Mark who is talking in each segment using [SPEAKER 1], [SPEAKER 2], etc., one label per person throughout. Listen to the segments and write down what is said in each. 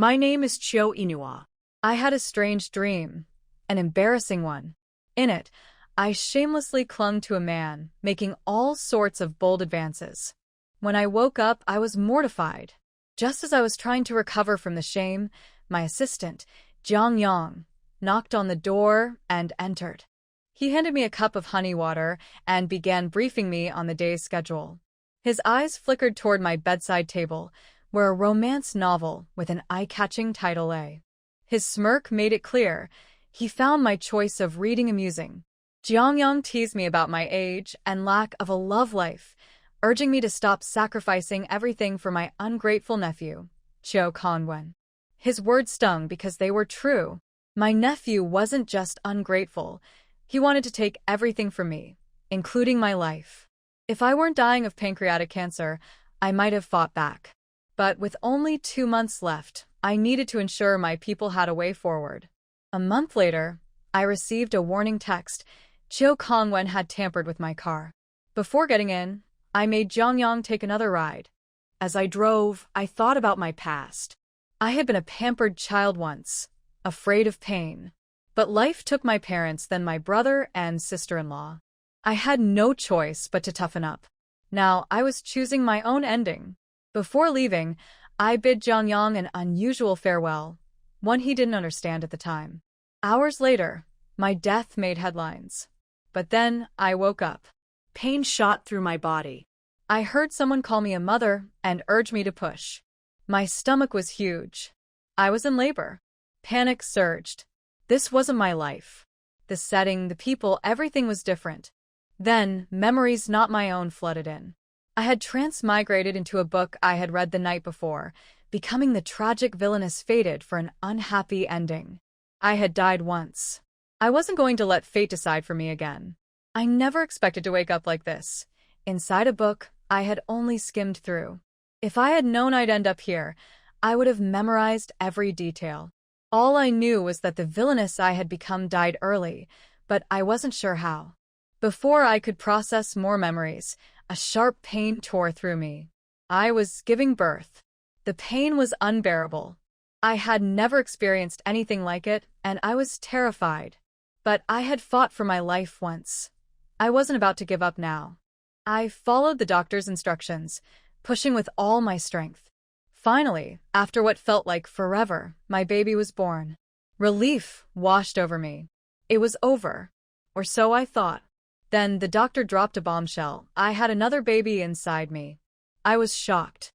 [SPEAKER 1] My name is Chio Inua. I had a strange dream, an embarrassing one. In it, I shamelessly clung to a man, making all sorts of bold advances. When I woke up, I was mortified. Just as I was trying to recover from the shame, my assistant, Jiang Yang, knocked on the door and entered. He handed me a cup of honey water and began briefing me on the day's schedule. His eyes flickered toward my bedside table, where a romance novel with an eye-catching title lay. His smirk made it clear he found my choice of reading amusing. Jiang Yang teased me about my age and lack of a love life, urging me to stop sacrificing everything for my ungrateful nephew, Chiu Conwen. His words stung because they were true. My nephew wasn't just ungrateful, he wanted to take everything from me, including my life. If I weren't dying of pancreatic cancer, I might have fought back. But with only 2 months left, I needed to ensure my people had a way forward. A month later, I received a warning text. Chiu Conwen had tampered with my car. Before getting in, I made Jiang Yang take another ride. As I drove, I thought about my past. I had been a pampered child once, afraid of pain. But life took my parents, then my brother and sister-in-law. I had no choice but to toughen up. Now I was choosing my own ending. Before leaving, I bid Jiang Yang an unusual farewell, one he didn't understand at the time. Hours later, my death made headlines. But then I woke up. Pain shot through my body. I heard someone call me a mother and urge me to push. My stomach was huge. I was in labor. Panic surged. This wasn't my life. The setting, the people, everything was different. Then, memories not my own flooded in. I had transmigrated into a book I had read the night before, becoming the tragic villainess fated for an unhappy ending. I had died once. I wasn't going to let fate decide for me again. I never expected to wake up like this, inside a book I had only skimmed through. If I had known I'd end up here, I would have memorized every detail. All I knew was that the villainess I had become died early, but I wasn't sure how. Before I could process more memories, a sharp pain tore through me. I was giving birth. The pain was unbearable. I had never experienced anything like it, and I was terrified. But I had fought for my life once. I wasn't about to give up now. I followed the doctor's instructions, pushing with all my strength. Finally, after what felt like forever, my baby was born. Relief washed over me. It was over. Or so I thought. Then the doctor dropped a bombshell. I had another baby inside me. I was shocked.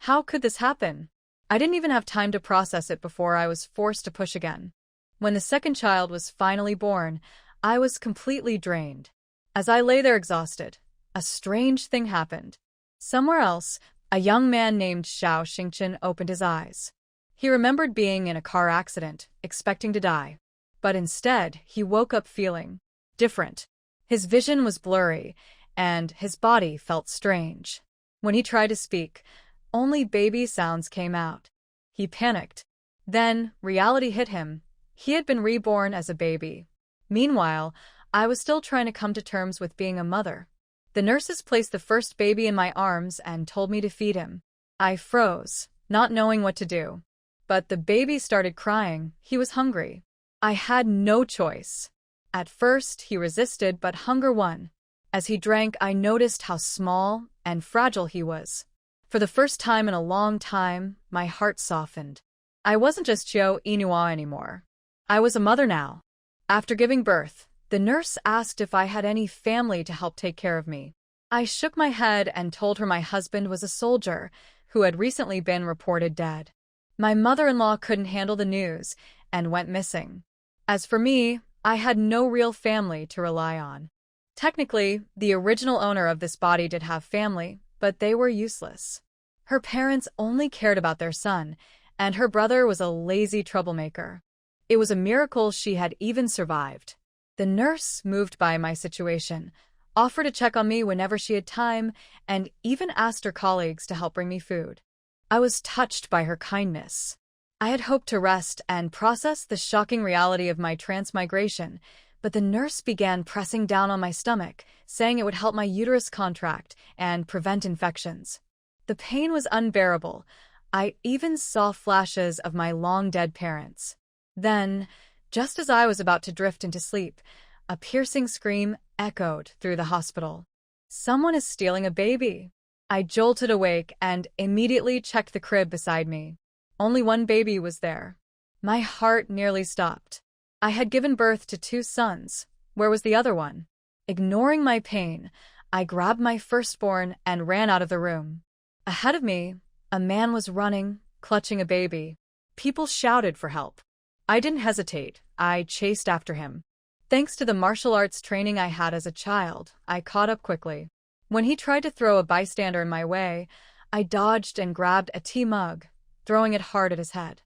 [SPEAKER 1] How could this happen? I didn't even have time to process it before I was forced to push again. When the second child was finally born, I was completely drained. As I lay there exhausted, a strange thing happened. Somewhere else, a young man named Xiao Xingchen opened his eyes. He remembered being in a car accident, expecting to die. But instead, he woke up feeling different. His vision was blurry, and his body felt strange. When he tried to speak, only baby sounds came out. He panicked. Then, reality hit him. He had been reborn as a baby. Meanwhile, I was still trying to come to terms with being a mother. The nurses placed the first baby in my arms and told me to feed him. I froze, not knowing what to do. But the baby started crying. He was hungry. I had no choice. At first, he resisted, but hunger won. As he drank, I noticed how small and fragile he was. For the first time in a long time, my heart softened. I wasn't just Chio Inua anymore. I was a mother now. After giving birth, the nurse asked if I had any family to help take care of me. I shook my head and told her my husband was a soldier who had recently been reported dead. My mother-in-law couldn't handle the news and went missing. As for me, I had no real family to rely on. Technically, the original owner of this body did have family, but they were useless. Her parents only cared about their son, and her brother was a lazy troublemaker. It was a miracle she had even survived. The nurse, moved by my situation, offered to check on me whenever she had time, and even asked her colleagues to help bring me food. I was touched by her kindness. I had hoped to rest and process the shocking reality of my transmigration, but the nurse began pressing down on my stomach, saying it would help my uterus contract and prevent infections. The pain was unbearable. I even saw flashes of my long-dead parents. Then, just as I was about to drift into sleep, a piercing scream echoed through the hospital. Someone is stealing a baby. I jolted awake and immediately checked the crib beside me. Only one baby was there. My heart nearly stopped. I had given birth to 2 sons. Where was the other one? Ignoring my pain, I grabbed my firstborn and ran out of the room. Ahead of me, a man was running, clutching a baby. People shouted for help. I didn't hesitate. I chased after him. Thanks to the martial arts training I had as a child, I caught up quickly. When he tried to throw a bystander in my way, I dodged and grabbed a tea mug, throwing it hard at his head.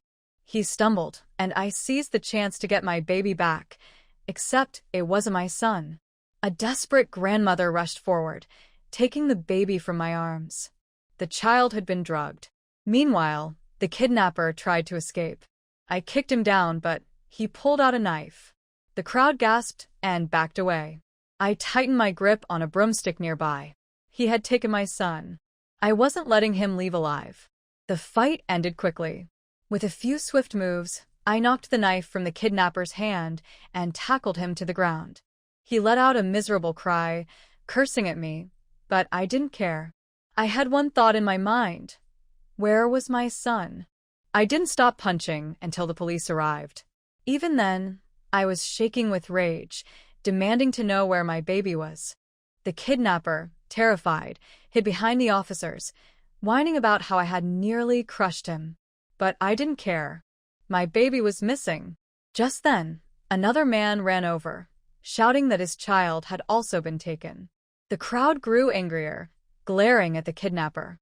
[SPEAKER 1] He stumbled, and I seized the chance to get my baby back, except it wasn't my son. A desperate grandmother rushed forward, taking the baby from my arms. The child had been drugged. Meanwhile, the kidnapper tried to escape. I kicked him down, but he pulled out a knife. The crowd gasped and backed away. I tightened my grip on a broomstick nearby. He had taken my son. I wasn't letting him leave alive. The fight ended quickly. With a few swift moves, I knocked the knife from the kidnapper's hand and tackled him to the ground. He let out a miserable cry, cursing at me, but I didn't care. I had one thought in my mind. Where was my son? I didn't stop punching until the police arrived. Even then, I was shaking with rage, demanding to know where my baby was. The kidnapper, terrified, hid behind the officers, whining about how I had nearly crushed him. But I didn't care. My baby was missing. Just then, another man ran over, shouting that his child had also been taken. The crowd grew angrier, glaring at the kidnapper.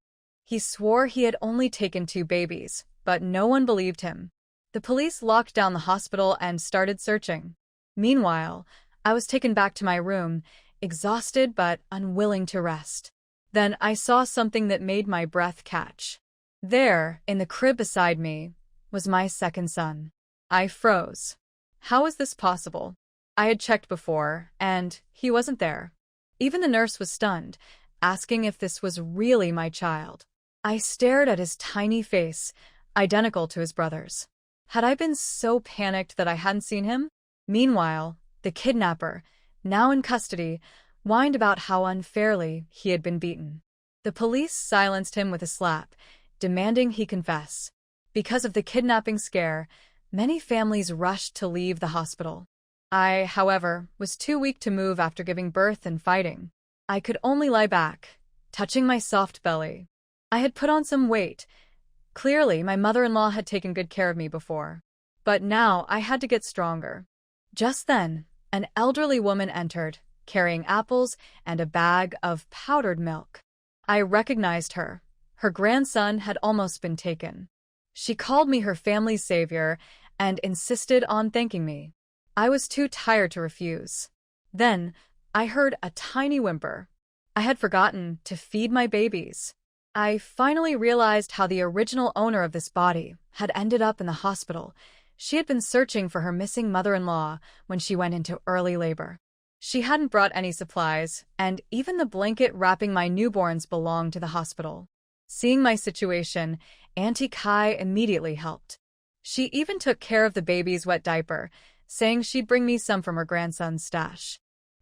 [SPEAKER 1] He swore he had only taken 2 babies, but no one believed him. The police locked down the hospital and started searching. Meanwhile, I was taken back to my room, exhausted but unwilling to rest. Then I saw something that made my breath catch. There, in the crib beside me, was my second son. I froze. How was this possible? I had checked before, and he wasn't there. Even the nurse was stunned, asking if this was really my child. I stared at his tiny face, identical to his brother's. Had I been so panicked that I hadn't seen him? Meanwhile, the kidnapper, now in custody, whined about how unfairly he had been beaten. The police silenced him with a slap, demanding he confess. Because of the kidnapping scare, many families rushed to leave the hospital. I, however, was too weak to move after giving birth and fighting. I could only lie back, touching my soft belly. I had put on some weight. Clearly, my mother-in-law had taken good care of me before. But now I had to get stronger. Just then, an elderly woman entered, carrying apples and a bag of powdered milk. I recognized her. Her grandson had almost been taken. She called me her family's savior and insisted on thanking me. I was too tired to refuse. Then, I heard a tiny whimper. I had forgotten to feed my babies. I finally realized how the original owner of this body had ended up in the hospital. She had been searching for her missing mother-in-law when she went into early labor. She hadn't brought any supplies, and even the blanket wrapping my newborns belonged to the hospital. Seeing my situation, Auntie Kai immediately helped. She even took care of the baby's wet diaper, saying she'd bring me some from her grandson's stash.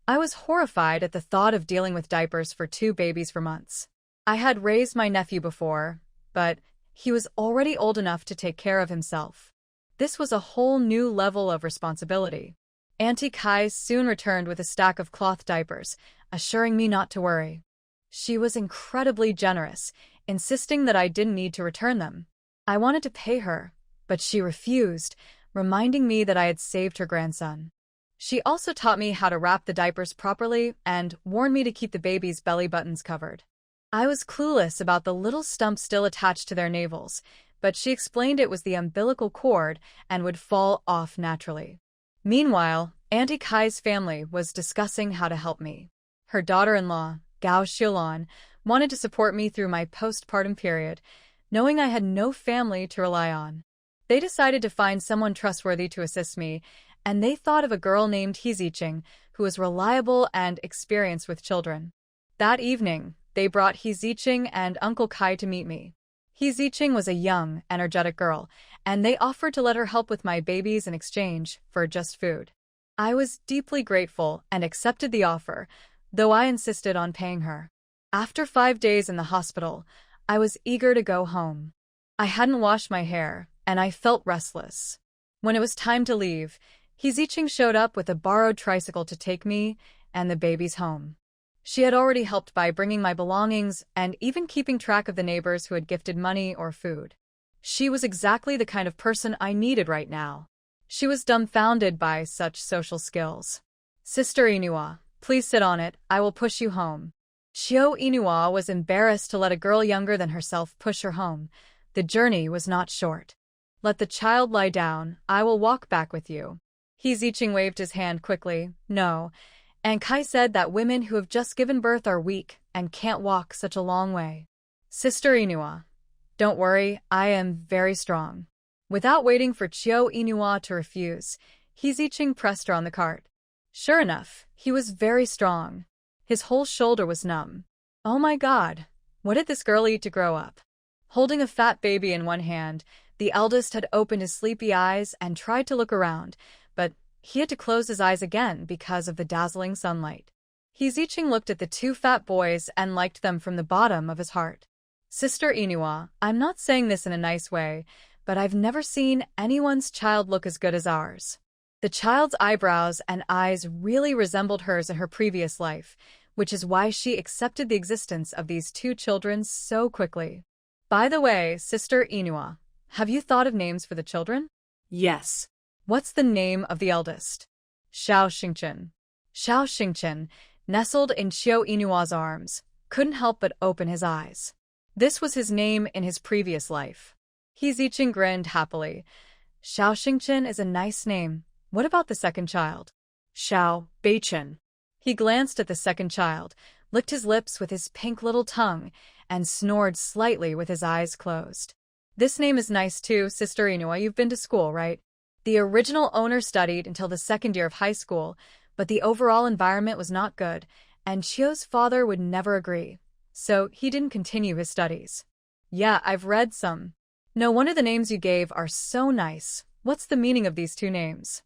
[SPEAKER 1] I was horrified at the thought of dealing with diapers for 2 babies for months. I had raised my nephew before, but he was already old enough to take care of himself. This was a whole new level of responsibility. Auntie Kai soon returned with a stack of cloth diapers, assuring me not to worry. She was incredibly generous, insisting that I didn't need to return them. I wanted to pay her, but she refused, reminding me that I had saved her grandson. She also taught me how to wrap the diapers properly and warned me to keep the baby's belly buttons covered. I was clueless about the little stump still attached to their navels, but she explained it was the umbilical cord and would fall off naturally. Meanwhile, Auntie Kai's family was discussing how to help me. Her daughter-in-law, Gao Xiaolon, wanted to support me through my postpartum period, knowing I had no family to rely on. They decided to find someone trustworthy to assist me, and they thought of a girl named Hezicheng, who was reliable and experienced with children. That evening, they brought Hezicheng and Uncle Kai to meet me. He Ziqing was a young, energetic girl, and they offered to let her help with my babies in exchange for just food. I was deeply grateful and accepted the offer, though I insisted on paying her. After 5 days in the hospital, I was eager to go home. I hadn't washed my hair, and I felt restless. When it was time to leave, He Ziqing showed up with a borrowed tricycle to take me and the babies home. She had already helped by bringing my belongings and even keeping track of the neighbors who had gifted money or food. She was exactly the kind of person I needed right now. She was dumbfounded by such social skills. Sister Inua, please sit on it, I will push you home. Chiyo Inua was embarrassed to let a girl younger than herself push her home. The journey was not short. Let the child lie down, I will walk back with you. He Ziqing waved his hand quickly. No. And Kai said that women who have just given birth are weak and can't walk such a long way. Sister Inua, don't worry, I am very strong. Without waiting for Chiyo Inua to refuse, He Ziqing pressed her on the cart. Sure enough, he was very strong. His whole shoulder was numb. Oh my God, what did this girl eat to grow up? Holding a fat baby in one hand, the eldest had opened his sleepy eyes and tried to look around, but he had to close his eyes again because of the dazzling sunlight. He Ziqing looked at the two fat boys and liked them from the bottom of his heart. Sister Inua, I'm not saying this in a nice way, but I've never seen anyone's child look as good as ours. The child's eyebrows and eyes really resembled hers in her previous life, which is why she accepted the existence of these two children so quickly. By the way, Sister Inua, have you thought of names for the children?
[SPEAKER 2] Yes.
[SPEAKER 1] What's the name of the eldest? Xiao Xingchen. Xiao Xingchen, nestled in Chiyo Inua's arms, couldn't help but open his eyes. This was his name in his previous life. He Ziqing grinned happily. Xiao Xingchen is a nice name. What about the second child? Xiao Beichen. He glanced at the second child, licked his lips with his pink little tongue, and snored slightly with his eyes closed. This name is nice too, Sister Inua. You've been to school, right? The original owner studied until the second year of high school, but the overall environment was not good, and Chiyo's father would never agree, so he didn't continue his studies. Yeah, I've read some. No wonder the names you gave are so nice. What's the meaning of these two names?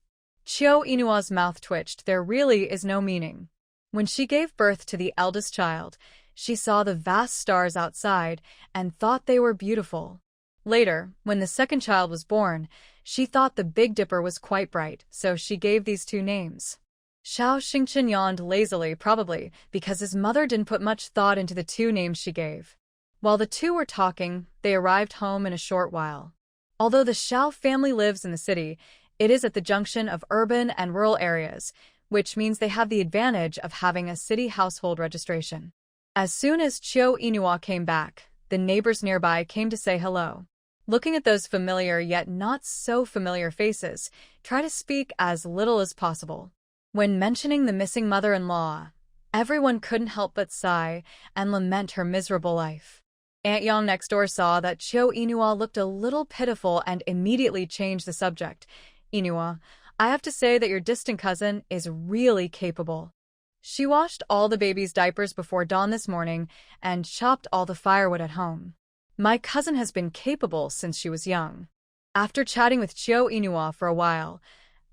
[SPEAKER 1] Chiyo Inua's mouth twitched. There really is no meaning. When she gave birth to the eldest child, she saw the vast stars outside and thought they were beautiful. Later, when the second child was born, she thought the Big Dipper was quite bright, so she gave these two names. Xiao Xingchen yawned lazily, probably because his mother didn't put much thought into the two names she gave. While the two were talking, they arrived home in a short while. Although the Xiao family lives in the city, it is at the junction of urban and rural areas, which means they have the advantage of having a city household registration. As soon as Chiyo Inua came back, the neighbors nearby came to say hello. Looking at those familiar yet not so familiar faces, try to speak as little as possible. When mentioning the missing mother-in-law, everyone couldn't help but sigh and lament her miserable life. Aunt Yang next door saw that Chiyo Inua looked a little pitiful and immediately changed the subject. Inua, I have to say that your distant cousin is really capable. She washed all the baby's diapers before dawn this morning and chopped all the firewood at home. My cousin has been capable since she was young. After chatting with Chiyo Inua for a while,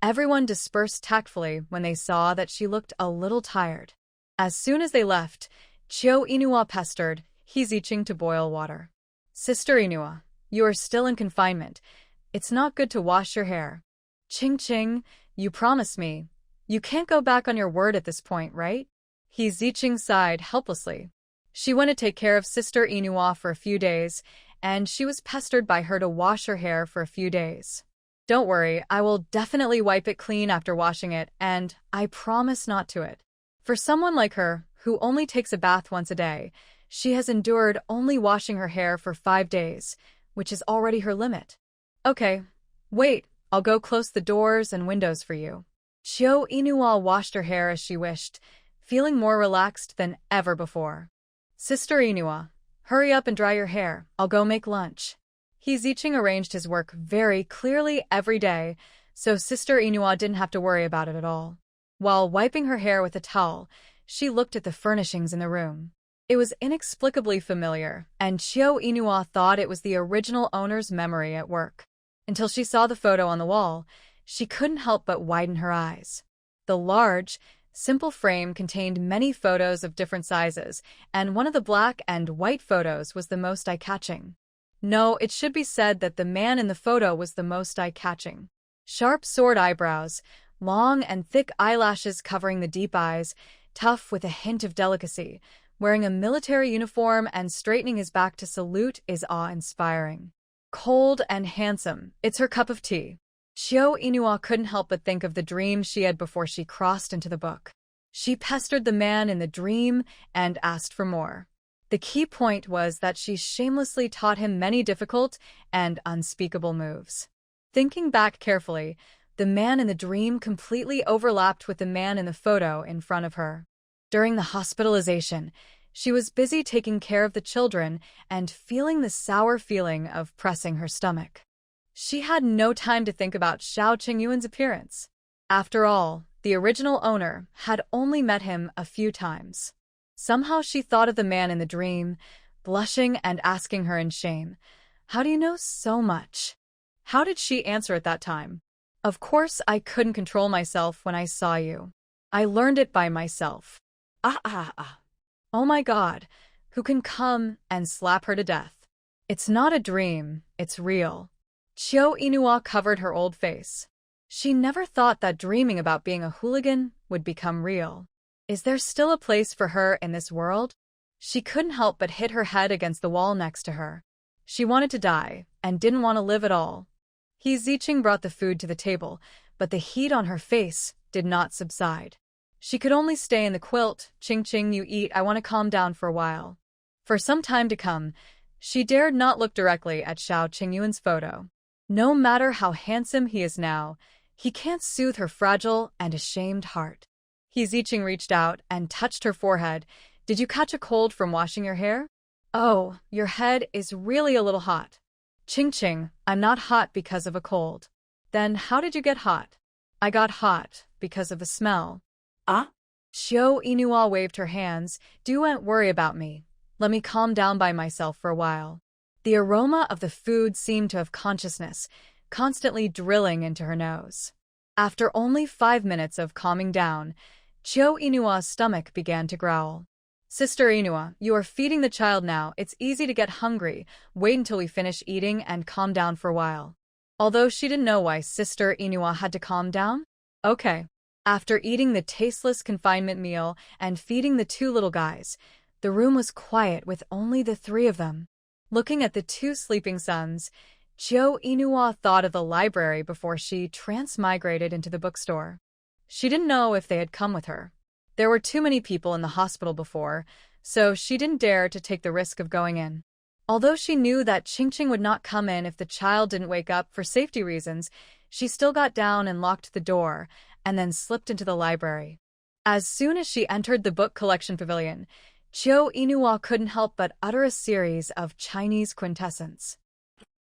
[SPEAKER 1] everyone dispersed tactfully when they saw that she looked a little tired. As soon as they left, Chiyo Inua pestered He Ziqing to boil water. Sister Inua, you are still in confinement. It's not good to wash your hair. Ching Ching, you promised me. You can't go back on your word at this point, right? He Ziqing sighed helplessly. She went to take care of Sister Inua for a few days, and she was pestered by her to wash her hair for a few days. Don't worry, I will definitely wipe it clean after washing it, and I promise not to it. For someone like her, who only takes a bath once a day, she has endured only washing her hair for 5 days, which is already her limit. Okay, wait, I'll go close the doors and windows for you. Chiyo Inua washed her hair as she wished, feeling more relaxed than ever before. Sister Inua, hurry up and dry your hair, I'll go make lunch. He Ziqing arranged his work very clearly every day, so Sister Inua didn't have to worry about it at all. While wiping her hair with a towel, she looked at the furnishings in the room. It was inexplicably familiar, and Chiyo Inua thought it was the original owner's memory at work. Until she saw the photo on the wall, she couldn't help but widen her eyes. The large, simple frame contained many photos of different sizes, and one of the black and white photos was the most eye-catching. No, it should be said that the man in the photo was the most eye-catching. Sharp sword eyebrows, long and thick eyelashes covering the deep eyes, tough with a hint of delicacy, wearing a military uniform and straightening his back to salute is awe-inspiring. Cold and handsome, it's her cup of tea. Chiyo Inua couldn't help but think of the dream she had before she crossed into the book. She pestered the man in the dream and asked for more. The key point was that she shamelessly taught him many difficult and unspeakable moves. Thinking back carefully, the man in the dream completely overlapped with the man in the photo in front of her. During the hospitalization, she was busy taking care of the children and feeling the sour feeling of pressing her stomach. She had no time to think about Xiao Qingyuan's appearance. After all, the original owner had only met him a few times. Somehow she thought of the man in the dream, blushing and asking her in shame, "How do you know so much?" How did she answer at that time? "Of course I couldn't control myself when I saw you. I learned it by myself." Oh my God, who can come and slap her to death? It's not a dream, it's real. Chiyo Inua covered her old face. She never thought that dreaming about being a hooligan would become real. Is there still a place for her in this world? She couldn't help but hit her head against the wall next to her. She wanted to die, and didn't want to live at all. He Ziqing brought the food to the table, but the heat on her face did not subside. She could only stay in the quilt. "Qing, you eat, I want to calm down for a while." For some time to come, she dared not look directly at Xiao Qingyuan's photo. No matter how handsome he is now, he can't soothe her fragile and ashamed heart. He Ziqing reached out and touched her forehead. "Did you catch a cold from washing your hair?" "Oh, your head is really a little hot." "Qing, I'm not hot because of a cold." "Then how did you get hot?" "I got hot because of the smell." "Ah?" Chiyo Inua waved her hands. "Don't worry about me. Let me calm down by myself for a while." The aroma of the food seemed to have consciousness, constantly drilling into her nose. After only 5 minutes of calming down, Chiyo Inua's stomach began to growl. "Sister Inua, you are feeding the child now. It's easy to get hungry. Wait until we finish eating and calm down for a while." Although she didn't know why Sister Inua had to calm down. Okay. After eating the tasteless confinement meal and feeding the 2 little guys, the room was quiet with only the 3 of them. Looking at the 2 sleeping sons, Chiyo Inua thought of the library before she transmigrated into the bookstore. She didn't know if they had come with her. There were too many people in the hospital before, so she didn't dare to take the risk of going in. Although she knew that Qing would not come in if the child didn't wake up for safety reasons, she still got down and locked the door, and then slipped into the library. As soon as she entered the book collection pavilion, Chiyo Inua couldn't help but utter a series of Chinese quintessence.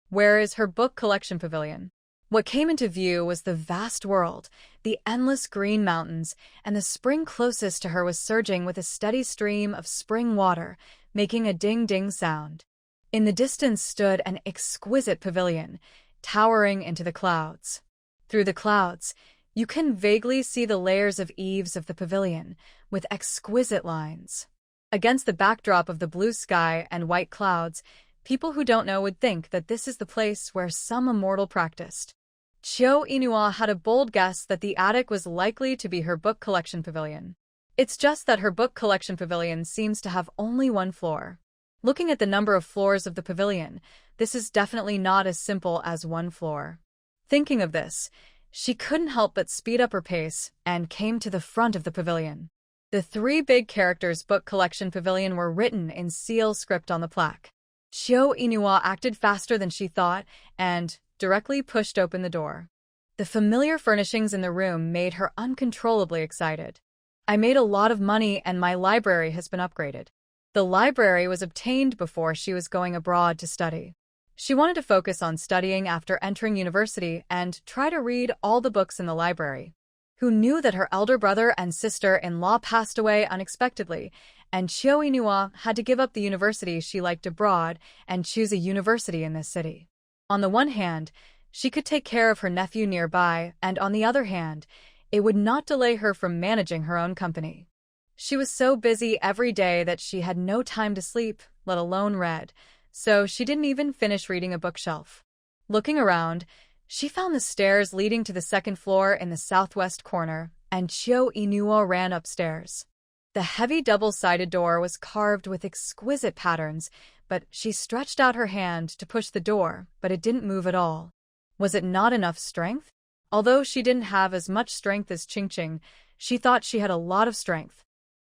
[SPEAKER 1] Where is her book collection pavilion? What came into view was the vast world, the endless green mountains, and the spring closest to her was surging with a steady stream of spring water, making a ding-ding sound. In the distance stood an exquisite pavilion, towering into the clouds. Through the clouds, you can vaguely see the layers of eaves of the pavilion, with exquisite lines. Against the backdrop of the blue sky and white clouds, people who don't know would think that this is the place where some immortal practiced. Chiyo Inua had a bold guess that the attic was likely to be her book collection pavilion. It's just that her book collection pavilion seems to have only 1 floor. Looking at the number of floors of the pavilion, this is definitely not as simple as 1 floor. Thinking of this, she couldn't help but speed up her pace and came to the front of the pavilion. The 3 big characters' book collection pavilion were written in seal script on the plaque. Chiyo Inua acted faster than she thought and directly pushed open the door. The familiar furnishings in the room made her uncontrollably excited. "I made a lot of money and my library has been upgraded." The library was obtained before she was going abroad to study. She wanted to focus on studying after entering university and try to read all the books in the library. Who knew that her elder brother and sister-in-law passed away unexpectedly, and Chiao Inua had to give up the university she liked abroad and choose a university in this city. On the one hand, she could take care of her nephew nearby, and on the other hand, it would not delay her from managing her own company. She was so busy every day that she had no time to sleep, let alone read, so she didn't even finish reading a bookshelf. Looking around, she found the stairs leading to the second floor in the southwest corner, and Chiao Inua ran upstairs. The heavy double-sided door was carved with exquisite patterns, but she stretched out her hand to push the door, but it didn't move at all. Was it not enough strength? Although she didn't have as much strength as Qingqing, she thought she had a lot of strength.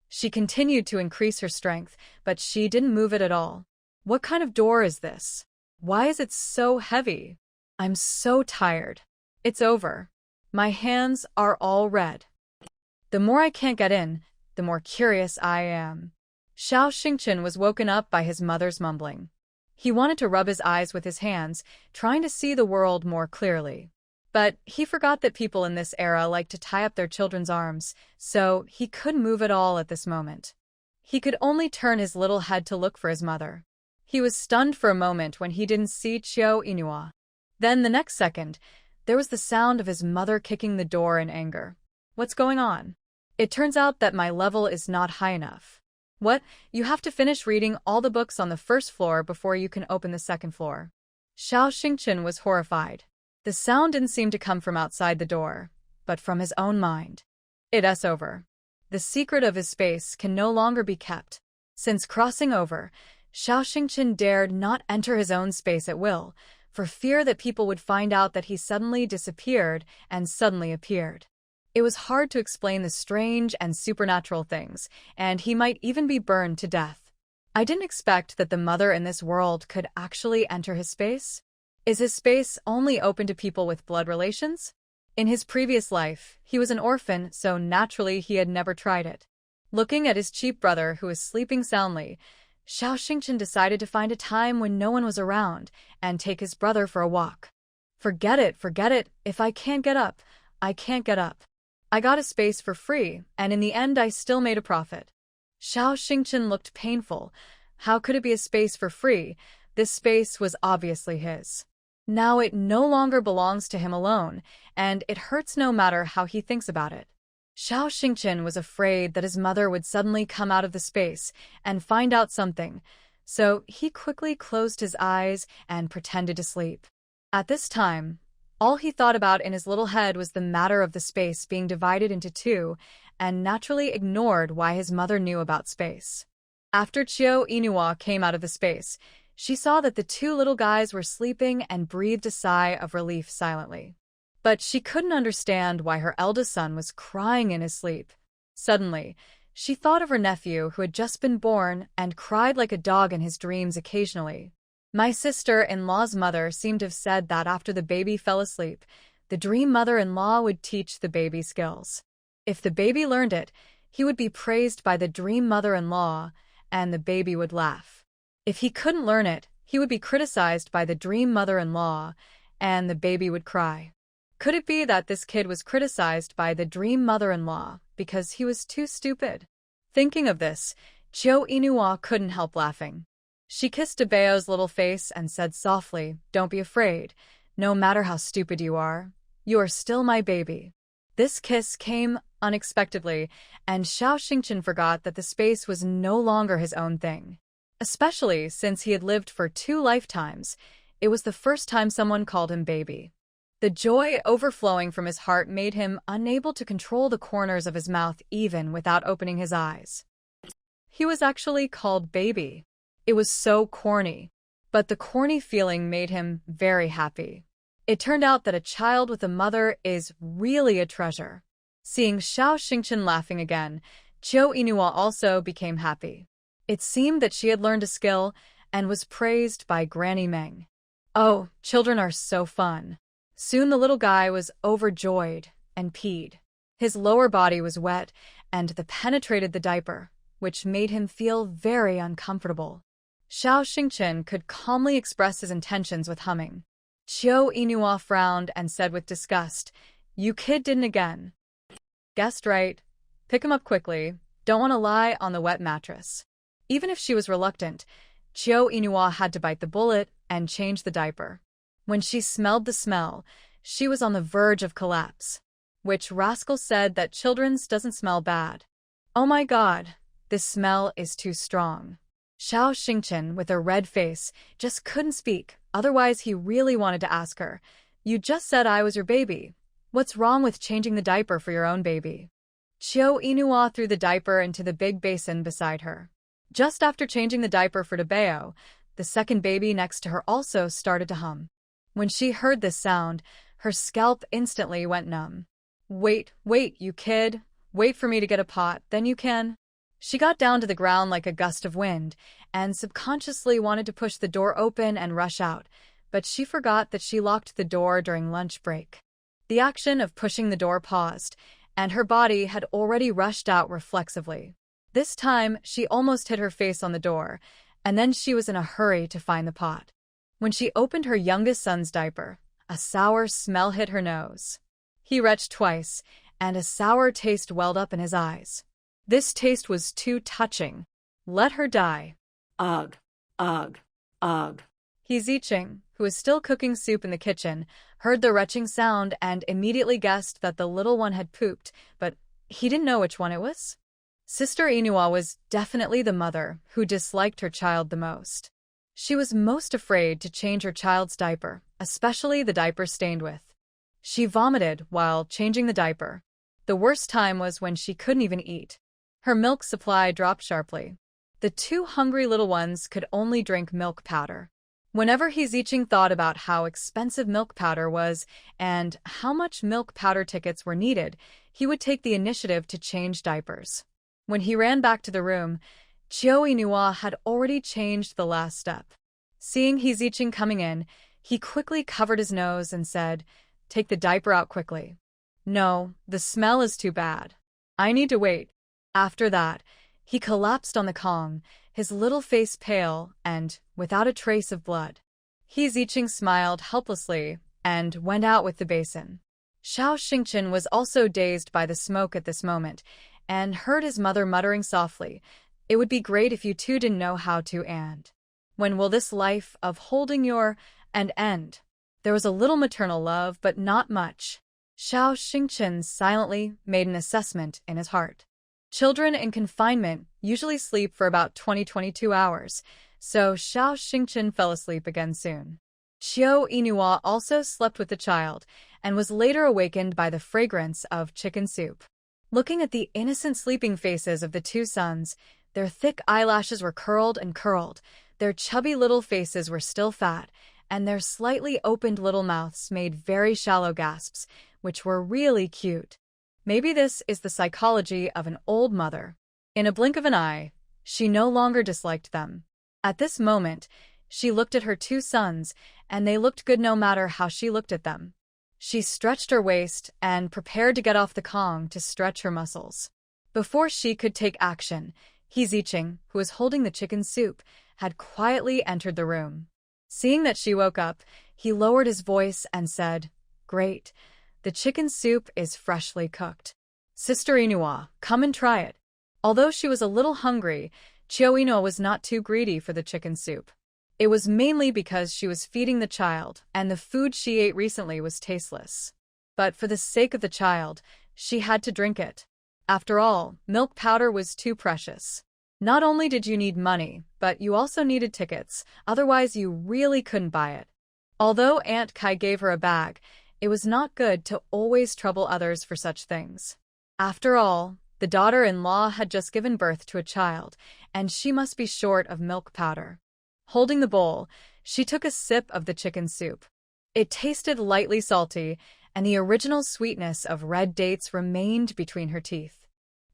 [SPEAKER 1] She continued to increase her strength, but she didn't move it at all. What kind of door is this? Why is it so heavy? I'm so tired. It's over. My hands are all red. The more I can't get in, the more curious I am. Xiao Xingchen was woken up by his mother's mumbling. He wanted to rub his eyes with his hands, trying to see the world more clearly. But he forgot that people in this era like to tie up their children's arms, so he couldn't move at all at this moment. He could only turn his little head to look for his mother. He was stunned for a moment when he didn't see Chiao Inua. Then the next second, there was the sound of his mother kicking the door in anger. What's going on? It turns out that my level is not high enough. What? You have to finish reading all the books on the first floor before you can open the second floor. Xiao Xingchen was horrified. The sound didn't seem to come from outside the door, but from his own mind. It's over. The secret of his space can no longer be kept. Since crossing over, Xiao Xingchen dared not enter his own space at will, for fear that people would find out that he suddenly disappeared and suddenly appeared. It was hard to explain the strange and supernatural things, and he might even be burned to death. I didn't expect that the mother in this world could actually enter his space. Is his space only open to people with blood relations? In his previous life, he was an orphan, so naturally he had never tried it. Looking at his cheap brother who was sleeping soundly, Xiao Xingchen decided to find a time when no one was around and take his brother for a walk. Forget it. If I can't get up, I can't get up. I got a space for free, and in the end I still made a profit. Xiao Xingchen looked painful. How could it be a space for free? This space was obviously his. Now it no longer belongs to him alone, and it hurts no matter how he thinks about it. Xiao Xingchen was afraid that his mother would suddenly come out of the space and find out something, so he quickly closed his eyes and pretended to sleep. At this time, all he thought about in his little head was the matter of the space being divided into two, and naturally ignored why his mother knew about space. After Chiao Inua came out of the space, she saw that the two little guys were sleeping and breathed a sigh of relief silently. But she couldn't understand why her eldest son was crying in his sleep. Suddenly, she thought of her nephew who had just been born and cried like a dog in his dreams occasionally. My sister-in-law's mother seemed to have said that after the baby fell asleep, the dream mother-in-law would teach the baby skills. If the baby learned it, he would be praised by the dream mother-in-law, and the baby would laugh. If he couldn't learn it, he would be criticized by the dream mother-in-law, and the baby would cry. Could it be that this kid was criticized by the dream mother-in-law because he was too stupid? Thinking of this, Chiao Inua couldn't help laughing. She kissed Tabeo's little face and said softly, "Don't be afraid. No matter how stupid you are still my baby." This kiss came unexpectedly, and Xiao Xingchen forgot that the space was no longer his own thing. Especially since he had lived for 2 lifetimes, it was the first time someone called him baby. The joy overflowing from his heart made him unable to control the corners of his mouth even without opening his eyes. He was actually called baby. It was so corny, but the corny feeling made him very happy. It turned out that a child with a mother is really a treasure. Seeing Xiao Xingchen laughing again, Chiao Inua also became happy. It seemed that she had learned a skill and was praised by Granny Meng. Oh, children are so fun. Soon the little guy was overjoyed and peed. His lower body was wet and penetrated the diaper, which made him feel very uncomfortable. Xiao Xingchen could calmly express his intentions with humming. Chiao Inua frowned and said with disgust, "You kid didn't again." "Guessed right. Pick him up quickly. don't want to lie on the wet mattress. Even if she was reluctant, Chiao Inua had to bite the bullet and change the diaper. When she smelled the smell, she was on the verge of collapse. Which rascal said that children's doesn't smell bad? Oh my god, this smell is too strong. Xiao Xingchen, with a red face, just couldn't speak, otherwise he really wanted to ask her, "You just said I was your baby. What's wrong with changing the diaper for your own baby?" Chiao Inua threw the diaper into the big basin beside her. Just after changing the diaper for Debeo, the second baby next to her also started to hum. When she heard this sound, her scalp instantly went numb. Wait, you kid. Wait for me to get a pot, then you can. She got down to the ground like a gust of wind, and subconsciously wanted to push the door open and rush out, but she forgot that she locked the door during lunch break. The action of pushing the door paused, and her body had already rushed out reflexively. This time, she almost hit her face on the door, and then she was in a hurry to find the pot. When she opened her youngest son's diaper, a sour smell hit her nose. He retched twice, and a sour taste welled up in his eyes. This taste was too touching. Let her die.
[SPEAKER 2] Ugh, ugh, ugh.
[SPEAKER 1] He Zicheng, who was still cooking soup in the kitchen, heard the retching sound and immediately guessed that the little one had pooped, but he didn't know which one it was. Sister Inua was definitely the mother who disliked her child the most. She was most afraid to change her child's diaper, especially the diaper stained with. She vomited while changing the diaper. The worst time was when she couldn't even eat. Her milk supply dropped sharply. The two hungry little ones could only drink milk powder. Whenever he Zicheng thought about how expensive milk powder was and how much milk powder tickets were needed, he would take the initiative to change diapers. When he ran back to the room, Chiao Inua had already changed the last step. Seeing he Zicheng coming in, he quickly covered his nose and said, "Take the diaper out quickly." "No, the smell is too bad. I need to wait." After that, he collapsed on the Kong, his little face pale and without a trace of blood. He Zicheng smiled helplessly and went out with the basin. Xiao Xingchen was also dazed by the smoke at this moment and heard his mother muttering softly, "It would be great if you two didn't know how to and. When will this life of holding your and end?" There was a little maternal love, but not much. Xiao Xingchen silently made an assessment in his heart. Children in confinement usually sleep for about 20-22 hours, so Xiao Xingchen fell asleep again soon. Chiao Inua also slept with the child and was later awakened by the fragrance of chicken soup. Looking at the innocent sleeping faces of the two sons, their thick eyelashes were curled and curled, their chubby little faces were still fat, and their slightly opened little mouths made very shallow gasps, which were really cute. Maybe this is the psychology of an old mother. In a blink of an eye, she no longer disliked them. At this moment, she looked at her two sons, and they looked good no matter how she looked at them. She stretched her waist and prepared to get off the Kong to stretch her muscles. Before she could take action, he Zicheng, who was holding the chicken soup, had quietly entered the room. Seeing that she woke up, he lowered his voice and said, "Great. The chicken soup is freshly cooked. Sister Inua, come and try it." Although she was a little hungry, Chiao Inua was not too greedy for the chicken soup. It was mainly because she was feeding the child and the food she ate recently was tasteless. But for the sake of the child, she had to drink it. After all, milk powder was too precious. Not only did you need money, but you also needed tickets, otherwise you really couldn't buy it. Although Aunt Kai gave her a bag, it was not good to always trouble others for such things. After all, the daughter-in-law had just given birth to a child, and she must be short of milk powder. Holding the bowl, she took a sip of the chicken soup. It tasted lightly salty, and the original sweetness of red dates remained between her teeth.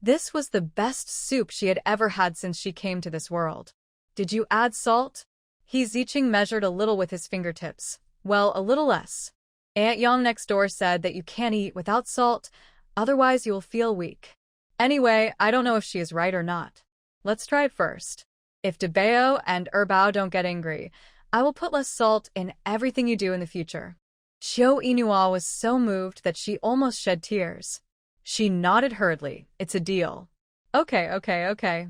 [SPEAKER 1] This was the best soup she had ever had since she came to this world. "Did you add salt?" He Zicheng measured a little with his fingertips. "Well, a little less. Aunt Yang next door said that you can't eat without salt, otherwise you'll feel weak. Anyway, I don't know if she is right or not. Let's try it first. If Debeo and Erbao don't get angry, I will put less salt in everything you do in the future." Chiao Inua was so moved that she almost shed tears. She nodded hurriedly. "It's a deal." Okay.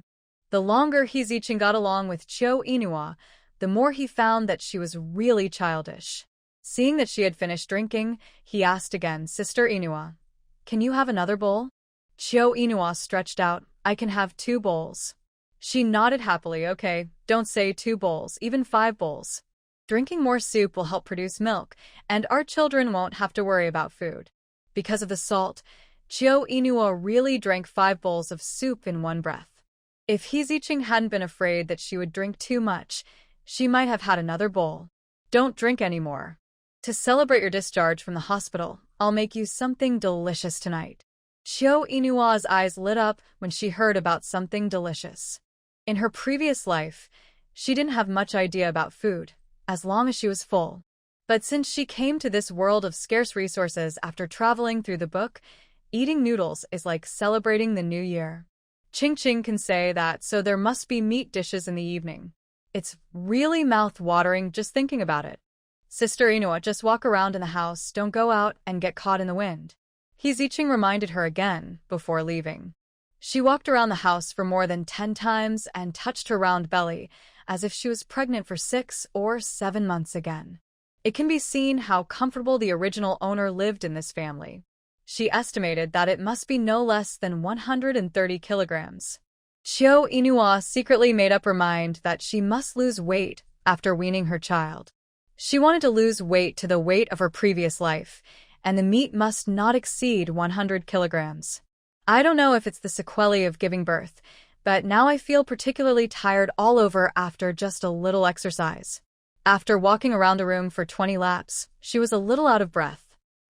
[SPEAKER 1] The longer Heezichin got along with Cho Inua, the more he found that she was really childish. Seeing that she had finished drinking, he asked again, Sister Inua, can you have another bowl? Cho Inua stretched out, I can have 2 bowls. She nodded happily, okay, don't say 2 bowls, even 5 bowls. Drinking more soup will help produce milk, and our children won't have to worry about food. Because of the salt, Cho Inua really drank 5 bowls of soup in one breath. If Heezichin hadn't been afraid that she would drink too much, she might have had another bowl. Don't drink anymore. To celebrate your discharge from the hospital, I'll make you something delicious tonight. Cho Inua's eyes lit up when she heard about something delicious. In her previous life, she didn't have much idea about food, as long as she was full. But since she came to this world of scarce resources after traveling through the book, eating noodles is like celebrating the new year. Ching can say that, so there must be meat dishes in the evening. It's really mouth-watering just thinking about it. Sister Inua, just walk around in the house, don't go out and get caught in the wind. Heezichin reminded her again before leaving. She walked around the house for more than 10 times and touched her round belly, as if she was pregnant for 6 or 7 months again. It can be seen how comfortable the original owner lived in this family. She estimated that it must be no less than 130 kilograms. Cho Inua secretly made up her mind that she must lose weight after weaning her child. She wanted to lose weight to the weight of her previous life, and the meat must not exceed 100 kilograms. I don't know if it's the sequelae of giving birth, but now I feel particularly tired all over after just a little exercise. After walking around the room for 20 laps, she was a little out of breath.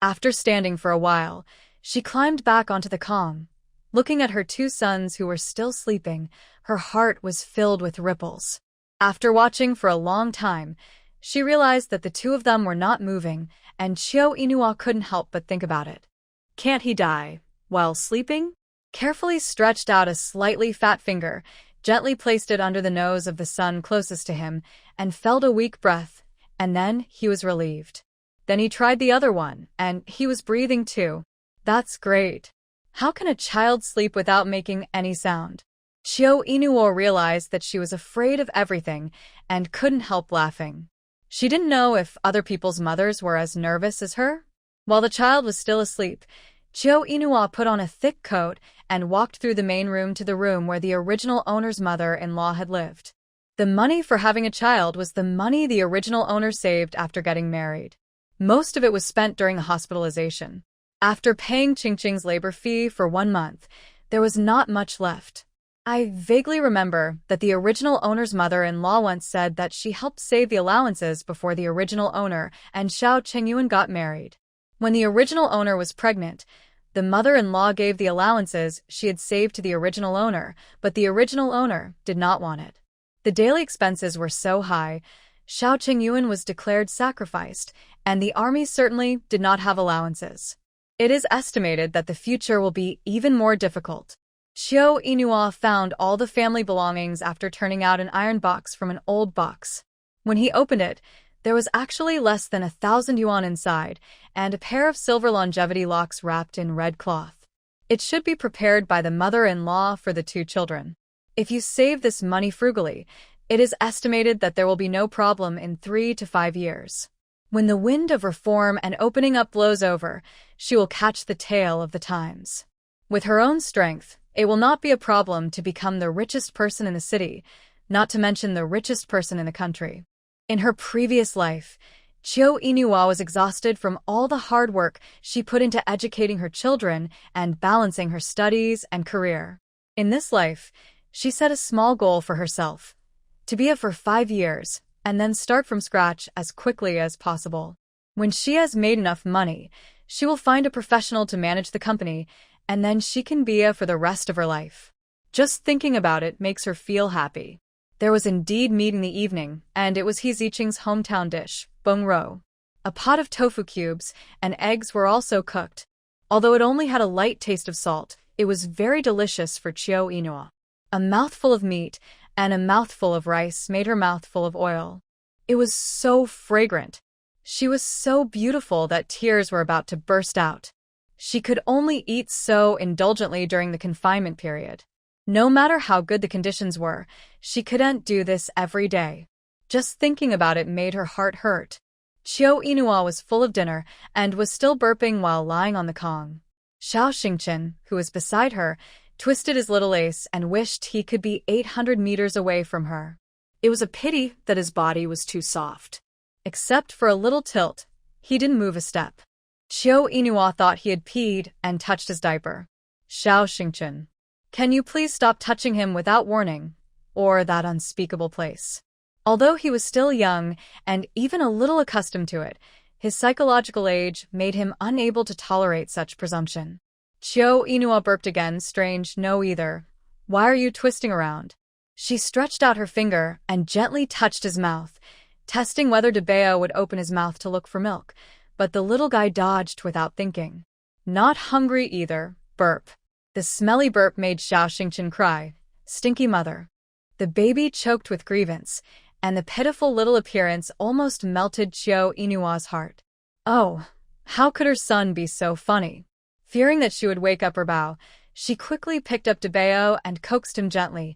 [SPEAKER 1] After standing for a while, she climbed back onto the Kong. Looking at her 2 sons who were still sleeping, her heart was filled with ripples. After watching for a long time, she realized that the 2 of them were not moving, and Cho Inua couldn't help but think about it. Can't he die while sleeping? Carefully stretched out a slightly fat finger, gently placed it under the nose of the son closest to him, and felt a weak breath, and then he was relieved. Then he tried the other one, and he was breathing too. That's great. How can a child sleep without making any sound? Cho Inua realized that she was afraid of everything and couldn't help laughing. She didn't know if other people's mothers were as nervous as her. While the child was still asleep, Cho Inua put on a thick coat and walked through the main room to the room where the original owner's mother-in-law had lived. The money for having a child was the money the original owner saved after getting married. Most of it was spent during the hospitalization. After paying Ching's labor fee for 1 month, there was not much left. I vaguely remember that the original owner's mother-in-law once said that she helped save the allowances before the original owner and Xiao Chengyuan got married. When the original owner was pregnant, the mother-in-law gave the allowances she had saved to the original owner, but the original owner did not want it. The daily expenses were so high, Xiao Chengyuan was declared sacrificed, and the army certainly did not have allowances. It is estimated that the future will be even more difficult. Cho Inua found all the family belongings after turning out an iron box from an old box. When he opened it, there was actually less than 1,000 yuan inside, and a pair of silver longevity locks wrapped in red cloth. It should be prepared by the mother-in-law for the 2 children. If you save this money frugally, it is estimated that there will be no problem in 3 to 5 years. When the wind of reform and opening up blows over, she will catch the tail of the times. With her own strength, it will not be a problem to become the richest person in the city, not to mention the richest person in the country. In her previous life, Cho Inua was exhausted from all the hard work she put into educating her children and balancing her studies and career. In this life, she set a small goal for herself, to be for 5 years, and then start from scratch as quickly as possible. When she has made enough money, she will find a professional to manage the company, and then she can be for the rest of her life. Just thinking about it makes her feel happy. There was indeed meat in the evening, and it was Heezichin's hometown dish, bung ro. A pot of tofu cubes and eggs were also cooked. Although it only had a light taste of salt, it was very delicious for Cho Inua. A mouthful of meat and a mouthful of rice made her mouth full of oil. It was so fragrant. She was so beautiful that tears were about to burst out. She could only eat so indulgently during the confinement period. No matter how good the conditions were, she couldn't do this every day. Just thinking about it made her heart hurt. Chiu Inua was full of dinner and was still burping while lying on the Kong. Xiao Xingqian, who was beside her, twisted his little ace and wished he could be 800 meters away from her.
[SPEAKER 2] It was a pity that his body was too soft.
[SPEAKER 1] Except for a little tilt, he didn't move a step. Chiu Inua thought he had peed and touched his diaper. Xiao Xingqian, can you please stop touching him without warning, or that unspeakable place? Although he was still young and even a little accustomed to it, his psychological age made him unable to tolerate such presumption. Chiu Inua burped again. Strange, no either. Why are you twisting around? She stretched out her finger and gently touched his mouth, testing whether Debeo would open his mouth to look for milk, but the little guy dodged without thinking. Not hungry either. Burp. The smelly burp made Xiao Xingqian cry. Stinky mother. The baby choked with grievance, and the pitiful little appearance almost melted Chiu Inua's heart. Oh, how could her son be so funny? Fearing that she would wake up Erbao, she quickly picked up Debeo and coaxed him gently.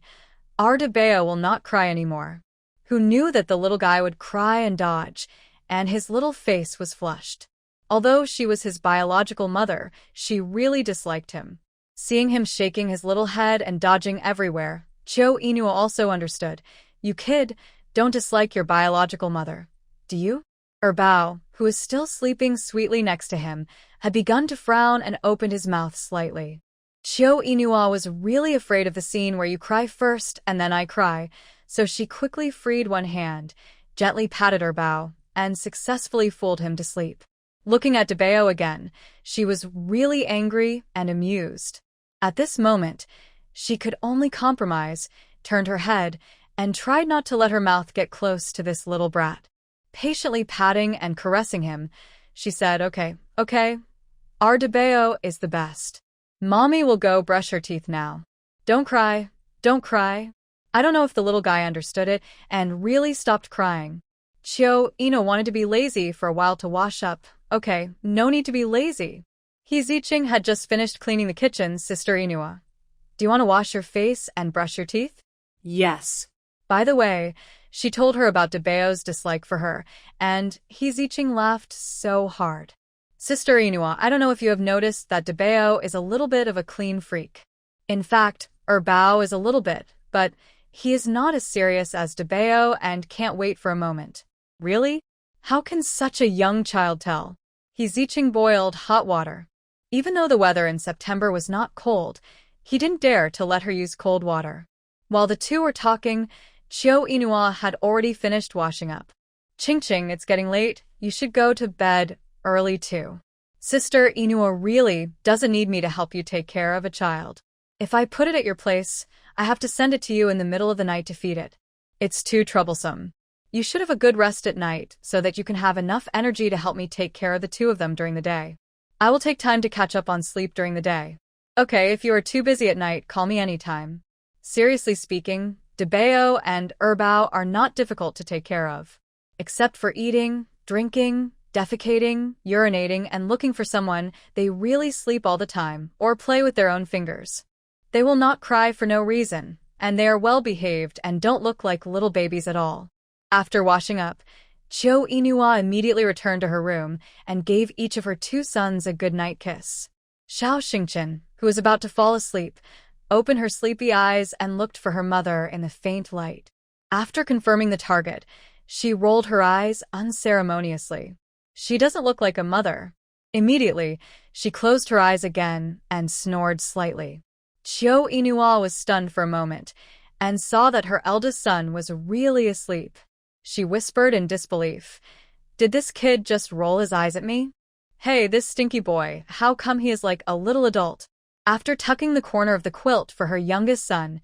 [SPEAKER 1] Our Debeo will not cry anymore. Who knew that the little guy would cry and dodge, and his little face was flushed. Although she was his biological mother, she really disliked him. Seeing him shaking his little head and dodging everywhere, Chiu Inua also understood. You kid, don't dislike your biological mother, do you? Erbao, who was still sleeping sweetly next to him, had begun to frown and opened his mouth slightly. Chiu Inua was really afraid of the scene where you cry first and then I cry, so she quickly freed one hand, gently patted Erbao, and successfully fooled him to sleep. Looking at Debeo again, she was really angry and amused. At this moment, she could only compromise, turned her head, and tried not to let her mouth get close to this little brat. Patiently patting and caressing him, she said, Okay, our Debeo is the best. Mommy will go brush her teeth now. Don't cry, don't cry. I don't know if the little guy understood it and really stopped crying. Chiu Inua wanted to be lazy for a while to wash up. Okay, no need to be lazy. He Ziqing had just finished cleaning the kitchen, Sister Inua. Do you want to wash your face and brush your teeth?
[SPEAKER 2] Yes.
[SPEAKER 1] By the way, she told her about Debeo's dislike for her, and he Ziqing laughed so hard. Sister Inua, I don't know if you have noticed that Debeo is a little bit of a clean freak. In fact, Erbao is a little bit, but he is not as serious as Debeo and can't wait for a moment. Really? How can such a young child tell? He Ziqing boiled hot water. Even though the weather in September was not cold, he didn't dare to let her use cold water. While the two were talking, Chiu Inua had already finished washing up. Ching, it's getting late. You should go to bed early too. Sister Inua really doesn't need me to help you take care of a child. If I put it at your place, I have to send it to you in the middle of the night to feed it. It's too troublesome. You should have a good rest at night so that you can have enough energy to help me take care of the two of them during the day. I will take time to catch up on sleep during the day. Okay, if you are too busy at night, call me anytime. Seriously speaking, Debeo and Erbao are not difficult to take care of. Except for eating, drinking, defecating, urinating, and looking for someone, they really sleep all the time or play with their own fingers. They will not cry for no reason, and they are well behaved and don't look like little babies at all. After washing up, Chiu Inua immediately returned to her room and gave each of her two sons a good-night kiss. Xiao Xingqian, who was about to fall asleep, opened her sleepy eyes and looked for her mother in the faint light. After confirming the target, she rolled her eyes unceremoniously. She doesn't look like a mother. Immediately, she closed her eyes again and snored slightly. Chiu Inua was stunned for a moment and saw that her eldest son was really asleep. She whispered in disbelief, Did this kid just roll his eyes at me? Hey, this stinky boy, how come he is like a little adult? After tucking the corner of the quilt for her youngest son,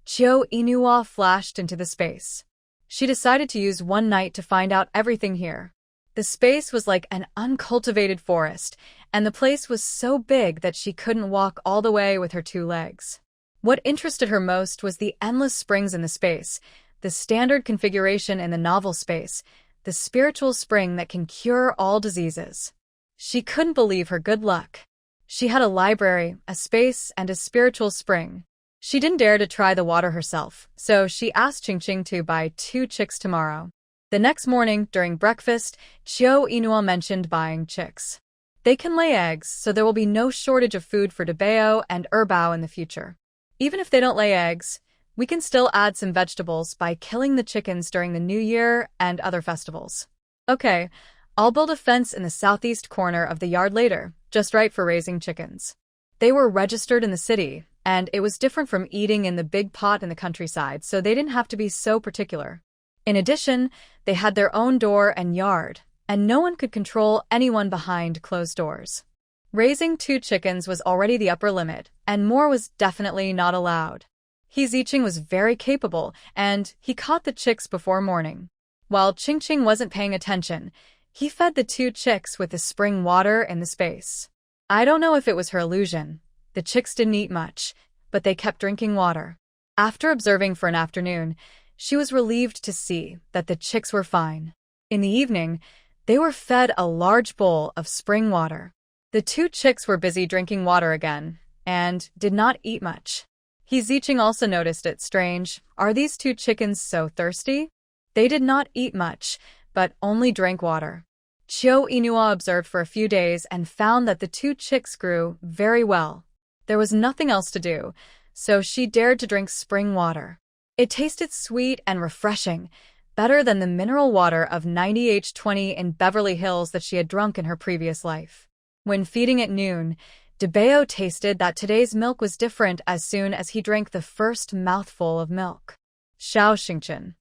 [SPEAKER 1] Chiu Inua flashed into the space. She decided to use one night to find out everything here. The space was like an uncultivated forest, and the place was so big that she couldn't walk all the way with her two legs. What interested her most was the endless springs in the space, the standard configuration in the novel space, the spiritual spring that can cure all diseases. She couldn't believe her good luck. She had a library, a space, and a spiritual spring. She didn't dare to try the water herself, so she asked Qingqing to buy 2 chicks tomorrow. The next morning, during breakfast, Qiu Inua mentioned buying chicks. They can lay eggs, so there will be no shortage of food for Debao and Erbao in the future. Even if they don't lay eggs, we can still add some vegetables by killing the chickens during the New Year and other festivals. Okay, I'll build a fence in the southeast corner of the yard later, just right for raising chickens. They were registered in the city, and it was different from eating in the big pot in the countryside, so they didn't have to be so particular. In addition, they had their own door and yard, and no one could control anyone behind closed doors. Raising 2 chickens was already the upper limit, and more was definitely not allowed. He Ziqing was very capable, and he caught the chicks before morning. While Qingqing wasn't paying attention, he fed the 2 chicks with the spring water in the space. I don't know if it was her illusion. The chicks didn't eat much, but they kept drinking water. After observing for an afternoon, she was relieved to see that the chicks were fine. In the evening, they were fed a large bowl of spring water. The 2 chicks were busy drinking water again, and did not eat much. He Ziqing also noticed it strange. Are these 2 chickens so thirsty? They did not eat much, but only drank water. Qiu Inua observed for a few days and found that the 2 chicks grew very well. There was nothing else to do, so she dared to drink spring water. It tasted sweet and refreshing, better than the mineral water of 90H20 in Beverly Hills that she had drunk in her previous life. When feeding at noon, Debao tasted that today's milk was different as soon as he drank the first mouthful of milk. Xiao Xingchen.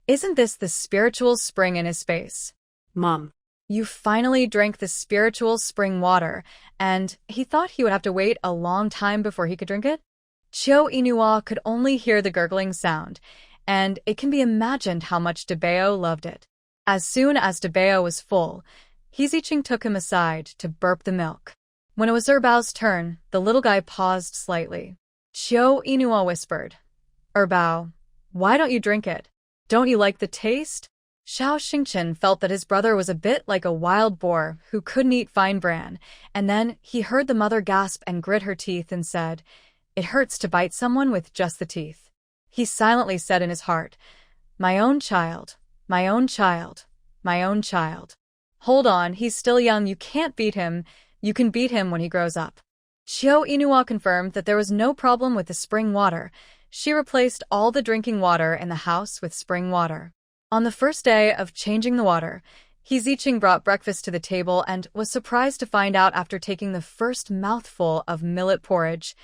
[SPEAKER 1] Isn't this the spiritual spring in his space?
[SPEAKER 2] Mom.
[SPEAKER 1] You finally drank the spiritual spring water, and he thought he would have to wait a long time before he could drink it? Qiu Inua could only hear the gurgling sound, and it can be imagined how much Debao loved it. As soon as Debao was full, He Ziqing took him aside to burp the milk. When it was Erbao's turn, the little guy paused slightly. Qiu Inua whispered, Erbao, why don't you drink it? Don't you like the taste? Xiao Xingchen felt that his brother was a bit like a wild boar who couldn't eat fine bran, and then he heard the mother gasp and grit her teeth and said, It hurts to bite someone with just the teeth. He silently said in his heart, My own child, my own child, my own child. Hold on, he's still young, you can't beat him. You can beat him when he grows up. Qiu Inua confirmed that there was no problem with the spring water. She replaced all the drinking water in the house with spring water. On the first day of changing the water, He Ziqing brought breakfast to the table and was surprised to find out after taking the first mouthful of millet porridge.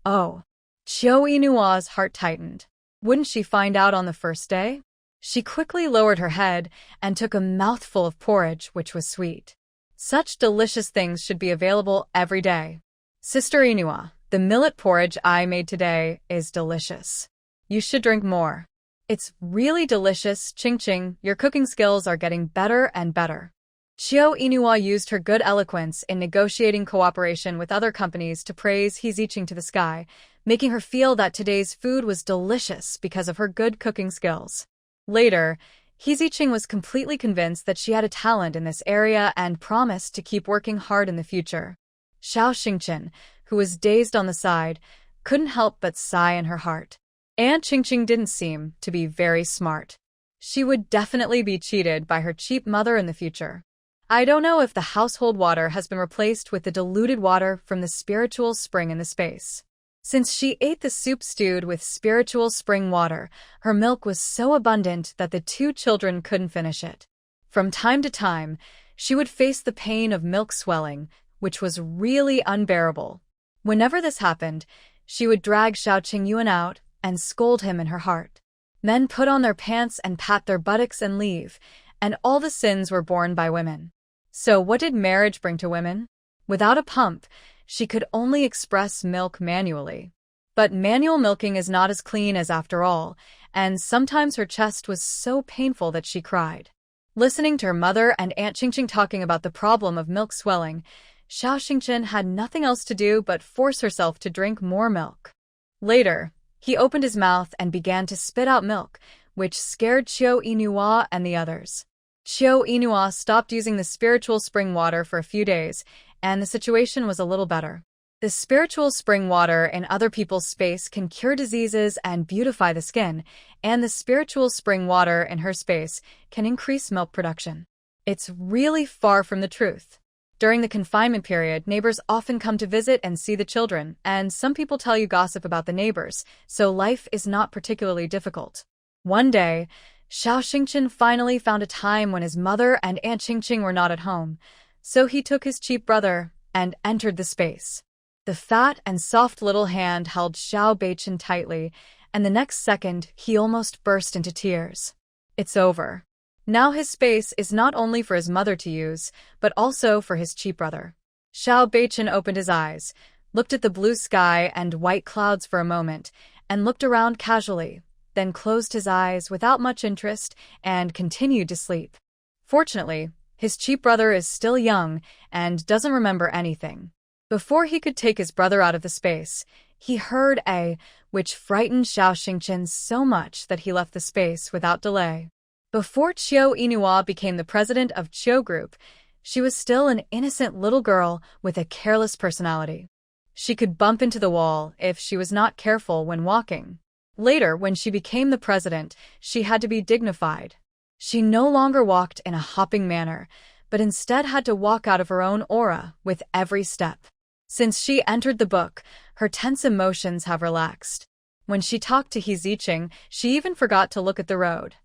[SPEAKER 1] Oh. Qiu Inua's heart tightened. Wouldn't she find out on the first day? She quickly lowered her head and took a mouthful of porridge, which was sweet. Such delicious things should be available every day. Sister Inua, the millet porridge I made today is delicious. You should drink more. It's really delicious, Qingqing. Your cooking skills are getting better and better. Qiu Inua used her good eloquence in negotiating cooperation with other companies to praise He Ziqing to the sky, making her feel that today's food was delicious because of her good cooking skills. Later, He Ziqing was completely convinced that she had a talent in this area and promised to keep working hard in the future. Xiao Xingchen, who was dazed on the side, couldn't help but sigh in her heart. Aunt Qingqing didn't seem to be very smart. She would definitely be cheated by her cheap mother in the future. I don't know if the household water has been replaced with the diluted water from the spiritual spring in the space. Since she ate the soup stewed with spiritual spring water, her milk was so abundant that the 2 children couldn't finish it. From time to time, she would face the pain of milk swelling, which was really unbearable. Whenever this happened, she would drag Xiao Qingyuan out and scold him in her heart. Men put on their pants and pat their buttocks and leave, and all the sins were borne by women. So what did marriage bring to women? Without a pump, she could only express milk manually. But manual milking is not as clean as after all, and sometimes her chest was so painful that she cried. Listening to her mother and Aunt Qingqing talking about the problem of milk swelling, Xiao Xingchen had nothing else to do but force herself to drink more milk. Later, he opened his mouth and began to spit out milk, which scared Qiu Inua and the others. Qiu Inua stopped using the spiritual spring water for a few days, and the situation was a little better. The spiritual spring water in other people's space can cure diseases and beautify the skin, and the spiritual spring water in her space can increase milk production. It's really far from the truth. During the confinement period, neighbors often come to visit and see the children, and some people tell you gossip about the neighbors, so life is not particularly difficult. One day, Xiao Xingchen finally found a time when his mother and Aunt Qingqing were not at home, so he took his cheap brother and entered the space. The fat and soft little hand held Xiao Beichen tightly, and the next second he almost burst into tears. It's over. Now his space is not only for his mother to use, but also for his cheap brother. Xiao Beichen opened his eyes, looked at the blue sky and white clouds for a moment, and looked around casually, then closed his eyes without much interest and continued to sleep. Fortunately, his cheap brother is still young and doesn't remember anything. Before he could take his brother out of the space, he heard which frightened Xiao Xingchen so much that he left the space without delay. Before Qiu Yinhua became the president of Qiu Group, she was still an innocent little girl with a careless personality. She could bump into the wall if she was not careful when walking. Later, when she became the president, she had to be dignified. She no longer walked in a hopping manner, but instead had to walk out of her own aura with every step. Since she entered the book, her tense emotions have relaxed. When she talked to He Ziqing, she even forgot to look at the road.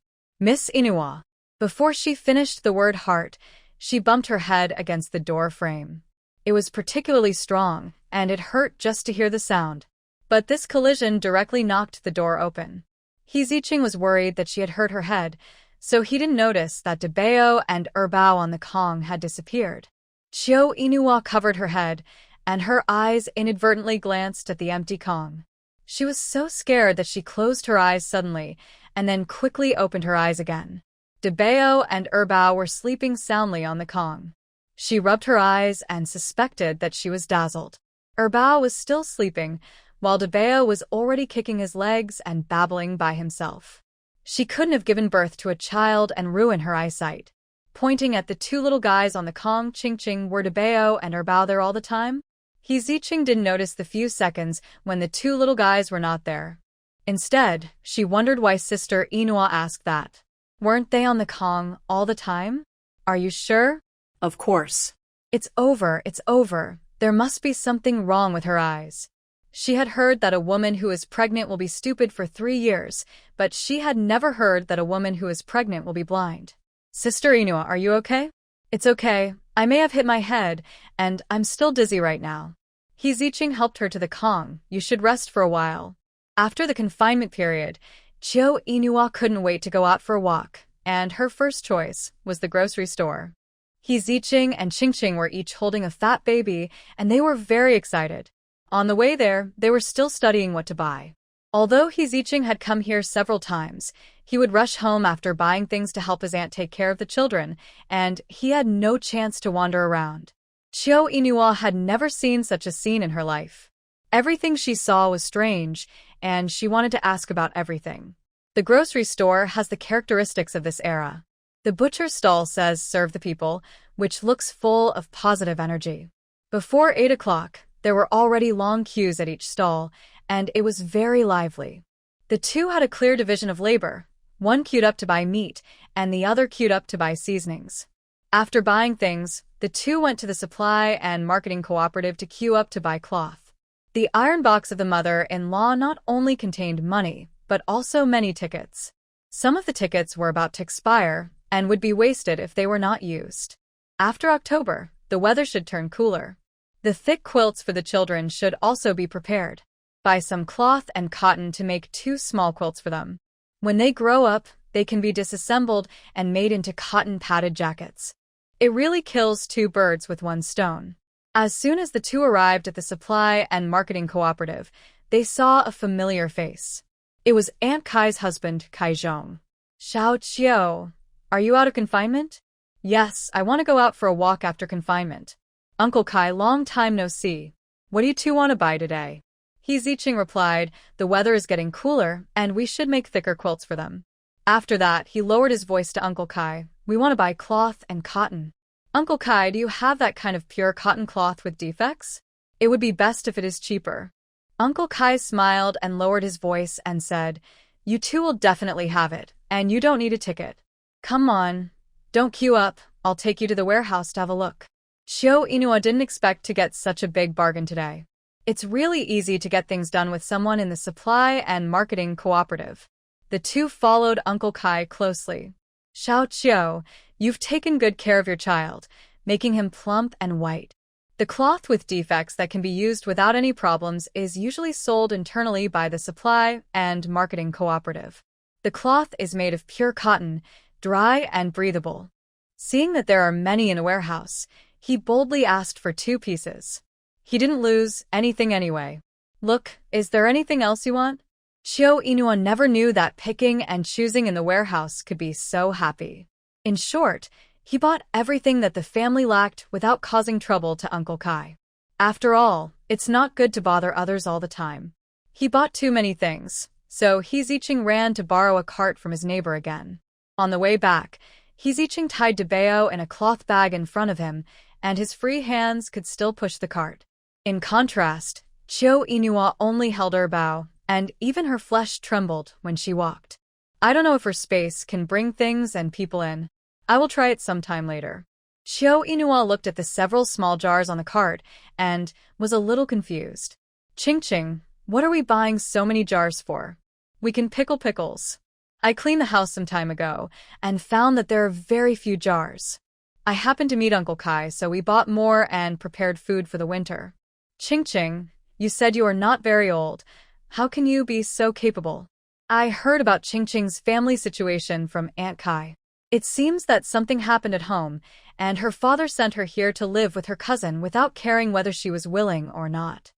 [SPEAKER 1] Miss Inua. Before she finished the word heart, she bumped her head against the door frame. It was particularly strong, and it hurt just to hear the sound. But this collision directly knocked the door open. He Ziqing was worried that she had hurt her head, so he didn't notice that Debao and Erbao on the Kong had disappeared. Qiu Inua covered her head, and her eyes inadvertently glanced at the empty Kong. She was so scared that she closed her eyes suddenly, and then quickly opened her eyes again. Debao and Erbao were sleeping soundly on the Kong. She rubbed her eyes and suspected that she was dazzled. Erbao was still sleeping, while Debao was already kicking his legs and babbling by himself. She couldn't have given birth to a child and ruin her eyesight. Pointing at the two little guys on the Kong, Qingqing, were Debao and Erbao there all the time? He Ziqing didn't notice the few seconds when the two little guys were not there. Instead, she wondered why Sister Inua asked that. Weren't they on the Kong all the time? Are you sure?
[SPEAKER 2] Of course.
[SPEAKER 1] It's over, it's over. There must be something wrong with her eyes. She had heard that a woman who is pregnant will be stupid for 3 years, but she had never heard that a woman who is pregnant will be blind. Sister Inua, are you okay? It's okay. I may have hit my head, and I'm still dizzy right now. He Ziqing helped her to the Kong. You should rest for a while. After the confinement period, Qiu Inua couldn't wait to go out for a walk, and her first choice was the grocery store. He Ziqing and Qingqing were each holding a fat baby, and they were very excited. On the way there, they were still studying what to buy. Although He Ziqing had come here several times, he would rush home after buying things to help his aunt take care of the children, and he had no chance to wander around. Qiu Inua had never seen such a scene in her life. Everything she saw was strange, and she wanted to ask about everything. The grocery store has the characteristics of this era. The butcher stall says serve the people, which looks full of positive energy. Before 8 o'clock, there were already long queues at each stall, and it was very lively. The two had a clear division of labor. One queued up to buy meat, and the other queued up to buy seasonings. After buying things, the two went to the supply and marketing cooperative to queue up to buy cloth. The iron box of the mother-in-law not only contained money, but also many tickets. Some of the tickets were about to expire and would be wasted if they were not used. After October, the weather should turn cooler. The thick quilts for the children should also be prepared. Buy some cloth and cotton to make 2 small quilts for them. When they grow up, they can be disassembled and made into cotton padded jackets. It really kills 2 birds with 1 stone. As soon as the two arrived at the supply and marketing cooperative, they saw a familiar face. It was Aunt Kai's husband, Kai Zhong. Xiao Qiu, are you out of confinement? Yes, I want to go out for a walk after confinement. Uncle Kai, long time no see. What do you two want to buy today? He Ziqing replied, the weather is getting cooler, and we should make thicker quilts for them. After that, he lowered his voice to Uncle Kai. We want to buy cloth and cotton. Uncle Kai, do you have that kind of pure cotton cloth with defects? It would be best if it is cheaper. Uncle Kai smiled and lowered his voice and said, You two will definitely have it, and you don't need a ticket. Come on, don't queue up, I'll take you to the warehouse to have a look. Chio Inua didn't expect to get such a big bargain today. It's really easy to get things done with someone in the supply and marketing cooperative. The two followed Uncle Kai closely. Xiao Chio, you've taken good care of your child, making him plump and white. The cloth with defects that can be used without any problems is usually sold internally by the supply and marketing cooperative. The cloth is made of pure cotton, dry and breathable. Seeing that there are many in a warehouse, he boldly asked for 2 pieces. He didn't lose anything anyway. Look, is there anything else you want? Chio Inua never knew that picking and choosing in the warehouse could be so happy. In short, he bought everything that the family lacked without causing trouble to Uncle Kai. After all, it's not good to bother others all the time. He bought too many things, so Heezicheng ran to borrow a cart from his neighbor again. On the way back, Heezicheng tied Debeo in a cloth bag in front of him, and his free hands could still push the cart. In contrast, Chio Inua only held her bow, and even her flesh trembled when she walked. I don't know if her space can bring things and people in. I will try it sometime later. Chio Inua looked at the several small jars on the cart and was a little confused. Ching, what are we buying so many jars for? We can pickle pickles. I cleaned the house some time ago and found that there are very few jars. I happened to meet Uncle Kai, so we bought more and prepared food for the winter. Ching, you said you are not very old. How can you be so capable? I heard about Ching's family situation from Aunt Kai. It seems that something happened at home, and her father sent her here to live with her cousin without caring whether she was willing or not.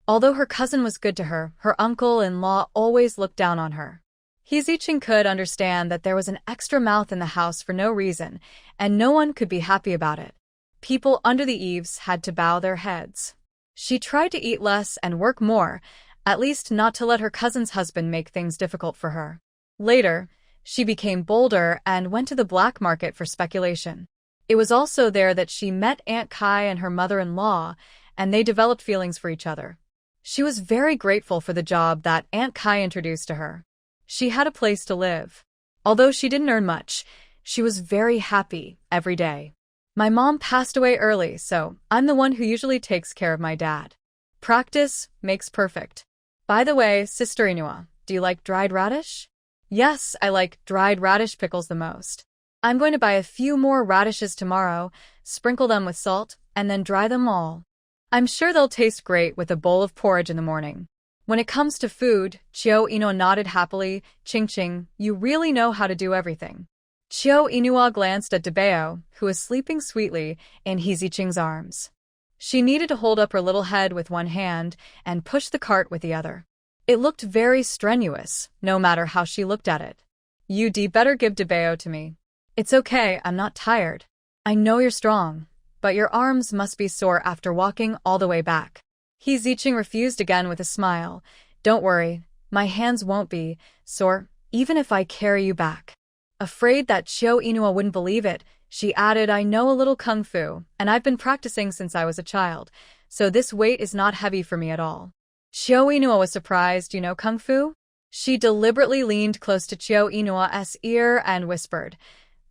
[SPEAKER 1] Although her cousin was good to her, her uncle-in-law always looked down on her. Heezicheng could understand that there was an extra mouth in the house for no reason, and no one could be happy about it. People under the eaves had to bow their heads. She tried to eat less and work more, at least not to let her cousin's husband make things difficult for her. Later, she became bolder and went to the black market for speculation. It was also there that she met Aunt Kai and her mother-in-law, and they developed feelings for each other. She was very grateful for the job that Aunt Kai introduced to her. She had a place to live. Although she didn't earn much, she was very happy every day. My mom passed away early, so I'm the one who usually takes care of my dad. Practice makes perfect. By the way, Sister Inua, do you like dried radish? Yes, I like dried radish pickles the most. I'm going to buy a few more radishes tomorrow, sprinkle them with salt, and then dry them all. I'm sure they'll taste great with a bowl of porridge in the morning. When it comes to food, Chio Inua nodded happily. Ching, you really know how to do everything. Chio Inua glanced at Debeo, who was sleeping sweetly in Heezicheng's arms. She needed to hold up her little head with one hand and push the cart with the other. It looked very strenuous, no matter how she looked at it. You'd better give Debeo to me. It's okay, I'm not tired. I know you're strong, but your arms must be sore after walking all the way back. Heezicheng refused again with a smile. Don't worry, my hands won't be sore, even if I carry you back. Afraid that Chio Inua wouldn't believe it, she added, I know a little kung fu, and I've been practicing since I was a child, so this weight is not heavy for me at all. Chio Inua was surprised. You know kung fu? She deliberately leaned close to Chio Inua's ear and whispered,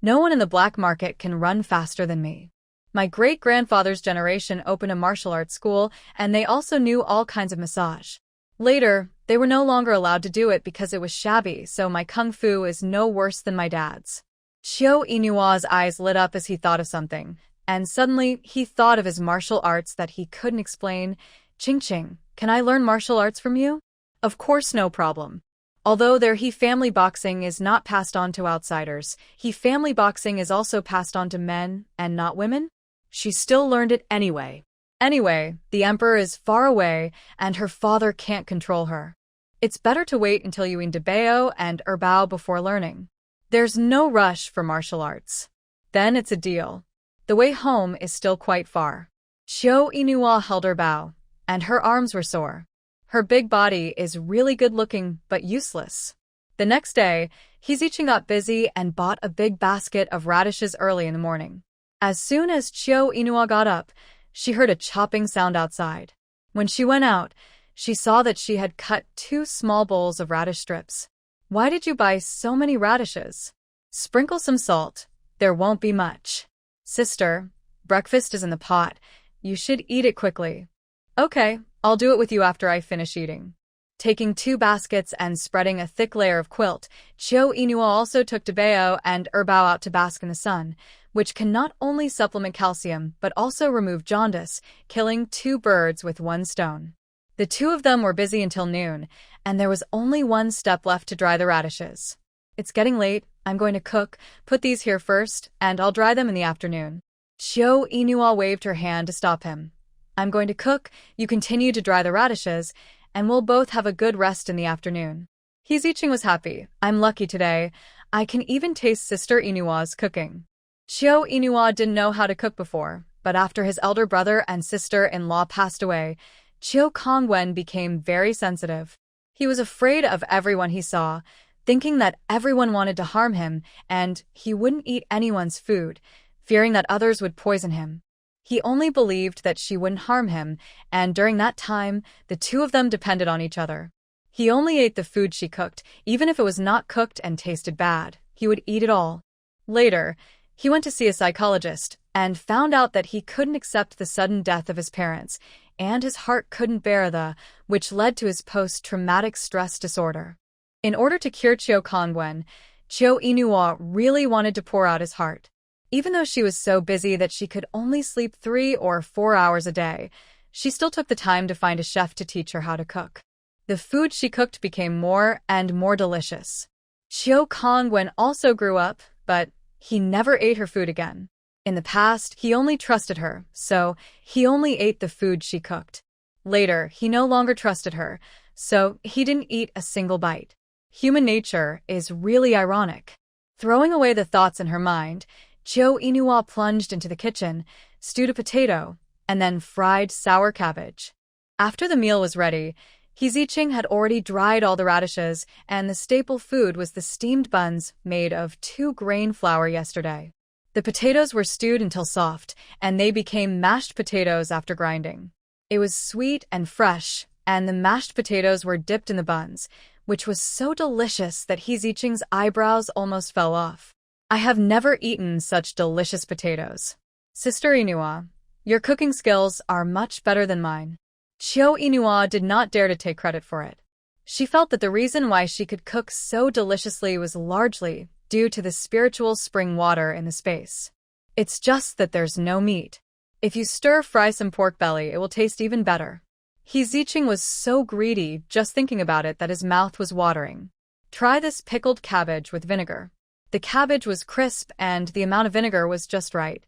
[SPEAKER 1] No one in the black market can run faster than me. My great-grandfather's generation opened a martial arts school, and they also knew all kinds of massage. Later, they were no longer allowed to do it because it was shabby, so my kung fu is no worse than my dad's. Chio Inua's eyes lit up as he thought of something, and suddenly he thought of his martial arts that he couldn't explain. Ching, can I learn martial arts from you? Of course, no problem. Although their He family boxing is not passed on to outsiders, He family boxing is also passed on to men and not women. She still learned it anyway. Anyway, the emperor is far away, and her father can't control her. It's better to wait until you eat Debeo and Erbao before learning. There's no rush for martial arts. Then it's a deal. The way home is still quite far. Chio Inua held Erbao, and her arms were sore. Her big body is really good-looking but useless. The next day, Heezicheng got busy and bought a big basket of radishes early in the morning. As soon as Chio Inua got up, she heard a chopping sound outside. When she went out, she saw that she had cut 2 small bowls of radish strips. Why did you buy so many radishes? Sprinkle some salt. There won't be much. Sister, breakfast is in the pot. You should eat it quickly. Okay, I'll do it with you after I finish eating. Taking 2 baskets and spreading a thick layer of quilt, Chiu Inua also took Dabeo and Erbao out to bask in the sun, which can not only supplement calcium but also remove jaundice, killing 2 birds with 1 stone. The 2 of them were busy until noon, and there was only 1 step left to dry the radishes. It's getting late, I'm going to cook, put these here first, and I'll dry them in the afternoon. Chiu Inua waved her hand to stop him. I'm going to cook, you continue to dry the radishes, and we'll both have a good rest in the afternoon. Heezicheng was happy. I'm lucky today. I can even taste Sister Inua's cooking. Chiu Inua didn't know how to cook before, but after his elder brother and sister-in-law passed away, Chiu Kongwen became very sensitive. He was afraid of everyone he saw, thinking that everyone wanted to harm him, and he wouldn't eat anyone's food, fearing that others would poison him. He only believed that she wouldn't harm him, and during that time, the 2 of them depended on each other. He only ate the food she cooked, even if it was not cooked and tasted bad. He would eat it all. Later, he went to see a psychologist and found out that he couldn't accept the sudden death of his parents, and his heart couldn't bear which led to his post-traumatic stress disorder. In order to cure Chiu Kongwen, Chiu Inua really wanted to pour out his heart. Even though she was so busy that she could only sleep 3 or 4 hours a day, she still took the time to find a chef to teach her how to cook. The food she cooked became more and more delicious. Chiu Kongwen also grew up, but he never ate her food again. In the past, he only trusted her, so he only ate the food she cooked. Later, he no longer trusted her, so he didn't eat a single bite. Human nature is really ironic. Throwing away the thoughts in her mind, Chiu Inua plunged into the kitchen, stewed a potato, and then fried sour cabbage. After the meal was ready, Heezicheng had already dried all the radishes, and the staple food was the steamed buns made of 2 grain flour yesterday. The potatoes were stewed until soft, and they became mashed potatoes after grinding. It was sweet and fresh, and the mashed potatoes were dipped in the buns, which was so delicious that Heezicheng's eyebrows almost fell off. I have never eaten such delicious potatoes. Sister Inua, your cooking skills are much better than mine. Chiu Inua did not dare to take credit for it. She felt that the reason why she could cook so deliciously was largely due to the spiritual spring water in the space. It's just that there's no meat. If you stir-fry some pork belly, it will taste even better. Heezicheng was so greedy just thinking about it that his mouth was watering. Try this pickled cabbage with vinegar. The cabbage was crisp and the amount of vinegar was just right.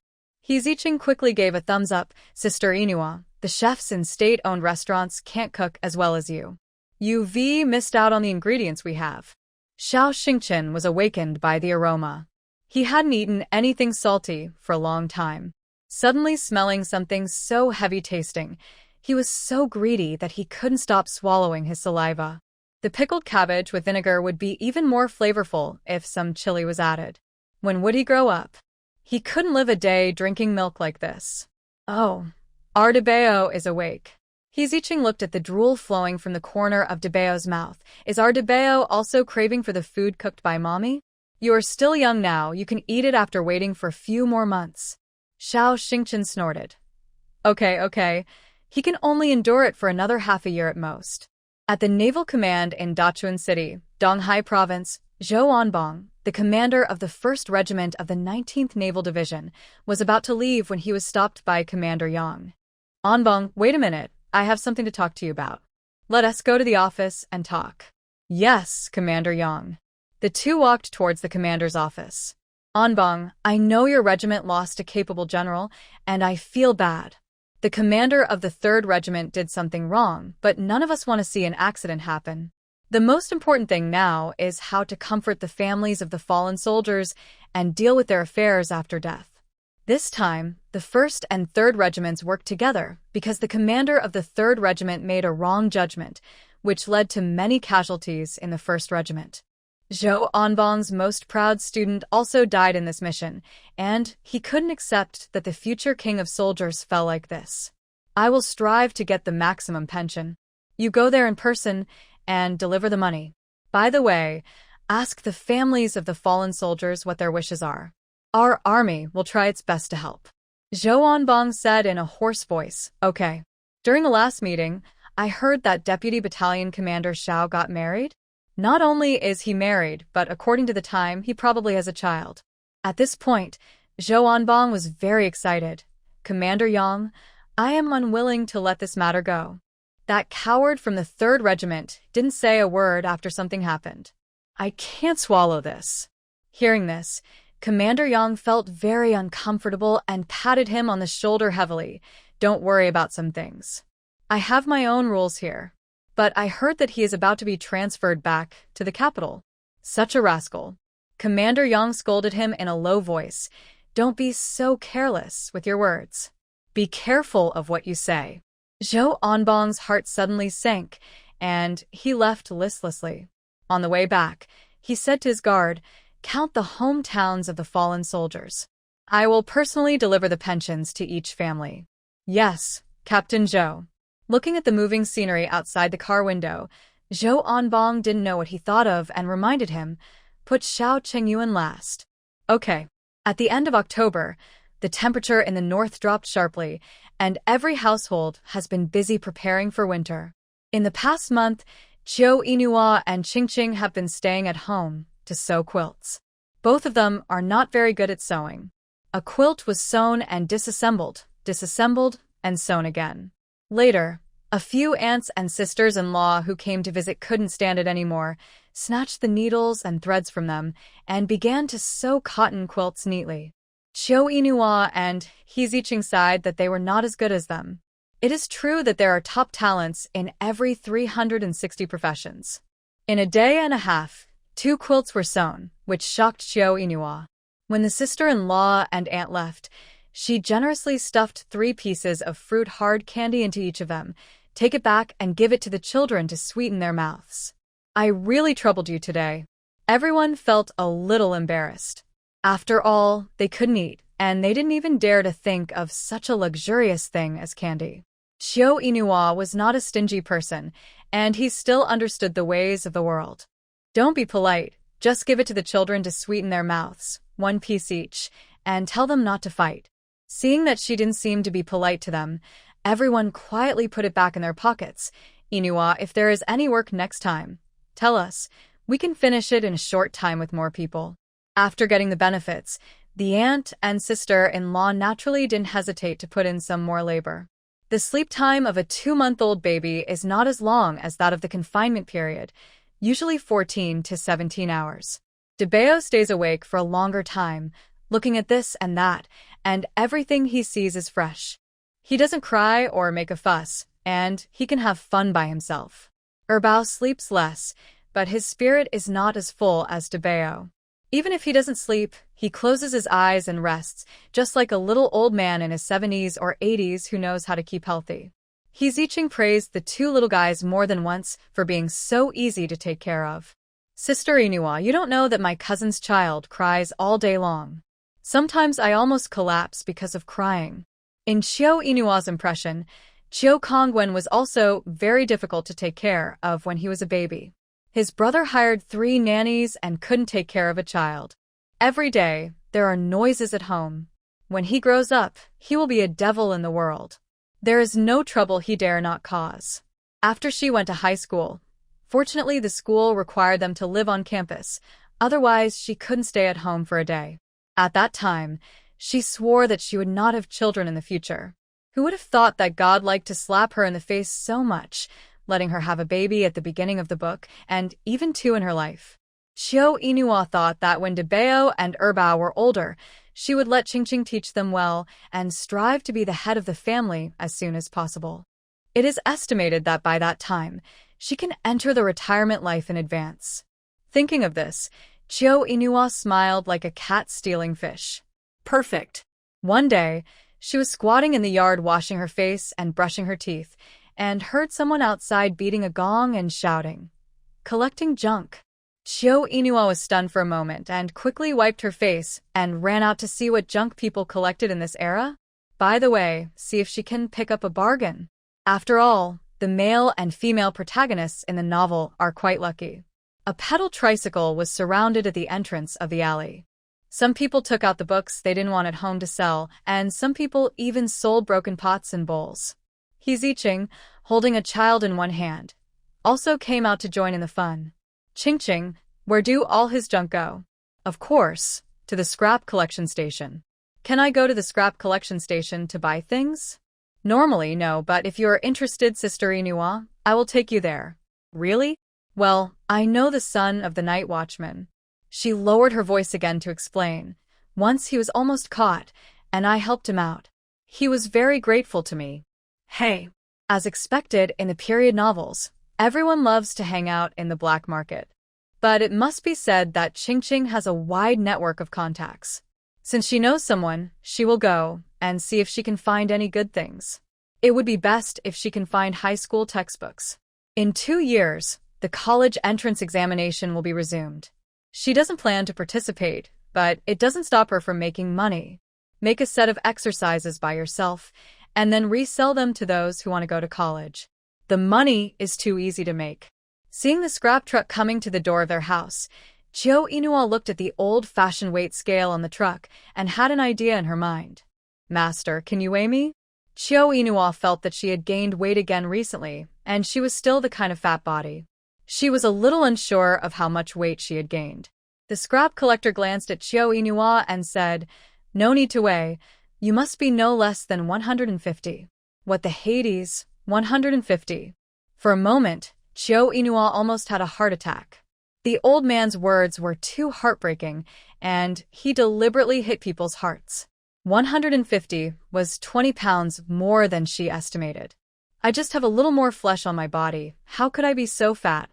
[SPEAKER 1] Heezicheng quickly gave a thumbs up. Sister Inua, the chefs in state-owned restaurants can't cook as well as you. You've missed out on the ingredients we have. Xiao Xingchen was awakened by the aroma. He hadn't eaten anything salty for a long time. Suddenly smelling something so heavy-tasting, he was so greedy that he couldn't stop swallowing his saliva. The pickled cabbage with vinegar would be even more flavorful if some chili was added. When would he grow up? He couldn't live a day drinking milk like this. Oh, our Dabeo is awake. Heezicheng looked at the drool flowing from the corner of Dabeo's mouth. Is our Dabeo also craving for the food cooked by mommy? You are still young now, you can eat it after waiting for a few more months. Xiao Xingchen snorted. Okay. He can only endure it for another half a year at most. At the Naval Command in Dachuan City, Donghai Province, Zhou Anbong, the commander of the 1st Regiment of the 19th Naval Division, was about to leave when he was stopped by Commander Yang. Anbong, wait a minute, I have something to talk to you about. Let us go to the office and talk. Yes, Commander Yang. The 2 walked towards the commander's office. Anbong, I know your regiment lost a capable general, and I feel bad. The commander of the 3rd Regiment did something wrong, but none of us want to see an accident happen. The most important thing now is how to comfort the families of the fallen soldiers and deal with their affairs after death. This time, the 1st and 3rd Regiments worked together because the commander of the 3rd Regiment made a wrong judgment, which led to many casualties in the 1st Regiment. Zhou Anbong's most proud student also died in this mission, and he couldn't accept that the future king of soldiers fell like this. I will strive to get the maximum pension. You go there in person and deliver the money. By the way, ask the families of the fallen soldiers what their wishes are. Our army will try its best to help. Zhou Anbong said in a hoarse voice, Okay. During the last meeting, I heard that Deputy Battalion Commander Xiao got married. Not only is he married, but according to the time, he probably has a child. At this point, Zhou Anbong was very excited. Commander Yang, I am unwilling to let this matter go. That coward from the 3rd Regiment didn't say a word after something happened. I can't swallow this. Hearing this, Commander Yang felt very uncomfortable and patted him on the shoulder heavily. Don't worry about some things. I have my own rules here. But I heard that he is about to be transferred back to the capital. Such a rascal. Commander Yang scolded him in a low voice. Don't be so careless with your words. Be careful of what you say. Zhou Anbong's heart suddenly sank, and he left listlessly. On the way back, he said to his guard, Count the hometowns of the fallen soldiers. I will personally deliver the pensions to each family. Yes, Captain Zhou. Looking at the moving scenery outside the car window, Zhou Anbong didn't know what he thought of and reminded him, Put Xiao Chengyuan last. Okay. At the end of October, the temperature in the north dropped sharply, and every household has been busy preparing for winter. In the past month, Chiu Inua and Qingqing have been staying at home to sew quilts. Both of them are not very good at sewing. A quilt was sewn and disassembled and sewn again. Later, a few aunts and sisters-in-law who came to visit couldn't stand it anymore, snatched the needles and threads from them, and began to sew cotton quilts neatly. Chiu Inua and He Ziqing sighed that they were not as good as them. It is true that there are top talents in every 360 professions. In a day and a half, 2 quilts were sewn, which shocked Chiu Inua. When the sister-in-law and aunt left, she generously stuffed 3 pieces of fruit hard candy into each of them. Take it back and give it to the children to sweeten their mouths. I really troubled you today. Everyone felt a little embarrassed. After all, they couldn't eat, and they didn't even dare to think of such a luxurious thing as candy. Chiu Inua was not a stingy person, and he still understood the ways of the world. Don't be polite, just give it to the children to sweeten their mouths, 1 piece each, and tell them not to fight. Seeing that she didn't seem to be polite to them, everyone quietly put it back in their pockets. Inua, if there is any work next time, tell us. We can finish it in a short time with more people. After getting the benefits, the aunt and sister-in-law naturally didn't hesitate to put in some more labor. The sleep time of a 2-month-old baby is not as long as that of the confinement period, usually 14 to 17 hours. Debeo stays awake for a longer time, looking at this and that, and everything he sees is fresh. He doesn't cry or make a fuss, and he can have fun by himself. Erbao sleeps less, but his spirit is not as full as Debeo. Even if he doesn't sleep, he closes his eyes and rests, just like a little old man in his 70s or 80s who knows how to keep healthy. He Ziqing praised the 2 little guys more than once for being so easy to take care of. Sister Inua, you don't know that my cousin's child cries all day long. Sometimes I almost collapse because of crying. In Chiu Inua's impression, Chiu Kongwen was also very difficult to take care of when he was a baby. His brother hired 3 nannies and couldn't take care of a child. Every day, there are noises at home. When he grows up, he will be a devil in the world. There is no trouble he dare not cause. After she went to high school, fortunately the school required them to live on campus, otherwise she couldn't stay at home for a day. At that time, she swore that she would not have children in the future. Who would have thought that God liked to slap her in the face so much, letting her have a baby at the beginning of the book, and even 2 in her life? Chiu Inua thought that when Debeo and Erbao were older, she would let Qingqing teach them well and strive to be the head of the family as soon as possible. It is estimated that by that time, she can enter the retirement life in advance. Thinking of this, Chiu Inua smiled like a cat stealing fish. Perfect. One day, she was squatting in the yard washing her face and brushing her teeth, and heard someone outside beating a gong and shouting, "Collecting junk." Chiu Inua was stunned for a moment and quickly wiped her face and ran out to see what junk people collected in this era. by the way, see if she can pick up a bargain. After all, the male and female protagonists in the novel are quite lucky. A pedal tricycle was surrounded at the entrance of the alley. Some people took out the books they didn't want at home to sell, and some people even sold broken pots and bowls. He's Iching, holding a child in one hand, also came out to join in the fun. Ching, where do all his junk go? Of course, to the scrap collection station. Can I go to the scrap collection station to buy things? Normally, no, but if you're interested, Sister Inua, I will take you there. Really? Well, I know the son of the night watchman. She lowered her voice again to explain. Once he was almost caught, and I helped him out. He was very grateful to me. Hey. As expected in the period novels, everyone loves to hang out in the black market. But it must be said that Ching has a wide network of contacts. Since she knows someone, she will go and see if she can find any good things. It would be best if she can find high school textbooks. In 2 years, the college entrance examination will be resumed. She doesn't plan to participate, but it doesn't stop her from making money. Make a set of exercises by yourself, and then resell them to those who want to go to college. The money is too easy to make. Seeing the scrap truck coming to the door of their house, Chio Inua looked at the old-fashioned weight scale on the truck and had an idea in her mind. Master, can you weigh me? Chio Inua felt that she had gained weight again recently, and she was still the kind of fat body. She was a little unsure of how much weight she had gained. The scrap collector glanced at Chio Inua and said, No need to weigh. You must be no less than 150. What the Hades? 150. For a moment, Chio Inua almost had a heart attack. The old man's words were too heartbreaking, and he deliberately hit people's hearts. 150 was 20 pounds more than she estimated. I just have a little more flesh on my body. How could I be so fat?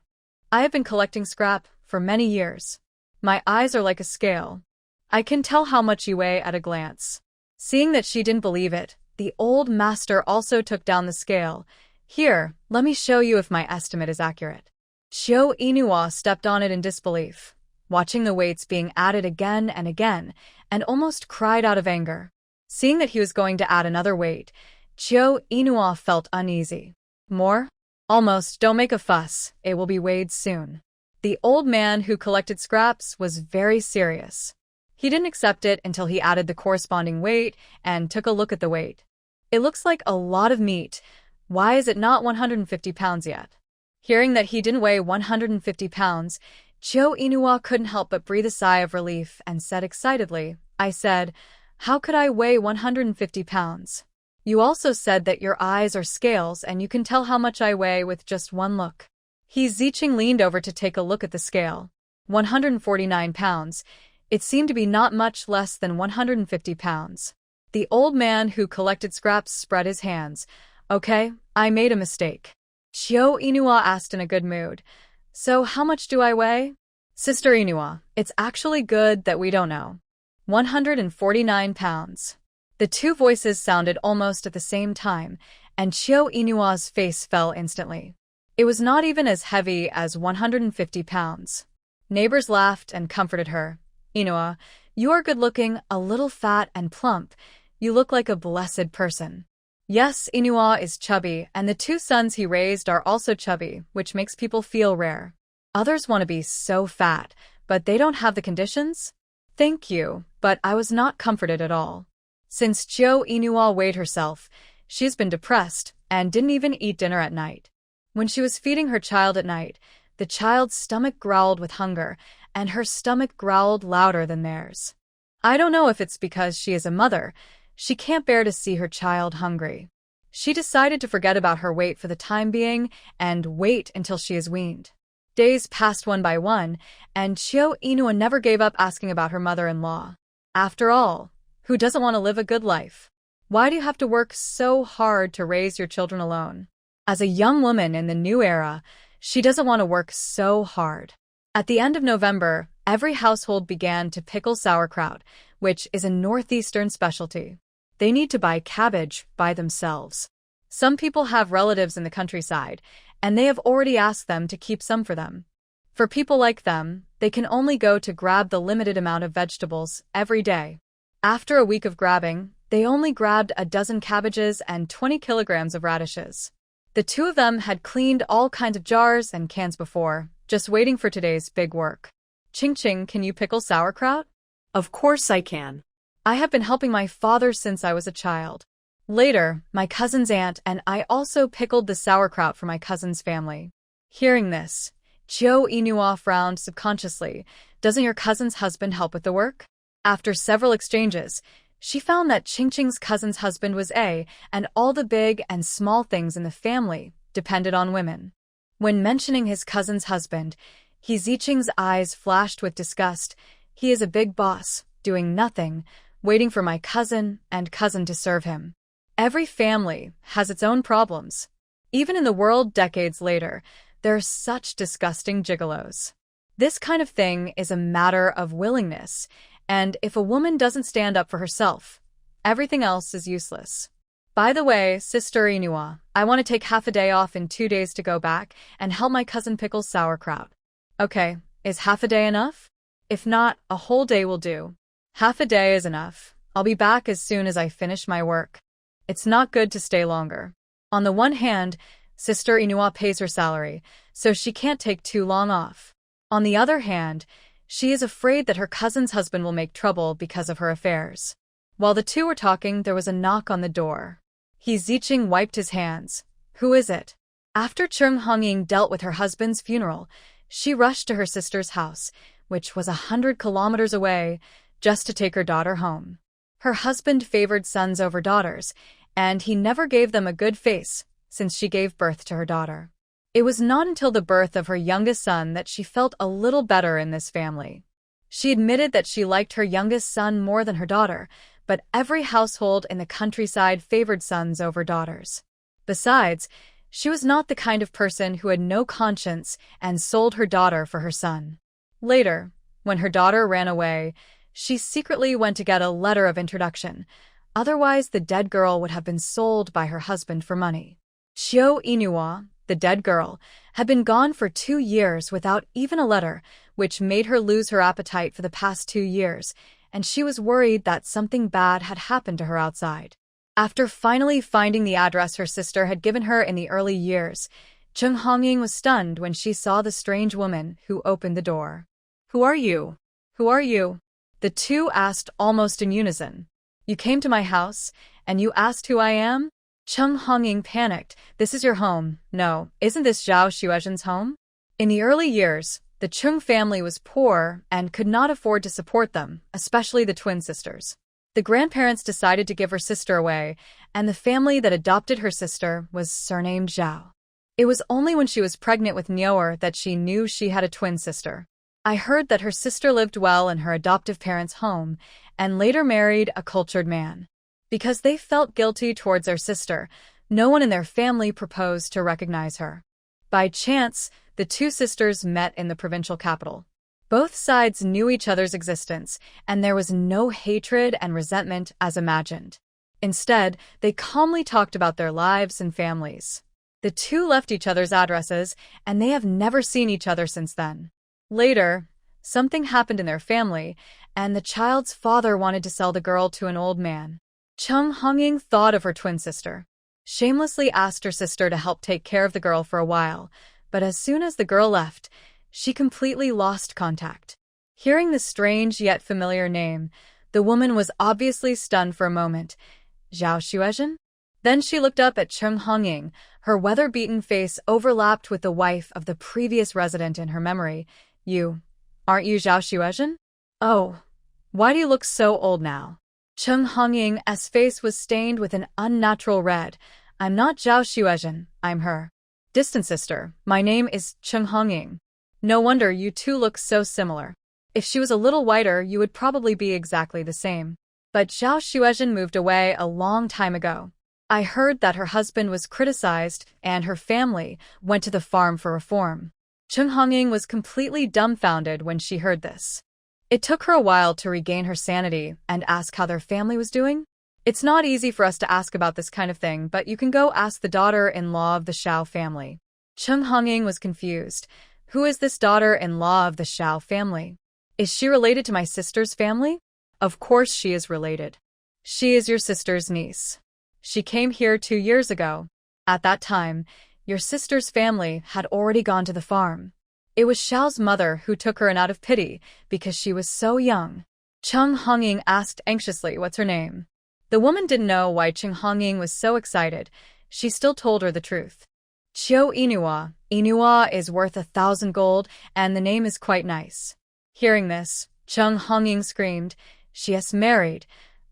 [SPEAKER 1] I have been collecting scrap for many years. My eyes are like a scale. I can tell how much you weigh at a glance. Seeing that she didn't believe it, the old master also took down the scale. Here, let me show you if my estimate is accurate. Chio Inua stepped on it in disbelief, watching the weights being added again and again, and almost cried out of anger. Seeing that he was going to add another weight, Chio Inua felt uneasy. More? Almost, don't make a fuss, it will be weighed soon. The old man who collected scraps was very serious. He didn't accept it until he added the corresponding weight and took a look at the weight. It looks like a lot of meat. Why is it not 150 pounds yet? Hearing that he didn't weigh 150 pounds, Chio Inua couldn't help but breathe a sigh of relief and said excitedly, I said, how could I weigh 150 pounds? You also said that your eyes are scales and you can tell how much I weigh with just one look. Zicheng leaned over to take a look at the scale. 149 pounds. It seemed to be not much less than 150 pounds. The old man who collected scraps spread his hands. Okay, I made a mistake. Chio Inua asked in a good mood. So how much do I weigh? Sister Inua, it's actually good that we don't know. 149 pounds. The two voices sounded almost at the same time, and Chio Inua's face fell instantly. It was not even as heavy as 150 pounds. Neighbors laughed and comforted her. Inua, you are good-looking, a little fat and plump. You look like a blessed person. Yes, Inua is chubby, and the two sons he raised are also chubby, which makes people feel rare. Others want to be so fat, but they don't have the conditions? Thank you, but I was not comforted at all. Since Chio Inua weighed herself, she's been depressed and didn't even eat dinner at night. When she was feeding her child at night, the child's stomach growled with hunger, and her stomach growled louder than theirs. I don't know if it's because she is a mother. She can't bear to see her child hungry. She decided to forget about her weight for the time being and wait until she is weaned. Days passed one by one, and Chio Inua never gave up asking about her mother-in-law. After all, who doesn't want to live a good life? Why do you have to work so hard to raise your children alone? As a young woman in the new era, she doesn't want to work so hard. At the end of November, every household began to pickle sauerkraut, which is a northeastern specialty. They need to buy cabbage by themselves. Some people have relatives in the countryside, and they have already asked them to keep some for them. For people like them, they can only go to grab the limited amount of vegetables every day. After a week of grabbing, They only grabbed a dozen cabbages and 20 kilograms of radishes. The two of them had cleaned all kinds of jars and cans before, just waiting for today's big work. Ching Ching, can you pickle sauerkraut?
[SPEAKER 2] Of course I can.
[SPEAKER 1] I have been helping my father since I was a child. Later, my cousin's aunt and I also pickled the sauerkraut for my cousin's family. Hearing this, Chiu Inua frowned subconsciously. Doesn't your cousin's husband help with the work? After several exchanges, she found that Ching Ching's cousin's husband was and all the big and small things in the family depended on women. When mentioning his cousin's husband, Ziching's eyes flashed with disgust. He is a big boss, doing nothing, waiting for my cousin and cousin to serve him. Every family has its own problems. Even in the world decades later, there are such disgusting gigolos. This kind of thing is a matter of willingness, and if a woman doesn't stand up for herself, everything else is useless. By the way, Sister Inua, I want to take half a day off in 2 days to go back and help my cousin pickle sauerkraut. Okay, is half a day enough? If not, a whole day will do. Half a day is enough. I'll be back as soon as I finish my work. It's not good to stay longer. On the one hand, Sister Inua pays her salary, so she can't take too long off. On the other hand, she is afraid that her cousin's husband will make trouble because of her affairs. While the two were talking, there was a knock on the door. Ziching wiped his hands. Who is it? After Chung Hongying dealt with her husband's funeral, she rushed to her sister's house, which was 100 kilometers away, just to take her daughter home. Her husband favored sons over daughters, and he never gave them a good face since she gave birth to her daughter. It was not until the birth of her youngest son that she felt a little better in this family. She admitted that she liked her youngest son more than her daughter, but every household in the countryside favored sons over daughters. Besides, she was not the kind of person who had no conscience and sold her daughter for her son. Later, when her daughter ran away, she secretly went to get a letter of introduction. Otherwise, the dead girl would have been sold by her husband for money. Chiu Inua, the dead girl, had been gone for 2 years without even a letter, which made her lose her appetite for the past 2 years, and she was worried that something bad had happened to her outside. After finally finding the address her sister had given her in the early years, Chung Hongying was stunned when she saw the strange woman who opened the door. Who are you? Who are you? The two asked almost in unison. You came to my house, and you asked who I am? Chung Hongying panicked. This is your home. No, isn't this Zhao Xuezhen's home? In the early years, the Chung family was poor and could not afford to support them, especially the twin sisters. The grandparents decided to give her sister away, and the family that adopted her sister was surnamed Zhao. It was only when she was pregnant with Nyoer that she knew she had a twin sister. I heard that her sister lived well in her adoptive parents' home and later married a cultured man. Because they felt guilty towards their sister, no one in their family proposed to recognize her. By chance, the two sisters met in the provincial capital. Both sides knew each other's existence, and there was no hatred and resentment as imagined. Instead, they calmly talked about their lives and families. The two left each other's addresses, and they have never seen each other since then. Later, something happened in their family, and the child's father wanted to sell the girl to an old man. Chung Hongying thought of her twin sister. Shamelessly asked her sister to help take care of the girl for a while, but as soon as the girl left, she completely lost contact. Hearing the strange yet familiar name, the woman was obviously stunned for a moment. Zhao Xuezhen? Then she looked up at Chung Hongying. Her weather-beaten face overlapped with the wife of the previous resident in her memory. Aren't you Zhao Xuezhen? Oh, why do you look so old now? Chung Hongying's face was stained with an unnatural red. I'm not Zhao Xuezhen, I'm her distant sister. My name is Chung Hongying. No wonder you two look so similar. If she was a little whiter, you would probably be exactly the same. But Zhao Xuezhen moved away a long time ago. I heard that her husband was criticized and her family went to the farm for reform. Chung Hongying was completely dumbfounded when she heard this. It took her a while to regain her sanity and ask how their family was doing. It's not easy for us to ask about this kind of thing, but you can go ask the daughter-in-law of the Shao family. Chung Hongying was confused. Who is this daughter-in-law of the Shao family? Is she related to my sister's family? Of course she is related. She is your sister's niece. She came here 2 years ago. At that time, your sister's family had already gone to the farm. It was Xiao's mother who took her in out of pity because she was so young. Cheng Hongying asked anxiously what's her name. The woman didn't know why Cheng Hongying was so excited. She still told her the truth. Qiu Inua. Inua is worth 1,000 gold, and the name is quite nice. Hearing this, Cheng Hongying screamed, "She is married.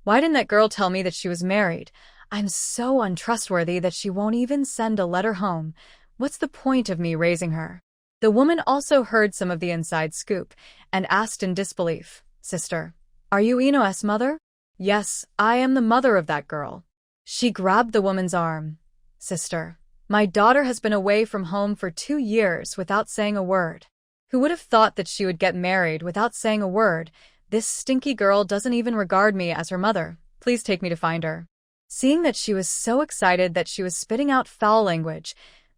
[SPEAKER 1] Why didn't that girl tell me that she was married? I'm so untrustworthy that she won't even send a letter home. What's the point of me raising her?" The woman also heard some of the inside scoop and asked in disbelief, "Sister, are you Inua's mother?" "Yes, I am the mother of that girl." She grabbed the woman's arm. "Sister, my daughter has been away from home for 2 years without saying a word. Who would have thought that she would get married without saying a word? This stinky girl doesn't even regard me as her mother. Please take me to find her." Seeing that she was so excited that she was spitting out foul language,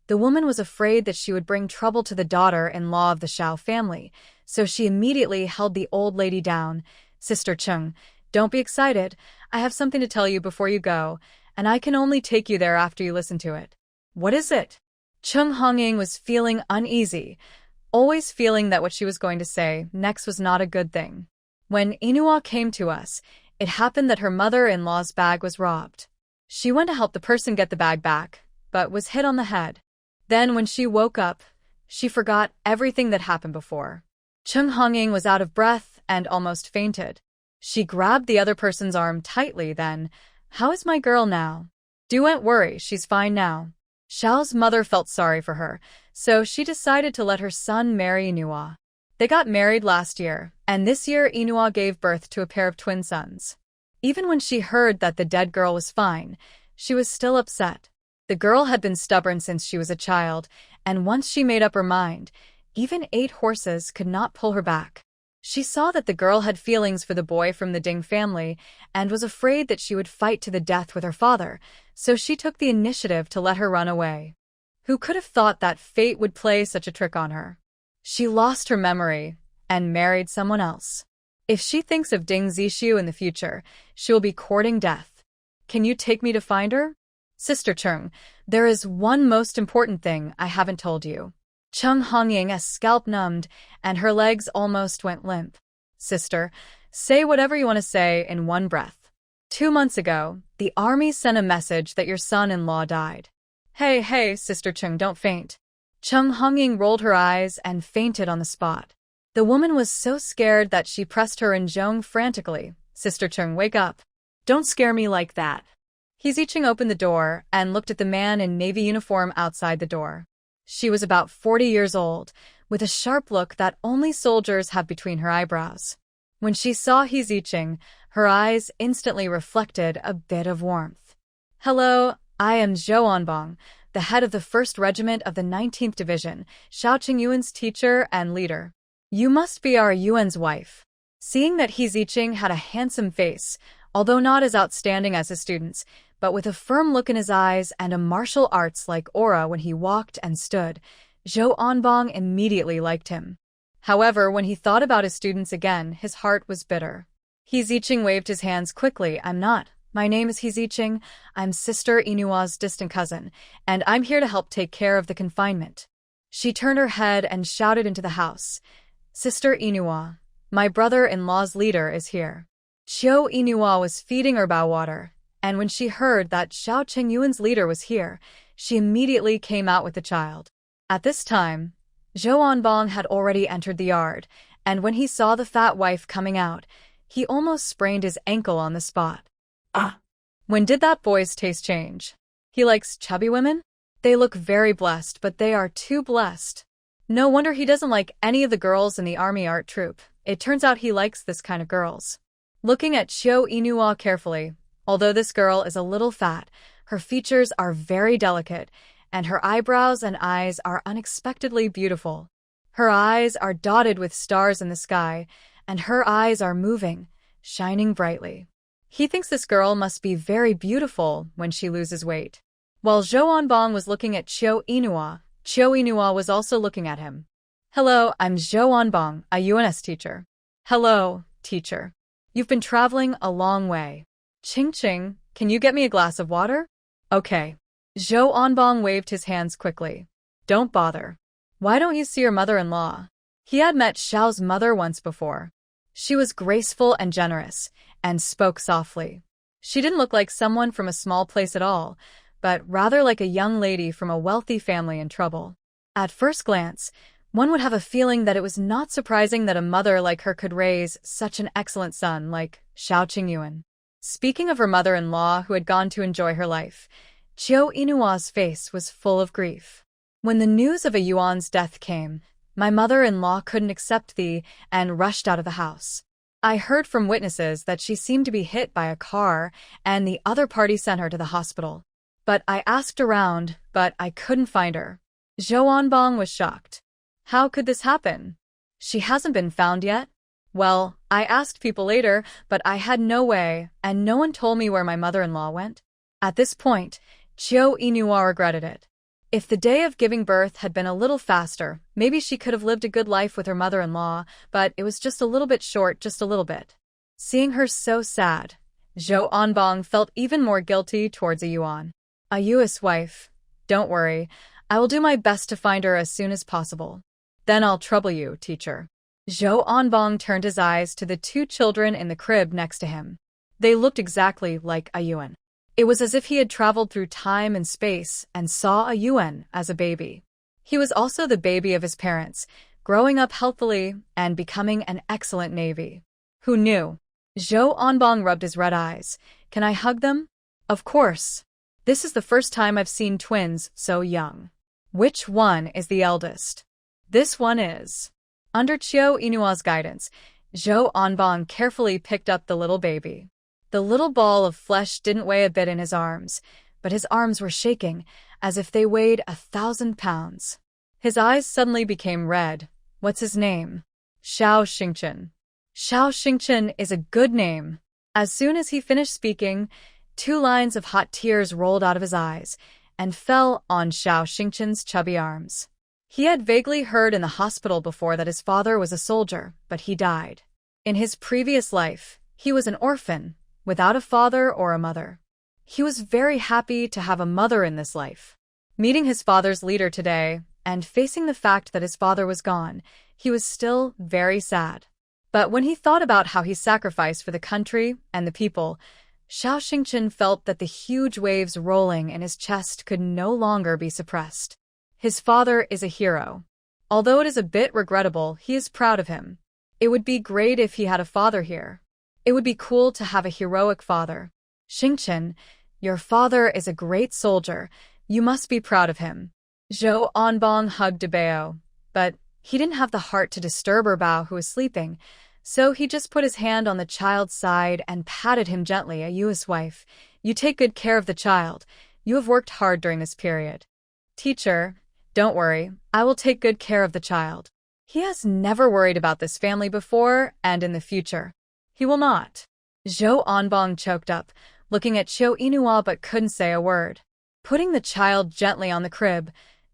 [SPEAKER 1] the woman was afraid that she would bring trouble to the daughter-in-law of the Xiao family, so she immediately held the old lady down. "Sister Cheng, don't be excited. I have something to tell you before you go, and I can only take you there after you listen to it." "What is it?" Cheng Hongying was feeling uneasy, always feeling that what she was going to say next was not a good thing. "When Inua came to us, it happened that her mother-in-law's bag was robbed. She went to help the person get the bag back, but was hit on the head. Then when she woke up, she forgot everything that happened before." Cheng Hongying was out of breath and almost fainted. She grabbed the other person's arm tightly then. "How is my girl now?" "Don't worry, she's fine now." Xiao's mother felt sorry for her, so she decided to let her son marry Inua. They got married last year, and this year Inua gave birth to a pair of twin sons. Even when she heard that the dead girl was fine, she was still upset. The girl had been stubborn since she was a child, and once she made up her mind, even 8 horses could not pull her back. She saw that the girl had feelings for the boy from the Ding family and was afraid that she would fight to the death with her father, so she took the initiative to let her run away. Who could have thought that fate would play such a trick on her? She lost her memory and married someone else. If she thinks of Ding Zishu in the future, she will be courting death. Can you take me to find her? Sister Cheng, there is one most important thing I haven't told you. Cheng Hongying's scalp numbed, and her legs almost went limp. Sister, say whatever you want to say in one breath. 2 months ago, the army sent a message that your son-in-law died. Hey, Sister Cheng, don't faint. Cheng Hongying rolled her eyes and fainted on the spot. The woman was so scared that she pressed her and Zhong frantically. Sister Cheng, wake up.
[SPEAKER 2] Don't scare me like that.
[SPEAKER 1] He Zicheng opened the door and looked at the man in navy uniform outside the door. She was about 40 years old, with a sharp look that only soldiers have between her eyebrows. When she saw He Zicheng, her eyes instantly reflected a bit of warmth. Hello, I am Zhou Anbong, the head of the 1st Regiment of the 19th Division, Xiaoqing Yuan's teacher and leader. You must be our Yuan's wife. Seeing that He Zicheng had a handsome face, although not as outstanding as his students, but with a firm look in his eyes and a martial arts-like aura when he walked and stood, Zhou Anbong immediately liked him. However, when he thought about his students again, his heart was bitter. He Zicheng waved his hands quickly. I'm not. My name is He Zicheng. I'm Sister Inua's distant cousin, and I'm here to help take care of the confinement. She turned her head and shouted into the house. Sister Inua, my brother-in-law's leader is here. Qiu Inua was feeding her bao water, and when she heard that Xiaoqing Yuan's leader was here, she immediately came out with the child. At this time, Zhou Anbong had already entered the yard, and when he saw the fat wife coming out, he almost sprained his ankle on the spot. When did that boy's taste change? He likes chubby women? They look very blessed, but they are too blessed. No wonder he doesn't like any of the girls in the army art troupe. It turns out he likes this kind of girls. Looking at Qiu Inua carefully, although this girl is a little fat, her features are very delicate, and her eyebrows and eyes are unexpectedly beautiful. Her eyes are dotted with stars in the sky, and her eyes are moving, shining brightly. He thinks this girl must be very beautiful when she loses weight. While Zhou Anbong was looking at Qiu Inua was also looking at him. Hello, I'm Zhou Anbong, a UNS teacher. Hello, teacher. You've been traveling a long way. Ching Ching, can you get me a glass of water? Okay. Zhou Onbong waved his hands quickly. Don't bother. Why don't you see your mother-in-law? He had met Xiao's mother once before. She was graceful and generous, and spoke softly. She didn't look like someone from a small place at all, but rather like a young lady from a wealthy family in trouble. At first glance, one would have a feeling that it was not surprising that a mother like her could raise such an excellent son like Xiao Qingyuan. Speaking of her mother-in-law who had gone to enjoy her life, Qiu Inua's face was full of grief. When the news of a Yuan's death came, my mother-in-law couldn't accept thee and rushed out of the house. I heard from witnesses that she seemed to be hit by a car and the other party sent her to the hospital. But I asked around, but I couldn't find her. Zhou Onbong was shocked. How could this happen? She hasn't been found yet? Well, I asked people later, but I had no way, and no one told me where my mother-in-law went. At this point, Qiu Inua regretted it. If the day of giving birth had been a little faster, maybe she could have lived a good life with her mother-in-law, but it was just a little bit short, just a little bit. Seeing her so sad, Zhou Onbong felt even more guilty towards a Yuan. A Yu's wife. Don't worry, I will do my best to find her as soon as possible. Then I'll trouble you, teacher. Zhou Onbong turned his eyes to the two children in the crib next to him. They looked exactly like a Yuan. It was as if he had traveled through time and space and saw a Yuan as a baby. He was also the baby of his parents, growing up healthily and becoming an excellent navy. Who knew? Zhou Onbong rubbed his red eyes. Can I hug them? Of course. This is the first time I've seen twins so young. Which one is the eldest? This one is. Under Qiu Inua's guidance, Zhou Onbong carefully picked up the little baby. The little ball of flesh didn't weigh a bit in his arms, but his arms were shaking, as if they weighed 1,000 pounds. His eyes suddenly became red. What's his name? Xiao Xingchen. Xiao Xingchen is a good name. As soon as he finished speaking, 2 lines of hot tears rolled out of his eyes and fell on Xiao Xingchen's chubby arms. He had vaguely heard in the hospital before that his father was a soldier, but he died. In his previous life, he was an orphan, without a father or a mother. He was very happy to have a mother in this life. Meeting his father's leader today, and facing the fact that his father was gone, he was still very sad. But when he thought about how he sacrificed for the country and the people, Xiao Xingchen felt that the huge waves rolling in his chest could no longer be suppressed. His father is a hero. Although it is a bit regrettable, he is proud of him. It would be great if he had a father here. It would be cool to have a heroic father. Xingchen, your father is a great soldier. You must be proud of him. Zhou Onbong hugged Dabao, but he didn't have the heart to disturb Erbao, who was sleeping, so he just put his hand on the child's side and patted him gently. A Yu's wife, you take good care of the child. You have worked hard during this period. Teacher, don't worry, I will take good care of the child. He has never worried about this family before, and in the future, he will not. Zhou Onbong choked up, looking at Qiu Inua but couldn't say a word. Putting the child gently on the crib,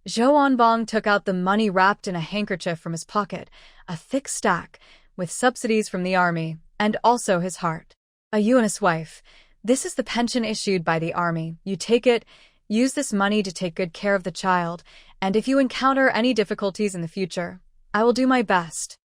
[SPEAKER 1] Zhou Onbong took out the money wrapped in a handkerchief from his pocket, a thick stack, with subsidies from the army, and also his heart. A Yuan's wife, this is the pension issued by the army. You take it, use this money to take good care of the child, and if you encounter any difficulties in the future, I will do my best.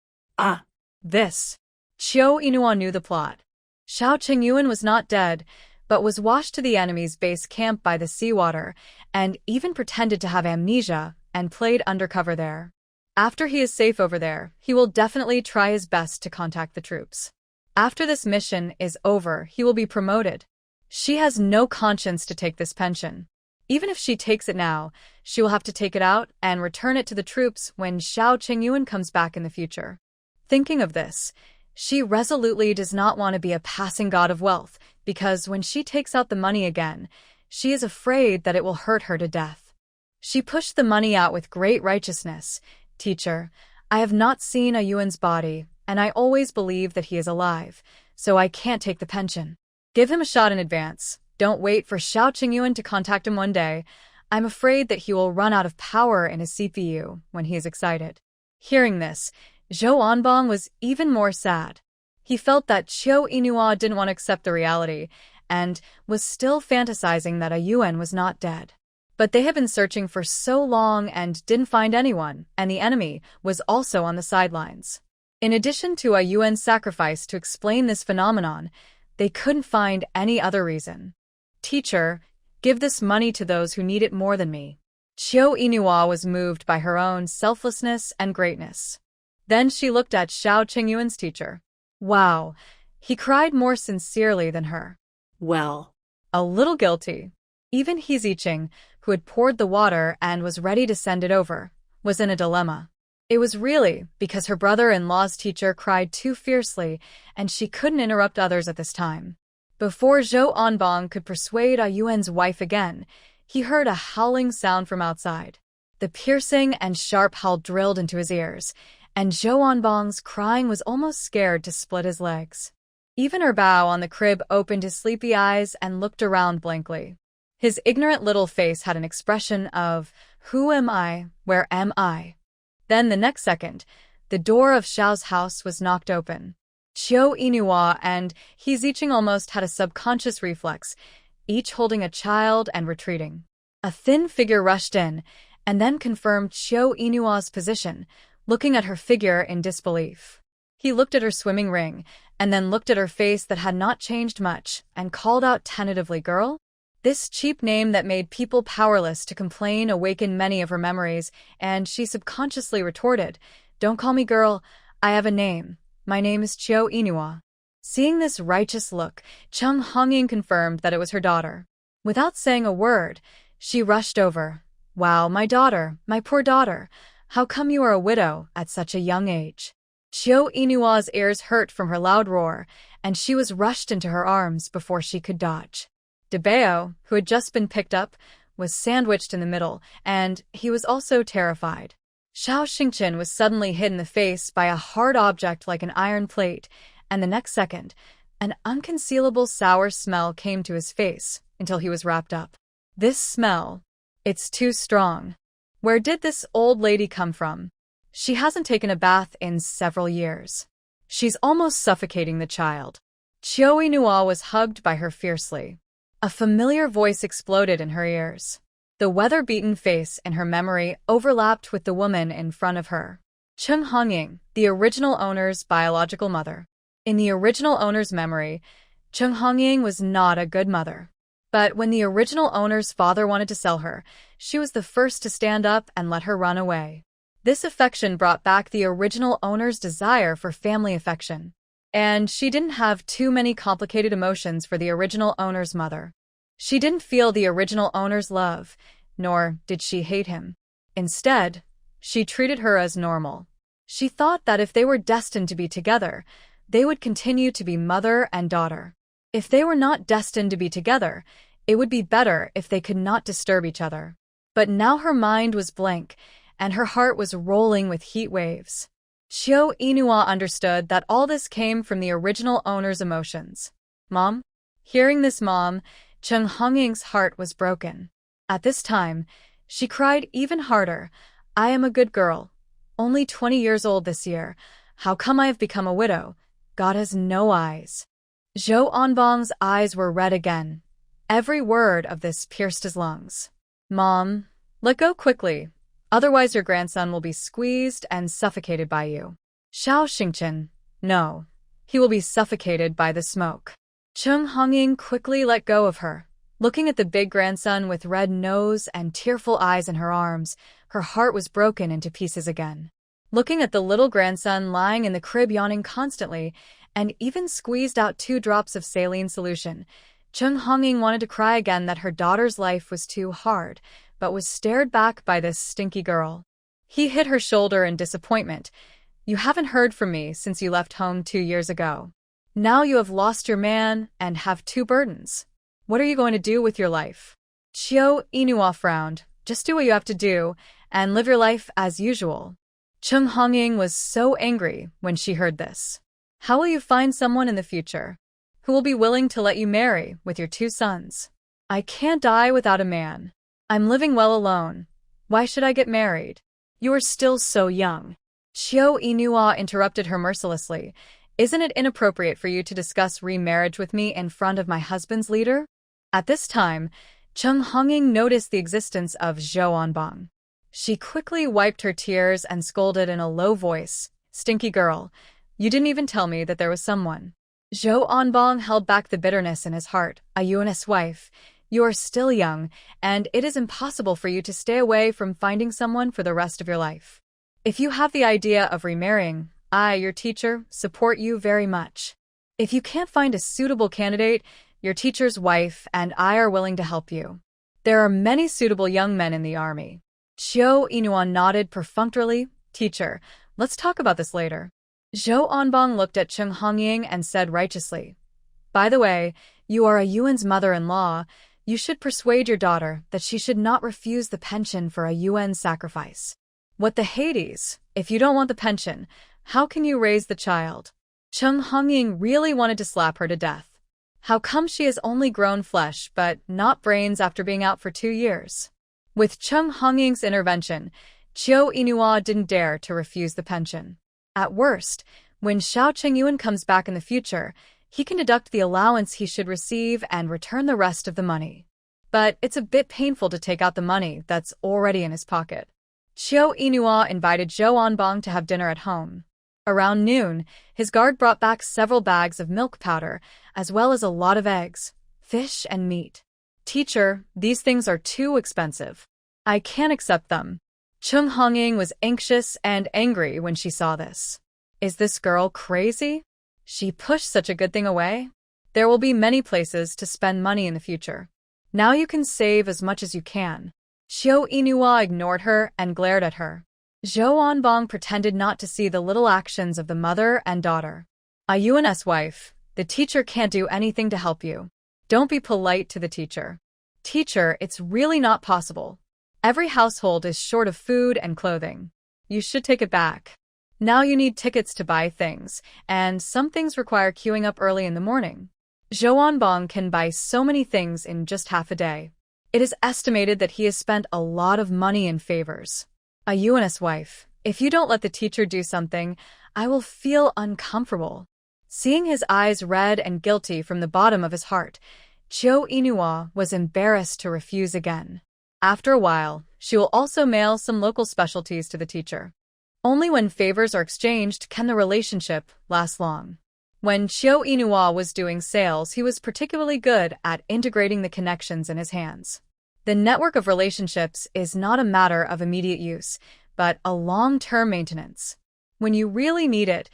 [SPEAKER 1] This. Qiu Inua knew the plot. Xiao Qingyuan was not dead, but was washed to the enemy's base camp by the seawater, and even pretended to have amnesia and played undercover there. After he is safe over there, he will definitely try his best to contact the troops. After this mission is over, he will be promoted. She has no conscience to take this pension. Even if she takes it now, she will have to take it out and return it to the troops when Xiao Qingyuan comes back in the future. Thinking of this, she resolutely does not want to be a passing god of wealth, because when she takes out the money again, she is afraid that it will hurt her to death. She pushed the money out with great righteousness. Teacher, I have not seen a Yuan's body, and I always believe that he is alive, so I can't take the pension. Give him a shot in advance. Don't wait for Xiao Qingyuan to contact him one day. I'm afraid that he will run out of power in his CPU when he is excited. Hearing this, Zhou Onbong was even more sad. He felt that Qiu Inua didn't want to accept the reality, and was still fantasizing that Yuan was not dead. But they had been searching for so long and didn't find anyone, and the enemy was also on the sidelines. In addition to Yuan's sacrifice to explain this phenomenon, they couldn't find any other reason. Teacher, give this money to those who need it more than me. Qiu Yinhua was moved by her own selflessness and greatness. Then she looked at Xiao Qingyuan's teacher. Wow, he cried more sincerely than her.
[SPEAKER 2] Well,
[SPEAKER 1] A little guilty. Even He Ziqing, who had poured the water and was ready to send it over, was in a dilemma. It was really because her brother-in-law's teacher cried too fiercely and she couldn't interrupt others at this time. Before Zhou Anbang could persuade Yuan's wife again, he heard a howling sound from outside. The piercing and sharp howl drilled into his ears, and Zhou Anbang's crying was almost scared to split his legs. Even Bao on the crib opened his sleepy eyes and looked around blankly. His ignorant little face had an expression of, "Who am I? Where am I?" Then the next second, the door of Xiao's house was knocked open. Qiu Yinhua and He Ziqing almost had a subconscious reflex, each holding a child and retreating. A thin figure rushed in, and then confirmed Qiu Yinhua's position, looking at her figure in disbelief. He looked at her swimming ring, and then looked at her face that had not changed much, and called out tentatively, "Girl?" This cheap name that made people powerless to complain awakened many of her memories, and she subconsciously retorted, "Don't call me girl, I have a name. My name is Qiu Yinhua." Seeing this righteous look, Cheng Hongying confirmed that it was her daughter. Without saying a word, she rushed over. "Wow, my daughter, my poor daughter. How come you are a widow at such a young age?" Qiu Yinhua's ears hurt from her loud roar, and she was rushed into her arms before she could dodge. Debao, who had just been picked up, was sandwiched in the middle, and he was also terrified. Xiao Xingqian was suddenly hit in the face by a hard object like an iron plate, and the next second, an unconcealable sour smell came to his face until he was wrapped up. This smell, it's too strong. Where did this old lady come from? She hasn't taken a bath in several years. She's almost suffocating the child. Qiu Yinhua was hugged by her fiercely. A familiar voice exploded in her ears. The weather-beaten face in her memory overlapped with the woman in front of her. Cheng Hongying, the original owner's biological mother. In the original owner's memory, Cheng Hongying was not a good mother. But when the original owner's father wanted to sell her, she was the first to stand up and let her run away. This affection brought back the original owner's desire for family affection. And she didn't have too many complicated emotions for the original owner's mother. She didn't feel the original owner's love, nor did she hate him. Instead, she treated her as normal. She thought that if they were destined to be together, they would continue to be mother and daughter. If they were not destined to be together, it would be better if they could not disturb each other. But now her mind was blank, and her heart was rolling with heat waves. Qiu Yinhua understood that all this came from the original owner's emotions. "Mom?" Hearing this mom, Cheng Hongying's heart was broken. At this time, she cried even harder. "I am a good girl. Only 20 years old this year. How come I have become a widow? God has no eyes." Zhou Anbang's eyes were red again. Every word of this pierced his lungs. "Mom, let go quickly. Otherwise your grandson will be squeezed and suffocated by you." Xiao Xingqian, "No. He will be suffocated by the smoke." Cheng Hongying quickly let go of her. Looking at the big grandson with red nose and tearful eyes in her arms, her heart was broken into pieces again. Looking at the little grandson lying in the crib yawning constantly, and even squeezed out 2 drops of saline solution, Cheng Hongying wanted to cry again that her daughter's life was too hard, but was stared back by this stinky girl. He hit her shoulder in disappointment. "You haven't heard from me since you left home 2 years ago. Now you have lost your man and have 2 burdens. What are you going to do with your life?" Qiu Yinhua frowned. "Just do what you have to do, and live your life as usual." Cheng Hongying was so angry when she heard this. "How will you find someone in the future who will be willing to let you marry with your 2 sons? I can't die without a man. I'm living well alone. Why should I get married? You are still so young." Qiu Yinhua interrupted her mercilessly. Isn't it inappropriate for you to discuss remarriage with me in front of my husband's leader? At this time, Chung Hongying noticed the existence of Zhou Onbong. She quickly wiped her tears and scolded in a low voice, "Stinky girl, you didn't even tell me that there was someone." Zhou Onbong held back the bitterness in his heart. "A Yuan's wife, you are still young, and it is impossible for you to stay away from finding someone for the rest of your life. If you have the idea of remarrying, I, your teacher, support you very much. If you can't find a suitable candidate, your teacher's wife and I are willing to help you. There are many suitable young men in the army." Qiu Inuan nodded perfunctorily. "Teacher, let's talk about this later." Zhou Onbong looked at Chung Hongying and said righteously, "By the way, you are a Yuan's mother-in-law. You should persuade your daughter that she should not refuse the pension for a Yuan sacrifice." "What the Hades? If you don't want the pension, how can you raise the child?" Chung Hongying really wanted to slap her to death. How come she has only grown flesh but not brains after being out for 2 years? With Chung Hongying's intervention, Qiu Inua didn't dare to refuse the pension. At worst, when Xiao Chengyuan comes back in the future, he can deduct the allowance he should receive and return the rest of the money. But it's a bit painful to take out the money that's already in his pocket. Qiu Inua invited Zhou Onbong to have dinner at home. Around noon, his guard brought back several bags of milk powder, as well as a lot of eggs, fish, and meat. "Teacher, these things are too expensive. I can't accept them." Chung Hongying was anxious and angry when she saw this. Is this girl crazy? She pushed such a good thing away? There will be many places to spend money in the future. Now you can save as much as you can. Qiu Inua ignored her and glared at her. Zhou Onbong pretended not to see the little actions of the mother and daughter. "A Yuan's wife, the teacher can't do anything to help you. Don't be polite to the teacher." "Teacher, it's really not possible. Every household is short of food and clothing. You should take it back. Now you need tickets to buy things, and some things require queuing up early in the morning." Zhou Onbong can buy so many things in just half a day. It is estimated that he has spent a lot of money in favors. "A Yuan's wife, if you don't let the teacher do something, I will feel uncomfortable." Seeing his eyes red and guilty from the bottom of his heart, Qiu Inua was embarrassed to refuse again. After a while, she will also mail some local specialties to the teacher. Only when favors are exchanged can the relationship last long. When Qiu Inua was doing sales, he was particularly good at integrating the connections in his hands. The network of relationships is not a matter of immediate use, but a long-term maintenance. When you really need it,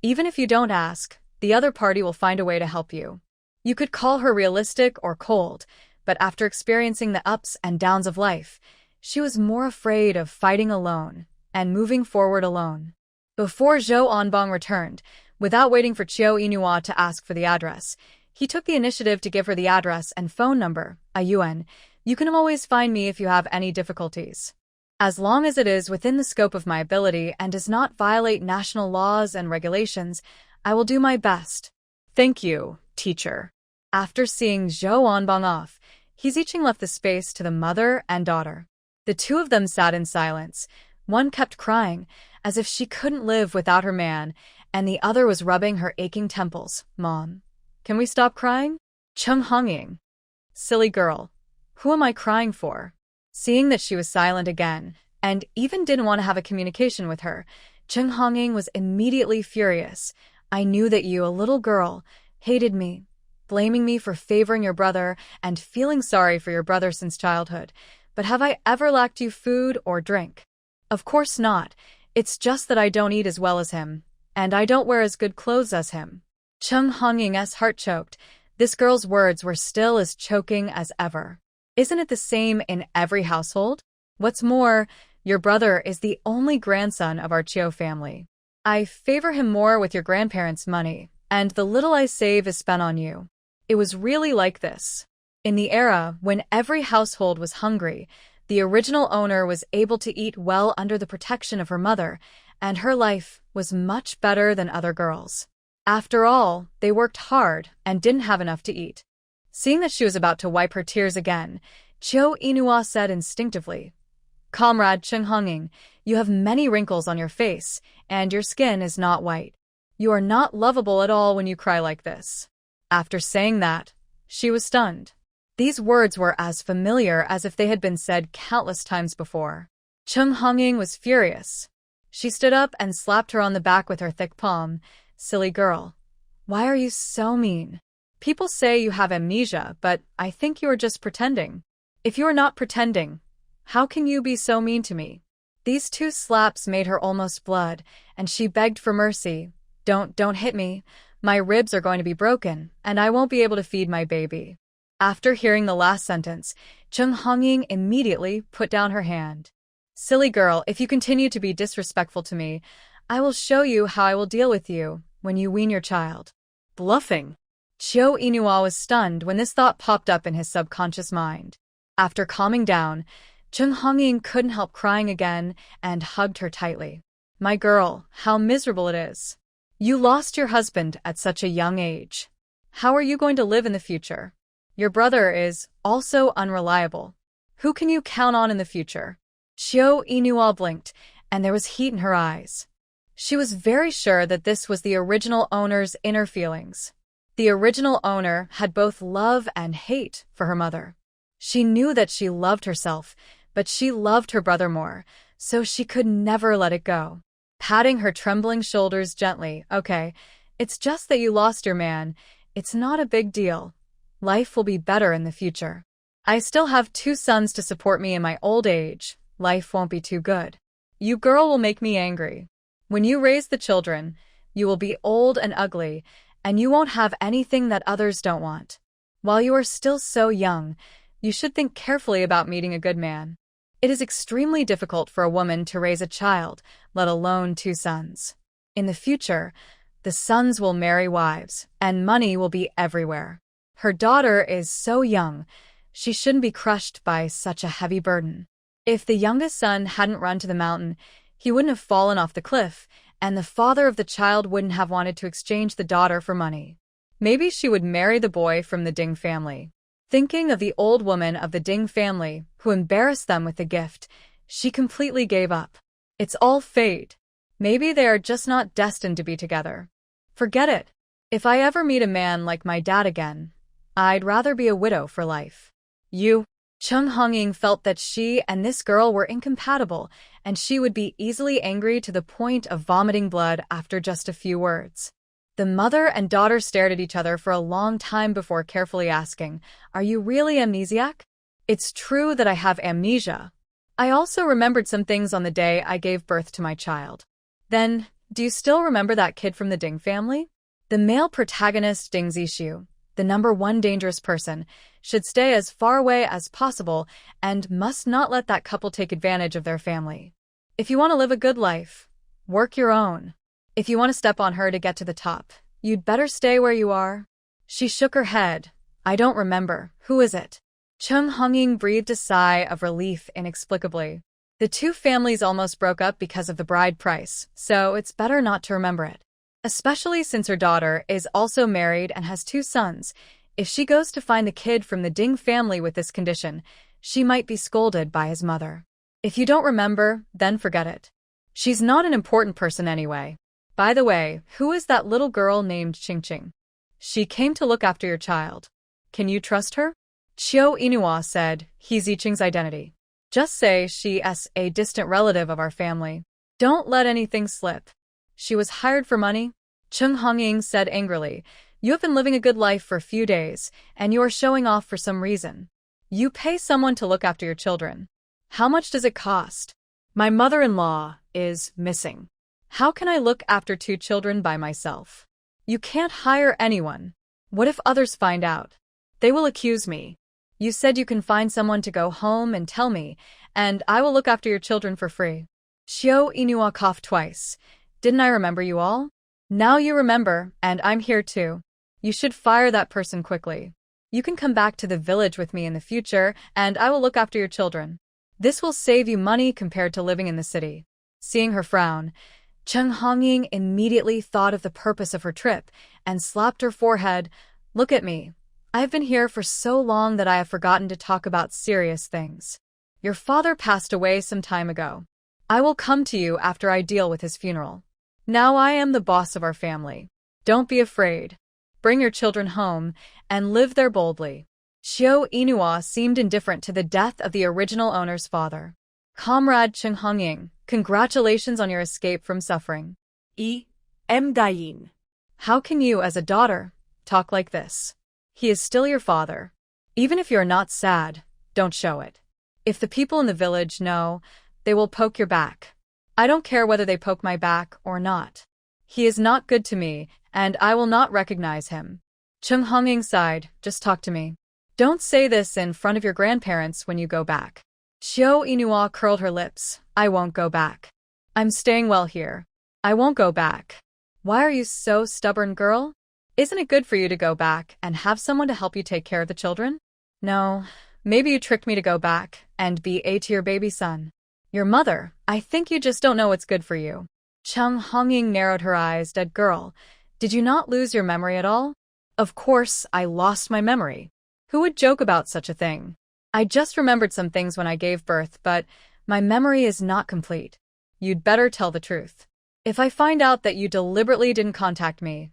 [SPEAKER 1] even if you don't ask, the other party will find a way to help you. You could call her realistic or cold, but after experiencing the ups and downs of life, she was more afraid of fighting alone and moving forward alone. Before Zhou Onbong returned, without waiting for Qiu Inua to ask for the address, he took the initiative to give her the address and phone number. "A Yuan, you can always find me if you have any difficulties. As long as it is within the scope of my ability and does not violate national laws and regulations, I will do my best." "Thank you, teacher." After seeing Zhou Onbong off, he Ziqing left the space to the mother and daughter. The two of them sat in silence. One kept crying, as if she couldn't live without her man, and the other was rubbing her aching temples. "Mom, can we stop crying?" Chung Hongying. "Silly girl. Who am I crying for?" Seeing that she was silent again, and even didn't want to have a communication with her, Chung Hongying was immediately furious. "I knew that you, a little girl, hated me, blaming me for favoring your brother and feeling sorry for your brother since childhood. But have I ever lacked you food or drink? Of course not. It's just that I don't eat as well as him, and I don't wear as good clothes as him." Chung Hongying's heart choked. This girl's words were still as choking as ever. Isn't it the same in every household? What's more, your brother is the only grandson of our Qiu family. I favor him more with your grandparents' money, and the little I save is spent on you. It was really like this. In the era when every household was hungry, the original owner was able to eat well under the protection of her mother, and her life was much better than other girls. After all, they worked hard and didn't have enough to eat. Seeing that she was about to wipe her tears again, Qiu Inua said instinctively, "Comrade Chung Hongying, you have many wrinkles on your face, and your skin is not white. You are not lovable at all when you cry like this. After saying that, she was stunned. These words were as familiar as if they had been said countless times before. Chung Hongying was furious. She stood up and slapped her on the back with her thick palm. Silly girl. Why are you so mean? People say you have amnesia, but I think you are just pretending. If you are not pretending, how can you be so mean to me? These 2 slaps made her almost blood, and she begged for mercy. Don't hit me. My ribs are going to be broken, and I won't be able to feed my baby. After hearing the last sentence, Chung Hongying immediately put down her hand. Silly girl, if you continue to be disrespectful to me, I will show you how I will deal with you when you wean your child. Bluffing. Chiu Inua was stunned when this thought popped up in his subconscious mind. After calming down, Chung Hongying couldn't help crying again and hugged her tightly. My girl, how miserable it is. You lost your husband at such a young age. How are you going to live in the future? Your brother is also unreliable. Who can you count on in the future? Chiu Inua blinked, and there was heat in her eyes. She was very sure that this was the original owner's inner feelings. The original owner had both love and hate for her mother. She knew that she loved herself, but she loved her brother more, so she could never let it go. Patting her trembling shoulders gently, okay, it's just that you lost your man. It's not a big deal. Life will be better in the future. I still have 2 sons to support me in my old age. Life won't be too good. You girl will make me angry. When you raise the children, you will be old and ugly, and you won't have anything that others don't want. While you are still so young, you should think carefully about meeting a good man. It is extremely difficult for a woman to raise a child, let alone 2 sons. In the future, the sons will marry wives, and money will be everywhere. Her daughter is so young, she shouldn't be crushed by such a heavy burden. If the youngest son hadn't run to the mountain, he wouldn't have fallen off the cliff, and the father of the child wouldn't have wanted to exchange the daughter for money. Maybe she would marry the boy from the Ding family. Thinking of the old woman of the Ding family who embarrassed them with the gift, she completely gave up. It's all fate. Maybe they are just not destined to be together. Forget it. If I ever meet a man like my dad again, I'd rather be a widow for life. Chung Hongying felt that she and this girl were incompatible, and she would be easily angry to the point of vomiting blood after just a few words. The mother and daughter stared at each other for a long time before carefully asking, "Are you really amnesiac?" "It's true that I have amnesia. I also remembered some things on the day I gave birth to my child." "Then, do you still remember that kid from the Ding family?" The male protagonist Ding Zishu, the #1 dangerous person, should stay as far away as possible and must not let that couple take advantage of their family. If you want to live a good life, work your own. If you want to step on her to get to the top, you'd better stay where you are. She shook her head. I don't remember. Who is it? Chung Hongying breathed a sigh of relief inexplicably. The 2 families almost broke up because of the bride price, so it's better not to remember it. Especially since her daughter is also married and has 2 sons. If she goes to find the kid from the Ding family with this condition, she might be scolded by his mother. If you don't remember, then forget it. She's not an important person anyway. By the way, who is that little girl named Qingqing? She came to look after your child. Can you trust her? Chiu Inua said, he's Yiqing's identity. Just say she's a distant relative of our family. Don't let anything slip. She was hired for money? Chung Hongying said angrily. You have been living a good life for a few days, and you are showing off for some reason. You pay someone to look after your children. How much does it cost? My mother-in-law is missing. How can I look after 2 children by myself? You can't hire anyone. What if others find out? They will accuse me. You said you can find someone to go home and tell me, and I will look after your children for free. Chiu Inua coughed twice. Didn't I remember you all? Now you remember, and I'm here too. You should fire that person quickly. You can come back to the village with me in the future, and I will look after your children. This will save you money compared to living in the city. Seeing her frown, Chung Hongying immediately thought of the purpose of her trip and slapped her forehead. Look at me. I've been here for so long that I have forgotten to talk about serious things. Your father passed away some time ago. I will come to you after I deal with his funeral. Now I am the boss of our family. Don't be afraid. Bring your children home and live there boldly. Xiao Inua seemed indifferent to the death of the original owner's father. Comrade Cheng Hongying, congratulations on your escape from suffering.
[SPEAKER 2] Dayin.
[SPEAKER 1] How can you, as a daughter, talk like this? He is still your father. Even if you're not sad, don't show it. If the people in the village know, they will poke your back. I don't care whether they poke my back or not. He is not good to me, and I will not recognize him. Cheng Hongying sighed, just talk to me. Don't say this in front of your grandparents when you go back. Xiao Inua curled her lips. I won't go back. I'm staying well here. I won't go back. Why are you so stubborn, girl? Isn't it good for you to go back and have someone to help you take care of the children? No, maybe you tricked me to go back and be a to your baby son. Your mother, I think you just don't know what's good for you. Cheng Hongying narrowed her eyes. Dead girl, did you not lose your memory at all? Of course, I lost my memory. Who would joke about such a thing? I just remembered some things when I gave birth, but my memory is not complete. You'd better tell the truth. If I find out that you deliberately didn't contact me,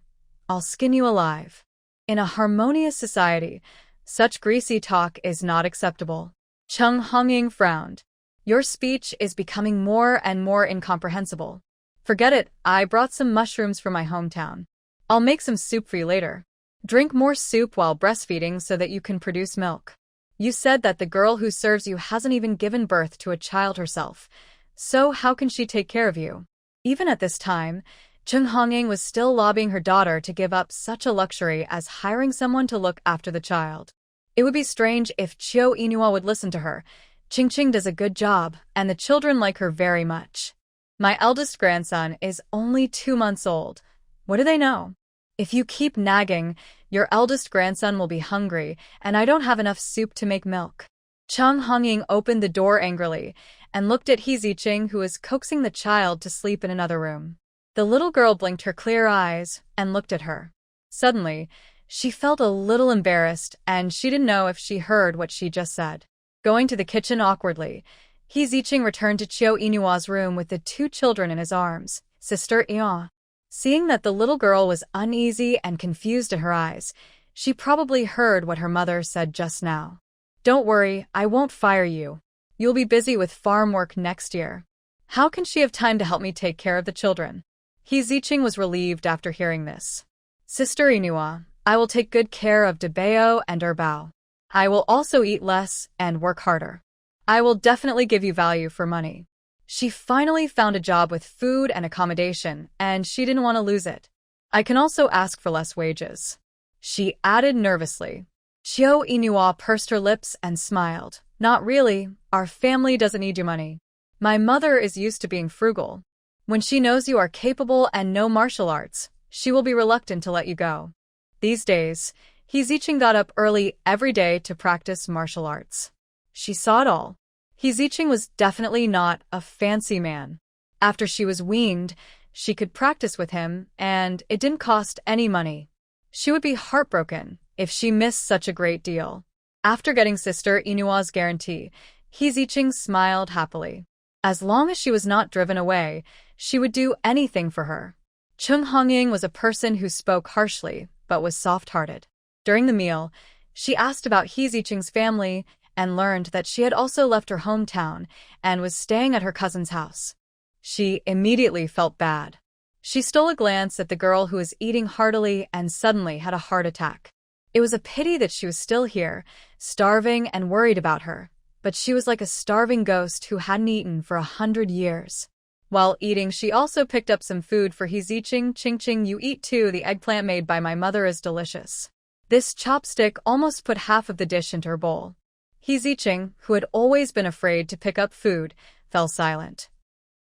[SPEAKER 1] I'll skin you alive. In a harmonious society, such greasy talk is not acceptable. Cheng Hongying frowned. Your speech is becoming more and more incomprehensible. Forget it, I brought some mushrooms from my hometown. I'll make some soup for you later. Drink more soup while breastfeeding so that you can produce milk. You said that the girl who serves you hasn't even given birth to a child herself, so how can she take care of you? Even at this time, Cheng Hongying was still lobbying her daughter to give up such a luxury as hiring someone to look after the child. It would be strange if Xiao Inua would listen to her. Ching does a good job, and the children like her very much. My eldest grandson is only 2 months old. What do they know? If you keep nagging, your eldest grandson will be hungry, and I don't have enough soup to make milk. Cheng Hongying opened the door angrily and looked at He Ziqing, who was coaxing the child to sleep in another room. The little girl blinked her clear eyes and looked at her. Suddenly, she felt a little embarrassed, and she didn't know if she heard what she just said. Going to the kitchen awkwardly, He Ziqing returned to Xiao Inua's room with the 2 children in his arms. Sister Ian. Seeing that the little girl was uneasy and confused in her eyes, she probably heard what her mother said just now. Don't worry, I won't fire you. You'll be busy with farm work next year. How can she have time to help me take care of the children? He Ziqing was relieved after hearing this. Sister Inua, I will take good care of Debao and Erbao. I will also eat less and work harder. I will definitely give you value for money. She finally found a job with food and accommodation, and she didn't want to lose it. I can also ask for less wages. She added nervously. Xiao Inua pursed her lips and smiled. Not really, our family doesn't need your money. My mother is used to being frugal. When she knows you are capable and know martial arts, she will be reluctant to let you go. These days, He Ziqing got up early every day to practice martial arts. She saw it all. He Ziqing was definitely not a fancy man. After she was weaned, she could practice with him, and it didn't cost any money. She would be heartbroken if she missed such a great deal. After getting Sister Inua's guarantee, He Ziqing smiled happily. As long as she was not driven away, she would do anything for her. Cheng Hongying was a person who spoke harshly, but was soft-hearted. During the meal, she asked about He Ziqing's family and learned that she had also left her hometown and was staying at her cousin's house. She immediately felt bad. She stole a glance at the girl who was eating heartily and suddenly had a heart attack. It was a pity that she was still here, starving and worried about her, but she was like a starving ghost who hadn't eaten for 100 years. While eating, she also picked up some food for He Ziqing. Ching, you eat too. The eggplant made by my mother is delicious. This chopstick almost put half of the dish into her bowl. He Ziqing, who had always been afraid to pick up food, fell silent.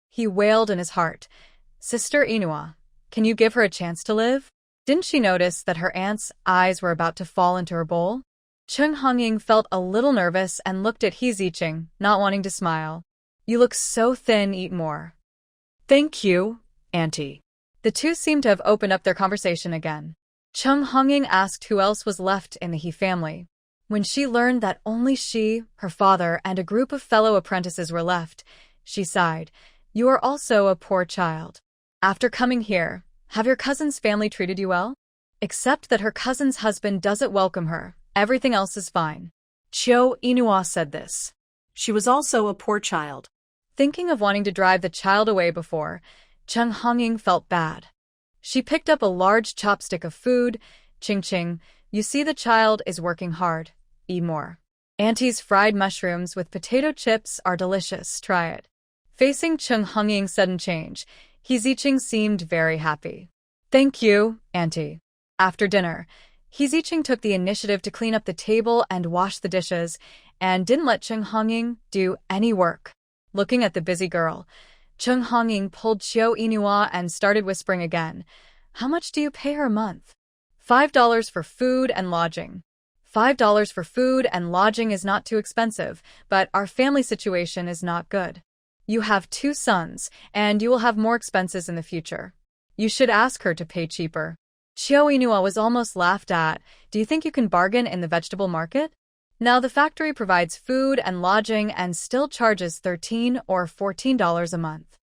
[SPEAKER 1] He wailed in his heart. Sister Inua, can you give her a chance to live? Didn't she notice that her aunt's eyes were about to fall into her bowl? Cheng Hongying felt a little nervous and looked at He Ziqing, not wanting to smile. You look so thin, eat more. Thank you, Auntie. The two seemed to have opened up their conversation again. Cheng Hongying asked who else was left in the He family. When she learned that only she, her father, and a group of fellow apprentices were left, she sighed. You are also a poor child. After coming here, have your cousin's family treated you well? Except that her cousin's husband doesn't welcome her. Everything else is fine. Cho Inua said this.
[SPEAKER 2] She was also a poor child.
[SPEAKER 1] Thinking of wanting to drive the child away before, Chung Hongying felt bad. She picked up a large chopstick of food. Ching Ching, you see the child is working hard. Eat more. Auntie's fried mushrooms with potato chips are delicious. Try it. Facing Chung Hongying's sudden change, He Ziqing seemed very happy. Thank you, Auntie. After dinner, He Ziqing took the initiative to clean up the table and wash the dishes, and didn't let Chung Hongying do any work. Looking at the busy girl, Chung Hongying pulled Chiu Inua and started whispering again. How much do you pay her a month? $5 for food and lodging. $5 for food and lodging is not too expensive, but our family situation is not good. You have 2 sons, and you will have more expenses in the future. You should ask her to pay cheaper. Chiu Inua was almost laughed at. Do you think you can bargain in the vegetable market? Now the factory provides food and lodging and still charges $13 or $14 a month.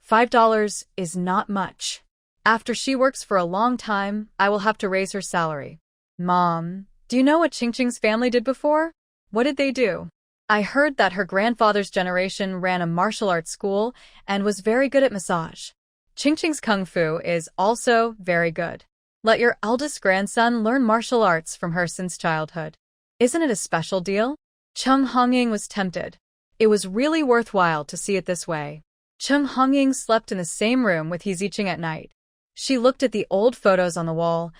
[SPEAKER 1] $5 is not much. After she works for a long time, I will have to raise her salary. Mom, do you know what Ching Ching's family did before? What did they do? I heard that her grandfather's generation ran a martial arts school and was very good at massage. Ching Ching's kung fu is also very good. Let your eldest grandson learn martial arts from her since childhood. Isn't it a special deal? Chung Hongying was tempted. It was really worthwhile to see it this way. Chung Hongying slept in the same room with He Ziqing at night. She looked at the old photos on the wall.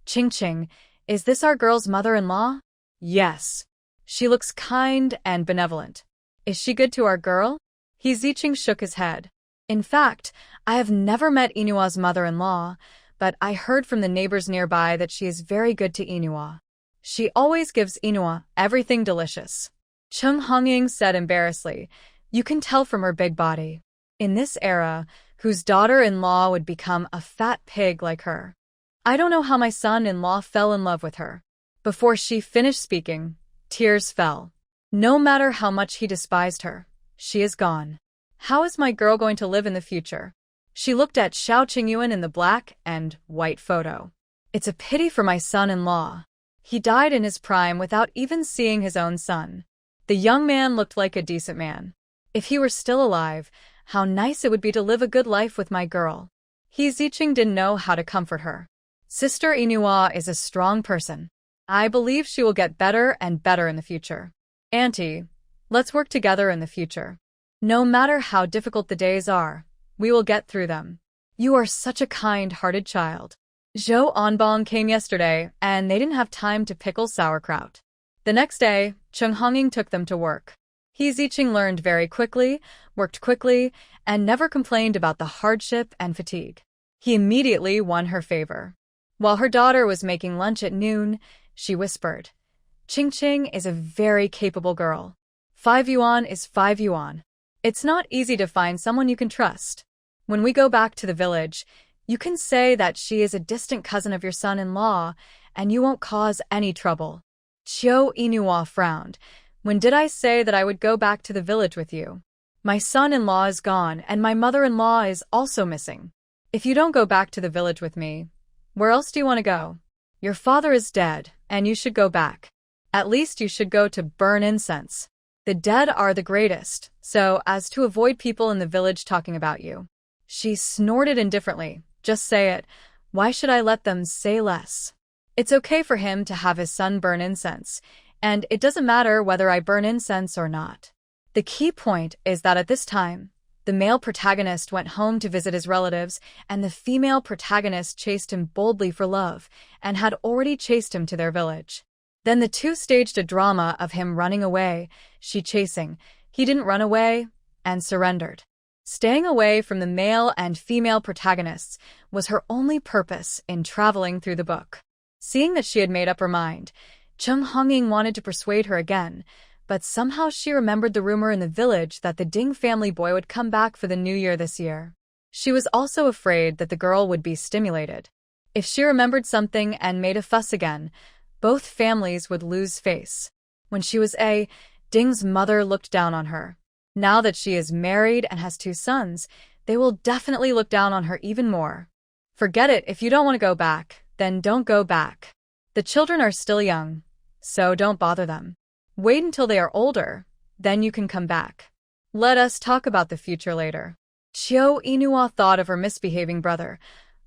[SPEAKER 1] Ching Ching, is this our girl's mother-in-law? Yes. She looks kind and benevolent. Is she good to our girl? He Ziqing shook his head. In fact, I have never met Inua's mother-in-law, but I heard from the neighbors nearby that she is very good to Inua. She always gives Inua everything delicious. Chung Hongying said embarrassedly, you can tell from her big body. In this era, whose daughter-in-law would become a fat pig like her? I don't know how my son-in-law fell in love with her. Before she finished speaking, tears fell. No matter how much he despised her, she is gone. How is my girl going to live in the future? She looked at Xiao Qingyuan in the black and white photo. It's a pity for my son-in-law. He died in his prime without even seeing his own son. The young man looked like a decent man. If he were still alive, how nice it would be to live a good life with my girl. He Ziqing didn't know how to comfort her. Sister Inua is a strong person. I believe she will get better and better in the future. Auntie, let's work together in the future. No matter how difficult the days are, we will get through them. You are such a kind-hearted child. Zhou Anbong came yesterday, and they didn't have time to pickle sauerkraut. The next day, Chung Hongying took them to work. He Ziqing learned very quickly, worked quickly, and never complained about the hardship and fatigue. He immediately won her favor. While her daughter was making lunch at noon, she whispered, Ching Ching is a very capable girl. 5 yuan is 5 yuan. It's not easy to find someone you can trust. When we go back to the village, you can say that she is a distant cousin of your son-in-law, and you won't cause any trouble. Chiu Inua frowned. When did I say that I would go back to the village with you? My son-in-law is gone, and my mother-in-law is also missing. If you don't go back to the village with me, where else do you want to go? Your father is dead, and you should go back. At least you should go to burn incense. The dead are the greatest, so as to avoid people in the village talking about you. She snorted indifferently. Just say it. Why should I let them say less? It's okay for him to have his son burn incense, and it doesn't matter whether I burn incense or not. The key point is that at this time, the male protagonist went home to visit his relatives, and the female protagonist chased him boldly for love, and had already chased him to their village. Then the two staged a drama of him running away, she chasing, he didn't run away, and surrendered. Staying away from the male and female protagonists was her only purpose in traveling through the book. Seeing that she had made up her mind, Chung Hongying wanted to persuade her again, but somehow she remembered the rumor in the village that the Ding family boy would come back for the new year this year. She was also afraid that the girl would be stimulated. If she remembered something and made a fuss again, both families would lose face. When she was Ding's mother looked down on her. Now that she is married and has 2 sons, they will definitely look down on her even more. Forget it, if you don't want to go back, then don't go back. The children are still young, so don't bother them. Wait until they are older, then you can come back. Let us talk about the future later. Chiyo Inua thought of her misbehaving brother.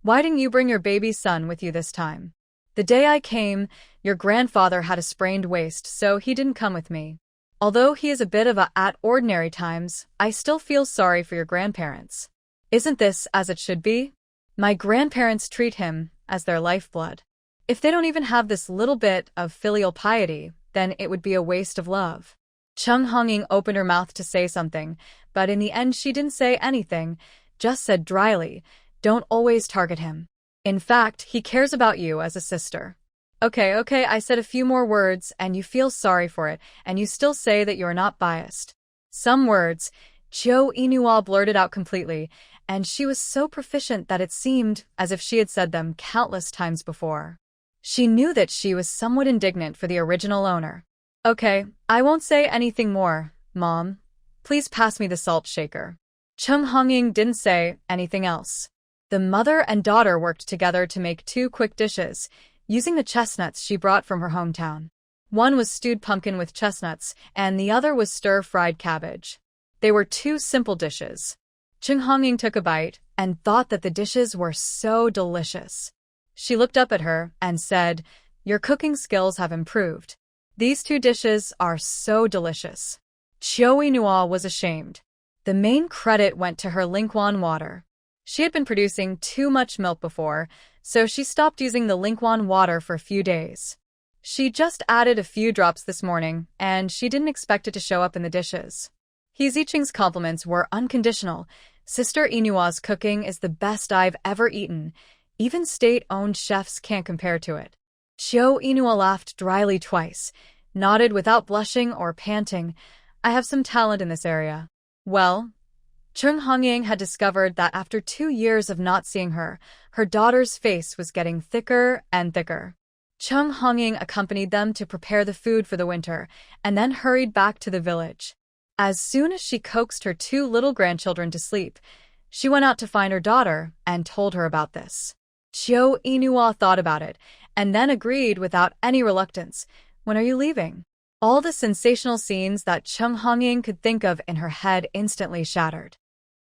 [SPEAKER 1] Why didn't you bring your baby son with you this time? The day I came, your grandfather had a sprained waist, so he didn't come with me. Although he is a bit of a at ordinary times, I still feel sorry for your grandparents. Isn't this as it should be? My grandparents treat him as their lifeblood. If they don't even have this little bit of filial piety, then it would be a waste of love. Chung Honging opened her mouth to say something, but in the end she didn't say anything, just said dryly, don't always target him. In fact, he cares about you as a sister. Okay, I said a few more words and you feel sorry for it, and you still say that you're not biased. Some words, Chiyo Inua blurted out completely, and she was so proficient that it seemed as if she had said them countless times before. She knew that she was somewhat indignant for the original owner. Okay, I won't say anything more, Mom. Please pass me the salt shaker. Chung Honging didn't say anything else. The mother and daughter worked together to make 2 quick dishes, using the chestnuts she brought from her hometown. One was stewed pumpkin with chestnuts, and the other was stir-fried cabbage. They were 2 simple dishes. Chung Honging took a bite and thought that the dishes were so delicious. She looked up at her and said, your cooking skills have improved. These 2 dishes are so delicious. Chiyo Inua was ashamed. The main credit went to her Lingquan water. She had been producing too much milk before, so she stopped using the Lingquan water for a few days. She just added a few drops this morning, and she didn't expect it to show up in the dishes. He Ziqing's compliments were unconditional. Sister Inua's cooking is the best I've ever eaten. Even state-owned chefs can't compare to it. Chiyo Inua laughed dryly twice, nodded without blushing or panting. I have some talent in this area. Well, Chung Honging had discovered that after 2 years of not seeing her, her daughter's face was getting thicker and thicker. Chung Honging accompanied them to prepare the food for the winter, and then hurried back to the village. As soon as she coaxed her 2 little grandchildren to sleep, she went out to find her daughter and told her about this. Chiyo Inua thought about it, and then agreed without any reluctance. When are you leaving? All the sensational scenes that Chung Honging could think of in her head instantly shattered.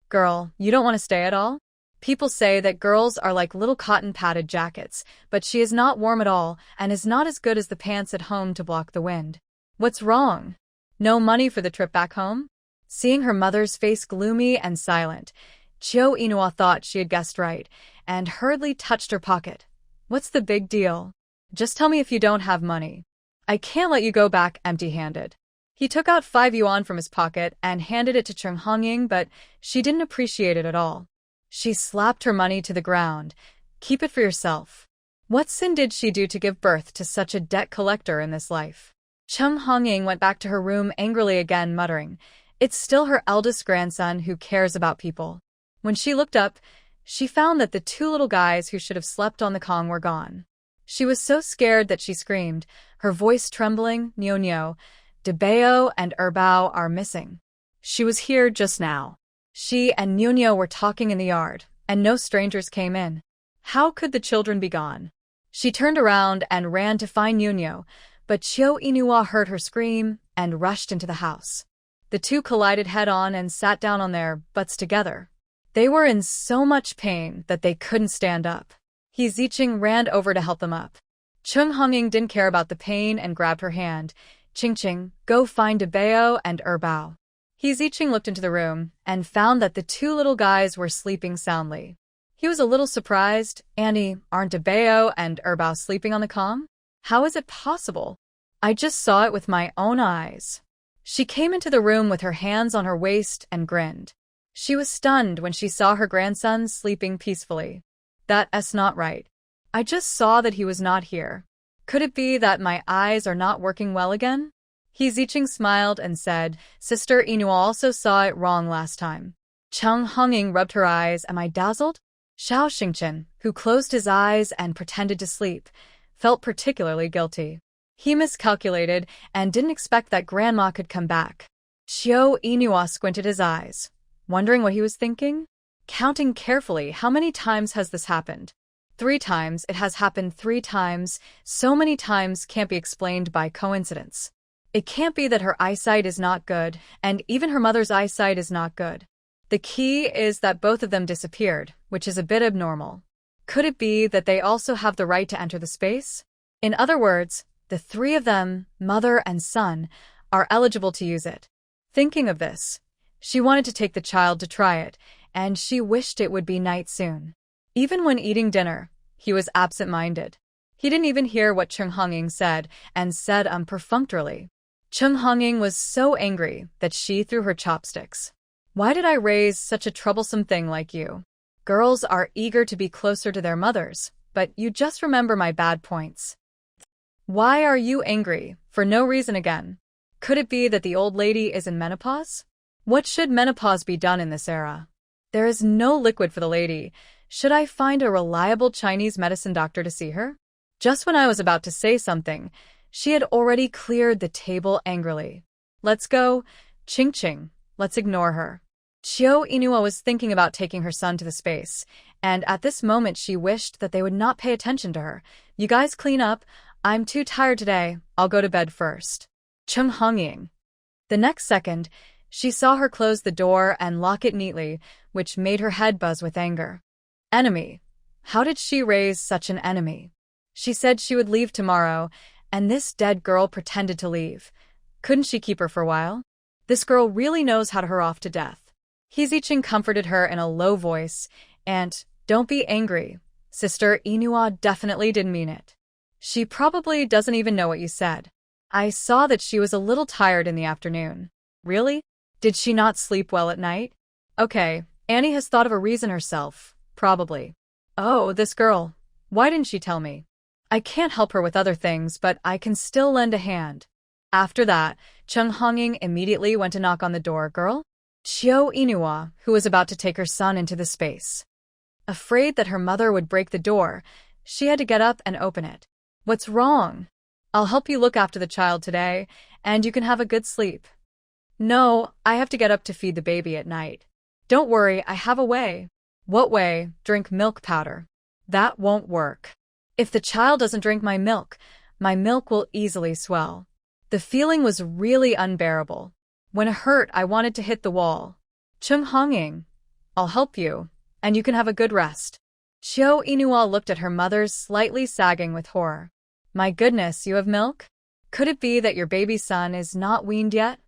[SPEAKER 1] Girl, you don't want to stay at all? People say that girls are like little cotton-padded jackets, but she is not warm at all and is not as good as the pants at home to block the wind. What's wrong? No money for the trip back home? Seeing her mother's face gloomy and silent, Chiyo Inua thought she had guessed right, and hurriedly touched her pocket. What's the big deal? Just tell me if you don't have money. I can't let you go back empty-handed. He took out 5 yuan from his pocket and handed it to Chung Honging, but she didn't appreciate it at all. She slapped her money to the ground. Keep it for yourself. What sin did she do to give birth to such a debt collector in this life? Chung Honging went back to her room angrily again, muttering, it's still her eldest grandson who cares about people. When she looked up, she found that the 2 little guys who should have slept on the Kong were gone. She was so scared that she screamed, her voice trembling, Nyo, Debeo and Erbao are missing. She was here just now. She and Nyo were talking in the yard, and no strangers came in. How could the children be gone? She turned around and ran to find Nyo, but Chiyo Inua heard her scream and rushed into the house. The 2 collided head-on and sat down on their butts together. They were in so much pain that they couldn't stand up. He Ziqing ran over to help them up. Chung Honging didn't care about the pain and grabbed her hand. Ching, go find Debeo and Erbao. He Ziqing looked into the room and found that the 2 little guys were sleeping soundly. He was a little surprised. Annie, aren't Debeo and Erbao sleeping on the Kong? How is it possible? I just saw it with my own eyes. She came into the room with her hands on her waist and grinned. She was stunned when she saw her grandson sleeping peacefully. That's not right. I just saw that he was not here. Could it be that my eyes are not working well again? He Ziqing smiled and said, Sister Inua also saw it wrong last time. Chung Honging rubbed her eyes. Am I dazzled? Xiao Xingchen, who closed his eyes and pretended to sleep, felt particularly guilty. He miscalculated and didn't expect that Grandma could come back. Chiyo Inua squinted his eyes, wondering what he was thinking. counting carefully. How many times has this happened? 3 times. It has happened 3 times. So many times can't be explained by coincidence. It can't be that her eyesight is not good, and even her mother's eyesight is not good. The key is that both of them disappeared, which is a bit abnormal. Could it be that they also have the right to enter the space? In other words, the 3 of them, mother and son, are eligible to use it. Thinking of this, she wanted to take the child to try it, and she wished it would be night soon. Even when eating dinner, he was absent-minded. He didn't even hear what Chung Honging said, and said perfunctorily. Chung Honging was so angry that she threw her chopsticks. Why did I raise such a troublesome thing like you? Girls are eager to be closer to their mothers, but you just remember my bad points. Why are you angry? For no reason again. Could it be that the old lady is in menopause? What should menopause be done in this era? There is no liquid for the lady. Should I find a reliable Chinese medicine doctor to see her? Just when I was about to say something, she had already cleared the table angrily. Let's go. Ching ching. Let's ignore her. Chiao Inua was thinking about taking her son to the space, and at this moment she wished that they would not pay attention to her. You guys clean up. I'm too tired today. I'll go to bed first. Chung Honging. The next second, she saw her close the door and lock it neatly, which made her head buzz with anger. Enemy. How did she raise such an enemy? She said she would leave tomorrow, and this dead girl pretended to leave. Couldn't she keep her for a while? This girl really knows how to her off to death. Heezicheng comforted her in a low voice, and, don't be angry. Sister Inua definitely didn't mean it. She probably doesn't even know what you said. I saw that she was a little tired in the afternoon. Really? Did she not sleep well at night? Okay, Annie has thought of a reason herself, probably. Oh, this girl. Why didn't she tell me? I can't help her with other things, but I can still lend a hand. After that, Chung Honging immediately went to knock on the door. Girl? Chiao Inua, who was about to take her son into the space. Afraid that her mother would break the door, she had to get up and open it. What's wrong? I'll help you look after the child today, and you can have a good sleep. No, I have to get up to feed the baby at night. Don't worry, I have a way. What way? Drink milk powder. That won't work. If the child doesn't drink my milk will easily swell. The feeling was really unbearable. When it hurt, I wanted to hit the wall. Chung Honging, I'll help you, and you can have a good rest. Chiao Inua looked at her mother, slightly sagging with horror. My goodness, you have milk? Could it be that your baby son is not weaned yet?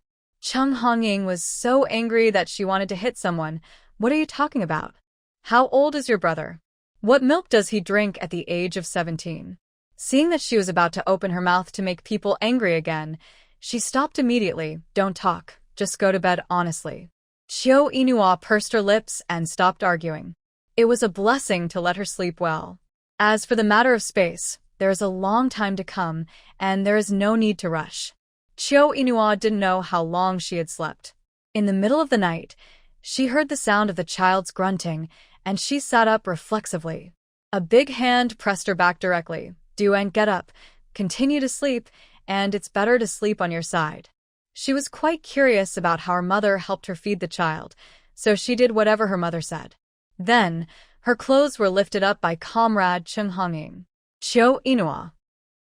[SPEAKER 1] Chung Honging was so angry that she wanted to hit someone. What are you talking about? How old is your brother? What milk does he drink at the age of 17? Seeing that she was about to open her mouth to make people angry again, she stopped immediately. Don't talk. Just go to bed honestly. Chiao Inua pursed her lips and stopped arguing. It was a blessing to let her sleep well. As for the matter of space, there is a long time to come, and there is no need to rush. Chiao Inua didn't know how long she had slept. In the middle of the night, she heard the sound of the child's grunting, and she sat up reflexively. A big hand pressed her back directly. Do and get up. Continue to sleep, and it's better to sleep on your side. She was quite curious about how her mother helped her feed the child, so she did whatever her mother said. Then, her clothes were lifted up by comrade Chung Honging. Chiao Inua.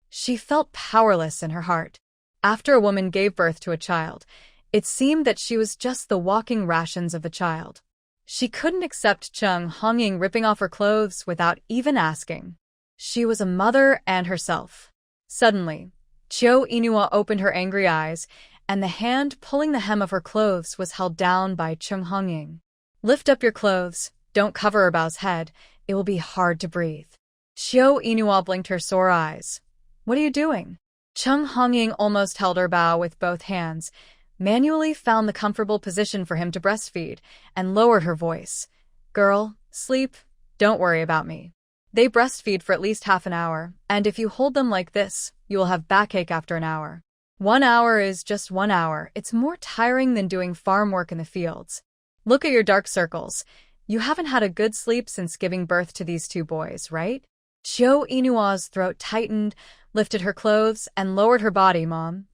[SPEAKER 1] She felt powerless in her heart. After a woman gave birth to a child, it seemed that she was just the walking rations of the child. She couldn't accept Chung Honging ripping off her clothes without even asking. She was a mother and herself. Suddenly, Chiao Inua opened her angry eyes, and the hand pulling the hem of her clothes was held down by Chung Honging. Lift up your clothes. Don't cover her bow's head. It will be hard to breathe. Chiao Inua blinked her sore eyes. What are you doing? Chung Honging almost held her bow with both hands, manually found the comfortable position for him to breastfeed, and lowered her voice. Girl, sleep. Don't worry about me. They breastfeed for at least half an hour, and if you hold them like this, you will have backache after an hour. 1 hour is just 1 hour. It's more tiring than doing farm work in the fields. Look at your dark circles. You haven't had a good sleep since giving birth to these 2 boys, right? Chiao Inua's throat tightened, lifted her clothes, and lowered her body. Mom,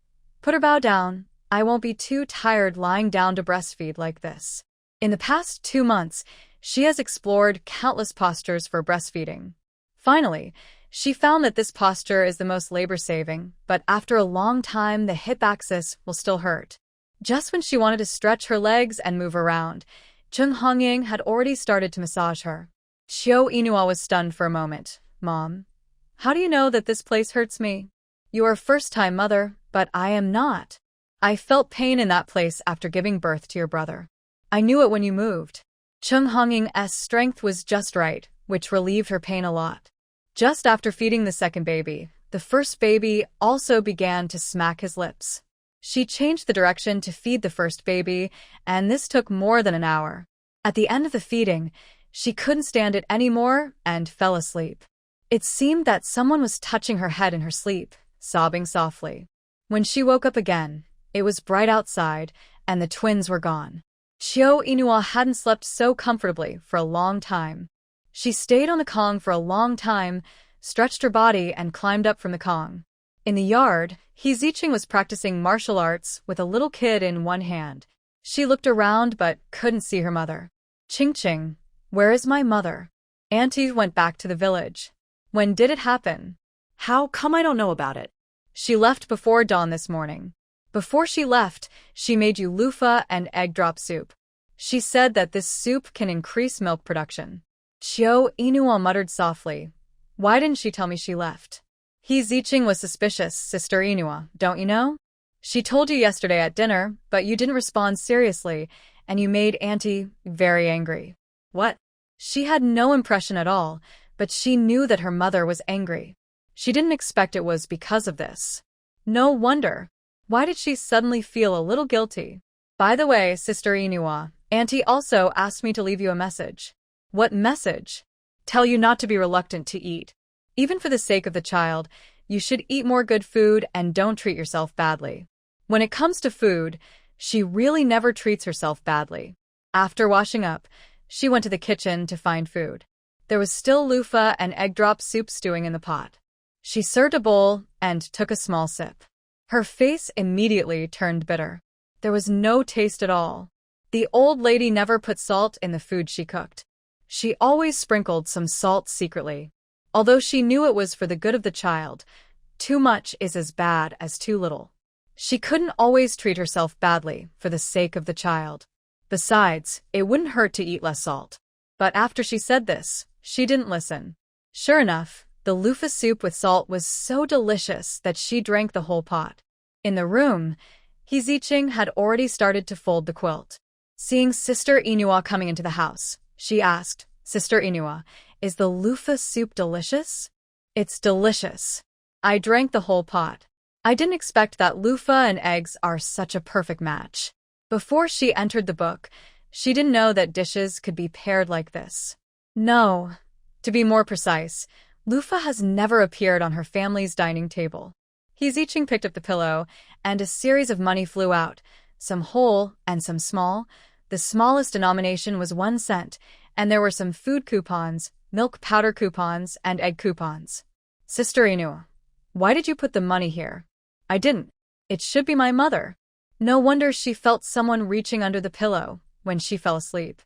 [SPEAKER 1] put her bow down. I won't be too tired lying down to breastfeed like this. In the past 2 months, She has explored countless postures for breastfeeding. Finally, she found that this posture is the most labor-saving, but after a long time, the hip axis will still hurt. Just when she wanted to stretch her legs and move around, Chung Hongying had already started to massage her. Xiao Inua was stunned for a moment. Mom, how do you know that this place hurts me? You are a first-time mother, but I am not. I felt pain in that place after giving birth to your brother. I knew it when you moved. Chung Hongying's strength was just right, which relieved her pain a lot. Just after feeding the second baby, the first baby also began to smack his lips. She changed the direction to feed the first baby, and this took more than an hour. At the end of the feeding, she couldn't stand it anymore and fell asleep. It seemed that someone was touching her head in her sleep, sobbing softly. When she woke up again, it was bright outside, and the twins were gone. Xiao Inua hadn't slept so comfortably for a long time. She stayed on the Kong for a long time, stretched her body, and climbed up from the Kong. In the yard, He Ziqing was practicing martial arts with a little kid in one hand. She looked around but couldn't see her mother. Ching, where is my mother? Auntie went back to the village. When did it happen?
[SPEAKER 2] How come I don't know about it?
[SPEAKER 1] She left before dawn this morning. Before she left, she made you loofah and egg drop soup. She said that this soup can increase milk production. Xiao Inua muttered softly. Why didn't she tell me she left? He Ziqing was suspicious, Sister Inua, don't you know? She told you yesterday at dinner, but you didn't respond seriously, and you made Auntie very angry.
[SPEAKER 2] What?
[SPEAKER 1] She had no impression at all, but she knew that her mother was angry. She didn't expect it was because of this. No wonder. Why did she suddenly feel a little guilty? By the way, Sister Inua, Auntie also asked me to leave you a message. What message? Tell you not to be reluctant to eat. Even for the sake of the child, you should eat more good food and don't treat yourself badly. When it comes to food, she really never treats herself badly. After washing up, she went to the kitchen to find food. There was still loofah and egg drop soup stewing in the pot. She served a bowl and took a small sip. Her face immediately turned bitter. There was no taste at all. The old lady never put salt in the food she cooked. She always sprinkled some salt secretly. Although she knew it was for the good of the child, too much is as bad as too little. She couldn't always treat herself badly for the sake of the child. Besides, it wouldn't hurt to eat less salt. But after she said this, she didn't listen. Sure enough, the loofah soup with salt was so delicious that she drank the whole pot. In the room, He Ziqing had already started to fold the quilt. Seeing Sister Inua coming into the house, she asked, Sister Inua, is the loofah soup delicious? It's delicious. I drank the whole pot. I didn't expect that loofah and eggs are such a perfect match. Before she entered the book, she didn't know that dishes could be paired like this. No. To be more precise, loofah has never appeared on her family's dining table. He Ziqing picked up the pillow, and a series of money flew out, some whole and some small. The smallest denomination was 1 cent, and there were some food coupons, milk powder coupons, and egg coupons. Sister Inua, why did you put the money here? I didn't. It should be my mother. No wonder she felt someone reaching under the pillow when she fell asleep.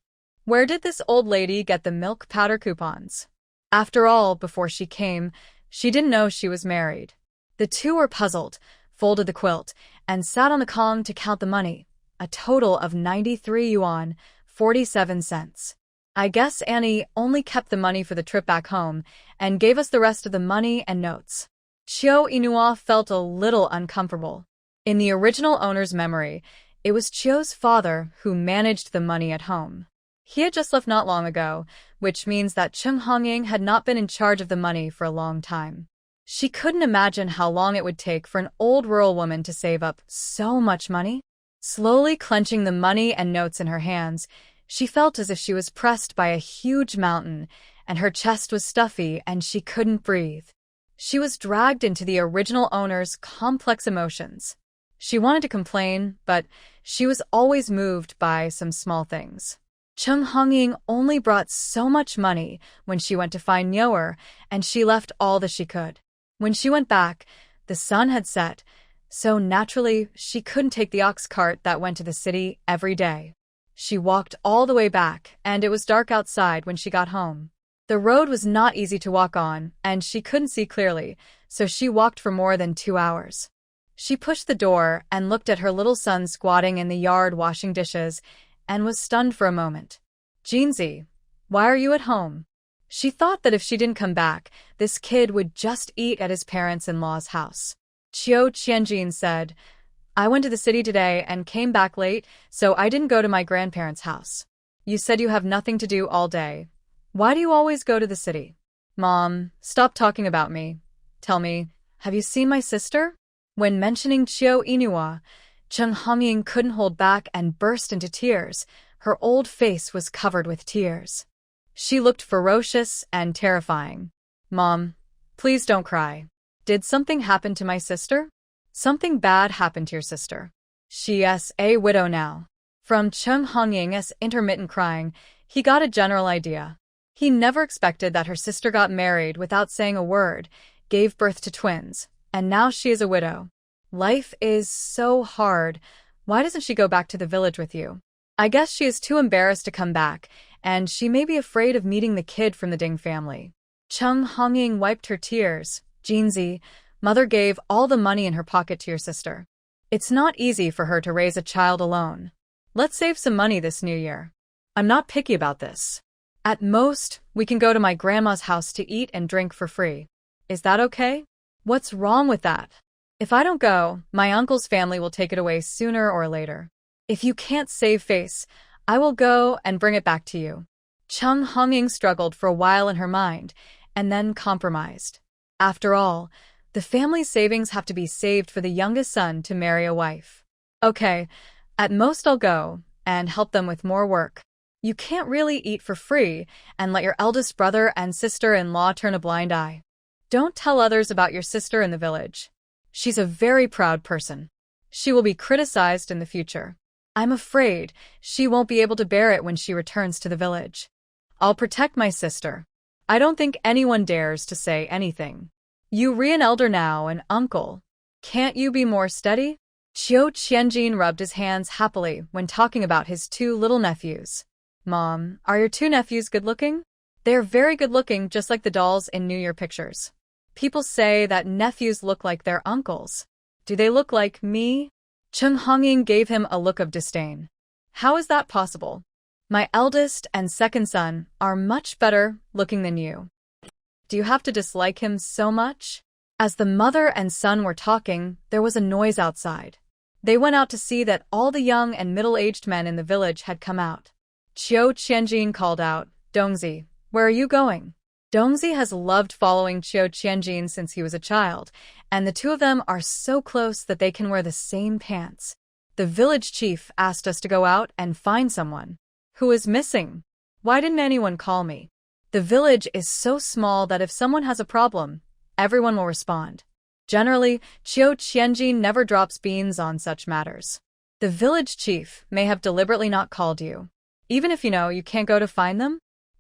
[SPEAKER 1] Where did this old lady get the milk powder coupons? After all, before she came, she didn't know she was married. The two were puzzled, folded the quilt, and sat on the Kong to count the money, a total of 93 yuan, 47 cents. I guess Annie only kept the money for the trip back home and gave us the rest of the money and notes. Xiao Inua felt a little uncomfortable. In the original owner's memory, it was Chio's father who managed the money at home. He had just left not long ago, which means that Chung Hongying had not been in charge of the money for a long time. She couldn't imagine how long it would take for an old rural woman to save up so much money. Slowly clenching the money and notes in her hands, she felt as if she was pressed by a huge mountain, and her chest was stuffy and she couldn't breathe. She was dragged into the original owner's complex emotions. She wanted to complain, but she was always moved by some small things. Chung Hongying only brought so much money when she went to find Nyoer, and she left all that she could. When she went back, the sun had set, so naturally she couldn't take the ox cart that went to the city every day. She walked all the way back, and it was dark outside when she got home. The road was not easy to walk on, and she couldn't see clearly, so she walked for more than 2 hours. She pushed the door and looked at her little son squatting in the yard washing dishes, and was stunned for a moment. Jeanzi, why are you at home? She thought that if she didn't come back, this kid would just eat at his parents-in-law's house. Qiu Qianjin said, I went to the city today and came back late, so I didn't go to my grandparents' house. You said you have nothing to do all day. Why do you always go to the city? Mom, stop talking about me. Tell me, have you seen my sister? When mentioning Qiu Inua, Cheng Hongying couldn't hold back and burst into tears. Her old face was covered with tears. She looked ferocious and terrifying. Mom, please don't cry. Did something happen to my sister? Something bad happened to your sister. She is a widow now. From Cheng Hongying's intermittent crying, he got a general idea. He never expected that her sister got married without saying a word, gave birth to twins, and now she is a widow. Life is so hard. Why doesn't she go back to the village with you? I guess she is too embarrassed to come back, and she may be afraid of meeting the kid from the Ding family. Cheng Hongying wiped her tears. Jeanzi, mother gave all the money in her pocket to your sister. It's not easy for her to raise a child alone. Let's save some money this new year. I'm not picky about this. At most, we can go to my grandma's house to eat and drink for free. Is that okay? What's wrong with that? If I don't go, my uncle's family will take it away sooner or later. If you can't save face, I will go and bring it back to you. Cheng Hongying struggled for a while in her mind, and then compromised. After all, the family's savings have to be saved for the youngest son to marry a wife. Okay, at most I'll go and help them with more work. You can't really eat for free and let your eldest brother and sister-in-law turn a blind eye. Don't tell others about your sister in the village. She's a very proud person. She will be criticized in the future. I'm afraid she won't be able to bear it when she returns to the village. I'll protect my sister. I don't think anyone dares to say anything. You re an elder now and uncle. Can't you be more steady? Qiu Qianjin rubbed his hands happily when talking about his 2 little nephews. Mom, are your 2 nephews good-looking? They're very good-looking, just like the dolls in New Year pictures. People say that nephews look like their uncles. Do they look like me? Cheng Hongying gave him a look of disdain. How is that possible? My eldest and second son are much better looking than you. Do you have to dislike him so much? As the mother and son were talking, there was a noise outside. They went out to see that all the young and middle-aged men in the village had come out. Qiu Qianjin called out, Dongzi, where are you going? Dongzi has loved following Qiu Qianjin since he was a child, and the 2 of them are so close that they can wear the same pants. The village chief asked us to go out and find someone. Who is missing? Why didn't anyone call me? The village is so small that if someone has a problem, everyone will respond. Generally, Qiu Qianjin never drops beans on such matters. The village chief may have deliberately not called you. Even if you know you can't go to find them?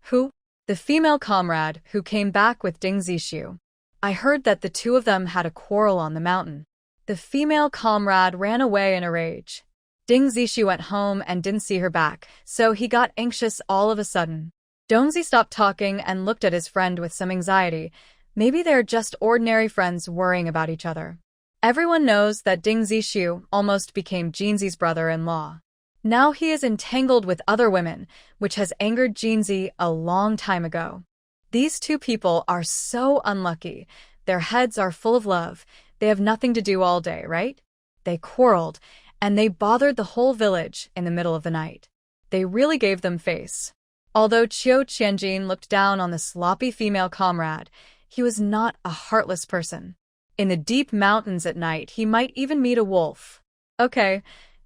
[SPEAKER 1] Who? The female comrade who came back with Ding Zishu. I heard that the 2 of them had a quarrel on the mountain. The female comrade ran away in a rage. Ding Zishu went home and didn't see her back, so he got anxious all of a sudden. Dongzi stopped talking and looked at his friend with some anxiety. Maybe they're just ordinary friends worrying about each other. Everyone knows that Ding Zishu almost became Jeanzi's brother-in-law. Now he is entangled with other women, which has angered Jeanzi a long time ago. These 2 people are so unlucky. Their heads are full of love. They have nothing to do all day, right? They quarreled, and they bothered the whole village in the middle of the night. They really gave them face. Although Qiu Qianjin looked down on the sloppy female comrade, he was not a heartless person. In the deep mountains at night, he might even meet a wolf. Okay,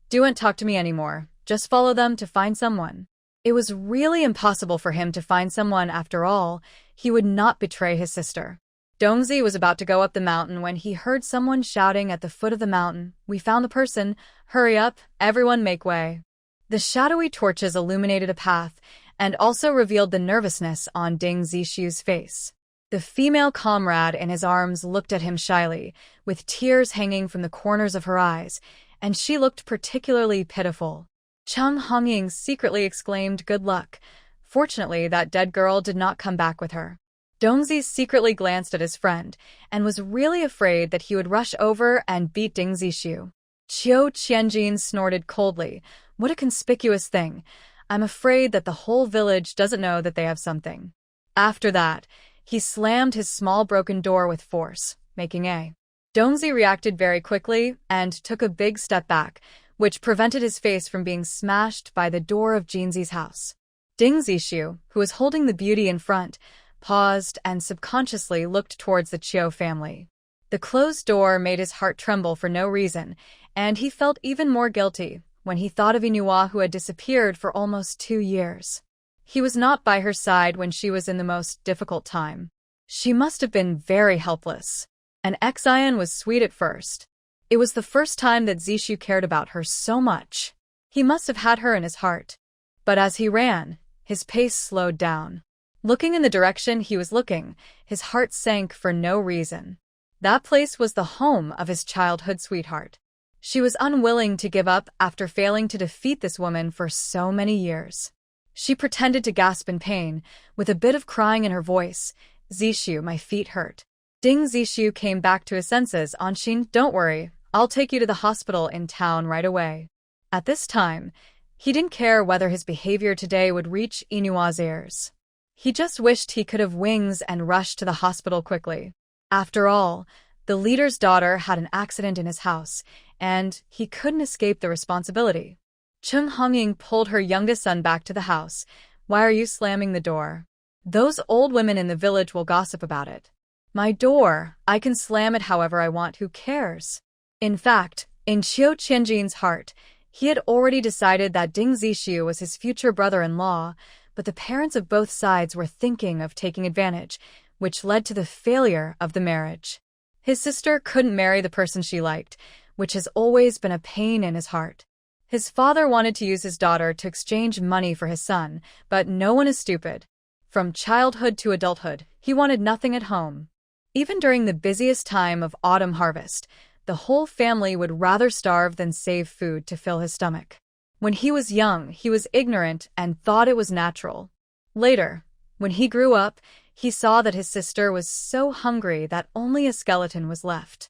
[SPEAKER 1] don't talk to me anymore. Just follow them to find someone. It was really impossible for him to find someone after all. He would not betray his sister. Dongzi was about to go up the mountain when he heard someone shouting at the foot of the mountain, "We found the person! Hurry up, everyone make way!" The shadowy torches illuminated a path and also revealed the nervousness on Ding Zishu's face. The female comrade in his arms looked at him shyly, with tears hanging from the corners of her eyes, and she looked particularly pitiful. Chung Hongying secretly exclaimed good luck. Fortunately, that dead girl did not come back with her. Dongzi secretly glanced at his friend and was really afraid that he would rush over and beat Ding Zishu. Qiu Qianjin snorted coldly. What a conspicuous thing. I'm afraid that the whole village doesn't know that they have something. After that, he slammed his small broken door with force, making a. Dongzi reacted very quickly and took a big step back, which prevented his face from being smashed by the door of Jinzi's house. Ding Zishu, who was holding the beauty in front, paused and subconsciously looked towards the Qiu family. The closed door made his heart tremble for no reason, and he felt even more guilty when he thought of Inua, who had disappeared for almost 2 years. He was not by her side when she was in the most difficult time. She must have been very helpless. And Xian was sweet at first. It was the first time that Zishu cared about her so much. He must have had her in his heart. But as he ran, his pace slowed down. Looking in the direction he was looking, his heart sank for no reason. That place was the home of his childhood sweetheart. She was unwilling to give up after failing to defeat this woman for so many years. She pretended to gasp in pain, with a bit of crying in her voice. Zishu, my feet hurt. Ding Zishu came back to his senses. Anshin, don't worry, I'll take you to the hospital in town right away. At this time, he didn't care whether his behavior today would reach Inua's ears. He just wished he could have wings and rush to the hospital quickly. After all, the leader's daughter had an accident in his house, and he couldn't escape the responsibility. Chung Hongying pulled her youngest son back to the house. Why are you slamming the door? Those old women in the village will gossip about it. My door, I can slam it however I want, who cares? In fact, in Qiu Qianjin's heart, he had already decided that Ding Zishu was his future brother-in-law, but the parents of both sides were thinking of taking advantage, which led to the failure of the marriage. His sister couldn't marry the person she liked, which has always been a pain in his heart. His father wanted to use his daughter to exchange money for his son, but no one is stupid. From childhood to adulthood, he wanted nothing at home. Even during the busiest time of autumn harvest, the whole family would rather starve than save food to fill his stomach. When he was young, he was ignorant and thought it was natural. Later, when he grew up, he saw that his sister was so hungry that only a skeleton was left.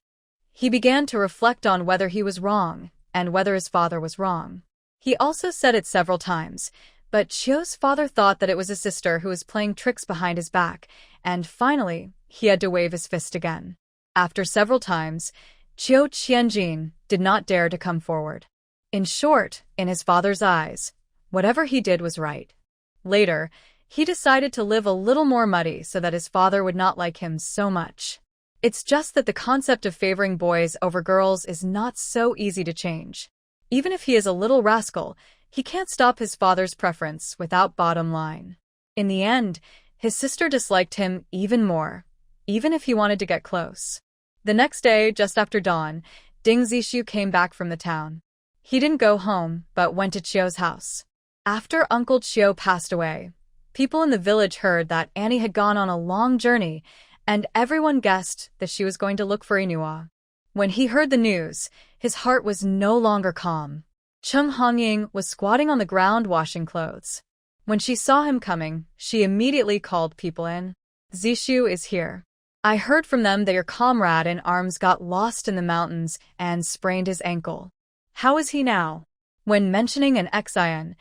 [SPEAKER 1] He began to reflect on whether he was wrong and whether his father was wrong. He also said it several times, but Qiu's father thought that it was his sister who was playing tricks behind his back, and finally, he had to wave his fist again. After several times, Qiu Qianjin did not dare to come forward. In short, in his father's eyes, whatever he did was right. Later, he decided to live a little more muddy so that his father would not like him so much. It's just that the concept of favoring boys over girls is not so easy to change. Even if he is a little rascal, he can't stop his father's preference without bottom line. In the end, his sister disliked him even more, even if he wanted to get close. The next day, just after dawn, Ding Zishu came back from the town. He didn't go home, but went to Qiu's house. After Uncle Qiu passed away, people in the village heard that Annie had gone on a long journey, and everyone guessed that she was going to look for Inua. When he heard the news, his heart was no longer calm. Chung Hongying was squatting on the ground washing clothes. When she saw him coming, she immediately called people in. Zishu is here. I heard from them that your comrade in arms got lost in the mountains and sprained his ankle. How is he now? When mentioning an Xian,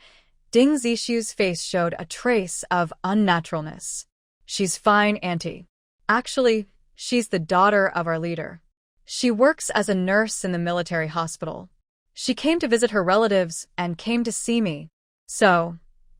[SPEAKER 1] Ding Zishu's face showed a trace of unnaturalness. She's fine, auntie. Actually, she's the daughter of our leader. She works as a nurse in the military hospital. She came to visit her relatives and came to see me. So,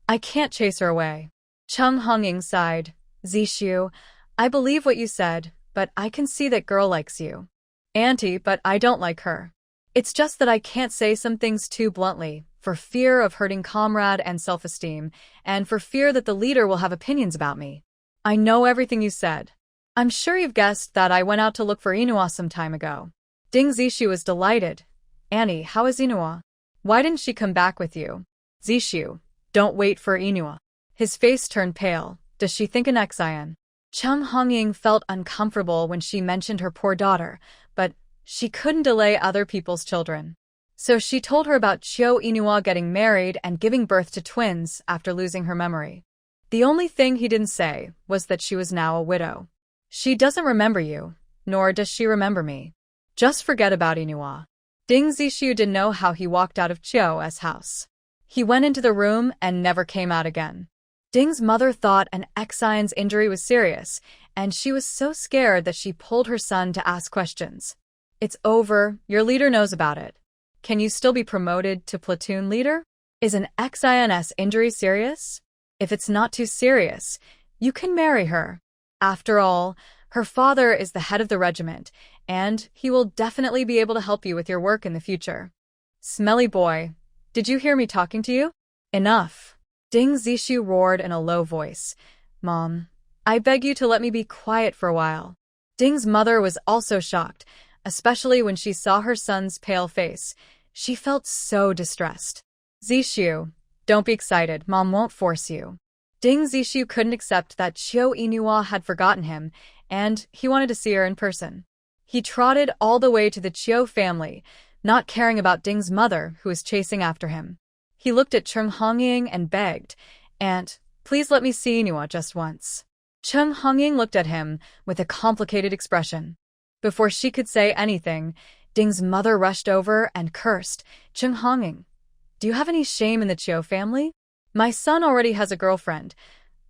[SPEAKER 1] I can't chase her away. Chung Hongying sighed. Zishu, I believe what you said, but I can see that girl likes you. Auntie, but I don't like her. It's just that I can't say some things too bluntly, for fear of hurting comrade and self-esteem, and for fear that the leader will have opinions about me. I know everything you said. I'm sure you've guessed that I went out to look for Inua some time ago. Ding Zishu was delighted. Annie, how is Inua? Why didn't she come back with you? Zishu, don't wait for Inua. His face turned pale. Does she think an Xian? Chung Hongying felt uncomfortable when she mentioned her poor daughter, but she couldn't delay other people's children. So she told her about Chiu Inua getting married and giving birth to twins after losing her memory. The only thing he didn't say was that she was now a widow. She doesn't remember you, nor does she remember me. Just forget about Inua. Ding Zishu didn't know how he walked out of Chiu's house. He went into the room and never came out again. Ding's mother thought an Xion's injury was serious, and she was so scared that she pulled her son to ask questions. It's over, your leader knows about it. Can you still be promoted to platoon leader? Is an Xion's injury serious? If it's not too serious, you can marry her. After all, her father is the head of the regiment, and he will definitely be able to help you with your work in the future. Smelly boy, did you hear me talking to you? Enough. Ding Zishu roared in a low voice. Mom, I beg you to let me be quiet for a while. Ding's mother was also shocked, especially when she saw her son's pale face. She felt so distressed. Zishu, don't be excited, Mom won't force you. Ding Zishu couldn't accept that Chiu Inua had forgotten him, and he wanted to see her in person. He trotted all the way to the Chiu family, not caring about Ding's mother, who was chasing after him. He looked at Chung Hongying and begged, Aunt, please let me see Inua just once. Chung Hongying looked at him with a complicated expression. Before she could say anything, Ding's mother rushed over and cursed, Chung Hongying, do you have any shame in the Chiu family? My son already has a girlfriend.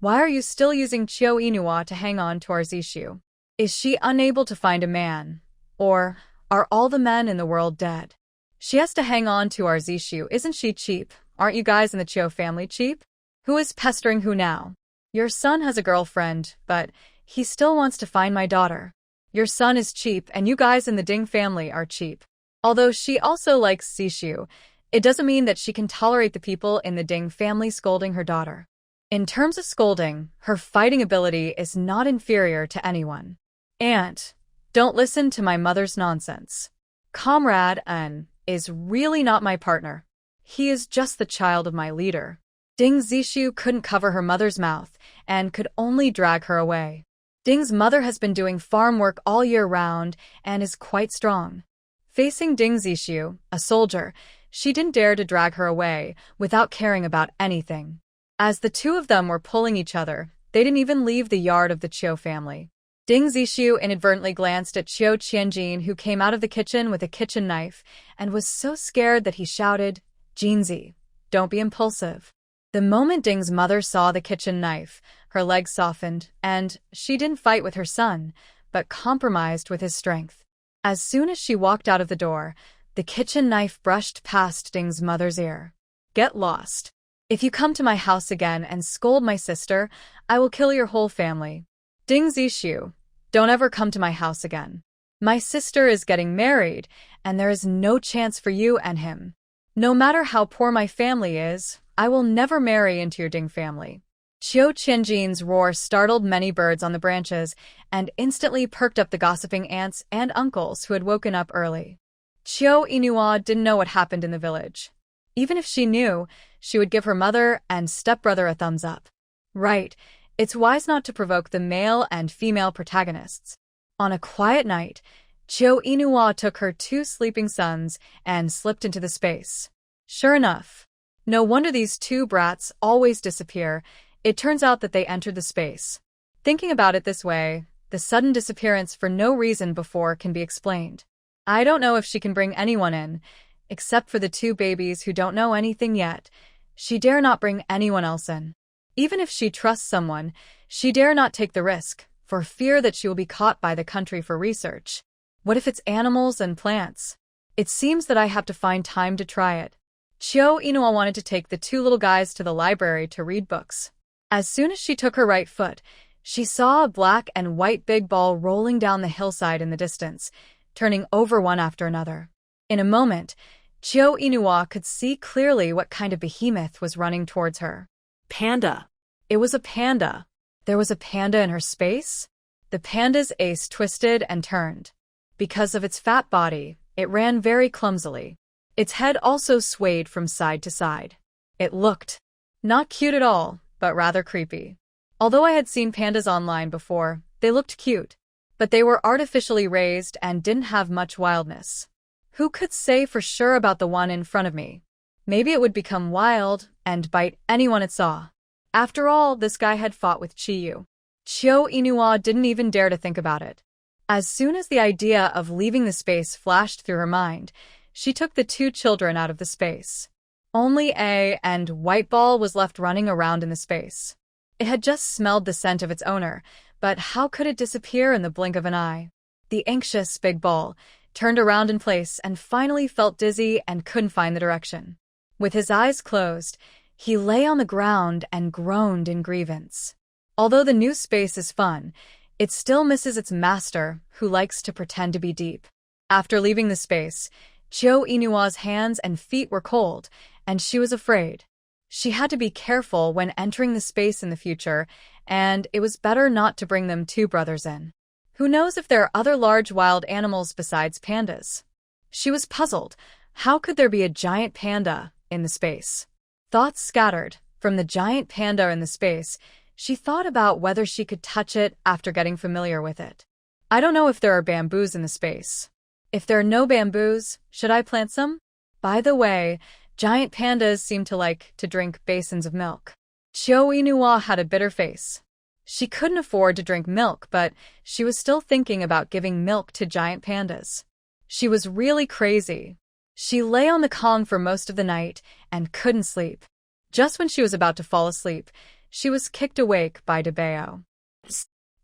[SPEAKER 1] Why are you still using Chiu Inua to hang on to our Zishu? Is she unable to find a man? Or are all the men in the world dead? She has to hang on to our Zishu. Isn't she cheap? Aren't you guys in the Chiu family cheap? Who is pestering who now? Your son has a girlfriend, but he still wants to find my daughter. Your son is cheap, and you guys in the Ding family are cheap. Although she also likes Zishu, it doesn't mean that she can tolerate the people in the Ding family scolding her daughter. In terms of scolding, her fighting ability is not inferior to anyone. Aunt, don't listen to my mother's nonsense. Comrade N is really not my partner. He is just the child of my leader. Ding Zishu couldn't cover her mother's mouth and could only drag her away. Ding's mother has been doing farm work all year round and is quite strong. Facing Ding Zishu, a soldier, she didn't dare to drag her away without caring about anything. As the two of them were pulling each other, they didn't even leave the yard of the Chiu family. Ding Zishu inadvertently glanced at Chiu Qianjin, who came out of the kitchen with a kitchen knife, and was so scared that he shouted, Jinzi, don't be impulsive. The moment Ding's mother saw the kitchen knife, her legs softened, and she didn't fight with her son, but compromised with his strength. As soon as she walked out of the door, the kitchen knife brushed past Ding's mother's ear. Get lost. If you come to my house again and scold my sister, I will kill your whole family. Ding Zishu, don't ever come to my house again. My sister is getting married, and there is no chance for you and him. No matter how poor my family is, I will never marry into your Ding family. Chiu Qianjin's roar startled many birds on the branches and instantly perked up the gossiping aunts and uncles who had woken up early. Chiu Inua didn't know what happened in the village. Even if she knew, she would give her mother and stepbrother a thumbs up. Right, it's wise not to provoke the male and female protagonists. On a quiet night, Chiu Inua took her two sleeping sons and slipped into the space. Sure enough, no wonder these two brats always disappear. It turns out that they entered the space. Thinking about it this way, the sudden disappearance for no reason before can be explained. I don't know if she can bring anyone in, except for the two babies who don't know anything yet. She dare not bring anyone else in. Even if she trusts someone, she dare not take the risk, for fear that she will be caught by the country for research. What if it's animals and plants? It seems that I have to find time to try it. Chiu Inua wanted to take the two little guys to the library to read books. As soon as she took her right foot, she saw a black and white big ball rolling down the hillside in the distance, turning over one after another. In a moment, Chiu Inua could see clearly what kind of behemoth was running towards her.
[SPEAKER 2] Panda.
[SPEAKER 1] It was a panda. There was a panda in her space? The panda's ace twisted and turned. Because of its fat body, it ran very clumsily. Its head also swayed from side to side. It looked not cute at all, but rather creepy. Although I had seen pandas online before, they looked cute, but they were artificially raised and didn't have much wildness. Who could say for sure about the one in front of me? Maybe it would become wild and bite anyone it saw. After all, this guy had fought with Chiyu. Chiyo Inua didn't even dare to think about it. As soon as the idea of leaving the space flashed through her mind, she took the two children out of the space. Only A and White Ball was left running around in the space. It had just smelled the scent of its owner, but how could it disappear in the blink of an eye? The anxious Big Ball turned around in place and finally felt dizzy and couldn't find the direction. With his eyes closed, he lay on the ground and groaned in grievance. Although the new space is fun, it still misses its master, who likes to pretend to be deep. After leaving the space, Chiyo Inua's hands and feet were cold, and she was afraid. She had to be careful when entering the space in the future, and it was better not to bring them two brothers in. Who knows if there are other large wild animals besides pandas? She was puzzled. How could there be a giant panda in the space? Thoughts scattered. From the giant panda in the space, she thought about whether she could touch it after getting familiar with it. I don't know if there are bamboos in the space. If there are no bamboos, should I plant some? By the way, giant pandas seem to like to drink basins of milk. Chiyo Inua had a bitter face. She couldn't afford to drink milk, but she was still thinking about giving milk to giant pandas. She was really crazy. She lay on the Kong for most of the night and couldn't sleep. Just when she was about to fall asleep, she was kicked awake by Debeo.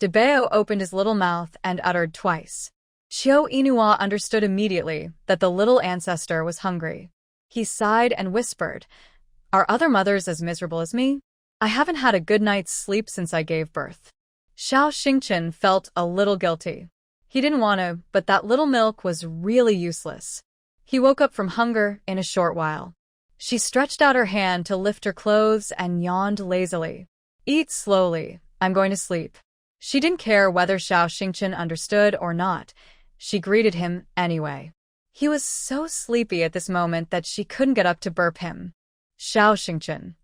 [SPEAKER 1] Debeo opened his little mouth and uttered twice. Chiyo Inua understood immediately that the little ancestor was hungry. He sighed and whispered, "Are other mothers as miserable as me? I haven't had a good night's sleep since I gave birth." Xiao Xingchen felt a little guilty. He didn't want to, but that little milk was really useless. He woke up from hunger in a short while. She stretched out her hand to lift her clothes and yawned lazily. "Eat slowly. I'm going to sleep." She didn't care whether Xiao Xingchen understood or not. She greeted him anyway. He was so sleepy at this moment that she couldn't get up to burp him. Xiao Xingchen.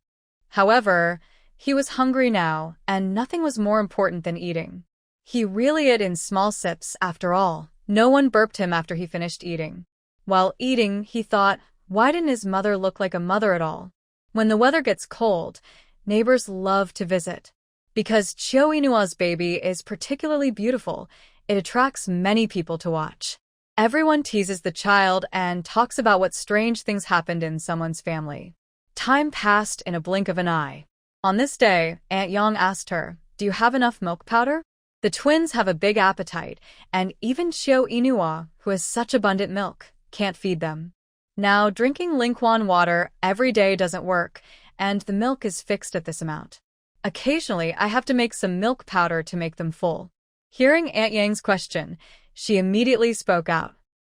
[SPEAKER 1] However, he was hungry now, and nothing was more important than eating. He really ate in small sips after all. No one burped him after he finished eating. While eating, he thought, why didn't his mother look like a mother at all? When the weather gets cold, neighbors love to visit. Because Chiyo Inua's baby is particularly beautiful, it attracts many people to watch. Everyone teases the child and talks about what strange things happened in someone's family. Time passed in a blink of an eye. On this day, Aunt Yang asked her, "Do you have enough milk powder?" The twins have a big appetite, and even Chiyo Inua, who has such abundant milk, can't feed them. Now, drinking Lingquan water every day doesn't work, and the milk is fixed at this amount. Occasionally, I have to make some milk powder to make them full. Hearing Aunt Yang's question, she immediately spoke out.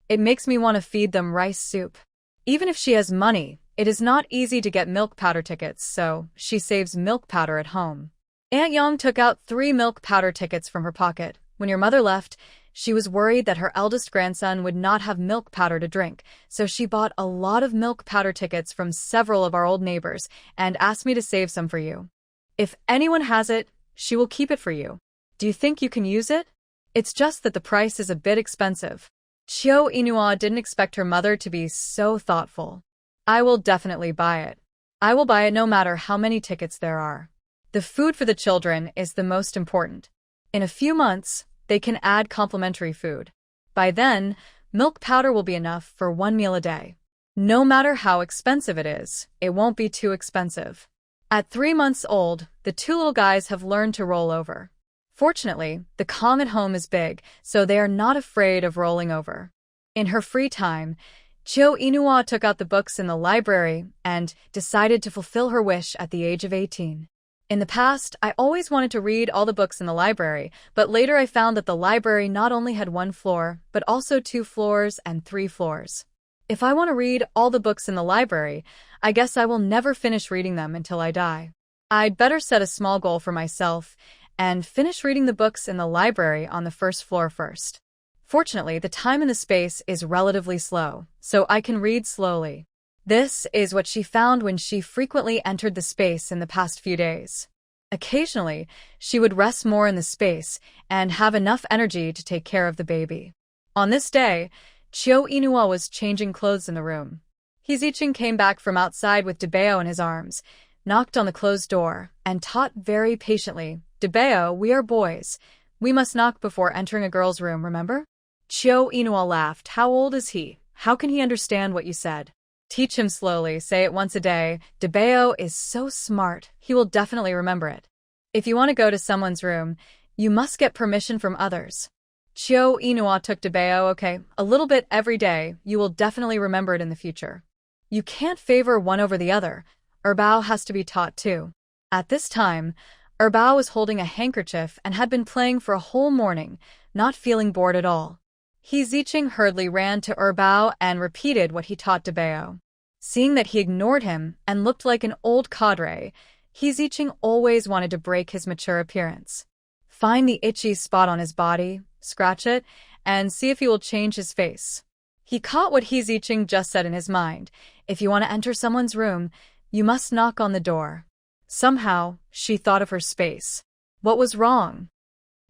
[SPEAKER 1] "It makes me want to feed them rice soup." Even if she has money, it is not easy to get milk powder tickets, so she saves milk powder at home. Aunt Yang took out 3 milk powder tickets from her pocket. When your mother left, she was worried that her eldest grandson would not have milk powder to drink, so she bought a lot of milk powder tickets from several of our old neighbors and asked me to save some for you. If anyone has it, she will keep it for you. Do you think you can use it? It's just that the price is a bit expensive. Chiyo Inua didn't expect her mother to be so thoughtful. I will definitely buy it. I will buy it no matter how many tickets there are. The food for the children is the most important. In a few months, they can add complementary food. By then, milk powder will be enough for 1 meal a day. No matter how expensive it is, it won't be too expensive. At 3 months old, the 2 little guys have learned to roll over. Fortunately, the Kong at home is big, so they are not afraid of rolling over. In her free time, Chiyo Inua took out the books in the library and decided to fulfill her wish at the age of 18. In the past, I always wanted to read all the books in the library, but later I found that the library not only had 1 floor, but also 2 floors and 3 floors. If I want to read all the books in the library, I guess I will never finish reading them until I die. I'd better set a small goal for myself and finish reading the books in the library on the 1st floor first. Fortunately, the time in the space is relatively slow, so I can read slowly. This is what she found when she frequently entered the space in the past few days. Occasionally, she would rest more in the space and have enough energy to take care of the baby. On this day, Chiyo Inua was changing clothes in the room. Hizicheng came back from outside with Debeo in his arms, knocked on the closed door, and taught very patiently, "Debeo, we are boys. We must knock before entering a girl's room, remember?" Chiyo Inua laughed. "How old is he? How can he understand what you said?" "Teach him slowly, say it once a day. Debeo is so smart, he will definitely remember it. If you want to go to someone's room, you must get permission from others." Chiyo Inua took Debeo. "Okay, a little bit every day, you will definitely remember it in the future. You can't favor one over the other. Erbao has to be taught too." At this time, Erbao was holding a handkerchief and had been playing for a whole morning, not feeling bored at all. Hizicheng hurriedly ran to Erbao and repeated what he taught Debeo. Seeing that he ignored him and looked like an old cadre, Hizicheng always wanted to break his mature appearance. Find the itchy spot on his body, scratch it, and see if he will change his face. He caught what Hizicheng just said in his mind. If you want to enter someone's room, you must knock on the door. Somehow, she thought of her space. What was wrong?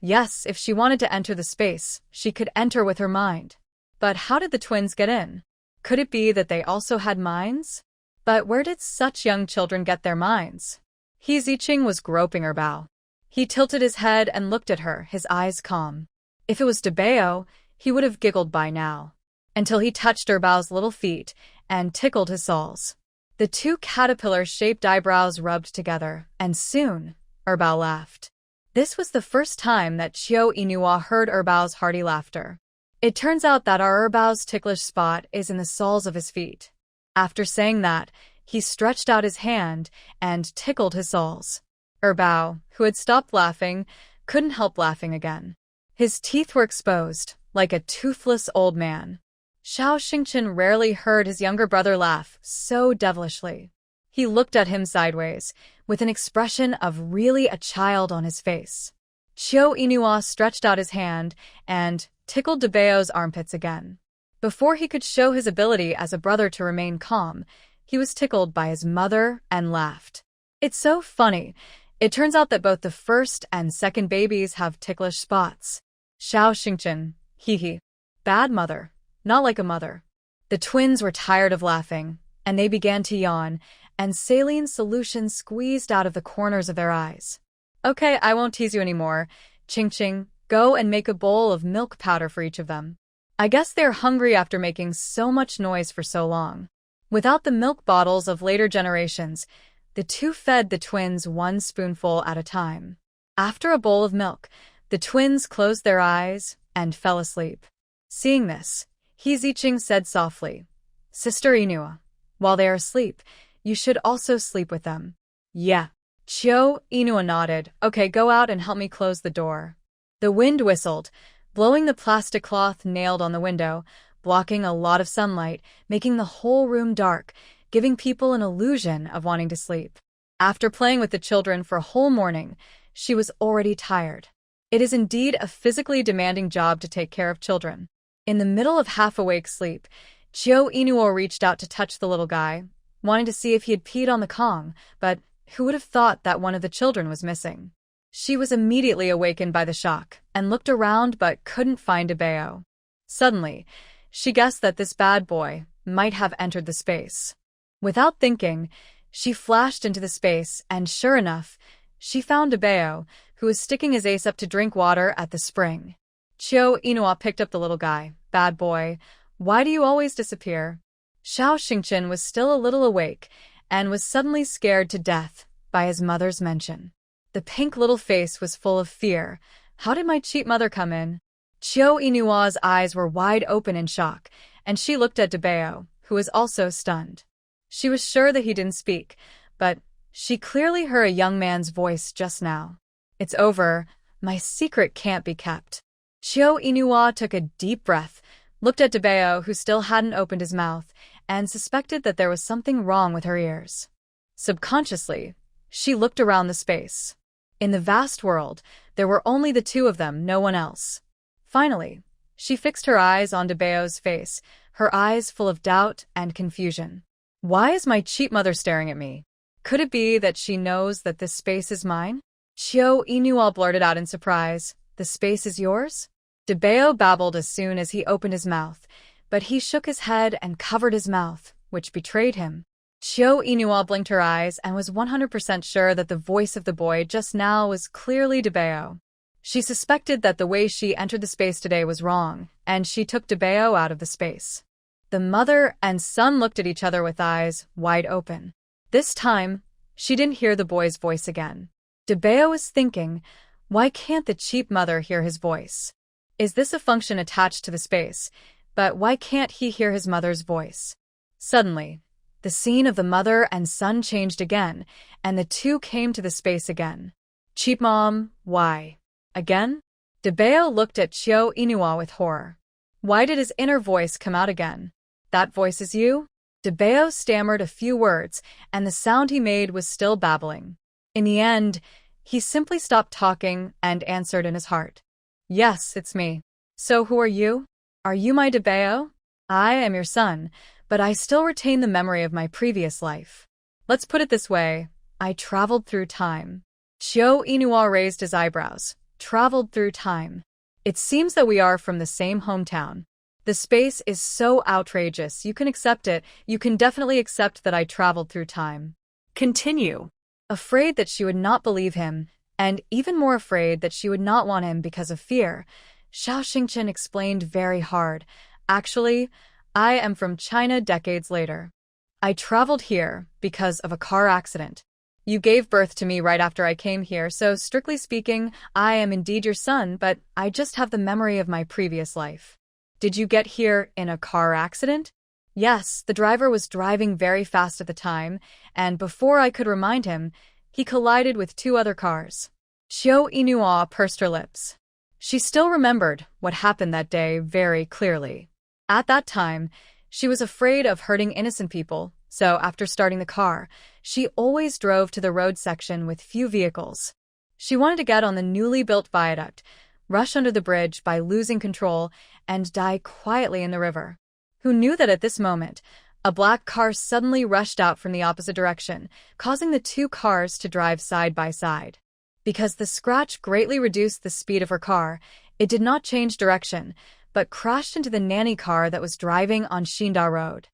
[SPEAKER 1] Yes, if she wanted to enter the space, she could enter with her mind. But how did the twins get in? Could it be that they also had minds? But where did such young children get their minds? Hizicheng was groping Erbao. He tilted his head and looked at her, his eyes calm. If it was Debeo, he would have giggled by now. Until he touched Erbao's little feet and tickled his soles. The two caterpillar-shaped eyebrows rubbed together, and soon, Erbao laughed. This was the first time that Chiyo Inua heard Erbao's hearty laughter. It turns out that our Erbao's ticklish spot is in the soles of his feet. After saying that, he stretched out his hand and tickled his soles. Erbao, who had stopped laughing, couldn't help laughing again. His teeth were exposed, like a toothless old man. Xiao Xingchen rarely heard his younger brother laugh so devilishly. He looked at him sideways, with an expression of really a child on his face. Chiyo Inua stretched out his hand and tickled Debeo's armpits again. Before he could show his ability as a brother to remain calm, he was tickled by his mother and laughed. It's so funny. It turns out that both the first and second babies have ticklish spots. Xiao Xingchen, hee. Bad mother. Not like a mother. The twins were tired of laughing, and they began to yawn, and saline solution squeezed out of the corners of their eyes. "Okay, I won't tease you anymore. Ching, go and make a bowl of milk powder for each of them. I guess they're hungry after making so much noise for so long." Without the milk bottles of later generations, the two fed the twins one spoonful at a time. After a bowl of milk, the twins closed their eyes and fell asleep. Seeing this, Hizicheng said softly, "Sister Inua, while they are asleep, you should also sleep with them." "Yeah." Chiyo Inua nodded. "Okay, go out and help me close the door." The wind whistled, blowing the plastic cloth nailed on the window, blocking a lot of sunlight, making the whole room dark, giving people an illusion of wanting to sleep. After playing with the children for a whole morning, she was already tired. It is indeed a physically demanding job to take care of children. In the middle of half-awake sleep, Chiyo Inua reached out to touch the little guy, wanting to see if he had peed on the Kong, but who would have thought that one of the children was missing? She was immediately awakened by the shock and looked around but couldn't find Debeo. Suddenly, she guessed that this bad boy might have entered the space. Without thinking, she flashed into the space and sure enough, she found Debeo, who was sticking his ace up to drink water at the spring. Chiyo Inua picked up the little guy. "Bad boy, why do you always disappear?" Xiao Xingchen was still a little awake and was suddenly scared to death by his mother's mention. The pink little face was full of fear. How did my cheap mother come in? Chiyo Inua's eyes were wide open in shock, and she looked at Debeo, who was also stunned. She was sure that he didn't speak, but she clearly heard a young man's voice just now. "It's over. My secret can't be kept." Chiyo Inua took a deep breath, looked at Debeo, who still hadn't opened his mouth, and suspected that there was something wrong with her ears. Subconsciously, she looked around the space. In the vast world, there were only the two of them, no one else. Finally, she fixed her eyes on Debeo's face, her eyes full of doubt and confusion. "Why is my cheap mother staring at me? Could it be that she knows that this space is mine?" Chiyo Inua blurted out in surprise, "The space is yours?" Debeo babbled as soon as he opened his mouth, but he shook his head and covered his mouth, which betrayed him. Chiao Inua blinked her eyes and was 100% sure that the voice of the boy just now was clearly Debeo. She suspected that the way she entered the space today was wrong, and she took Debeo out of the space. The mother and son looked at each other with eyes wide open. This time, she didn't hear the boy's voice again. Debeo was thinking, why can't the cheap mother hear his voice? Is this a function attached to the space? But why can't he hear his mother's voice? Suddenly, the scene of the mother and son changed again, and the two came to the space again. Cheap mom, why? Again? Debeo looked at Chiao Inua with horror. Why did his inner voice come out again? That voice is you? Debeo stammered a few words, and the sound he made was still babbling. In the end, he simply stopped talking and answered in his heart. Yes, it's me. So who are you? Are you my Debeo? I am your son, but I still retain the memory of my previous life. Let's put it this way, I traveled through time. Chiao Inua raised his eyebrows. Traveled through time. It seems that we are from the same hometown. The space is so outrageous, you can accept it, you can definitely accept that I traveled through time.
[SPEAKER 2] Continue.
[SPEAKER 1] Afraid that she would not believe him, and even more afraid that she would not want him because of fear, Xiao Xingchen explained very hard. Actually, I am from China decades later. I traveled here because of a car accident. You gave birth to me right after I came here, so strictly speaking, I am indeed your son, but I just have the memory of my previous life. Did you get here in a car accident? Yes, the driver was driving very fast at the time, and before I could remind him, he collided with two other cars. Chiao Inua pursed her lips. She still remembered what happened that day very clearly. At that time, she was afraid of hurting innocent people, so after starting the car, she always drove to the road section with few vehicles. She wanted to get on the newly built viaduct, rush under the bridge by losing control, and die quietly in the river. Who knew that at this moment, a black car suddenly rushed out from the opposite direction, causing the two cars to drive side by side. Because the scratch greatly reduced the speed of her car, it did not change direction, but crashed into the nanny car that was driving on Xinda Road.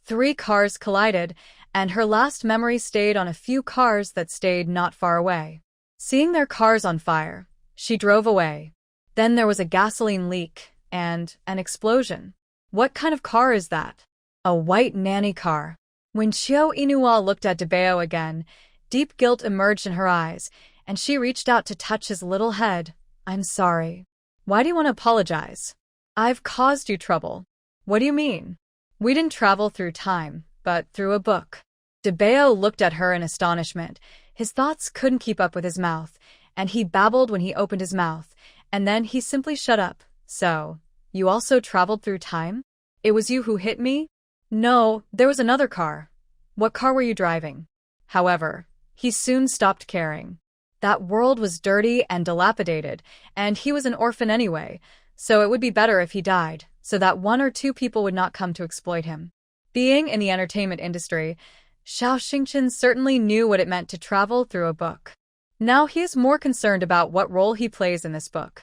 [SPEAKER 1] 3 cars collided, and her last memory stayed on a few cars that stayed not far away. Seeing their cars on fire, she drove away. Then there was a gasoline leak and an explosion. What kind of car is that? A white nanny car. When Chiao Inua looked at Debeo again, deep guilt emerged in her eyes, and she reached out to touch his little head. I'm sorry. Why do you want to apologize? I've caused you trouble. What do you mean? We didn't travel through time, but through a book. Debeo looked at her in astonishment. His thoughts couldn't keep up with his mouth, and he babbled when he opened his mouth, and then he simply shut up. So, you also traveled through time? It was you who hit me? No, there was another car. What car were you driving? However, he soon stopped caring. That world was dirty and dilapidated, and he was an orphan anyway, so it would be better if he died, so that 1 or 2 people would not come to exploit him. Being in the entertainment industry, Xiao Xingchen certainly knew what it meant to travel through a book. Now he is more concerned about what role he plays in this book.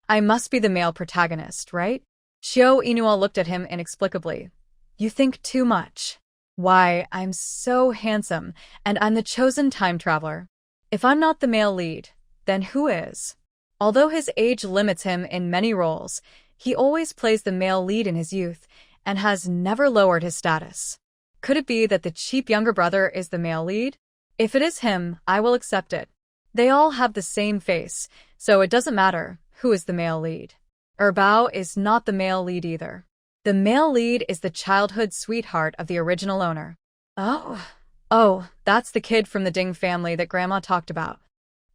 [SPEAKER 1] I must be the male protagonist, right? Chiao Inua looked at him inexplicably. You think too much. Why, I'm so handsome, and I'm the chosen time traveler. If I'm not the male lead, then who is? Although his age limits him in many roles, he always plays the male lead in his youth and has never lowered his status. Could it be that the cheap younger brother is the male lead? If it is him, I will accept it. They all have the same face, so it doesn't matter who is the male lead. Bao is not the male lead either. The male lead is the childhood sweetheart of the original owner. Oh, that's the kid from the Ding family that Grandma talked about.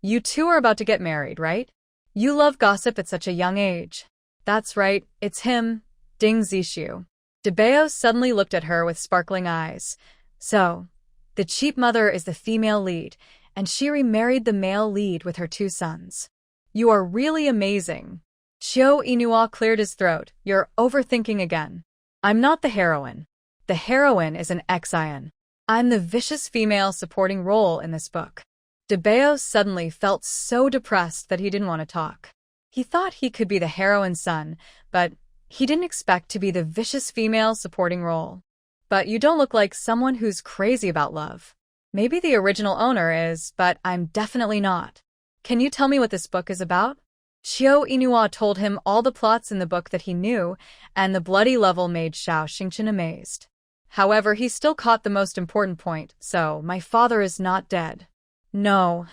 [SPEAKER 1] You two are about to get married, right? You love gossip at such a young age. That's right, it's him, Ding Zishu. Debeo suddenly looked at her with sparkling eyes. So, the cheap mother is the female lead, and she remarried the male lead with her 2 sons. You are really amazing. Chiao Inua cleared his throat. You're overthinking again. I'm not the heroine. The heroine is an Xian. I'm the vicious female supporting role in this book. Debeo suddenly felt so depressed that he didn't want to talk. He thought he could be the heroine's son, but He didn't expect to be the vicious female supporting role. But you don't look like someone who's crazy about love. Maybe the original owner is, but I'm definitely not. Can you tell me what this book is about? Chiao Inua told him all the plots in the book that he knew, and the bloody level made Xiao Xingqian amazed. However, he still caught the most important point, so, my father is not dead. No.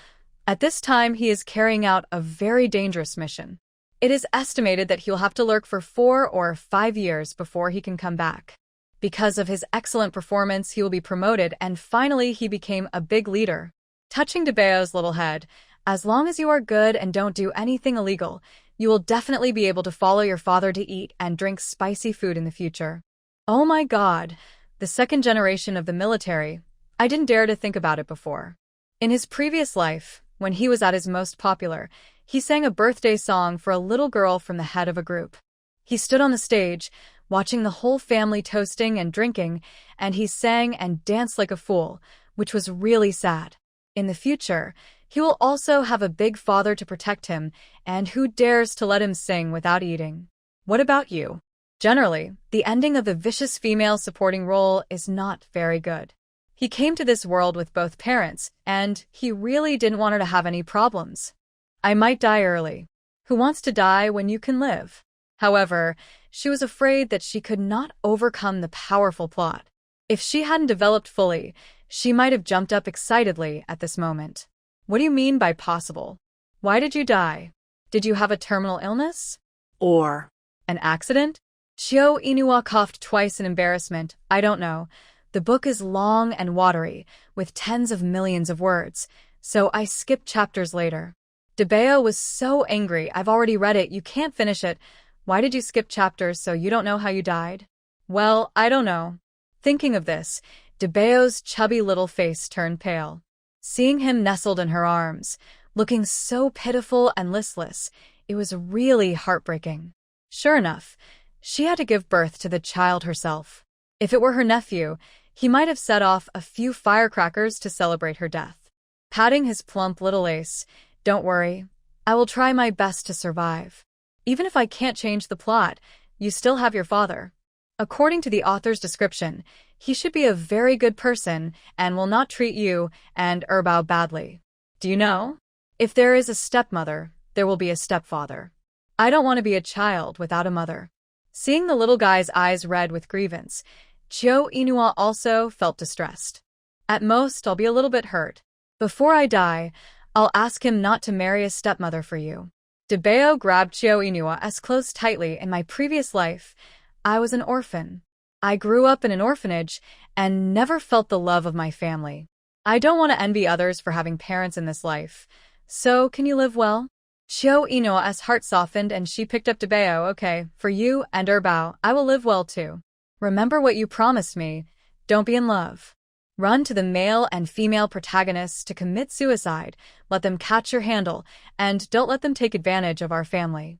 [SPEAKER 1] At this time, he is carrying out a very dangerous mission. It is estimated that he'll have to lurk for 4 or 5 years before he can come back. Because of his excellent performance, he will be promoted, and finally he became a big leader. Touching Debao's little head, as long as you are good and don't do anything illegal, you will definitely be able to follow your father to eat and drink spicy food in the future. Oh my God, the second generation of the military. I didn't dare to think about it before. In his previous life, when he was at his most popular, he sang a birthday song for a little girl from the head of a group. He stood on the stage, watching the whole family toasting and drinking, and he sang and danced like a fool, which was really sad. In the future, he will also have a big father to protect him, and who dares to let him sing without eating? What about you? Generally, the ending of the vicious female supporting role is not very good. He came to this world with both parents, and he really didn't want her to have any problems. I might die early. Who wants to die when you can live? However, she was afraid that she could not overcome the powerful plot. If she hadn't developed fully, she might have jumped up excitedly at this moment. What do you mean by possible? Why did you die? Did you have a terminal illness?
[SPEAKER 2] Or
[SPEAKER 1] An accident? Chiao Inua coughed twice in embarrassment. I don't know. The book is long and watery, with tens of millions of words, so I skipped chapters later. Debao was so angry. I've already read it. You can't finish it. Why did you skip chapters so you don't know how you died? Well, I don't know. Thinking of this, Debao's chubby little face turned pale. Seeing him nestled in her arms, looking so pitiful and listless, it was really heartbreaking. Sure enough, she had to give birth to the child herself. If it were her nephew, he might have set off a few firecrackers to celebrate her death. Patting his plump little ace, "Don't worry, I will try my best to survive. Even if I can't change the plot, you still have your father. According to the author's description, he should be a very good person and will not treat you and Erbao badly. Do you know? If there is a stepmother, there will be a stepfather. I don't want to be a child without a mother." Seeing the little guy's eyes red with grievance, Chiao Inua also felt distressed. At most, I'll be a little bit hurt. Before I die, I'll ask him not to marry a stepmother for you. Debao grabbed Chiao Inua as close tightly. In my previous life, I was an orphan. I grew up in an orphanage and never felt the love of my family. I don't want to envy others for having parents in this life. So, can you live well? Chiao Inua's heart softened and she picked up Debao. Okay, for you and Erbao, I will live well too. Remember what you promised me. Don't be in love. Run to the male and female protagonists to commit suicide, let them catch your handle, and don't let them take advantage of our family.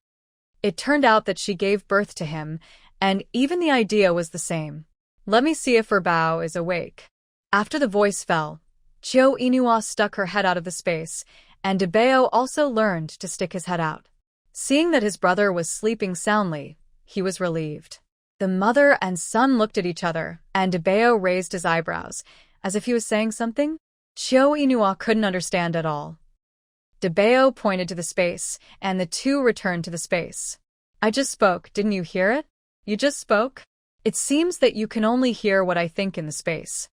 [SPEAKER 1] It turned out that she gave birth to him, and even the idea was the same. Let me see if Erbao is awake. After the voice fell, Chiao Inua stuck her head out of the space, and Debao also learned to stick his head out. Seeing that his brother was sleeping soundly, he was relieved. The mother and son looked at each other, and Debao raised his eyebrows, as if he was saying something. Chiao Inua couldn't understand at all. Debao pointed to the space, and the two returned to the space. I just spoke, didn't you hear it? You just spoke? It seems that you can only hear what I think in the space.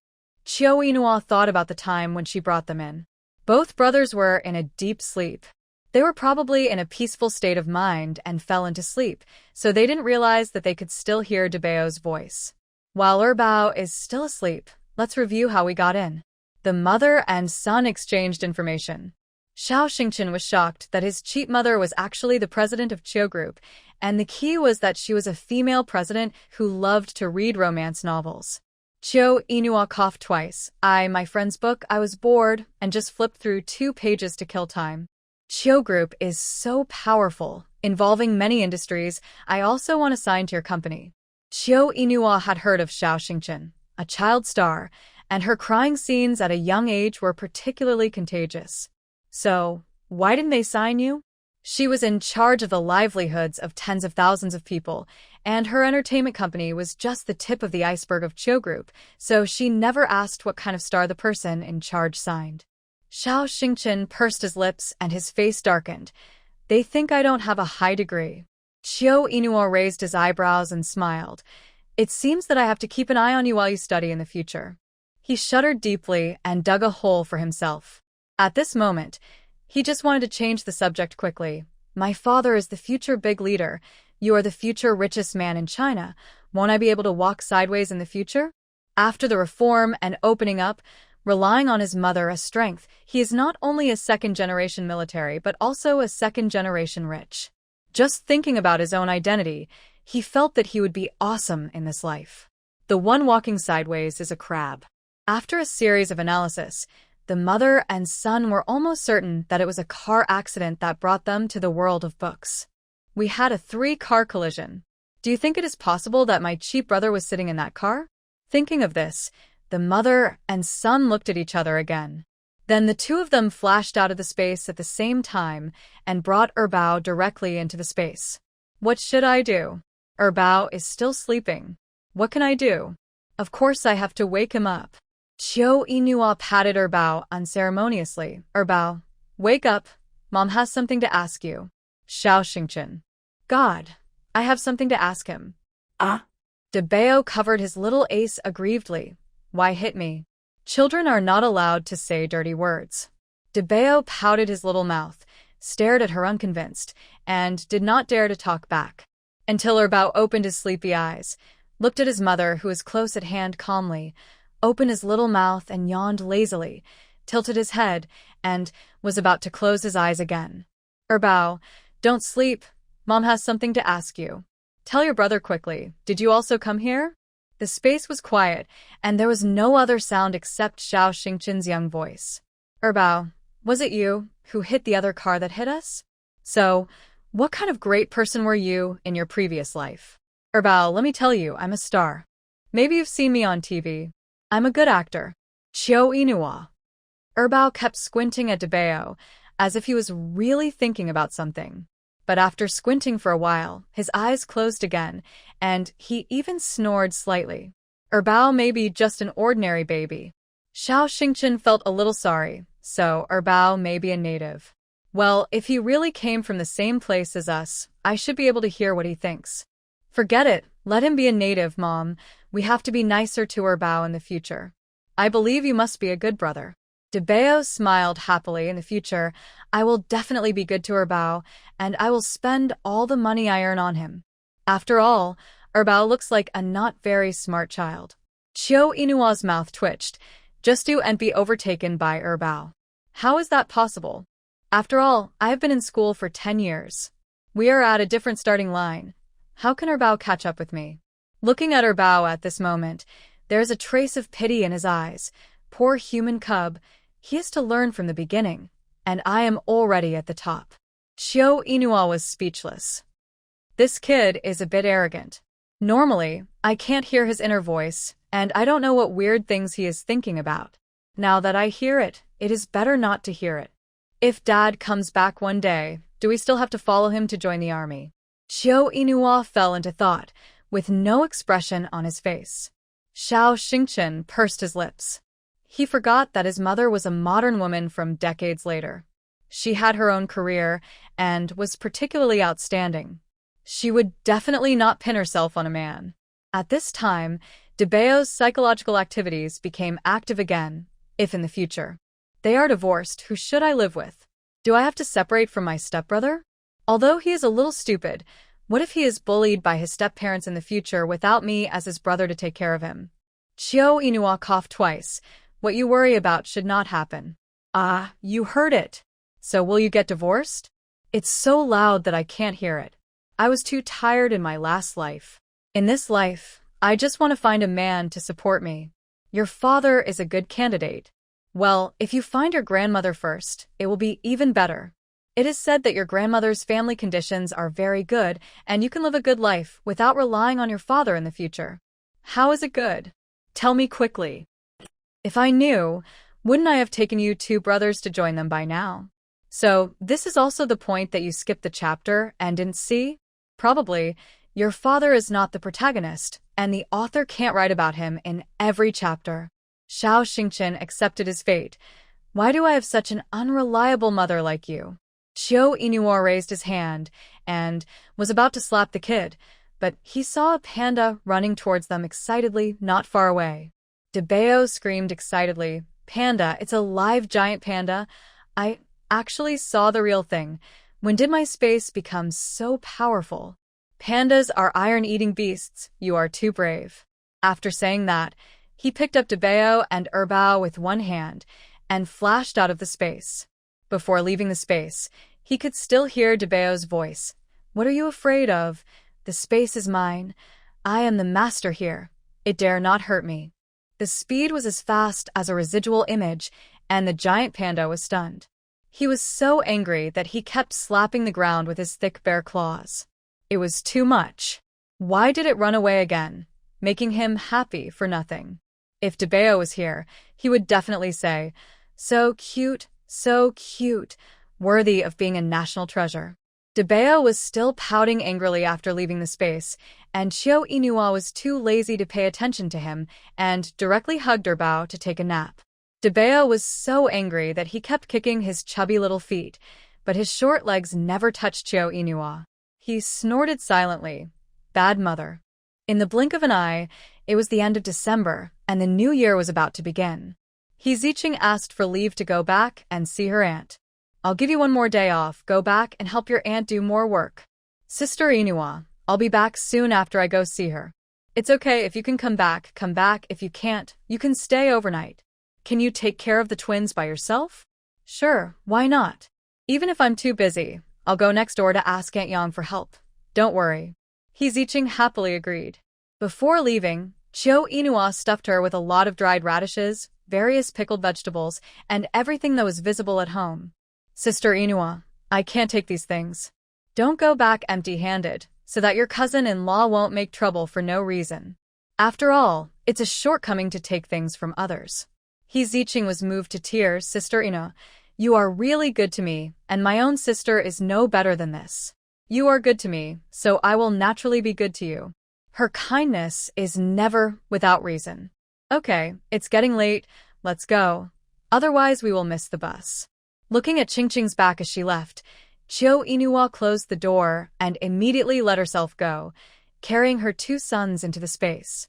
[SPEAKER 1] Chiao Inua thought about the time when she brought them in. Both brothers were in a deep sleep. They were probably in a peaceful state of mind and fell into sleep, so they didn't realize that they could still hear Debao's voice. While Erbao is still asleep, let's review how we got in. The mother and son exchanged information. Xiao Xingqian was shocked that his cheat mother was actually the president of Chiao Group, and the key was that she was a female president who loved to read romance novels. Chiao Inua coughed twice. My friend's book, I was bored, and just flipped through 2 pages to kill time. Chiao Group is so powerful, involving many industries. I also want to sign to your company. Chiao Inua had heard of Xiao Xingqian, a child star, and her crying scenes at a young age were particularly contagious. So, why didn't they sign you? She was in charge of the livelihoods of tens of thousands of people, and her entertainment company was just the tip of the iceberg of Chiu Group, so she never asked what kind of star the person in charge signed. Xiao Xingchen pursed his lips and his face darkened. They think I don't have a high degree. Chiu Inua raised his eyebrows and smiled. It seems that I have to keep an eye on you while you study in the future. He shuddered deeply and dug a hole for himself. At this moment, he just wanted to change the subject quickly. My father is the future big leader. You are the future richest man in China. Won't I be able to walk sideways in the future? After the reform and opening up, relying on his mother as strength, he is not only a second-generation military but also a second-generation rich. Just thinking about his own identity, he felt that he would be awesome in this life. The one walking sideways is a crab. After a series of analysis, the mother and son were almost certain that it was a car accident that brought them to the world of books. We had a 3-car collision. Do you think it is possible that my cheap brother was sitting in that car? Thinking of this, the mother and son looked at each other again. Then the two of them flashed out of the space at the same time and brought Erbao directly into the space. What should I do? Erbao is still sleeping. What can I do? Of course I have to wake him up. Chiu Inua patted Erbao unceremoniously. Erbao, wake up. Mom has something to ask you. Xiao Xingchen. God, I have something to ask him. Debao covered his little ace aggrievedly. Why hit me? Children are not allowed to say dirty words. Debao pouted his little mouth, stared at her unconvinced, and did not dare to talk back. Until Erbao opened his sleepy eyes, looked at his mother, who was close at hand calmly, opened his little mouth and yawned lazily, tilted his head, and was about to close his eyes again. Erbao, don't sleep. Mom has something to ask you. Tell your brother quickly. Did you also come here? The space was quiet, and there was no other sound except Xiao Xingchen's young voice. Erbao, was it you who hit the other car that hit us? So, what kind of great person were you in your previous life? Erbao, let me tell you, I'm a star. Maybe you've seen me on TV. I'm a good actor. Chiu Inua. Erbao kept squinting at Debao, as if he was really thinking about something. But after squinting for a while, his eyes closed again, and he even snored slightly. Erbao may be just an ordinary baby. Xiao Xingchen felt a little sorry, so Erbao may be a native. Well, if he really came from the same place as us, I should be able to hear what he thinks. Forget it, let him be a native, Mom. We have to be nicer to Erbao in the future. I believe you must be a good brother. Debao smiled happily. In the future, I will definitely be good to Erbao, and I will spend all the money I earn on him. After all, Erbao looks like a not very smart child. Chiu Inua's mouth twitched. Just do and be overtaken by Erbao. How is that possible? After all, I have been in school for 10 years. We are at a different starting line. How can Erbao catch up with me? Looking at Erbao at this moment, there is a trace of pity in his eyes. Poor human cub, he is to learn from the beginning, and I am already at the top. Chiu Inua was speechless. This kid is a bit arrogant. Normally, I can't hear his inner voice, and I don't know what weird things he is thinking about. Now that I hear it, it is better not to hear it. If Dad comes back one day, do we still have to follow him to join the army? Chiu Inua fell into thought, with no expression on his face. Xiao Xingchen pursed his lips. He forgot that his mother was a modern woman from decades later. She had her own career and was particularly outstanding. She would definitely not pin herself on a man. At this time, Debao's psychological activities became active again, if in the future. They are divorced, who should I live with? Do I have to separate from my stepbrother? Although he is a little stupid, what if he is bullied by his step-parents in the future without me as his brother to take care of him? Chiu Inua coughed twice. What you worry about should not happen. Ah, you heard it. So will you get divorced? It's so loud that I can't hear it. I was too tired in my last life. In this life, I just want to find a man to support me. Your father is a good candidate. Well, if you find your grandmother first, it will be even better. It is said that your grandmother's family conditions are very good, and you can live a good life without relying on your father in the future. How is it good? Tell me quickly. If I knew, wouldn't I have taken you 2 brothers to join them by now? So, this is also the point that you skipped the chapter and didn't see? Probably. Your father is not the protagonist, and the author can't write about him in every chapter. Xiao Xingqian accepted his fate. Why do I have such an unreliable mother like you? Qiu Inuo raised his hand and was about to slap the kid, but he saw a panda running towards them excitedly not far away. Debeo screamed excitedly, "Panda, it's a live giant panda. I actually saw the real thing. When did my space become so powerful? Pandas are iron-eating beasts. You are too brave." After saying that, he picked up Debeo and Erbao with one hand and flashed out of the space. Before leaving the space, he could still hear Debeo's voice. "What are you afraid of? The space is mine. I am the master here. It dare not hurt me." The speed was as fast as a residual image, and the giant panda was stunned. He was so angry that he kept slapping the ground with his thick bare claws. It was too much. Why did it run away again, making him happy for nothing? If Debeo was here, he would definitely say, so cute, worthy of being a national treasure." Debeo was still pouting angrily after leaving the space, and Qiu Inua was too lazy to pay attention to him and directly hugged Erbao to take a nap. Debeo was so angry that he kept kicking his chubby little feet, but his short legs never touched Qiu Inua. He snorted silently. Bad mother. In the blink of an eye, it was the end of December, and the new year was about to begin. He Ziqing asked for leave to go back and see her aunt. "I'll give you one more day off. Go back and help your aunt do more work." "Sister Inua, I'll be back soon after I go see her." "It's okay if you can come back. If you can't, you can stay overnight." "Can you take care of the twins by yourself?" "Sure, why not? Even if I'm too busy, I'll go next door to ask Aunt Yang for help. Don't worry." He Ziqing happily agreed. Before leaving, Qiu Inua stuffed her with a lot of dried radishes, various pickled vegetables, and everything that was visible at home. "Sister Inua, I can't take these things. Don't go back empty-handed, so that your cousin-in-law won't make trouble for no reason. After all, it's a shortcoming to take things from others." He Ziqing was moved to tears. "Sister Ina, you are really good to me, and my own sister is no better than this. You are good to me, so I will naturally be good to you. Her kindness is never without reason. Okay, it's getting late, let's go. Otherwise we will miss the bus." Looking at Qingqing's back as she left, Qiu Inua closed the door and immediately let herself go, carrying her two sons into the space.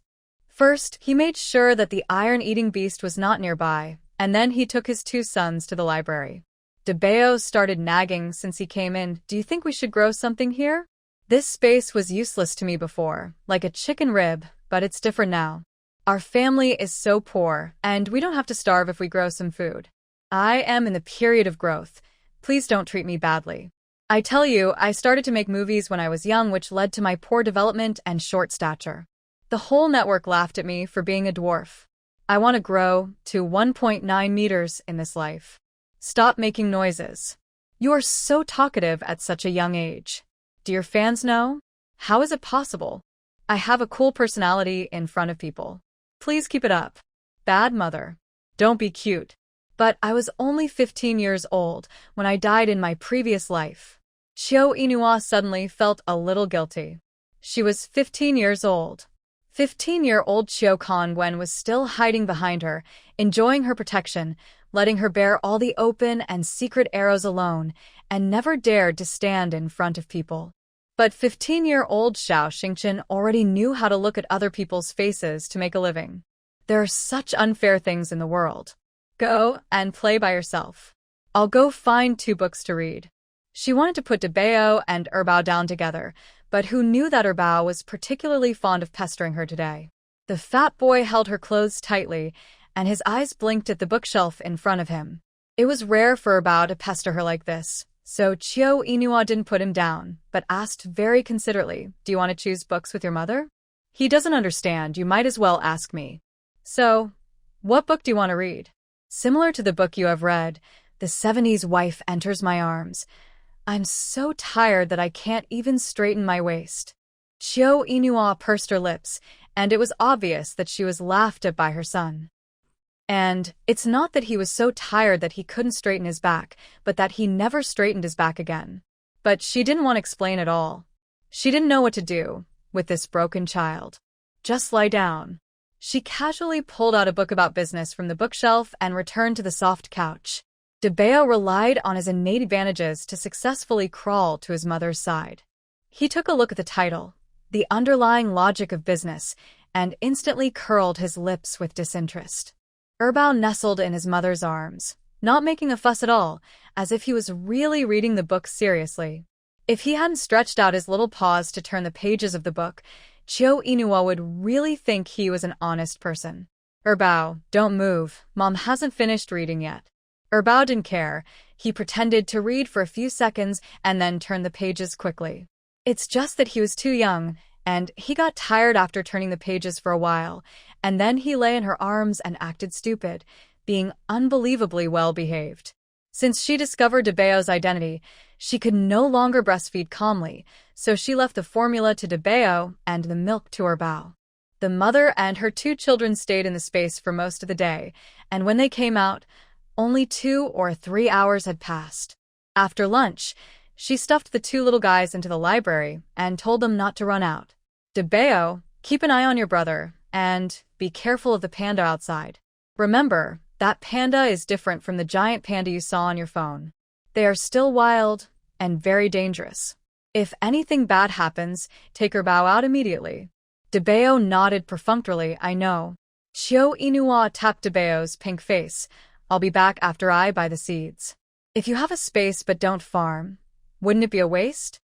[SPEAKER 1] First, he made sure that the iron-eating beast was not nearby, and then he took his two sons to the library. Debeo started nagging since he came in. "Do you think we should grow something here? This space was useless to me before, like a chicken rib, but it's different now. Our family is so poor, and we don't have to starve if we grow some food. I am in the period of growth. Please don't treat me badly. I tell you, I started to make movies when I was young, which led to my poor development and short stature. The whole network laughed at me for being a dwarf. I want to grow to 1.9 meters in this life. Stop making noises. You are so talkative at such a young age. Do your fans know? How is it possible? I have a cool personality in front of people. Please keep it up. Bad mother. Don't be cute. But I was only 15 years old when I died in my previous life." Qiu Inua suddenly felt a little guilty. She was 15 years old. 15-year-old Qiu Kongwen was still hiding behind her, enjoying her protection, letting her bear all the open and secret arrows alone, and never dared to stand in front of people. But 15-year-old Xiao Xingqian already knew how to look at other people's faces to make a living. There are such unfair things in the world. Go and play by yourself. I'll go find 2 books to read. She wanted to put Debeo and Erbao down together, but who knew that Erbao was particularly fond of pestering her today? The fat boy held her clothes tightly, and his eyes blinked at the bookshelf in front of him. It was rare for Erbao to pester her like this, so Qiu Inua didn't put him down, but asked very considerately, "Do you want to choose books with your mother?" "He doesn't understand, you might as well ask me." "So, what book do you want to read?" "Similar to the book you have read, The 70s Wife Enters My Arms. I'm so tired that I can't even straighten my waist." Qiu Inua pursed her lips, and it was obvious that she was laughed at by her son. And it's not that he was so tired that he couldn't straighten his back, but that he never straightened his back again. But she didn't want to explain at all. She didn't know what to do with this broken child. Just lie down. She casually pulled out a book about business from the bookshelf and returned to the soft couch. DeBeo relied on his innate advantages to successfully crawl to his mother's side. He took a look at the title, The Underlying Logic of Business, and instantly curled his lips with disinterest. Erbao nestled in his mother's arms, not making a fuss at all, as if he was really reading the book seriously. If he hadn't stretched out his little paws to turn the pages of the book, Chio Inua would really think he was an honest person. Erbao, don't move. Mom hasn't finished reading yet. Erbao didn't care. He pretended to read for a few seconds and then turned the pages quickly. It's just that he was too young, and he got tired after turning the pages for a while, and then he lay in her arms and acted stupid, being unbelievably well-behaved. Since she discovered DeBeo's identity, she could no longer breastfeed calmly, so she left the formula to DeBeo and the milk to Erbao. The mother and her 2 children stayed in the space for most of the day, and when they came out, only 2 or 3 hours had passed. After lunch, she stuffed the 2 little guys into the library and told them not to run out. DeBeo, keep an eye on your brother, and be careful of the panda outside. Remember, that panda is different from the giant panda you saw on your phone. They are still wild and very dangerous. If anything bad happens, take Erbao out immediately. DeBeo nodded perfunctorily, I know. Chio Inua tapped DeBeo's pink face. I'll be back after I buy the seeds. If you have a space but don't farm, wouldn't it be a waste?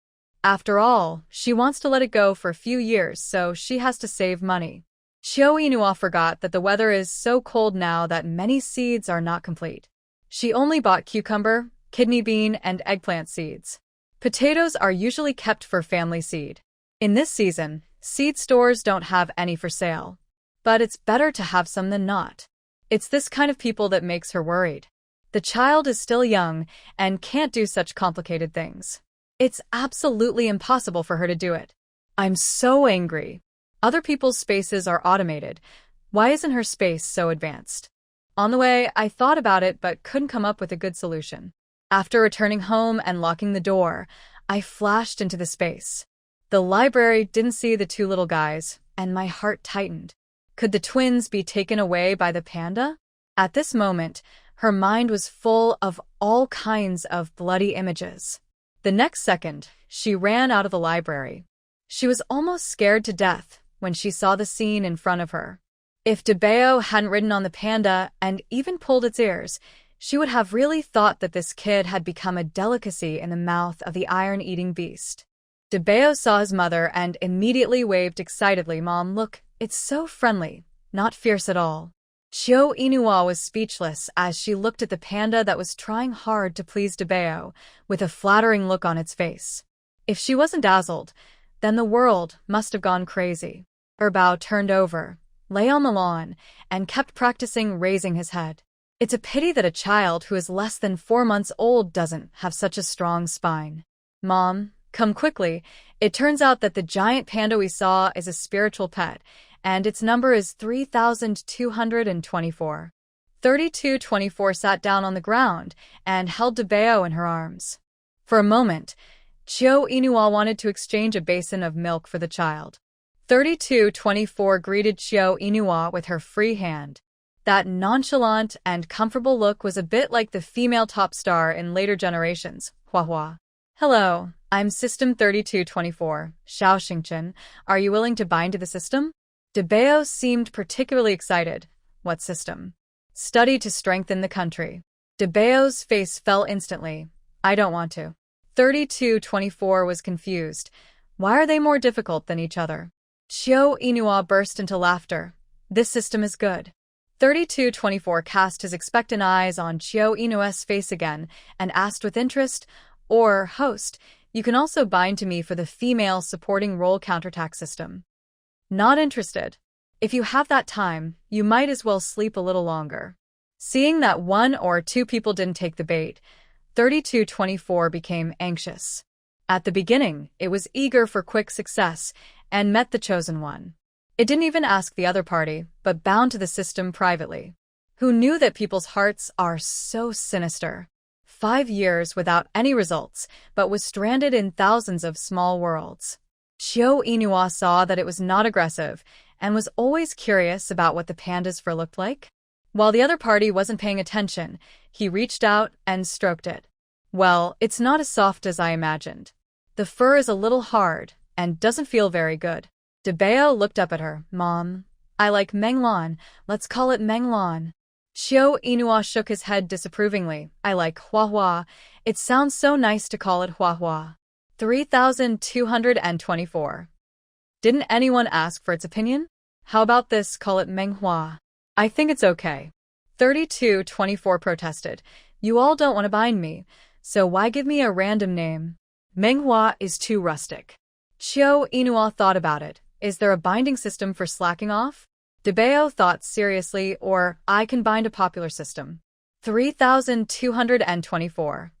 [SPEAKER 1] After all, she wants to let it go for a few years, so she has to save money. Chio Inua forgot that the weather is so cold now that many seeds are not complete. She only bought cucumber, kidney bean, and eggplant seeds. Potatoes are usually kept for family seed. In this season, seed stores don't have any for sale. But it's better to have some than not. It's this kind of people that makes her worried. The child is still young and can't do such complicated things. It's absolutely impossible for her to do it. I'm so angry. Other people's spaces are automated. Why isn't her space so advanced? On the way, I thought about it but couldn't come up with a good solution. After returning home and locking the door, I flashed into the space. The library didn't see the 2 little guys, and my heart tightened. Could the twins be taken away by the panda? At this moment, her mind was full of all kinds of bloody images. The next second, she ran out of the library. She was almost scared to death when she saw the scene in front of her. If DeBeo hadn't ridden on the panda and even pulled its ears, she would have really thought that this kid had become a delicacy in the mouth of the iron-eating beast. DeBeo saw his mother and immediately waved excitedly, Mom, look, it's so friendly, not fierce at all. Chio Inua was speechless as she looked at the panda that was trying hard to please DeBeo, with a flattering look on its face. If she wasn't dazzled, then the world must have gone crazy. Erbao turned over, lay on the lawn, and kept practicing raising his head. It's a pity that a child who is less than 4 months old doesn't have such a strong spine. Mom, come quickly. It turns out that the giant panda we saw is a spiritual pet, and its number is 3224. 3224 sat down on the ground and held DeBeo in her arms. For a moment, Chio Inua wanted to exchange a basin of milk for the child. 3224 greeted Chio Inua with her free hand. That nonchalant and comfortable look was a bit like the female top star in later generations, Hua. Hello, I'm System 3224, Xiao Xingchen. Are you willing to bind to the system? DeBeo seemed particularly excited. What system? Study to strengthen the country. DeBeo's face fell instantly. I don't want to. 3224 was confused. Why are they more difficult than each other? Chio Inua burst into laughter. This system is good. 3224 cast his expectant eyes on Chio Inua's face again and asked with interest, or, host, you can also bind to me for the female supporting role counterattack system. Not interested. If you have that time, you might as well sleep a little longer. Seeing that 1 or 2 people didn't take the bait, 3224 became anxious. At the beginning, it was eager for quick success and met the chosen one. It didn't even ask the other party, but bound to the system privately. Who knew that people's hearts are so sinister? 5 years without any results, but was stranded in thousands of small worlds. Xiao Inua saw that it was not aggressive and was always curious about what the panda's fur looked like. While the other party wasn't paying attention, he reached out and stroked it. Well, it's not as soft as I imagined. The fur is a little hard and doesn't feel very good. Debeo looked up at her. Mom, I like Menglan. Let's call it Menglan. Xiao Inua shook his head disapprovingly. I like Huahua. It sounds so nice to call it Huahua. 3224. Didn't anyone ask for its opinion? How about this, call it Menghua? I think it's okay. 3224 protested. You all don't want to bind me, so why give me a random name? Menghua is too rustic. Xiao Inua thought about it. Is there a binding system for slacking off? Debeo thought seriously, or I can bind a popular system. 3224.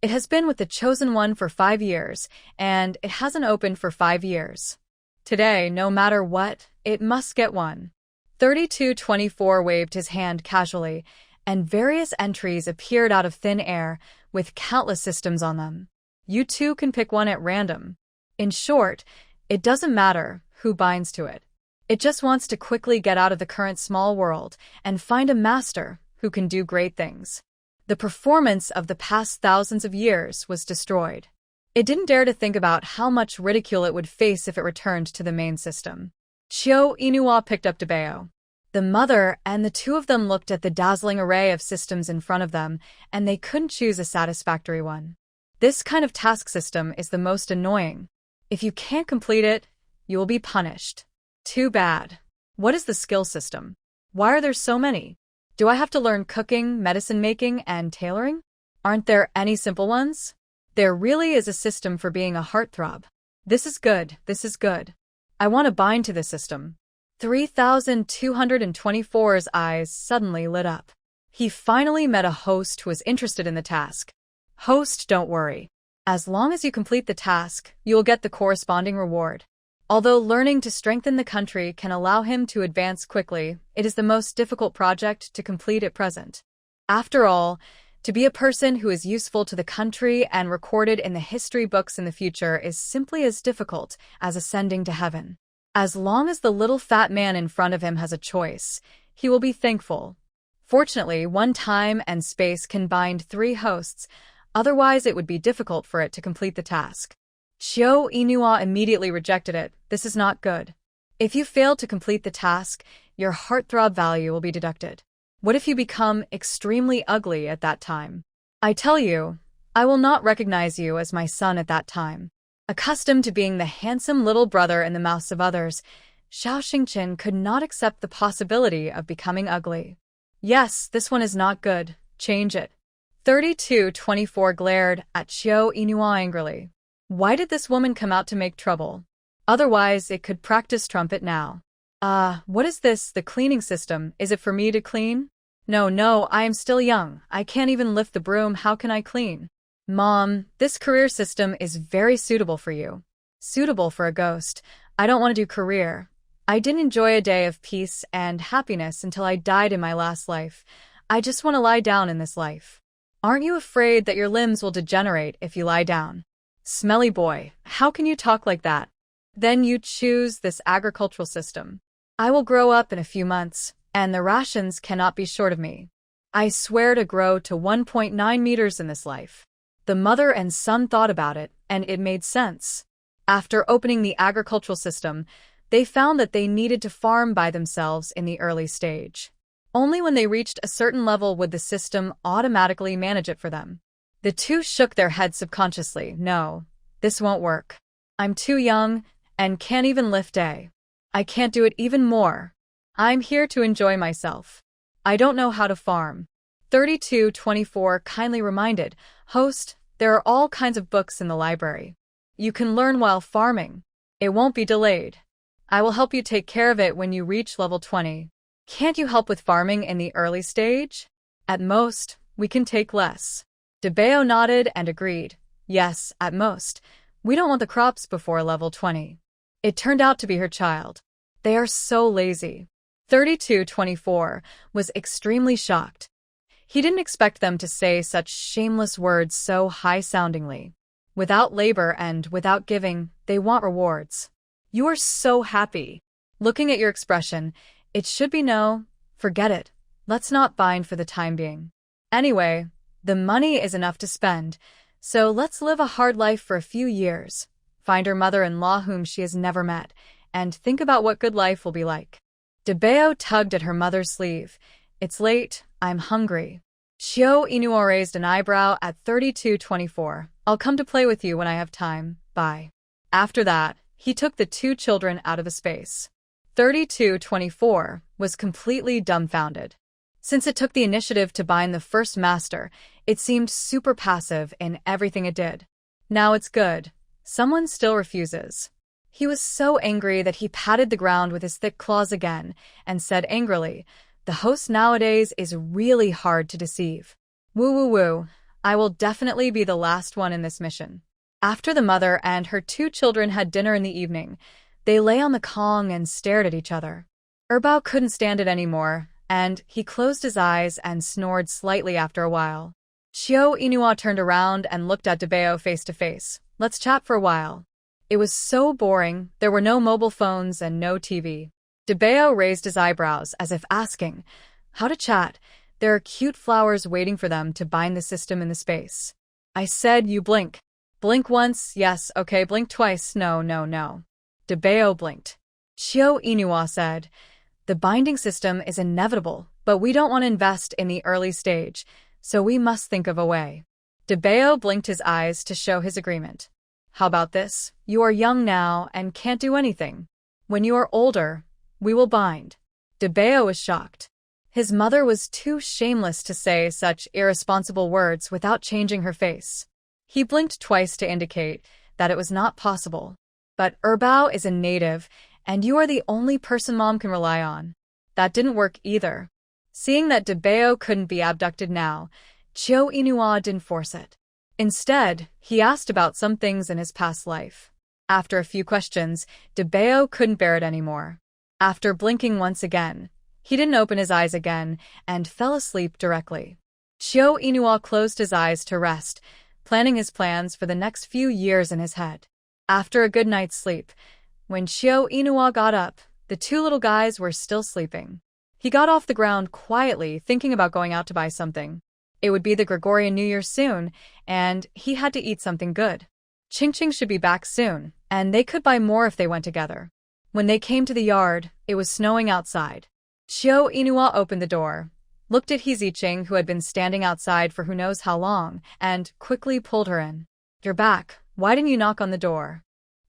[SPEAKER 1] It has been with the chosen one for 5 years, and it hasn't opened for 5 years. Today, no matter what, it must get one. 3224 waved his hand casually, and various entries appeared out of thin air, with countless systems on them. You too can pick one at random. In short, it doesn't matter who binds to it. It just wants to quickly get out of the current small world and find a master who can do great things. The performance of the past thousands of years was destroyed. It didn't dare to think about how much ridicule it would face if it returned to the main system. Xiao Inua picked up Debeo. The mother and the two of them looked at the dazzling array of systems in front of them, and they couldn't choose a satisfactory one. This kind of task system is the most annoying. If you can't complete it, you will be punished. Too bad. What is the skill system? Why are there so many? Do I have to learn cooking, medicine making, and tailoring? Aren't there any simple ones? There really is a system for being a heartthrob. This is good, this is good. I want to bind to this system. 3224's eyes suddenly lit up. He finally met a host who was interested in the task. Host, don't worry. As long as you complete the task, you will get the corresponding reward. Although learning to strengthen the country can allow him to advance quickly, it is the most difficult project to complete at present. After all, to be a person who is useful to the country and recorded in the history books in the future is simply as difficult as ascending to heaven. As long as the little fat man in front of him has a choice, he will be thankful. Fortunately, one time and space can bind 3 hosts, otherwise it would be difficult for it to complete the task. Xiao Inua immediately rejected it. This is not good. If you fail to complete the task, your heartthrob value will be deducted. What if you become extremely ugly at that time? I tell you, I will not recognize you as my son at that time. Accustomed to being the handsome little brother in the mouths of others, Xiao Xingqian could not accept the possibility of becoming ugly. Yes, this one is not good. Change it. 3224 glared at Xiao Inua angrily. Why did this woman come out to make trouble? Otherwise, it could practice trumpet now. What is this, the cleaning system? Is it for me to clean? No, I am still young. I can't even lift the broom. How can I clean? Mom, this career system is very suitable for you. Suitable for a ghost. I don't want to do career. I didn't enjoy a day of peace and happiness until I died in my last life. I just want to lie down in this life. Aren't you afraid that your limbs will degenerate if you lie down? Smelly boy, how can you talk like that? Then you choose this agricultural system. I will grow up in a few months, and the rations cannot be short of me. I swear to grow to 1.9 meters in this life. The mother and son thought about it, and it made sense. After opening the agricultural system, they found that they needed to farm by themselves in the early stage. Only when they reached a certain level would the system automatically manage it for them. The two shook their heads subconsciously. No, this won't work. I'm too young and can't even lift a. I can't do it even more. I'm here to enjoy myself. I don't know how to farm. 3224 kindly reminded, Host, there are all kinds of books in the library. You can learn while farming. It won't be delayed. I will help you take care of it when you reach level 20. Can't you help with farming in the early stage? At most, we can take less. Debeo nodded and agreed. Yes, at most. We don't want the crops before level 20. It turned out to be her child. They are so lazy. 3224 was extremely shocked. He didn't expect them to say such shameless words so high-soundingly. Without labor and without giving, they want rewards. You are so happy. Looking at your expression, it should be no, forget it. Let's not bind for the time being. Anyway, the money is enough to spend, so let's live a hard life for a few years. Find her mother-in-law whom she has never met, and think about what good life will be like. Debeo tugged at her mother's sleeve. It's late, I'm hungry. Shio Inua raised an eyebrow at 3224. I'll come to play with you when I have time, bye. After that, he took the two children out of the space. 3224 was completely dumbfounded. Since it took the initiative to bind the first master, it seemed super passive in everything it did. Now it's good. Someone still refuses. He was so angry that he patted the ground with his thick claws again and said angrily, the host nowadays is really hard to deceive. Woo woo woo, I will definitely be the last one in this mission. After the mother and her two children had dinner in the evening, they lay on the Kong and stared at each other. Erbao couldn't stand it anymore, and he closed his eyes and snored slightly after a while. Shio Inua turned around and looked at Debeo face to face. Let's chat for a while. It was so boring, there were no mobile phones and no TV. Debeo raised his eyebrows as if asking, how to chat? There are cute flowers waiting for them to bind the system in the space. I said you blink. Blink once, yes, okay, blink twice, no, no, no. Debeo blinked. Shio Inua said, the binding system is inevitable, but we don't want to invest in the early stage, so we must think of a way. Debeo blinked his eyes to show his agreement. How about this? You are young now and can't do anything. When you are older, we will bind. Debeo was shocked. His mother was too shameless to say such irresponsible words without changing her face. He blinked twice to indicate that it was not possible. But Erbao is a native, and you are the only person Mom can rely on. That didn't work either. Seeing that Debeo couldn't be abducted now, Shio Inua didn't force it. Instead, he asked about some things in his past life. After a few questions, Debeo couldn't bear it anymore. After blinking once again, he didn't open his eyes again and fell asleep directly. Shio Inua closed his eyes to rest, planning his plans for the next few years in his head. After a good night's sleep, when Shio Inua got up, the two little guys were still sleeping. He got off the ground quietly, thinking about going out to buy something. It would be the Gregorian New Year soon, and he had to eat something good. Ching Ching should be back soon, and they could buy more if they went together. When they came to the yard, it was snowing outside. Shio Inua opened the door, looked at Hiziching, who had been standing outside for who knows how long, and quickly pulled her in. You're back. Why didn't you knock on the door?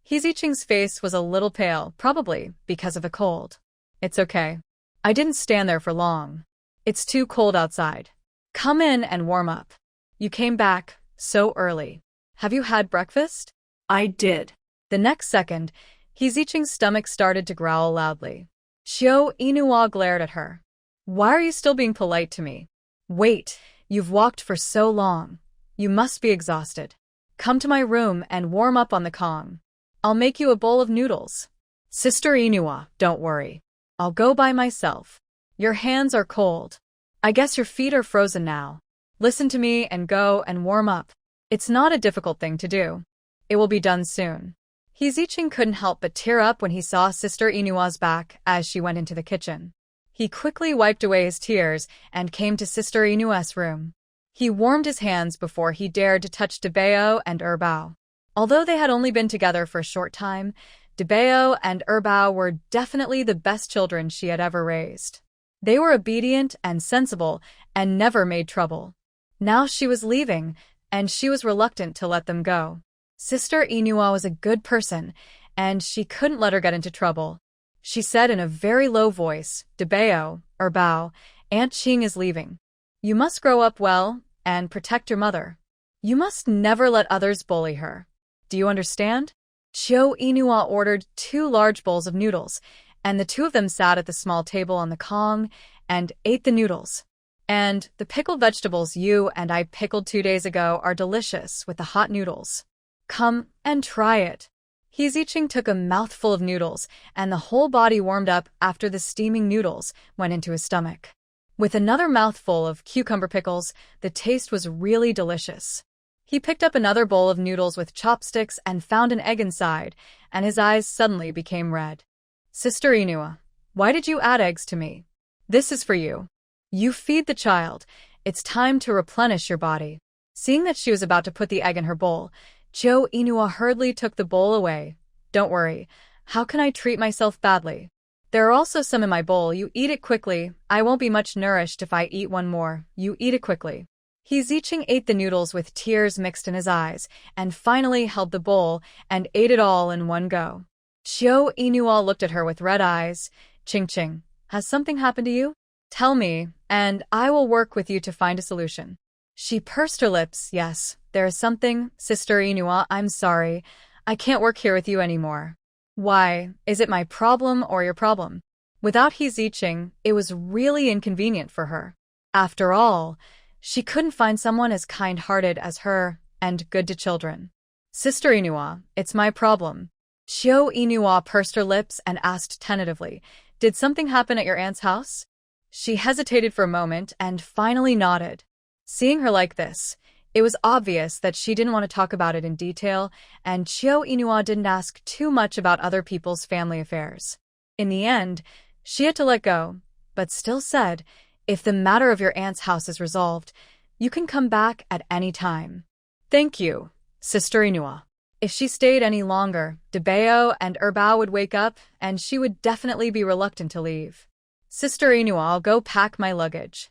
[SPEAKER 1] Hiziching's face was a little pale, probably because of a cold. It's okay. I didn't stand there for long. It's too cold outside. Come in and warm up. You came back so early. Have you had breakfast?
[SPEAKER 2] I did.
[SPEAKER 1] The next second, Hiziching's stomach started to growl loudly. Shio Inua glared at her. Why are you still being polite to me? Wait, you've walked for so long. You must be exhausted. Come to my room and warm up on the Kong. I'll make you a bowl of noodles. Sister Inua, don't worry. I'll go by myself. Your hands are cold. I guess your feet are frozen now. Listen to me and go and warm up. It's not a difficult thing to do. It will be done soon. Hiziching couldn't help but tear up when he saw Sister Inua's back as she went into the kitchen. He quickly wiped away his tears and came to Sister Inua's room. He warmed his hands before he dared to touch Debeo and Erbao. Although they had only been together for a short time, Debeo and Erbao were definitely the best children she had ever raised. They were obedient and sensible and never made trouble. Now she was leaving, and she was reluctant to let them go. Sister Inua was a good person, and she couldn't let her get into trouble. She said in a very low voice, Debeo, Erbao, Aunt Ching is leaving. You must grow up well and protect your mother. You must never let others bully her. Do you understand? Shio Inua ordered 2 large bowls of noodles, and the two of them sat at the small table on the Kong and ate the noodles. And the pickled vegetables you and I pickled 2 days ago are delicious with the hot noodles. Come and try it. He Ziqing took a mouthful of noodles, and the whole body warmed up after the steaming noodles went into his stomach. With another mouthful of cucumber pickles, the taste was really delicious. He picked up another bowl of noodles with chopsticks and found an egg inside, and his eyes suddenly became red. Sister Inua, why did you add eggs to me? This is for you. You feed the child. It's time to replenish your body. Seeing that she was about to put the egg in her bowl, Jo Inua hurriedly took the bowl away. Don't worry. How can I treat myself badly? There are also some in my bowl. You eat it quickly. I won't be much nourished if I eat one more. You eat it quickly. He Ziqing ate the noodles with tears mixed in his eyes, and finally held the bowl and ate it all in one go. Jo Inua looked at her with red eyes. Qingqing, has something happened to you? Tell me, and I will work with you to find a solution. She pursed her lips. Yes, there is something, Sister Inua. I'm sorry. I can't work here with you anymore. Why, is it my problem or your problem? Without He Ziqing, it was really inconvenient for her. After all, she couldn't find someone as kind-hearted as her and good to children. Sister Inua, it's my problem. Jo Inua pursed her lips and asked tentatively, did something happen at your aunt's house? She hesitated for a moment and finally nodded. Seeing her like this, it was obvious that she didn't want to talk about it in detail, and Jo Inua didn't ask too much about other people's family affairs. In the end, she had to let go, but still said, if the matter of your aunt's house is resolved, you can come back at any time. Thank you, Sister Inua. If she stayed any longer, Debeo and Erbao would wake up, and she would definitely be reluctant to leave. Sister Inua, I'll go pack my luggage.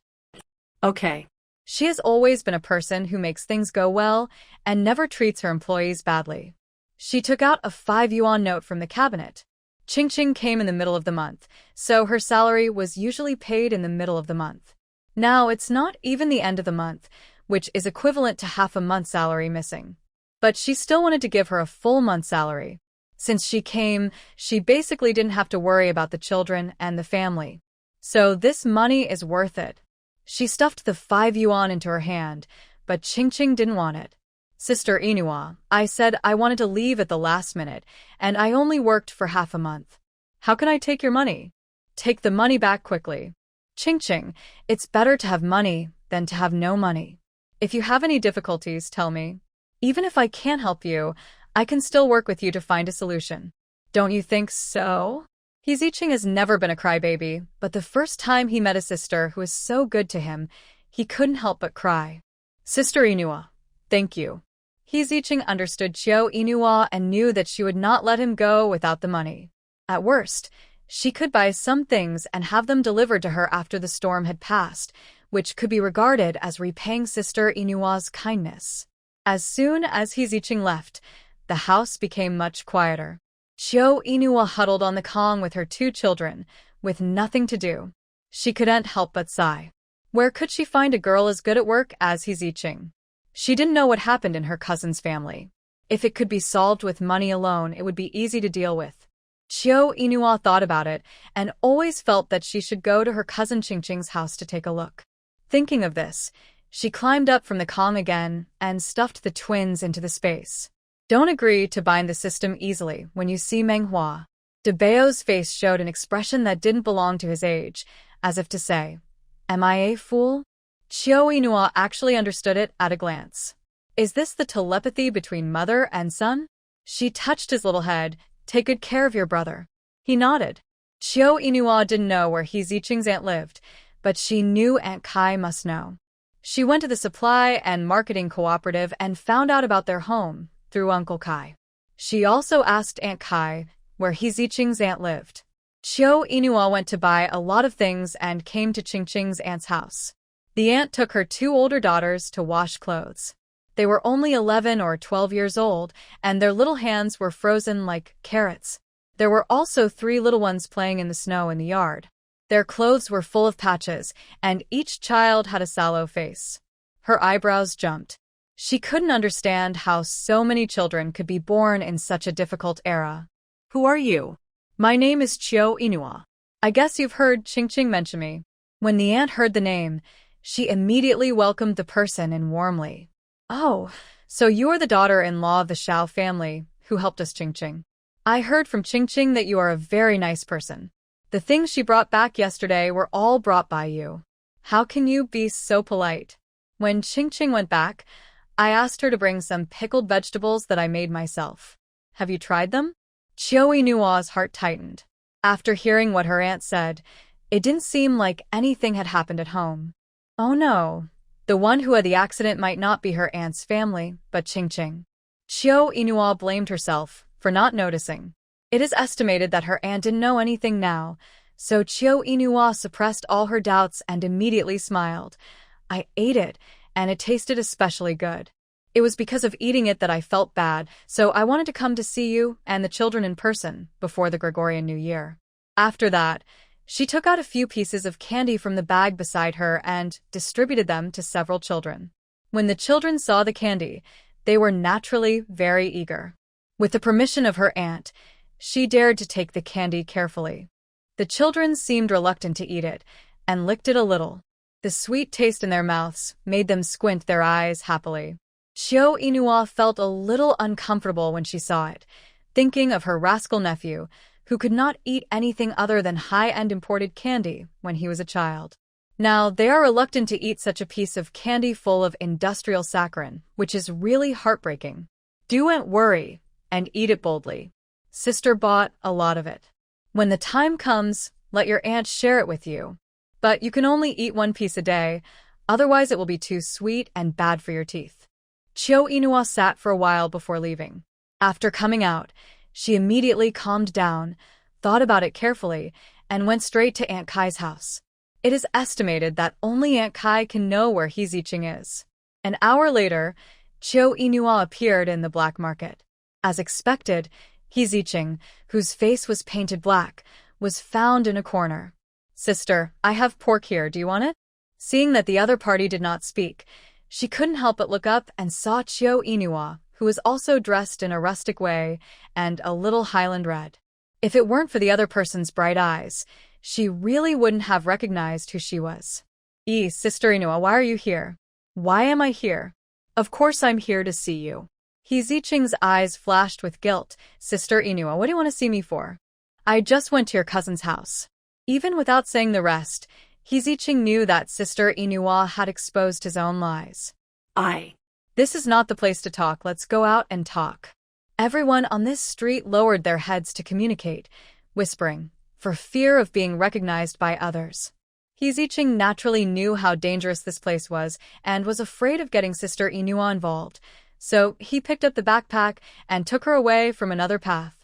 [SPEAKER 2] Okay.
[SPEAKER 1] She has always been a person who makes things go well and never treats her employees badly. She took out a 5 yuan note from the cabinet. Qingqing came in the middle of the month, so her salary was usually paid in the middle of the month. Now it's not even the end of the month, which is equivalent to half a month's salary missing. But she still wanted to give her a full month's salary. Since she came, she basically didn't have to worry about the children and the family. So this money is worth it. She stuffed the 5 yuan into her hand, but Qingqing didn't want it. Sister Inua, I said I wanted to leave at the last minute, and I only worked for half a month. How can I take your money? Take the money back quickly. Qingqing, it's better to have money than to have no money. If you have any difficulties, tell me. Even if I can't help you, I can still work with you to find a solution. Don't you think so? He Ziqing has never been a crybaby, but the first time he met a sister who was so good to him, he couldn't help but cry. Sister Inua, thank you. He Ziqing understood Jo Inua and knew that she would not let him go without the money. At worst, she could buy some things and have them delivered to her after the storm had passed, which could be regarded as repaying Sister Inua's kindness. As soon as He Ziqing left, the house became much quieter. Jo Inua huddled on the Kong with her 2 children, with nothing to do. She couldn't help but sigh. Where could she find a girl as good at work as He Ziqing? She didn't know what happened in her cousin's family. If it could be solved with money alone, it would be easy to deal with. Jo Inua thought about it, and always felt that she should go to her cousin Qingqing's house to take a look. Thinking of this, she climbed up from the Kong again and stuffed the twins into the space. Don't agree to bind the system easily when you see Manhwa. Debeo's face showed an expression that didn't belong to his age, as if to say, am I a fool? Jo Inua actually understood it at a glance. Is this the telepathy between mother and son? She touched his little head. Take good care of your brother. He nodded. Jo Inua didn't know where He Ziqing's aunt lived, but she knew Aunt Kai must know. She went to the supply and marketing cooperative and found out about their home through Uncle Kai. She also asked Aunt Kai where He Ziqing's aunt lived. Jo Inua went to buy a lot of things and came to Qingqing's aunt's house. The aunt took her 2 older daughters to wash clothes. They were only 11 or 12 years old, and their little hands were frozen like carrots. There were also 3 little ones playing in the snow in the yard. Their clothes were full of patches, and each child had a sallow face. Her eyebrows jumped. She couldn't understand how so many children could be born in such a difficult era.
[SPEAKER 2] Who are you?
[SPEAKER 1] My name is Jo Inua. I guess you've heard Qingqing mention me. When the aunt heard the name, she immediately welcomed the person in warmly. Oh, so you're the daughter-in-law of the Shao family who helped us, Qingqing. I heard from Ching Ching that you are a very nice person. The things she brought back yesterday were all brought by you. How can you be so polite? When Ching Ching went back, I asked her to bring some pickled vegetables that I made myself. Have you tried them? Chiao Inua's heart tightened. After hearing what her aunt said, it didn't seem like anything had happened at home. Oh no. The one who had the accident might not be her aunt's family, but Ching Ching. Chiao Inua blamed herself for not noticing. It is estimated that her aunt didn't know anything now, so Chiao Inua suppressed all her doubts and immediately smiled. I ate it, and it tasted especially good. It was because of eating it that I felt bad, so I wanted to come to see you and the children in person before the Gregorian New Year. After that, she took out a few pieces of candy from the bag beside her and distributed them to several children. When the children saw the candy, they were naturally very eager. With the permission of her aunt, she dared to take the candy carefully. The children seemed reluctant to eat it, and licked it a little. The sweet taste in their mouths made them squint their eyes happily. Chiao Inua felt a little uncomfortable when she saw it, thinking of her rascal nephew, who could not eat anything other than high-end imported candy when he was a child. Now, they are reluctant to eat such a piece of candy full of industrial saccharin, which is really heartbreaking. Don't worry, and eat it boldly. Sister bought a lot of it. When the time comes, let your aunt share it with you. But you can only eat one piece a day, otherwise it will be too sweet and bad for your teeth. Chiao Inua sat for a while before leaving. After coming out, she immediately calmed down, thought about it carefully, and went straight to Aunt Kai's house. It is estimated that only Aunt Kai can know where He Ziqing is. An hour later, Chiao Inua appeared in the black market. As expected, He Ziqing, whose face was painted black, was found in a corner. Sister, I have pork here, do you want it? Seeing that the other party did not speak, she couldn't help but look up and saw Chiao Inua, who was also dressed in a rustic way and a little Highland red. If it weren't for the other person's bright eyes, she really wouldn't have recognized who she was. Sister Inua, why are you here? Why am I here? Of course I'm here to see you. He Ziqing's eyes flashed with guilt. Sister Inua, what do you want to see me for? I just went to your cousin's house. Even without saying the rest, He Ziqing knew that Sister Inua had exposed his own lies. This is not the place to talk, let's go out and talk. Everyone on this street lowered their heads to communicate, whispering, for fear of being recognized by others. He Ziqing naturally knew how dangerous this place was and was afraid of getting Sister Inua involved, so he picked up the backpack and took her away from another path.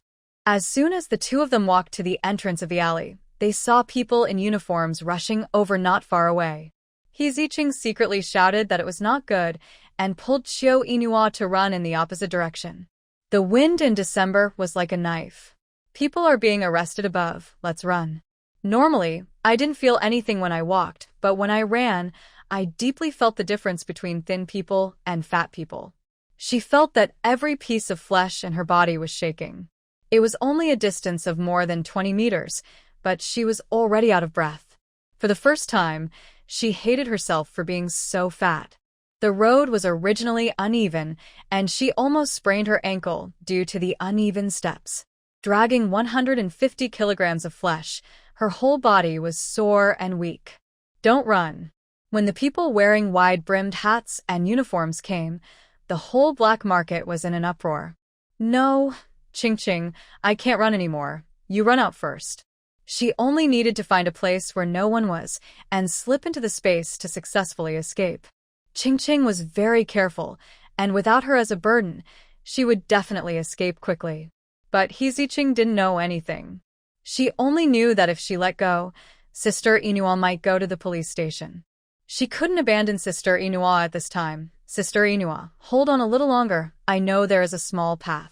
[SPEAKER 1] As soon as the two of them walked to the entrance of the alley, they saw people in uniforms rushing over not far away. He Ziqing secretly shouted that it was not good and pulled Chiao Inua to run in the opposite direction. The wind in December was like a knife. People are being arrested above, let's run. Normally, I didn't feel anything when I walked, but when I ran, I deeply felt the difference between thin people and fat people. She felt that every piece of flesh in her body was shaking. It was only a distance of more than 20 meters, but she was already out of breath. For the first time, she hated herself for being so fat. The road was originally uneven, and she almost sprained her ankle due to the uneven steps. Dragging 150 kilograms of flesh, her whole body was sore and weak. Don't run. When the people wearing wide-brimmed hats and uniforms came, the whole black market was in an uproar. No, Ching Ching, I can't run anymore. You run out first. She only needed to find a place where no one was and slip into the space to successfully escape. Ching Ching was very careful, and without her as a burden, she would definitely escape quickly. But He Ziqing didn't know anything. She only knew that if she let go, Sister Inua might go to the police station. She couldn't abandon Sister Inua at this time. Sister Inua, hold on a little longer, I know there is a small path.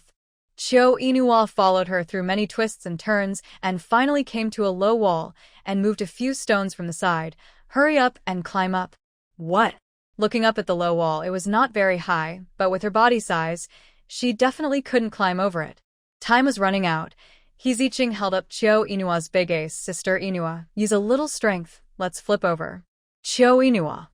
[SPEAKER 1] Chiao Inua followed her through many twists and turns and finally came to a low wall and moved a few stones from the side. Hurry up and climb up. What? Looking up at the low wall, it was not very high, but with her body size, she definitely couldn't climb over it. Time was running out. He Ziqing held up Chiao Inua's big ace. Sister Inua, use a little strength, let's flip over. Chiao Inua.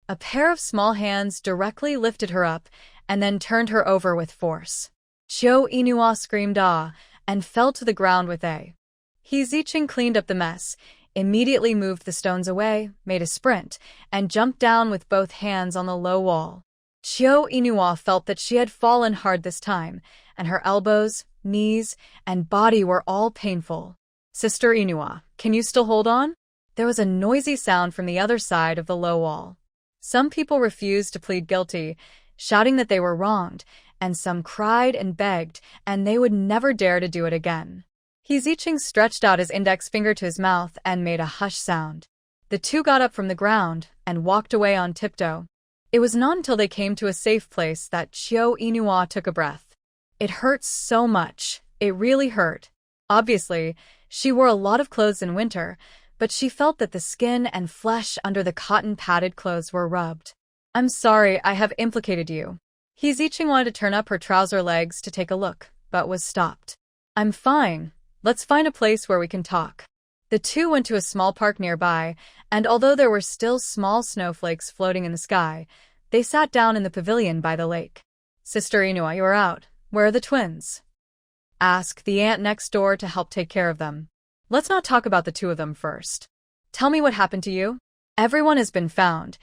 [SPEAKER 1] A pair of small hands directly lifted her up and then turned her over with force. Chiao Inua screamed ah, and fell to the ground with a. He Zicheng cleaned up the mess, immediately moved the stones away, made a sprint, and jumped down with both hands on the low wall. Chiao Inua felt that she had fallen hard this time, and her elbows, knees, and body were all painful. Sister Inua, can you still hold on? There was a noisy sound from the other side of the low wall. Some people refused to plead guilty, shouting that they were wronged, and some cried and begged, and they would never dare to do it again. He Zicheng stretched out his index finger to his mouth and made a hush sound. The two got up from the ground and walked away on tiptoe. It was not until they came to a safe place that Chiao Inua took a breath. It hurt so much. It really hurt. Obviously, she wore a lot of clothes in winter, but she felt that the skin and flesh under the cotton-padded clothes were rubbed. I'm sorry I have implicated you. He Zicheng wanted to turn up her trouser legs to take a look, but was stopped. I'm fine. Let's find a place where we can talk. The two went to a small park nearby, and although there were still small snowflakes floating in the sky, they sat down in the pavilion by the lake. Sister Inua, you're out. Where are the twins? Ask the aunt next door to help take care of them. Let's not talk about the two of them first. Tell me what happened to you. Everyone has been found,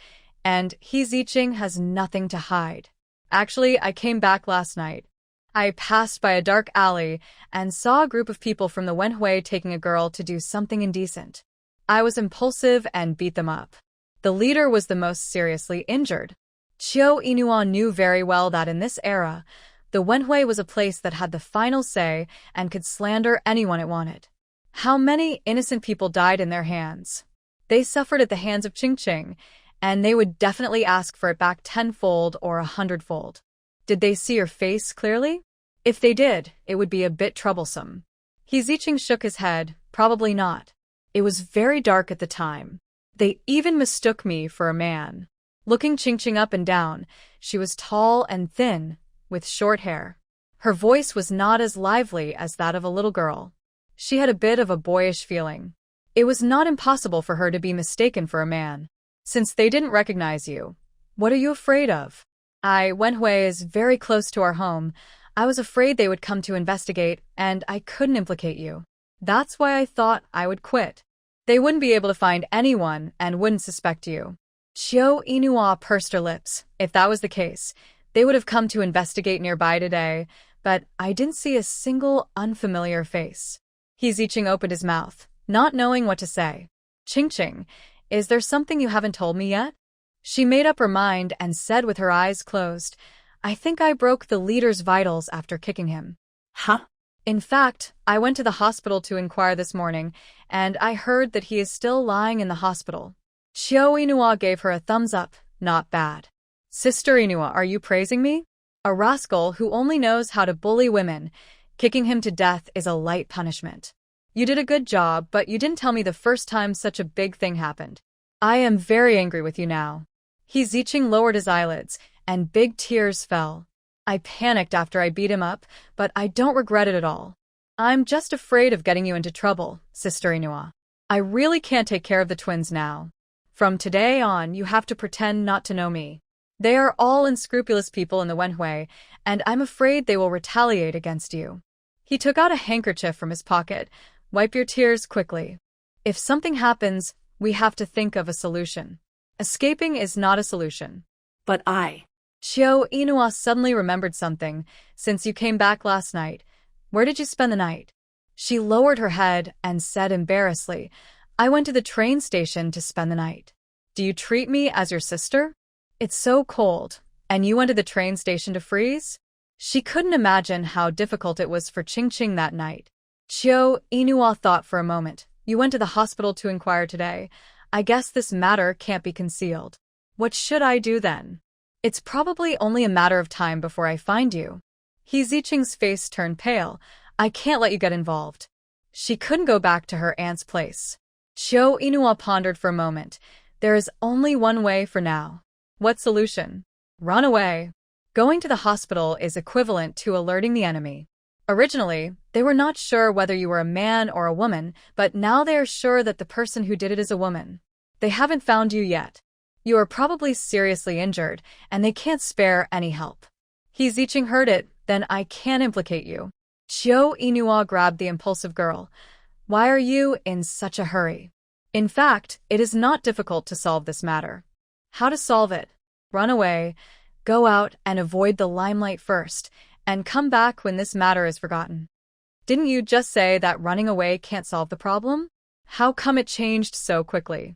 [SPEAKER 1] and He Zicheng has nothing to hide. Actually, I came back last night. I passed by a dark alley and saw a group of people from the Wenhui taking a girl to do something indecent. I was impulsive and beat them up. The leader was the most seriously injured. Chiao Inua knew very well that in this era, the Wenhui was a place that had the final say and could slander anyone it wanted. How many innocent people died in their hands? They suffered at the hands of Qingqing, and they would definitely ask for it back tenfold or 100-fold. Did they see your face clearly? If they did, it would be a bit troublesome. He Zicheng shook his head, probably not. It was very dark at the time. They even mistook me for a man. Looking Qingqing up and down, she was tall and thin, with short hair. Her voice was not as lively as that of a little girl. She had a bit of a boyish feeling. It was not impossible for her to be mistaken for a man. Since they didn't recognize you, what are you afraid of? Wenhui is very close to our home. I was afraid they would come to investigate, and I couldn't implicate you. That's why I thought I would quit. They wouldn't be able to find anyone and wouldn't suspect you. Chiao Inua pursed her lips. If that was the case, they would have come to investigate nearby today, but I didn't see a single unfamiliar face. He Zicheng opened his mouth, not knowing what to say. Qingqing, is there something you haven't told me yet? She made up her mind and said with her eyes closed, I think I broke the leader's vitals after kicking him.
[SPEAKER 2] Huh?
[SPEAKER 1] In fact, I went to the hospital to inquire this morning, and I heard that he is still lying in the hospital. Chiao Inua gave her a thumbs up, not bad. Sister Inua, are you praising me? A rascal who only knows how to bully women. Kicking him to death is a light punishment. You did a good job, but you didn't tell me the first time such a big thing happened. I am very angry with you now. He Zicheng lowered his eyelids, and big tears fell. I panicked after I beat him up, but I don't regret it at all. I'm just afraid of getting you into trouble, Sister Inua. I really can't take care of the twins now. From today on, you have to pretend not to know me. They are all unscrupulous people in the Wenhui, and I'm afraid they will retaliate against you. He took out a handkerchief from his pocket. Wipe your tears quickly. If something happens, we have to think of a solution. Escaping is not a solution.
[SPEAKER 2] But
[SPEAKER 1] Chiao Inua suddenly remembered something. Since you came back last night, where did you spend the night? She lowered her head and said embarrassedly, I went to the train station to spend the night. Do you treat me as your sister? It's so cold, and you went to the train station to freeze? She couldn't imagine how difficult it was for Qingqing that night. Chiao Inua thought for a moment. You went to the hospital to inquire today. I guess this matter can't be concealed. What should I do then? It's probably only a matter of time before I find you. He Zicheng's face turned pale. I can't let you get involved. She couldn't go back to her aunt's place. Chiao Inua pondered for a moment. There is only one way for now. What solution? Run away. Going to the hospital is equivalent to alerting the enemy. Originally, they were not sure whether you were a man or a woman, but now they are sure that the person who did it is a woman. They haven't found you yet. You are probably seriously injured, and they can't spare any help. He Zicheng heard it, then I can't implicate you. Chiyo Inua grabbed the impulsive girl. Why are you in such a hurry? In fact, it is not difficult to solve this matter. How to solve it? Run away, go out and avoid the limelight first, and come back when this matter is forgotten. Didn't you just say that running away can't solve the problem? How come it changed so quickly?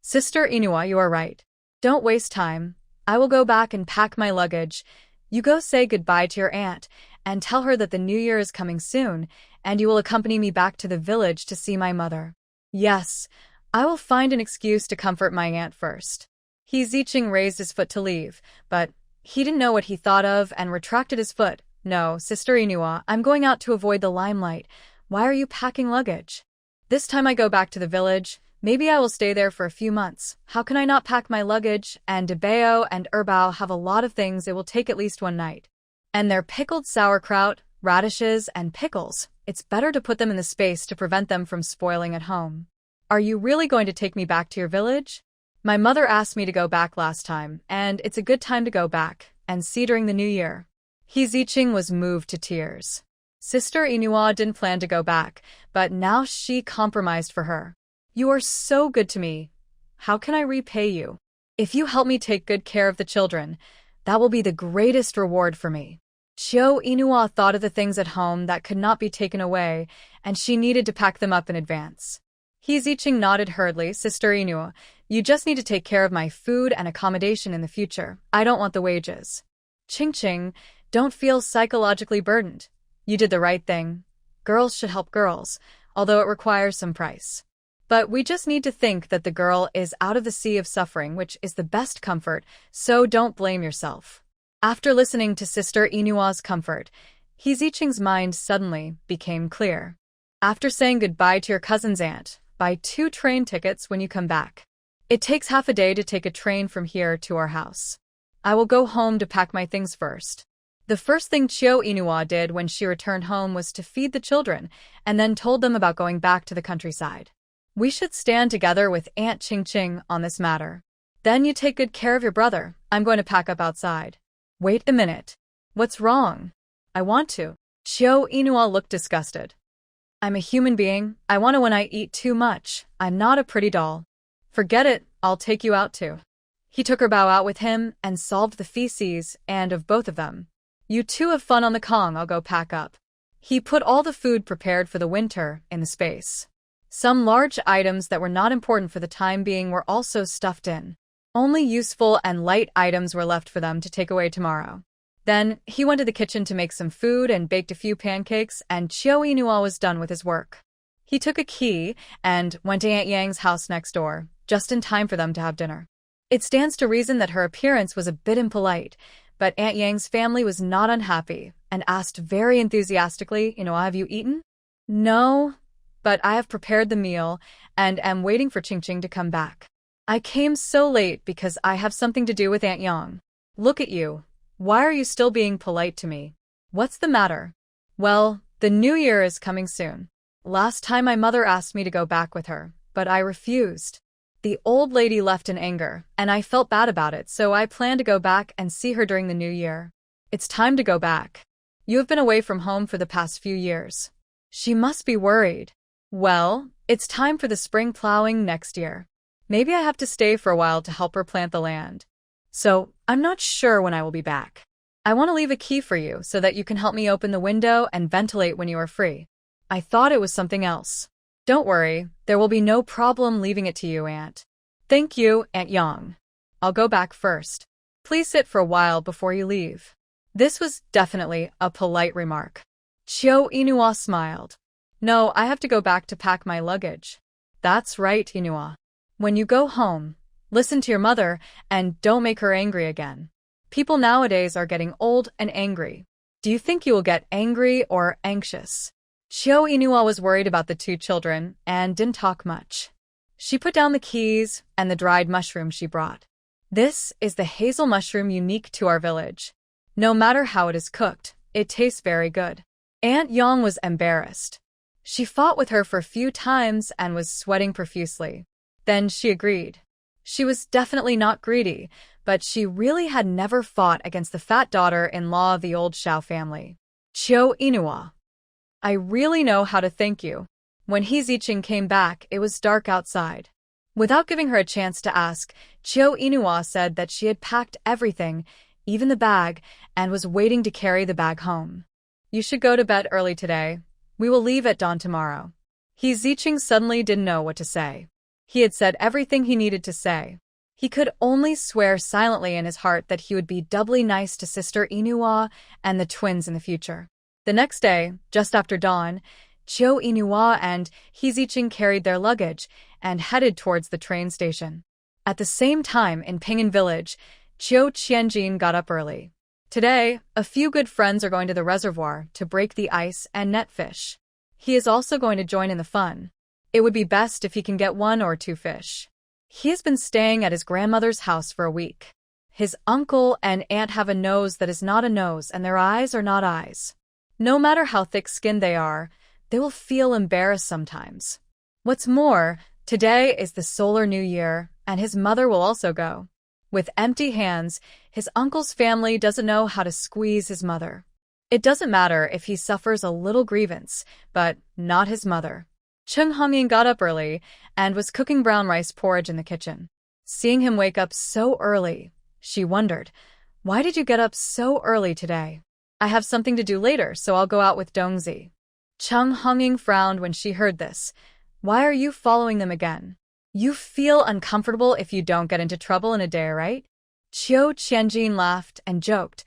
[SPEAKER 1] Sister Inua, you are right. Don't waste time. I will go back and pack my luggage. You go say goodbye to your aunt, and tell her that the new year is coming soon, and you will accompany me back to the village to see my mother. Yes, I will find an excuse to comfort my aunt first. Zicheng raised his foot to leave, but he didn't know what he thought of and retracted his foot. No, Sister Inua, I'm going out to avoid the limelight. Why are you packing luggage? This time I go back to the village. Maybe I will stay there for a few months. How can I not pack my luggage? And Debao and Erbao have a lot of things. It will take at least one night. And their pickled sauerkraut, radishes, and pickles. It's better to put them in the space to prevent them from spoiling at home. Are you really going to take me back to your village? My mother asked me to go back last time, and it's a good time to go back and see during the new year. Zicheng was moved to tears. Sister Inua didn't plan to go back, but now she compromised for her. You are so good to me. How can I repay you? If you help me take good care of the children, that will be the greatest reward for me. Chiyo Inua thought of the things at home that could not be taken away, and she needed to pack them up in advance. Zicheng nodded hurriedly. Sister Inua, you just need to take care of my food and accommodation in the future. I don't want the wages. Ching, don't feel psychologically burdened. You did the right thing. Girls should help girls, although it requires some price. But we just need to think that the girl is out of the sea of suffering, which is the best comfort, so don't blame yourself. After listening to Sister Inua's comfort, Zicheng's mind suddenly became clear. After saying goodbye to your cousin's aunt, buy 2 train tickets when you come back. It takes half a day to take a train from here to our house. I will go home to pack my things first. The first thing Chiyo Inua did when she returned home was to feed the children, and then told them about going back to the countryside. We should stand together with Aunt Ching on this matter. Then you take good care of your brother. I'm going to pack up outside. Wait a minute. What's wrong? I want to. Chiyo Inua looked disgusted. I'm a human being. I want to when I eat too much. I'm not a pretty doll. Forget it. I'll take you out too. He took Erbao out with him and solved the feces and of both of them. You two have fun on the Kong. I'll go pack up. He put all the food prepared for the winter in the space. Some large items that were not important for the time being were also stuffed in. Only useful and light items were left for them to take away tomorrow. Then he went to the kitchen to make some food and baked a few pancakes, and Chiyo Inua was done with his work. He took a key and went to Aunt Yang's house next door, just in time for them to have dinner. It stands to reason that her appearance was a bit impolite, but Aunt Yang's family was not unhappy and asked very enthusiastically, have you eaten? No, but I have prepared the meal and am waiting for Ching to come back. I came so late because I have something to do with Aunt Yang. Look at you. Why are you still being polite to me? What's the matter? Well, the new year is coming soon. Last time my mother asked me to go back with her, but I refused. The old lady left in anger, and I felt bad about it, so I plan to go back and see her during the new year. It's time to go back. You have been away from home for the past few years. She must be worried. Well, it's time for the spring plowing next year. Maybe I have to stay for a while to help her plant the land. So, I'm not sure when I will be back. I want to leave a key for you so that you can help me open the window and ventilate when you are free. I thought it was something else. Don't worry, there will be no problem leaving it to you, Aunt. Thank you, Aunt Yang. I'll go back first. Please sit for a while before you leave. This was definitely a polite remark. Chiyo Inua smiled. No, I have to go back to pack my luggage. That's right, Inua. When you go home, listen to your mother and don't make her angry again. People nowadays are getting old and angry. Do you think you will get angry or anxious? Chiyo Inua was worried about the 2 children and didn't talk much. She put down the keys and the dried mushroom she brought. This is the hazel mushroom unique to our village. No matter how it is cooked, it tastes very good. Aunt Yang was embarrassed. She fought with her for a few times and was sweating profusely. Then she agreed. She was definitely not greedy, but she really had never fought against the fat daughter-in-law of the old Shao family. Chiyo Inua. I really know how to thank you. When He Ziqing came back, it was dark outside. Without giving her a chance to ask, Chiu Inua said that she had packed everything, even the bag, and was waiting to carry the bag home. You should go to bed early today. We will leave at dawn tomorrow. He Ziqing suddenly didn't know what to say. He had said everything he needed to say. He could only swear silently in his heart that he would be doubly nice to Sister Inua and the twins in the future. The next day, just after dawn, Chiu Inua and He Ziqing carried their luggage and headed towards the train station. At the same time, in Ping'an village, Chiu Qianjin got up early. Today, a few good friends are going to the reservoir to break the ice and net fish. He is also going to join in the fun. It would be best if he can get 1 or 2 fish. He has been staying at his grandmother's house for a week. His uncle and aunt have a nose that is not a nose, and their eyes are not eyes. No matter how thick-skinned they are, they will feel embarrassed sometimes. What's more, today is the solar new year, and his mother will also go. With empty hands, his uncle's family doesn't know how to squeeze his mother. It doesn't matter if he suffers a little grievance, but not his mother. Cheng Hongyin got up early and was cooking brown rice porridge in the kitchen. Seeing him wake up so early, she wondered, "Why did you get up so early today?" "I have something to do later, so I'll go out with Dongzi." Cheng Hongyin frowned when she heard this. "Why are you following them again? You feel uncomfortable if you don't get into trouble in a day, right?" Chiu Qianjin laughed and joked,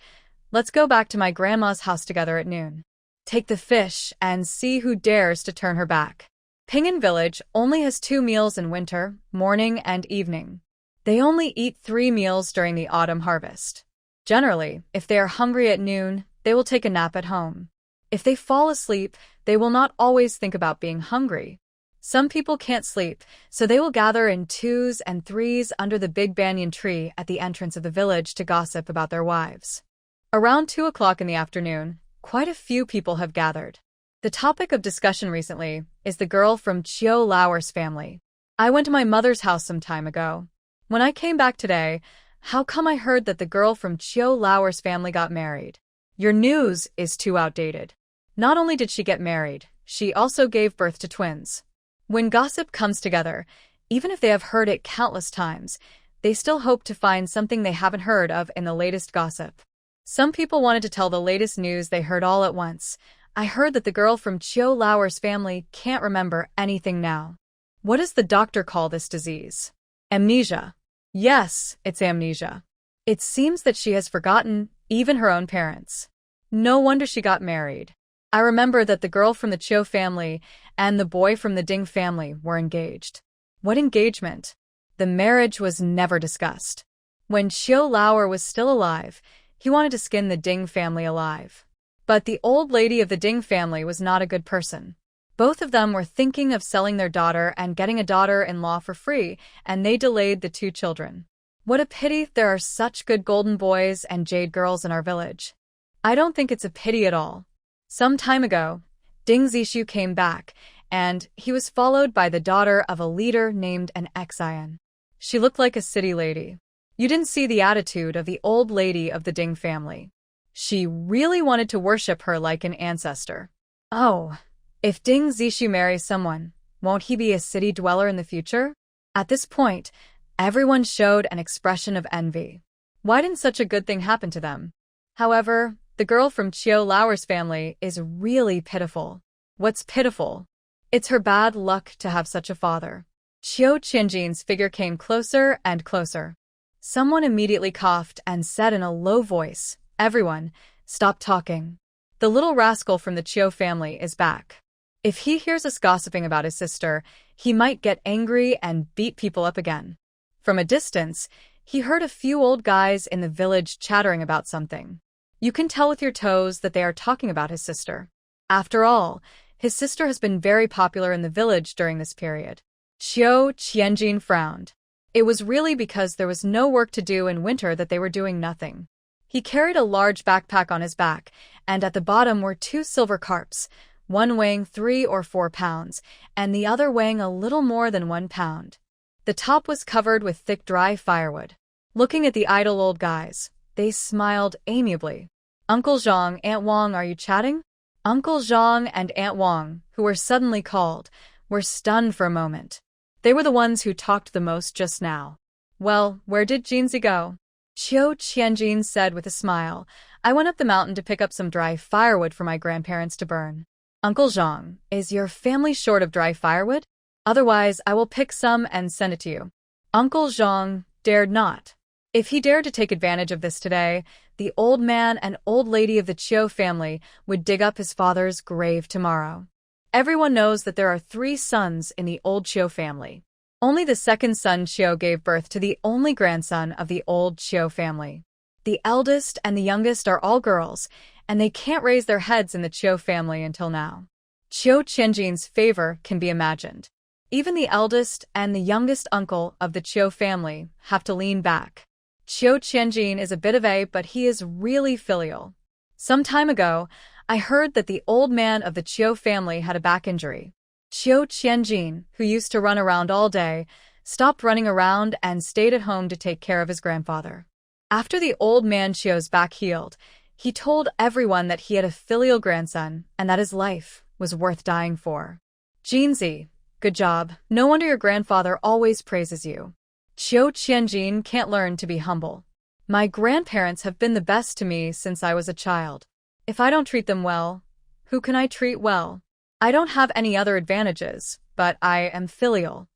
[SPEAKER 1] "Let's go back to my grandma's house together at noon. Take the fish and see who dares to turn her back." Ping'an village only has 2 meals in winter, morning and evening. They only eat 3 meals during the autumn harvest. Generally, if they are hungry at noon, they will take a nap at home. If they fall asleep, they will not always think about being hungry. Some people can't sleep, so they will gather in 2s and 3s under the big banyan tree at the entrance of the village to gossip about their wives. Around 2 o'clock in the afternoon, quite a few people have gathered. The topic of discussion recently is the girl from Chiu Lauer's family. "I went to my mother's house some time ago. When I came back today, how come I heard that the girl from Chiu Lauer's family got married? Your news is too outdated. Not only did she get married, she also gave birth to twins." When gossip comes together, even if they have heard it countless times, they still hope to find something they haven't heard of in the latest gossip. Some people wanted to tell the latest news they heard all at once. "I heard that the girl from Chiu Lauer's family can't remember anything now." What does the doctor call this disease? Amnesia. Yes, it's amnesia. It seems that she has forgotten even her own parents. No wonder she got married. I remember that the girl from the Chiu family and the boy from the Ding family were engaged. What engagement? The marriage was never discussed. When Chiu Lauer was still alive, he wanted to skin the Ding family alive. But the old lady of the Ding family was not a good person. Both of them were thinking of selling their daughter and getting a daughter-in-law for free, and they delayed the 2 children. What a pity there are such good golden boys and jade girls in our village. I don't think it's a pity at all. Some time ago, Ding Zishu came back, and he was followed by the daughter of a leader named an Xian. She looked like a city lady. You didn't see the attitude of the old lady of the Ding family. She really wanted to worship her like an ancestor. Oh, if Ding Zishu marries someone, won't he be a city dweller in the future? At this point, everyone showed an expression of envy. Why didn't such a good thing happen to them? However, the girl from Chiu Lauer's family is really pitiful. What's pitiful? It's her bad luck to have such a father. Chiu Qianjin's figure came closer and closer. Someone immediately coughed and said in a low voice, "Everyone, stop talking. The little rascal from the Chiu family is back. If he hears us gossiping about his sister, he might get angry and beat people up again." From a distance, he heard a few old guys in the village chattering about something. You can tell with your toes that they are talking about his sister. After all, his sister has been very popular in the village during this period. Chiu Qianjin frowned. It was really because there was no work to do in winter that they were doing nothing. He carried a large backpack on his back, and at the bottom were 2 silver carps, one weighing 3 or 4 pounds, and the other weighing a little more than 1 pound. The top was covered with thick dry firewood. Looking at the idle old guys, they smiled amiably. "Uncle Zhang, Aunt Wang, are you chatting?" Uncle Zhang and Aunt Wang, who were suddenly called, were stunned for a moment. They were the ones who talked the most just now. Well, where did Jinzi go? Qiu Qianjin said with a smile. I went up the mountain to pick up some dry firewood for my grandparents to burn. Uncle Zhang, is your family short of dry firewood? Otherwise, I will pick some and send it to you. Uncle Zhang dared not. If he dared to take advantage of this today, the old man and old lady of the Qiu family would dig up his father's grave tomorrow. Everyone knows that there are 3 sons in the old Qiu family. Only the second son Qiu gave birth to the only grandson of the old Qiu family. The eldest and the youngest are all girls, and they can't raise their heads in the Qiu family until now. Qiu Qianjin's favor can be imagined. Even the eldest and the youngest uncle of the Qiu family have to lean back. Qiu Qianjin is a bit of a, but he is really filial. Some time ago, I heard that the old man of the Qiu family had a back injury. Qiu Qianjin, who used to run around all day, stopped running around and stayed at home to take care of his grandfather. After the old man Qiu's back healed, he told everyone that he had a filial grandson and that his life was worth dying for. Jinzi, good job. No wonder your grandfather always praises you. Qiu Qianjin can't learn to be humble. My grandparents have been the best to me since I was a child. If I don't treat them well, who can I treat well? I don't have any other advantages, but I am filial.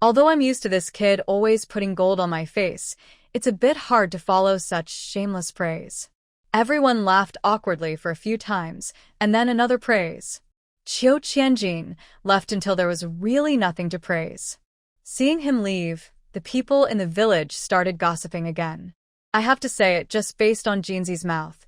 [SPEAKER 1] Although I'm used to this kid always putting gold on my face, it's a bit hard to follow such shameless praise. Everyone laughed awkwardly for a few times, and then another praise. Qiu Qianjin left until there was really nothing to praise. Seeing him leave, the people in the village started gossiping again. I have to say it just based on Jinzi's mouth.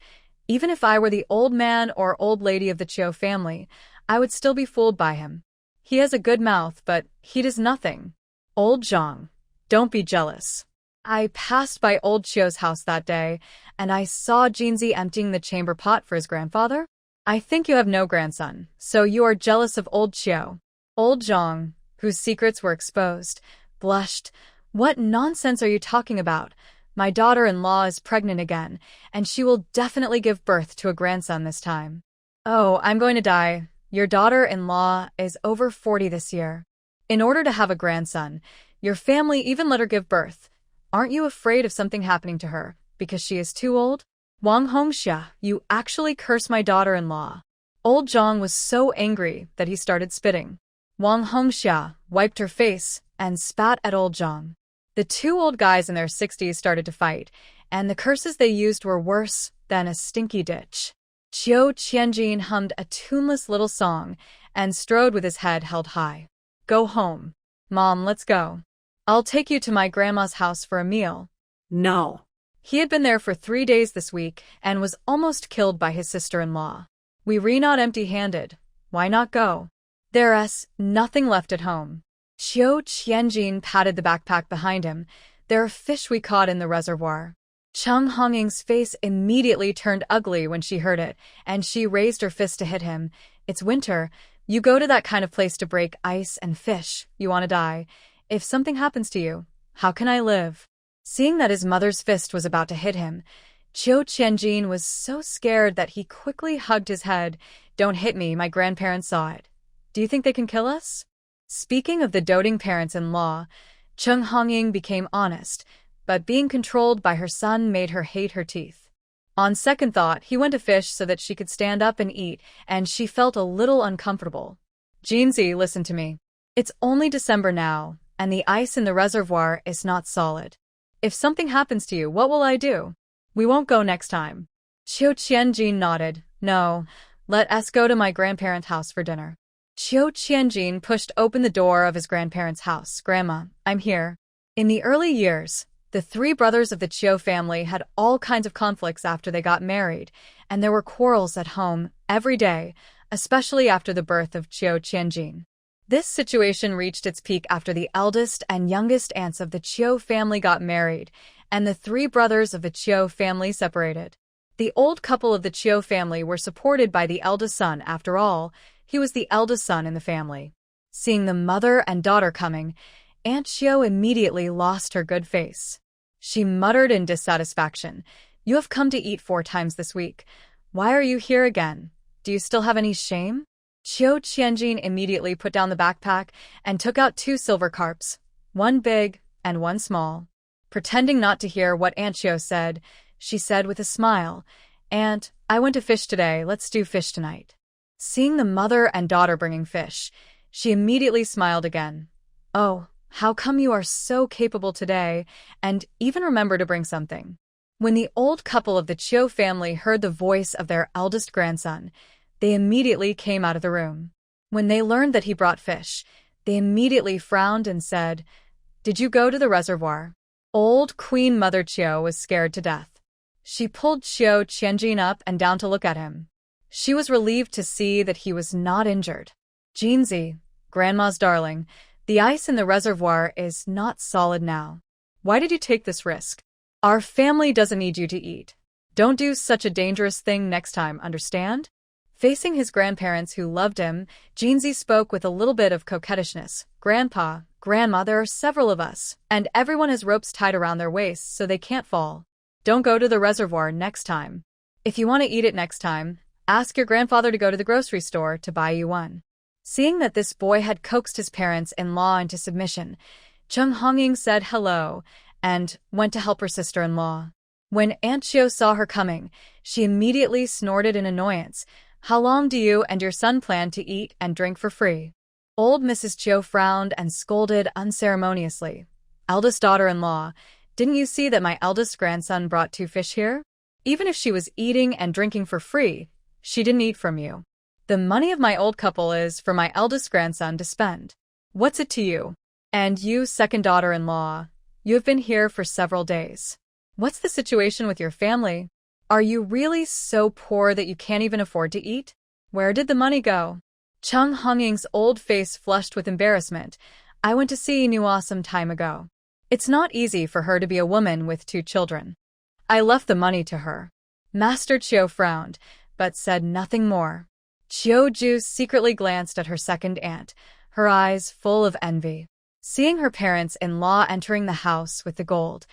[SPEAKER 1] Even if I were the old man or old lady of the Qiu family, I would still be fooled by him. He has a good mouth, but he does nothing. Old Zhang, don't be jealous. I passed by old Qiu's house that day, and I saw Jinzi emptying the chamber pot for his grandfather. I think you have no grandson, so you are jealous of old Qiu. Old Zhang, whose secrets were exposed, blushed. What nonsense are you talking about? My daughter-in-law is pregnant again, and she will definitely give birth to a grandson this time. Oh, I'm going to die. Your daughter-in-law is over 40 this year. In order to have a grandson, your family even let her give birth. Aren't you afraid of something happening to her, because she is too old? Wang Hongxia, you actually curse my daughter-in-law. Old Zhang was so angry that he started spitting. Wang Hongxia wiped her face and spat at old Zhang. The 2 old guys in their 60s started to fight, and the curses they used were worse than a stinky ditch. Qiu Qianjin hummed a tuneless little song and strode with his head held high. Go home. Mom, let's go. I'll take you to my grandma's house for a meal.
[SPEAKER 2] No.
[SPEAKER 1] He had been there for 3 days this week and was almost killed by his sister-in-law. We re not empty-handed. Why not go? There's nothing left at home. Qiu Qianjin patted the backpack behind him. There are fish we caught in the reservoir. Cheng Hongying's face immediately turned ugly when she heard it, and she raised her fist to hit him. It's winter. You go to that kind of place to break ice and fish. You want to die. If something happens to you, how can I live? Seeing that his mother's fist was about to hit him, Qiu Qianjin was so scared that he quickly hugged his head. Don't hit me, my grandparents saw it. Do you think they can kill us? Speaking of the doting parents-in-law, Cheng Hongying became honest, but being controlled by her son made her hate her teeth. On second thought, he went to fish so that she could stand up and eat, and she felt a little uncomfortable. Jinzi, listen to me. It's only December now, and the ice in the reservoir is not solid. If something happens to you, what will I do? We won't go next time. Qiu Qianjin nodded. No, let us go to my grandparents' house for dinner. Qiu Qianjin pushed open the door of his grandparents' house. Grandma, I'm here. In the early years, the 3 brothers of the Qiu family had all kinds of conflicts after they got married, and there were quarrels at home every day, especially after the birth of Qiu Qianjin. This situation reached its peak after the eldest and youngest aunts of the Qiu family got married, and the 3 brothers of the Qiu family separated. The old couple of the Qiu family were supported by the eldest son. After all, he was the eldest son in the family. Seeing the mother and daughter coming, Aunt Qiu immediately lost her good face. She muttered in dissatisfaction, You have come to eat 4 times this week. Why are you here again? Do you still have any shame? Chiu Qianjin immediately put down the backpack and took out 2 silver carps, one big and one small. Pretending not to hear what Aunt Chiu said, she said with a smile, "Aunt, I went to fish today, let's do fish tonight." Seeing the mother and daughter bringing fish, she immediately smiled again. "Oh, how come you are so capable today, and even remember to bring something?" When the old couple of the Chiu family heard the voice of their eldest grandson, they immediately came out of the room. When they learned that he brought fish, they immediately frowned and said, "Did you go to the reservoir?" Old Queen Mother Chiu was scared to death. She pulled Chiu Qianjin up and down to look at him. She was relieved to see that he was not injured. "Jinzi, Grandma's darling, the ice in the reservoir is not solid now. Why did you take this risk? Our family doesn't need you to eat. Don't do such a dangerous thing next time, understand?" Facing his grandparents who loved him, Jinzi spoke with a little bit of coquettishness. "Grandpa, Grandma, there are several of us, and everyone has ropes tied around their waists so they can't fall. Don't go to the reservoir next time. If you want to eat it next time, ask your grandfather to go to the grocery store to buy you one." Seeing that this boy had coaxed his parents-in-law into submission, Chung Hongying said hello and went to help her sister-in-law. When Aunt Chiu saw her coming, she immediately snorted in annoyance. "How long do you and your son plan to eat and drink for free?" Old Mrs. Chiu frowned and scolded unceremoniously. "Eldest daughter-in-law, didn't you see that my eldest grandson brought 2 fish here? Even if she was eating and drinking for free, she didn't eat from you. The money of my old couple is for my eldest grandson to spend. What's it to you? And you, second daughter-in-law, you have been here for several days. What's the situation with your family? Are you really so poor that you can't even afford to eat? Where did the money go?" Chung Hongying's old face flushed with embarrassment. "I went to see Inua some time ago. It's not easy for her to be a woman with 2 children. I left the money to her." Master Chiu frowned, but said nothing more. Chiu Ju secretly glanced at her second aunt, her eyes full of envy. Seeing her parents-in-law entering the house with the gold,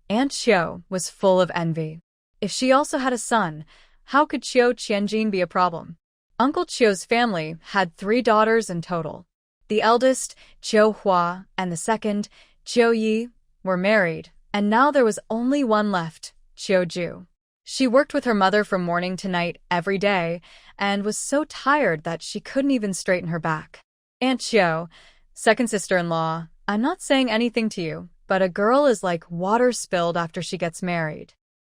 [SPEAKER 1] Aunt Chiu was full of envy. If she also had a son, how could Chiu Qianjin be a problem? Uncle Chiu's family had 3 daughters in total. The eldest, Chiu Hua, and the second, Chiu Yi, were married, and now there was only one left, Chiu Ju. She worked with her mother from morning to night every day, and was so tired that she couldn't even straighten her back. "Aunt Chiu, second sister-in-law, I'm not saying anything to you, but a girl is like water spilled after she gets married.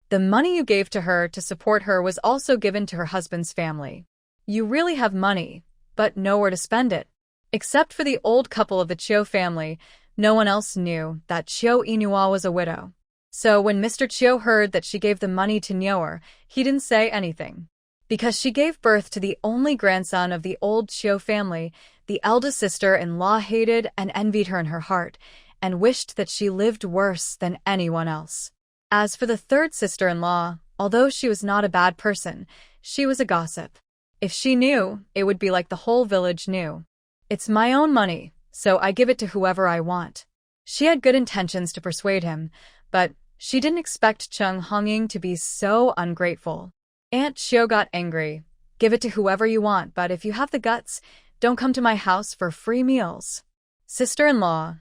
[SPEAKER 1] The money you gave to her to support her was also given to her husband's family. You really have money, but nowhere to spend it. Except for the old couple of the Chiu family, no one else knew that Chiu Inua was a widow. So when Mr. Chiu heard that she gave the money to Nyoer, he didn't say anything. Because she gave birth to the only grandson of the old Chiu family, the eldest sister-in-law hated and envied her in her heart, and wished that she lived worse than anyone else. As for the third sister-in-law, although she was not a bad person, she was a gossip. If she knew, it would be like the whole village knew. It's my own money, so I give it to whoever I want. She had good intentions to persuade him, but she didn't expect Chung Hongying to be so ungrateful. Aunt Chiu got angry. Give it to whoever you want, but if you have the guts, don't come to my house for free meals. Sister-in-law,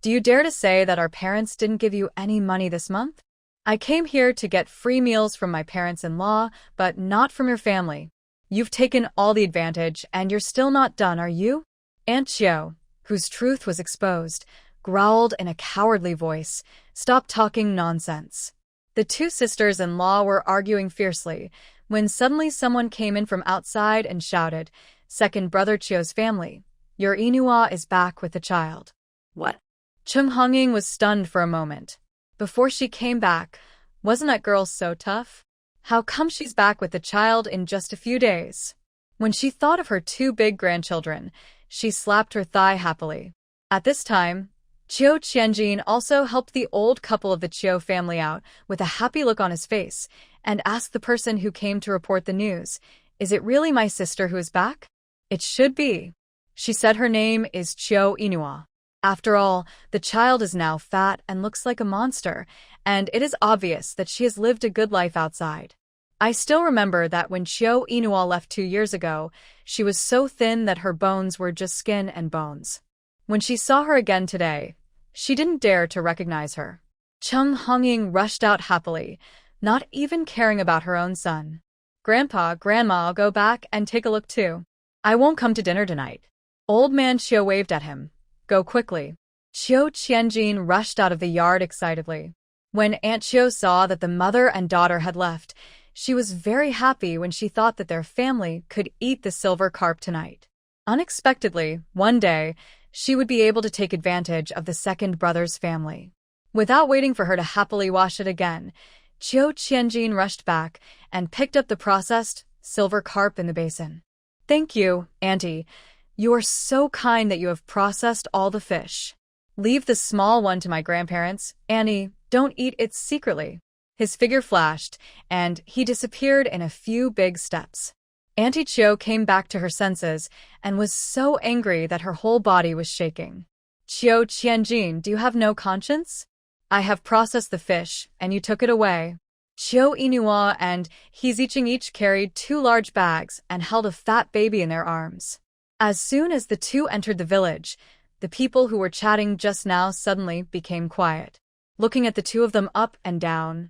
[SPEAKER 1] do you dare to say that our parents didn't give you any money this month? I came here to get free meals from my parents-in-law, but not from your family. You've taken all the advantage, and you're still not done, are you? Aunt Chiu, whose truth was exposed, growled in a cowardly voice, "Stop talking nonsense." The 2 sisters-in-law were arguing fiercely, when suddenly someone came in from outside and shouted, "Second brother Chiu's family, your Inua is back with the child."
[SPEAKER 2] What?
[SPEAKER 1] Chung Hongying was stunned for a moment. Before she came back, wasn't that girl so tough? How come she's back with the child in just a few days? When she thought of her 2 big grandchildren, she slapped her thigh happily. At this time, Chiu Qianjin also helped the old couple of the Chiu family out with a happy look on his face and asked the person who came to report the news, "Is it really my sister who is back?" "It should be." She said her name is Chiu Inua. After all, the child is now fat and looks like a monster, and it is obvious that she has lived a good life outside. I still remember that when Chiu Inua left 2 years ago, she was so thin that her bones were just skin and bones. When she saw her again today, she didn't dare to recognize her. Chung Hongying rushed out happily, not even caring about her own son. Grandpa, Grandma, I'll go back and take a look too. I won't come to dinner tonight. Old man Chiu waved at him. Go quickly. Chiu Qianjin rushed out of the yard excitedly. When Aunt Chiu saw that the mother and daughter had left, she was very happy when she thought that their family could eat the silver carp tonight. Unexpectedly, one day, she would be able to take advantage of the second brother's family. Without waiting for her to happily wash it again, Chiu Qianjin rushed back and picked up the processed silver carp in the basin. Thank you, Auntie. You are so kind that you have processed all the fish. Leave the small one to my grandparents. Annie, don't eat it secretly. His figure flashed, and he disappeared in a few big steps. Auntie Chiu came back to her senses and was so angry that her whole body was shaking. Chiu Qianjin, do you have no conscience? I have processed the fish, and you took it away. Chiu Inua and He Zicheng each carried 2 large bags and held a fat baby in their arms. As soon as the two entered the village, the people who were chatting just now suddenly became quiet, looking at the two of them up and down.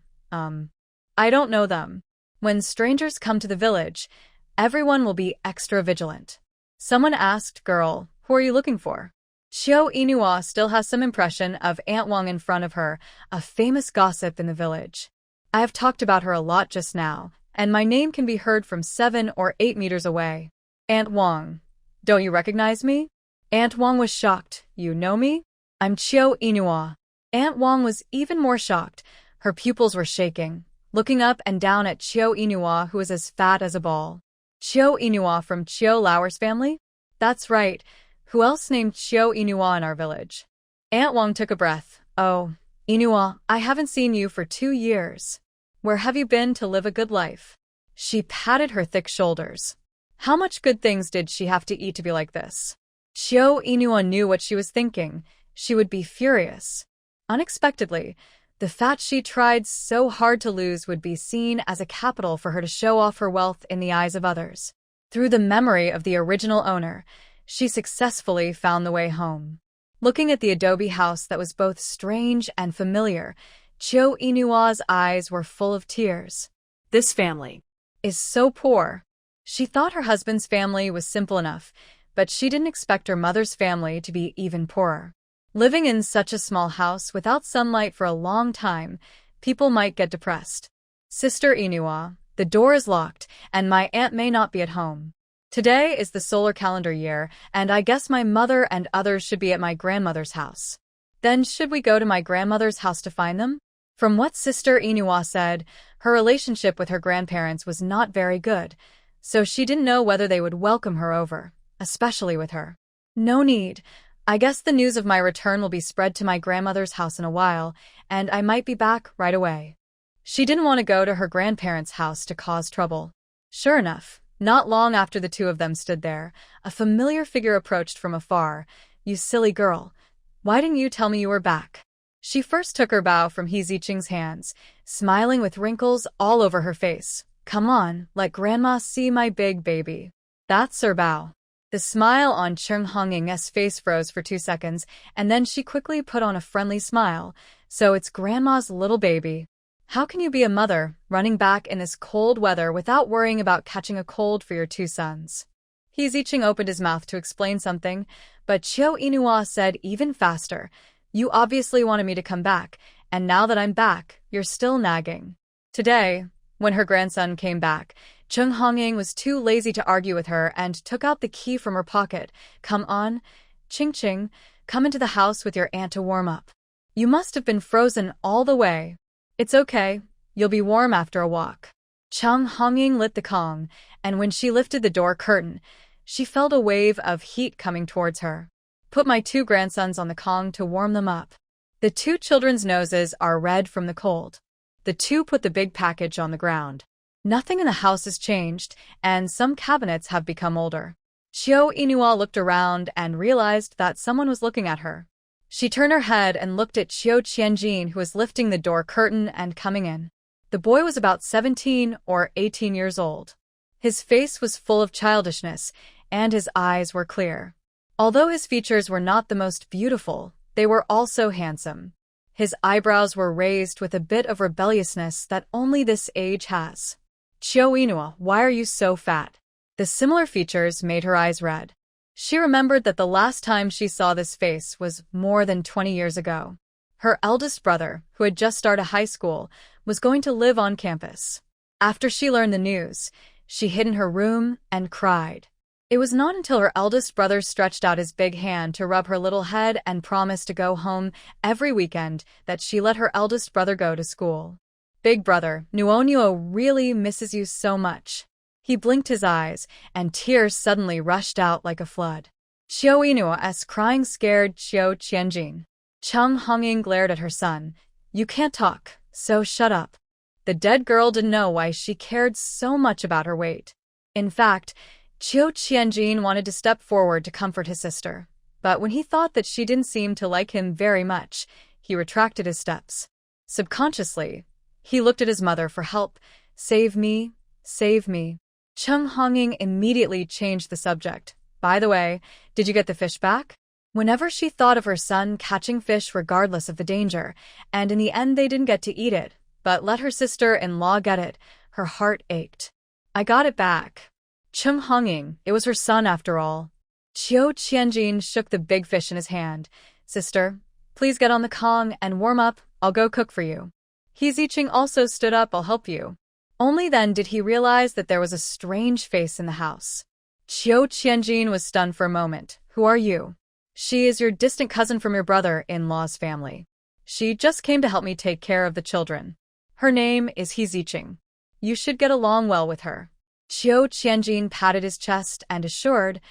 [SPEAKER 1] I don't know them. When strangers come to the village, everyone will be extra vigilant. Someone asked, Girl, who are you looking for? Chiu Inua still has some impression of Aunt Wang in front of her, a famous gossip in the village. I have talked about her a lot just now, and my name can be heard from 7 or 8 meters away. Aunt Wang. Don't you recognize me? Aunt Wang was shocked. You know me? I'm Chiu Inua. Aunt Wang was even more shocked. Her pupils were shaking, looking up and down at Chiu Inua, who was as fat as a ball. Chiu Inua from Chiu Lauer's family? That's right. Who else named Chiu Inua in our village? Aunt Wang took a breath. Oh, Inua, I haven't seen you for 2 years. Where have you been to live a good life? She patted her thick shoulders. How much good things did she have to eat to be like this? Chiu Inua knew what she was thinking. She would be furious. Unexpectedly, the fat she tried so hard to lose would be seen as a capital for her to show off her wealth in the eyes of others. Through the memory of the original owner, she successfully found the way home. Looking at the adobe house that was both strange and familiar, Chiu Inua's eyes were full of tears.
[SPEAKER 2] This family
[SPEAKER 1] is so poor. She thought her husband's family was simple enough, but she didn't expect her mother's family to be even poorer. Living in such a small house without sunlight for a long time, people might get depressed. Sister Inua, the door is locked, and my aunt may not be at home. Today is the solar calendar year, and I guess my mother and others should be at my grandmother's house. Then should we go to my grandmother's house to find them? From what Sister Inua said, her relationship with her grandparents was not very good, so she didn't know whether they would welcome her over, especially with her. No need. I guess the news of my return will be spread to my grandmother's house in a while, and I might be back right away. She didn't want to go to her grandparents' house to cause trouble. Sure enough, not long after the two of them stood there, a familiar figure approached from afar. You silly girl. Why didn't you tell me you were back? She first took her bow from He Zicheng's hands, smiling with wrinkles all over her face. Come on, let Grandma see my big baby. That's her bow. The smile on Chung Hongying's face froze for 2 seconds, and then she quickly put on a friendly smile. So it's Grandma's little baby. How can you be a mother, running back in this cold weather without worrying about catching a cold for your 2 sons? He Zicheng opened his mouth to explain something, but Chiu Inua said even faster, You obviously wanted me to come back, and now that I'm back, you're still nagging. Today, when her grandson came back, Chung Hongying was too lazy to argue with her and took out the key from her pocket. Come on, Ching Ching, come into the house with your aunt to warm up. You must have been frozen all the way. It's okay, you'll be warm after a walk. Chung Hongying lit the Kong, and when she lifted the door curtain, she felt a wave of heat coming towards her. Put my 2 grandsons on the Kong to warm them up. The 2 children's noses are red from the cold. The 2 put the big package on the ground. Nothing in the house has changed, and some cabinets have become older. Chiu Inua looked around and realized that someone was looking at her. She turned her head and looked at Chiu Qianjin, who was lifting the door curtain and coming in. The boy was about 17 or 18 years old. His face was full of childishness, and his eyes were clear. Although his features were not the most beautiful, they were also handsome. His eyebrows were raised with a bit of rebelliousness that only this age has. Chio Inua, why are you so fat? The similar features made her eyes red. She remembered that the last time she saw this face was more than 20 years ago. Her eldest brother, who had just started high school, was going to live on campus. After she learned the news, she hid in her room and cried. It was not until her eldest brother stretched out his big hand to rub her little head and promised to go home every weekend that she let her eldest brother go to school. Big brother, Nuonuo really misses you so much. He blinked his eyes, and tears suddenly rushed out like a flood. Chio Inua's crying scared Chio Qianjin. Chung Hongying glared at her son. You can't talk, so shut up. The dead girl didn't know why she cared so much about her weight. In fact, Chio Qianjin wanted to step forward to comfort his sister, but when he thought that she didn't seem to like him very much, he retracted his steps. Subconsciously, he looked at his mother for help. Save me, save me. Chung Hongying immediately changed the subject. By the way, did you get the fish back? Whenever she thought of her son catching fish regardless of the danger, and in the end they didn't get to eat it, but let her sister-in-law get it, her heart ached. I got it back. Chung Hongying, it was her son after all. Chio Qianjin shook the big fish in his hand. Sister, please get on the Kong and warm up, I'll go cook for you. He Zicheng also stood up, I'll help you. Only then did he realize that there was a strange face in the house. Chio Qianjin was stunned for a moment. Who are you? She is your distant cousin from your brother-in-law's family. She just came to help me take care of the children. Her name is He Zicheng. You should get along well with her. Chio Qianjin patted his chest and assured,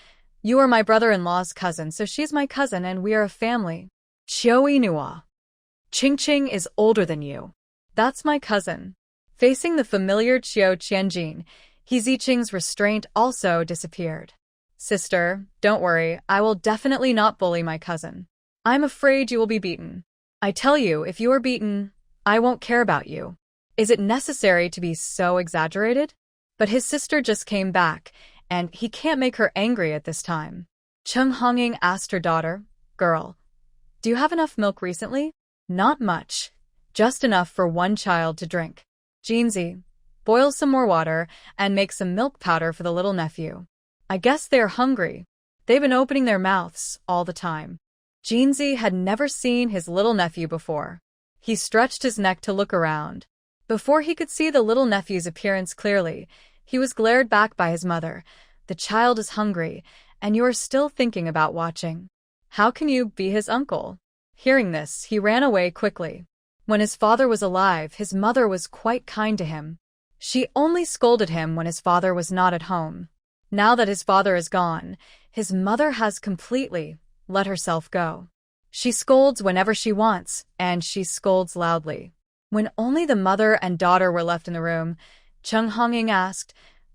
[SPEAKER 1] you are my brother-in-law's cousin, so she's my cousin and we are a family. Chio Inua. Ching is older than you. That's my cousin. Facing the familiar Chio Qianjin, He Zicheng's restraint also disappeared. Sister, don't worry, I will definitely not bully my cousin. I'm afraid you will be beaten. I tell you, if you are beaten, I won't care about you. Is it necessary to be so exaggerated? But his sister just came back, and he can't make her angry at this time. Chung Hongying asked her daughter, Girl, do you have enough milk recently? Not much. Just enough for one child to drink. Jinzi, boil some more water and make some milk powder for the little nephew. I guess they are hungry. They've been opening their mouths all the time. Jinzi had never seen his little nephew before. He stretched his neck to look around. Before he could see the little nephew's appearance clearly, he was glared back by his mother. The child is hungry, and you are still thinking about watching. How can you be his uncle? Hearing this, he ran away quickly. When his father was alive, his mother was quite kind to him. She only scolded him when his father was not at home. Now that his father is gone, his mother has completely let herself go. She scolds whenever she wants, and she scolds loudly. When only the mother and daughter were left in the room, Chung Hongying asked,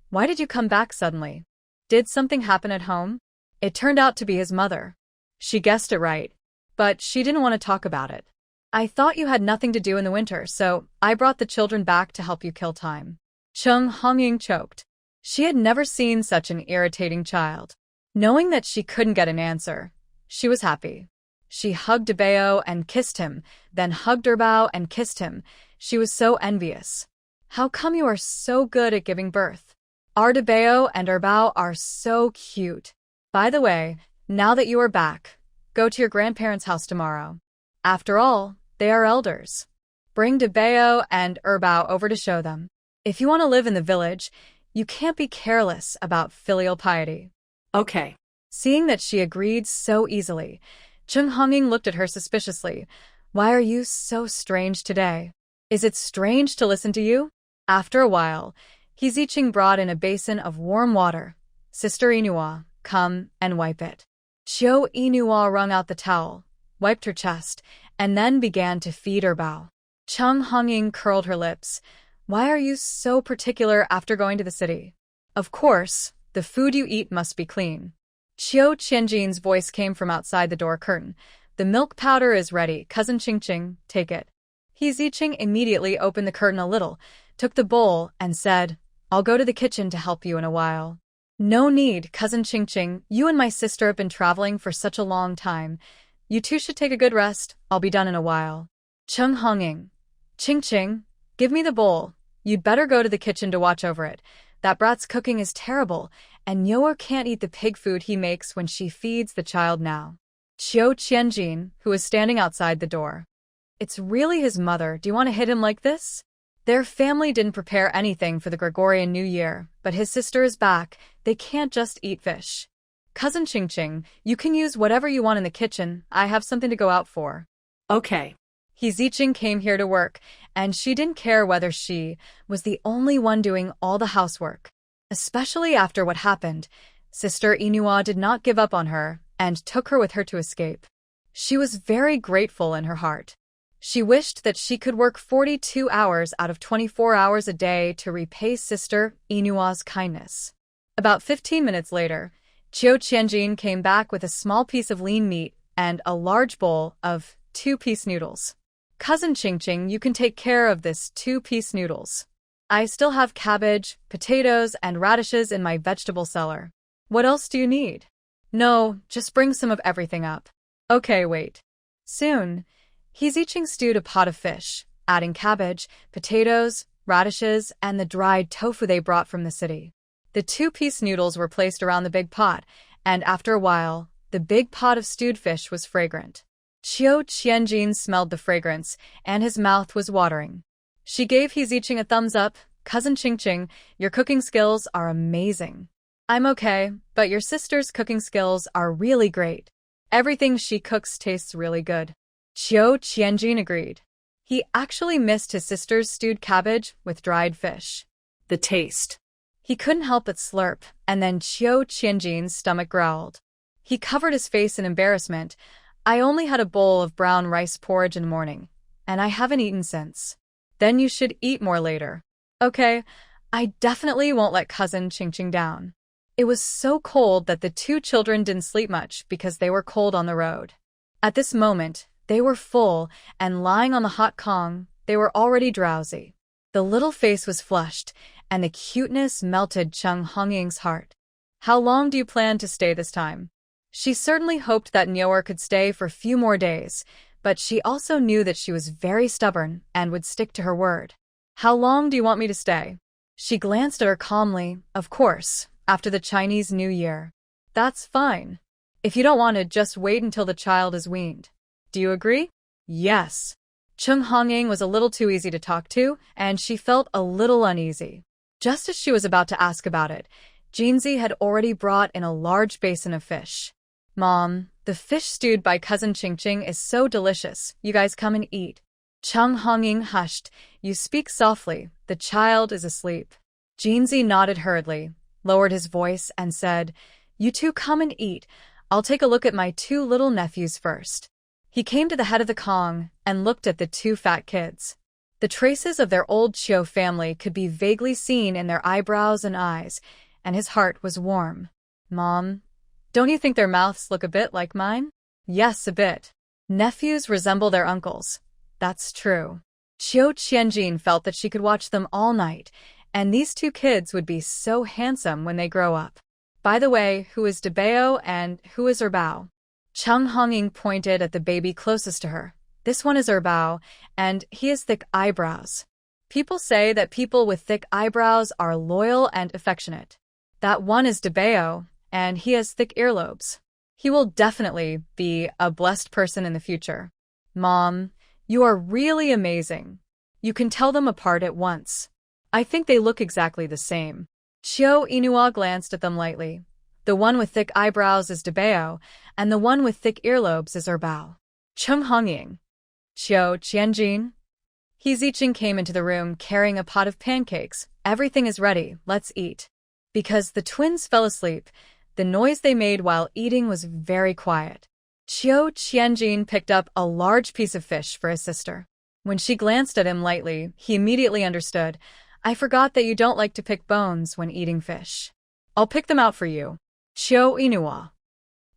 [SPEAKER 1] Why did you come back suddenly? Did something happen at home? It turned out to be his mother. She guessed it right, but she didn't want to talk about it. I thought you had nothing to do in the winter, so I brought the children back to help you kill time. Chung Hongying choked. She had never seen such an irritating child. Knowing that she couldn't get an answer, she was happy. She hugged Debao and kissed him, then hugged Erbao and kissed him. She was so envious. How come you are so good at giving birth? Our Debao and Erbao are so cute. By the way, now that you are back, go to your grandparents' house tomorrow. After all, they are elders. Bring Debao and Erbao over to show them. If you want to live in the village, you can't be careless about filial piety.
[SPEAKER 2] Okay.
[SPEAKER 1] Seeing that she agreed so easily, Chung Hongying looked at her suspiciously. Why are you so strange today? Is it strange to listen to you? After a while, He Zicheng brought in a basin of warm water. Sister Inua, come and wipe it. Chio Inua wrung out the towel, wiped her chest, and then began to feed Erbao. Chung Hongying curled her lips. Why are you so particular after going to the city? Of course, the food you eat must be clean. Chio Qianjin's voice came from outside the door curtain. The milk powder is ready, Cousin Ching, take it. He Zicheng immediately opened the curtain a little, took the bowl, and said, "I'll go to the kitchen to help you in a while." "No need, cousin Ching. You and my sister have been traveling for such a long time. You two should take a good rest. I'll be done in a while." Chung Honging. Ching, give me the bowl. You'd better go to the kitchen to watch over it. That brat's cooking is terrible, and Nyoa can't eat the pig food he makes when she feeds the child now. Qiu Qianjin, who was standing outside the door. It's really his mother. Do you want to hit him like this? Their family didn't prepare anything for the Gregorian New Year, but his sister is back. They can't just eat fish. Cousin Ching, you can use whatever you want in the kitchen. I have something to go out for.
[SPEAKER 2] Okay.
[SPEAKER 1] He Zicheng came here to work, and she didn't care whether she was the only one doing all the housework. Especially after what happened, Sister Inua did not give up on her and took her with her to escape. She was very grateful in her heart. She wished that she could work 42 hours out of 24 hours a day to repay Sister Inua's kindness. About 15 minutes later, Qiu Qianjin came back with a small piece of lean meat and a large bowl of 2-piece noodles. Cousin Ching, you can take care of this 2-piece noodles. I still have cabbage, potatoes, and radishes in my vegetable cellar. What else do you need? No, just bring some of everything up. Okay, wait. Soon, He Zicheng stewed a pot of fish, adding cabbage, potatoes, radishes, and the dried tofu they brought from the city. The 2-piece noodles were placed around the big pot, and after a while, the big pot of stewed fish was fragrant. Qiu Qianjin smelled the fragrance, and his mouth was watering. She gave He Zicheng a thumbs up. Cousin Ching, your cooking skills are amazing. I'm okay, but your sister's cooking skills are really great. Everything she cooks tastes really good. Qiu Qianjin agreed. He actually missed his sister's stewed cabbage with dried fish.
[SPEAKER 2] The taste.
[SPEAKER 1] He couldn't help but slurp, and then Qiu Qianjin's stomach growled. He covered his face in embarrassment. I only had a bowl of brown rice porridge in the morning, and I haven't eaten since. Then you should eat more later. Okay, I definitely won't let cousin Ching down. It was so cold that the 2 children didn't sleep much because they were cold on the road. At this moment, they were full, and lying on the hot Kong, they were already drowsy. The little face was flushed, and the cuteness melted Chung Honging's heart. How long do you plan to stay this time? She certainly hoped that Nyoer could stay for a few more days, but she also knew that she was very stubborn and would stick to her word. How long do you want me to stay? She glanced at her calmly. Of course, after the Chinese New Year. That's fine. If you don't want to, just wait until the child is weaned. Do you agree? Yes. Chung Honging was a little too easy to talk to, and she felt a little uneasy. Just as she was about to ask about it, Jinzi had already brought in a large basin of fish. Mom, the fish stewed by cousin Ching is so delicious. You guys come and eat. Chung Honging hushed. You speak softly. The child is asleep. Jinzi nodded hurriedly, lowered his voice, and said, You two come and eat. I'll take a look at my 2 little nephews first. He came to the head of the Kong and looked at the 2 fat kids. The traces of their old Qiu family could be vaguely seen in their eyebrows and eyes, and his heart was warm. Mom, don't you think their mouths look a bit like mine? Yes, a bit. Nephews resemble their uncles. That's true. Qiu Qianjin felt that she could watch them all night, and these 2 kids would be so handsome when they grow up. By the way, who is Debao and who is Erbao? Chung Honging pointed at the baby closest to her. This one is Erbao, and he has thick eyebrows. People say that people with thick eyebrows are loyal and affectionate. That one is Debao, and he has thick earlobes. He will definitely be a blessed person in the future. Mom, you are really amazing. You can tell them apart at once. I think they look exactly the same. Qiu Inua glanced at them lightly. The one with thick eyebrows is Debao, and the one with thick earlobes is Erbao. Chung Honging. Qiu Qianjin. He Zicheng came into the room carrying a pot of pancakes. Everything is ready, let's eat. Because the twins fell asleep, the noise they made while eating was very quiet. Qiu Qianjin picked up a large piece of fish for his sister. When she glanced at him lightly, he immediately understood. I forgot that you don't like to pick bones when eating fish. I'll pick them out for you. Qiu Inua.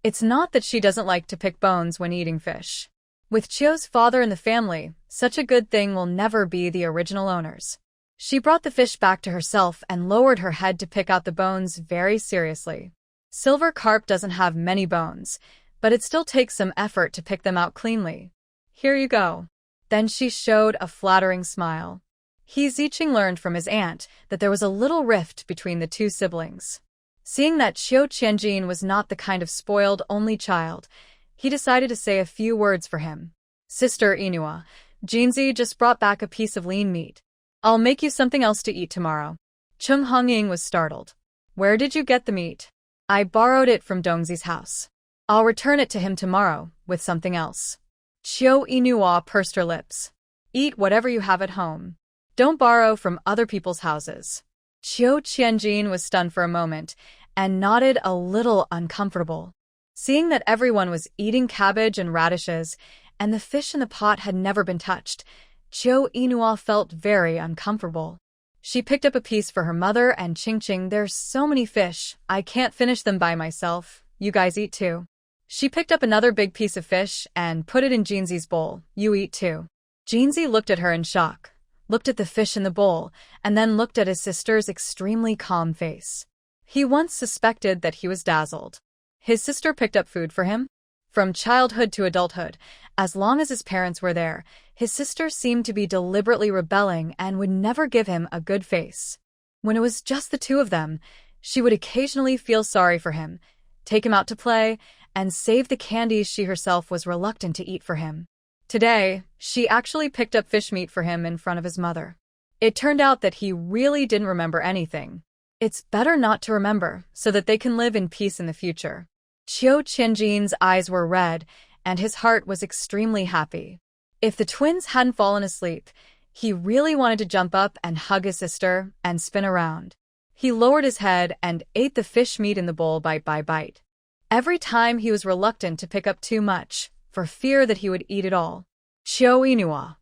[SPEAKER 1] It's not that she doesn't like to pick bones when eating fish. With Chio's father in the family, such a good thing will never be the original owners. She brought the fish back to herself and lowered her head to pick out the bones very seriously. Silver carp doesn't have many bones, but it still takes some effort to pick them out cleanly. Here you go. Then she showed a flattering smile. He Ziqing learned from his aunt that there was a little rift between the two siblings. Seeing that Qiu Qianjin was not the kind of spoiled only child, he decided to say a few words for him. Sister Inua, Jinzi just brought back a piece of lean meat. I'll make you something else to eat tomorrow. Chung Hongying was startled. Where did you get the meat? I borrowed it from Dongzi's house. I'll return it to him tomorrow, with something else. Qiu Inua pursed her lips. Eat whatever you have at home. Don't borrow from other people's houses. Qiu Qianjin was stunned for a moment, and nodded a little uncomfortable. Seeing that everyone was eating cabbage and radishes, and the fish in the pot had never been touched, Qiu Inua felt very uncomfortable. She picked up a piece for her mother and Qingqing, there's so many fish, I can't finish them by myself, you guys eat too. She picked up another big piece of fish and put it in Jinzi's bowl, you eat too. Jinzi looked at her in shock, looked at the fish in the bowl, and then looked at his sister's extremely calm face. He once suspected that he was dazzled. His sister picked up food for him? From childhood to adulthood, as long as his parents were there, his sister seemed to be deliberately rebelling and would never give him a good face. When it was just the two of them, she would occasionally feel sorry for him, take him out to play, and save the candies she herself was reluctant to eat for him. Today, she actually picked up fish meat for him in front of his mother. It turned out that he really didn't remember anything. It's better not to remember, so that they can live in peace in the future. Qiu Qianjin's eyes were red, and his heart was extremely happy. If the twins hadn't fallen asleep, he really wanted to jump up and hug his sister and spin around. He lowered his head and ate the fish meat in the bowl bite by bite. Every time he was reluctant to pick up too much, for fear that he would eat it all. Qiu Inua.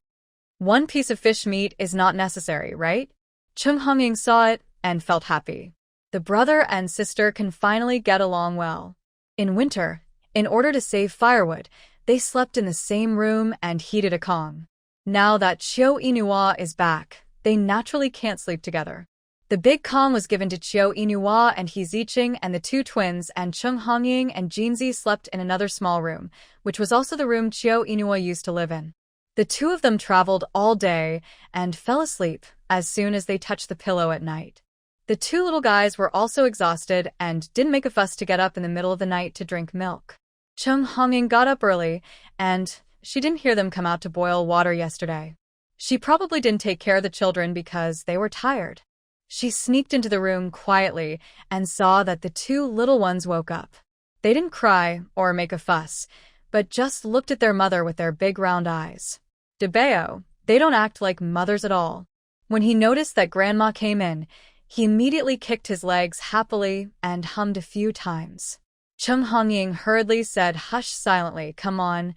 [SPEAKER 1] One piece of fish meat is not necessary, right? Chung Hongying saw it and felt happy. The brother and sister can finally get along well. In winter, in order to save firewood, they slept in the same room and heated a Kong. Now that Qiu Inua is back, they naturally can't sleep together. The big Kong was given to Qiu Inua and He Ziqing, and the two twins and Chung Hongying and Jinzi slept in another small room, which was also the room Qiu Inua used to live in. The two of them traveled all day and fell asleep as soon as they touched the pillow at night. The two little guys were also exhausted and didn't make a fuss to get up in the middle of the night to drink milk. Chung Hongying got up early, and she didn't hear them come out to boil water yesterday. She probably didn't take care of the children because they were tired. She sneaked into the room quietly and saw that the two little ones woke up. They didn't cry or make a fuss, but just looked at their mother with their big round eyes. DeBeo, they don't act like mothers at all. When he noticed that Grandma came in, he immediately kicked his legs happily and hummed a few times. Chung Hongying hurriedly said, "Hush silently, come on.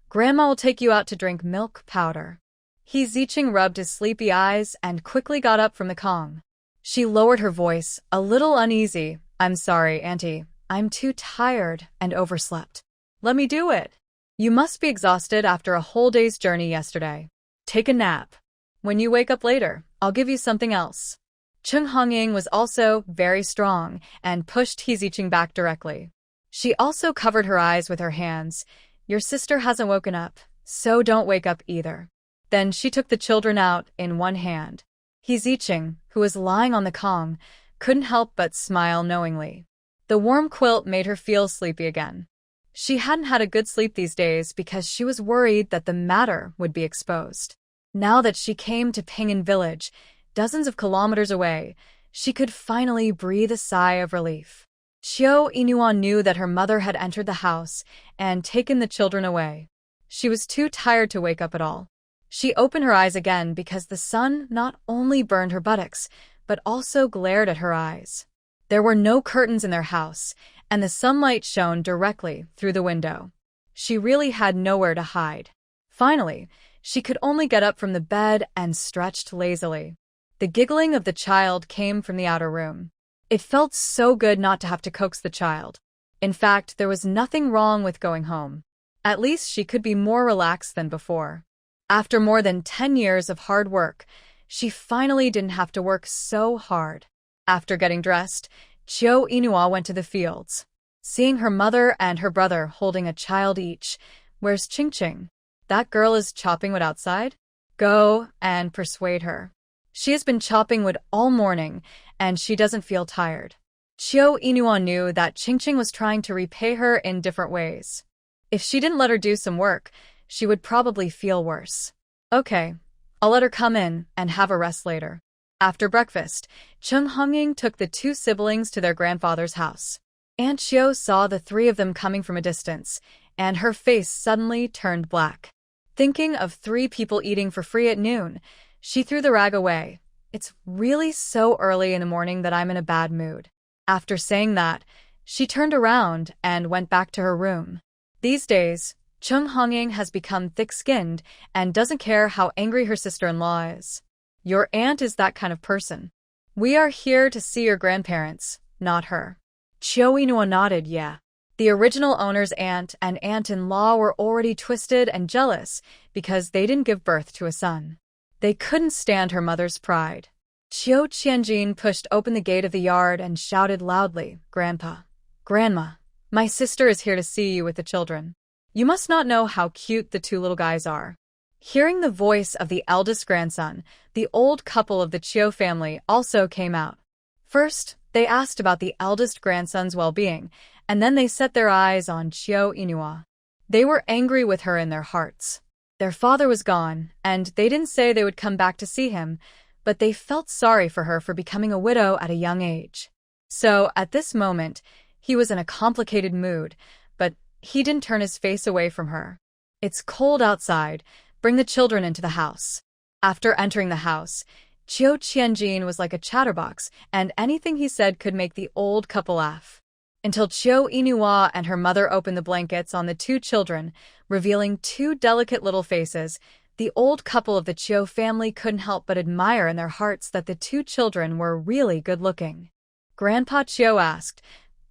[SPEAKER 1] Grandma will take you out to drink milk powder." He Ziqing rubbed his sleepy eyes and quickly got up from the Kong. She lowered her voice, a little uneasy. "I'm sorry, Auntie. I'm too tired and overslept. Let me do it. You must be exhausted after a whole day's journey yesterday. Take a nap. When you wake up later, I'll give you something else." Chung Hongying was also very strong and pushed He Ziqing back directly. She also covered her eyes with her hands. "Your sister hasn't woken up, so don't wake up either." Then she took the children out in one hand. He Ziqing, who was lying on the Kong, couldn't help but smile knowingly. The warm quilt made her feel sleepy again. She hadn't had a good sleep these days because she was worried that the matter would be exposed. Now that she came to Pingan village, dozens of kilometers away, she could finally breathe a sigh of relief. Qiu Inua knew that her mother had entered the house and taken the children away. She was too tired to wake up at all. She opened her eyes again because the sun not only burned her buttocks, but also glared at her eyes. There were no curtains in their house, and the sunlight shone directly through the window. She really had nowhere to hide. Finally, she could only get up from the bed and stretched lazily. The giggling of the child came from the outer room. It felt so good not to have to coax the child. In fact, there was nothing wrong with going home. At least she could be more relaxed than before. After more than 10 years of hard work, she finally didn't have to work so hard. After getting dressed, Chio Inua went to the fields. Seeing her mother and her brother holding a child each, "Where's Ching Ching? That girl is chopping wood outside? Go and persuade her. She has been chopping wood all morning, and she doesn't feel tired." Chio Inua knew that Ching Ching was trying to repay her in different ways. If she didn't let her do some work, she would probably feel worse. "Okay, I'll let her come in and have a rest later." After breakfast, Chung Hongying took the two siblings to their grandfather's house. Aunt Chio saw the three of them coming from a distance, and her face suddenly turned black. Thinking of 3 people eating for free at noon, she threw the rag away. "It's really so early in the morning that I'm in a bad mood." After saying that, she turned around and went back to her room. These days, Chung Hongying has become thick-skinned and doesn't care how angry her sister-in-law is. "Your aunt is that kind of person. We are here to see your grandparents, not her." Chio Inua nodded, yeah. The original owner's aunt and aunt-in-law were already twisted and jealous because they didn't give birth to a son. They couldn't stand her mother's pride. Chio Qianjin pushed open the gate of the yard and shouted loudly, "Grandpa, Grandma, my sister is here to see you with the children. You must not know how cute the 2 little guys are." Hearing the voice of the eldest grandson, the old couple of the Chio family also came out. First, they asked about the eldest grandson's well-being, and then they set their eyes on Chio Inua. They were angry with her in their hearts. Their father was gone, and they didn't say they would come back to see him, but they felt sorry for her for becoming a widow at a young age. So, at this moment, he was in a complicated mood, but he didn't turn his face away from her. "It's cold outside. Bring the children into the house." After entering the house, Chio Qianjin was like a chatterbox, and anything he said could make the old couple laugh. Until Chio Inua and her mother opened the blankets on the 2 children, revealing 2 delicate little faces, the old couple of the Chio family couldn't help but admire in their hearts that the 2 children were really good-looking. Grandpa Chio asked,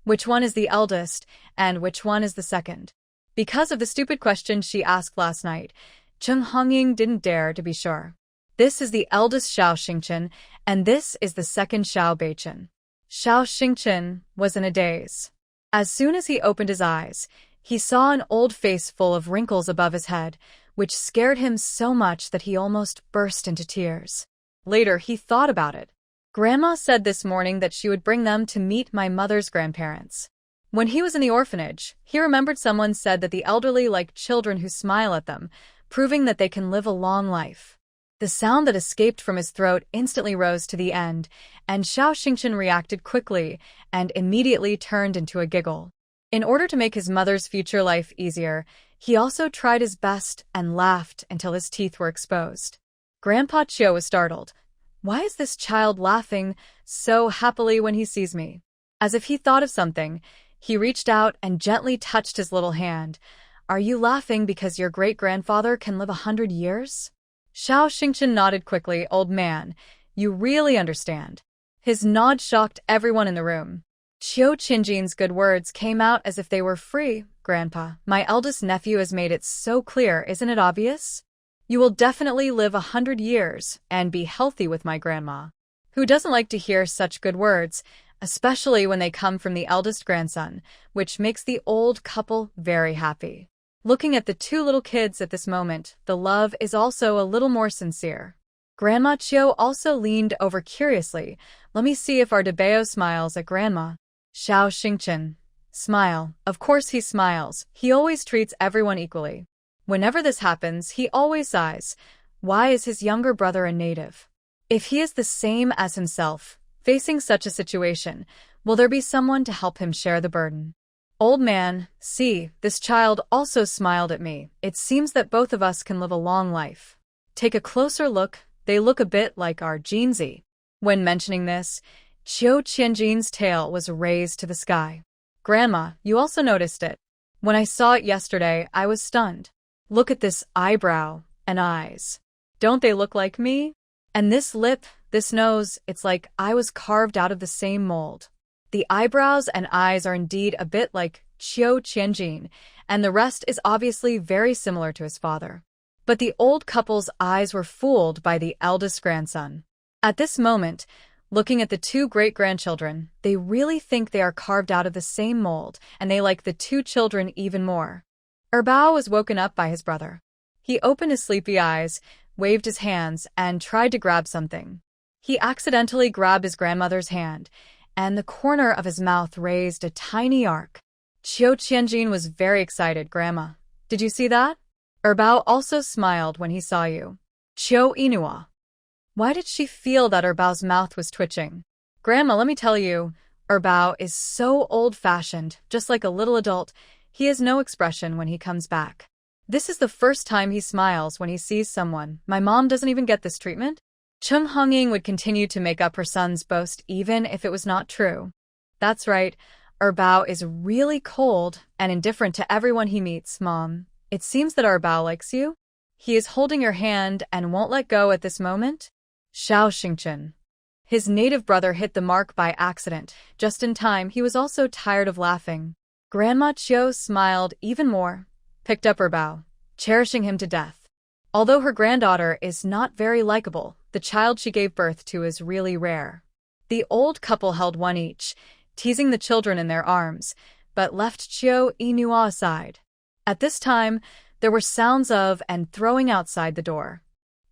[SPEAKER 1] "Which one is the eldest, and which one is the second?" Because of the stupid question she asked last night, Chung Hongying didn't dare to be sure. "This is the eldest Xiao Xingchen, and this is the second Xiao Beichen." Xiao Xingchen was in a daze. As soon as he opened his eyes, he saw an old face full of wrinkles above his head, which scared him so much that he almost burst into tears. Later, he thought about it. "Grandma said this morning that she would bring them to meet my mother's grandparents. When he was in the orphanage, he remembered someone said that the elderly like children who smile at them, proving that they can live a long life." The sound that escaped from his throat instantly rose to the end, and Xiao Xingchen reacted quickly and immediately turned into a giggle. In order to make his mother's future life easier, he also tried his best and laughed until his teeth were exposed. Grandpa Chio was startled. "Why is this child laughing so happily when he sees me?" As if he thought of something, he reached out and gently touched his little hand. "Are you laughing because your great-grandfather can live 100 years? Xiao Xingchen nodded quickly. "Old man, you really understand." His nod shocked everyone in the room. Chio Qianjin's good words came out as if they were free. "Grandpa, my eldest nephew has made it so clear, isn't it obvious? You will definitely live 100 years and be healthy with my grandma." Who doesn't like to hear such good words, especially when they come from the eldest grandson, which makes the old couple very happy. Looking at the 2 little kids at this moment, the love is also a little more sincere. Grandma Chio also leaned over curiously. "Let me see if Ardebeo smiles at Grandma." Xiao Xingchen. "Smile. Of course he smiles. He always treats everyone equally. Whenever this happens, he always sighs. Why is his younger brother a native? If he is the same as himself, facing such a situation, will there be someone to help him share the burden?" "Old man, see, this child also smiled at me. It seems that both of us can live a long life. Take a closer look, they look a bit like our Jinzi." When mentioning this, Chio Qianjin's tail was raised to the sky. "Grandma, you also noticed it. When I saw it yesterday, I was stunned. Look at this eyebrow and eyes. Don't they look like me? And this lip, this nose, it's like I was carved out of the same mold." The eyebrows and eyes are indeed a bit like Chio Qianjin, and the rest is obviously very similar to his father. But the old couple's eyes were fooled by the eldest grandson. At this moment, looking at the two great-grandchildren, they really think they are carved out of the same mold, and they like the two children even more. Erbao was woken up by his brother. He opened his sleepy eyes, waved his hands, and tried to grab something. He accidentally grabbed his grandmother's hand, and the corner of his mouth raised a tiny arc. Qiu Qianjin was very excited. Grandma, did you see that? Erbao also smiled when he saw you. Qiu Inua. Why did she feel that Erbao's mouth was twitching? Grandma, let me tell you, Erbao is so old-fashioned, just like a little adult. He has no expression when he comes back. This is the first time he smiles when he sees someone. My mom doesn't even get this treatment? Cheng Hongying would continue to make up her son's boast even if it was not true. That's right, Erbao is really cold and indifferent to everyone he meets, Mom. It seems that Erbao likes you. He is holding your hand and won't let go at this moment. Xiao Xingchen. His native brother hit the mark by accident. Just in time, he was also tired of laughing. Grandma Qiu smiled even more, picked up Erbao, cherishing him to death. Although her granddaughter is not very likable, the child she gave birth to is really rare. The old couple held one each, teasing the children in their arms, but left Qiu Inua aside. At this time, there were sounds of and throwing outside the door.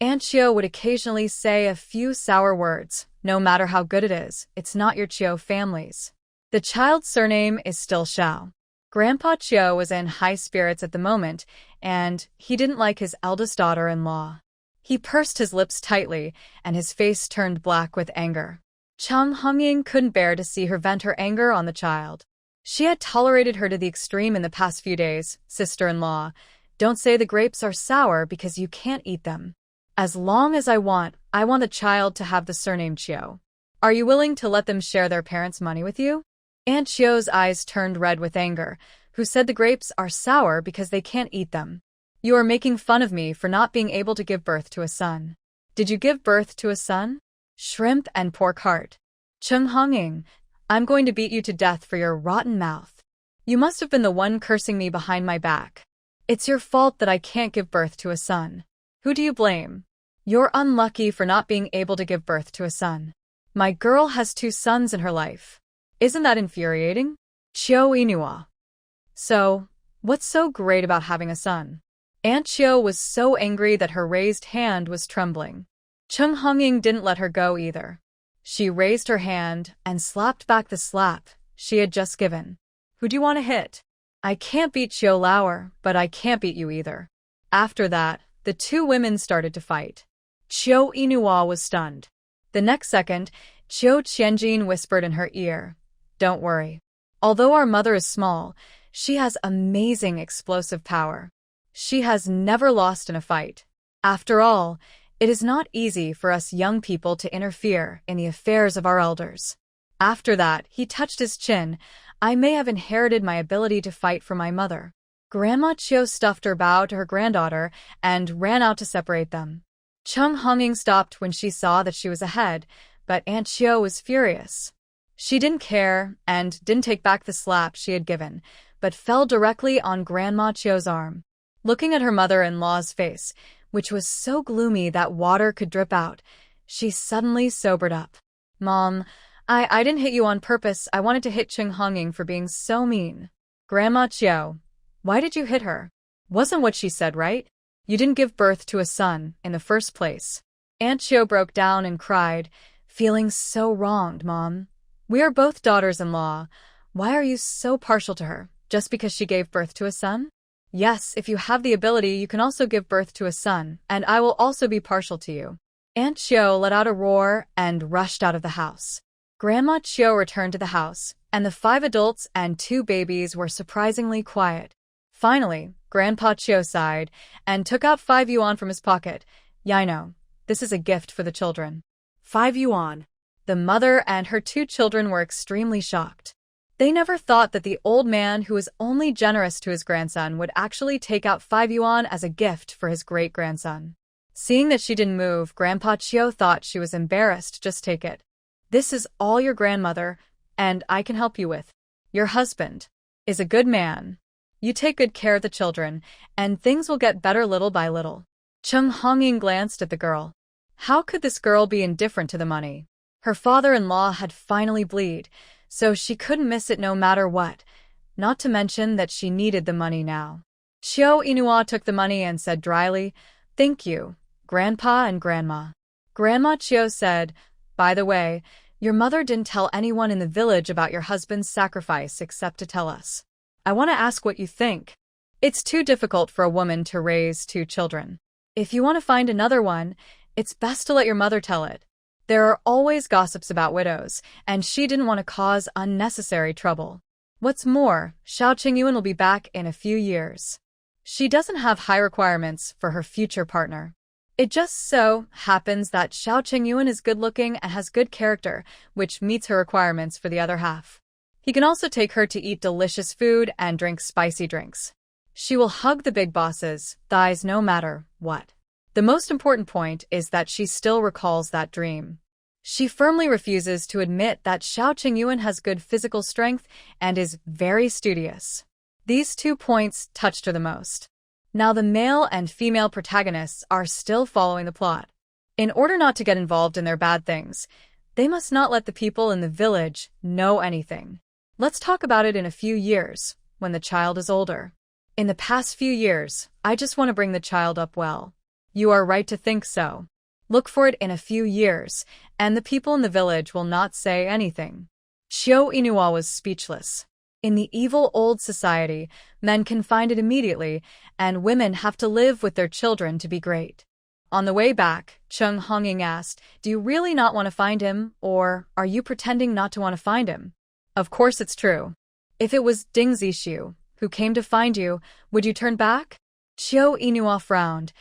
[SPEAKER 1] Aunt Qiu would occasionally say a few sour words. No matter how good it is, it's not your Qiu family's. The child's surname is still Xiao. Grandpa Qiu was in high spirits at the moment, and he didn't like his eldest daughter-in-law. He pursed his lips tightly, and his face turned black with anger. Cheng Hongying couldn't bear to see her vent her anger on the child. She had tolerated her to the extreme in the past few days. Sister-in-law, don't say the grapes are sour because you can't eat them. As long as I want the child to have the surname Qiu. Are you willing to let them share their parents' money with you? Aunt Qiu's eyes turned red with anger. Who said the grapes are sour because they can't eat them? You are making fun of me for not being able to give birth to a son. Did you give birth to a son? Shrimp and pork heart. Cheng Hongying, I'm going to beat you to death for your rotten mouth. You must have been the one cursing me behind my back. It's your fault that I can't give birth to a son. Who do you blame? You're unlucky for not being able to give birth to a son. My girl has 2 sons in her life. Isn't that infuriating? Qiu Inua. So, what's so great about having a son? Aunt Qiu was so angry that her raised hand was trembling. Cheng Hongying didn't let her go either. She raised her hand and slapped back the slap she had just given. Who do you want to hit? I can't beat Qiu Lauer, but I can't beat you either. After that, the 2 women started to fight. Qiu Inua was stunned. The next second, Qiu Qianjin whispered in her ear, "Don't worry. Although our mother is small, she has amazing explosive power. She has never lost in a fight. After all, it is not easy for us young people to interfere in the affairs of our elders." After that, he touched his chin. I may have inherited my ability to fight from my mother. Grandma Qiu stuffed her bow to her granddaughter and ran out to separate them. Cheng Hongying stopped when she saw that she was ahead, but Aunt Qiu was furious. She didn't care and didn't take back the slap she had given, but fell directly on Grandma Qiu's arm. Looking at her mother-in-law's face, which was so gloomy that water could drip out, she suddenly sobered up. Mom, I didn't hit you on purpose. I wanted to hit Cheng Hongying for being so mean. Grandma Qiu, why did you hit her? Wasn't what she said right? You didn't give birth to a son in the first place. Aunt Qiu broke down and cried, feeling so wronged, Mom. We are both daughters-in-law. Why are you so partial to her, just because she gave birth to a son? Yes, if you have the ability, you can also give birth to a son, and I will also be partial to you. Aunt Qiu let out a roar and rushed out of the house. Grandma Qiu returned to the house, and the 5 adults and 2 babies were surprisingly quiet. Finally, Grandpa Qiu sighed and took out 5 yuan from his pocket. "I know. This is a gift for the children."
[SPEAKER 2] 5 yuan.
[SPEAKER 1] The mother and her 2 children were extremely shocked. They never thought that the old man who was only generous to his grandson would actually take out 5 yuan as a gift for his great-grandson. Seeing that she didn't move, Grandpa Qiu thought she was embarrassed. "Just take it. This is all your grandmother, and I can help you with. Your husband is a good man." You take good care of the children, and things will get better little by little. Chung Hongying glanced at the girl. How could this girl be indifferent to the money? Her father-in-law had finally bleed, so she couldn't miss it no matter what, not to mention that she needed the money now. Xiao Inua took the money and said dryly, "Thank you, Grandpa and Grandma." Grandma Qiu said, "By the way, your mother didn't tell anyone in the village about your husband's sacrifice except to tell us. I want to ask what you think. It's too difficult for a woman to raise 2 children. If you want to find another one, it's best to let your mother tell it. There are always gossips about widows, and she didn't want to cause unnecessary trouble. What's more, Xiao Qingyuan will be back in a few years. She doesn't have high requirements for her future partner. It just so happens that Xiao Qingyuan is good-looking and has good character, which meets her requirements for the other half. He can also take her to eat delicious food and drink spicy drinks. She will hug the big boss's thighs no matter what. The most important point is that she still recalls that dream. She firmly refuses to admit that Xiao Qingyuan has good physical strength and is very studious. These 2 points touched her the most. Now the male and female protagonists are still following the plot. In order not to get involved in their bad things, they must not let the people in the village know anything. Let's talk about it in a few years, when the child is older. In the past few years, I just want to bring the child up well. You are right to think so. Look for it in a few years, and the people in the village will not say anything." Xiao Inua was speechless. In the evil old society, men can find it immediately, and women have to live with their children to be great. On the way back, Chung Hongying asked, "Do you really not want to find him, or are you pretending not to want to find him?" "Of course it's true. If it was Ding Zishu who came to find you, would you turn back?" Xiao Inua frowned.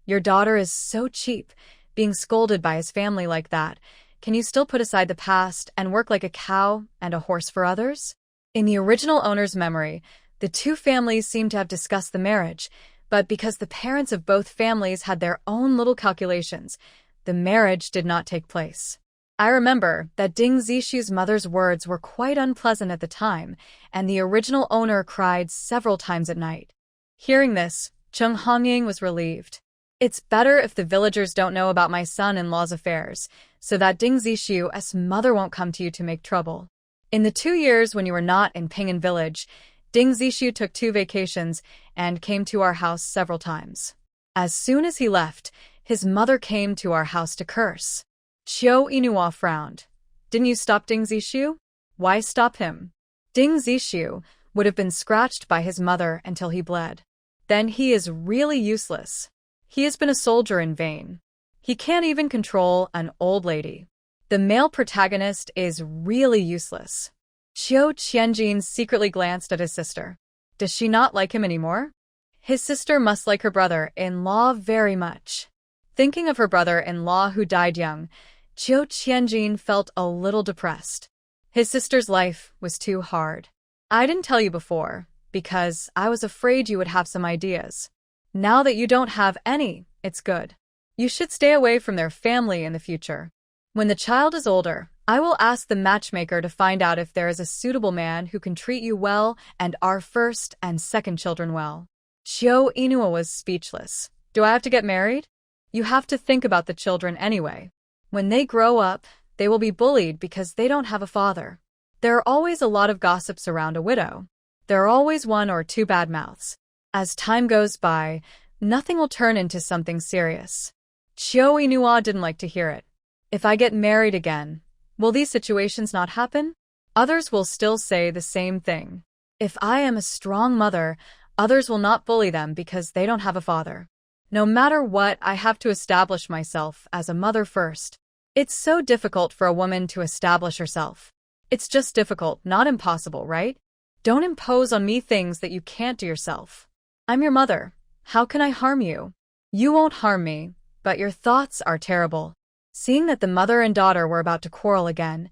[SPEAKER 1] "Your daughter is so cheap, being scolded by his family like that. Can you still put aside the past and work like a cow and a horse for others?" In the original owner's memory, the 2 families seemed to have discussed the marriage, but because the parents of both families had their own little calculations, the marriage did not take place. I remember that Ding Zishu's mother's words were quite unpleasant at the time, and the original owner cried several times at night. Hearing this, Chung Hongying was relieved. "It's better if the villagers don't know about my son-in-law's affairs, so that Ding Zishu's mother won't come to you to make trouble." In the 2 years when you were not in Ping'an village, Ding Zishu took 2 vacations and came to our house several times. As soon as he left, his mother came to our house to curse. Xiao Inua frowned. "Didn't you stop Ding Zishu? Why stop him?" Ding Zishu would have been scratched by his mother until he bled. Then he is really useless. He has been a soldier in vain. He can't even control an old lady. The male protagonist is really useless. Xiao Qianjin secretly glanced at his sister. Does she not like him anymore? His sister must like her brother-in-law very much. Thinking of her brother-in-law who died young, Xiao Qianjin felt a little depressed. His sister's life was too hard. I didn't tell you before, because I was afraid you would have some ideas. Now that you don't have any, it's good. You should stay away from their family in the future. When the child is older, I will ask the matchmaker to find out if there is a suitable man who can treat you well and our first and second children well. Xiao Inua was speechless. Do I have to get married? You have to think about the children anyway. When they grow up, they will be bullied because they don't have a father. There are always a lot of gossips around a widow. There are always 1 or 2 bad mouths. As time goes by, nothing will turn into something serious. Xiao Inua didn't like to hear it. If I get married again, will these situations not happen? Others will still say the same thing. If I am a strong mother, others will not bully them because they don't have a father. No matter what, I have to establish myself as a mother first. It's so difficult for a woman to establish herself. It's just difficult, not impossible, right? Don't impose on me things that you can't do yourself. I'm your mother. How can I harm you? You won't harm me, but your thoughts are terrible. Seeing that the mother and daughter were about to quarrel again,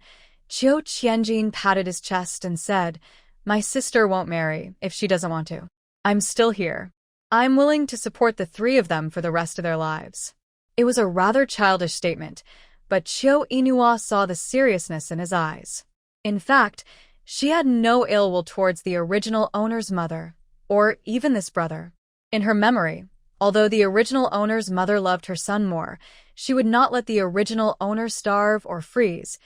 [SPEAKER 1] Qiu Qianjin patted his chest and said, "My sister won't marry if she doesn't want to. I'm still here. I'm willing to support the 3 of them for the rest of their lives." It was a rather childish statement, but Xiao Inua saw the seriousness in his eyes. In fact, she had no ill will towards the original owner's mother, or even this brother. In her memory, although the original owner's mother loved her son more, she would not let the original owner starve or freeze,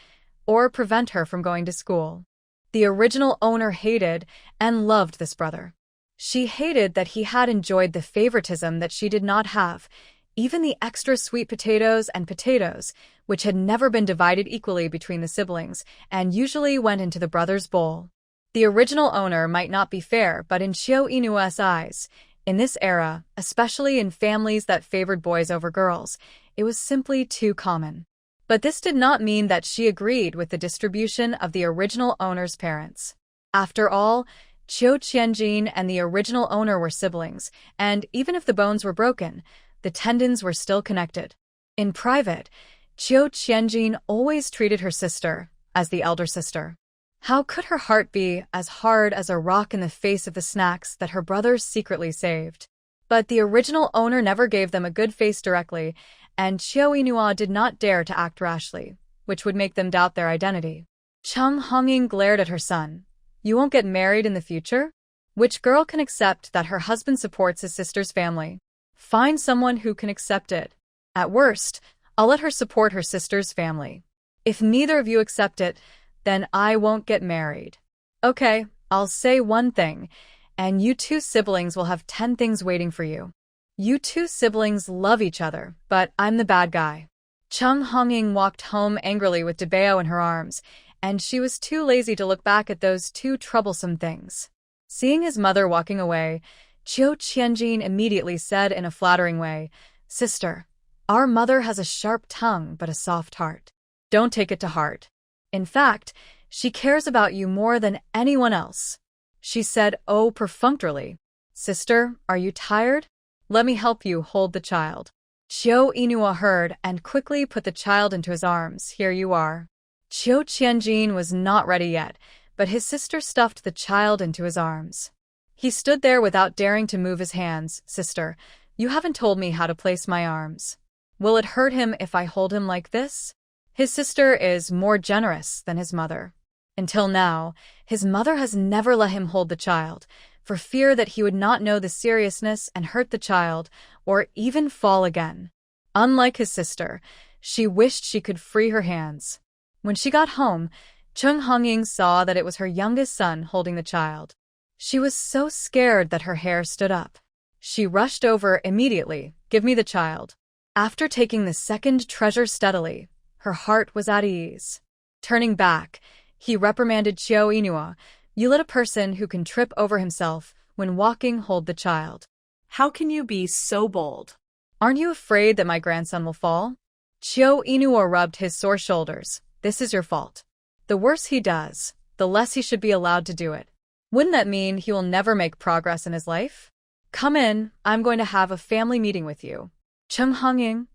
[SPEAKER 1] or prevent her from going to school. The original owner hated and loved this brother. She hated that he had enjoyed the favoritism that she did not have, even the extra sweet potatoes and potatoes, which had never been divided equally between the siblings, and usually went into the brother's bowl. The original owner might not be fair, but in Chio Inua's eyes, in this era, especially in families that favored boys over girls, it was simply too common. But this did not mean that she agreed with the distribution of the original owner's parents. After all, Chio Qianjin and the original owner were siblings, and even if the bones were broken, the tendons were still connected. In private, Chio Qianjin always treated her sister as the elder sister. How could her heart be as hard as a rock in the face of the snacks that her brothers secretly saved? But the original owner never gave them a good face directly, and Chio Inua did not dare to act rashly, which would make them doubt their identity. Chung Hongying glared at her son. You won't get married in the future? Which girl can accept that her husband supports his sister's family? Find someone who can accept it. At worst, I'll let her support her sister's family. If neither of you accept it, then I won't get married. Okay, I'll say one thing, and you two siblings will have 10 things waiting for you. You two siblings love each other, but I'm the bad guy. Chung Hongying walked home angrily with Debao in her arms, and she was too lazy to look back at those two troublesome things. Seeing his mother walking away, Chio Qianjin immediately said in a flattering way, Sister, our mother has a sharp tongue but a soft heart. Don't take it to heart. In fact, she cares about you more than anyone else. She said, oh, perfunctorily. Sister, are you tired? Let me help you hold the child. Chio Inua heard and quickly put the child into his arms. Here you are. Chio Qianjin was not ready yet, but his sister stuffed the child into his arms. He stood there without daring to move his hands. Sister, you haven't told me how to place my arms. Will it hurt him if I hold him like this? His sister is more generous than his mother. Until now, his mother has never let him hold the child, for fear that he would not know the seriousness and hurt the child, or even fall again. Unlike his sister, she wished she could free her hands. When she got home, Chung Hongying saw that it was her youngest son holding the child. She was so scared that her hair stood up. She rushed over immediately. Give me the child. After taking the second treasure steadily, her heart was at ease. Turning back, he reprimanded Chio Inua. You let a person who can trip over himself when walking hold the child.
[SPEAKER 2] How can you be so bold?
[SPEAKER 1] Aren't you afraid that my grandson will fall? Chio Inua rubbed his sore shoulders. This is your fault. The worse he does, the less he should be allowed to do it. Wouldn't that mean he will never make progress in his life? Come in, I'm going to have a family meeting with you. Chung Hongying.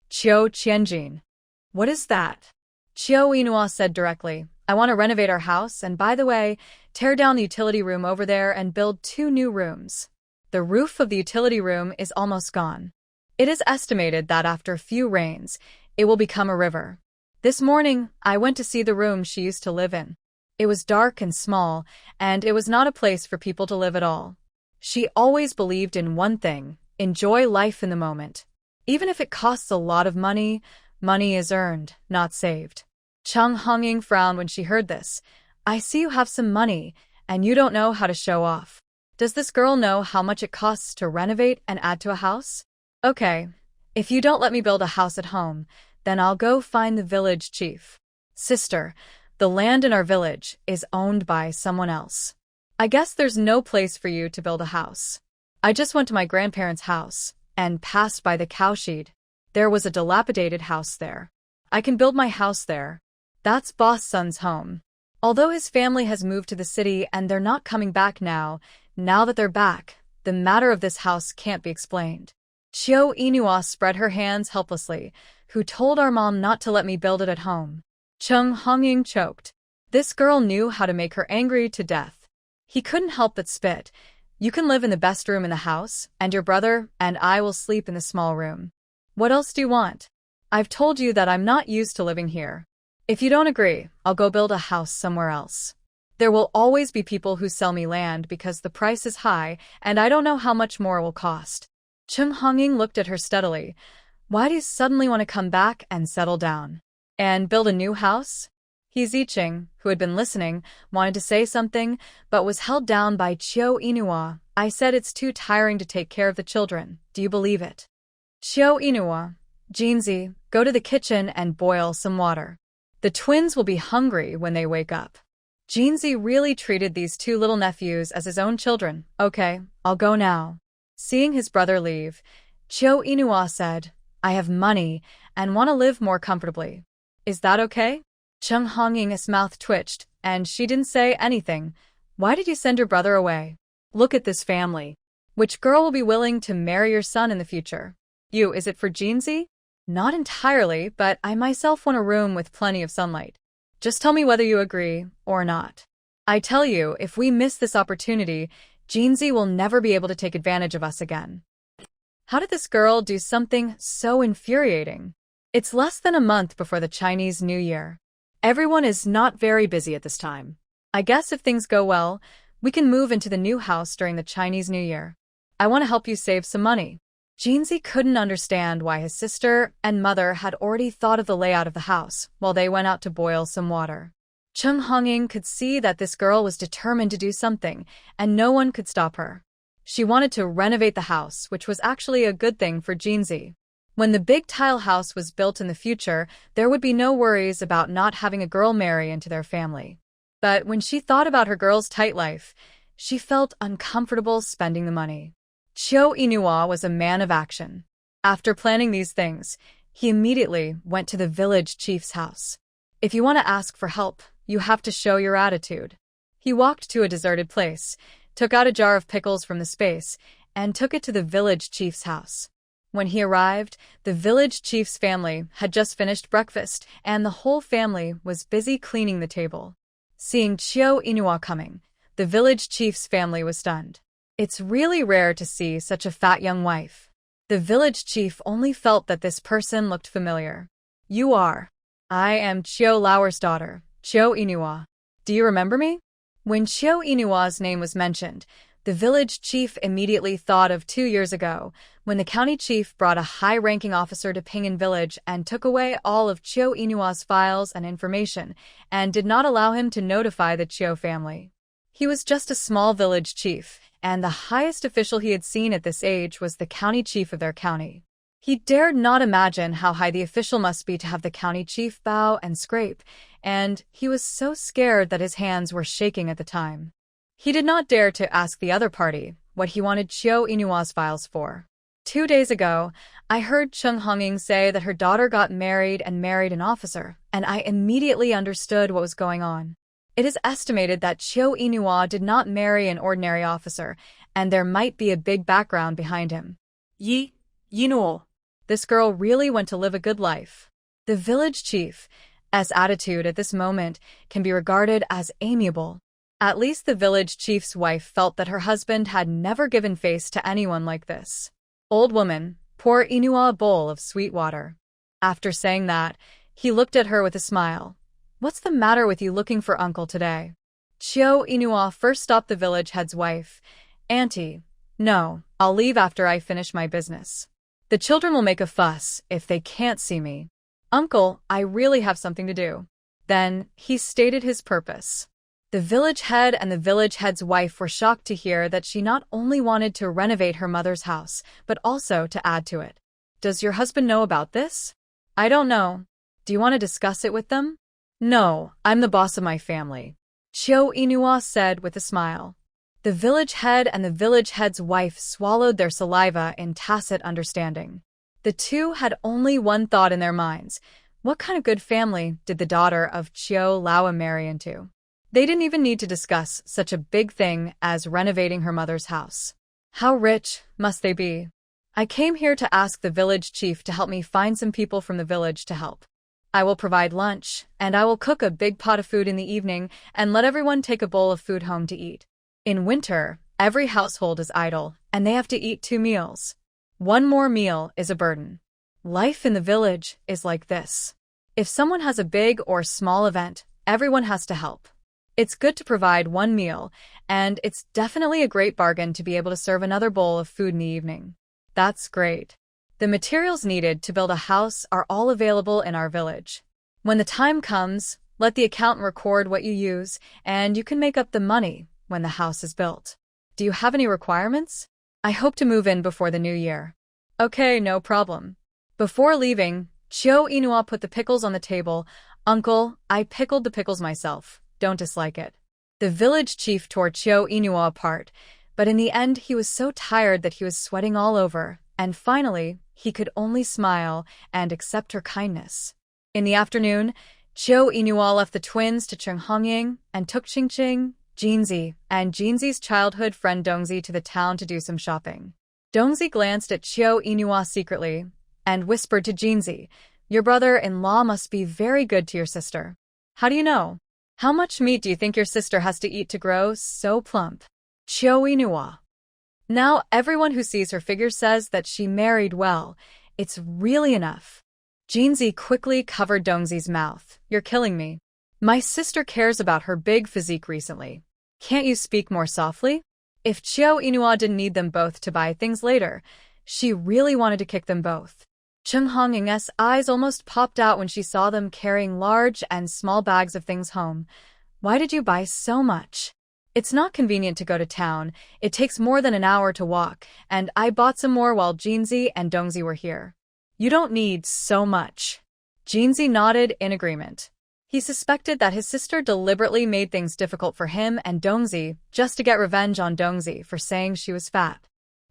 [SPEAKER 1] Chio Qianjin. What is that? Chio Inua said directly. I want to renovate our house, and by the way, tear down the utility room over there and build 2 new rooms. The roof of the utility room is almost gone. It is estimated that after a few rains, it will become a river. This morning, I went to see the room she used to live in. It was dark and small, and it was not a place for people to live at all. She always believed in one thing: enjoy life in the moment. Even if it costs a lot of money, money is earned, not saved. Chung Hongying frowned when she heard this. I see you have some money, and you don't know how to show off. Does this girl know how much it costs to renovate and add to a house? Okay, if you don't let me build a house at home, then I'll go find the village chief. Sister, the land in our village is owned by someone else. I guess there's no place for you to build a house. I just went to my grandparents' house and passed by the cowshed. There was a dilapidated house there. I can build my house there. That's boss son's home. Although his family has moved to the city and they're not coming back now that they're back, the matter of this house can't be explained. Chio Inua spread her hands helplessly. Who told our mom not to let me build it at home? Chung Hongying choked. This girl knew how to make her angry to death. He couldn't help but spit. You can live in the best room in the house, and your brother and I will sleep in the small room. What else do you want? I've told you that I'm not used to living here. If you don't agree, I'll go build a house somewhere else. There will always be people who sell me land because the price is high and I don't know how much more it will cost. Chung Honging looked at her steadily. Why do you suddenly want to come back and settle down? And build a new house? He Ziqing, who had been listening, wanted to say something, but was held down by Chiu Inua. I said it's too tiring to take care of the children. Do you believe it? Chiu Inua, Jinzi, go to the kitchen and boil some water. The twins will be hungry when they wake up. Jinzi really treated these two little nephews as his own children. Okay, I'll go now. Seeing his brother leave, Chiu Inua said, I have money and want to live more comfortably. Is that okay? Chung Honging's mouth twitched, and she didn't say anything. Why did you send your brother away? Look at this family. Which girl will be willing to marry your son in the future? You, is it for Jinzi? Not entirely, but I myself want a room with plenty of sunlight. Just tell me whether you agree or not. I tell you, if we miss this opportunity, Jinzi will never be able to take advantage of us again. How did this girl do something so infuriating? It's less than a month before the Chinese New Year. Everyone is not very busy at this time. I guess if things go well, we can move into the new house during the Chinese New Year. I want to help you save some money. Jinzi couldn't understand why his sister and mother had already thought of the layout of the house while they went out to boil some water. Chung Honging could see that this girl was determined to do something, and no one could stop her. She wanted to renovate the house, which was actually a good thing for Jinzi. When the big tile house was built in the future, there would be no worries about not having a girl marry into their family. But when she thought about her girl's tight life, she felt uncomfortable spending the money. Chiu Inua was a man of action. After planning these things, he immediately went to the village chief's house. If you want to ask for help, you have to show your attitude. He walked to a deserted place, took out a jar of pickles from the space, and took it to the village chief's house. When he arrived, the village chief's family had just finished breakfast, and the whole family was busy cleaning the table. Seeing Chiu Inua coming, the village chief's family was stunned. It's really rare to see such a fat young wife. The village chief only felt that this person looked familiar. You are. I am Chiu Lauer's daughter, Chiu Inua. Do you remember me? When Chiu Inua's name was mentioned, the village chief immediately thought of 2 years ago, when the county chief brought a high-ranking officer to Pingan village and took away all of Chiu Inua's files and information, and did not allow him to notify the Chiu family. He was just a small village chief, and the highest official he had seen at this age was the county chief of their county. He dared not imagine how high the official must be to have the county chief bow and scrape, and he was so scared that his hands were shaking at the time. He did not dare to ask the other party what he wanted Chiu Inua's files for. 2 days ago, I heard Chung Honging say that her daughter got married and married an officer, and I immediately understood what was going on. It is estimated that Chiu Inua did not marry an ordinary officer, and there might be a big background behind him. Yinuo. This girl really went to live a good life. The village chief's attitude at this moment can be regarded as amiable. At least the village chief's wife felt that her husband had never given face to anyone like this. Old woman, pour Inua a bowl of sweet water. After saying that, he looked at her with a smile. What's the matter with you looking for uncle today? Chiu Inua first stopped the village head's wife. Auntie, no, I'll leave after I finish my business. The children will make a fuss if they can't see me. Uncle, I really have something to do. Then he stated his purpose. The village head and the village head's wife were shocked to hear that she not only wanted to renovate her mother's house, but also to add to it. Does your husband know about this? I don't know. Do you want to discuss it with them? No, I'm the boss of my family, Chiu Inua said with a smile. The village head and the village head's wife swallowed their saliva in tacit understanding. The two had only one thought in their minds. What kind of good family did the daughter of Chiu Lao marry into? They didn't even need to discuss such a big thing as renovating her mother's house. How rich must they be? I came here to ask the village chief to help me find some people from the village to help. I will provide lunch, and I will cook a big pot of food in the evening and let everyone take a bowl of food home to eat. In winter, every household is idle, and they have to eat 2 meals. 1 more meal is a burden. Life in the village is like this. If someone has a big or small event, everyone has to help. It's good to provide one meal, and it's definitely a great bargain to be able to serve another bowl of food in the evening. That's great. The materials needed to build a house are all available in our village. When the time comes, let the accountant record what you use, and you can make up the money when the house is built. Do you have any requirements? I hope to move in before the new year. Okay, no problem. Before leaving, Chio Inua put the pickles on the table. Uncle, I pickled the pickles myself. Don't dislike it. The village chief tore Chio Inua apart, but in the end he was so tired that he was sweating all over, and finally, he could only smile and accept her kindness. In the afternoon, Chio Inua left the twins to Chunghongying and took Chingching, Jinzi, and Jinzi's childhood friend Dongzi to the town to do some shopping. Dongzi glanced at Chio Inua secretly and whispered to Jinzi, "Your brother-in-law must be very good to your sister." "How do you know? How much meat do you think your sister has to eat to grow so plump?" Chio Inua. Now everyone who sees her figure says that she married well. It's really enough. Jinzi quickly covered Dongzi's mouth. "You're killing me. My sister cares about her big physique recently. Can't you speak more softly?" If Chio Inua didn't need them both to buy things later, she really wanted to kick them both. Chung Honging's eyes almost popped out when she saw them carrying large and small bags of things home. "Why did you buy so much? It's not convenient to go to town. It takes more than an hour to walk, and I bought some more while Jinzi and Dongzi were here." "You don't need so much." Jinzi nodded in agreement. He suspected that his sister deliberately made things difficult for him and Dongzi just to get revenge on Dongzi for saying she was fat.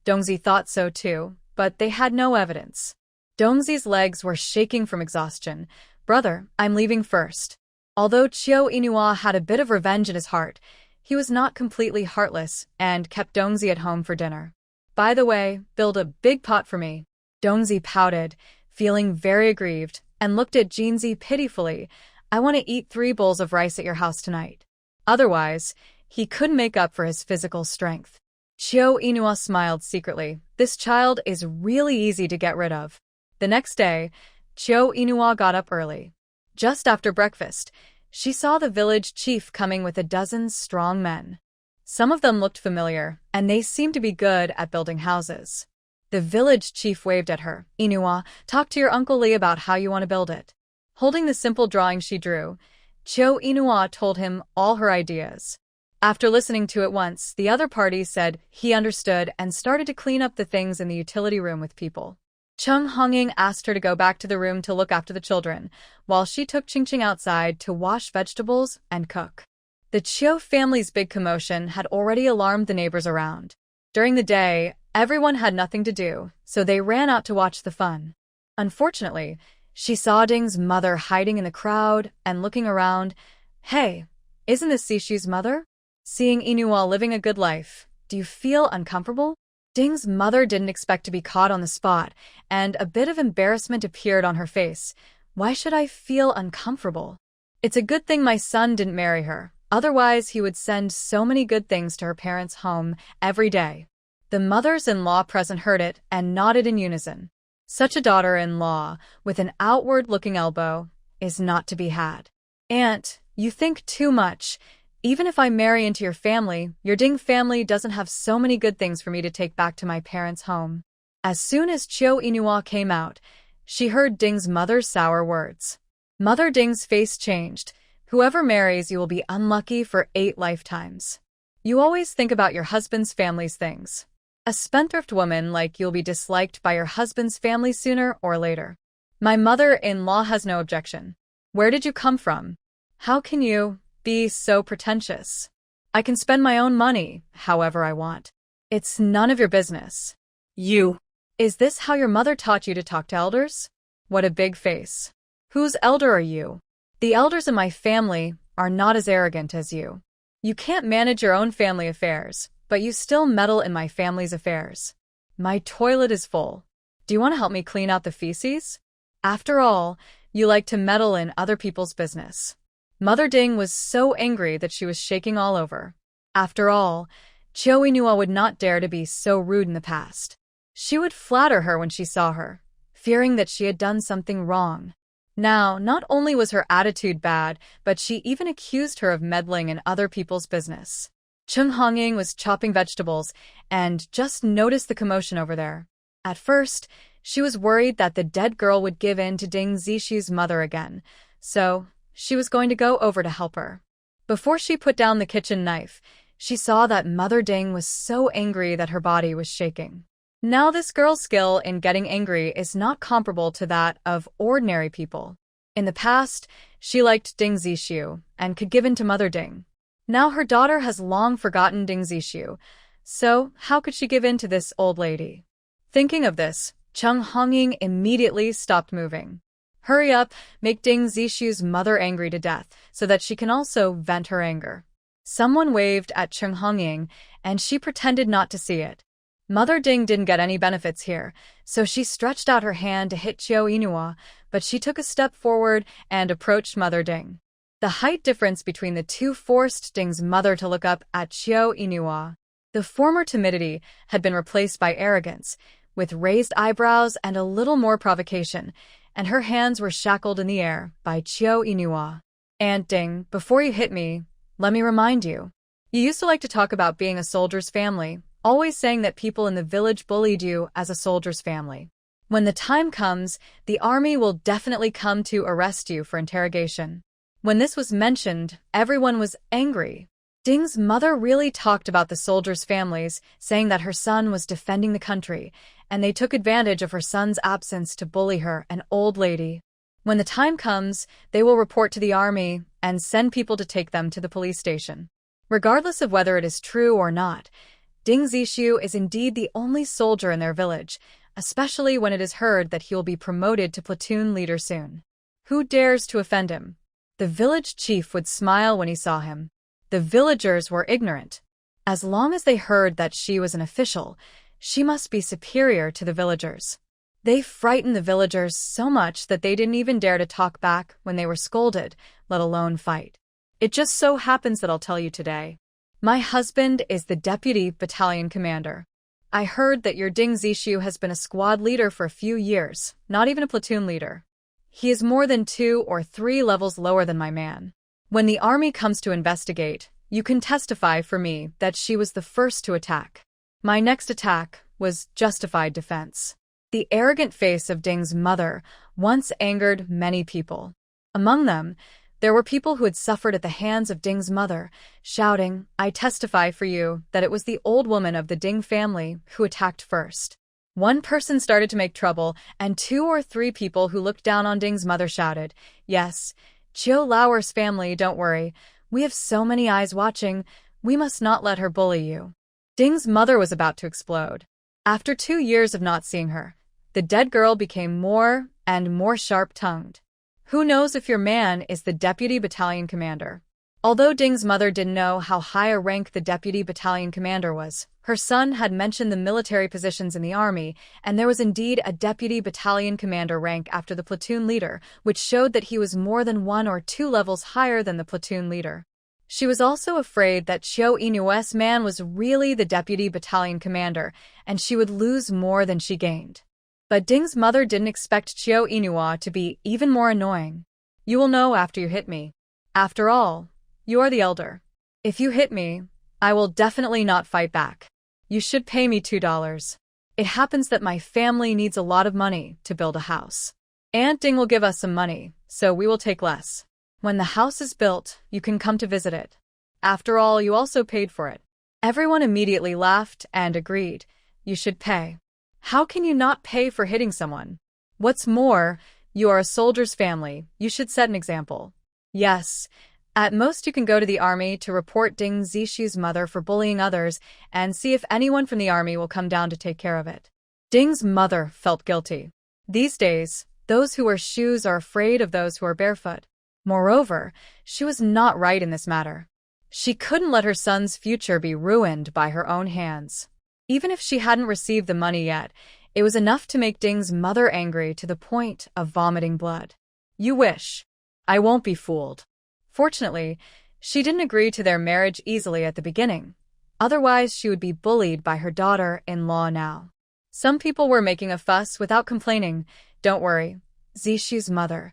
[SPEAKER 1] Dongzi thought so too, but they had no evidence. Dongzi's legs were shaking from exhaustion. "Brother, I'm leaving first." Although Chio Inua had a bit of revenge in his heart, he was not completely heartless and kept Dongzi at home for dinner. "By the way, build a big pot for me." Dongzi pouted, feeling very aggrieved, and looked at Jinzi pitifully. "I want to eat 3 bowls of rice at your house tonight." Otherwise, he couldn't make up for his physical strength. Chio Inua smiled secretly. This child is really easy to get rid of. The next day, Chio Inua got up early. Just after breakfast, she saw the village chief coming with a dozen strong men. Some of them looked familiar, and they seemed to be good at building houses. The village chief waved at her. "Inua, talk to your Uncle Lee about how you want to build it." Holding the simple drawing she drew, Chio Inua told him all her ideas. After listening to it once, the other party said he understood and started to clean up the things in the utility room with people. Chung Honging asked her to go back to the room to look after the children, while she took Chingching outside to wash vegetables and cook. The Chio family's big commotion had already alarmed the neighbors around. During the day, everyone had nothing to do, so they ran out to watch the fun. Unfortunately, she saw Ding's mother hiding in the crowd and looking around. "Hey, isn't this Sishu's mother?" Seeing Inua living a good life, do you feel uncomfortable? Ding's mother didn't expect to be caught on the spot, and a bit of embarrassment appeared on her face. "Why should I feel uncomfortable? It's a good thing my son didn't marry her, otherwise he would send so many good things to her parents' home every day." The mothers-in-law present heard it and nodded in unison. Such a daughter-in-law, with an outward-looking elbow, is not to be had. "Aunt, you think too much. Even if I marry into your family, your Ding family doesn't have so many good things for me to take back to my parents' home." As soon as Chio Inua came out, she heard Ding's mother's sour words. Mother Ding's face changed. "Whoever marries you will be unlucky for 8 lifetimes. You always think about your husband's family's things. A spendthrift woman like you'll be disliked by your husband's family sooner or later." "My mother-in-law has no objection. Where did you come from? How can you be so pretentious? I can spend my own money however I want. It's none of your business."
[SPEAKER 2] "You."
[SPEAKER 1] "Is this how your mother taught you to talk to elders?" "What a big face. Whose elder are you?" "The elders in my family are not as arrogant as you. You can't manage your own family affairs, but you still meddle in my family's affairs. My toilet is full. Do you want to help me clean out the feces? After all, you like to meddle in other people's business." Mother Ding was so angry that she was shaking all over. After all, Chio Inua would not dare to be so rude in the past. She would flatter her when she saw her, fearing that she had done something wrong. Now, not only was her attitude bad, but she even accused her of meddling in other people's business. Chung Hongying was chopping vegetables and just noticed the commotion over there. At first, she was worried that the dead girl would give in to Ding Zixu's mother again, so she was going to go over to help her. Before she put down the kitchen knife, she saw that Mother Ding was so angry that her body was shaking. Now this girl's skill in getting angry is not comparable to that of ordinary people. In the past, she liked Ding Zixu and could give in to Mother Ding. Now her daughter has long forgotten Ding Zixu, so how could she give in to this old lady? Thinking of this, Chung Hongying immediately stopped moving. Hurry up, make Ding Zixu's mother angry to death, so that she can also vent her anger. Someone waved at Chung Hongying, and she pretended not to see it. Mother Ding didn't get any benefits here, so she stretched out her hand to hit Chiao Inua, but she took a step forward and approached Mother Ding. The height difference between the two forced Ding's mother to look up at Chiao Inua. The former timidity had been replaced by arrogance, with raised eyebrows and a little more provocation, and her hands were shackled in the air by Chiao Inua. Aunt Ding, before you hit me, let me remind you. You used to like to talk about being a soldier's family, always saying that people in the village bullied you as a soldier's family. When the time comes, the army will definitely come to arrest you for interrogation. When this was mentioned, everyone was angry. Ding's mother really talked about the soldiers' families, saying that her son was defending the country, and they took advantage of her son's absence to bully her, an old lady. When the time comes, they will report to the army and send people to take them to the police station. Regardless of whether it is true or not, Ding Zixu is indeed the only soldier in their village, especially when it is heard that he will be promoted to platoon leader soon. Who dares to offend him? The village chief would smile when he saw him. The villagers were ignorant. As long as they heard that she was an official, she must be superior to the villagers. They frightened the villagers so much that they didn't even dare to talk back when they were scolded, let alone fight. It just so happens that I'll tell you today. My husband is the deputy battalion commander. I heard that your Ding Zixu has been a squad leader for a few years, not even a platoon leader. He is more than 2 or 3 levels lower than my man. When the army comes to investigate, you can testify for me that she was the first to attack. My next attack was justified defense. The arrogant face of Ding's mother once angered many people. Among them, there were people who had suffered at the hands of Ding's mother, shouting, "I testify for you that it was the old woman of the Ding family who attacked first." One person started to make trouble, and 2 or 3 people who looked down on Ding's mother shouted, "Yes, Chiu Lauer's family, don't worry. We have so many eyes watching, we must not let her bully you." Ding's mother was about to explode. After 2 years of not seeing her, the dead girl became more and more sharp-tongued. Who knows if your man is the deputy battalion commander? Although Ding's mother didn't know how high a rank the deputy battalion commander was, her son had mentioned the military positions in the army, and there was indeed a deputy battalion commander rank after the platoon leader, which showed that he was more than 1 or 2 levels higher than the platoon leader. She was also afraid that Chiao Inua's man was really the deputy battalion commander, and she would lose more than she gained. But Ding's mother didn't expect Chiao Inua to be even more annoying. "You will know after you hit me. After all, you are the elder. If you hit me, I will definitely not fight back. You should pay me $2. It happens that my family needs a lot of money to build a house. Aunt Ding will give us some money, so we will take less. When the house is built, you can come to visit it. After all, you also paid for it." Everyone immediately laughed and agreed. "You should pay. How can you not pay for hitting someone? What's more, you are a soldier's family, you should set an example." Yes, at most you can go to the army to report Ding Zixu's mother for bullying others and see if anyone from the army will come down to take care of it. Ding's mother felt guilty. These days, those who wear shoes are afraid of those who are barefoot. Moreover, she was not right in this matter. She couldn't let her son's future be ruined by her own hands. Even if she hadn't received the money yet, it was enough to make Ding's mother angry to the point of vomiting blood. "You wish. I won't be fooled." Fortunately, she didn't agree to their marriage easily at the beginning. Otherwise, she would be bullied by her daughter-in-law now. Some people were making a fuss without complaining. "Don't worry, Zixu's mother.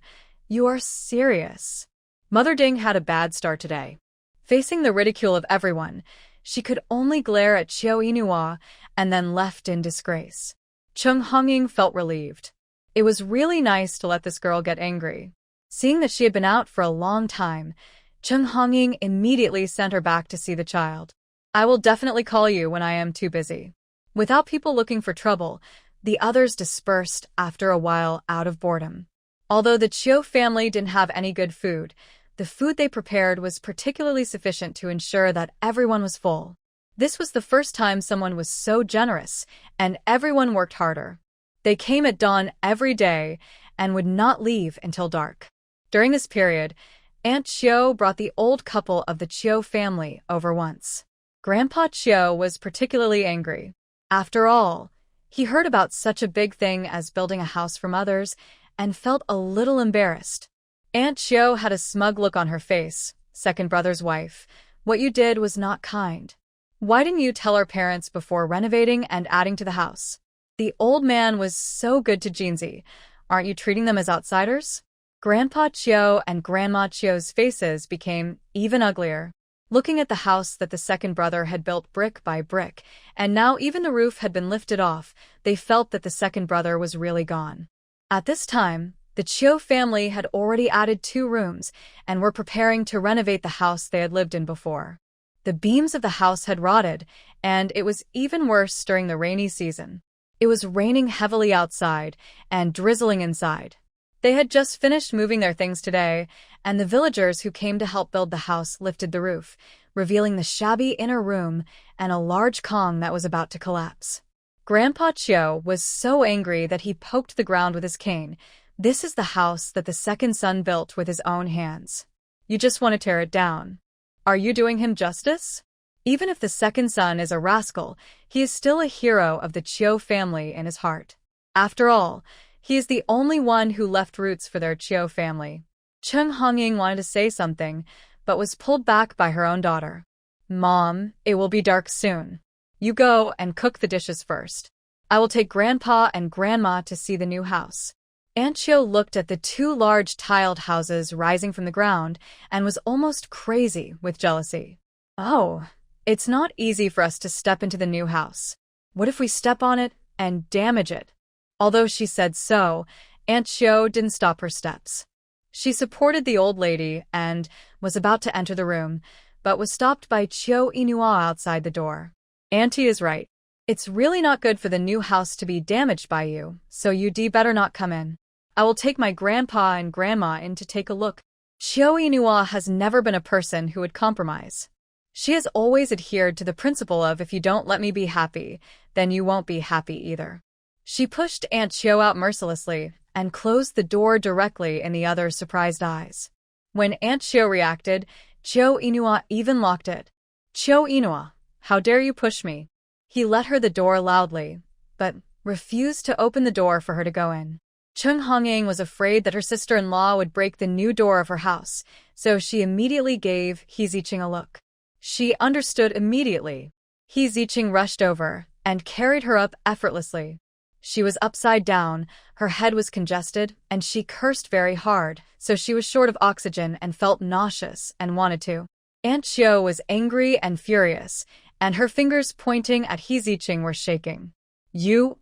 [SPEAKER 1] You are serious. Mother Ding had a bad start today. Facing the ridicule of everyone, she could only glare at Xiao Yinhua and then left in disgrace. Cheng Hongying felt relieved. It was really nice to let this girl get angry. Seeing that she had been out for a long time, Cheng Hongying immediately sent her back to see the child. I will definitely call you when I am too busy. Without people looking for trouble, the others dispersed after a while out of boredom. Although the Chiu family didn't have any good food, the food they prepared was particularly sufficient to ensure that everyone was full. This was the first time someone was so generous, and everyone worked harder. They came at dawn every day and would not leave until dark. During this period, Aunt Chiu brought the old couple of the Chiu family over once. Grandpa Chiu was particularly angry. After all, he heard about such a big thing as building a house from others and felt a little embarrassed. Aunt Chiu had a smug look on her face. Second brother's wife, what you did was not kind. Why didn't you tell our parents before renovating and adding to the house? The old man was so good to Jinzi. Aren't you treating them as outsiders? Grandpa Chiu and Grandma Chiu's faces became even uglier. Looking at the house that the second brother had built brick by brick, and now even the roof had been lifted off, they felt that the second brother was really gone. At this time, the Chiu family had already added 2 rooms and were preparing to renovate the house they had lived in before. The beams of the house had rotted, and it was even worse during the rainy season. It was raining heavily outside and drizzling inside. They had just finished moving their things today, and the villagers who came to help build the house lifted the roof, revealing the shabby inner room and a large Kong that was about to collapse. Grandpa Chiu was so angry that he poked the ground with his cane. This is the house that the second son built with his own hands. You just want to tear it down. Are you doing him justice? Even if the second son is a rascal, he is still a hero of the Chiu family in his heart. After all, he is the only one who left roots for their Chiu family. Cheng Hongying wanted to say something, but was pulled back by her own daughter. Mom, it will be dark soon. You go and cook the dishes first. I will take Grandpa and Grandma to see the new house. Aunt Chiu looked at the 2 large tiled houses rising from the ground and was almost crazy with jealousy. Oh, it's not easy for us to step into the new house. What if we step on it and damage it? Although she said so, Aunt Chiu didn't stop her steps. She supported the old lady and was about to enter the room, but was stopped by Xiao Yinhua outside the door. Auntie is right. It's really not good for the new house to be damaged by you, so you'd better not come in. I will take my grandpa and grandma in to take a look. Xiao Yinhua has never been a person who would compromise. She has always adhered to the principle of if you don't let me be happy, then you won't be happy either. She pushed Aunt Chiu out mercilessly and closed the door directly in the other's surprised eyes. When Aunt Chiu reacted, Xiao Yinhua even locked it. Xiao Yinhua, how dare you push me? He let her the door loudly, but refused to open the door for her to go in. Cheng Hongying was afraid that her sister-in-law would break the new door of her house, so she immediately gave He Ziqing a look. She understood immediately. He Ziqing rushed over and carried her up effortlessly. She was upside down, her head was congested, and she cursed very hard, so she was short of oxygen and felt nauseous and wanted to. Aunt Chiu was angry and furious, and her fingers pointing at He Ziqing were shaking.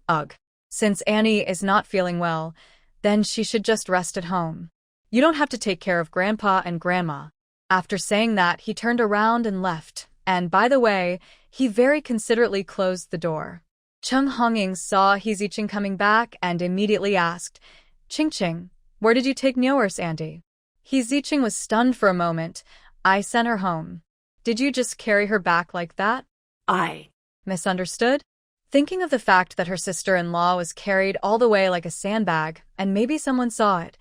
[SPEAKER 1] Ugh. Since Annie is not feeling well, then she should just rest at home. You don't have to take care of Grandpa and Grandma. After saying that, he turned around and left, and by the way, he very considerately closed the door. Cheng Hongying saw He Ziqing coming back and immediately asked, Ching, where did you take Nurse Auntie? He Ziqing was stunned for a moment. I sent her home. Did you just carry her back like that?
[SPEAKER 2] I
[SPEAKER 1] misunderstood? Thinking of the fact that her sister-in-law was carried all the way like a sandbag, and maybe someone saw it,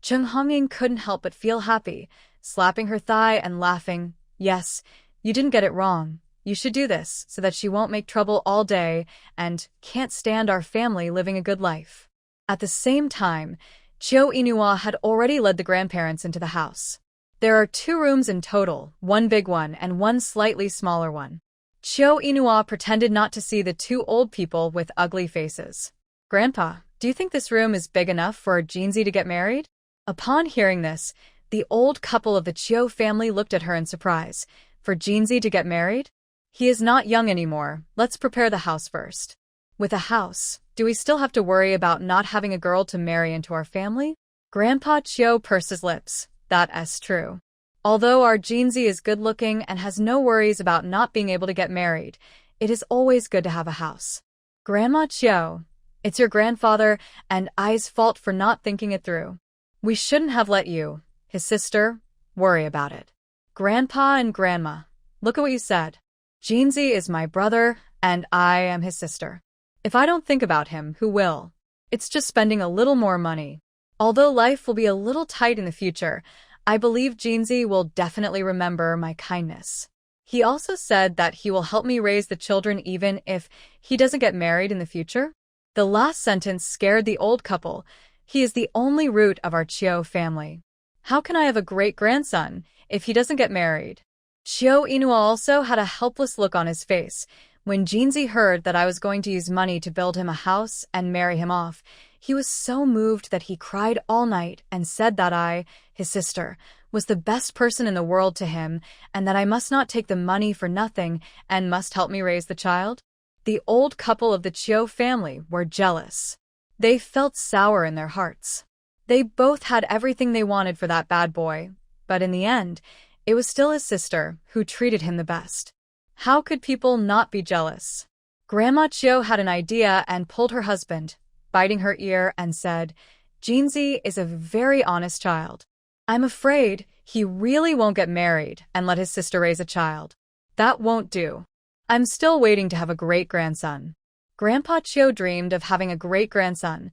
[SPEAKER 1] Cheng Hongying couldn't help but feel happy, slapping her thigh and laughing. Yes, you didn't get it wrong. You should do this so that she won't make trouble all day and can't stand our family living a good life. At the same time, Xiao Yinhua had already led the grandparents into the house. There are 2 rooms in total, 1 big one and 1 slightly smaller one. Xiao Yinhua pretended not to see the 2 old people with ugly faces. Grandpa, do you think this room is big enough for Jinzi to get married? Upon hearing this, the old couple of the Chiu family looked at her in surprise. For Jinzi to get married? He is not young anymore. Let's prepare the house first. With a house, do we still have to worry about not having a girl to marry into our family? Grandpa Chiu pursed his lips. That is true. Although our Jinzi is good-looking and has no worries about not being able to get married, it is always good to have a house. Grandma Chiu, it's your grandfather and I's fault for not thinking it through. We shouldn't have let you, his sister, worry about it. Grandpa and Grandma, look at what you said. Jinzi is my brother and I am his sister. If I don't think about him, who will? It's just spending a little more money. Although life will be a little tight in the future, I believe Jinzi will definitely remember my kindness. He also said that he will help me raise the children even if he doesn't get married in the future. The last sentence scared the old couple. He is the only root of our Chiu family. How can I have a great-grandson if he doesn't get married? Chiu Inua also had a helpless look on his face. When Jinzi heard that I was going to use money to build him a house and marry him off, he was so moved that he cried all night and said that I, his sister, was the best person in the world to him and that I must not take the money for nothing and must help me raise the child. The old couple of the Chiu family were jealous. They felt sour in their hearts. They both had everything they wanted for that bad boy, but in the end, it was still his sister who treated him the best. How could people not be jealous? Grandma Chiu had an idea and pulled her husband, biting her ear, and said, Jinzi is a very honest child. I'm afraid he really won't get married and let his sister raise a child. That won't do. I'm still waiting to have a great-grandson. Grandpa Chiu dreamed of having a great-grandson,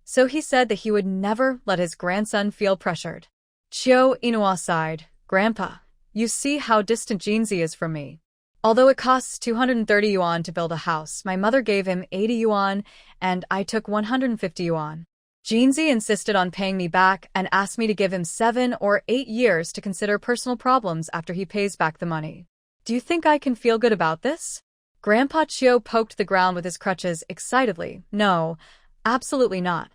[SPEAKER 1] so he said that he would never let his grandson feel pressured. Chiu Inua sighed. Grandpa, you see how distant Jinzi is from me. Although it costs 230 yuan to build a house, my mother gave him 80 yuan and I took 150 yuan. Jinzi insisted on paying me back and asked me to give him 7 or 8 years to consider personal problems after he pays back the money. Do you think I can feel good about this? Grandpa Chiu poked the ground with his crutches excitedly. No, absolutely not.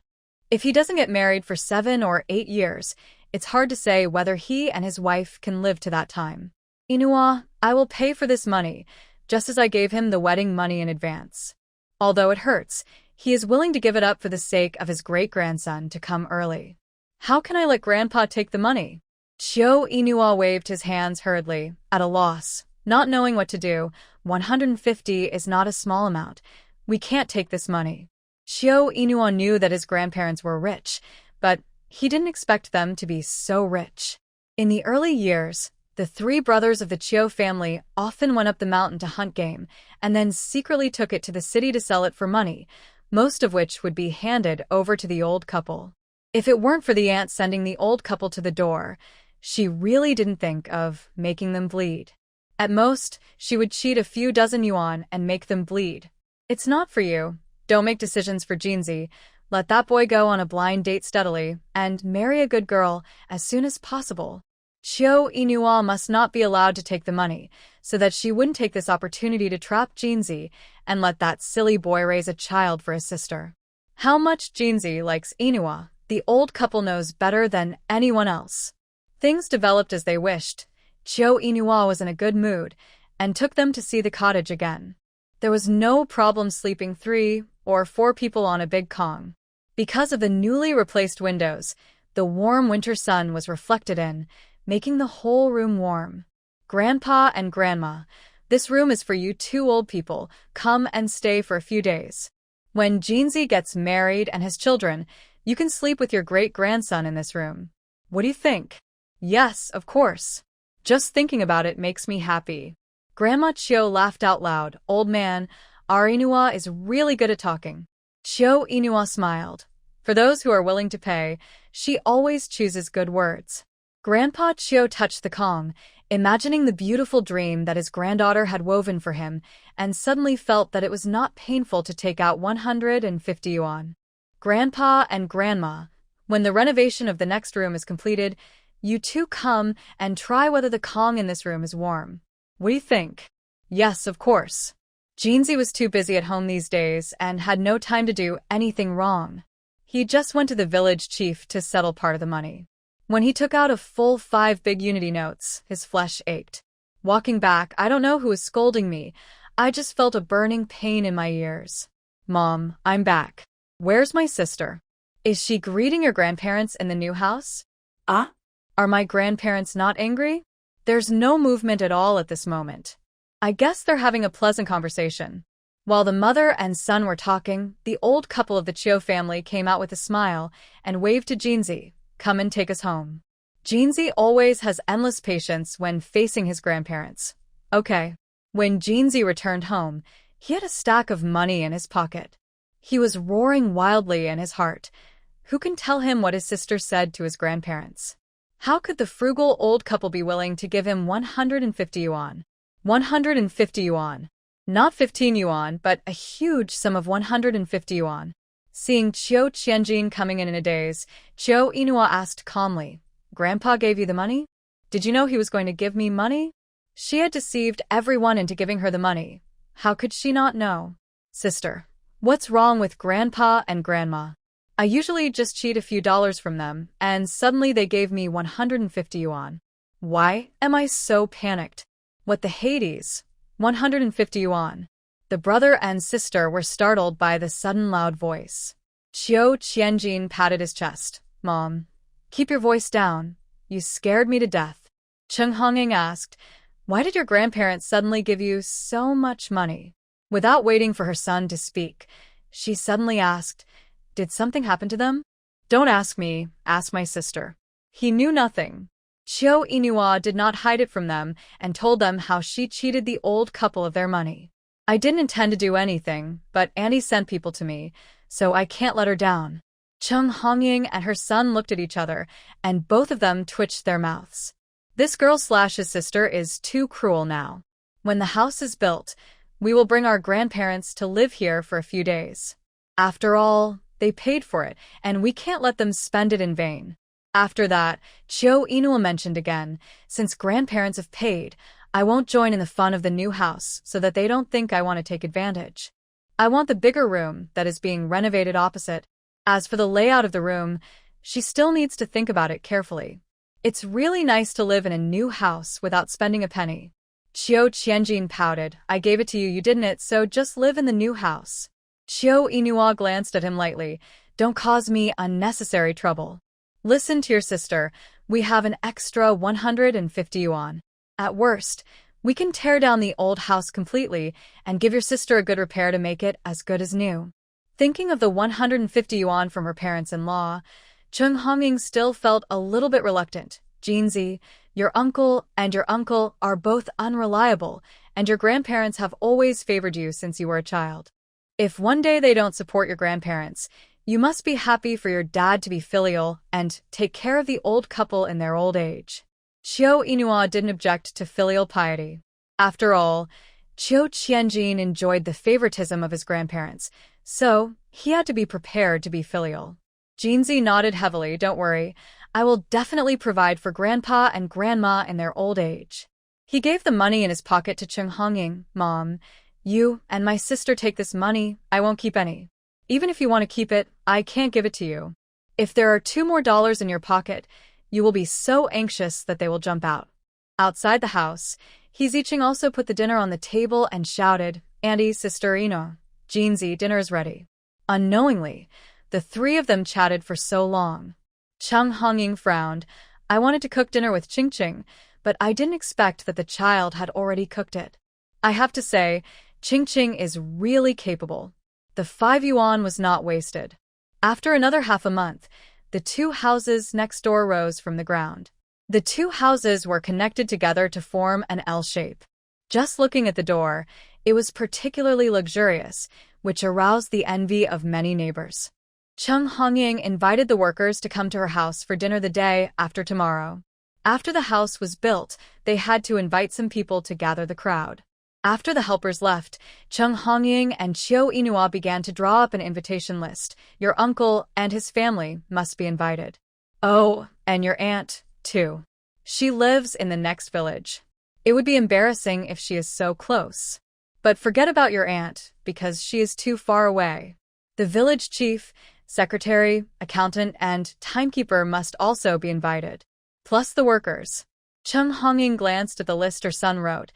[SPEAKER 1] If he doesn't get married for 7 or 8 years, it's hard to say whether he and his wife can live to that time. Inua, I will pay for this money, just as I gave him the wedding money in advance. Although it hurts, he is willing to give it up for the sake of his great-grandson to come early. How can I let Grandpa take the money? Chiu Inua waved his hands hurriedly, at a loss. Not knowing what to do, 150 is not a small amount. We can't take this money. Chiu Inua knew that his grandparents were rich, but he didn't expect them to be so rich. In the early years, the 3 brothers of the Chiu family often went up the mountain to hunt game and then secretly took it to the city to sell it for money, most of which would be handed over to the old couple. If it weren't for the aunt sending the old couple to the door, she really didn't think of making them bleed. At most, she would cheat a few dozen yuan and make them bleed. It's not for you. Don't make decisions for Jinzi. Let that boy go on a blind date steadily and marry a good girl as soon as possible. Chiu Inua must not be allowed to take the money, so that she wouldn't take this opportunity to trap Jinzi and let that silly boy raise a child for his sister. How much Jinzi likes Inua, the old couple knows better than anyone else. Things developed as they wished. Chiu Inua was in a good mood and took them to see the cottage again. There was no problem sleeping 3 or 4 people on a big Kong. Because of the newly replaced windows, the warm winter sun was reflected in, making the whole room warm. Grandpa and Grandma, this room is for you 2 old people. Come and stay for a few days. When Jinzi gets married and has children, you can sleep with your great-grandson in this room. What do you think? Yes, of course. Just thinking about it makes me happy. Grandma Chiu laughed out loud. Old man, our Inua is really good at talking. Chiu Inua smiled. For those who are willing to pay, she always chooses good words. Grandpa Chiu touched the Kong, imagining the beautiful dream that his granddaughter had woven for him, and suddenly felt that it was not painful to take out 150 yuan. Grandpa and Grandma, when the renovation of the next room is completed, you 2 come and try whether the Kong in this room is warm. What do you think? Yes, of course. Jinzi was too busy at home these days and had no time to do anything wrong. He just went to the village chief to settle part of the money. When he took out a full 5 big unity notes, his flesh ached. Walking back, I don't know who was scolding me. I just felt a burning pain in my ears. Mom, I'm back. Where's my sister? Is she greeting your grandparents in the new house?
[SPEAKER 2] Ah?
[SPEAKER 1] Are my grandparents not angry? There's no movement at all at this moment. I guess they're having a pleasant conversation. While the mother and son were talking, the old couple of the Chio family came out with a smile and waved to Jinzi, "Come and take us home." Jinzi always has endless patience when facing his grandparents. Okay. When Jinzi returned home, he had a stack of money in his pocket. He was roaring wildly in his heart. Who can tell him what his sister said to his grandparents? How could the frugal old couple be willing to give him 150 yuan? 150 yuan. Not 15 yuan, but a huge sum of 150 yuan. Seeing Chio Qianjin coming in a daze, Chio Inua asked calmly, "Grandpa gave you the money? Did you know he was going to give me money?" She had deceived everyone into giving her the money. How could she not know? Sister, what's wrong with Grandpa and Grandma? I usually just cheat a few dollars from them, and suddenly they gave me 150 yuan. Why am I so panicked? What the Hades? 150 yuan. The brother and sister were startled by the sudden loud voice. Chio Qianjin patted his chest. Mom, keep your voice down. You scared me to death. Cheng Hongying asked, why did your grandparents suddenly give you so much money? Without waiting for her son to speak, she suddenly asked, did something happen to them? Don't ask me, ask my sister. He knew nothing. Chio Inua did not hide it from them and told them how she cheated the old couple of their money. I didn't intend to do anything, but Annie sent people to me, so I can't let her down. Cheng Hongying and her son looked at each other, and both of them twitched their mouths. This girl/his sister is too cruel now. When the house is built, we will bring our grandparents to live here for a few days. After all, they paid for it, and we can't let them spend it in vain. After that, Chio Inua mentioned again, since grandparents have paid, I won't join in the fun of the new house so that they don't think I want to take advantage. I want the bigger room that is being renovated opposite. As for the layout of the room, she still needs to think about it carefully. It's really nice to live in a new house without spending a penny. Chio Qianjin pouted, I gave it to you, you didn't it, so just live in the new house. Chio Inua glanced at him lightly, don't cause me unnecessary trouble. Listen to your sister, we have an extra 150 yuan. At worst, we can tear down the old house completely and give your sister a good repair to make it as good as new. Thinking of the 150 yuan from her parents-in-law, Cheng Hongying still felt a little bit reluctant. Jinzi, your uncle and your uncle are both unreliable, and your grandparents have always favored you since you were a child. If one day they don't support your grandparents, you must be happy for your dad to be filial and take care of the old couple in their old age. Chio Inua didn't object to filial piety. After all, Chio Qianjin enjoyed the favoritism of his grandparents, so he had to be prepared to be filial. Jinzi nodded heavily, don't worry, I will definitely provide for Grandpa and Grandma in their old age. He gave the money in his pocket to Cheng Hongying. Mom, you and my sister take this money, I won't keep any. Even if you want to keep it, I can't give it to you. If there are $2 more in your pocket, you will be so anxious that they will jump out. Outside the house, Heezicheng also put the dinner on the table and shouted, Auntie, Sister Ino, Jinzi, dinner is ready. Unknowingly, the three of them chatted for so long. Cheng Hongying frowned. I wanted to cook dinner with Qingqing, but I didn't expect that the child had already cooked it. I have to say, Qingqing is really capable. The 5 yuan was not wasted. After another half a month, the two houses next door rose from the ground. The two houses were connected together to form an L shape. Just looking at the door, it was particularly luxurious, which aroused the envy of many neighbors. Cheng Hongying invited the workers to come to her house for dinner the day after tomorrow. After the house was built, they had to invite some people to gather the crowd. After the helpers left, Cheng Hongying and Chio Inua began to draw up an invitation list. Your uncle and his family must be invited. Oh, and your aunt, too. She lives in the next village. It would be embarrassing if she is so close. But forget about your aunt, because she is too far away. The village chief, Secretary, accountant, and timekeeper must also be invited. Plus the workers. Chung Hongying glanced at the list her son wrote.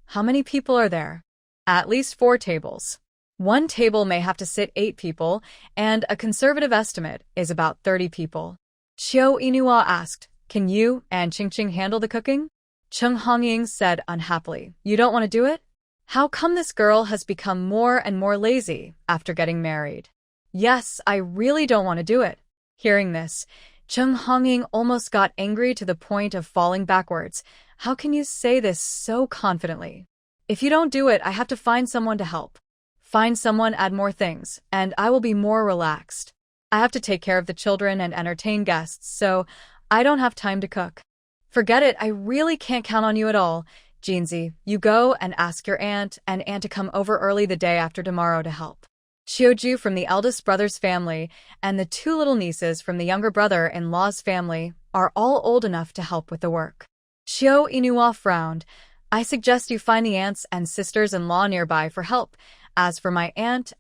[SPEAKER 1] How many people are there? At least 4 tables. One table may have to sit 8 people, and a conservative estimate is about 30 people. Xiao Inua asked, can you and Qingqing handle the cooking? Chung Hongying said unhappily, you don't want to do it? How come this girl has become more and more lazy after getting married? Yes, I really don't want to do it. Hearing this, Chung Hongying almost got angry to the point of falling backwards. How can you say this so confidently? If you don't do it, I have to find someone to help. Find someone, add more things, and I will be more relaxed. I have to take care of the children and entertain guests, so I don't have time to cook. Forget it, I really can't count on you at all. Jinzi, you go and ask your aunt to come over early the day after tomorrow to help. Qiuju from the eldest brother's family and the 2 little nieces from the younger brother-in-law's family are all old enough to help with the work. Xiao Inua frowned. I suggest you find the aunts and sisters-in-law nearby for help. As for my aunt,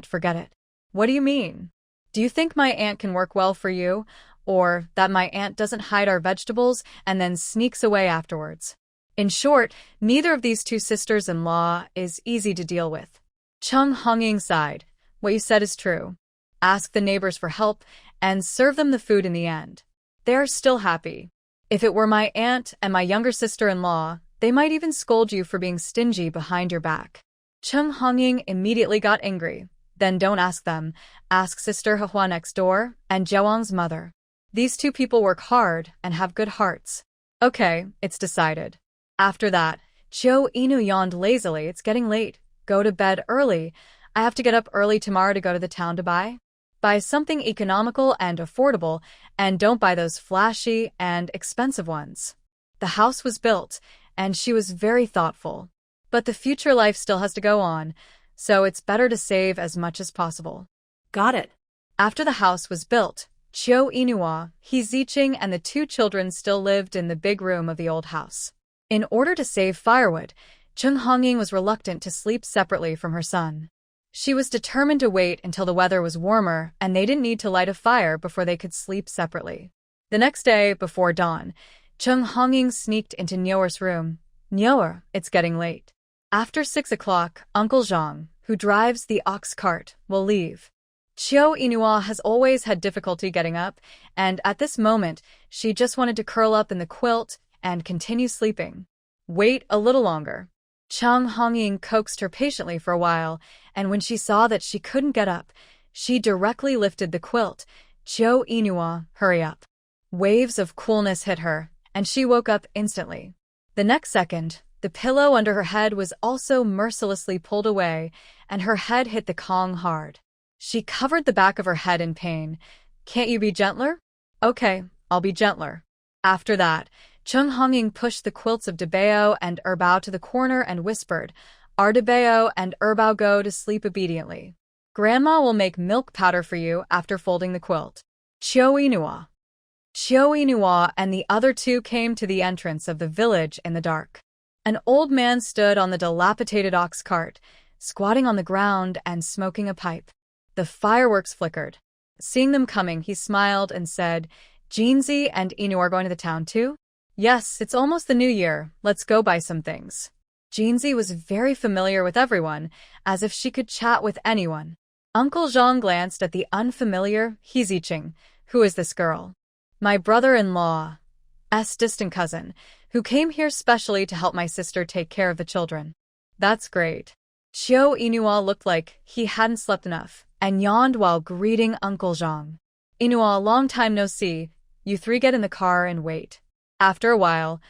[SPEAKER 1] forget it. What do you mean? Do you think my aunt can work well for you? Or that my aunt doesn't hide our vegetables and then sneaks away afterwards? In short, neither of these 2 sisters-in-law is easy to deal with. Chung Hongying sighed. What you said is true. Ask the neighbors for help and serve them the food in the end. They are still happy. If it were my aunt and my younger sister-in-law, they might even scold you for being stingy behind your back. Chung Hongying immediately got angry. Then don't ask them. Ask Sister Hua next door and Jiawang's mother. These 2 people work hard and have good hearts. Okay, it's decided. After that, Qiu Inu yawned lazily. It's getting late. Go to bed early. I have to get up early tomorrow to go to the town to buy. Buy something economical and affordable, and don't buy those flashy and expensive ones. The house was built, and she was very thoughtful. But the future life still has to go on, so it's better to save as much as possible.
[SPEAKER 2] Got it.
[SPEAKER 1] After the house was built, Qiu Inua, He Ziqing, and the 2 children still lived in the big room of the old house. In order to save firewood, Chung Hongying was reluctant to sleep separately from her son. She was determined to wait until the weather was warmer and they didn't need to light a fire before they could sleep separately. The next day, before dawn, Chung Hongying sneaked into Nyoer's room. Nyoer, it's getting late. After 6 o'clock, Uncle Zhang, who drives the ox cart, will leave. Qiu Inua has always had difficulty getting up, and at this moment, she just wanted to curl up in the quilt and continue sleeping. Wait a little longer. Chung Hongying coaxed her patiently for a while, and when she saw that she couldn't get up, she directly lifted the quilt. Qiu Inua, hurry up. Waves of coolness hit her, and she woke up instantly. The next second, the pillow under her head was also mercilessly pulled away, and her head hit the Kong hard. She covered the back of her head in pain. Can't you be gentler? Okay, I'll be gentler. After that, Chung Hongying pushed the quilts of Debao and Erbao to the corner and whispered, Our Debao and Erbao go to sleep obediently. Grandma will make milk powder for you after folding the quilt. Qiu Inua. Qiu Inua and the other 2 came to the entrance of the village in the dark. An old man stood on the dilapidated ox cart, squatting on the ground and smoking a pipe. The fireworks flickered. Seeing them coming, he smiled and said, Jinzi and Inu are going to the town too? Yes, it's almost the new year. Let's go buy some things. Jinzi was very familiar with everyone, as if she could chat with anyone. Uncle Zhang glanced at the unfamiliar He Ziqing. Who is this girl? My brother-in-law's distant cousin, who came here specially to help my sister take care of the children. That's great. Qiu Inua looked like he hadn't slept enough, and yawned while greeting Uncle Zhang. Inua, long time no see. You 3 get in the car and wait. After a while,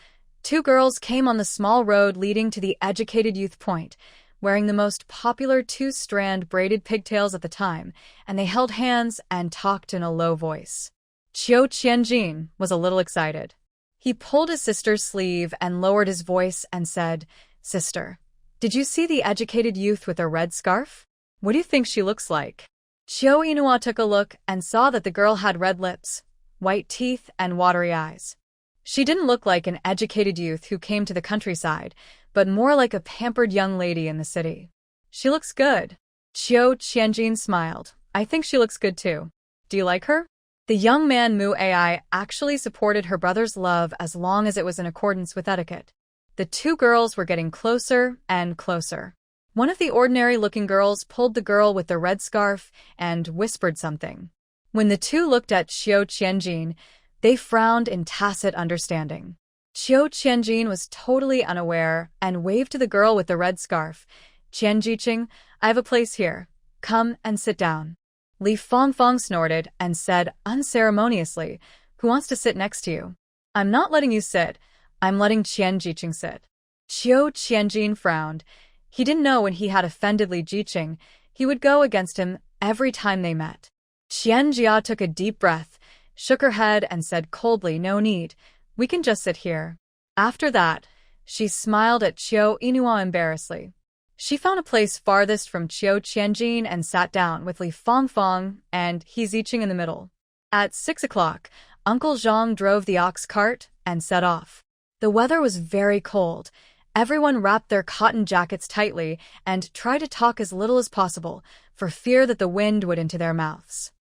[SPEAKER 1] 2 girls came on the small road leading to the Educated Youth Point, wearing the most popular 2-strand braided pigtails at the time, and they held hands and talked in a low voice. Qiu Qianjin was a little excited. He pulled his sister's sleeve and lowered his voice and said, Sister, did you see the educated youth with a red scarf? What do you think she looks like? Qiu Inua took a look and saw that the girl had red lips, white teeth, and watery eyes. She didn't look like an educated youth who came to the countryside, but more like a pampered young lady in the city. She looks good. Qiu Qianjin smiled. I think she looks good too. Do you like her? The young man Mu Ai actually supported her brother's love as long as it was in accordance with etiquette. The two girls were getting closer and closer. One of the ordinary-looking girls pulled the girl with the red scarf and whispered something. When the two looked at Qiu Qianjin, they frowned in tacit understanding. Qiu Qianjin was totally unaware and waved to the girl with the red scarf. "Qianjiqing, I have a place here. Come and sit down." Li Fangfang snorted and said unceremoniously, "Who wants to sit next to you?" "I'm not letting you sit. I'm letting Qianjiqing sit." Qiu Qianjin frowned. He didn't know when he had offended Li Jiqing, he would go against him every time they met. Qianjia took a deep breath, shook her head and said coldly, "No need. We can just sit here." After that, she smiled at Qiu Inua embarrassedly. She found a place farthest from Qiu Qianjin and sat down with Li Fangfang and He Ziqing in the middle. At 6 o'clock, Uncle Zhang drove the ox cart and set off. The weather was very cold. Everyone wrapped their cotton jackets tightly and tried to talk as little as possible, for fear that the wind would into their mouths.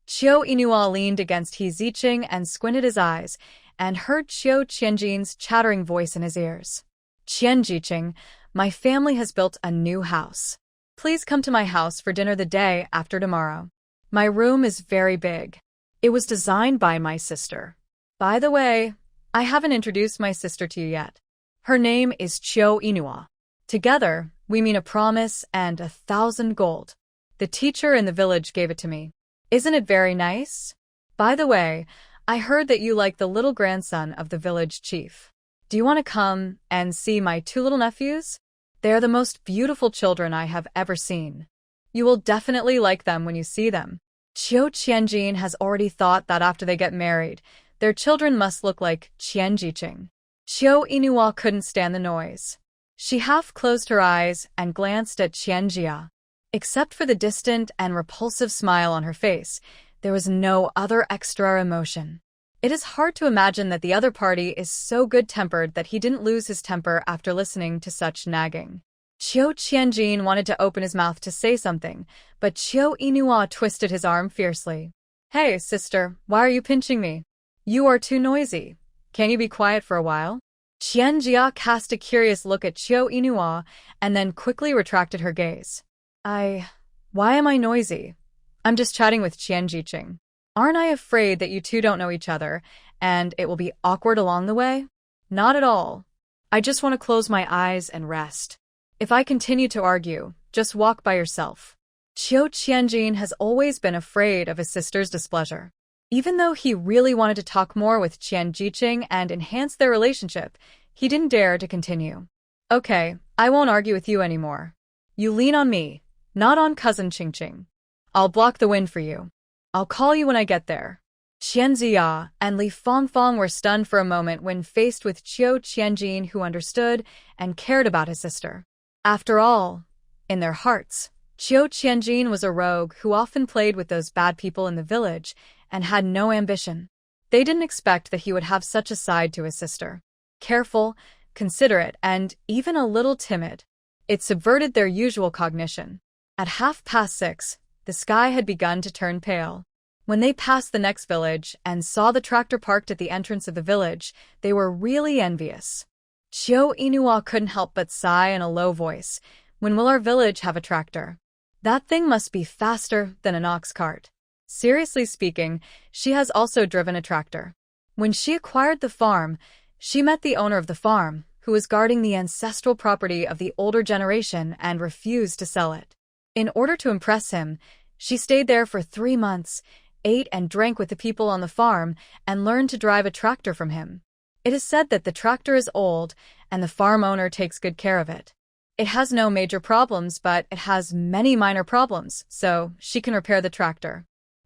[SPEAKER 1] Qiu Inua leaned against He Ziqing and squinted his eyes, and heard Qiu Qianjin's chattering voice in his ears. "Qianjiqing, my family has built a new house. Please come to my house for dinner the day after tomorrow. My room is very big. It was designed by my sister. By the way, I haven't introduced my sister to you yet. Her name is Qiu Inua. Together, we mean a promise and 1,000 gold. The teacher in the village gave it to me. Isn't it very nice? By the way, I heard that you like the little grandson of the village chief. Do you want to come and see my two little nephews? They are the most beautiful children I have ever seen. You will definitely like them when you see them." Qiu Qianjin has already thought that after they get married, their children must look like Qianjiqing. Qiu Inua couldn't stand the noise. She half closed her eyes and glanced at Qianjia. Except for the distant and repulsive smile on her face, there was no other extra emotion. It is hard to imagine that the other party is so good-tempered that he didn't lose his temper after listening to such nagging. Qiu Qianjin wanted to open his mouth to say something, but Qiu Inua twisted his arm fiercely. "Hey, sister, why are you pinching me? You are too noisy. Can you be quiet for a while?" Qianjia cast a curious look at Qiu Inua and then quickly retracted her gaze. Why am I noisy? I'm just chatting with Qianjiqing. Aren't I afraid that you two don't know each other and it will be awkward along the way? Not at all. I just want to close my eyes and rest. If I continue to argue, just walk by yourself." Qiu Qianjin has always been afraid of his sister's displeasure. Even though he really wanted to talk more with Qianjiqing and enhance their relationship, he didn't dare to continue. "Okay, I won't argue with you anymore. You lean on me, not on cousin Qingqing. I'll block the wind for you. I'll call you when I get there." Qianzia and Li Fangfang were stunned for a moment when faced with Qiu Qianjin, who understood and cared about his sister. After all, in their hearts, Qiu Qianjin was a rogue who often played with those bad people in the village and had no ambition. They didn't expect that he would have such a side to his sister. Careful, considerate, and even a little timid. It subverted their usual cognition. At 6:30, the sky had begun to turn pale. When they passed the next village and saw the tractor parked at the entrance of the village, they were really envious. Qiu Inua couldn't help but sigh in a low voice. "When will our village have a tractor? That thing must be faster than an ox cart." Seriously speaking, she has also driven a tractor. When she acquired the farm, she met the owner of the farm, who was guarding the ancestral property of the older generation and refused to sell it. In order to impress him, she stayed there for 3 months, ate and drank with the people on the farm, and learned to drive a tractor from him. It is said that the tractor is old, and the farm owner takes good care of it. It has no major problems, but it has many minor problems, so she can repair the tractor.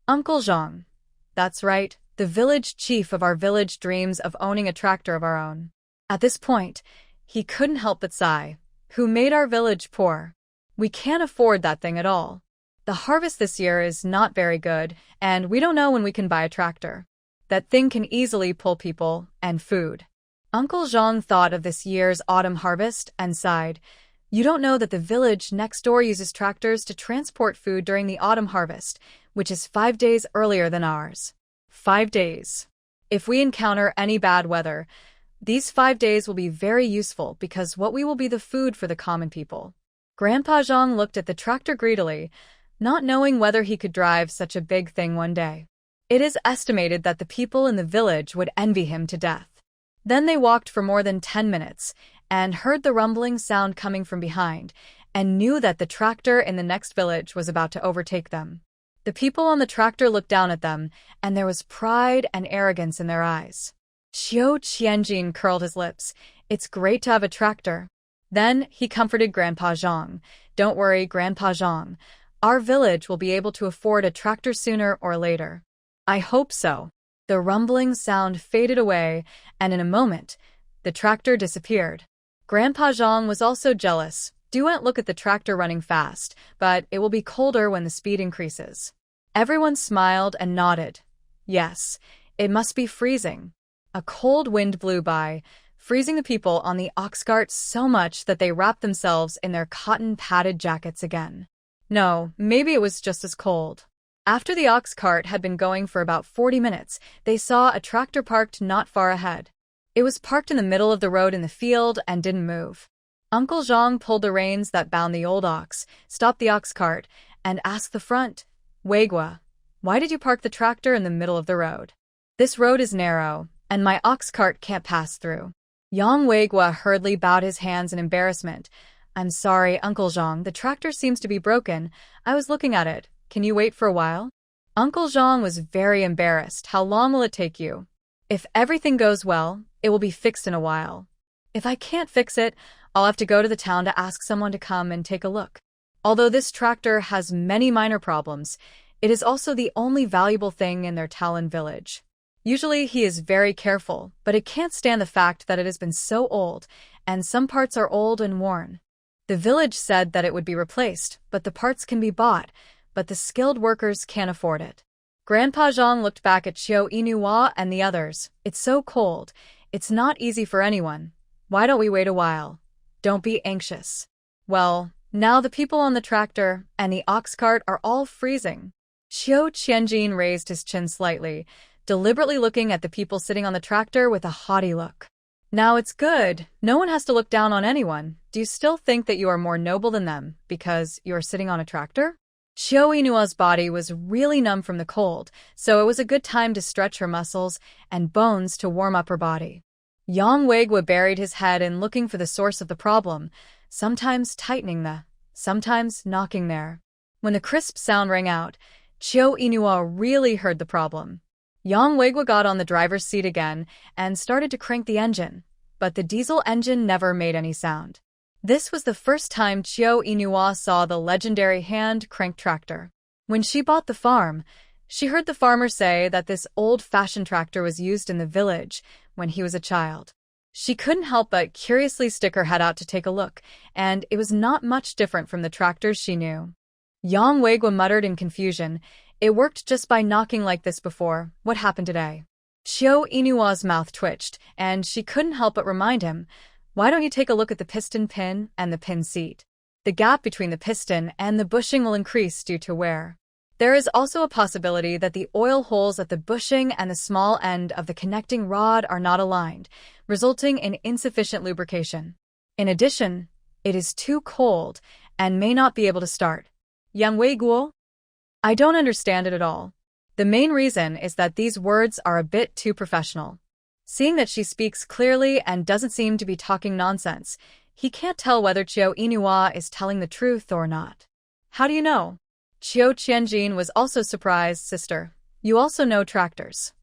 [SPEAKER 1] Uncle Zhang. That's right, the village chief of our village dreams of owning a tractor of our own. At this point, he couldn't help but sigh. Who made our village poor? We can't afford that thing at all. The harvest this year is not very good, and we don't know when we can buy a tractor. That thing can easily pull people and food. Uncle Zhang thought of this year's autumn harvest and sighed. You don't know that the village next door uses tractors to transport food during the autumn harvest, which is 5 days earlier than ours. 5 days. If we encounter any bad weather, these 5 days will be very useful because what we will be the food for the common people. Grandpa Zhang looked at the tractor greedily, not knowing whether he could drive such a big thing one day. It is estimated that the people in the village would envy him to death. Then they walked for more than 10 minutes and heard the rumbling sound coming from behind and knew that the tractor in the next village was about to overtake them. The people on the tractor looked down at them, and there was pride and arrogance in their eyes. Xiao Qianjin curled his lips. It's great to have a tractor. Then he comforted Grandpa Zhang. Don't worry, Grandpa Zhang. Our village will be able to afford a tractor sooner or later. I hope so. The rumbling sound faded away, and in a moment, the tractor disappeared. Grandpa Zhang was also jealous. Do not look at the tractor running fast, but it will be colder when the speed increases. Everyone smiled and nodded. Yes, it must be freezing. A cold wind blew by, freezing the people on the ox cart so much that they wrapped themselves in their cotton-padded jackets again. No, maybe it was just as cold. After the ox cart had been going for about 40 minutes, they saw a tractor parked not far ahead. It was parked in the middle of the road in the field and didn't move. Uncle Zhang pulled the reins that bound the old ox, stopped the ox cart, and asked the front, Weigua, why did you park the tractor in the middle of the road? This road is narrow, and my ox cart can't pass through. Yang Weigua hurriedly bowed his hands in embarrassment. I'm sorry, Uncle Zhang, the tractor seems to be broken. I was looking at it. Can you wait for a while? Uncle Zhang was very embarrassed. How long will it take you? If everything goes well, it will be fixed in a while. If I can't fix it, I'll have to go to the town to ask someone to come and take a look. Although this tractor has many minor problems, it is also the only valuable thing in their Talon village. Usually he is very careful, but it can't stand the fact that it has been so old, and some parts are old and worn. The village said that it would be replaced, but the parts can be bought, but the skilled workers can't afford it. Grandpa Zhang looked back at Xiao Inua and the others. It's so cold. It's not easy for anyone. Why don't we wait a while? Don't be anxious. Well, now the people on the tractor and the ox cart are all freezing. Xiao Qianjin raised his chin slightly, deliberately looking at the people sitting on the tractor with a haughty look. Now it's good. No one has to look down on anyone. Do you still think that you are more noble than them because you are sitting on a tractor? Xiao Inua's body was really numb from the cold, so it was a good time to stretch her muscles and bones to warm up her body. Yang Weigua buried his head in looking for the source of the problem, sometimes tightening sometimes knocking there. When the crisp sound rang out, Xiao Inua really heard the problem. Yang Weigua got on the driver's seat again and started to crank the engine, but the diesel engine never made any sound. This was the first time Xiao Inua saw the legendary hand-crank tractor. When she bought the farm, she heard the farmer say that this old-fashioned tractor was used in the village when he was a child. She couldn't help but curiously stick her head out to take a look, and it was not much different from the tractors she knew. Yang Weigua muttered in confusion. It worked just by knocking like this before. What happened today? Xiao Inua's mouth twitched, and she couldn't help but remind him, why don't you take a look at the piston pin and the pin seat? The gap between the piston and the bushing will increase due to wear. There is also a possibility that the oil holes at the bushing and the small end of the connecting rod are not aligned, resulting in insufficient lubrication. In addition, it is too cold and may not be able to start. Yang Weiguo? I don't understand it at all. The main reason is that these words are a bit too professional. Seeing that she speaks clearly and doesn't seem to be talking nonsense, he can't tell whether Xiao Inua is telling the truth or not. How do you know? Xiao Qianjin was also surprised. Sister, you also know tractors.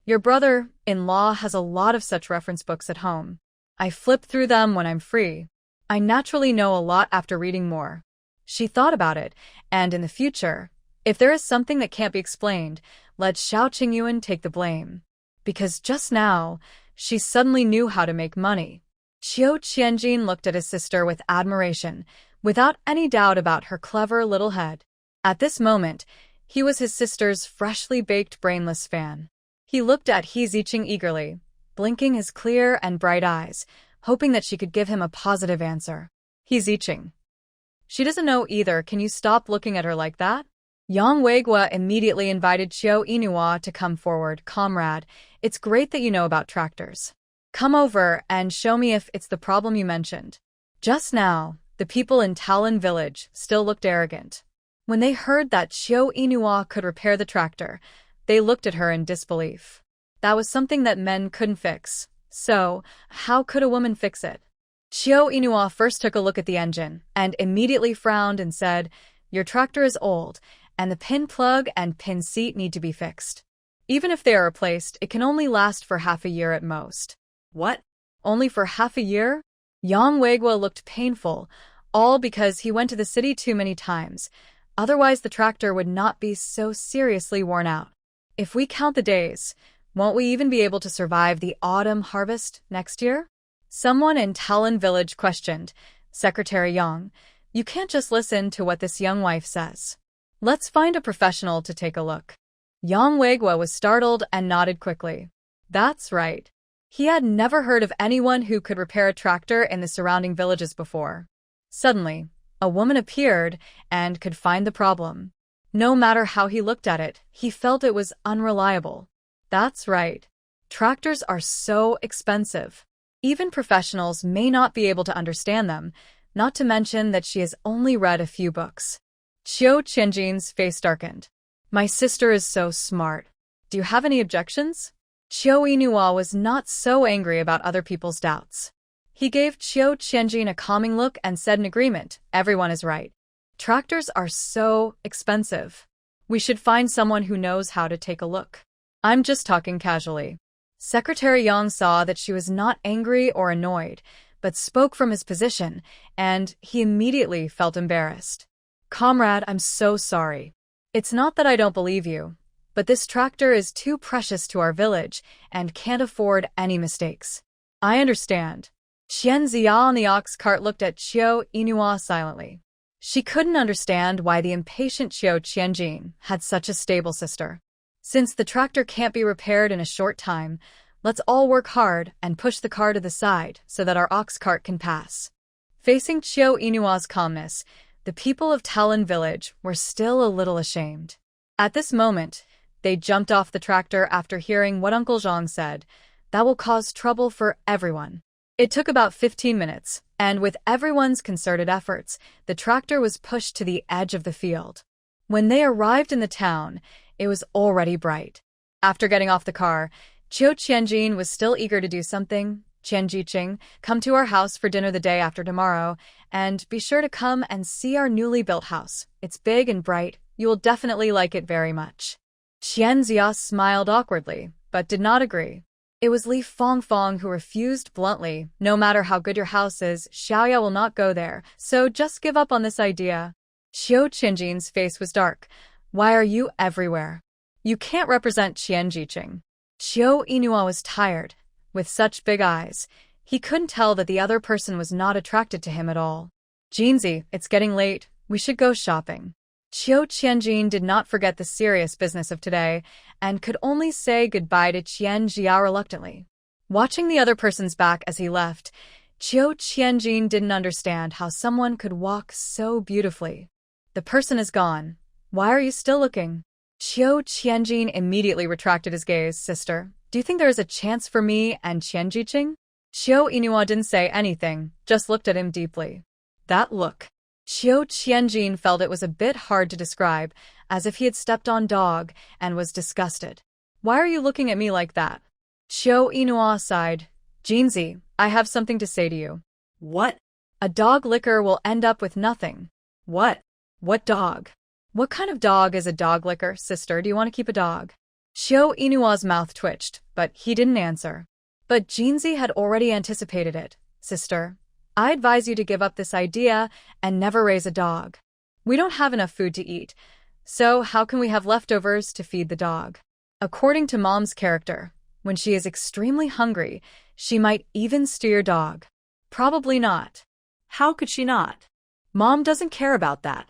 [SPEAKER 1] Your brother-in-law has a lot of such reference books at home. I flip through them when I'm free. I naturally know a lot after reading more. She thought about it, and in the future, if there is something that can't be explained, let Xiao Qingyuan take the blame. Because just now, she suddenly knew how to make money. Xiao Qianjin looked at his sister with admiration, without any doubt about her clever little head. At this moment, he was his sister's freshly baked brainless fan. He looked at He Ziqing eagerly, blinking his clear and bright eyes, hoping that she could give him a positive answer. He's itching. She doesn't know either. Can you stop looking at her like that? Yang Weigua immediately invited Chiu Inua to come forward. Comrade, it's great that you know about tractors. Come over and show me if it's the problem you mentioned. Just now, the people in Talon village still looked arrogant. When they heard that Chiu Inua could repair the tractor, they looked at her in disbelief. That was something that men couldn't fix. So, how could a woman fix it? Chiu Inua first took a look at the engine and immediately frowned and said, "Your tractor is old, and the pin plug and pin seat need to be fixed. Even if they are replaced, it can only last for half a year at most."
[SPEAKER 2] What?
[SPEAKER 1] Only for half a year? Yang Weigua looked painful, all because he went to the city too many times. Otherwise, the tractor would not be so seriously worn out. If we count the days, won't we even be able to survive the autumn harvest next year? Someone in Talon village questioned. Secretary Yang, you can't just listen to what this young wife says. Let's find a professional to take a look. Yang Weigua was startled and nodded quickly. That's right. He had never heard of anyone who could repair a tractor in the surrounding villages before. Suddenly, a woman appeared and could find the problem. No matter how he looked at it, he felt it was unreliable. That's right. Tractors are so expensive. Even professionals may not be able to understand them, not to mention that she has only read a few books. Chiu Qianjin's face darkened. My sister is so smart. Do you have any objections? Chiu Inua was not so angry about other people's doubts. He gave Chiu Qianjin a calming look and said in agreement, everyone is right. Tractors are so expensive. We should find someone who knows how to take a look. I'm just talking casually. Secretary Yang saw that she was not angry or annoyed, but spoke from his position, and he immediately felt embarrassed. Comrade, I'm so sorry. It's not that I don't believe you, but this tractor is too precious to our village and can't afford any mistakes. I understand. Xian Zia on the ox cart looked at Chiu Inua silently. She couldn't understand why the impatient Chiu Qianjin had such a stable sister. Since the tractor can't be repaired in a short time, let's all work hard and push the car to the side so that our ox cart can pass. Facing Chiu Inua's calmness, the people of Talon village were still a little ashamed. At this moment, they jumped off the tractor after hearing what Uncle Zhang said. That will cause trouble for everyone. It took about 15 minutes, and with everyone's concerted efforts, the tractor was pushed to the edge of the field. When they arrived in the town, it was already bright. After getting off the car, Chiu Qianjin was still eager to do something. Qianjiqing, come to our house for dinner the day after tomorrow, and be sure to come and see our newly built house. It's big and bright. You will definitely like it very much. Qian Zia smiled awkwardly, but did not agree. It was Li Fongfong who refused bluntly. No matter how good your house is, Xiaoya will not go there, so just give up on this idea. Chiu Qianjin's face was dark. Why are you everywhere? You can't represent Qianjiqing. Chiu Inua was tired. With such big eyes, he couldn't tell that the other person was not attracted to him at all. Jinzi, it's getting late. We should go shopping. Chiu Qianjin did not forget the serious business of today and could only say goodbye to Qian Jia reluctantly. Watching the other person's back as he left, Chiu Qianjin didn't understand how someone could walk so beautifully. The person is gone. Why are you still looking? Chiu Qianjin immediately retracted his gaze. Sister, do you think there is a chance for me and Qianjiqing? Chiu Inua didn't say anything, just looked at him deeply. That look. Chiu Qianjin felt it was a bit hard to describe, as if he had stepped on dog, and was disgusted. Why are you looking at me like that? Chiu Inua sighed. Jinzi, I have something to say to you.
[SPEAKER 2] What?
[SPEAKER 1] A dog licker will end up with nothing.
[SPEAKER 2] What?
[SPEAKER 1] What dog? What kind of dog is a dog licker, sister? Do you want to keep a dog? Chiu Inua's mouth twitched, but he didn't answer. But Jinzi had already anticipated it. Sister, I advise you to give up this idea and never raise a dog. We don't have enough food to eat, so how can we have leftovers to feed the dog? According to Mom's character, when she is extremely hungry, she might even steer your dog. Probably not.
[SPEAKER 2] How could she not?
[SPEAKER 1] Mom doesn't care about that.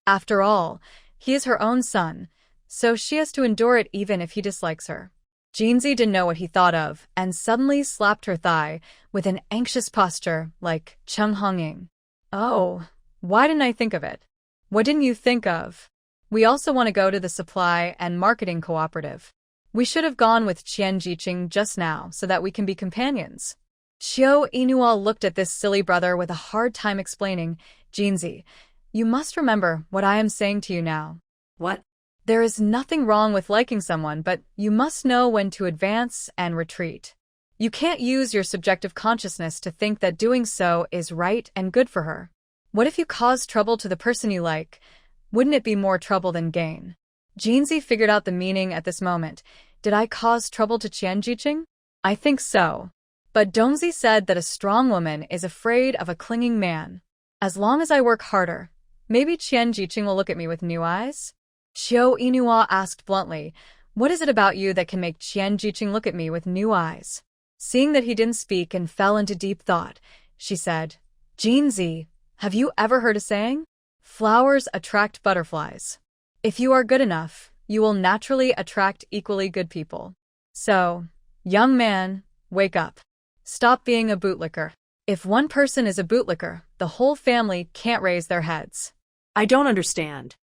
[SPEAKER 1] After all, he is her own son, so she has to endure it even if he dislikes her. Jinzi didn't know what he thought of and suddenly slapped her thigh with an anxious posture like Cheng Hongying. Oh, why didn't I think of it? What didn't you think of? We also want to go to the supply and marketing cooperative. We should have gone with Qian Jiqing just now so that we can be companions. Xiao Inua looked at this silly brother with a hard time explaining. Jinzi, you must remember what I am saying to you now.
[SPEAKER 2] What?
[SPEAKER 1] There is nothing wrong with liking someone, but you must know when to advance and retreat. You can't use your subjective consciousness to think that doing so is right and good for her. What if you cause trouble to the person you like? Wouldn't it be more trouble than gain? Jinzi figured out the meaning at this moment. Did I cause trouble to Qian Jiqing? I think so. But Dongzi said that a strong woman is afraid of a clinging man. As long as I work harder, maybe Qian Jiqing will look at me with new eyes? Xiao Inua asked bluntly, what is it about you that can make Qian Jiqing look at me with new eyes? Seeing that he didn't speak and fell into deep thought, she said, Jinzi, have you ever heard a saying? Flowers attract butterflies. If you are good enough, you will naturally attract equally good people. So, young man, wake up. Stop being a bootlicker. If one person is a bootlicker, the whole family can't raise their heads.
[SPEAKER 2] I don't understand.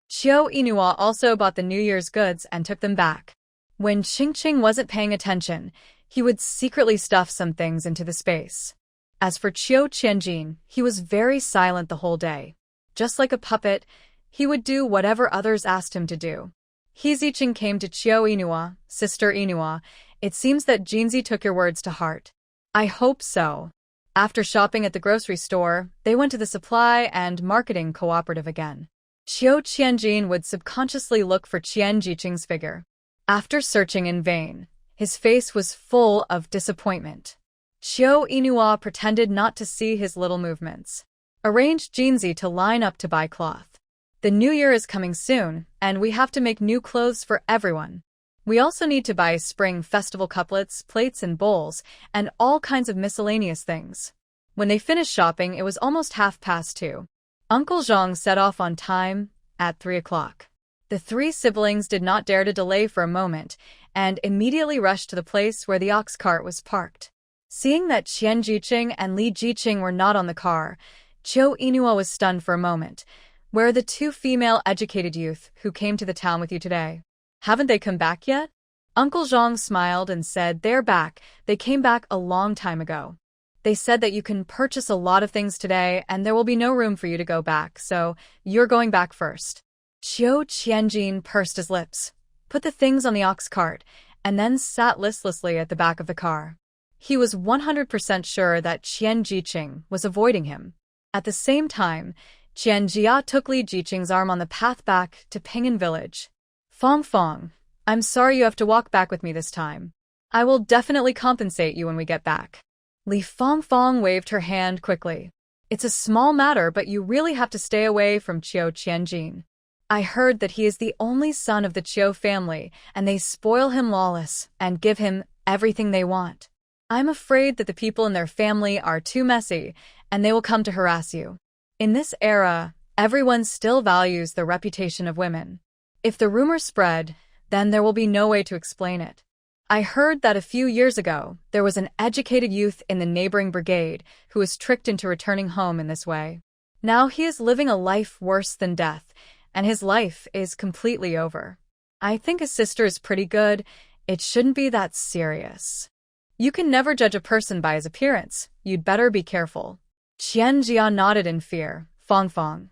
[SPEAKER 1] Xiao Inua also bought the New Year's goods and took them back. When Qingqing wasn't paying attention, he would secretly stuff some things into the space. As for Qiu Qianjin, he was very silent the whole day. Just like a puppet, he would do whatever others asked him to do. He Ziqing came to Qiu Inua, Sister Inua. It seems that Jinzi took your words to heart. I hope so. After shopping at the grocery store, they went to the supply and marketing cooperative again. Qiu Qianjin would subconsciously look for Qian Jiqing's figure. After searching in vain, his face was full of disappointment. Qiu Inua pretended not to see his little movements. Arranged Jinzi to line up to buy cloth. The new year is coming soon, and we have to make new clothes for everyone. We also need to buy spring festival couplets, plates and bowls, and all kinds of miscellaneous things. When they finished shopping, it was almost 2:30. Uncle Zhang set off on time, at 3 o'clock. The three siblings did not dare to delay for a moment, and immediately rushed to the place where the ox cart was parked. Seeing that Qian Jiqing and Li Jiqing were not on the car, Qiu Inua was stunned for a moment. Where are the two female educated youth who came to the town with you today? Haven't they come back yet? Uncle Zhang smiled and said, they're back. They came back a long time ago. They said that you can purchase a lot of things today and there will be no room for you to go back, so you're going back first. Qiu Qianjin pursed his lips, put the things on the ox cart, and then sat listlessly at the back of the car. He was 100% sure that Qian Jiqing was avoiding him. At the same time, Qian Jia took Li Jiqing's arm on the path back to Ping'an village. Fong Fong, I'm sorry you have to walk back with me this time. I will definitely compensate you when we get back. Li Fong Fong waved her hand quickly. It's a small matter, but you really have to stay away from Qiu Qianjin. I heard that he is the only son of the Qiu family, and they spoil him lawless and give him everything they want. I'm afraid that the people in their family are too messy, and they will come to harass you. In this era, everyone still values the reputation of women. If the rumor spread, then there will be no way to explain it. I heard that a few years ago, there was an educated youth in the neighboring brigade who was tricked into returning home in this way. Now he is living a life worse than death, and his life is completely over. I think his sister is pretty good. It shouldn't be that serious. You can never judge a person by his appearance. You'd better be careful. Qian Jia nodded in fear. Fong Fong,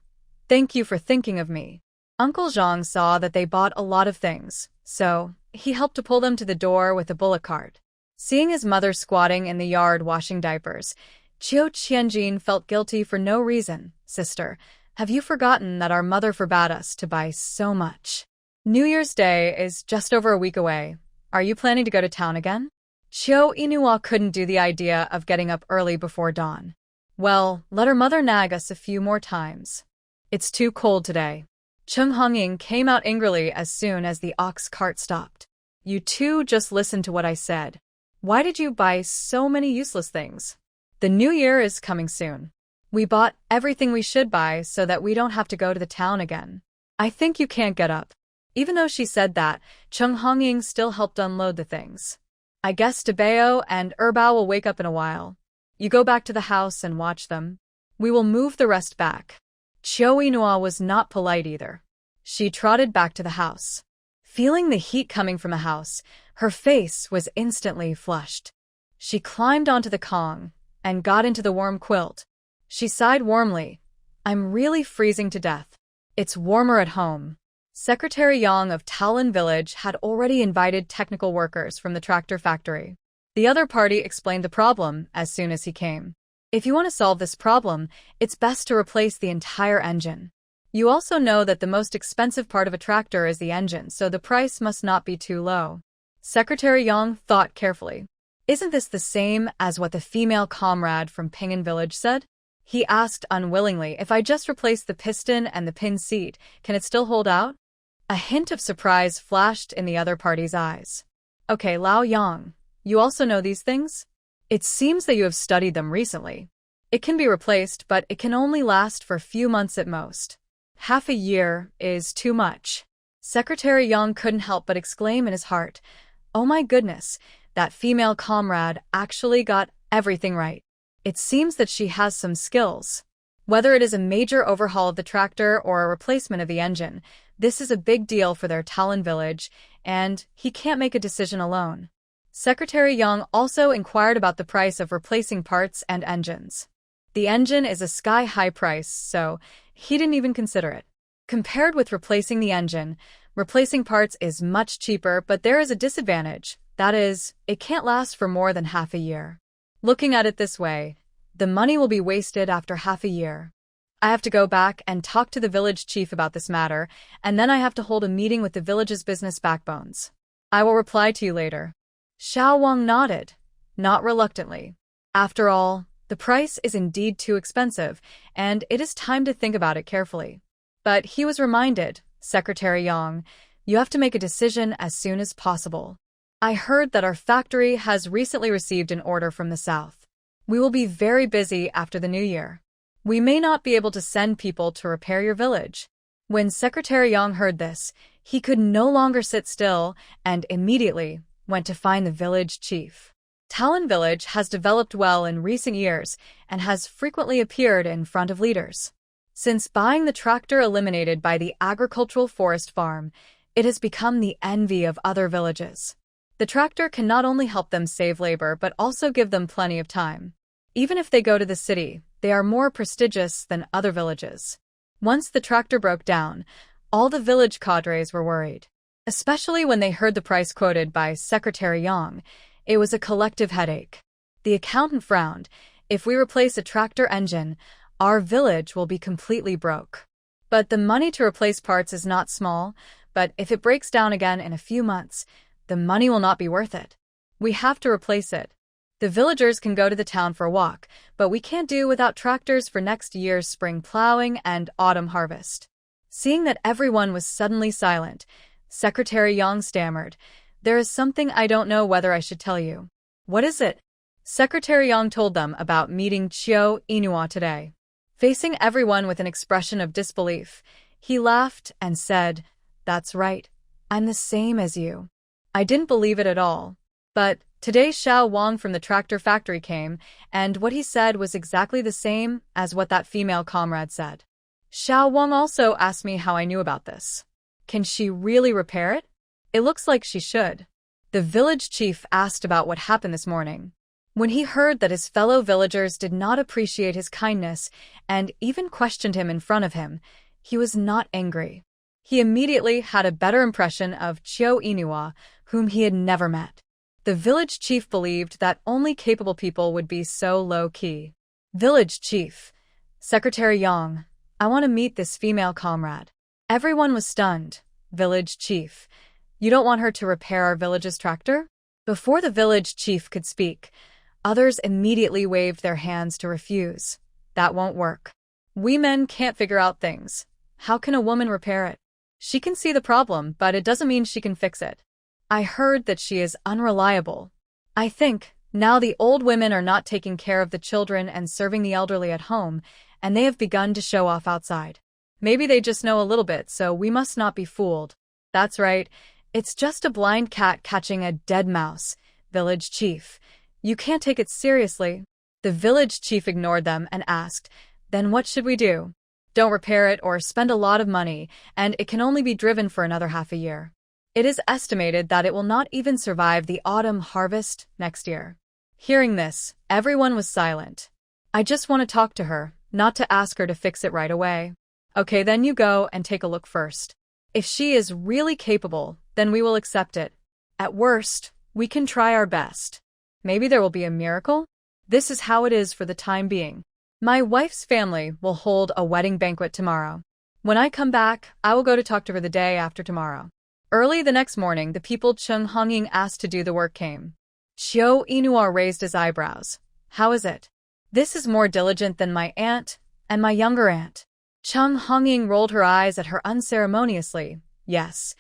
[SPEAKER 1] thank you for thinking of me. Uncle Zhang saw that they bought a lot of things, so he helped to pull them to the door with a bullock cart. Seeing his mother squatting in the yard washing diapers, Qiu Qianjin felt guilty for no reason. Sister, have you forgotten that our mother forbade us to buy so much? New Year's Day is just over a week away. Are you planning to go to town again? Qiu Inua couldn't do the idea of getting up early before dawn. Well, let her mother nag us a few more times. It's too cold today. Cheng Hongying came out angrily as soon as the ox cart stopped. You two just listened to what I said. Why did you buy so many useless things? The new year is coming soon. We bought everything we should buy so that we don't have to go to the town again. I think you can't get up. Even though she said that, Cheng Hongying still helped unload the things. I guess Debao and Erbao will wake up in a while. You go back to the house and watch them. We will move the rest back. Chio Inua was not polite either. She trotted back to the house. Feeling the heat coming from the house, her face was instantly flushed. She climbed onto the Kong and got into the warm quilt. She sighed warmly. I'm really freezing to death. It's warmer at home. Secretary Yang of Talon Village had already invited technical workers from the tractor factory. The other party explained the problem as soon as he came. If you want to solve this problem, it's best to replace the entire engine. You also know that the most expensive part of a tractor is the engine, so the price must not be too low. Secretary Yang thought carefully. Isn't this the same as what the female comrade from Pingan Village said? He asked unwillingly, if I just replace the piston and the pin seat, can it still hold out? A hint of surprise flashed in the other party's eyes. Okay, Lao Yang, you also know these things? It seems that you have studied them recently. It can be replaced, but it can only last for a few months at most. Half a year is too much. Secretary Yang couldn't help but exclaim in his heart, oh my goodness, that female comrade actually got everything right. It seems that she has some skills. Whether it is a major overhaul of the tractor or a replacement of the engine, this is a big deal for their Talon village, and he can't make a decision alone. Secretary Yang also inquired about the price of replacing parts and engines. The engine is a sky-high price, so he didn't even consider it. Compared with replacing the engine, replacing parts is much cheaper, but there is a disadvantage. That is, it can't last for more than half a year. Looking at it this way, the money will be wasted after half a year. I have to go back and talk to the village chief about this matter, and then I have to hold a meeting with the village's business backbones. I will reply to you later. Xiao Wang nodded, not reluctantly. After all, the price is indeed too expensive, and it is time to think about it carefully. But he was reminded, Secretary Yang, you have to make a decision as soon as possible. I heard that our factory has recently received an order from the south. We will be very busy after the new year. We may not be able to send people to repair your village. When Secretary Yang heard this, he could no longer sit still and immediately went to find the village chief. Talon Village has developed well in recent years and has frequently appeared in front of leaders. Since buying the tractor eliminated by the agricultural forest farm, it has become the envy of other villages. The tractor can not only help them save labor but also give them plenty of time. Even if they go to the city, they are more prestigious than other villages. Once the tractor broke down, all the village cadres were worried. Especially when they heard the price quoted by Secretary Yang, it was a collective headache. The accountant frowned. If we replace a tractor engine, our village will be completely broke. But the money to replace parts is not small, but if it breaks down again in a few months, the money will not be worth it. We have to replace it. The villagers can go to the town for a walk, but we can't do without tractors for next year's spring plowing and autumn harvest. Seeing that everyone was suddenly silent, Secretary Yang stammered, there is something I don't know whether I should tell you. What is it? Secretary Yang told them about meeting Chio Inua today. Facing everyone with an expression of disbelief, he laughed and said, that's right, I'm the same as you. I didn't believe it at all. But today Xiao Wang from the tractor factory came, and what he said was exactly the same as what that female comrade said. Xiao Wang also asked me how I knew about this. Can she really repair it? It looks like she should. The village chief asked about what happened this morning. When he heard that his fellow villagers did not appreciate his kindness and even questioned him in front of him, he was not angry. He immediately had a better impression of Chio Inua, whom he had never met. The village chief believed that only capable people would be so low-key. Village chief, Secretary Yang, I want to meet this female comrade. Everyone was stunned. Village chief, you don't want her to repair our village's tractor? Before the village chief could speak, others immediately waved their hands to refuse. That won't work. We men can't figure out things. How can a woman repair it? She can see the problem, but it doesn't mean she can fix it. I heard that she is unreliable. I think, now the old women are not taking care of the children and serving the elderly at home, and they have begun to show off outside. Maybe they just know a little bit, so we must not be fooled. That's right, it's just a blind cat catching a dead mouse. Village chief, you can't take it seriously. The village chief ignored them and asked, Then what should we do? Don't repair it or spend a lot of money, and it can only be driven for another half a year. It is estimated that it will not even survive the autumn harvest next year. Hearing this, everyone was silent. I just want to talk to her, not to ask her to fix it right away. Okay, then you go and take a look first. If she is really capable, then we will accept it. At worst, we can try our best. Maybe there will be a miracle? This is how it is for the time being. My wife's family will hold a wedding banquet tomorrow. When I come back, I will go to talk to her the day after tomorrow. Early the next morning, the people Chung Hongying asked to do the work came. Xiao Inua raised his eyebrows. How is it? This is more diligent than my aunt and my younger aunt. Chung Hongying rolled her eyes at her unceremoniously. Yes,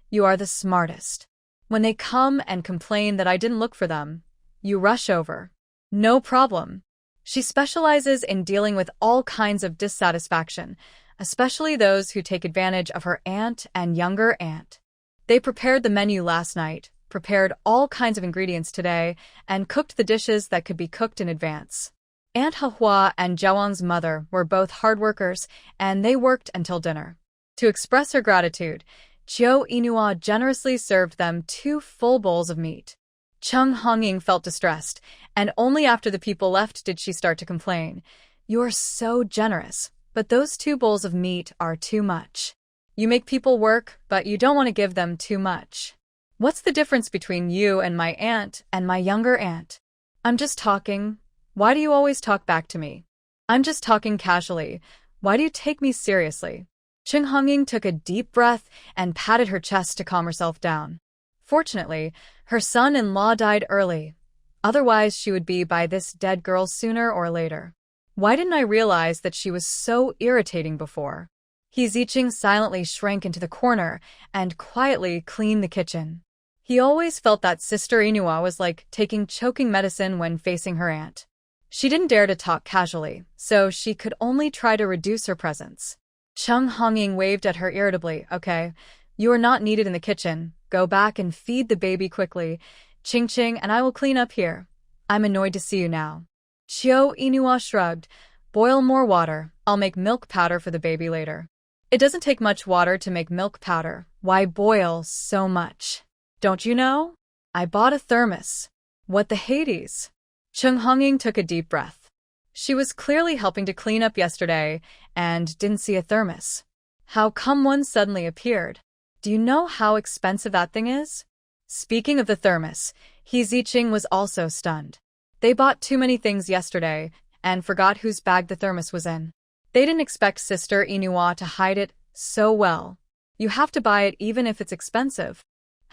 [SPEAKER 1] you are the smartest. When they come and complain that I didn't look for them, you rush over. No problem. She specializes in dealing with all kinds of dissatisfaction, especially those who take advantage of her aunt and younger aunt. They prepared the menu last night, prepared all kinds of ingredients today, and cooked the dishes that could be cooked in advance. Aunt Hahua and Jiawang's mother were both hard workers, and they worked until dinner. To express her gratitude, Xiao Inua generously served them 2 full bowls of meat. Chung Hongying felt distressed, and only after the people left did she start to complain. You're so generous, but those 2 bowls of meat are too much. You make people work, but you don't want to give them too much. What's the difference between you and my aunt and my younger aunt? I'm just talking. Why do you always talk back to me? I'm just talking casually. Why do you take me seriously? Chung Hongying took a deep breath and patted her chest to calm herself down. Fortunately, her son-in-law died early. Otherwise, she would be by this dead girl sooner or later. Why didn't I realize that she was so irritating before? He Ziqing silently shrank into the corner and quietly cleaned the kitchen. He always felt that Sister Inua was like taking choking medicine when facing her aunt. She didn't dare to talk casually, so she could only try to reduce her presence. Chung Hongying waved at her irritably. Okay, you are not needed in the kitchen. Go back and feed the baby quickly. Ching and I will clean up here. I'm annoyed to see you now. Xiao Inua shrugged. Boil more water. I'll make milk powder for the baby later. It doesn't take much water to make milk powder. Why boil so much? Don't you know? I bought a thermos. What the Hades? Chung Hongying took a deep breath. She was clearly helping to clean up yesterday and didn't see a thermos. How come one suddenly appeared? Do you know how expensive that thing is? Speaking of the thermos, He Ziqing was also stunned. They bought too many things yesterday and forgot whose bag the thermos was in. They didn't expect Sister Inua to hide it so well. You have to buy it even if it's expensive.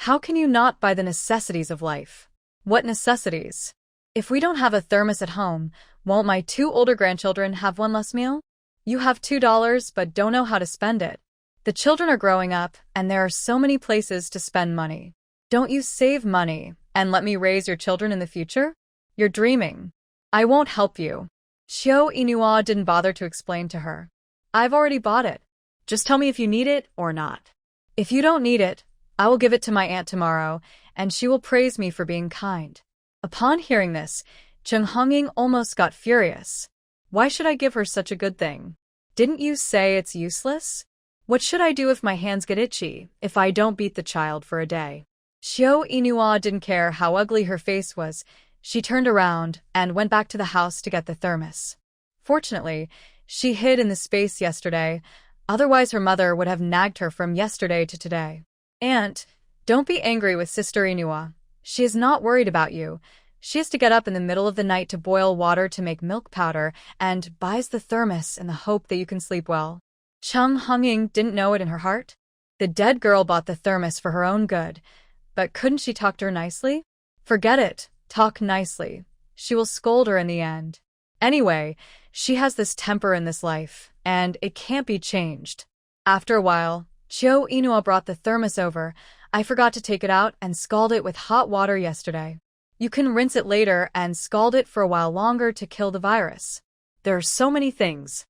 [SPEAKER 1] How can you not buy the necessities of life? What necessities? If we don't have a thermos at home, won't my 2 older grandchildren have one less meal? You have $2 but don't know how to spend it. The children are growing up, and there are so many places to spend money. Don't you save money and let me raise your children in the future? You're dreaming. I won't help you. Xiao Inua didn't bother to explain to her. I've already bought it. Just tell me if you need it or not. If you don't need it, I will give it to my aunt tomorrow, and she will praise me for being kind. Upon hearing this, Chung Hongying almost got furious. Why should I give her such a good thing? Didn't you say it's useless? What should I do if my hands get itchy, if I don't beat the child for a day? Xiao Inua didn't care how ugly her face was. She turned around and went back to the house to get the thermos. Fortunately, she hid in the space yesterday, otherwise her mother would have nagged her from yesterday to today. Aunt, don't be angry with Sister Inua. She is not worried about you. She has to get up in the middle of the night to boil water to make milk powder and buys the thermos in the hope that you can sleep well. Chung Hongying didn't know it in her heart. The dead girl bought the thermos for her own good, but couldn't she talk to her nicely? Forget it. Talk nicely. She will scold her in the end. Anyway, she has this temper in this life, and it can't be changed. After a while, Xiao Inua brought the thermos over. I forgot to take it out and scald it with hot water yesterday. You can rinse it later and scald it for a while longer to kill the virus. There are so many things.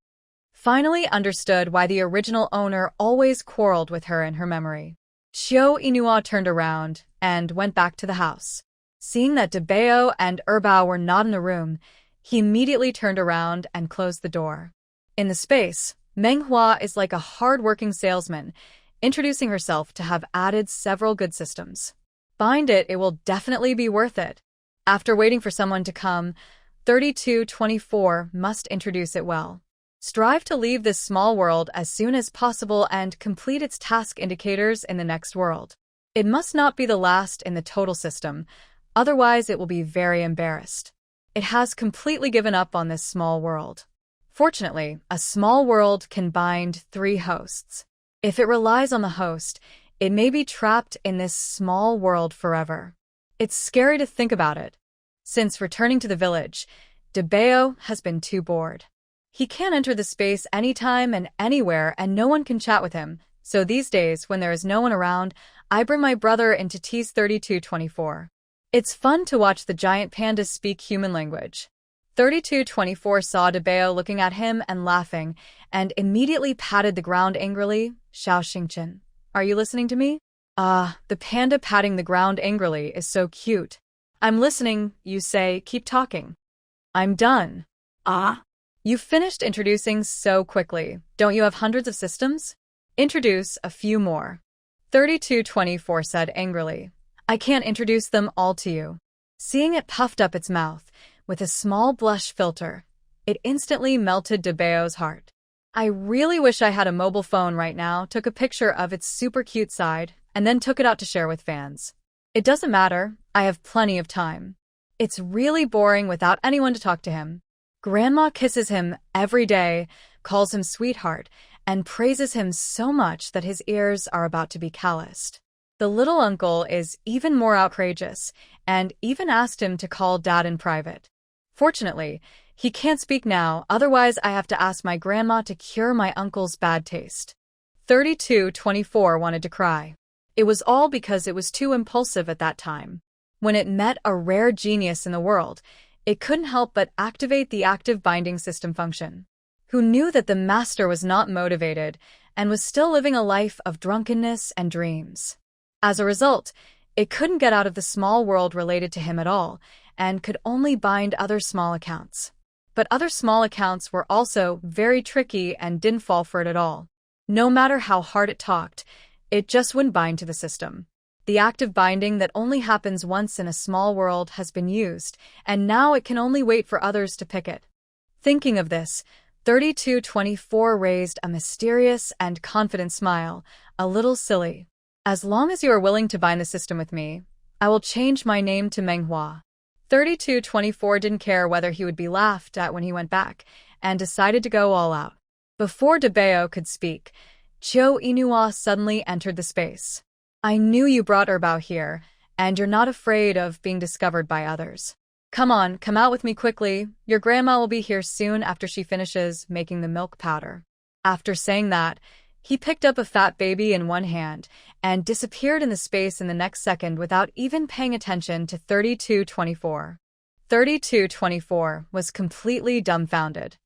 [SPEAKER 1] Finally understood why the original owner always quarreled with her in her memory. Xiao Inua turned around and went back to the house. Seeing that Debao and Erbao were not in the room, He immediately turned around and closed the door. In the space, Manhwa is like a hard-working salesman, introducing herself to have added several good systems. Bind it, it will definitely be worth it. After waiting for someone to come, 3224 must introduce it well. Strive to leave this small world as soon as possible and complete its task indicators in the next world. It must not be the last in the total system, otherwise it will be very embarrassed. It has completely given up on this small world. Fortunately, a small world can bind 3 hosts. If it relies on the host, it may be trapped in this small world forever. It's scary to think about it. Since returning to the village, Debeo has been too bored. He can't enter the space anytime and anywhere, and no one can chat with him, so these days, when there is no one around, I bring my brother into T's 3224. It's fun to watch the giant pandas speak human language. 3224 saw Debeo looking at him and laughing, and immediately patted the ground angrily. Xiao Xingchen, are you listening to me? The panda patting the ground angrily is so cute. I'm listening, you say, keep talking. I'm done. You finished introducing so quickly. Don't you have hundreds of systems? Introduce a few more. 3224 said angrily. I can't introduce them all to you. Seeing it puffed up its mouth, with a small blush filter, it instantly melted Debeo's heart. I really wish I had a mobile phone right now, took a picture of its super cute side, and then took it out to share with fans. It doesn't matter, I have plenty of time. It's really boring without anyone to talk to him. Grandma kisses him every day, calls him sweetheart, and praises him so much that his ears are about to be calloused. The little uncle is even more outrageous, and even asked him to call Dad in private. Fortunately, he can't speak now, otherwise I have to ask my grandma to cure my uncle's bad taste. 3224 wanted to cry. It was all because it was too impulsive at that time. When it met a rare genius in the world, it couldn't help but activate the active binding system function. Who knew that the master was not motivated and was still living a life of drunkenness and dreams? As a result, it couldn't get out of the small world related to him at all, and could only bind other small accounts. But other small accounts were also very tricky and didn't fall for it at all. No matter how hard it talked, it just wouldn't bind to the system. The active binding that only happens once in a small world has been used, and now it can only wait for others to pick it. Thinking of this, 3224 raised a mysterious and confident smile, a little silly. As long as you are willing to bind the system with me, I will change my name to Manhwa. 3224 didn't care whether he would be laughed at when he went back, and decided to go all out. Before Debeo could speak, Chiu Inua suddenly entered the space. I knew you brought Erbao here, and you're not afraid of being discovered by others. Come on, come out with me quickly. Your grandma will be here soon after she finishes making the milk powder. After saying that, he picked up a fat baby in one hand and disappeared in the space in the next second without even paying attention to 3224. 3224 was completely dumbfounded.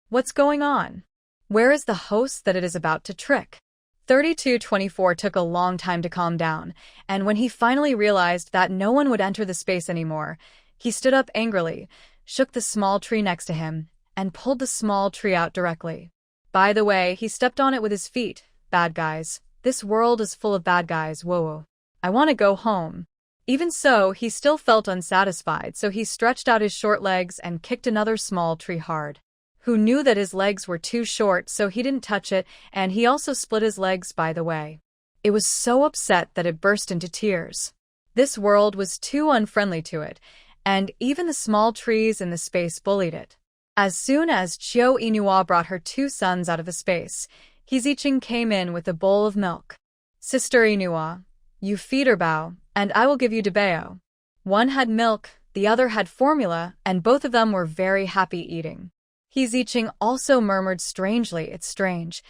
[SPEAKER 1] What's going on? Where is the host that it is about to trick? 3224 took a long time to calm down, and when he finally realized that no one would enter the space anymore, he stood up angrily, shook the small tree next to him, and pulled the small tree out directly. By the way, he stepped on it with his feet. Bad guys. This world is full of bad guys, whoa. I want to go home. Even so, he still felt unsatisfied, so he stretched out his short legs and kicked another small tree hard. Who knew that his legs were too short, so he didn't touch it, and he also split his legs by the way. It was so upset that it burst into tears. This world was too unfriendly to it, and even the small trees in the space bullied it. As soon as Chiu Inua brought her 2 sons out of the space, Hezicheng came in with a bowl of milk. Sister Inua, you feed Erbao, and I will give you Debeo. One had milk, the other had formula, and both of them were very happy eating. Hezicheng also murmured strangely, it's strange.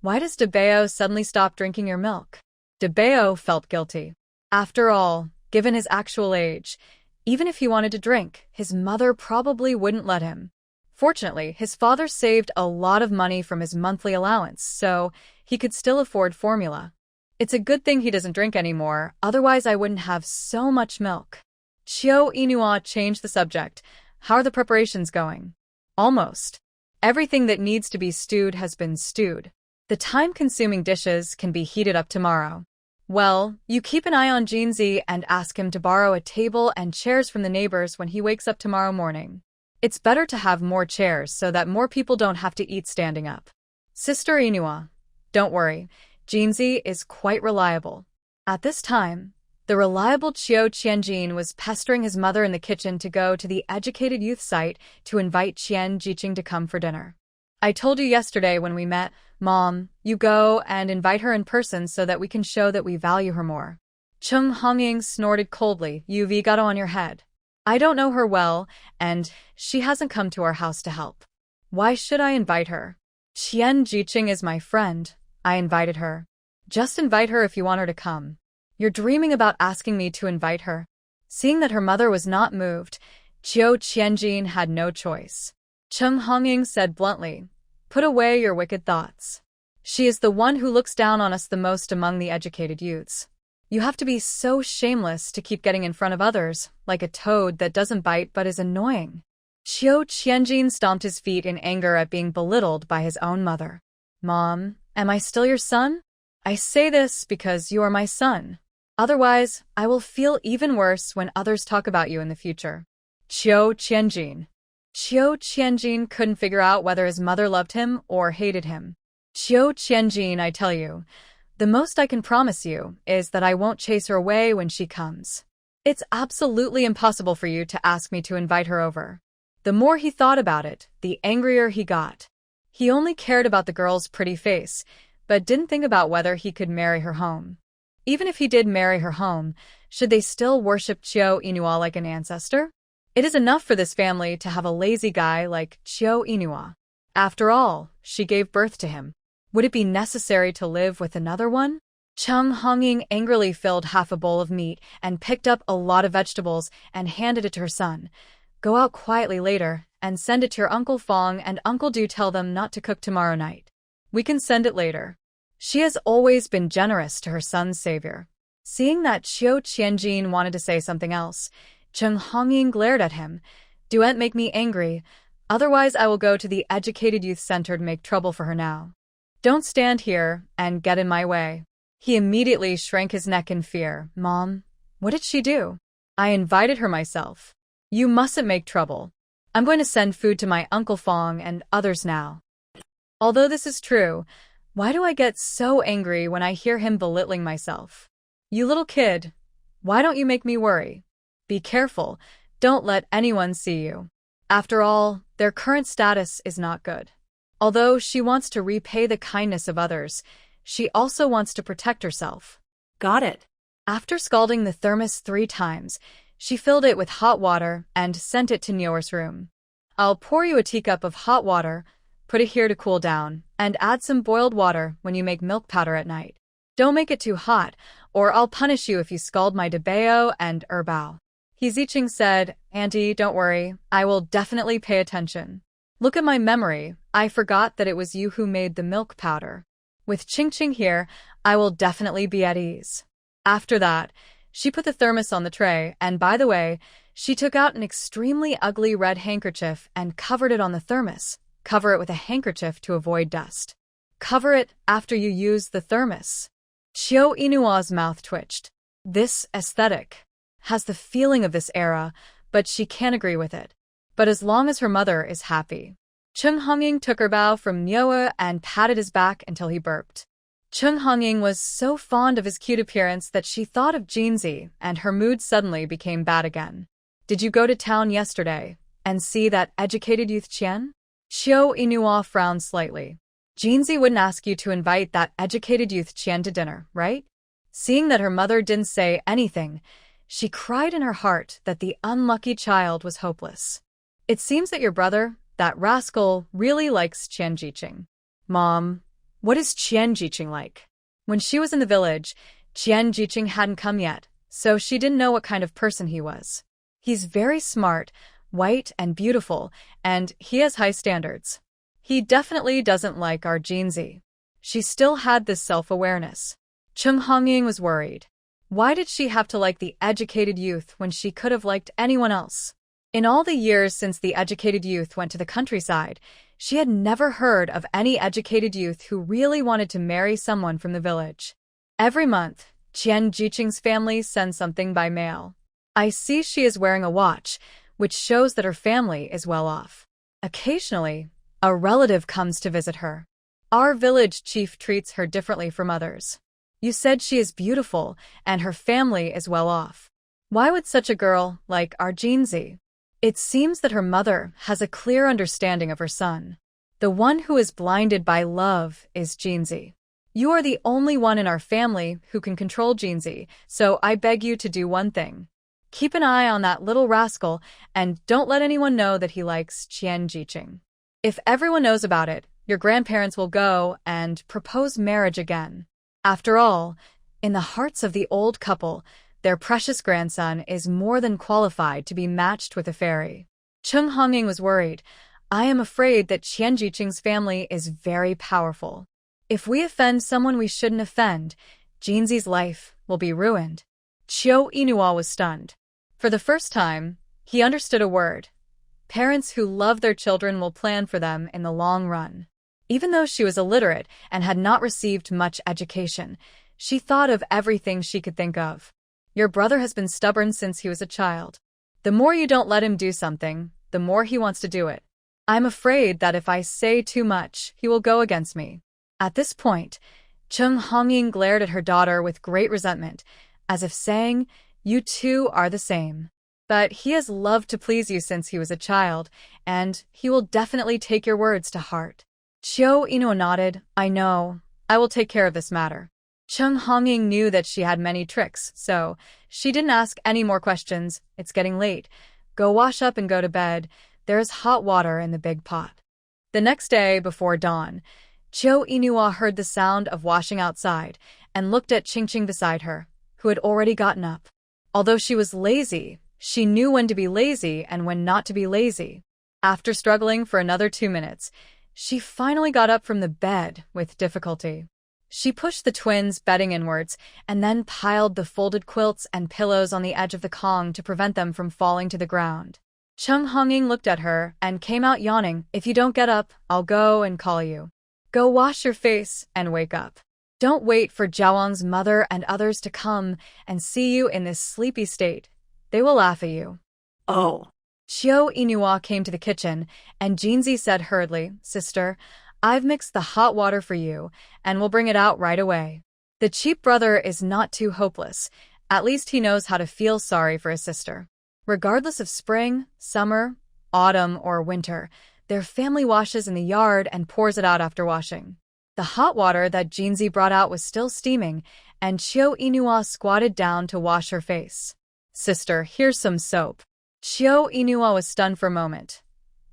[SPEAKER 1] Why does Debeo suddenly stop drinking your milk? Debeo felt guilty. After all, given his actual age, even if he wanted to drink, his mother probably wouldn't let him. Fortunately, his father saved a lot of money from his monthly allowance, so he could still afford formula. It's a good thing he doesn't drink anymore, otherwise I wouldn't have so much milk. Chiu Inua changed the subject. How are the preparations going? Almost. Everything that needs to be stewed has been stewed. The time-consuming dishes can be heated up tomorrow. Well, you keep an eye on Jeanzi and ask him to borrow a table and chairs from the neighbors when he wakes up tomorrow morning. It's better to have more chairs so that more people don't have to eat standing up. Sister Inua, don't worry, Jeanzi is quite reliable. At this time, the reliable Chiu Qianjin was pestering his mother in the kitchen to go to the educated youth site to invite Qian Jiqing to come for dinner. I told you yesterday when we met, Mom, you go and invite her in person so that we can show that we value her more. Cheng Hongying snorted coldly. You've got on your head. I don't know her well, and she hasn't come to our house to help. Why should I invite her? Qian Jiqing is my friend. I invited her. Just invite her if you want her to come. You're dreaming about asking me to invite her. Seeing that her mother was not moved, Chiu Qianjin had no choice. Cheng Hongying said bluntly, put away your wicked thoughts. She is the one who looks down on us the most among the educated youths. You have to be so shameless to keep getting in front of others, like a toad that doesn't bite but is annoying. Chiu Qianjin stomped his feet in anger at being belittled by his own mother. Mom, am I still your son? I say this because you are my son. Otherwise, I will feel even worse when others talk about you in the future. Chiu Qianjin. Chiu Qianjin couldn't figure out whether his mother loved him or hated him. Chiu Qianjin, I tell you, the most I can promise you is that I won't chase her away when she comes. It's absolutely impossible for you to ask me to invite her over. The more he thought about it, the angrier he got. He only cared about the girl's pretty face, but didn't think about whether he could marry her home. Even if he did marry her home, should they still worship Chiu Inua like an ancestor? It is enough for this family to have a lazy guy like Chiu Inua. After all, she gave birth to him. Would it be necessary to live with another one? Cheng Hongying angrily filled half a bowl of meat and picked up a lot of vegetables and handed it to her son. Go out quietly later and send it to your Uncle Fong, and Uncle do tell them not to cook tomorrow night. We can send it later. She has always been generous to her son's savior. Seeing that Chiu Qianjin wanted to say something else, Cheng Hongying glared at him. Don't make me angry, otherwise I will go to the educated youth center to make trouble for her now. Don't stand here and get in my way. He immediately shrank his neck in fear. Mom, what did she do? I invited her myself. You mustn't make trouble. I'm going to send food to my Uncle Fong and others now. Although this is true, why do I get so angry when I hear him belittling myself? You little kid, why don't you make me worry? Be careful, don't let anyone see you. After all, their current status is not good. Although she wants to repay the kindness of others, she also wants to protect herself.
[SPEAKER 2] Got it.
[SPEAKER 1] After scalding the thermos 3 times, she filled it with hot water and sent it to Nyoer's room. I'll pour you a teacup of hot water, put it here to cool down, and add some boiled water when you make milk powder at night. Don't make it too hot, or I'll punish you if you scald my debao and herbao. He Ziqing said, Auntie, don't worry, I will definitely pay attention. Look at my memory, I forgot that it was you who made the milk powder. With Ching Ching here, I will definitely be at ease. After that, she put the thermos on the tray, and by the way, she took out an extremely ugly red handkerchief and covered it on the thermos. Cover it with a handkerchief to avoid dust. Cover it after you use the thermos. Chiu Inua's mouth twitched. This aesthetic has the feeling of this era, but she can't agree with it. But as long as her mother is happy. Cheng Hongying took her bow from Nyoa and patted his back until he burped. Cheng Hongying was so fond of his cute appearance that she thought of Jeanzi, and her mood suddenly became bad again. Did you go to town yesterday and see that educated youth Qian? Chiu Inua frowned slightly. Jeanzi wouldn't ask you to invite that educated youth Qian to dinner, right? Seeing that her mother didn't say anything, she cried in her heart that the unlucky child was hopeless. It seems that your brother, that rascal, really likes Qian Jiqing. Mom, what is Qian Jiqing like? When she was in the village, Qian Jiqing hadn't come yet, so she didn't know what kind of person he was. He's very smart, white and beautiful, and he has high standards. He definitely doesn't like our Jeanzi. She still had this self-awareness. Cheng Hongying was worried. Why did she have to like the educated youth when she could have liked anyone else? In all the years since the educated youth went to the countryside, she had never heard of any educated youth who really wanted to marry someone from the village. Every month, Qian Jiqing's family sends something by mail. I see she is wearing a watch, which shows that her family is well off. Occasionally, a relative comes to visit her. Our village chief treats her differently from others. You said she is beautiful and her family is well off. Why would such a girl like our Jinzi? It seems that her mother has a clear understanding of her son. The one who is blinded by love is Jinzi. You are the only one in our family who can control Jinzi, so I beg you to do one thing. Keep an eye on that little rascal and don't let anyone know that he likes Qian Jiqing. If everyone knows about it, your grandparents will go and propose marriage again. After all, in the hearts of the old couple, their precious grandson is more than qualified to be matched with a fairy. Cheng Hongying was worried. I am afraid that Qian Jiqing's family is very powerful. If we offend someone we shouldn't offend, Jinzi's life will be ruined. Qiu Yinhua was stunned. For the first time, he understood a word. Parents who love their children will plan for them in the long run. Even though she was illiterate and had not received much education, she thought of everything she could think of. Your brother has been stubborn since he was a child. The more you don't let him do something, the more he wants to do it. I'm afraid that if I say too much, he will go against me. At this point, Cheng Hongying glared at her daughter with great resentment, as if saying, you two are the same. But he has loved to please you since he was a child, and he will definitely take your words to heart. Qiu Yinhua nodded. I know. I will take care of this matter. Cheng Hongying knew that she had many tricks, so she didn't ask any more questions. It's getting late. Go wash up and go to bed. There is hot water in the big pot. The next day, before dawn, Qiu Yinhua heard the sound of washing outside and looked at Qingqing beside her, who had already gotten up. Although she was lazy, she knew when to be lazy and when not to be lazy. After struggling for another 2 minutes, she finally got up from the bed with difficulty. She pushed the twins' bedding inwards and then piled the folded quilts and pillows on the edge of the Kong to prevent them from falling to the ground. Cheng Hongying looked at her and came out yawning. If you don't get up, I'll go and call you. Go wash your face and wake up. Don't wait for Jiaowang's mother and others to come and see you in this sleepy state. They will laugh at you.
[SPEAKER 2] Oh.
[SPEAKER 1] Qiu Yinhua came to the kitchen, and Jinzi said hurriedly, Sister, I've mixed the hot water for you, and will bring it out right away. The cheap brother is not too hopeless. At least he knows how to feel sorry for his sister. Regardless of spring, summer, autumn, or winter, their family washes in the yard and pours it out after washing. The hot water that Jinzi brought out was still steaming, and Qiu Yinhua squatted down to wash her face. Sister, here's some soap. Qiu Yinhua was stunned for a moment.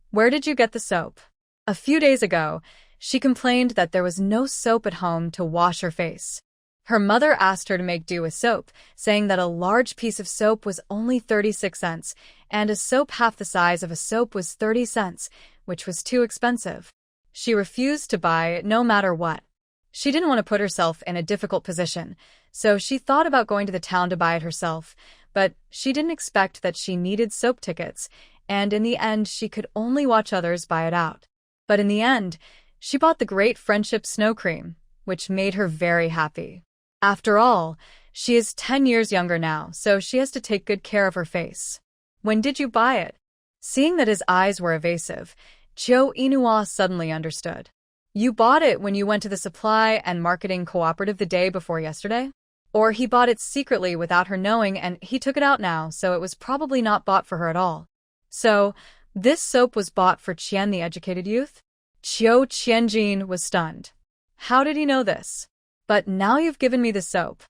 [SPEAKER 1] Where did you get the soap? A few days ago, she complained that there was no soap at home to wash her face. Her mother asked her to make do with soap, saying that a large piece of soap was only 36 cents, and a soap half the size of a soap was 30 cents, which was too expensive. She refused to buy it no matter what. She didn't want to put herself in a difficult position, so she thought about going to the town to buy it herself, but she didn't expect that she needed soap tickets, and in the end she could only watch others buy it out. But in the end, she bought the Great Friendship Snow Cream, which made her very happy. After all, she is 10 years younger now, so she has to take good care of her face. When did you buy it? Seeing that his eyes were evasive, Qiu Yinhua suddenly understood. You bought it when you went to the supply and marketing cooperative the day before yesterday? Or he bought it secretly without her knowing and he took it out now, so it was probably not bought for her at all. So, this soap was bought for Qian the educated youth? Qiu Qianjin was stunned. How did he know this? But now you've given me the soap.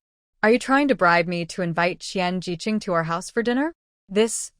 [SPEAKER 1] Are you trying to bribe me to invite Qian Jiqing to our house for dinner? This.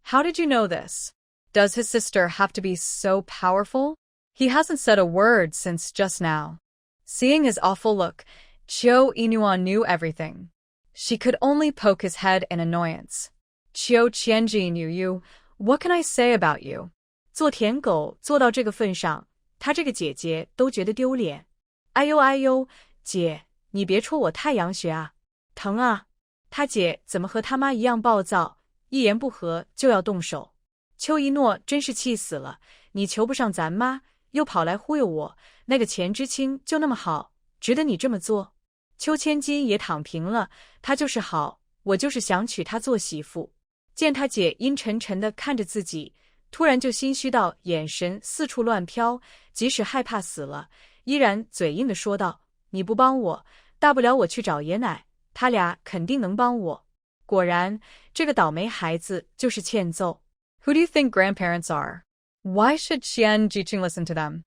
[SPEAKER 1] How did you know this? Does his sister have to be so powerful? He hasn't said a word since just now. Seeing his awful look, Qiu Yinhua knew everything. She could only poke his head in annoyance. Qiu Qianjin, you, what can I say about you?
[SPEAKER 2] 做舔狗做到这个份上，她这个姐姐都觉得丢脸。哎呦哎呦，姐，你别戳我太阳穴啊，疼啊！她姐怎么和她妈一样暴躁？一言不合就要动手。邱一诺真是气死了，你求不上咱妈，又跑来忽悠我，那个钱知青就那么好，值得你这么做？邱千金也躺平了，他就是好，我就是想娶她做媳妇。见他姐阴沉沉地看着自己，突然就心虚到眼神四处乱飘，即使害怕死了，依然嘴硬地说道：“你不帮我，大不了我去找爷奶，他俩肯定能帮我。”果然，这个倒霉孩子就是欠揍。
[SPEAKER 1] Who do you think grandparents are? Why should Qian Jiqing listen to them?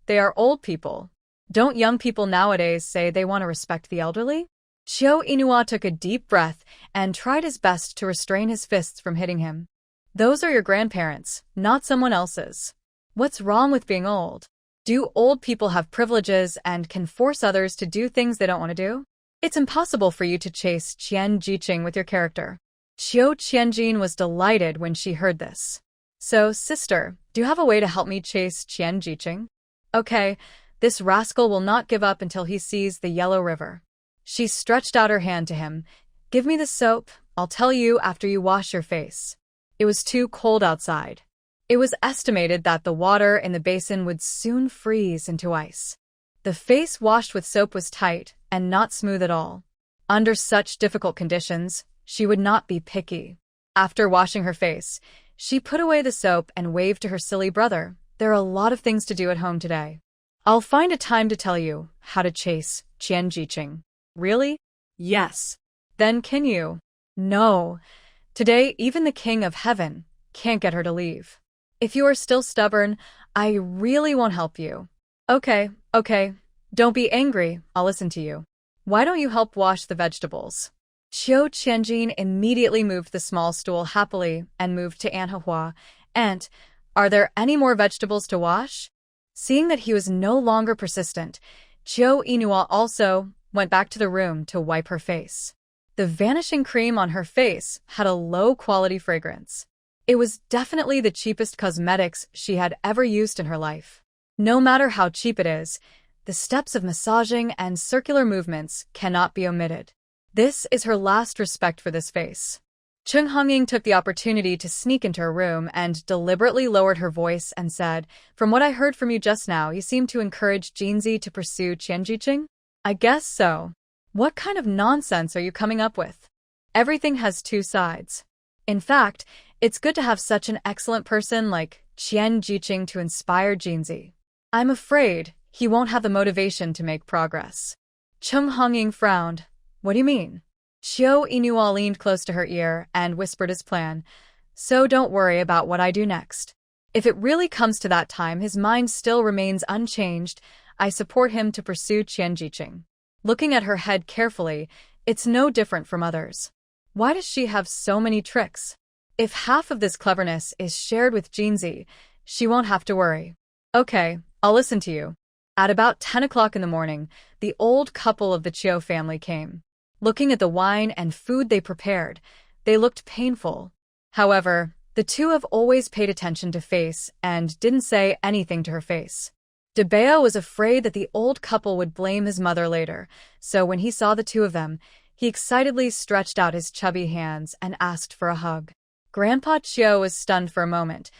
[SPEAKER 1] They are old people. Don't young people nowadays say they want to respect the elderly? Xiao Inua took a deep breath and tried his best to restrain his fists from hitting him. Those are your grandparents, not someone else's. What's wrong with being old? Do old people have privileges and can force others to do things they don't want to do? It's impossible for you to chase Qian Jiqing with your character. Xiao Qianjin was delighted when she heard this. So, sister, do you have a way to help me chase Qian Jiqing? Okay, this rascal will not give up until he sees the Yellow River. She stretched out her hand to him. Give me the soap, I'll tell you after you wash your face. It was too cold outside. It was estimated that the water in the basin would soon freeze into ice. The face washed with soap was tight and not smooth at all. Under such difficult conditions, she would not be picky. After washing her face, she put away the soap and waved to her silly brother. There are a lot of things to do at home today. I'll find a time to tell you how to chase Qian Jiqing. Really?
[SPEAKER 2] Yes.
[SPEAKER 1] Then can you? No. Today, even the King of Heaven can't get her to leave. If you are still stubborn, I really won't help you. Okay. Don't be angry, I'll listen to you. Why don't you help wash the vegetables? Xiao Qianjin immediately moved the small stool happily and moved to Anhua. Aunt, are there any more vegetables to wash? Seeing that he was no longer persistent, Qiao Inua also went back to the room to wipe her face. The vanishing cream on her face had a low-quality fragrance. It was definitely the cheapest cosmetics she had ever used in her life. No matter how cheap it is, the steps of massaging and circular movements cannot be omitted. This is her last respect for this face. Cheng Hongying took the opportunity to sneak into her room and deliberately lowered her voice and said, "From what I heard from you just now, you seem to encourage Jinzi to pursue Qian Jiqing? I guess so. What kind of nonsense are you coming up with? Everything has two sides. In fact, it's good to have such an excellent person like Qian Jiqing to inspire Jinzi. I'm afraid he won't have the motivation to make progress." Cheng Hongying frowned. What do you mean? Xiao Inua leaned close to her ear and whispered his plan. So don't worry about what I do next. If it really comes to that time his mind still remains unchanged, I support him to pursue Qian Jiqing. Looking at her head carefully, it's no different from others. Why does she have so many tricks? If half of this cleverness is shared with Jinzi, she won't have to worry. Okay, I'll listen to you. At about 10 o'clock in the morning, the old couple of the Chiu family came. Looking at the wine and food they prepared, they looked painful. However, the two have always paid attention to face and didn't say anything to her face. Debeo was afraid that the old couple would blame his mother later, so when he saw the two of them, he excitedly stretched out his chubby hands and asked for a hug. Grandpa Chiu was stunned for a moment.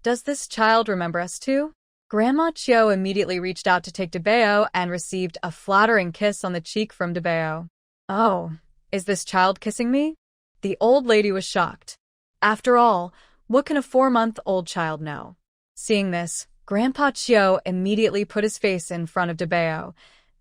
[SPEAKER 1] Does this child remember us too? Grandma Chiu immediately reached out to take Debeo and received a flattering kiss on the cheek from Debeo. Oh, is this child kissing me? The old lady was shocked. After all, what can a 4-month-old child know? Seeing this, Grandpa Chiu immediately put his face in front of Debeo.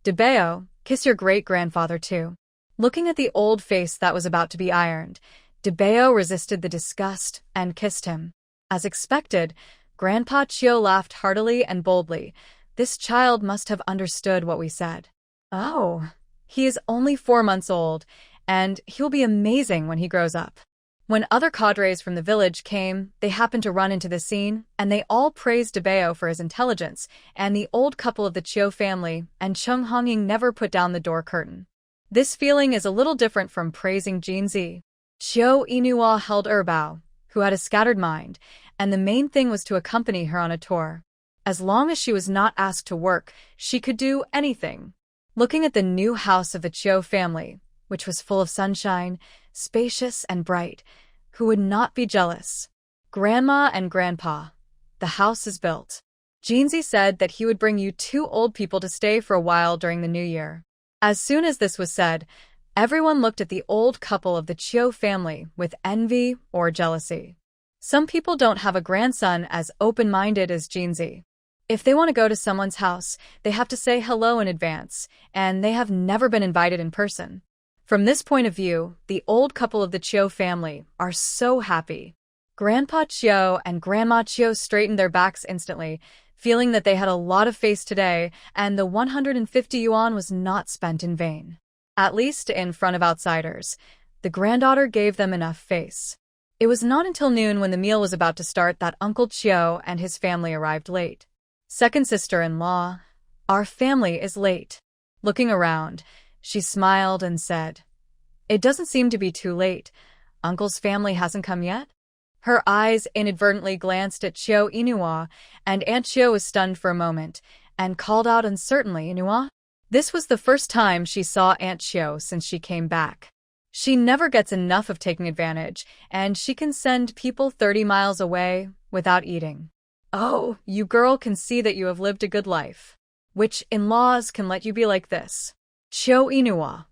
[SPEAKER 1] Debeo, kiss your great-grandfather too. Looking at the old face that was about to be ironed, Debeo resisted the disgust and kissed him. As expected, Grandpa Chiu laughed heartily and boldly. This child must have understood what we said. Oh, he is only 4 months old, and he'll be amazing when he grows up. When other cadres from the village came, they happened to run into the scene, and they all praised Debeo for his intelligence, and the old couple of the Chiu family, and Cheng Hongying never put down the door curtain. This feeling is a little different from praising Jinzi. Xiao Inua held Erbao, who had a scattered mind, and the main thing was to accompany her on a tour. As long as she was not asked to work, she could do anything. Looking at the new house of the Chiu family, which was full of sunshine, spacious and bright, Who would not be jealous? Grandma and Grandpa, the house is built. Jinzi said that he would bring you 2 old people to stay for a while during the new year. As soon as this was said, everyone looked at the old couple of the Chiu family with envy or jealousy. Some people don't have a grandson as open-minded as Jinzi. If they want to go to someone's house, they have to say hello in advance, and they have never been invited in person. From this point of view, the old couple of the Chiu family are so happy. Grandpa Chiu and Grandma Chiu straightened their backs instantly, feeling that they had a lot of face today, and the 150 yuan was not spent in vain. At least in front of outsiders, the granddaughter gave them enough face. It was not until noon when the meal was about to start that Uncle Chiu and his family arrived late. Second sister-in-law, our family is late. Looking around, she smiled and said, "It doesn't seem to be too late. Uncle's family hasn't come yet?" Her eyes inadvertently glanced at Chiu Inua, and Aunt Chiu was stunned for a moment, and called out uncertainly, "Inua?" This was the first time she saw Aunt Chiu since she came back. She never gets enough of taking advantage, and she can send people 30 miles away without eating. Oh, you girl can see that you have lived a good life. Which in-laws can let you be like this? Chiu Inua.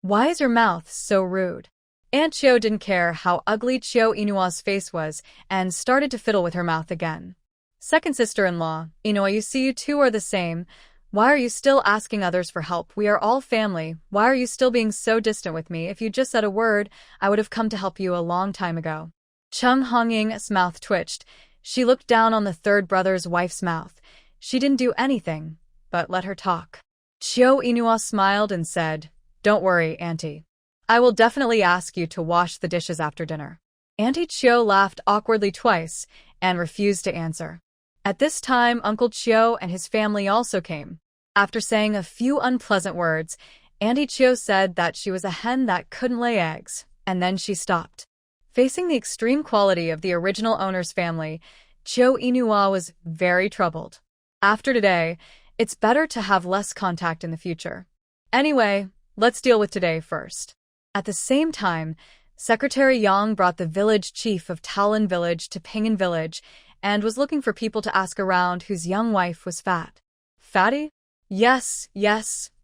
[SPEAKER 1] Why is your mouth so rude? Aunt Chiu didn't care how ugly Chiu Inua's face was and started to fiddle with her mouth again. Second sister-in-law, Inua, you see you two are the same. Why are you still asking others for help? We are all family. Why are you still being so distant with me? If you just said a word, I would have come to help you a long time ago. Chung Hongying's mouth twitched. She looked down on the third brother's wife's mouth. She didn't do anything, but let her talk. Chiu Inua smiled and said, "Don't worry, Auntie. I will definitely ask you to wash the dishes after dinner." Auntie Chiu laughed awkwardly twice and refused to answer. At this time, Uncle Chiu and his family also came. After saying a few unpleasant words, Auntie Chiu said that she was a hen that couldn't lay eggs, and then she stopped. Facing the extreme quality of the original owner's family, Chiu Inua was very troubled. After today, it's better to have less contact in the future. Anyway, let's deal with today first. At the same time, Secretary Yang brought the village chief of Taolin village to Pingan village and was looking for people to ask around whose young wife was fat. Fatty? Yes,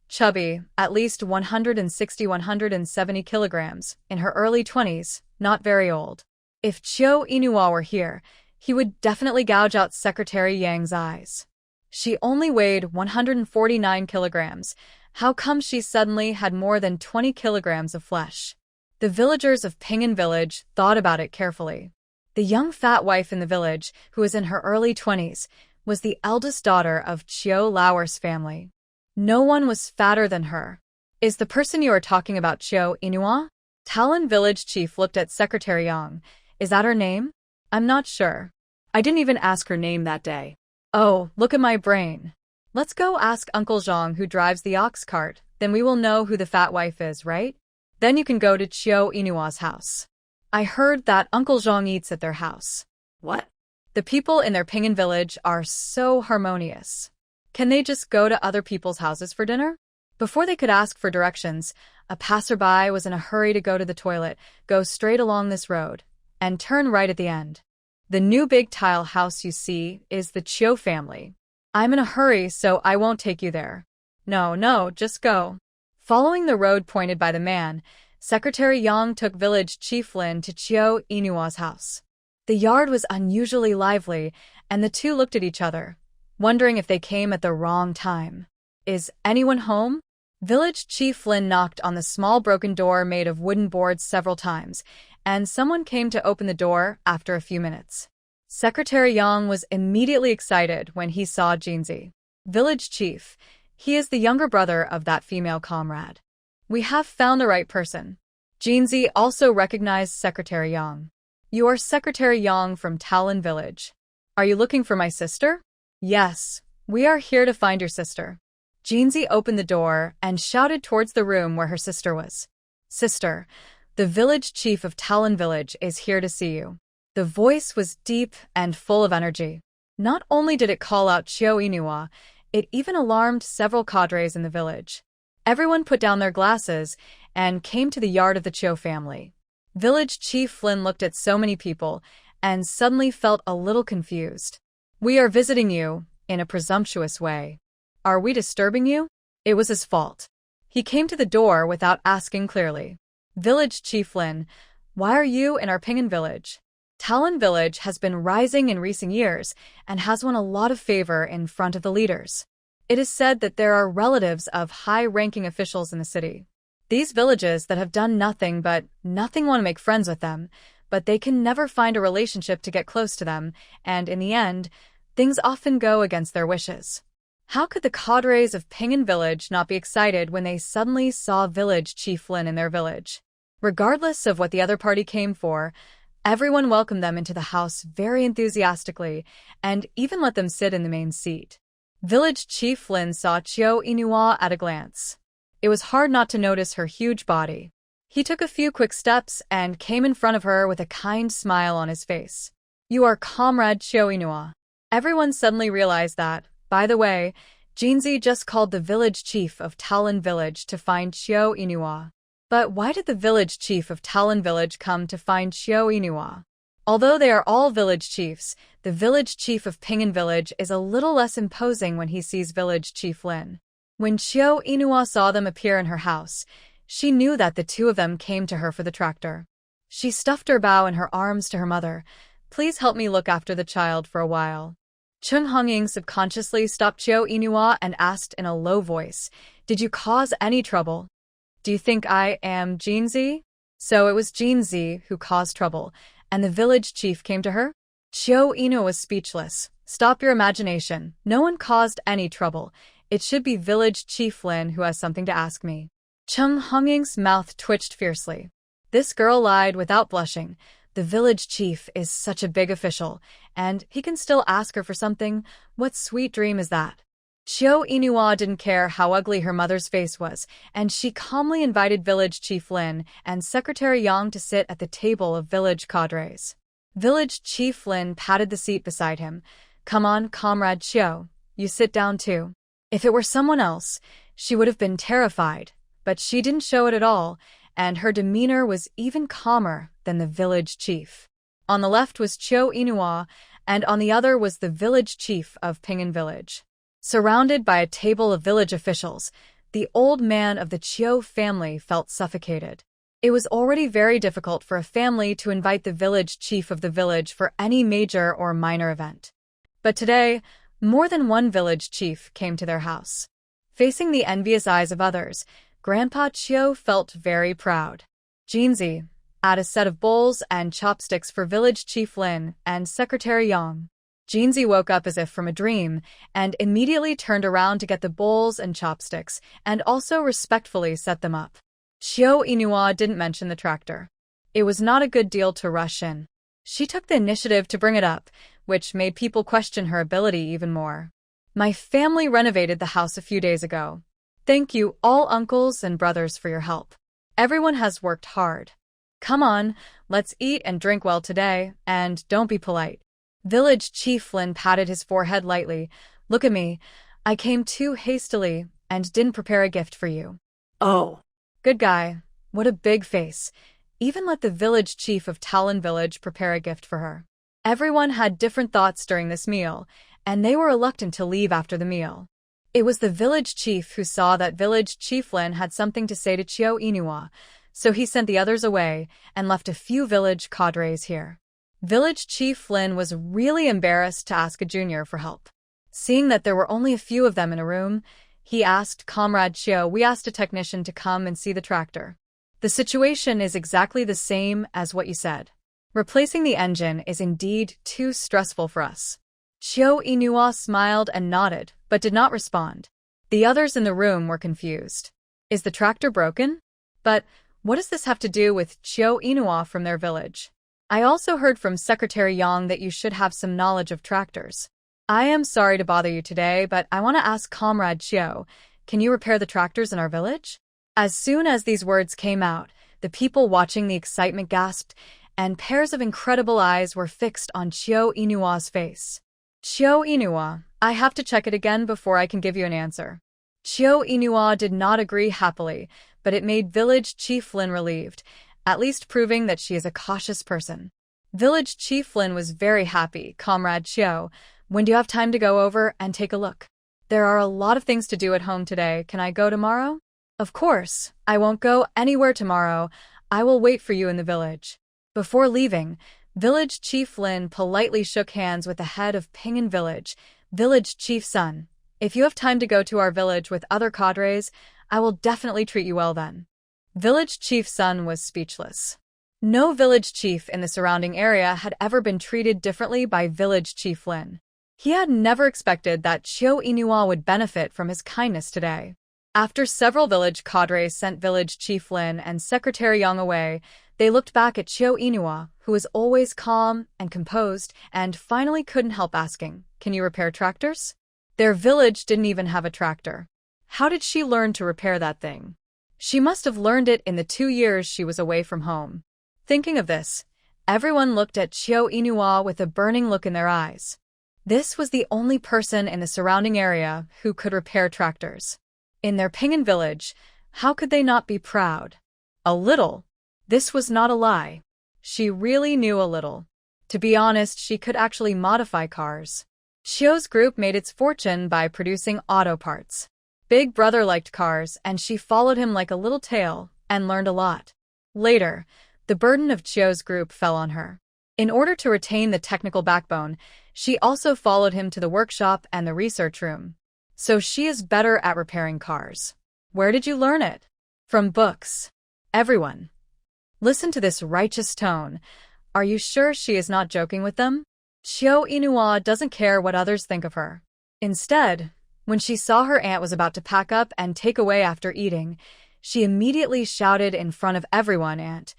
[SPEAKER 1] chubby, at least 160–170 kilograms, in her early 20s, not very old. If Chiu Inua were here, he would definitely gouge out Secretary Yang's eyes. She only weighed 149 kilograms. How come she suddenly had more than 20 kilograms of flesh? The villagers of Pingan village thought about it carefully. The young fat wife in the village, who was in her early 20s, was the eldest daughter of Chiu Lauer's family. No one was fatter than her. Is the person you are talking about Chiu Inua? Taolin village chief looked at Secretary Yang. Is that her name? I'm not sure. I didn't even ask her name that day. Oh, look at my brain. Let's go ask Uncle Zhang who drives the ox cart, then we will know who the fat wife is, right? Then you can go to Chiu Inua's house. I heard that Uncle Zhang eats at their house. What? The people in their Pingan village are so harmonious. Can they just go to other people's houses for dinner? Before they could ask for directions, a passerby was in a hurry to go to the toilet. Go straight along this road and turn right at the end. The new big tile house you see is the Chiu family. I'm in a hurry, so I won't take you there. No, just go. Following the road pointed by the man, Secretary Yang took village chief Lin to Chiu Inua's house. The yard was unusually lively, and the two looked at each other, wondering if they came at the wrong time. Is anyone home? Village chief Lin knocked on the small broken door made of wooden boards several times, and someone came to open the door after a few minutes. Secretary Yang was immediately excited when he saw Jinzi. Village chief, he is the younger brother of that female comrade. We have found the right person. Jinzi also recognized Secretary Yang. You are Secretary Yang from Taolin village. Are you looking for my sister? Yes, we are here to find your sister. Jinzi opened the door and shouted towards the room where her sister was. Sister, the village chief of Taolin village is here to see you. The voice was deep and full of energy. Not only did it call out Chiu Inua, it even alarmed several cadres in the village. Everyone put down their glasses and came to the yard of the Chiu family. Village Chief Flynn looked at so many people and suddenly felt a little confused. "We are visiting you," in a presumptuous way. "Are we disturbing you?" It was his fault. He came to the door without asking clearly. "Village Chief Flynn, why are you in our Pinyin village?" Talon village has been rising in recent years and has won a lot of favor in front of the leaders. It is said that there are relatives of high-ranking officials in the city. These villages that have done nothing want to make friends with them, but they can never find a relationship to get close to them, and in the end, things often go against their wishes. How could the cadres of Pinyin village not be excited when they suddenly saw Village Chief Flynn in their village? Regardless of what the other party came for, everyone welcomed them into the house very enthusiastically and even let them sit in the main seat. Village Chief Flynn saw Chiu Inua at a glance. It was hard not to notice her huge body. He took a few quick steps and came in front of her with a kind smile on his face. "You are Comrade Chiu Inua." Everyone suddenly realized that, by the way, Jinzi just called the village chief of Talon village to find Chiu Inua. But why did the village chief of Talon village come to find Chiu Inua? Although they are all village chiefs, the village chief of Pinyin village is a little less imposing when he sees Village Chief Lin. When Chiu Inua saw them appear in her house, she knew that the two of them came to her for the tractor. She stuffed her bow in her arms to her mother. "Please help me look after the child for a while." Chung Hongying subconsciously stopped Chiu Inua and asked in a low voice, "Did you cause any trouble? Do you think I am Jinzi?" So it was Jinzi who caused trouble, and the village chief came to her? Chiu Inua was speechless. "Stop your imagination. No one caused any trouble. It should be Village Chief Lin who has something to ask me." Chung Hongying's mouth twitched fiercely. This girl lied without blushing. The village chief is such a big official, and he can still ask her for something. What sweet dream is that? Chiu Inua didn't care how ugly her mother's face was, and she calmly invited Village Chief Lin and Secretary Yang to sit at the table of village cadres. Village Chief Lin patted the seat beside him. "Come on, Comrade Chiu, you sit down too." If it were someone else, she would have been terrified, but she didn't show it at all, and her demeanor was even calmer than the village chief. On the left was Chiu Inua, and on the other was the village chief of Pinyin village. Surrounded by a table of village officials, the old man of the Chiu family felt suffocated. It was already very difficult for a family to invite the village chief of the village for any major or minor event. But today, more than one village chief came to their house. Facing the envious eyes of others, Grandpa Chiu felt very proud. Jinzi, add a set of bowls and chopsticks for Village Chief Lin and Secretary Yang. Jinzi woke up as if from a dream and immediately turned around to get the bowls and chopsticks and also respectfully set them up. Chiu Inua didn't mention the tractor. It was not a good deal to rush in. She took the initiative to bring it up, which made people question her ability even more. "My family renovated the house a few days ago. Thank you all uncles and brothers for your help. Everyone has worked hard. Come on, let's eat and drink well today, and don't be polite." Village Chief Lin patted his forehead lightly. "Look at me. I came too hastily and didn't prepare a gift for you."
[SPEAKER 2] Oh.
[SPEAKER 1] Good guy. What a big face. Even let the village chief of Talon village prepare a gift for her. Everyone had different thoughts during this meal, and they were reluctant to leave after the meal. It was the village chief who saw that Village Chief Lin had something to say to Chiu Inua, so he sent the others away and left a few village cadres here. Village Chief Lin was really embarrassed to ask a junior for help. Seeing that there were only a few of them in a room, he asked Comrade Chiu, "We asked a technician to come and see the tractor. The situation is exactly the same as what you said. Replacing the engine is indeed too stressful for us." Chiu Inua smiled and nodded, but did not respond. The others in the room were confused. Is the tractor broken? But what does this have to do with Chiu Inua from their village? I also heard from Secretary Yang that you should have some knowledge of tractors. I am sorry to bother you today, but I want to ask Comrade Chiu, can you repair the tractors in our village? As soon as these words came out, the people watching the excitement gasped, and pairs of incredible eyes were fixed on Chiu Inua's face. "Chiu Inua, I have to check it again before I can give you an answer." Chiu Inua did not agree happily, but it made Village Chief Lin relieved, at least proving that she is a cautious person. Village Chief Lin was very happy. Comrade Chiu, when do you have time to go over and take a look? There are a lot of things to do at home today. Can I go tomorrow? Of course, I won't go anywhere tomorrow. I will wait for you in the village. Before leaving, Village Chief Lin politely shook hands with the head of Pingan Village. Village Chief Sun, if you have time to go to our village with other cadres, I will definitely treat you well then. Village Chief Sun was speechless. No village chief in the surrounding area had ever been treated differently by Village Chief Lin. He had never expected that Chiu Inua would benefit from his kindness today. After several village cadres sent Village Chief Lin and Secretary Yang away, they looked back at Chiu Inua, who was always calm and composed, and finally couldn't help asking, "Can you repair tractors?" Their village didn't even have a tractor. How did she learn to repair that thing? She must have learned it in the 2 years she was away from home. Thinking of this, everyone looked at Chiu Inua with a burning look in their eyes. This was the only person in the surrounding area who could repair tractors. In their Pingan village, how could they not be proud? A little. This was not a lie. She really knew a little. To be honest, she could actually modify cars. Chiu's group made its fortune by producing auto parts. Big Brother liked cars, and she followed him like a little tail and learned a lot. Later, the burden of Chiu's group fell on her. In order to retain the technical backbone, she also followed him to the workshop and the research room. So she is better at repairing cars. Where did you learn it? From books. Everyone. Listen to this righteous tone. Are you sure she is not joking with them? Chiu Inua doesn't care what others think of her. Instead, when she saw her aunt was about to pack up and take away after eating, she immediately shouted in front of everyone, "Aunt,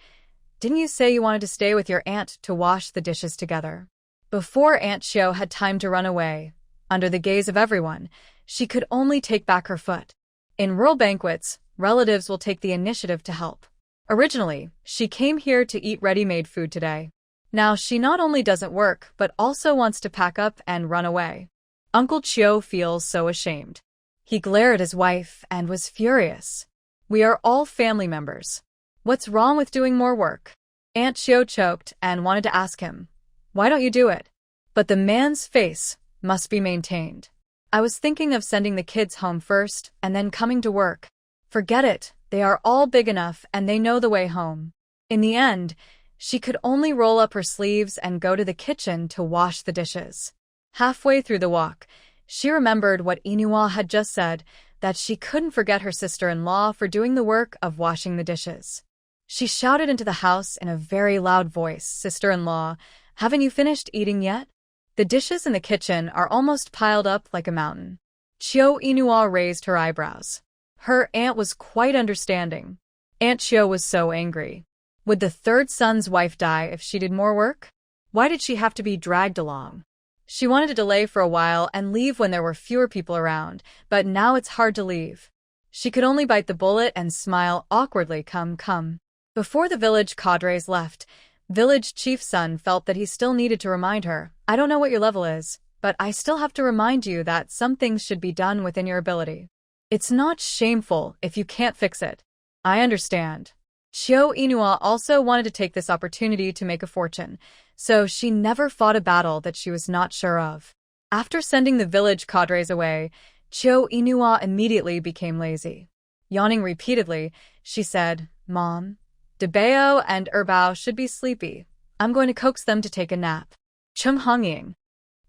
[SPEAKER 1] didn't you say you wanted to stay with your aunt to wash the dishes together?" Before Aunt Chiu had time to run away, under the gaze of everyone, she could only take back her foot. In rural banquets, relatives will take the initiative to help. Originally, she came here to eat ready-made food today. Now she not only doesn't work, but also wants to pack up and run away. Uncle Chiu feels so ashamed. He glared at his wife and was furious. "We are all family members. What's wrong with doing more work?" Aunt Chiu choked and wanted to ask him, "Why don't you do it?" But the man's face must be maintained. "I was thinking of sending the kids home first and then coming to work." Forget it, they are all big enough and they know the way home. In the end, she could only roll up her sleeves and go to the kitchen to wash the dishes. Halfway through the walk, she remembered what Inua had just said, that she couldn't forget her sister-in-law for doing the work of washing the dishes. She shouted into the house in a very loud voice, "Sister-in-law, haven't you finished eating yet?" The dishes in the kitchen are almost piled up like a mountain. Chiu Inua raised her eyebrows. Her aunt was quite understanding. Aunt Chiu was so angry. Would the third son's wife die if she did more work? Why did she have to be dragged along? She wanted to delay for a while and leave when there were fewer people around, but now it's hard to leave. She could only bite the bullet and smile awkwardly. Come. Before the village cadres left, Village Chief Sun felt that he still needed to remind her, "I don't know what your level is, but I still have to remind you that some things should be done within your ability. It's not shameful if you can't fix it. I understand." Chiu Inua also wanted to take this opportunity to make a fortune, so she never fought a battle that she was not sure of. After sending the village cadres away, Chiu Inua immediately became lazy. Yawning repeatedly, she said, "Mom, Debao and Erbao should be sleepy. I'm going to coax them to take a nap." Chung Hongying.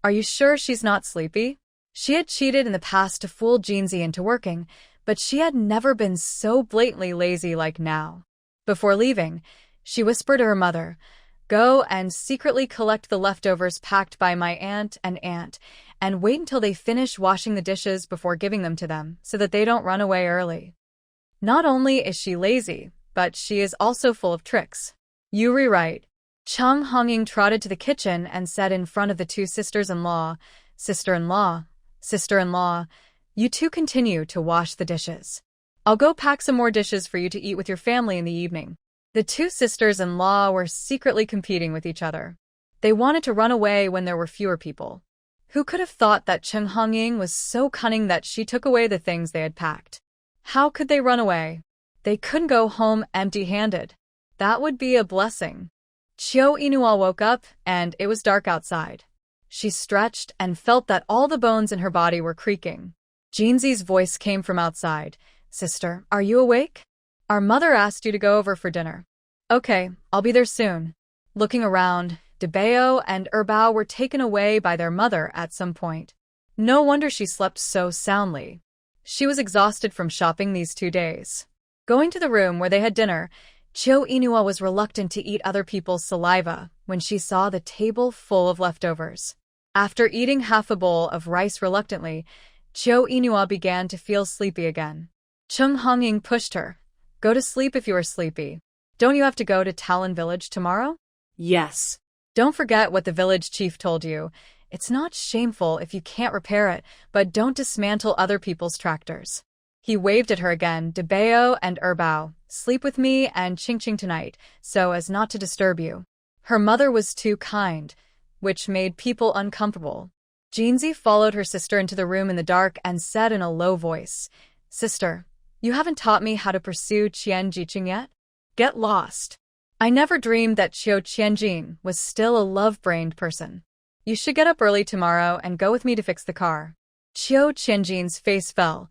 [SPEAKER 1] Are you sure she's not sleepy? She had cheated in the past to fool Jinzi into working, but she had never been so blatantly lazy like now. Before leaving, she whispered to her mother, "Go and secretly collect the leftovers packed by my aunt, and wait until they finish washing the dishes before giving them to them, so that they don't run away early." Not only is she lazy, but she is also full of tricks. Yuri right. Chung Hongying trotted to the kitchen and said in front of the two sisters-in-law, Sister-in-law, you two continue to wash the dishes. I'll go pack some more dishes for you to eat with your family in the evening." The two sisters-in-law were secretly competing with each other. They wanted to run away when there were fewer people. Who could have thought that Chung Hongying was so cunning that she took away the things they had packed? How could they run away? They couldn't go home empty-handed. That would be a blessing. Chiyo Inua woke up, and it was dark outside. She stretched and felt that all the bones in her body were creaking. Jeanzi's voice came from outside. Sister, are you awake? Our mother asked you to go over for dinner. Okay, I'll be there soon. Looking around, Debeo and Erbao were taken away by their mother at some point. No wonder she slept so soundly. She was exhausted from shopping these 2 days. Going to the room where they had dinner, Chiyo Inua was reluctant to eat other people's saliva when she saw the table full of leftovers. After eating half a bowl of rice reluctantly, Chiyo Inua began to feel sleepy again. Chung Hongying pushed her. Go to sleep if you are sleepy. Don't you have to go to Talon Village tomorrow?
[SPEAKER 2] Yes.
[SPEAKER 1] Don't forget what the village chief told you. It's not shameful if you can't repair it, but don't dismantle other people's tractors. He waved at her again. Debeo and Erbao, sleep with me and Ching tonight, so as not to disturb you. Her mother was too kind, which made people uncomfortable. Jeanzi followed her sister into the room in the dark and said in a low voice, Sister, you haven't taught me how to pursue Qian Jiqing yet? Get lost. I never dreamed that Chiyo Qianjin was still a love-brained person. You should get up early tomorrow and go with me to fix the car. Chiyo Qianjin's face fell.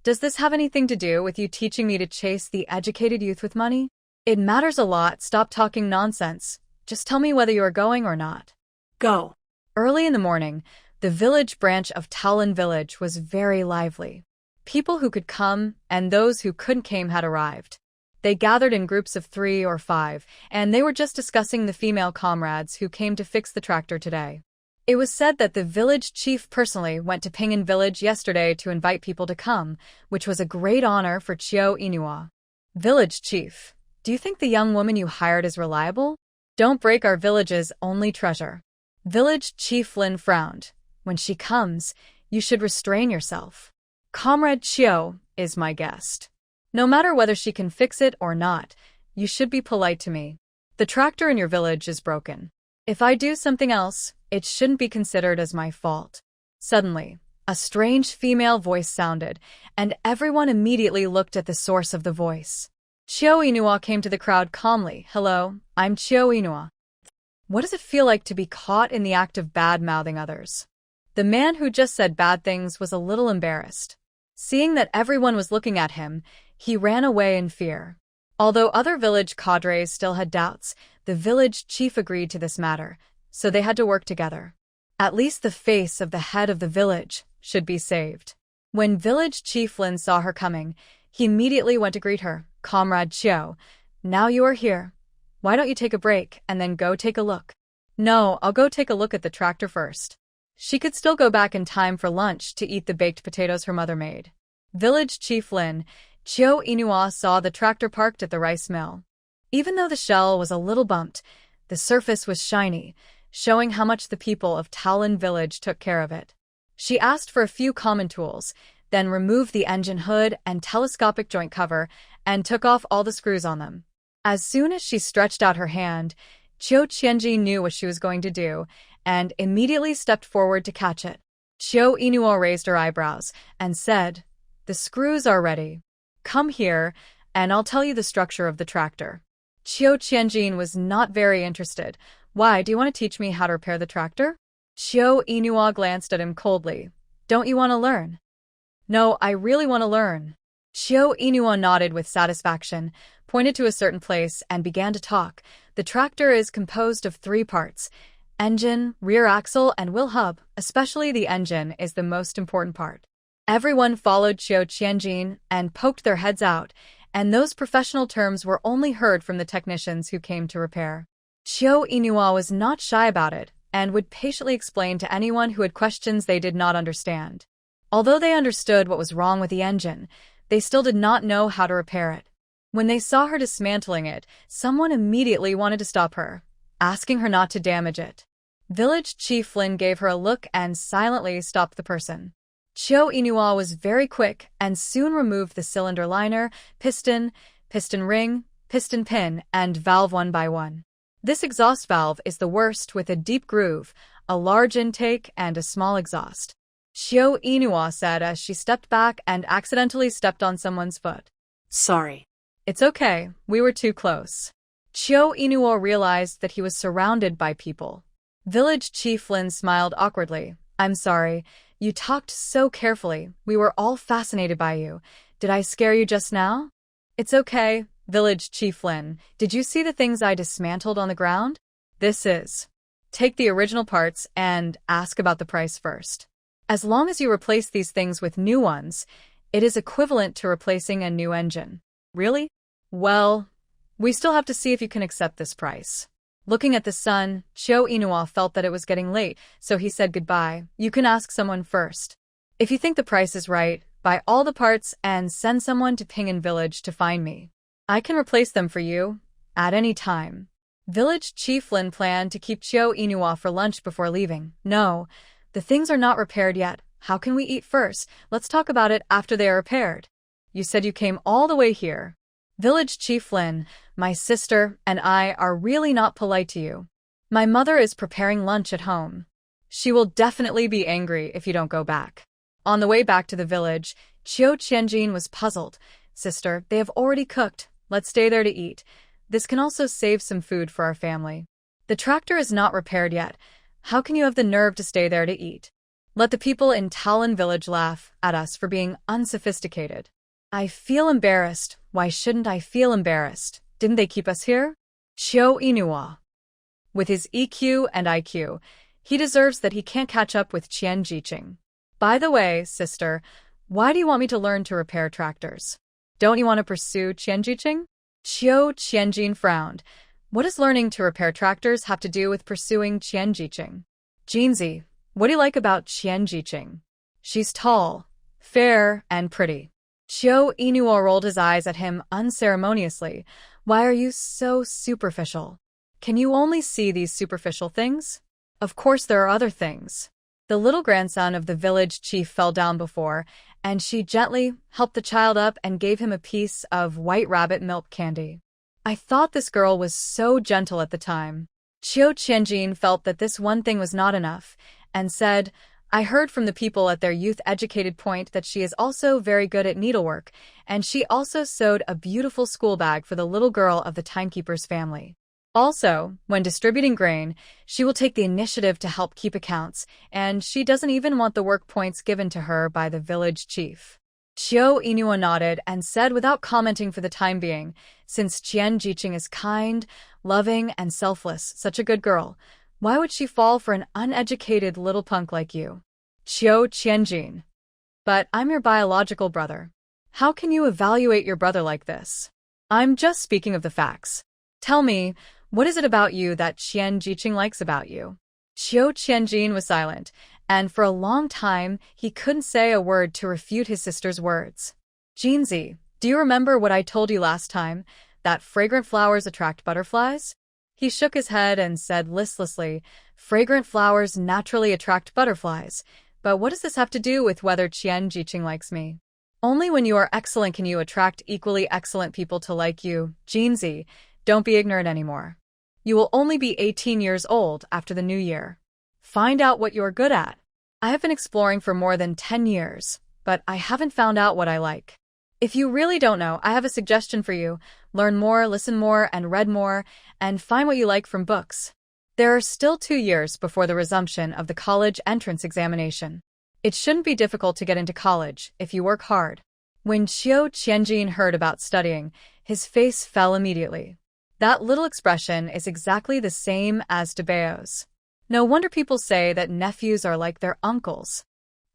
[SPEAKER 1] Does this have anything to do with you teaching me to chase the educated youth with money? It matters a lot. Stop talking nonsense. Just tell me whether you are going or not.
[SPEAKER 2] Go.
[SPEAKER 1] Early in the morning, the village branch of Talon Village was very lively. People who could come and those who couldn't came had arrived. They gathered in groups of 3 or 5, and they were just discussing the female comrades who came to fix the tractor today. It was said that the village chief personally went to Pingan village yesterday to invite people to come, which was a great honor for Chiyo Inua. Village chief, do you think the young woman you hired is reliable? Don't break our village's only treasure. Village chief Lin frowned. When she comes, you should restrain yourself. Comrade Chiyo is my guest. No matter whether she can fix it or not, you should be polite to me. The tractor in your village is broken. If I do something else, it shouldn't be considered as my fault. Suddenly, a strange female voice sounded, and everyone immediately looked at the source of the voice. Chiyo Inua came to the crowd calmly. Hello, I'm Chiyo Inua. What does it feel like to be caught in the act of bad-mouthing others? The man who just said bad things was a little embarrassed. Seeing that everyone was looking at him, he ran away in fear. Although other village cadres still had doubts, the village chief agreed to this matter, so they had to work together. At least the face of the head of the village should be saved. When village chief Lin saw her coming, he immediately went to greet her. Comrade Chiyo, now you are here. Why don't you take a break and then go take a look? No, I'll go take a look at the tractor first. She could still go back in time for lunch to eat the baked potatoes her mother made. Village chief Lin, Chiyo Inua saw the tractor parked at the rice mill. Even though the shell was a little bumped, the surface was shiny, showing how much the people of Talon Village took care of it. She asked for a few common tools, then removed the engine hood and telescopic joint cover and took off all the screws on them. As soon as she stretched out her hand, Chiyo Qianji knew what she was going to do and immediately stepped forward to catch it. Chiyo Inua raised her eyebrows and said, The screws are ready. Come here, and I'll tell you the structure of the tractor. Chiyo Qianjin was not very interested. Why, do you want to teach me how to repair the tractor? Chiyo Inua glanced at him coldly. Don't you want to learn? No, I really want to learn. Chiyo Inua nodded with satisfaction, pointed to a certain place, and began to talk. The tractor is composed of 3 parts: engine, rear axle, and wheel hub. Especially the engine is the most important part. Everyone followed Chiyo Qianjin and poked their heads out, and those professional terms were only heard from the technicians who came to repair. Chiyo Inua was not shy about it and would patiently explain to anyone who had questions they did not understand. Although they understood what was wrong with the engine, they still did not know how to repair it. When they saw her dismantling it, someone immediately wanted to stop her, asking her not to damage it. Village Chief Lin gave her a look and silently stopped the person. Chiyo Inua was very quick and soon removed the cylinder liner, piston ring, piston pin, and valve one by one. This exhaust valve is the worst, with a deep groove, a large intake, and a small exhaust. Chiyo Inua said as she stepped back and accidentally stepped on someone's foot.
[SPEAKER 2] Sorry.
[SPEAKER 1] It's okay, we were too close. Chiu Inuo realized that he was surrounded by people. Village Chief Lin smiled awkwardly. I'm sorry. You talked so carefully. We were all fascinated by you. Did I scare you just now? It's okay, Village Chief Lin. Did you see the things I dismantled on the ground? This is. Take the original parts and ask about the price first. As long as you replace these things with new ones, it is equivalent to replacing a new engine. Really? Well, we still have to see if you can accept this price. Looking at the sun, Chiu Inuo felt that it was getting late, so he said goodbye. You can ask someone first. If you think the price is right, buy all the parts and send someone to Pingan Village to find me. I can replace them for you, at any time. Village Chief Lin planned to keep Chiu Inuo for lunch before leaving. No, the things are not repaired yet. How can we eat first? Let's talk about it after they are repaired. You said you came all the way here. Village Chief Lin, my sister and I are really not polite to you. My mother is preparing lunch at home. She will definitely be angry if you don't go back. On the way back to the village, Chiu Qianjin was puzzled. Sister, they have already cooked. Let's stay there to eat. This can also save some food for our family. The tractor is not repaired yet. How can you have the nerve to stay there to eat? Let the people in Talon Village laugh at us for being unsophisticated. I feel embarrassed. Why shouldn't I feel embarrassed? Didn't they keep us here? Chiu Inuo. With his EQ and IQ, he deserves that he can't catch up with Qian Jiqing. By the way, sister, why do you want me to learn to repair tractors? Don't you want to pursue Qian Jiqing? Chiu Qianjin frowned. What does learning to repair tractors have to do with pursuing Qian Jiqing? Jinzi, what do you like about Qian Jiqing? She's tall, fair, and pretty. Chiu Inuo rolled his eyes at him unceremoniously. Why are you so superficial? Can you only see these superficial things? Of course there are other things. The little grandson of the village chief fell down before, and she gently helped the child up and gave him a piece of white rabbit milk candy. I thought this girl was so gentle at the time. Chiu Qianjin felt that this one thing was not enough, and said, I heard from the people at their youth-educated point that she is also very good at needlework, and she also sewed a beautiful school bag for the little girl of the timekeeper's family. Also, when distributing grain, she will take the initiative to help keep accounts, and she doesn't even want the work points given to her by the village chief. Chiu Inuo nodded and said without commenting for the time being, since Qian Jiqing is kind, loving, and selfless, such a good girl, why would she fall for an uneducated little punk like you? Chiu Qianjin. But I'm your biological brother. How can you evaluate your brother like this? I'm just speaking of the facts. Tell me, what is it about you that Qian Jiqing likes about you? Chiu Qianjin was silent, and for a long time he couldn't say a word to refute his sister's words. Jinzi, do you remember what I told you last time, that fragrant flowers attract butterflies? He shook his head and said listlessly, fragrant flowers naturally attract butterflies, but what does this have to do with whether Qian Jiqing likes me? Only when you are excellent can you attract equally excellent people to like you. Jinzi, don't be ignorant anymore. You will only be 18 years old after the new year. Find out what you're good at. I have been exploring for more than 10 years, but I haven't found out what I like. If you really don't know, I have a suggestion for you. Learn more, listen more, and read more, and find what you like from books. There are still 2 years before the resumption of the college entrance examination. It shouldn't be difficult to get into college if you work hard. When Chiu Qianjin heard about studying, his face fell immediately. That little expression is exactly the same as Debao's. No wonder people say that nephews are like their uncles.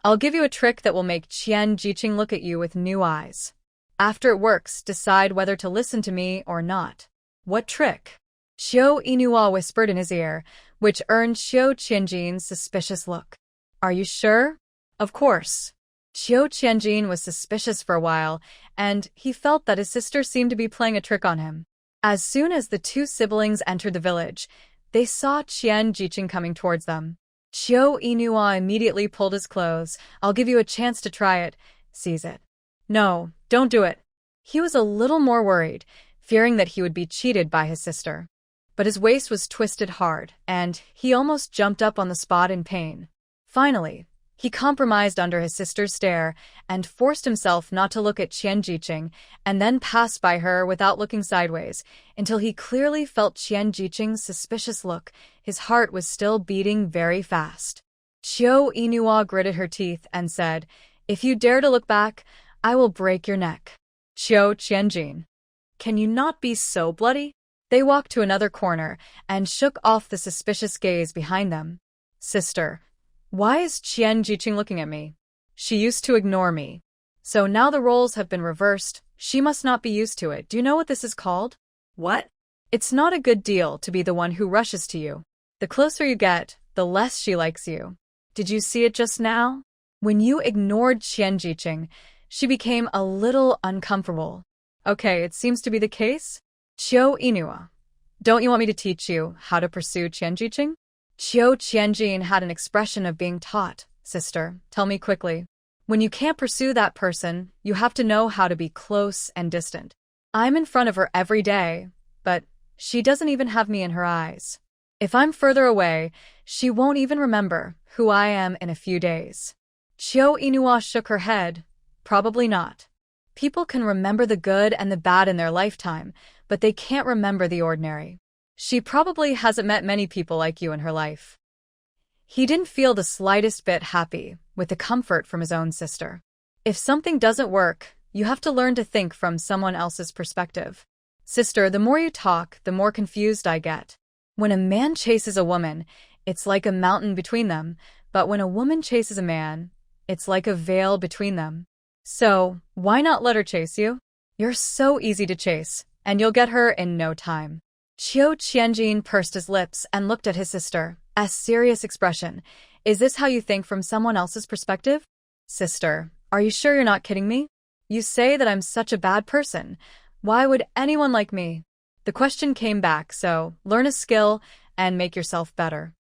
[SPEAKER 1] I'll give you a trick that will make Qian Jiqing look at you with new eyes. After it works, decide whether to listen to me or not. What trick? Chiu Inuo whispered in his ear, which earned Chiu Qianjin's suspicious look. Are you sure? Of course. Chiu Qianjin was suspicious for a while, and he felt that his sister seemed to be playing a trick on him. As soon as the two siblings entered the village, they saw Qian Jiqing coming towards them. Chiu Inuo immediately pulled his clothes. I'll give you a chance to try it. Seize it. No, don't do it. He was a little more worried, fearing that he would be cheated by his sister. But his waist was twisted hard, and he almost jumped up on the spot in pain. Finally, He compromised under his sister's stare and forced himself not to look at Qian Jiqing and then passed by her without looking sideways until he clearly felt Qian Jiqing's suspicious look. His heart was still beating very fast. Qiu Yinhua gritted her teeth and said, "If you dare to look back, I will break your neck." Qiu Qianjin, can you not be so bloody? They walked to another corner and shook off the suspicious gaze behind them. Sister, why is Qian Jiqing looking at me? She used to ignore me. So now the roles have been reversed. She must not be used to it. Do you know what this is called?
[SPEAKER 2] What?
[SPEAKER 1] It's not a good deal to be the one who rushes to you. The closer you get, the less she likes you. Did you see it just now? When you ignored Qian Jiqing, she became a little uncomfortable. Okay, it seems to be the case. Qiu Yinhua, don't you want me to teach you how to pursue Qian Jiqing? Qiu Qianjin had an expression of being taught. Sister, tell me quickly. When you can't pursue that person, you have to know how to be close and distant. I'm in front of her every day, but she doesn't even have me in her eyes. If I'm further away, she won't even remember who I am in a few days. Qiu Yinhua shook her head. Probably not. People can remember the good and the bad in their lifetime, but they can't remember the ordinary. She probably hasn't met many people like you in her life. He didn't feel the slightest bit happy with the comfort from his own sister. If something doesn't work, you have to learn to think from someone else's perspective. Sister, the more you talk, the more confused I get. When a man chases a woman, it's like a mountain between them, but when a woman chases a man, it's like a veil between them. So, why not let her chase you? You're so easy to chase, and you'll get her in no time. Qiu Qianjin pursed his lips and looked at his sister, a serious expression. Is this how you think from someone else's perspective? Sister, are you sure you're not kidding me? You say that I'm such a bad person. Why would anyone like me? The question came back, so learn a skill and make yourself better.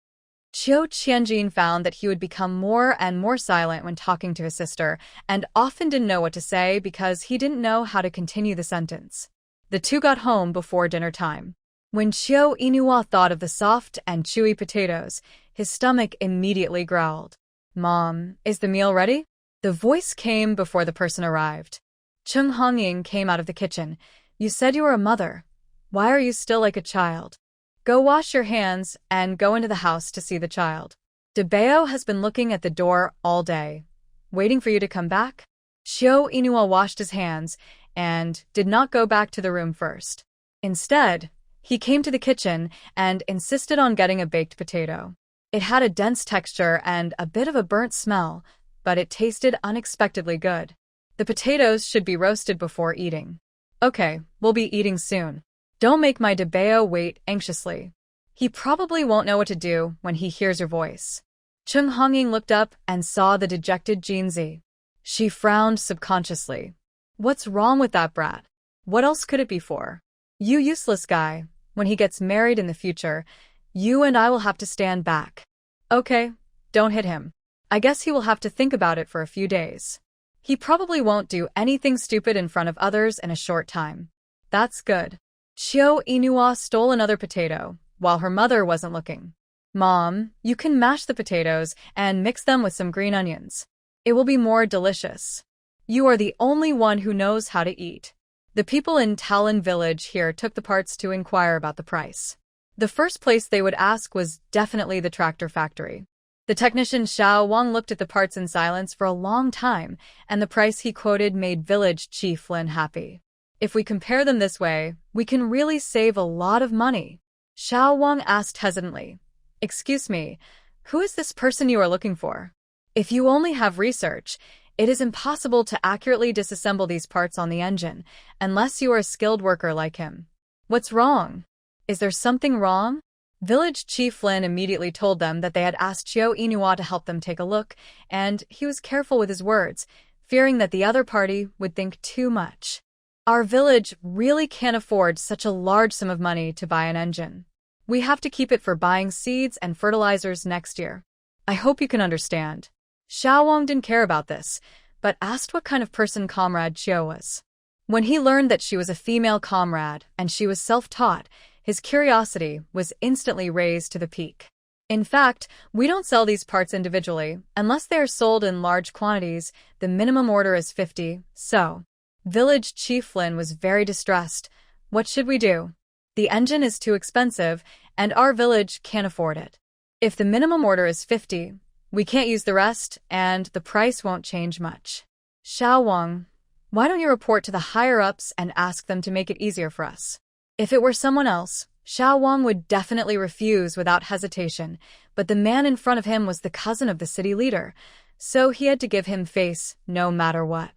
[SPEAKER 1] Qiu Qianjin found that he would become more and more silent when talking to his sister, and often didn't know what to say because he didn't know how to continue the sentence. The two got home before dinner time. When Qiu Yinhua thought of the soft and chewy potatoes, his stomach immediately growled. Mom, is the meal ready? The voice came before the person arrived. Cheng Hongying came out of the kitchen. You said you were a mother. Why are you still like a child? Go wash your hands and go into the house to see the child. De Bao has been looking at the door all day, waiting for you to come back. Qiu Yinhua washed his hands and did not go back to the room first. Instead, he came to the kitchen and insisted on getting a baked potato. It had a dense texture and a bit of a burnt smell, but it tasted unexpectedly good. The potatoes should be roasted before eating. Okay, we'll be eating soon. Don't make my De Bao wait anxiously. He probably won't know what to do when he hears your voice. Cheng Hongying looked up and saw the dejected Jinzi. She frowned subconsciously. What's wrong with that brat? What else could it be for? You useless guy. When he gets married in the future, you and I will have to stand back. Okay, don't hit him. I guess he will have to think about it for a few days. He probably won't do anything stupid in front of others in a short time. That's good. Qiu Yinhua stole another potato, while her mother wasn't looking. Mom, you can mash the potatoes and mix them with some green onions. It will be more delicious. You are the only one who knows how to eat. The people in Talon village here took the parts to inquire about the price. The first place they would ask was definitely the tractor factory. The technician Xiao Wang looked at the parts in silence for a long time, and the price he quoted made village chief Lin happy. If we compare them this way, we can really save a lot of money. Xiao Wang asked hesitantly, Excuse me, who is this person you are looking for? If you only have research, it is impossible to accurately disassemble these parts on the engine, unless you are a skilled worker like him. What's wrong? Is there something wrong? Village Chief Lin immediately told them that they had asked Qiu Yinhua to help them take a look, and he was careful with his words, fearing that the other party would think too much. Our village really can't afford such a large sum of money to buy an engine. We have to keep it for buying seeds and fertilizers next year. I hope you can understand. Xiao Wang didn't care about this, but asked what kind of person Comrade Qiu was. When he learned that she was a female comrade and she was self-taught, his curiosity was instantly raised to the peak. In fact, we don't sell these parts individually. Unless they are sold in large quantities, the minimum order is 50, so. Village Chief Flynn was very distressed. What should we do? The engine is too expensive, and our village can't afford it. If the minimum order is 50, we can't use the rest, and the price won't change much. Xiao Wang, why don't you report to the higher-ups and ask them to make it easier for us? If it were someone else, Xiao Wang would definitely refuse without hesitation, but the man in front of him was the cousin of the city leader, so he had to give him face no matter what.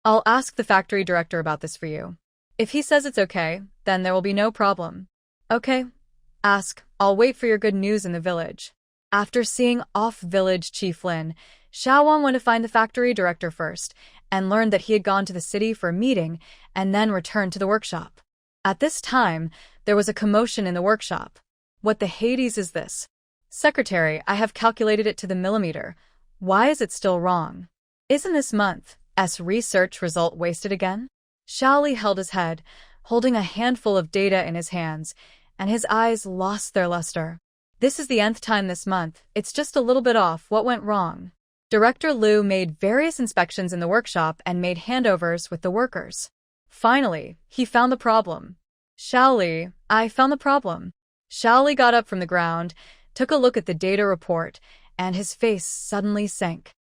[SPEAKER 1] I'll ask the factory director about this for you. If he says it's okay, then there will be no problem. Okay? Ask. I'll wait for your good news in the village. After seeing off Village Chief Lin, Xiao Wang went to find the factory director first and learned that he had gone to the city for a meeting and then returned to the workshop. At this time, there was a commotion in the workshop. What the Hades is this? Secretary, I have calculated it to the millimeter. Why is it still wrong? Isn't this month's research result wasted again? Shaoli held his head, holding a handful of data in his hands, and his eyes lost their luster. This is the nth time this month. It's just a little bit off. What went wrong? Director Liu made various inspections in the workshop and made handovers with the workers. Finally, he found the problem. Shaoli, I found the problem. Shaoli got up from the ground, took a look at the data report, and his face suddenly sank.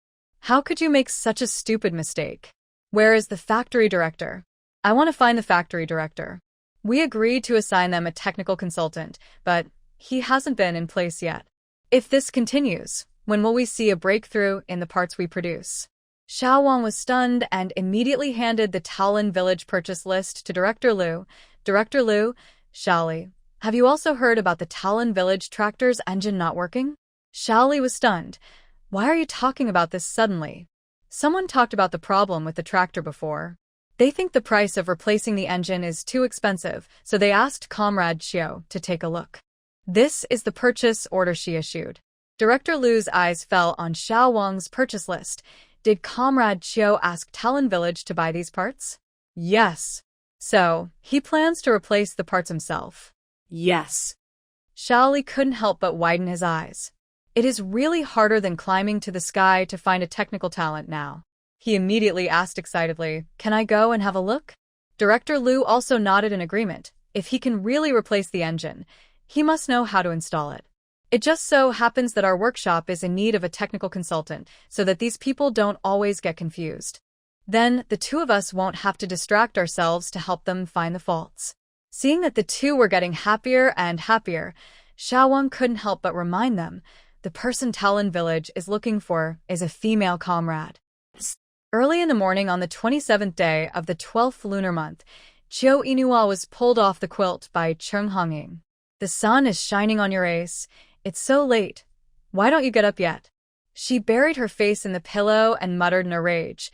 [SPEAKER 1] How could you make such a stupid mistake? Where is the factory director? I want to find the factory director. We agreed to assign them a technical consultant, but he hasn't been in place yet. If this continues, when will we see a breakthrough in the parts we produce? Xiao Wang was stunned and immediately handed the Taolin village purchase list to Director Liu. Director Liu, Shaoli, have you also heard about the Taolin village tractor's engine not working? Shaoli was stunned. Why are you talking about this suddenly? Someone talked about the problem with the tractor before. They think the price of replacing the engine is too expensive, so they asked Comrade Xiao to take a look. This is the purchase order she issued. Director Liu's eyes fell on Xiao Wang's purchase list. Did Comrade Xiao ask Talon Village to buy these parts? Yes. So, he plans to replace the parts himself? Yes. Shaoli couldn't help but widen his eyes. It is really harder than climbing to the sky to find a technical talent now. He immediately asked excitedly, can I go and have a look? Director Liu also nodded in agreement. If he can really replace the engine, he must know how to install it. It just so happens that our workshop is in need of a technical consultant, so that these people don't always get confused. Then, the two of us won't have to distract ourselves to help them find the faults. Seeing that the two were getting happier and happier, Xiao Wang couldn't help but remind them, the person Talon Village is looking for is a female comrade. Early in the morning on the 27th day of the 12th lunar month, Chiu Inua was pulled off the quilt by Cheng Hongying. The sun is shining on your ace. It's so late. Why don't you get up yet? She buried her face in the pillow and muttered in a rage.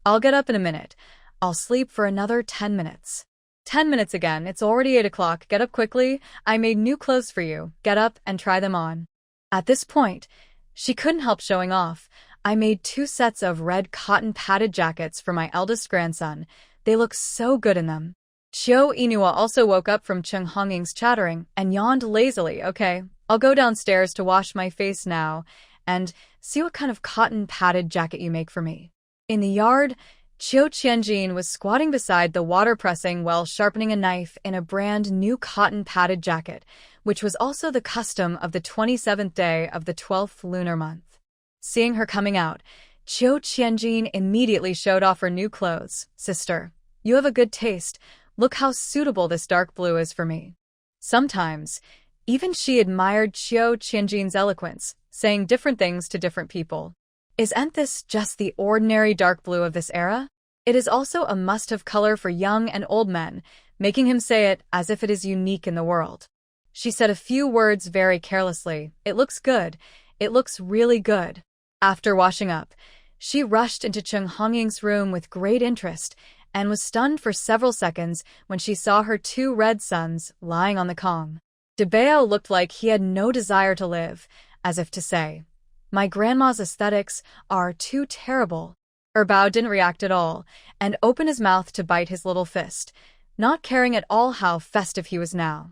[SPEAKER 1] I'll get up in a minute. I'll sleep for another 10 minutes. 10 minutes again. It's already 8 o'clock. Get up quickly. I made new clothes for you. Get up and try them on. At this point, she couldn't help showing off. I made 2 sets of red cotton padded jackets for my eldest grandson. They look so good in them. Chiu Inua also woke up from Cheng Hongying's chattering and yawned lazily. Okay, I'll go downstairs to wash my face now and see what kind of cotton padded jacket you make for me. In the yard, Chiu Qianjin was squatting beside the water pressing while sharpening a knife in a brand new cotton padded jacket, which was also the custom of the 27th day of the 12th lunar month. Seeing her coming out, Chiu Qianjin immediately showed off her new clothes. Sister, you have a good taste. Look how suitable this dark blue is for me. Sometimes, even she admired Chiu Qianjin's eloquence, saying different things to different people. Isn't this just the ordinary dark blue of this era? It is also a must-have color for young and old men, making him say it as if it is unique in the world. She said a few words very carelessly. It looks good. It looks really good. After washing up, she rushed into Cheng Hongying's room with great interest and was stunned for several seconds when she saw her 2 red sons lying on the Kong. Debao looked like he had no desire to live, as if to say, my grandma's aesthetics are too terrible. Erbao didn't react at all and opened his mouth to bite his little fist, not caring at all how festive he was now.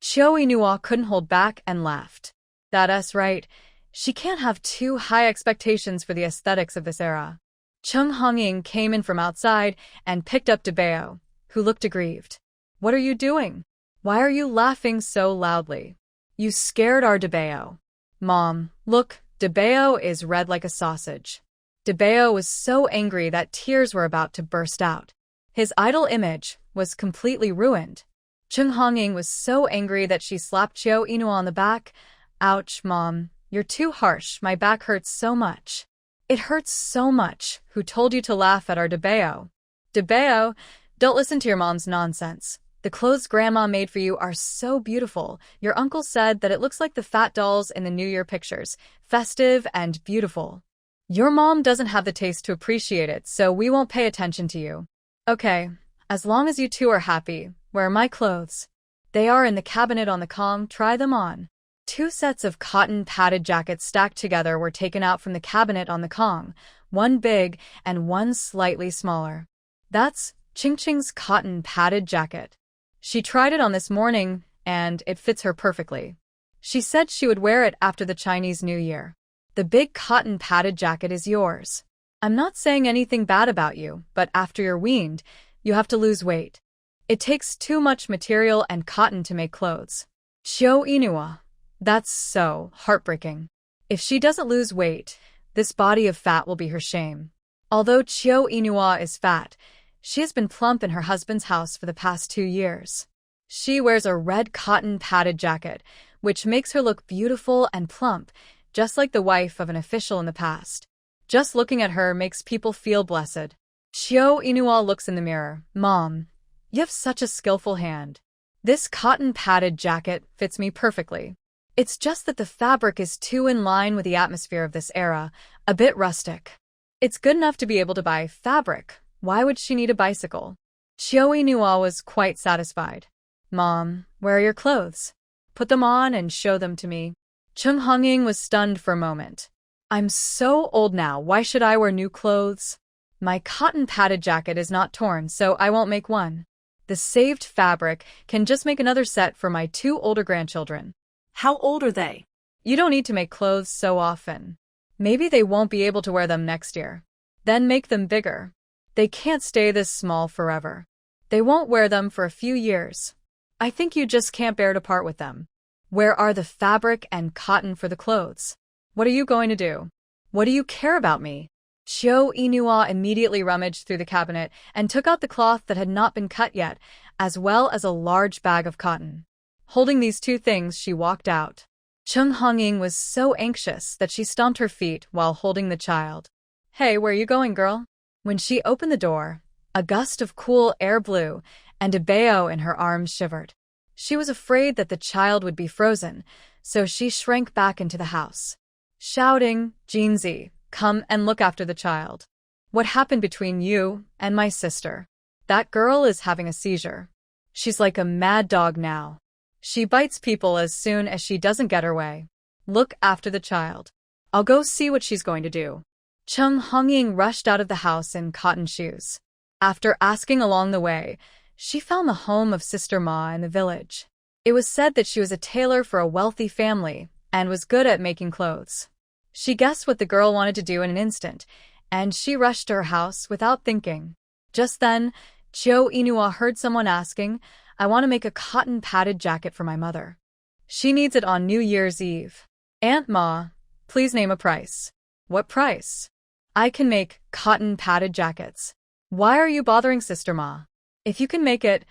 [SPEAKER 1] Chiu Inua couldn't hold back and laughed. That's right. She can't have too high expectations for the aesthetics of this era. Chung Hongying came in from outside and picked up Debeo, who looked aggrieved. What are you doing? Why are you laughing so loudly? You scared our Debeo. Mom, look, Debeo is red like a sausage. Debeo was so angry that tears were about to burst out. His idol image was completely ruined. Chung Hongying was so angry that she slapped Chiao Inu on the back. Ouch, Mom, you're too harsh, my back hurts so much. It hurts so much. Who told you to laugh at our Debeo? Debeo, don't listen to your mom's nonsense. The clothes Grandma made for you are so beautiful. Your uncle said that it looks like the fat dolls in the New Year pictures, festive and beautiful. Your mom doesn't have the taste to appreciate it, so we won't pay attention to you. Okay, as long as you two are happy, where are my clothes? They are in the cabinet on the Kong, try them on. 2 sets of cotton padded jackets stacked together were taken out from the cabinet on the Kong, one big and one slightly smaller. That's Ching Ching's cotton padded jacket. She tried it on this morning, and it fits her perfectly. She said she would wear it after the Chinese New Year. The big cotton padded jacket is yours. I'm not saying anything bad about you, but after you're weaned, you have to lose weight. It takes too much material and cotton to make clothes. Chiao Inua. That's so heartbreaking. If she doesn't lose weight, this body of fat will be her shame. Although Chiao Inua is fat, she has been plump in her husband's house for the past 2 years. She wears a red cotton padded jacket, which makes her look beautiful and plump, just like the wife of an official in the past. Just looking at her makes people feel blessed. Chiao Inua looks in the mirror. Mom, you have such a skillful hand. This cotton padded jacket fits me perfectly. It's just that the fabric is too in line with the atmosphere of this era, a bit rustic. It's good enough to be able to buy fabric. Why would she need a bicycle? Chiao Inua was quite satisfied. Mom, where are your clothes? Put them on and show them to me. Chung Hongying was stunned for a moment. I'm so old now, why should I wear new clothes? My cotton padded jacket is not torn, so I won't make one. The saved fabric can just make another set for my 2 older grandchildren.
[SPEAKER 2] How old are they?
[SPEAKER 1] You don't need to make clothes so often. Maybe they won't be able to wear them next year. Then make them bigger. They can't stay this small forever. They won't wear them for a few years. I think you just can't bear to part with them. Where are the fabric and cotton for the clothes? What are you going to do? What do you care about me? Chiao Inua immediately rummaged through the cabinet and took out the cloth that had not been cut yet, as well as a large bag of cotton. Holding these 2 things, she walked out. Chung Hongying was so anxious that she stomped her feet while holding the child. Hey, where are you going, girl? When she opened the door, a gust of cool air blew, and Debeo in her arms shivered. She was afraid that the child would be frozen, so she shrank back into the house, shouting, Jinzi, come and look after the child. What happened between you and my sister? That girl is having a seizure. She's like a mad dog now. She bites people as soon as she doesn't get her way. Look after the child. I'll go see what she's going to do. Chung Hongying rushed out of the house in cotton shoes. After asking along the way, she found the home of Sister Ma in the village. It was said that she was a tailor for a wealthy family and was good at making clothes. She guessed what the girl wanted to do in an instant, and she rushed to her house without thinking. Just then, Chiao Inua heard someone asking, I want to make a cotton padded jacket for my mother. She needs it on New Year's Eve. Aunt Ma, please name a price. What price? I can make cotton padded jackets. Why are you bothering Sister Ma? If you can make it,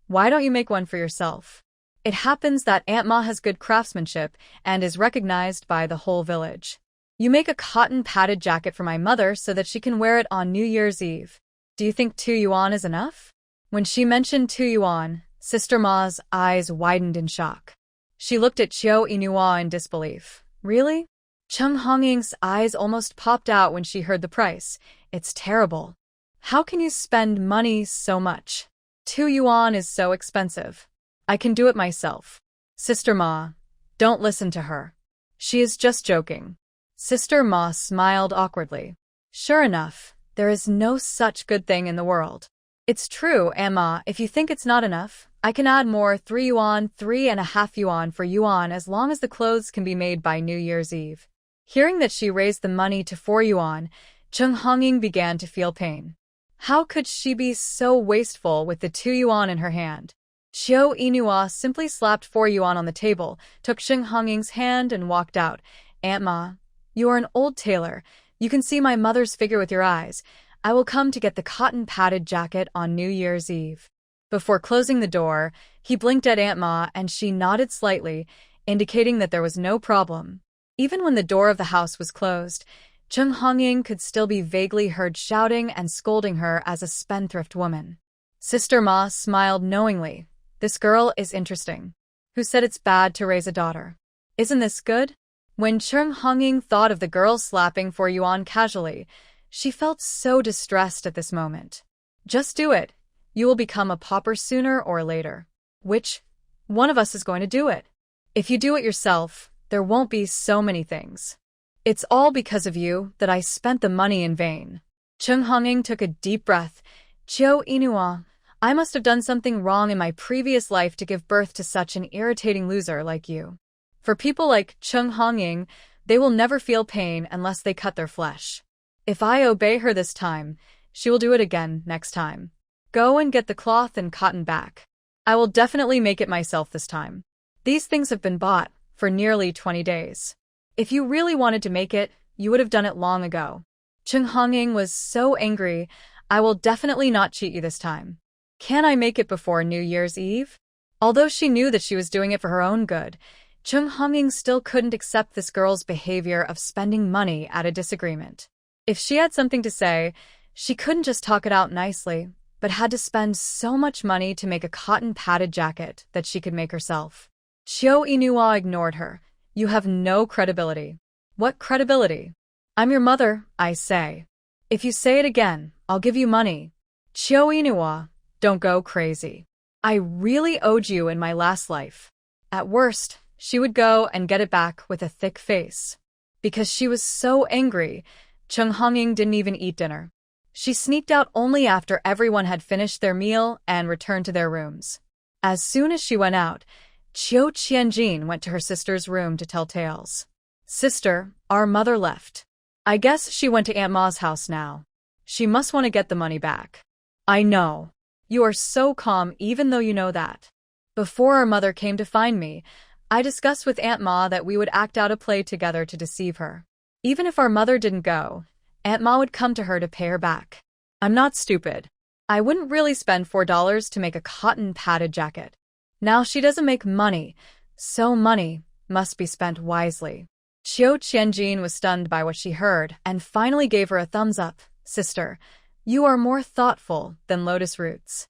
[SPEAKER 1] why don't you make one for yourself? It happens that Aunt Ma has good craftsmanship and is recognized by the whole village. You make a cotton padded jacket for my mother so that she can wear it on New Year's Eve. Do you think 2 yuan is enough? When she mentioned 2 yuan, Sister Ma's eyes widened in shock. She looked at Chiao Inua in disbelief. Really? Chung Hongying's eyes almost popped out when she heard the price. It's terrible. How can you spend money so much? 2 yuan is so expensive. I can do it myself. Sister Ma, don't listen to her. She is just joking. Sister Ma smiled awkwardly. Sure enough, there is no such good thing in the world. It's true, Emma. If you think it's not enough, I can add more 3 yuan, 3.5 yuan for yuan as long as the clothes can be made by New Year's Eve. Hearing that she raised the money to 4 yuan, Cheng Hongying began to feel pain. How could she be so wasteful with the 2 yuan in her hand? Xiao Inua simply slapped 4 yuan on the table, took Cheng Hongying's hand and walked out. Aunt Ma, you are an old tailor. You can see my mother's figure with your eyes. I will come to get the cotton-padded jacket on New Year's Eve. Before closing the door, he blinked at Aunt Ma and she nodded slightly, indicating that there was no problem. Even when the door of the house was closed, Cheng Hongying could still be vaguely heard shouting and scolding her as a spendthrift woman. Sister Ma smiled knowingly. This girl is interesting. Who said it's bad to raise a daughter? Isn't this good? When Cheng Hongying thought of the girl slapping 4 yuan casually, she felt so distressed at this moment. Just do it. You will become a pauper sooner or later. Which one of us is going to do it? If you do it yourself, there won't be so many things. It's all because of you that I spent the money in vain. Cheng Hongying took a deep breath. Qiu Inua, I must have done something wrong in my previous life to give birth to such an irritating loser like you. For people like Cheng Hongying, they will never feel pain unless they cut their flesh. If I obey her this time, she will do it again next time. Go and get the cloth and cotton back. I will definitely make it myself this time. These things have been bought for nearly 20 days. If you really wanted to make it, you would have done it long ago. Cheng Hongying was so angry. I will definitely not cheat you this time. Can I make it before New Year's Eve? Although she knew that she was doing it for her own good, Cheng Hongying still couldn't accept this girl's behavior of spending money at a disagreement. If she had something to say, she couldn't just talk it out nicely, but had to spend so much money to make a cotton-padded jacket that she could make herself. Xiao Inua ignored her. You have no credibility. What credibility? I'm your mother, I say. If you say it again, I'll give you money. Xiao Inua, don't go crazy. I really owed you in my last life. At worst, she would go and get it back with a thick face. Because she was so angry, Cheng Hongying didn't even eat dinner. She sneaked out only after everyone had finished their meal and returned to their rooms. As soon as she went out, Qiu Qianjin went to her sister's room to tell tales. Sister, our mother left. I guess she went to Aunt Ma's house now. She must want to get the money back. I know. You are so calm even though you know that. Before our mother came to find me, I discussed with Aunt Ma that we would act out a play together to deceive her. Even if our mother didn't go, Aunt Ma would come to her to pay her back. I'm not stupid. I wouldn't really spend $4 to make a cotton-padded jacket. Now she doesn't make money, so money must be spent wisely. Qiu Qianjin was stunned by what she heard and finally gave her a thumbs up. Sister, you are more thoughtful than lotus roots.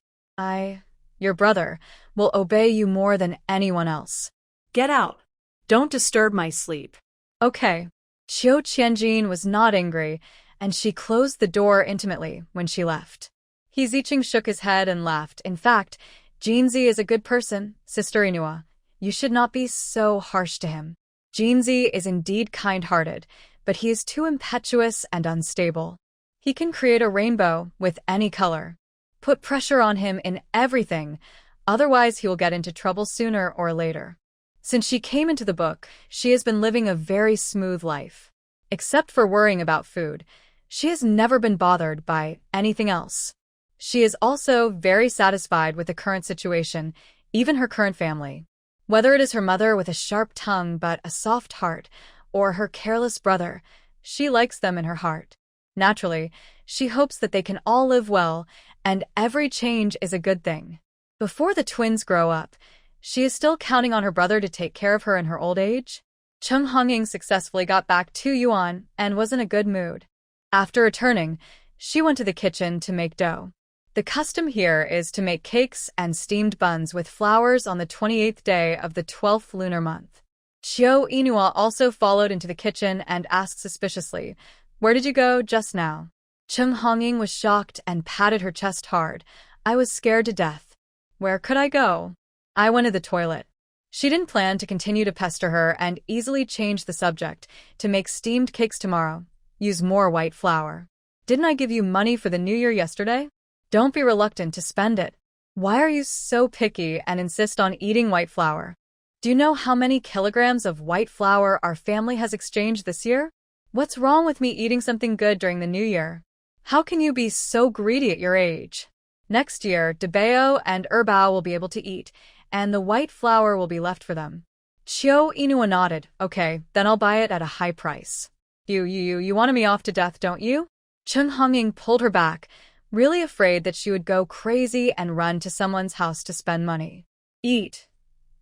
[SPEAKER 1] Your brother, will obey you more than anyone else.
[SPEAKER 2] Get out. Don't disturb my sleep.
[SPEAKER 1] Okay. Qiu Qianjin was not angry, and she closed the door intimately when she left. He Ziqing shook his head and laughed. In fact, Jinzi is a good person, Sister Inua. You should not be so harsh to him. Jinzi is indeed kind-hearted, but he is too impetuous and unstable. He can create a rainbow with any color. Put pressure on him in everything, otherwise he will get into trouble sooner or later. Since she came into the book, she has been living a very smooth life. Except for worrying about food, she has never been bothered by anything else. She is also very satisfied with the current situation, even her current family. Whether it is her mother with a sharp tongue but a soft heart, or her careless brother, she likes them in her heart. Naturally, she hopes that they can all live well, and every change is a good thing. Before the twins grow up, she is still counting on her brother to take care of her in her old age. Cheng Hongying successfully got back 2 yuan and was in a good mood. After returning, she went to the kitchen to make dough. The custom here is to make cakes and steamed buns with flowers on the 28th day of the 12th lunar month. Xiao Inua also followed into the kitchen and asked suspiciously, "Where did you go just now?" Cheng Hongying was shocked and patted her chest hard. I was scared to death. Where could I go? I went to the toilet. She didn't plan to continue to pester her and easily changed the subject to make steamed cakes tomorrow. Use more white flour. Didn't I give you money for the New Year yesterday? Don't be reluctant to spend it. Why are you so picky and insist on eating white flour? Do you know how many kilograms of white flour our family has exchanged this year? What's wrong with me eating something good during the new year? How can you be so greedy at your age? Next year, Debeo and Erbao will be able to eat, and the white flour will be left for them. Chiu Inua nodded. Okay, then I'll buy it at a high price. You want me off to death, don't you? Cheng Hongying pulled her back, really afraid that she would go crazy and run to someone's house to spend money. Eat.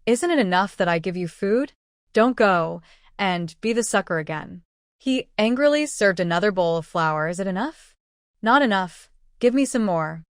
[SPEAKER 1] Isn't it enough that I give you food? Don't go, and be the sucker again. He angrily served another bowl of flour. Is it enough? Not enough. Give me some more.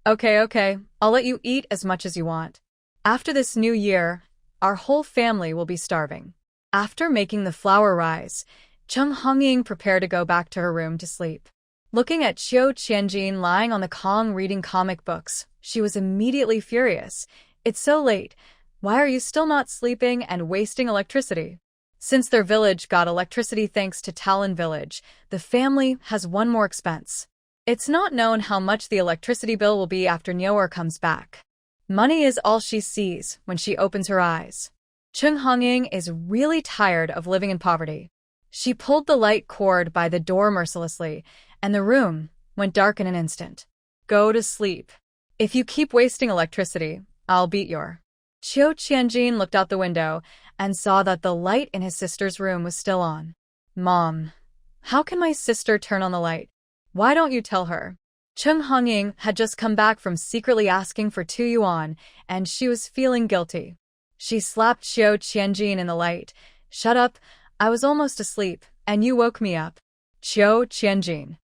[SPEAKER 1] Okay, I'll let you eat as much as you want. After this new year, our whole family will be starving. After making the flour rise, Cheng Hongying prepared to go back to her room to sleep. Looking at Qiu Qianjin lying on the Kong reading comic books, she was immediately furious. It's so late. Why are you still not sleeping and wasting electricity? Since their village got electricity thanks to Talon Village, the family has one more expense. It's not known how much the electricity bill will be after Nyoer comes back. Money is all she sees when she opens her eyes. Cheng Hongying is really tired of living in poverty. She pulled the light cord by the door mercilessly, and the room went dark in an instant. Go to sleep. If you keep wasting electricity, I'll beat your... Qiu Qianjin looked out the window and saw that the light in his sister's room was still on. Mom, how can my sister turn on the light? Why don't you tell her? Cheng Hongying had just come back from secretly asking for 2 yuan, and she was feeling guilty. She slapped Qiu Qianjin in the light. Shut up, I was almost asleep, and you woke me up. Qiu Qianjin.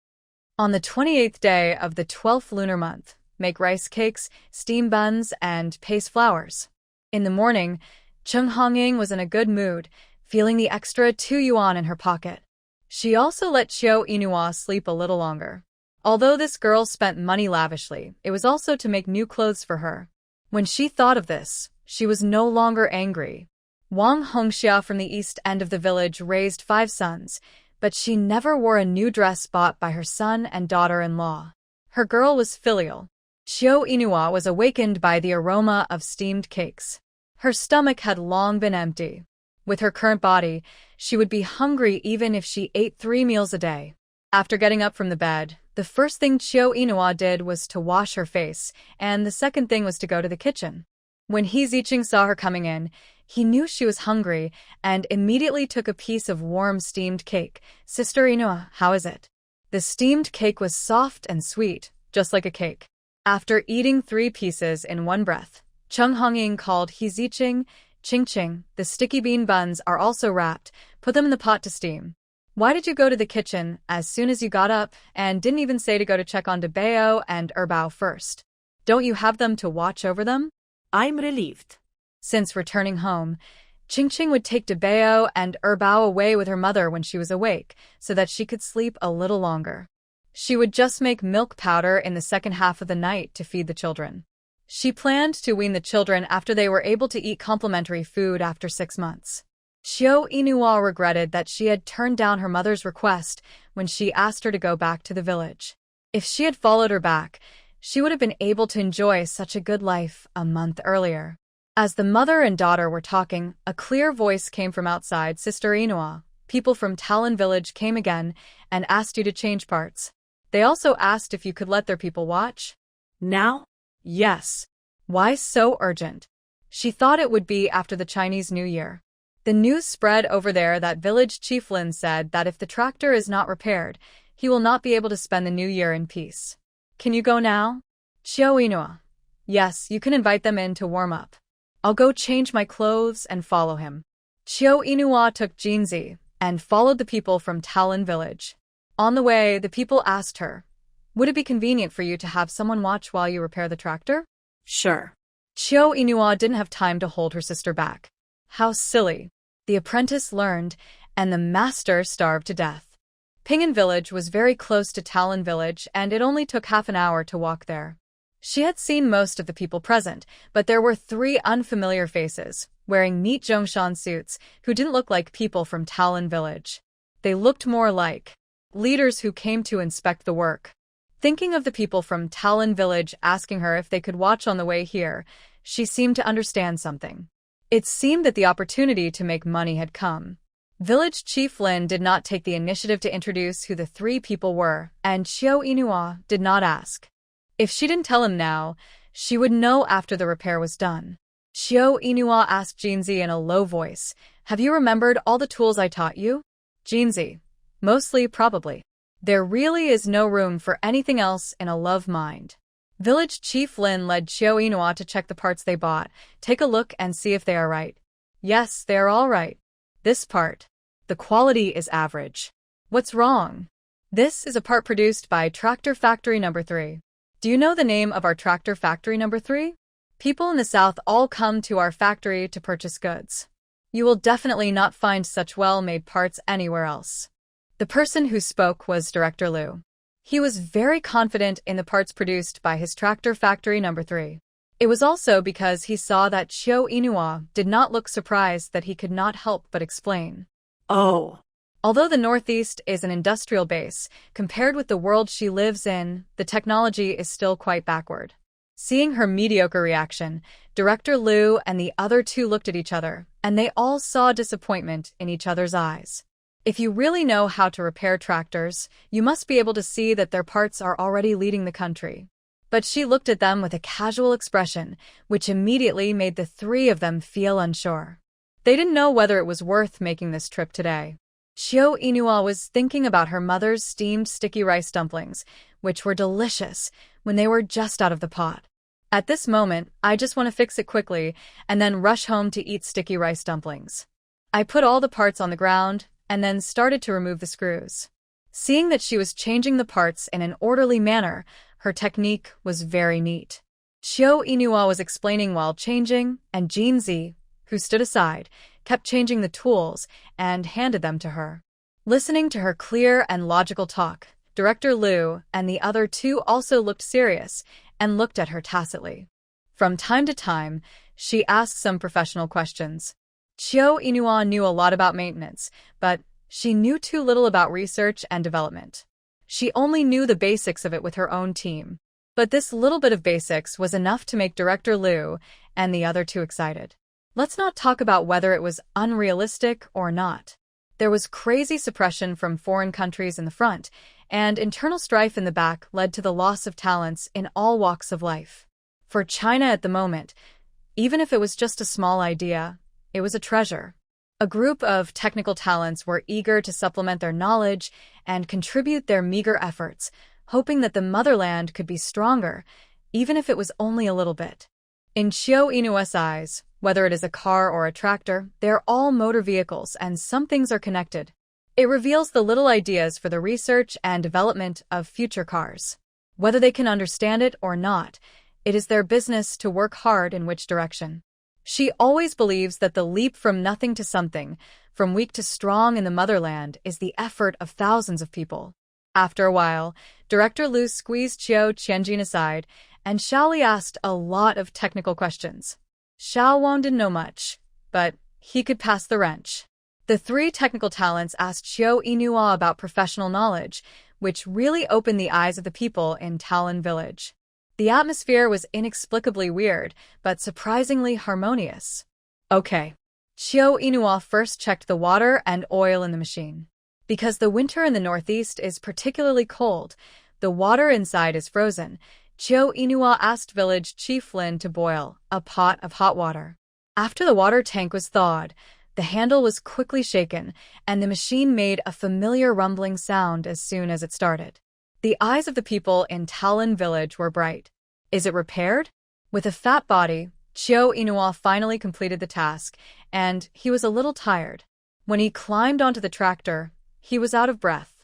[SPEAKER 1] On the 28th day of the 12th lunar month, make rice cakes, steam buns, and paste flowers. In the morning, Cheng Hongying was in a good mood, feeling the extra 2 yuan in her pocket. She also let Chiu Inua sleep a little longer. Although this girl spent money lavishly, it was also to make new clothes for her. When she thought of this, she was no longer angry. Wang Hongxia from the east end of the village raised 5 sons, but she never wore a new dress bought by her son and daughter-in-law. Her girl was filial. Chiu Inua was awakened by the aroma of steamed cakes. Her stomach had long been empty. With her current body, she would be hungry even if she ate 3 meals a day. After getting up from the bed, the first thing Chiu Inua did was to wash her face, and the second thing was to go to the kitchen. When He Ziqing saw her coming in, he knew she was hungry and immediately took a piece of warm steamed cake. Sister Inua, how is it? The steamed cake was soft and sweet, just like a cake. After eating 3 pieces in one breath, Cheng Hongying called He Ziqing. Ching, the sticky bean buns are also wrapped. Put them in the pot to steam. Why did you go to the kitchen as soon as you got up and didn't even say to go to check on Debeo and Erbao first? Don't you have them to watch over them?
[SPEAKER 2] I'm relieved.
[SPEAKER 1] Since returning home, Ching would take Debeo and Erbao away with her mother when she was awake so that she could sleep a little longer. She would just make milk powder in the second half of the night to feed the children. She planned to wean the children after they were able to eat complimentary food after 6 months. Qiu Inua regretted that she had turned down her mother's request when she asked her to go back to the village. If she had followed her back, she would have been able to enjoy such a good life a month earlier. As the mother and daughter were talking, a clear voice came from outside. Sister Inua, people from Talon Village came again and asked you to change parts. They also asked if you could let their people watch.
[SPEAKER 2] Now?
[SPEAKER 1] Yes. Why so urgent? She thought it would be after the Chinese New Year. The news spread over there that village chief Lin said that if the tractor is not repaired, he will not be able to spend the new year in peace. Can you go now? Qiu Inua. Yes, you can invite them in to warm up. I'll go change my clothes and follow him. Qiu Inua took Jinzi and followed the people from Talon Village. On the way, the people asked her, would it be convenient for you to have someone watch while you repair the tractor?
[SPEAKER 2] Sure.
[SPEAKER 1] Qiu Inua didn't have time to hold her sister back. How silly. The apprentice learned, and the master starved to death. Ping'an Village was very close to Talon Village, and it only took half an hour to walk there. She had seen most of the people present, but there were 3 unfamiliar faces, wearing neat Zhongshan suits, who didn't look like people from Talon Village. They looked more like leaders who came to inspect the work. Thinking of the people from Talon Village asking her if they could watch on the way here, she seemed to understand something. It seemed that the opportunity to make money had come. Village Chief Lin did not take the initiative to introduce who the three people were, and Xiao Inua did not ask. If she didn't tell him now, she would know after the repair was done. Xiao Inua asked Jinzi in a low voice, "Have you remembered all the tools I taught you?" Jinzi, "Mostly, probably. There really is no room for anything else in a love mind." Village Chief Lin led Xiao Inua to check the parts they bought, take a look and see if they are right. Yes, they are all right. This part. The quality is average. What's wrong? This is a part produced by Tractor Factory Number 3. Do you know the name of our Tractor Factory Number 3? People in the South all come to our factory to purchase goods. You will definitely not find such well-made parts anywhere else. The person who spoke was Director Liu. He was very confident in the parts produced by his Tractor Factory Number 3. It was also because he saw that Xiao Inua did not look surprised that he could not help but explain.
[SPEAKER 2] Oh.
[SPEAKER 1] Although the Northeast is an industrial base, compared with the world she lives in, the technology is still quite backward. Seeing her mediocre reaction, Director Liu and the other two looked at each other, and they all saw disappointment in each other's eyes. If you really know how to repair tractors, you must be able to see that their parts are already leading the country. But she looked at them with a casual expression, which immediately made the three of them feel unsure. They didn't know whether it was worth making this trip today. Xiao Inua was thinking about her mother's steamed sticky rice dumplings, which were delicious when they were just out of the pot. At this moment, I just want to fix it quickly and then rush home to eat sticky rice dumplings. I put all the parts on the ground and then started to remove the screws. Seeing that she was changing the parts in an orderly manner, her technique was very neat. Xiao Inua was explaining while changing, and Jinzi, who stood aside, kept changing the tools and handed them to her. Listening to her clear and logical talk, Director Liu and the other two also looked serious and looked at her tacitly. From time to time, she asked some professional questions. Xiao Inua knew a lot about maintenance, but she knew too little about research and development. She only knew the basics of it with her own team. But this little bit of basics was enough to make Director Liu and the other two excited. Let's not talk about whether it was unrealistic or not. There was crazy suppression from foreign countries in the front, and internal strife in the back led to the loss of talents in all walks of life. For China at the moment, even if it was just a small idea, it was a treasure. A group of technical talents were eager to supplement their knowledge and contribute their meager efforts, hoping that the motherland could be stronger, even if it was only a little bit. In Xiao Inua's eyes, whether it is a car or a tractor, they are all motor vehicles and some things are connected. It reveals the little ideas for the research and development of future cars. Whether they can understand it or not, it is their business to work hard in which direction. She always believes that the leap from nothing to something, from weak to strong in the motherland, is the effort of thousands of people. After a while, Director Liu squeezed Xiao Qianjin aside, and Xiaoli asked a lot of technical questions. Xiao Wang didn't know much, but he could pass the wrench. The three technical talents asked Xiao Inua about professional knowledge, which really opened the eyes of the people in Talon Village. The atmosphere was inexplicably weird, but surprisingly harmonious. Okay. Xiao Inua first checked the water and oil in the machine. Because the winter in the Northeast is particularly cold, the water inside is frozen. Xiao Inua asked Village Chief Lin to boil a pot of hot water. After the water tank was thawed, the handle was quickly shaken, and the machine made a familiar rumbling sound as soon as it started. The eyes of the people in Talon Village were bright. Is it repaired? With a fat body, Xiao Inua finally completed the task, and he was a little tired. When he climbed onto the tractor, he was out of breath.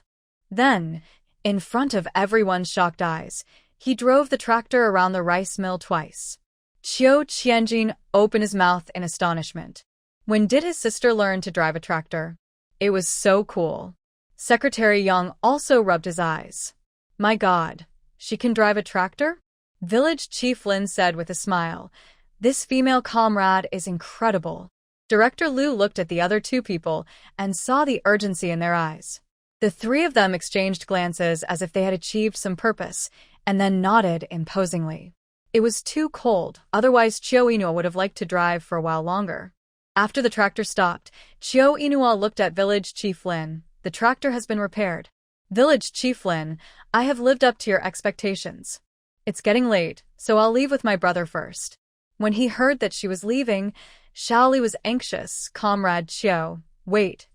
[SPEAKER 1] Then, in front of everyone's shocked eyes, he drove the tractor around the rice mill twice. Xiao Qianjin opened his mouth in astonishment. When did his sister learn to drive a tractor? It was so cool. Secretary Yang also rubbed his eyes. My God, she can drive a tractor? Village Chief Lin said with a smile. This female comrade is incredible. Director Liu looked at the other two people and saw the urgency in their eyes. The three of them exchanged glances as if they had achieved some purpose, and then nodded imposingly. It was too cold, otherwise Chiyo Inua would have liked to drive for a while longer. After the tractor stopped, Chiyo Inua looked at Village Chief Lin. The tractor has been repaired. Village Chief Lin, I have lived up to your expectations. It's getting late, so I'll leave with my brother first. When he heard that she was leaving, Shaoli was anxious. Comrade Chiyo, wait.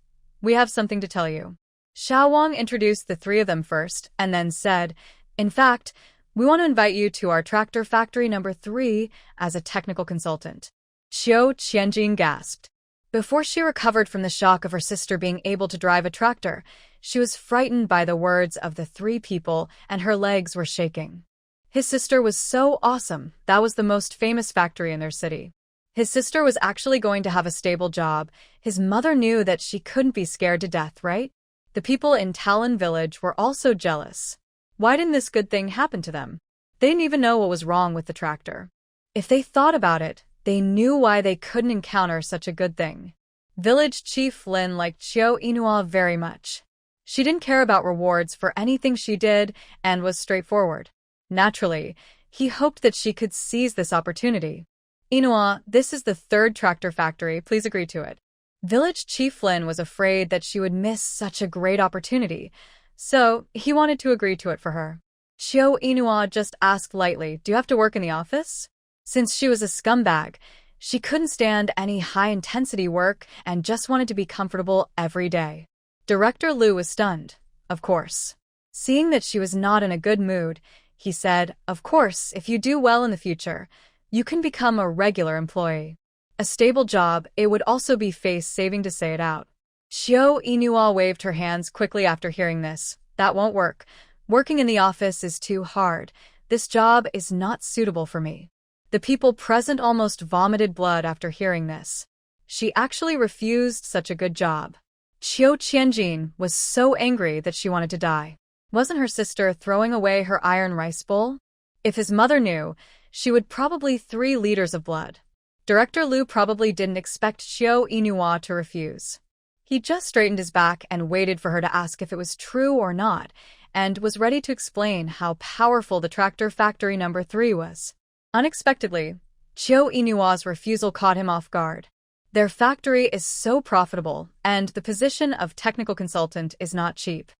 [SPEAKER 1] We have something to tell you. Xiao Wang introduced the three of them first, and then said, in fact, we want to invite you to our tractor factory number 3 as a technical consultant. Qiu Qianjin gasped. Before she recovered from the shock of her sister being able to drive a tractor, she was frightened by the words of the three people and her legs were shaking. His sister was so awesome. That was the most famous factory in their city. His sister was actually going to have a stable job. His mother knew that she couldn't be scared to death, right? The people in Talon Village were also jealous. Why didn't this good thing happen to them? They didn't even know what was wrong with the tractor. If they thought about it, they knew why they couldn't encounter such a good thing. Village Chief Lin liked Chiyo Inua very much. She didn't care about rewards for anything she did and was straightforward. Naturally, he hoped that she could seize this opportunity. Inua, this is the 3rd tractor factory. Please agree to it. Village Chief Lin was afraid that she would miss such a great opportunity, so he wanted to agree to it for her. Chiyo Inua just asked lightly, do you have to work in the office? Since she was a scumbag, she couldn't stand any high-intensity work and just wanted to be comfortable every day. Director Liu was stunned, of course. Seeing that she was not in a good mood, he said, of course, if you do well in the future, you can become a regular employee. A stable job, it would also be face-saving to say it out. Chiyo Inua waved her hands quickly after hearing this. That won't work. Working in the office is too hard. This job is not suitable for me. The people present almost vomited blood after hearing this. She actually refused such a good job. Qiu Qianjin was so angry that she wanted to die. Wasn't her sister throwing away her iron rice bowl? If his mother knew, she would probably 3 liters of blood. Director Liu probably didn't expect Chiyo Inua to refuse. He just straightened his back and waited for her to ask if it was true or not, and was ready to explain how powerful the tractor factory number 3 was. Unexpectedly, Chiyo Inua's refusal caught him off guard. Their factory is so profitable, and the position of technical consultant is not cheap.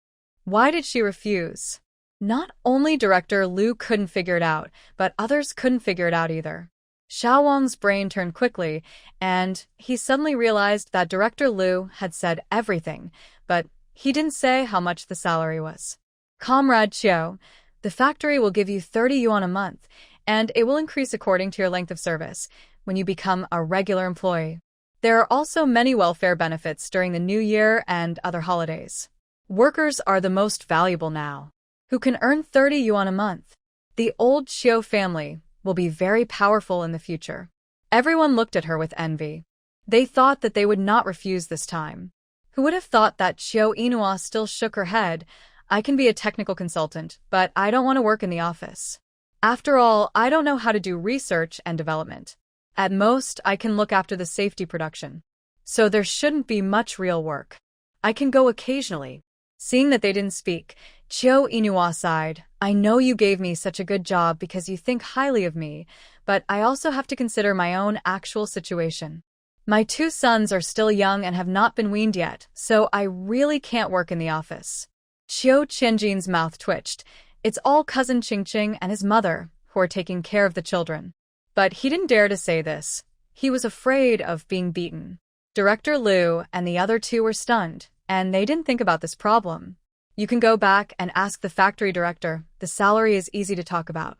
[SPEAKER 1] Why did she refuse? Not only Director Liu couldn't figure it out, but others couldn't figure it out either. Xiao Wang's brain turned quickly, and he suddenly realized that Director Liu had said everything, but he didn't say how much the salary was. Comrade Chiyo, the factory will give you 30 yuan a month, and it will increase according to your length of service when you become a regular employee. There are also many welfare benefits during the New Year and other holidays. Workers are the most valuable now. Who can earn 30 yuan a month? The old Chiyo family will be very powerful in the future. Everyone looked at her with envy. They thought that they would not refuse this time. Who would have thought that Chiyo Inua still shook her head? I can be a technical consultant, but I don't want to work in the office. After all, I don't know how to do research and development. At most, I can look after the safety production. So there shouldn't be much real work. I can go occasionally. Seeing that they didn't speak, Chiyo Inua sighed. I know you gave me such a good job because you think highly of me, but I also have to consider my own actual situation. My 2 sons are still young and have not been weaned yet, so I really can't work in the office. Chiyo Qianjin's mouth twitched. It's all cousin Qingqing and his mother who are taking care of the children. But he didn't dare to say this. He was afraid of being beaten. Director Liu and the other 2 were stunned, and they didn't think about this problem. You can go back and ask the factory director. The salary is easy to talk about.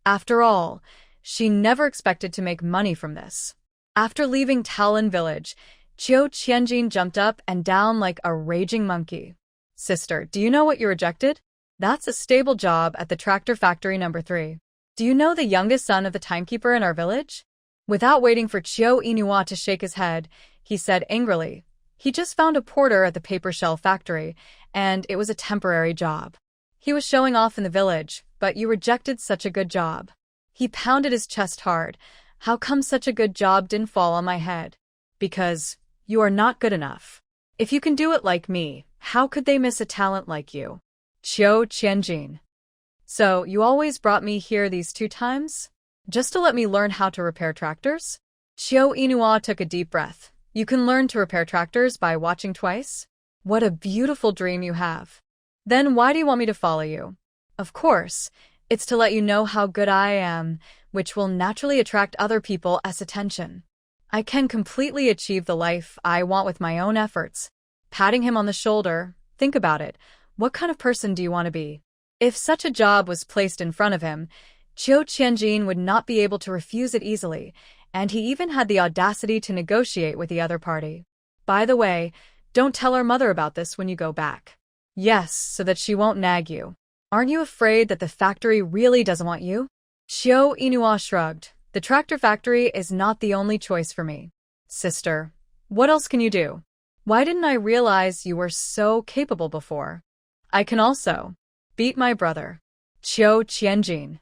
[SPEAKER 1] After all, she never expected to make money from this. After leaving Talon Village, Chiyo Qianjin jumped up and down like a raging monkey. Sister, do you know what you rejected? That's a stable job at the tractor factory number 3. Do you know the youngest son of the timekeeper in our village? Without waiting for Chiyo Inua to shake his head, he said angrily, he just found a porter at the paper shell factory, and it was a temporary job. He was showing off in the village, but you rejected such a good job. He pounded his chest hard. How come such a good job didn't fall on my head? Because you are not good enough. If you can do it like me, How could they miss a talent like you? Qiu Qianjin. So, you always brought me here these 2 times? Just to let me learn how to repair tractors? Qiu Inua took a deep breath. You can learn to repair tractors by watching twice? What a beautiful dream you have. Then why do you want me to follow you? Of course, it's to let you know how good I am, which will naturally attract other people as attention. I can completely achieve the life I want with my own efforts. Patting him on the shoulder, think about it. What kind of person do you want to be? If such a job was placed in front of him, Qiu Qianjin would not be able to refuse it easily, and he even had the audacity to negotiate with the other party. By the way, don't tell our mother about this when you go back. Yes, so that she won't nag you. Aren't you afraid that the factory really doesn't want you? Qiu Inua shrugged. The tractor factory is not the only choice for me. Sister, what else can you do? Why didn't I realize you were so capable before? I can also beat my brother. Qiu Qianjin.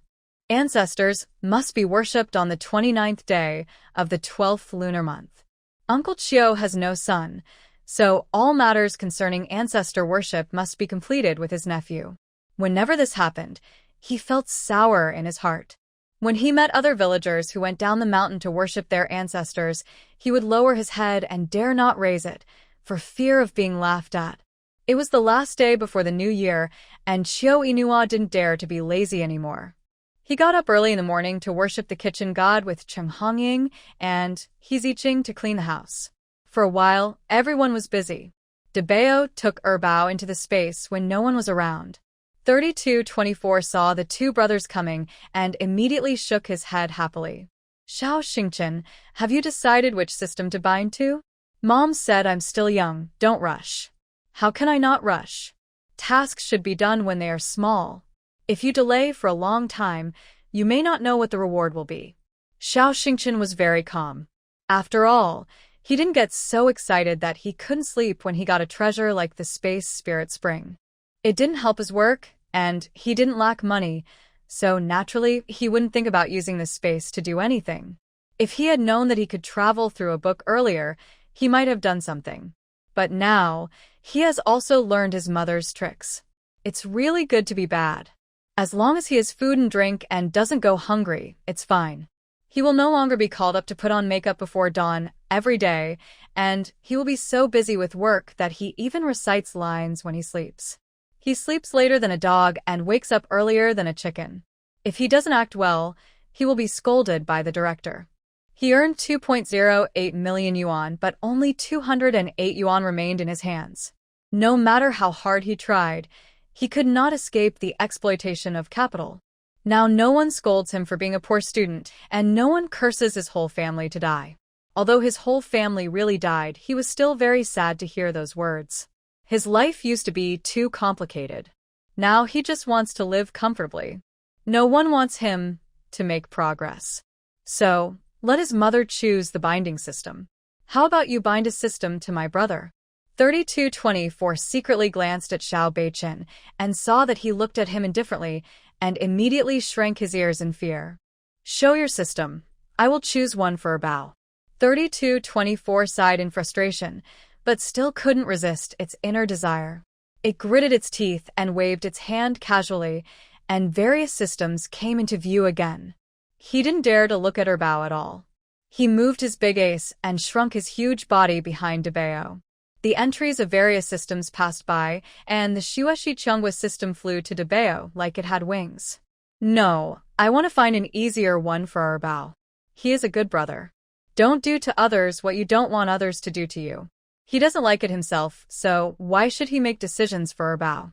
[SPEAKER 1] Ancestors must be worshipped on the 29th day of the 12th lunar month. Uncle Qiu has no son, so all matters concerning ancestor worship must be completed with his nephew. Whenever this happened, he felt sour in his heart. When he met other villagers who went down the mountain to worship their ancestors, he would lower his head and dare not raise it, for fear of being laughed at. It was the last day before the new year, and Qiu Inua didn't dare to be lazy anymore. He got up early in the morning to worship the kitchen god with Cheng Hongying and Heziching to clean the house. For a while, everyone was busy. Debao took Erbao into the space when no one was around. 3224 saw the 2 brothers coming and immediately shook his head happily. Xiao Xingchen, have you decided which system to bind to? Mom said I'm still young, don't rush. How can I not rush? Tasks should be done when they are small. If you delay for a long time, you may not know what the reward will be. Xiao Xingchen was very calm. After all, he didn't get so excited that he couldn't sleep when he got a treasure like the Space Spirit Spring. It didn't help his work, and he didn't lack money, so naturally he wouldn't think about using this space to do anything. If he had known that he could travel through a book earlier, he might have done something. But now, he has also learned his mother's tricks. It's really good to be bad. As long as he has food and drink and doesn't go hungry, it's fine. He will no longer be called up to put on makeup before dawn every day, and he will be so busy with work that he even recites lines when he sleeps. He sleeps later than a dog and wakes up earlier than a chicken. If he doesn't act well, he will be scolded by the director. He earned 2.08 million yuan, but only 208 yuan remained in his hands. No matter how hard he tried, he could not escape the exploitation of capital. Now no one scolds him for being a poor student, and no one curses his whole family to die. Although his whole family really died, he was still very sad to hear those words. His life used to be too complicated. Now he just wants to live comfortably. No one wants him to make progress. So, let his mother choose the binding system. How about you bind a system to my brother? 3224 secretly glanced at Xiao Beichen and saw that he looked at him indifferently and immediately shrank his ears in fear. Show your system. I will choose one for Erbao. 3224 sighed in frustration, but still couldn't resist its inner desire. It gritted its teeth and waved its hand casually, and various systems came into view again. He didn't dare to look at Erbao at all. He moved his big ace and shrunk his huge body behind Debao. The entries of various systems passed by, and the Shueshi Chunghwa system flew to Debao like it had wings. No, I want to find an easier one for Erbao. He is a good brother. Don't do to others what you don't want others to do to you. He doesn't like it himself, so why should he make decisions for Erbao?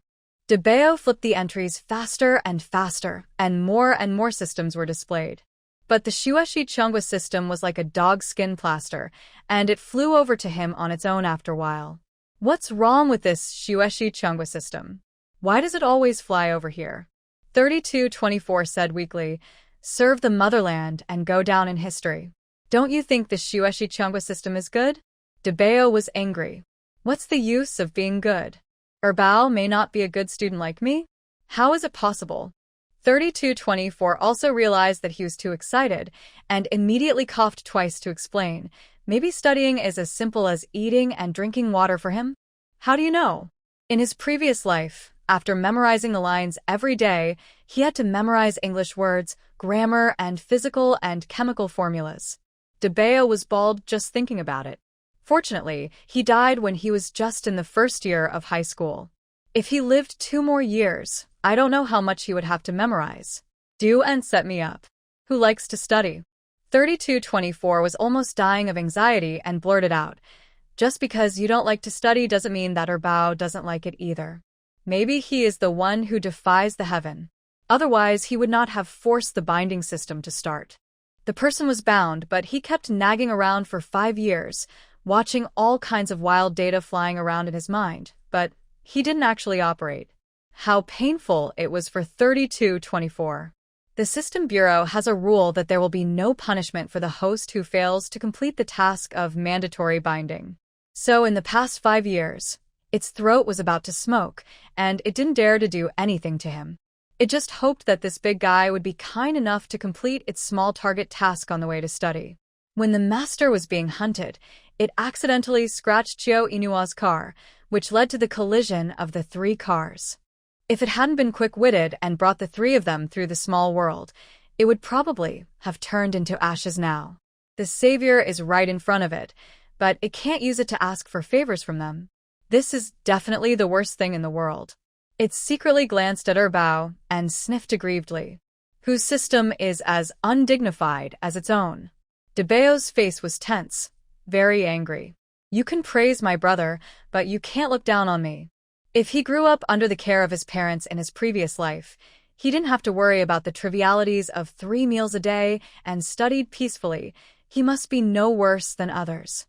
[SPEAKER 1] Debao flipped the entries faster, and more systems were displayed. But the Shueshi Chunghwa system was like a dog skin plaster, and it flew over to him on its own after a while. What's wrong with this Shueshi Chunghwa system? Why does it always fly over here? 3224 said weakly, serve the motherland and go down in history. Don't you think the Shueshi Chunghwa system is good? Debao was angry. What's the use of being good? Erbao may not be a good student like me? How is it possible? 3224 also realized that he was too excited and immediately coughed twice to explain. Maybe studying is as simple as eating and drinking water for him? How do you know? In his previous life, after memorizing the lines every day, he had to memorize English words, grammar, and physical and chemical formulas. Debeo was bald just thinking about it. Fortunately, he died when he was just in the first year of high school. If he lived 2 more years, I don't know how much he would have to memorize. Do and set me up. Who likes to study? 3224 was almost dying of anxiety and blurted out, "Just because you don't like to study doesn't mean that Erbao doesn't like it either. Maybe he is the one who defies the heaven. Otherwise, he would not have forced the binding system to start." The person was bound, but he kept nagging around for 5 years, watching all kinds of wild data flying around in his mind, but he didn't actually operate. How painful it was for 3224. The System Bureau has a rule that there will be no punishment for the host who fails to complete the task of mandatory binding. So in the past 5 years, its throat was about to smoke, and it didn't dare to do anything to him. It just hoped that this big guy would be kind enough to complete its small target task on the way to study. When the master was being hunted, it accidentally scratched Chiyo Inua's car, which led to the collision of the 3 cars. If it hadn't been quick-witted and brought the 3 of them through the small world, it would probably have turned into ashes now. The savior is right in front of it, but it can't use it to ask for favors from them. This is definitely the worst thing in the world. It secretly glanced at Erbao and sniffed aggrievedly, whose system is as undignified as its own. Debeo's face was tense, very angry. "You can praise my brother, but you can't look down on me." If he grew up under the care of his parents in his previous life, he didn't have to worry about the trivialities of 3 meals a day and studied peacefully. He must be no worse than others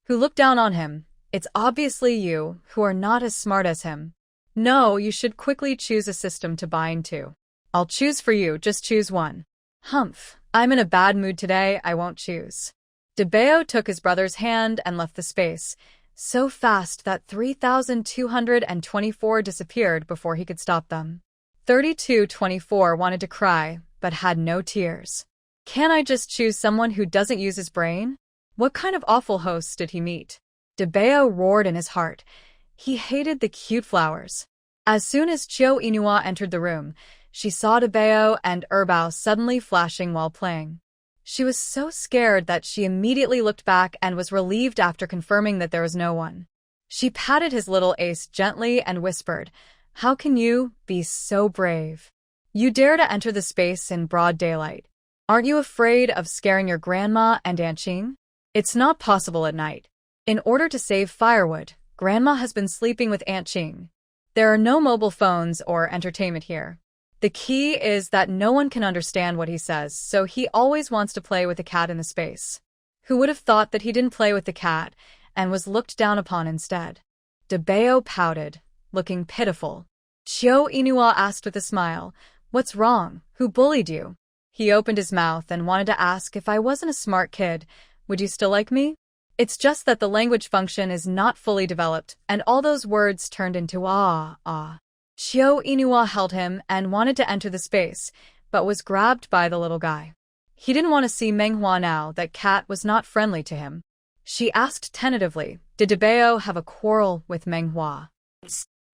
[SPEAKER 1] who look down on him. It's obviously you who are not as smart as him. No, you should quickly choose a system to bind to. I'll choose for you, just choose one. Humph, I'm in a bad mood today, I won't choose. Debeo took his brother's hand and left the space, so fast that 3,224 disappeared before he could stop them. 3224 wanted to cry, but had no tears. Can't I just choose someone who doesn't use his brain? What kind of awful hosts did he meet? Debeo roared in his heart. He hated the cute flowers. As soon as Chiyo Inua entered the room, she saw Debeo and Erbao suddenly flashing while playing. She was so scared that she immediately looked back and was relieved after confirming that there was no one. She patted his little ace gently and whispered, "How can you be so brave? You dare to enter the space in broad daylight. Aren't you afraid of scaring your grandma and Aunt Qing? It's not possible at night. In order to save firewood, Grandma has been sleeping with Aunt Qing. There are no mobile phones or entertainment here. The key is that no one can understand what he says, so he always wants to play with the cat in the space. Who would have thought that he didn't play with the cat and was looked down upon instead?" Debeo pouted, looking pitiful. Chiyo Inua asked with a smile, "What's wrong? Who bullied you?" He opened his mouth and wanted to ask, "If I wasn't a smart kid, would you still like me?" It's just that the language function is not fully developed, and all those words turned into ah, ah. Chiyo Inua held him and wanted to enter the space, but was grabbed by the little guy. He didn't want to see Manhwa now that Cat was not friendly to him. She asked tentatively, "Did Debeo have a quarrel with Manhwa?"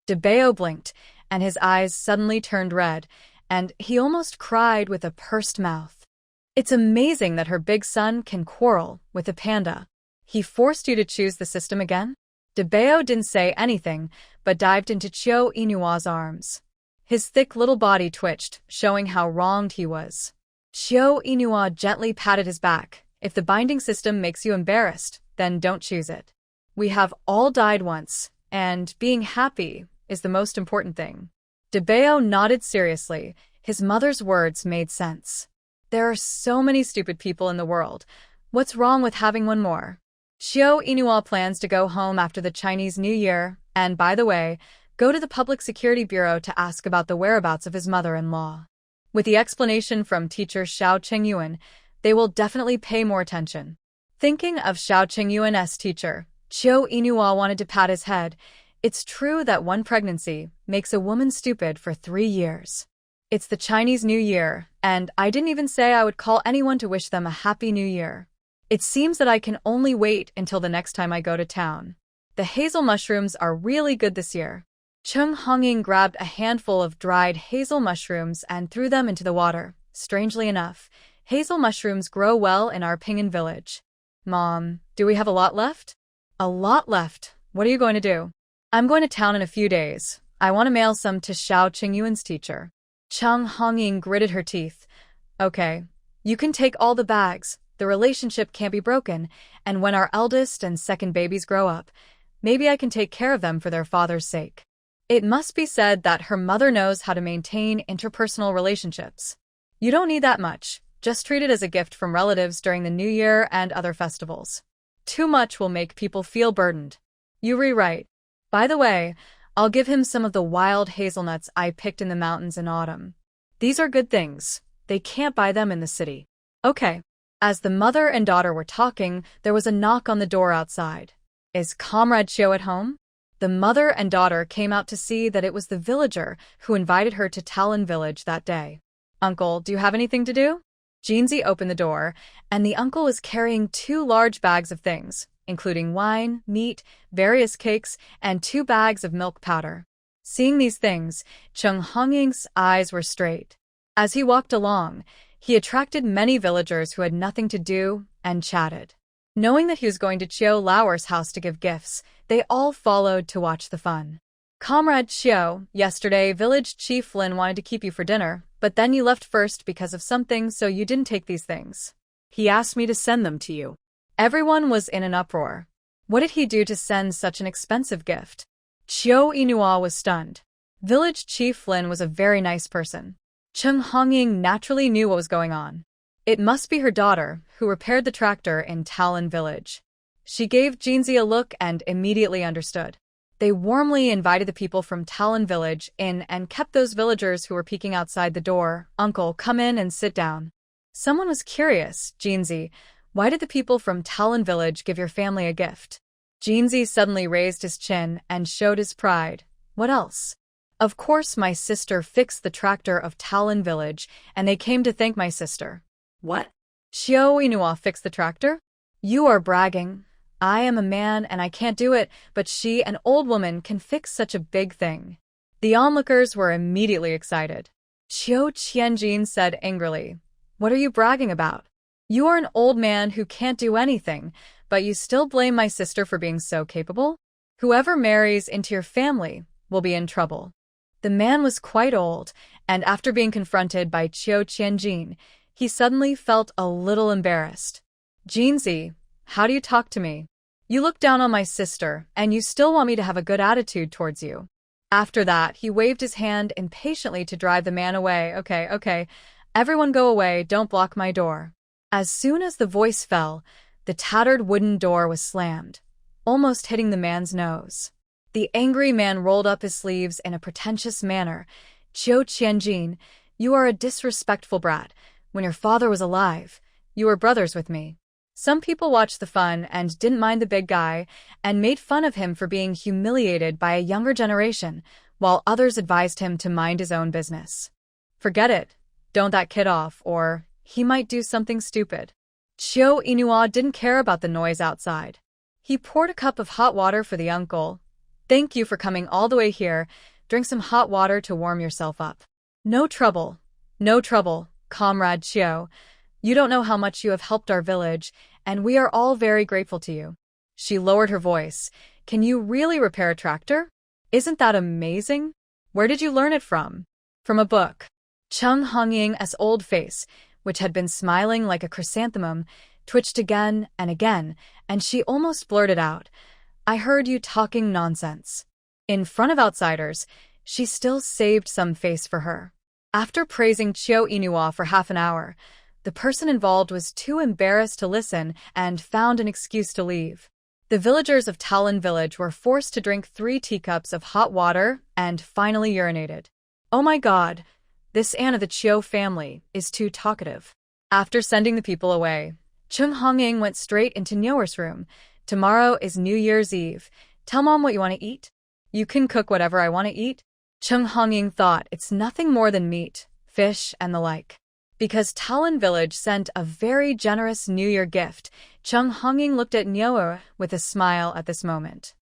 [SPEAKER 1] Debeo blinked, and his eyes suddenly turned red, and he almost cried with a pursed mouth. It's amazing that her big son can quarrel with a panda. He forced you to choose the system again? Debeo didn't say anything, but dived into Chiyo Inua's arms. His thick little body twitched, showing how wronged he was. Chiyo Inua gently patted his back. "If the binding system makes you embarrassed, then don't choose it. We have all died once, and being happy is the most important thing." Debeo nodded seriously. His mother's words made sense. There are so many stupid people in the world. What's wrong with having one more? Chiyo Inua plans to go home after the Chinese New Year, and by the way, go to the Public Security Bureau to ask about the whereabouts of his mother-in-law. With the explanation from teacher Xiao Chengyuan, they will definitely pay more attention. Thinking of Xiao Chengyuan's teacher, Chiyo Inua wanted to pat his head. It's true that one pregnancy makes a woman stupid for 3 years. It's the Chinese New Year, and I didn't even say I would call anyone to wish them a Happy New Year. It seems that I can only wait until the next time I go to town. The hazel mushrooms are really good this year. Chung Hongying grabbed a handful of dried hazel mushrooms and threw them into the water. Strangely enough, hazel mushrooms grow well in our Ping'an village. Mom, do we have a lot left? A lot left. What are you going to do? I'm going to town in a few days. I want to mail some to Xiao Qingyuan's teacher. Chung Hongying gritted her teeth. Okay, you can take all the bags. The relationship can't be broken, and when our eldest and second babies grow up, maybe I can take care of them for their father's sake. It must be said that her mother knows how to maintain interpersonal relationships. You don't need that much. Just treat it as a gift from relatives during the New Year and other festivals. Too much will make people feel burdened. You rewrite. By the way, I'll give him some of the wild hazelnuts I picked in the mountains in autumn. These are good things. They can't buy them in the city. Okay. As the mother and daughter were talking, there was a knock on the door outside. Is Comrade Chiu at home? The mother and daughter came out to see that it was the villager who invited her to Talon village that day. Uncle, do you have anything to do? Jinzi opened the door, and the uncle was carrying 2 large bags of things, including wine, meat, various cakes, and 2 bags of milk powder. Seeing these things, Chung Hongying's eyes were straight. As he walked along, he attracted many villagers who had nothing to do and chatted. Knowing that he was going to Chiu Lauer's house to give gifts, they all followed to watch the fun. Comrade Chiu, yesterday village chief Lin wanted to keep you for dinner, but then you left first because of something, so you didn't take these things.
[SPEAKER 2] He asked me to send them to you.
[SPEAKER 1] Everyone was in an uproar. What did he do to send such an expensive gift? Chiu Inua was stunned. Village chief Lin was a very nice person. Chung Hongying naturally knew what was going on. It must be her daughter, who repaired the tractor in Talon village. She gave Jinzi a look and immediately understood. They warmly invited the people from Talon village in and kept those villagers who were peeking outside the door. Uncle, come in and sit down. Someone was curious. Jinzi, why did the people from Talon village give your family a gift? Jinzi suddenly raised his chin and showed his pride. What else? Of course my sister fixed the tractor of Talon village, and they came to thank my sister.
[SPEAKER 2] What?
[SPEAKER 1] Chiu Inua fixed the tractor? You are bragging. I am a man and I can't do it, but she, an old woman, can fix such a big thing. The onlookers were immediately excited. Chiu Qianjin said angrily, What are you bragging about? You are an old man who can't do anything, but you still blame my sister for being so capable? Whoever marries into your family will be in trouble. The man was quite old, and after being confronted by Chiu Qianjin, he suddenly felt a little embarrassed. Jinzi, how do you talk to me? You look down on my sister, and you still want me to have a good attitude towards you. After that, he waved his hand impatiently to drive the man away. Okay, everyone go away, don't block my door. As soon as the voice fell, the tattered wooden door was slammed, almost hitting the man's nose. The angry man rolled up his sleeves in a pretentious manner. Chiu Qianjin, you are a disrespectful brat. When your father was alive, you were brothers with me. Some people watched the fun and didn't mind the big guy and made fun of him for being humiliated by a younger generation, while others advised him to mind his own business. Forget it. Don't that kid off, or he might do something stupid. Chiu Inua didn't care about the noise outside. He poured a cup of hot water for the uncle. Thank you for coming all the way here. Drink some hot water to warm yourself up. No trouble, Comrade Chiu. You don't know how much you have helped our village, and we are all very grateful to you. She lowered her voice. Can you really repair a tractor? Isn't that amazing? Where did you learn it from? From a book. Chung Hongying's old face, which had been smiling like a chrysanthemum, twitched again, and she almost blurted out, I heard you talking nonsense. In front of outsiders, she still saved some face for her. After praising Chiu Inua for half an hour, the person involved was too embarrassed to listen and found an excuse to leave. The villagers of Talon village were forced to drink 3 teacups of hot water and finally urinated. Oh my god, this Anne of the Chiu family is too talkative. After sending the people away, Chung Hongying went straight into Nyoer's room. Tomorrow is New Year's Eve. Tell Mom what you want to eat. You can cook whatever I want to eat. Chung Hongying thought it's nothing more than meat, fish, and the like. Because Talon village sent a very generous New Year gift, Chung Hongying looked at Nyoer with a smile at this moment.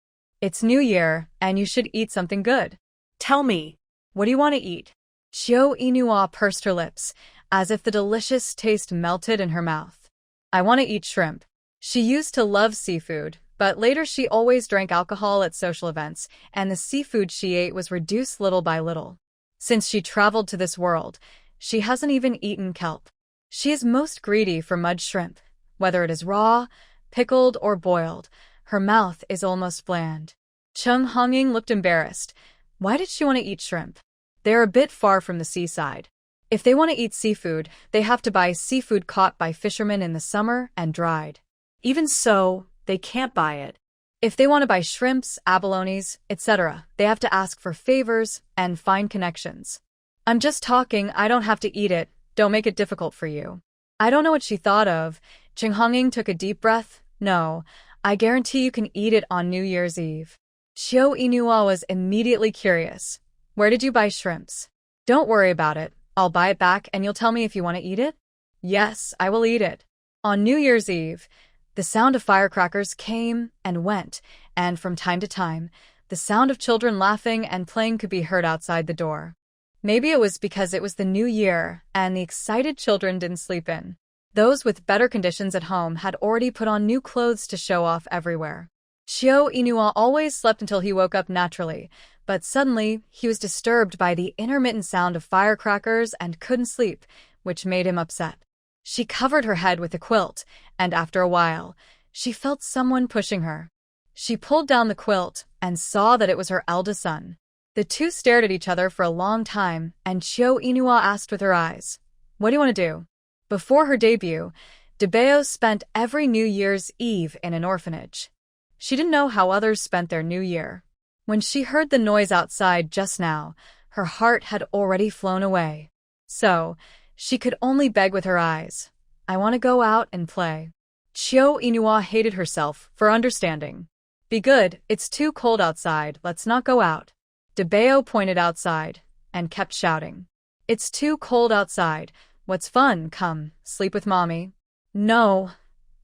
[SPEAKER 1] It's New Year, and you should eat something good.
[SPEAKER 2] Tell me,
[SPEAKER 1] What do you want to eat? Xiao Inua pursed her lips, as if the delicious taste melted in her mouth. I want to eat shrimp. She used to love seafood, but later she always drank alcohol at social events, and the seafood she ate was reduced little by little. Since she traveled to this world, she hasn't even eaten kelp. She is most greedy for mud shrimp. Whether it is raw, pickled, or boiled, her mouth is almost bland. Cheng Hongying looked embarrassed. Why did she want to eat shrimp? They're a bit far from the seaside. If they want to eat seafood, they have to buy seafood caught by fishermen in the summer and dried.
[SPEAKER 2] even so, they can't buy it.
[SPEAKER 1] If they want to buy shrimps, abalones, etc., they have to ask for favors and find connections. I'm just talking, I don't have to eat it, don't make it difficult for you. I don't know what she thought of. Cheng Hongying took a deep breath. No, I guarantee you can eat it on New Year's Eve. Xiao Inua was immediately curious. Where did you buy shrimps? Don't worry about it. I'll buy it back and you'll tell me if you want to eat it? Yes, I will eat it. On New Year's Eve, the sound of firecrackers came and went, and from time to time, the sound of children laughing and playing could be heard outside the door. Maybe it was because it was the new year and the excited children didn't sleep in. Those with better conditions at home had already put on new clothes to show off everywhere. Xiao Inua always slept until he woke up naturally, but suddenly he was disturbed by the intermittent sound of firecrackers and couldn't sleep, which made him upset. She covered her head with a quilt, and after a while, she felt someone pushing her. She pulled down the quilt and saw that it was her eldest son. The two stared at each other for a long time, and Xiao Inua asked with her eyes, "What do you want to do?" Before her debut, Debeo spent every New Year's Eve in an orphanage. She didn't know how others spent their New Year. When she heard the noise outside just now, her heart had already flown away. So, she could only beg with her eyes, "I want to go out and play." Xiao Inua hated herself for understanding. "Be good, it's too cold outside, let's not go out." Debeo pointed outside and kept shouting, "It's too cold outside. What's fun? Come, sleep with mommy." No.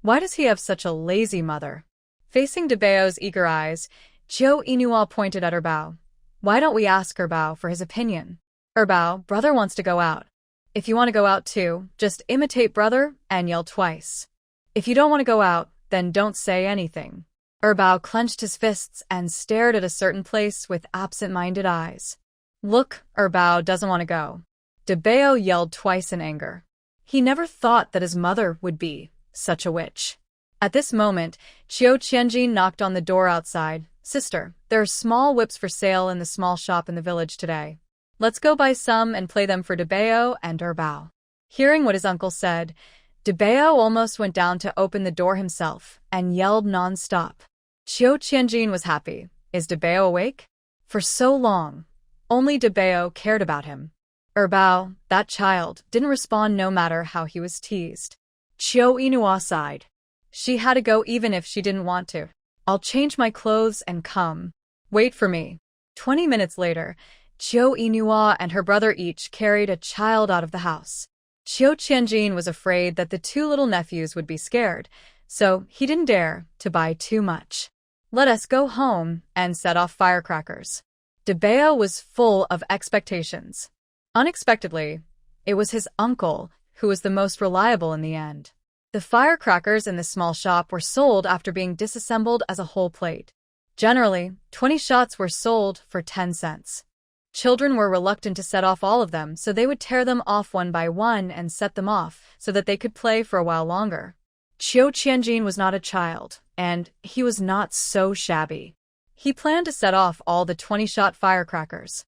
[SPEAKER 1] Why does he have such a lazy mother? Facing Debeo's eager eyes, Xiao Inua pointed at Erbao. "Why don't we ask Erbao for his opinion?" "Erbao, brother wants to go out. If you want to go out too, just imitate brother and yell twice. If you don't want to go out, then don't say anything." Erbao clenched his fists and stared at a certain place with absent-minded eyes. "Look, Erbao doesn't want to go." Debeo yelled twice in anger. He never thought that his mother would be such a witch. At this moment, Qiu Qianjin knocked on the door outside. "Sister, there are small whips for sale in the small shop in the village today. Let's go buy some and play them for Debeo and Erbao." Hearing what his uncle said, Debeo almost went down to open the door himself and yelled non-stop. Qiu Qianjin was happy. Is Debeo awake? For so long, only Debeo cared about him. Erbao, that child, didn't respond no matter how he was teased. Qiu Inua sighed. She had to go even if she didn't want to. "I'll change my clothes and come. Wait for me." 20 minutes later, Qiu Inua and her brother each carried a child out of the house. Qiu Qianjin was afraid that the two little nephews would be scared, so he didn't dare to buy too much. "Let us go home and set off firecrackers." Debeo was full of expectations. Unexpectedly, it was his uncle who was the most reliable in the end. The firecrackers in the small shop were sold after being disassembled as a whole plate. Generally, 20 shots were sold for 10 cents. Children were reluctant to set off all of them, so they would tear them off one by one and set them off so that they could play for a while longer. Qiu Qianjin was not a child, and he was not so shabby. He planned to set off all the 20-shot firecrackers.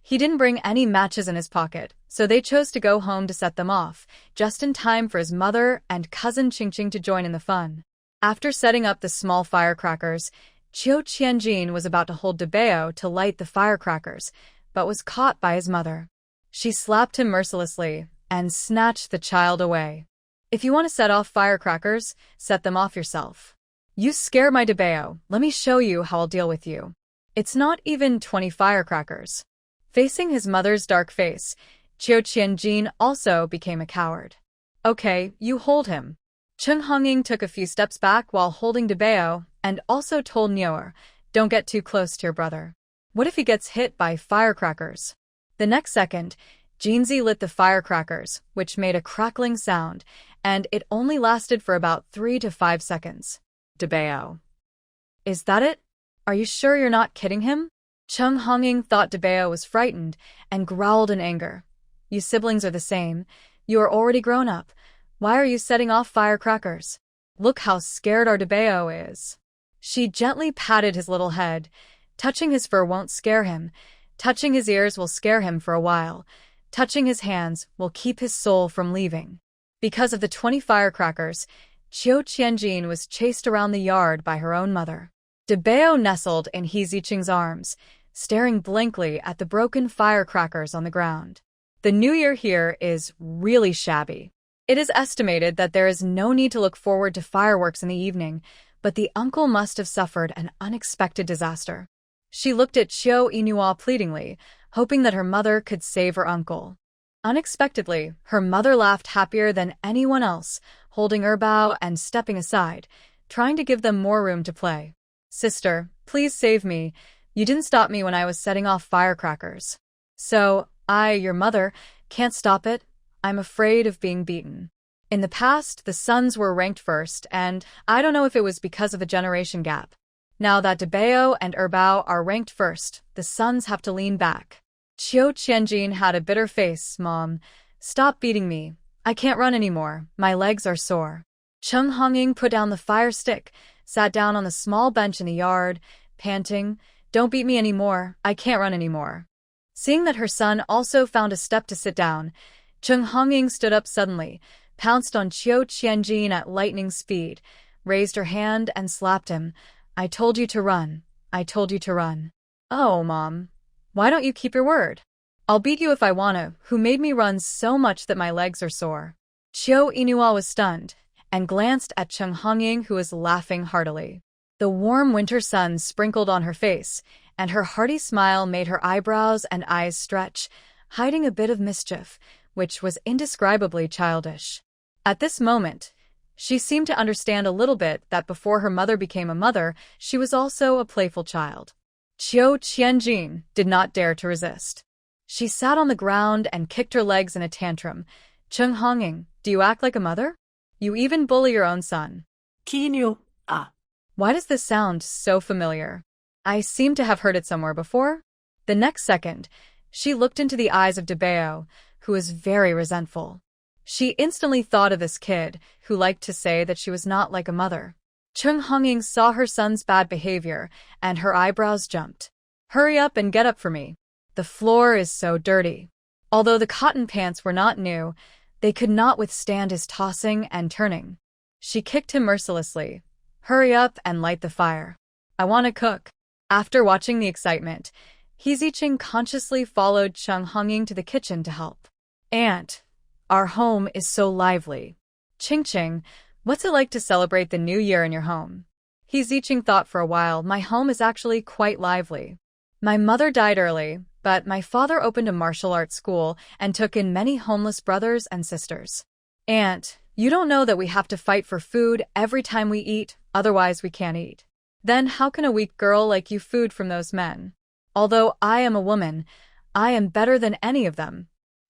[SPEAKER 1] He didn't bring any matches in his pocket, so they chose to go home to set them off, just in time for his mother and cousin Qingqing to join in the fun. After setting up the small firecrackers, Qiu Qianjin was about to hold Debeo to light the firecrackers, but was caught by his mother. She slapped him mercilessly and snatched the child away. "If you want to set off firecrackers, set them off yourself. You scare my Debeo, let me show you how I'll deal with you. It's not even 20 firecrackers." Facing his mother's dark face, Qiu Qianjin also became a coward. "Okay, you hold him." Cheng Hongying took a few steps back while holding Debeo and also told Nyoer, Don't get too close to your brother. What if he gets hit by firecrackers? The next second, Jeanzy lit the firecrackers, which made a crackling sound, and it only lasted for about 3 to 5 seconds. Debeo. Is that it? Are you sure you're not kidding him? Chung Honging thought Debeo was frightened and growled in anger. You siblings are the same. You are already grown up. Why are you setting off firecrackers? Look how scared our Debeo is. She gently patted his little head. Touching his fur won't scare him. Touching his ears will scare him for a while. Touching his hands will keep his soul from leaving. Because of the 20 firecrackers, Qiu Qianjin was chased around the yard by her own mother. Debeo nestled in He Ziqing's arms, staring blankly at the broken firecrackers on the ground. The new year here is really shabby. It is estimated that there is no need to look forward to fireworks in the evening, but the uncle must have suffered an unexpected disaster. She looked at Qiu Yinhua pleadingly, hoping that her mother could save her uncle. Unexpectedly, her mother laughed happier than anyone else, holding Erbao and stepping aside, trying to give them more room to play. Sister, please save me. You didn't stop me when I was setting off firecrackers. So, your mother, can't stop it. I'm afraid of being beaten. In the past, the sons were ranked first, and I don't know if it was because of a generation gap. Now that Debeo and Erbao are ranked first, the sons have to lean back. Qiu Qianjin had a bitter face. Mom, stop beating me. I can't run anymore. My legs are sore. Chung Honging put down the fire stick, sat down on the small bench in the yard, panting, Don't beat me anymore. I can't run anymore. Seeing that her son also found a step to sit down, Chung Honging stood up suddenly, pounced on Qiu Qianjin at lightning speed, raised her hand and slapped him. I told you to run. I told you to run. Oh, Mom. Why don't you keep your word? I'll beat you if I wanna. Who made me run so much that my legs are sore? Qiu Yinhua was stunned and glanced at Chung Honging, who was laughing heartily. The warm winter sun sprinkled on her face, and her hearty smile made her eyebrows and eyes stretch, hiding a bit of mischief, which was indescribably childish. At this moment, she seemed to understand a little bit that before her mother became a mother, she was also a playful child. Qiu Qianjin did not dare to resist. She sat on the ground and kicked her legs in a tantrum. Chung Honging, do you act like a mother? You even bully your own son.
[SPEAKER 2] Kinyu,
[SPEAKER 1] Why does this sound so familiar? I seem to have heard it somewhere before. The next second, she looked into the eyes of Debeo, who was very resentful. She instantly thought of this kid, who liked to say that she was not like a mother. Chung Honging saw her son's bad behavior, and her eyebrows jumped. Hurry up and get up for me. The floor is so dirty. Although the cotton pants were not new, they could not withstand his tossing and turning. She kicked him mercilessly. Hurry up and light the fire. I want to cook. After watching the excitement, He Ziqing consciously followed Chung Honging to the kitchen to help. Aunt, our home is so lively. Ching, what's it like to celebrate the new year in your home? He Ziqing thought for a while. My home is actually quite lively. My mother died early, but my father opened a martial arts school and took in many homeless brothers and sisters. Aunt, you don't know that we have to fight for food every time we eat, otherwise we can't eat. Then how can a weak girl like you food from those men? Although I am a woman, I am better than any of them.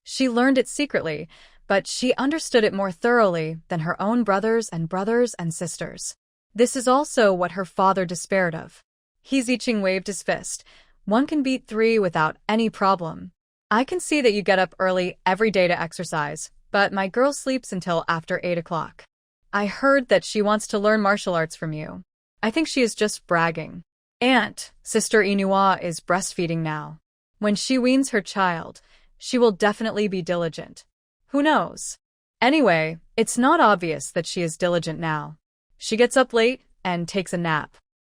[SPEAKER 1] She learned it secretly, but she understood it more thoroughly than her own brothers and sisters. This is also what her father despaired of. He Ziqing waved his fist. One can beat 3 without any problem. I can see that you get up early every day to exercise, but my girl sleeps until after 8 o'clock. I heard that she wants to learn martial arts from you. I think she is just bragging. Aunt, Sister Yinhua is breastfeeding now. When she weans her child, she will definitely be diligent. Who knows? Anyway, it's not obvious that she is diligent now. She gets up late and takes a nap.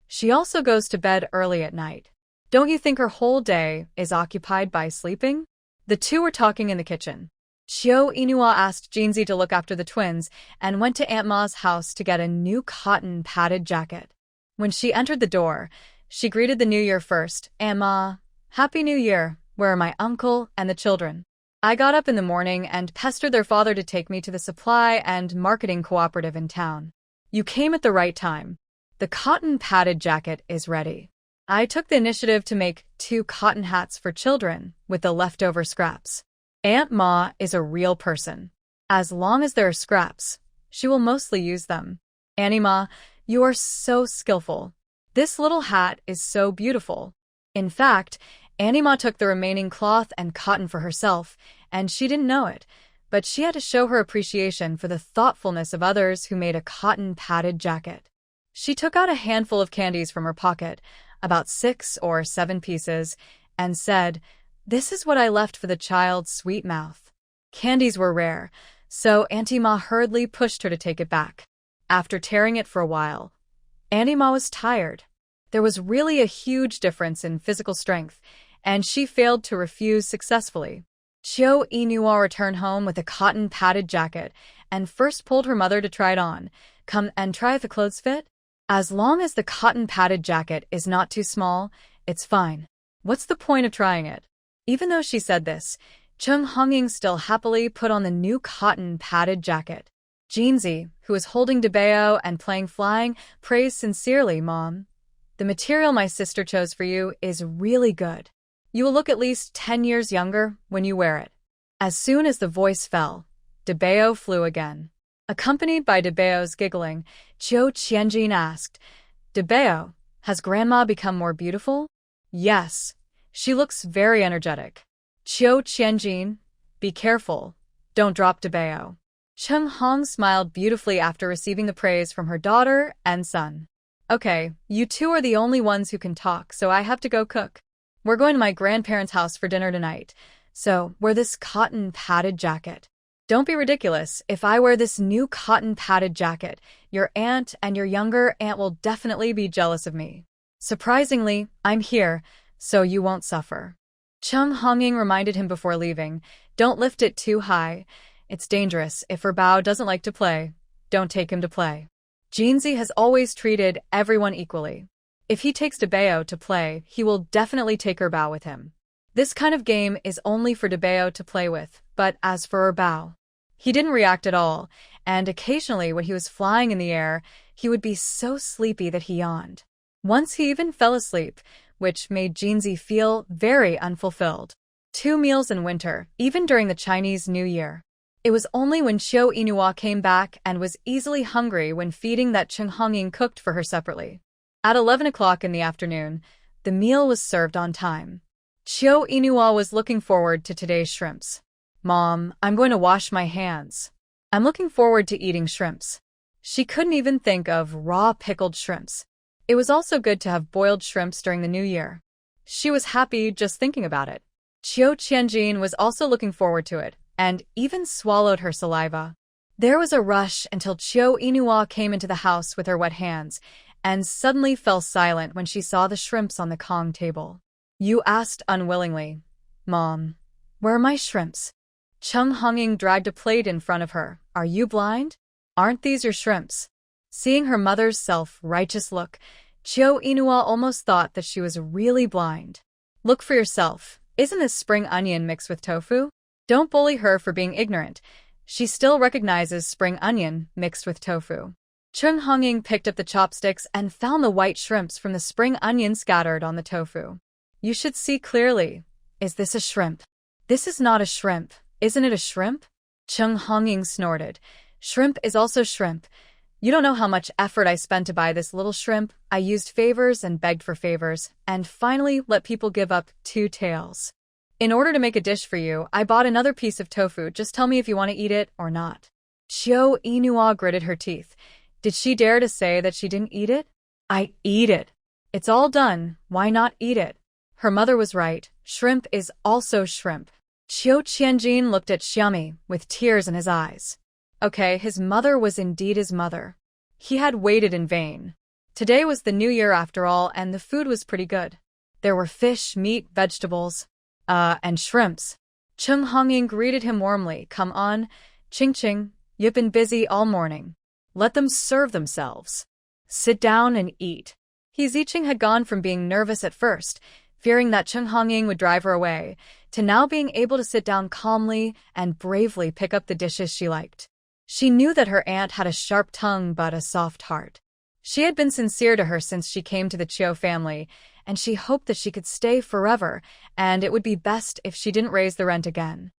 [SPEAKER 1] She also goes to bed early at night. Don't you think her whole day is occupied by sleeping? The two were talking in the kitchen. Qiu Yinhua asked Jeanzy to look after the twins and went to Aunt Ma's house to get a new cotton padded jacket. When she entered the door, she greeted the new year first. Aunt Ma, Happy New Year. Where are my uncle and the children? I got up in the morning and pestered their father to take me to the supply and marketing cooperative in town. You came at the right time. The cotton padded jacket is ready. I took the initiative to make 2 cotton hats for children with the leftover scraps. Aunt Ma is a real person. As long as there are scraps, she will mostly use them. Annie Ma, you are so skillful. This little hat is so beautiful. In fact, Annie Ma took the remaining cloth and cotton for herself, and she didn't know it, but she had to show her appreciation for the thoughtfulness of others who made a cotton padded jacket. She took out a handful of candies from her pocket, about 6 or 7 pieces, and said, "This is what I left for the child's sweet mouth." Candies were rare, so Auntie Ma hurriedly pushed her to take it back. After tearing it for a while, Auntie Ma was tired. There was really a huge difference in physical strength, and she failed to refuse successfully. Chiu Inua returned home with a cotton padded jacket and first pulled her mother to try it on. "Come and try if the clothes fit? As long as the cotton padded jacket is not too small, it's fine. What's the point of trying it?" Even though she said this, Chung Hongying still happily put on the new cotton padded jacket. Jeanzi, who was holding Debeo and playing flying, praised sincerely, "Mom, the material my sister chose for you is really good. You will look at least 10 years younger when you wear it." As soon as the voice fell, Debeo flew again. Accompanied by Debeo's giggling, Chiu Qianjin asked, "Debeo, has Grandma become more beautiful?" "Yes, she looks very energetic." "Chiu Qianjin, be careful. Don't drop Debeo." Chung Hong smiled beautifully after receiving the praise from her daughter and son. "Okay, you two are the only ones who can talk, so I have to go cook. We're going to my grandparents' house for dinner tonight, so wear this cotton padded jacket. Don't be ridiculous. If I wear this new cotton padded jacket, your aunt and your younger aunt will definitely be jealous of me. Surprisingly, I'm here, so you won't suffer." Chung Hongying reminded him before leaving, "Don't lift it too high. It's dangerous. If her Bao doesn't like to play, don't take him to play." Jeanzi has always treated everyone equally. If he takes Debeo to play, he will definitely take her Bao with him. This kind of game is only for Debeo to play with, but as for her Bao, he didn't react at all, and occasionally when he was flying in the air, he would be so sleepy that he yawned. Once he even fell asleep, which made Jeanzi feel very unfulfilled. 2 meals in winter, even during the Chinese New Year. It was only when Chiu Inua came back and was easily hungry when feeding that Chung Hongying cooked for her separately. At 11 o'clock in the afternoon, the meal was served on time. Chiu Inua was looking forward to today's shrimps. "Mom, I'm going to wash my hands. I'm looking forward to eating shrimps." She couldn't even think of raw pickled shrimps. It was also good to have boiled shrimps during the New Year. She was happy just thinking about it. Chiu Qianjin was also looking forward to it, and even swallowed her saliva. There was a rush until Chiu Inua came into the house with her wet hands, and suddenly fell silent when she saw the shrimps on the Kong table. "You asked unwillingly, Mom, where are my shrimps?" Chung Hongying dragged a plate in front of her. "Are you blind? Aren't these your shrimps?" Seeing her mother's self-righteous look, Chiu Inua almost thought that she was really blind. "Look for yourself. Isn't this spring onion mixed with tofu?" Don't bully her for being ignorant. She still recognizes spring onion mixed with tofu. Chung Hongying picked up the chopsticks and found the white shrimps from the spring onion scattered on the tofu. "You should see clearly. Is this a shrimp?" "This is not a shrimp. Isn't it a shrimp?" Chung Hongying snorted. "Shrimp is also shrimp. You don't know how much effort I spent to buy this little shrimp. I used favors and begged for favors, and finally let people give up 2 tails. In order to make a dish for you, I bought another piece of tofu. Just tell me if you want to eat it or not." Chiu Inua gritted her teeth. Did she dare to say that she didn't eat it? "I eat it. It's all done. Why not eat it?" Her mother was right. Shrimp is also shrimp. Chiu Qianjin looked at Xiaomi with tears in his eyes. Okay, his mother was indeed his mother. He had waited in vain. Today was the New Year after all, and the food was pretty good. There were fish, meat, vegetables, and shrimps. Chung Hongying greeted him warmly. "Come on, Ching Ching, you've been busy all morning. Let them serve themselves. Sit down and eat." He Ziqing had gone from being nervous at first, fearing that Chung Hongying would drive her away, to now being able to sit down calmly and bravely pick up the dishes she liked. She knew that her aunt had a sharp tongue but a soft heart. She had been sincere to her since she came to the Chiu family, and she hoped that she could stay forever, and it would be best if she didn't raise the rent again.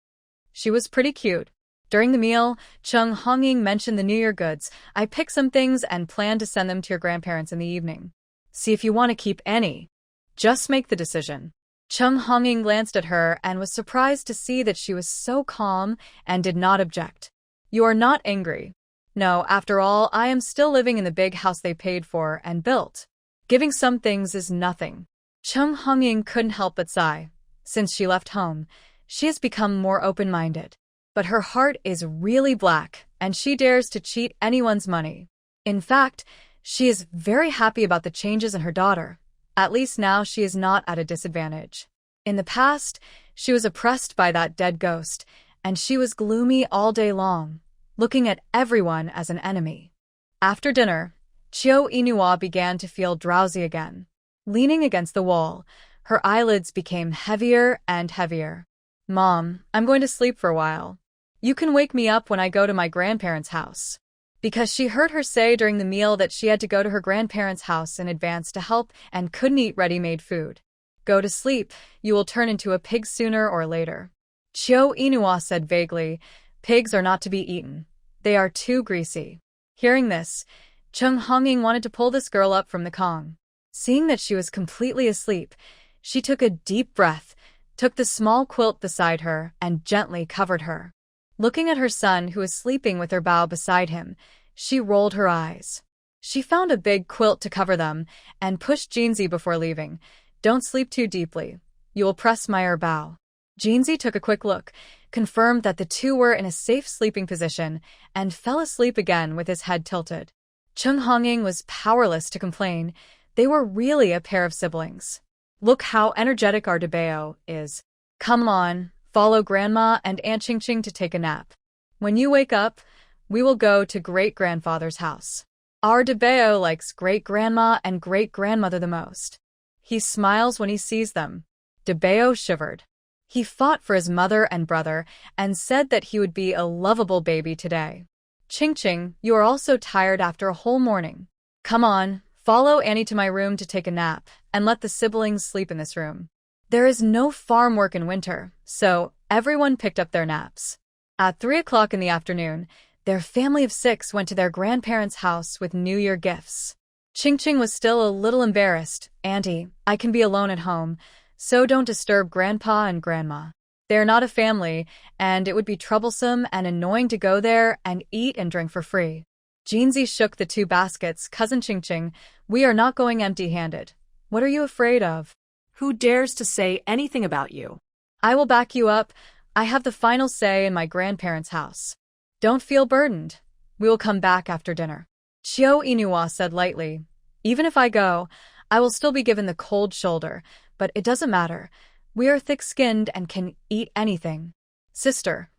[SPEAKER 1] She was pretty cute. During the meal, Chung Hongying mentioned the New Year goods. I picked some things and plan to send them to your grandparents in the evening. See if you want to keep any. Just make the decision. Chung Hongying glanced at her and was surprised to see that she was so calm and did not object. You are not angry. No, after all, I am still living in the big house they paid for and built. Giving some things is nothing. Chung Hongying couldn't help but sigh. Since she left home, she has become more open-minded. But her heart is really black, and she dares to cheat anyone's money. In fact, she is very happy about the changes in her daughter. At least now she is not at a disadvantage. In the past, she was oppressed by that dead ghost, and she was gloomy all day long, looking at everyone as an enemy. After dinner, Chiu Inua began to feel drowsy again. Leaning against the wall, her eyelids became heavier and heavier. Mom, I'm going to sleep for a while. You can wake me up when I go to my grandparents' house. Because she heard her say during the meal that she had to go to her grandparents' house in advance to help and couldn't eat ready-made food. Go to sleep, you will turn into a pig sooner or later. Chiu Inua said vaguely, pigs are not to be eaten. They are too greasy. Hearing this, Chung Hongying wanted to pull this girl up from the Kong. Seeing that she was completely asleep, she took a deep breath, took the small quilt beside her, and gently covered her. Looking at her son who was sleeping with her bow beside him, she rolled her eyes. She found a big quilt to cover them and pushed Jeanzi before leaving. Don't sleep too deeply. You will press my bow. Jeanzi took a quick look, confirmed that the two were in a safe sleeping position, and fell asleep again with his head tilted. Chung Hongying was powerless to complain. They were really a pair of siblings. Look how energetic our Debeo is. Come on. Follow Grandma and Aunt Qingqing to take a nap. When you wake up, we will go to great-grandfather's house. Our Debeo likes great-grandma and great-grandmother the most. He smiles when he sees them. Debeo shivered. He fought for his mother and brother and said that he would be a lovable baby today. Qingqing, you are also tired after a whole morning. Come on, follow Annie to my room to take a nap, and let the siblings sleep in this room. There is no farm work in winter, so everyone picked up their naps. At 3 o'clock in the afternoon, their family of 6 went to their grandparents' house with New Year gifts. Qingqing was still a little embarrassed. Auntie, I can be alone at home, so don't disturb Grandpa and Grandma. They're not a family, and it would be troublesome and annoying to go there and eat and drink for free. Jeanzi shook the 2 baskets. Cousin Qingqing, we are not going empty-handed. What are you afraid of?
[SPEAKER 2] Who dares to say anything about you?
[SPEAKER 1] I will back you up. I have the final say in my grandparents' house. Don't feel burdened. We will come back after dinner. Chiu Inua said lightly. Even if I go, I will still be given the cold shoulder, but it doesn't matter. We are thick-skinned and can eat anything. Sister,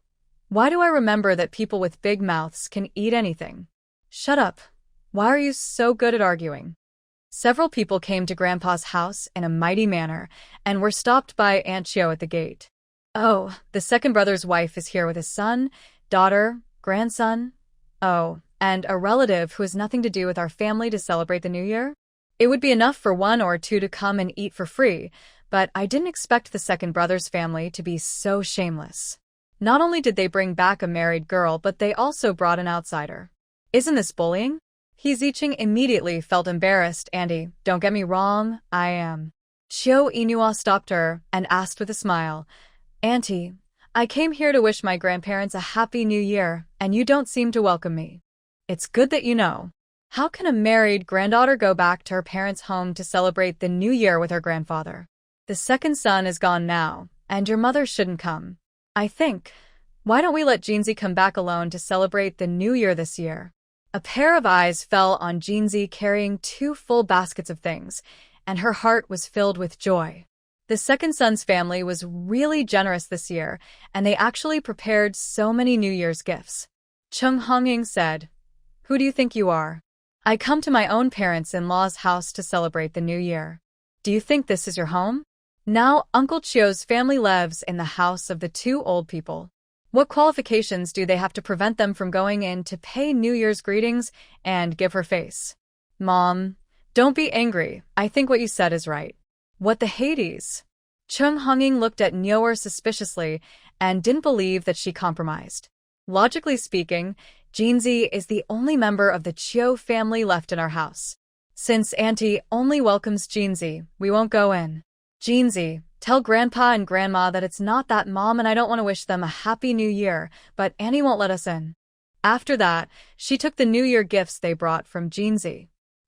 [SPEAKER 1] why do I remember that people with big mouths can eat anything? Shut up. Why are you so good at arguing? Several people came to Grandpa's house in a mighty manner and were stopped by Aunt Chiu at the gate. Oh, the second brother's wife is here with his son, daughter, grandson. Oh, and a relative who has nothing to do with our family to celebrate the New Year? It would be enough for 1 or 2 to come and eat for free, but I didn't expect the second brother's family to be so shameless. Not only did they bring back a married girl, but they also brought an outsider. Isn't this bullying? Ziqing immediately felt embarrassed. Auntie, don't get me wrong, I am. Chiu Inua stopped her and asked with a smile, Auntie, I came here to wish my grandparents a happy new year, and you don't seem to welcome me. It's good that you know. How can a married granddaughter go back to her parents' home to celebrate the new year with her grandfather? The second son is gone now, and your mother shouldn't come. I think, why don't we let Jeanzi come back alone to celebrate the new year this year? A pair of eyes fell on Jeanzi carrying 2 full baskets of things, and her heart was filled with joy. The second son's family was really generous this year, and they actually prepared so many New Year's gifts. Chung Hongying said, Who do you think you are? I come to my own parents-in-law's house to celebrate the new year. Do you think this is your home? Now Uncle Chiu's family lives in the house of the 2 old people. What qualifications do they have to prevent them from going in to pay New Year's greetings and give her face? Mom, don't be angry. I think what you said is right. What the Hades? Chung Honging looked at Nyoer suspiciously and didn't believe that she compromised. Logically speaking, Jinzi is the only member of the Chiu family left in our house. Since Auntie only welcomes Jinzi, we won't go in. Jinzi, tell Grandpa and Grandma that it's not that Mom and I don't want to wish them a Happy New Year, but Annie won't let us in. After that, she took the New Year gifts they brought from Jinzi.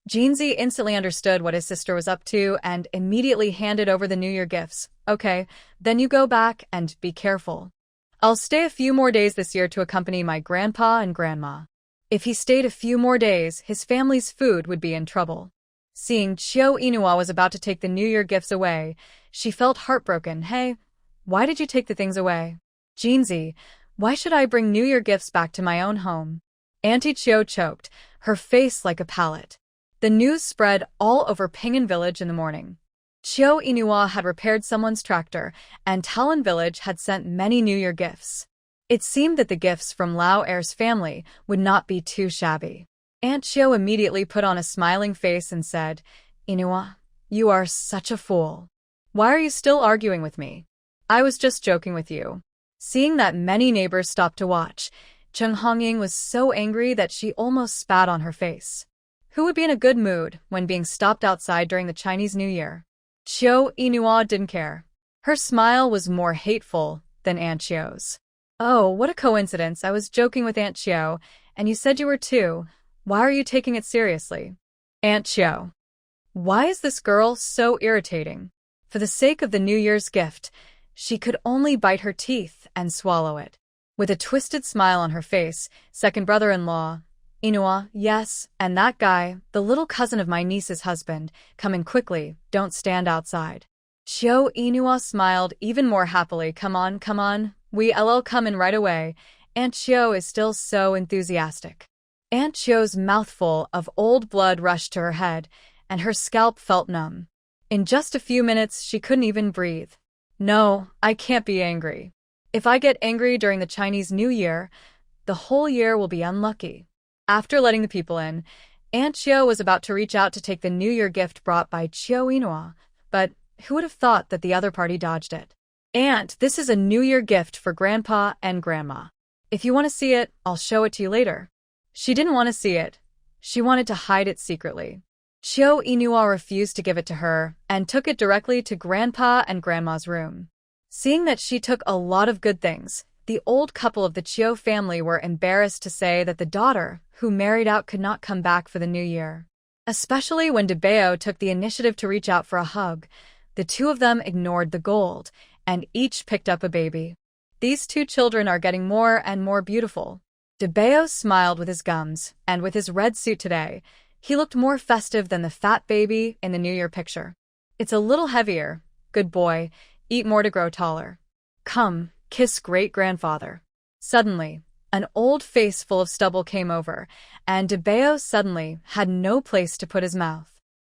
[SPEAKER 1] Jinzi instantly understood what his sister was up to and immediately handed over the New Year gifts. Okay, then you go back and be careful. I'll stay a few more days this year to accompany my grandpa and grandma. If he stayed a few more days, his family's food would be in trouble. Seeing Chiu Inua was about to take the New Year gifts away, she felt heartbroken. Hey, why did you take the things away? Jinzi, why should I bring New Year gifts back to my own home? Auntie Chiu choked, her face like a pallet. The news spread all over Pingan village in the morning. Chiu Inua had repaired someone's tractor, and Talon village had sent many New Year gifts. It seemed that the gifts from Lao Air's family would not be too shabby. Aunt Chiu immediately put on a smiling face and said, Inua, you are such a fool. Why are you still arguing with me? I was just joking with you. Seeing that many neighbors stopped to watch, Chung Hongying was so angry that she almost spat on her face. Who would be in a good mood when being stopped outside during the Chinese New Year? Chiu Inua didn't care. Her smile was more hateful than Aunt Chiu's. Oh, what a coincidence. I was joking with Aunt Chiu, and you said you were too. Why are you taking it seriously? Aunt Chiu. Why is this girl so irritating? For the sake of the New Year's gift, she could only bite her teeth and swallow it. With a twisted smile on her face, second brother-in-law, Inua, yes, and that guy, the little cousin of my niece's husband, come in quickly, don't stand outside. Chiu Inua smiled even more happily. Come on, we'll come in right away. Aunt Chiu is still so enthusiastic. Aunt Chiu's mouthful of old blood rushed to her head, and her scalp felt numb. In just a few minutes, she couldn't even breathe. No, I can't be angry. If I get angry during the Chinese New Year, the whole year will be unlucky. After letting the people in, Aunt Chiu was about to reach out to take the New Year gift brought by Chiu Inua, but who would have thought that the other party dodged it? Aunt, this is a New Year gift for Grandpa and Grandma. If you want to see it, I'll show it to you later. She didn't want to see it. She wanted to hide it secretly. Chiu Inua refused to give it to her and took it directly to Grandpa and Grandma's room. Seeing that she took a lot of good things, the old couple of the Chiu family were embarrassed to say that the daughter, who married out, could not come back for the new year. Especially when Debeo took the initiative to reach out for a hug, the two of them ignored the gold, and each picked up a baby. These two children are getting more and more beautiful. Debeo smiled with his gums, and with his red suit today, he looked more festive than the fat baby in the New Year picture. It's a little heavier. Good boy, eat more to grow taller. Come, kiss great-grandfather. Suddenly, an old face full of stubble came over, and Debeo suddenly had no place to put his mouth.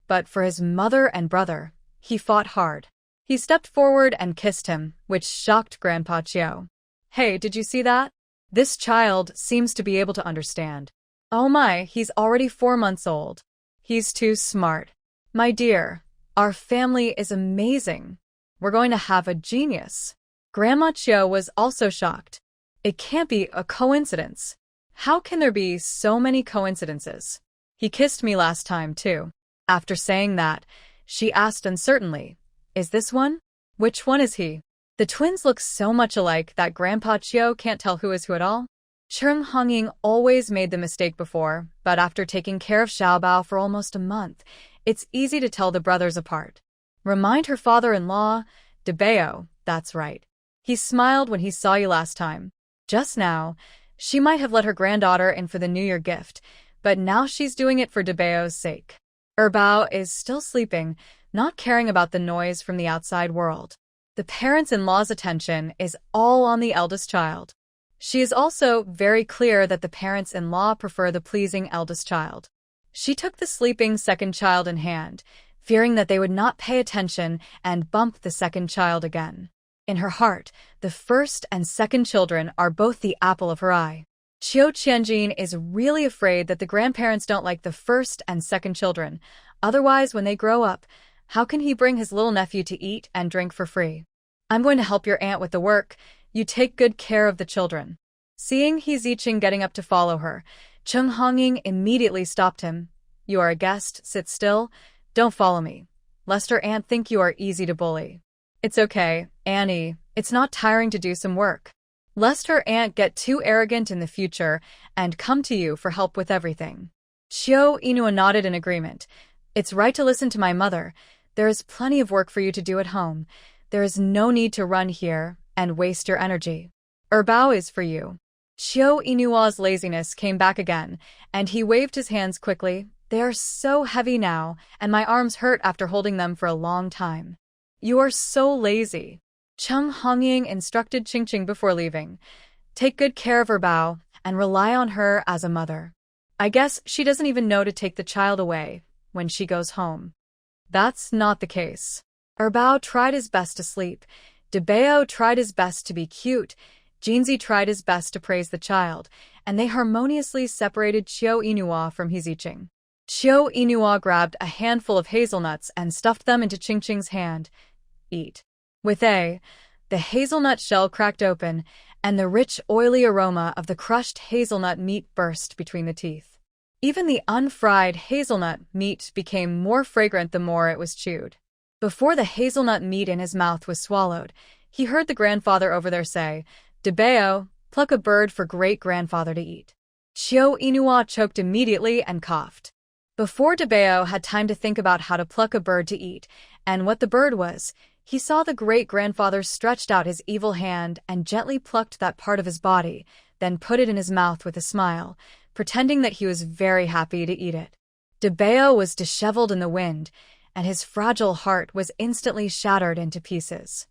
[SPEAKER 1] But for his mother and brother, he fought hard. He stepped forward and kissed him, which shocked Grandpa Chiu. Hey, did you see that? This child seems to be able to understand. Oh my, he's already 4 months old. He's too smart. My dear, our family is amazing. We're going to have a genius. Grandma Chiu was also shocked. It can't be a coincidence. How can there be so many coincidences? He kissed me last time too. After saying that, she asked uncertainly, is this one? Which one is he? The twins look so much alike that Grandpa Chiu can't tell who is who at all. Chung Hongying always made the mistake before, but after taking care of Xiaobao for almost a month, it's easy to tell the brothers apart. Remind her father-in-law, Debeo, that's right. He smiled when he saw you last time. Just now, she might have let her granddaughter in for the New Year gift, but now she's doing it for Debeo's sake. Erbao is still sleeping, not caring about the noise from the outside world. The parents-in-law's attention is all on the eldest child. She is also very clear that the parents-in-law prefer the pleasing eldest child. She took the sleeping second child in hand, fearing that they would not pay attention and bump the second child again. In her heart, the first and second children are both the apple of her eye. Chiu Qianjin is really afraid that the grandparents don't like the first and second children. Otherwise, when they grow up, How can he bring his little nephew to eat and drink for free? I'm going to help your aunt with the work. You take good care of the children. Seeing He Ziqing getting up to follow her, Cheng Hongying immediately stopped him. You are a guest, sit still. Don't follow me, lest her aunt think you are easy to bully. It's okay, Annie, it's not tiring to do some work. Lest her aunt get too arrogant in the future and come to you for help with everything. Xiao Inua nodded in agreement. It's right to listen to my mother. There is plenty of work for you to do at home. There is no need to run here and waste your energy. Bao is for you. Xiao Inua's laziness came back again, and he waved his hands quickly. They are so heavy now, and my arms hurt after holding them for a long time. You are so lazy. Cheng Hongying instructed Qingqing before leaving. Take good care of Bao and rely on her as a mother. I guess she doesn't even know to take the child away when she goes home. That's not the case. Bao tried his best to sleep. Debao tried his best to be cute. Jinzi tried his best to praise the child, and they harmoniously separated Xiao Inua from He Ziqing. Xiao Inua grabbed a handful of hazelnuts and stuffed them into Qingqing's hand. Eat. With the hazelnut shell cracked open, and the rich, oily aroma of the crushed hazelnut meat burst between the teeth. Even the unfried hazelnut meat became more fragrant the more it was chewed. Before the hazelnut meat in his mouth was swallowed, he heard the grandfather over there say, Debao, pluck a bird for great-grandfather to eat. Xiao Inua choked immediately and coughed. Before Debao had time to think about how to pluck a bird to eat and what the bird was, he saw the great-grandfather stretched out his evil hand and gently plucked that part of his body, then put it in his mouth with a smile, pretending that he was very happy to eat it. Debao was disheveled in the wind, and his fragile heart was instantly shattered into pieces.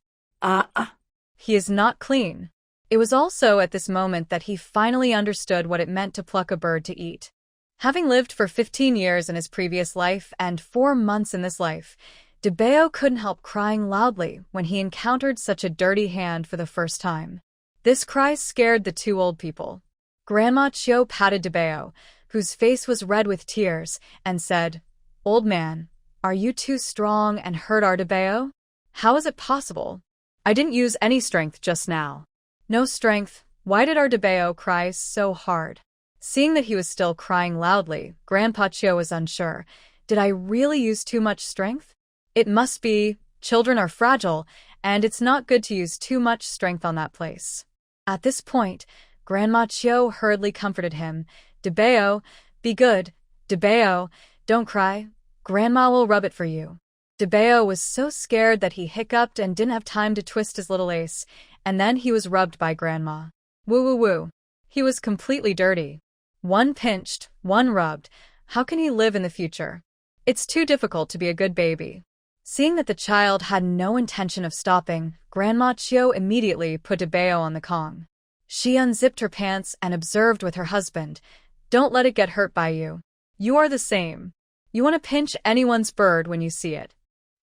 [SPEAKER 1] He is not clean. It was also at this moment that he finally understood what it meant to pluck a bird to eat. Having lived for 15 years in his previous life and 4 months in this life, Debao couldn't help crying loudly when he encountered such a dirty hand for the first time. This cry scared the 2 old people. Grandma Chiu patted Debao, whose face was red with tears, and said, Old man, are you too strong and hurt our Debao? How is it possible? I didn't use any strength just now. No strength. Why did our Debao cry so hard? Seeing that he was still crying loudly, Grandpa Chiu was unsure. Did I really use too much strength? It must be. Children are fragile, and it's not good to use too much strength on that place. At this point, Grandma Chiu hurriedly comforted him. Debao, be good. Debao, don't cry. Grandma will rub it for you. Debao was so scared that he hiccuped and didn't have time to twist his little ace, and then he was rubbed by Grandma. Woo woo woo. He was completely dirty. One pinched, one rubbed. How can he live in the future? It's too difficult to be a good baby. Seeing that the child had no intention of stopping, Grandma Chiu immediately put Debao on the Kong. She unzipped her pants and observed with her husband, Don't let it get hurt by you. You are the same. You want to pinch anyone's bird when you see it.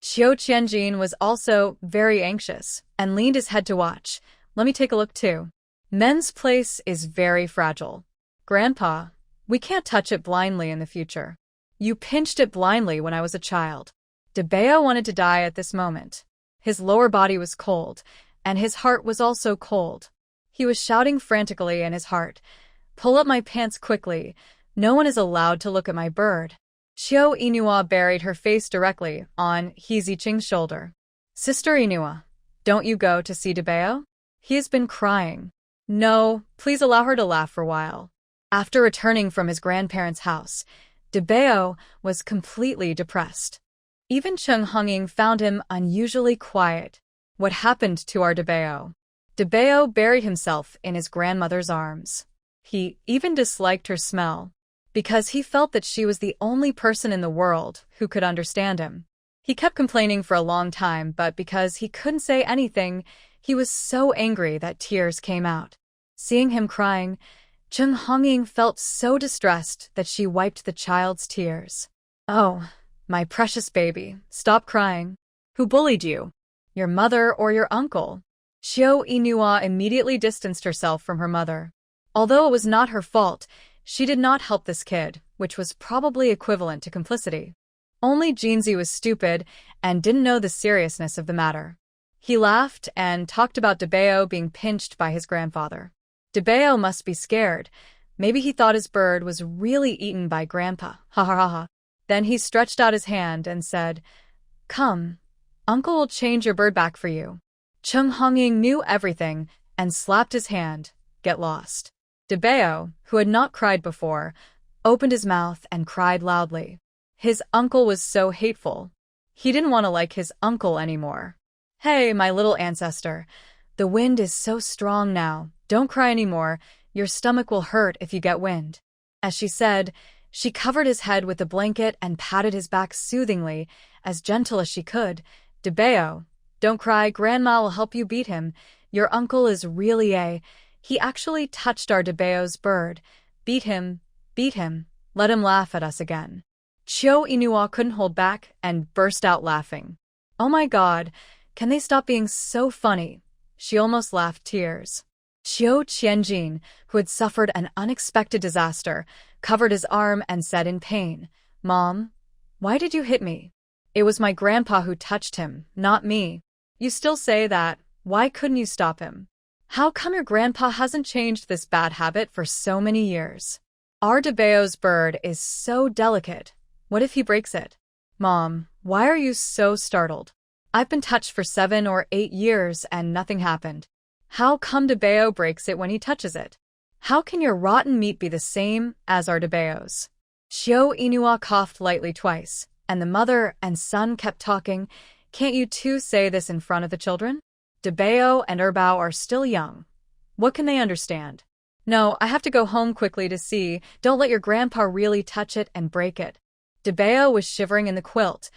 [SPEAKER 1] Xiao Qianjin was also very anxious and leaned his head to watch. Let me take a look too. Men's place is very fragile. Grandpa, we can't touch it blindly in the future. You pinched it blindly when I was a child. Debao wanted to die at this moment. His lower body was cold, and his heart was also cold. He was shouting frantically in his heart, Pull up my pants quickly. No one is allowed to look at my bird. Xiao Inua buried her face directly on He Ziqing's shoulder. Sister Inua, don't you go to see Debao? He has been crying. No, please allow her to laugh for a while. After returning from his grandparents' house, Debao was completely depressed. Even Cheng Hongying found him unusually quiet. What happened to our Debao? Debao buried himself in his grandmother's arms. He even disliked her smell, because he felt that she was the only person in the world who could understand him. He kept complaining for a long time, but because he couldn't say anything, he was so angry that tears came out. Seeing him crying, Cheng Hongying felt so distressed that she wiped the child's tears. Oh, my precious baby, stop crying. Who bullied you? Your mother or your uncle? Xiao Inua immediately distanced herself from her mother. Although it was not her fault, she did not help this kid, which was probably equivalent to complicity. Only Jeanzy was stupid and didn't know the seriousness of the matter. He laughed and talked about Debeo being pinched by his grandfather. Debeo must be scared. Maybe he thought his bird was really eaten by Grandpa. Ha ha ha ha. Then he stretched out his hand and said, "Come, Uncle will change your bird back for you." Chung Hongying knew everything and slapped his hand. Get lost. Debeo, who had not cried before, opened his mouth and cried loudly. His uncle was so hateful. He didn't want to like his uncle anymore. Hey, my little ancestor. The wind is so strong now. Don't cry anymore. Your stomach will hurt if you get wind. As she said, she covered his head with a blanket and patted his back soothingly, as gentle as she could. Debeo, don't cry. Grandma will help you beat him. Your uncle is really a... He actually touched our Debeo's bird. Beat him. Let him laugh at us again. Chiu Inua couldn't hold back and burst out laughing. Oh my God, can they stop being so funny? She almost laughed tears. Chiu Qianjin, who had suffered an unexpected disaster, covered his arm and said in pain, "Mom, why did you hit me? It was my grandpa who touched him, not me. You still say that. Why couldn't you stop him? How come your grandpa hasn't changed this bad habit for so many years? Our Debeo's bird is so delicate. What if he breaks it? Mom, why are you so startled? I've been touched for 7 or 8 years and nothing happened. How come Debeo breaks it when he touches it? How can your rotten meat be the same as our Debeo's?" Chiu Inua coughed lightly twice, and the mother and son kept talking. Can't you two say this in front of the children? Debeo and Erbao are still young. What can they understand? No, I have to go home quickly to see. Don't let your grandpa really touch it and break it. Debeo was shivering in the quilt.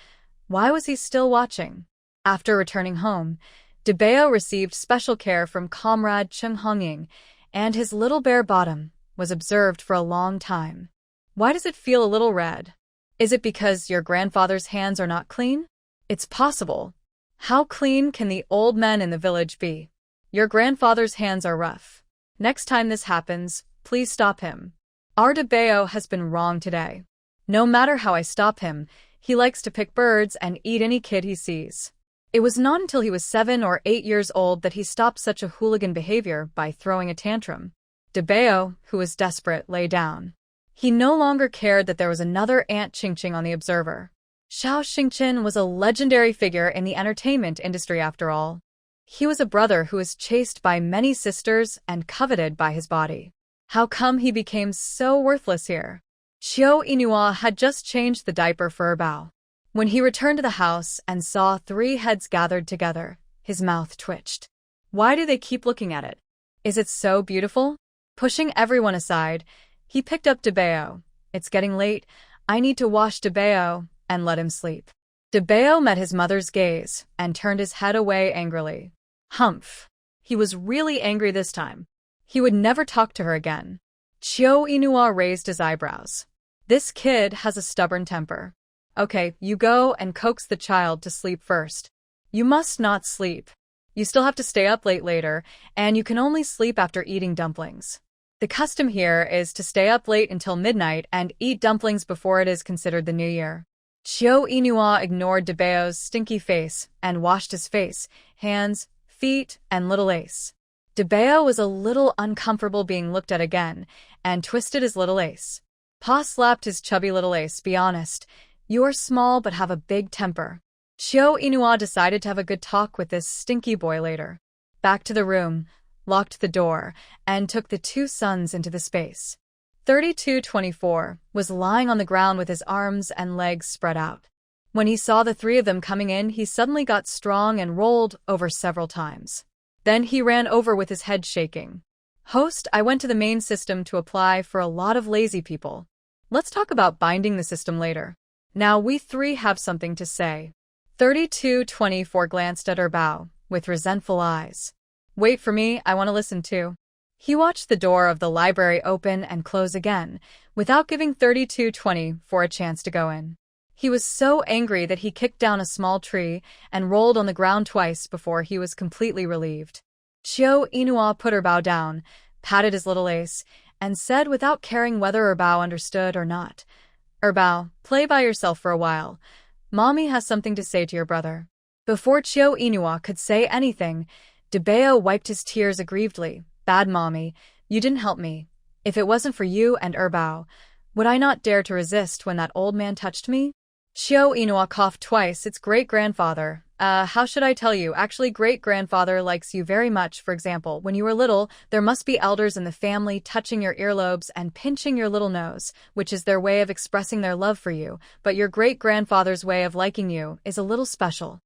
[SPEAKER 1] Why was he still watching? After returning home, Debeo received special care from comrade Chung Hongying, and his little bare bottom was observed for a long time. Why does it feel a little red? Is it because your grandfather's hands are not clean? It's possible. How clean can the old men in the village be? Your grandfather's hands are rough. Next time this happens, please stop him. Our Debeo has been wrong today. No matter how I stop him, he likes to pick birds and eat any kid he sees. It was not until he was 7 or 8 years old that he stopped such a hooligan behavior by throwing a tantrum. Debeo, who was desperate, lay down. He no longer cared that there was another Aunt Qingqing on the observer. Xiao Xingqian was a legendary figure in the entertainment industry after all. He was a brother who was chased by many sisters and coveted by his body. How come he became so worthless here? Chiu Inua had just changed the diaper for Erbao. When he returned to the house and saw 3 heads gathered together, his mouth twitched. Why do they keep looking at it? Is it so beautiful? Pushing everyone aside, he picked up Debeo. It's getting late. I need to wash Debeo and let him sleep. Debeo met his mother's gaze and turned his head away angrily. Humph. He was really angry this time. He would never talk to her again. Chiu Inua raised his eyebrows. This kid has a stubborn temper. Okay, you go and coax the child to sleep first. You must not sleep. You still have to stay up late later, and you can only sleep after eating dumplings. The custom here is to stay up late until midnight and eat dumplings before it is considered the new year. Chiu Inua ignored Debeo's stinky face and washed his face, hands, feet, and little ace. Debeo was a little uncomfortable being looked at again and twisted his little ace. Pa slapped his chubby little ace. Be honest. You are small but have a big temper. Chiu Inua decided to have a good talk with this stinky boy later. Back to the room, locked the door, and took the 2 sons into the space. 3224 was lying on the ground with his arms and legs spread out. When he saw the 3 of them coming in, he suddenly got strong and rolled over several times. Then he ran over with his head shaking. Host, I went to the main system to apply for a lot of lazy people. Let's talk about binding the system later. Now we 3 have something to say. 3224 glanced at Erbao with resentful eyes. Wait for me, I want to listen too. He watched the door of the library open and close again, without giving 3224 a chance to go in. He was so angry that he kicked down a small tree and rolled on the ground twice before he was completely relieved. Chiu Inua put Erbao down, patted his little ace, and said without caring whether Erbao understood or not, Erbao, play by yourself for a while. Mommy has something to say to your brother. Before Chiu Inua could say anything, Debeo wiped his tears aggrievedly. Bad mommy, you didn't help me. If it wasn't for you and Erbao, would I not dare to resist when that old man touched me? Chiu Inua coughed twice. It's great-grandfather. How should I tell you? Actually, great-grandfather likes you very much. For example, when you were little, there must be elders in the family touching your earlobes and pinching your little nose, which is their way of expressing their love for you, but your great-grandfather's way of liking you is a little special.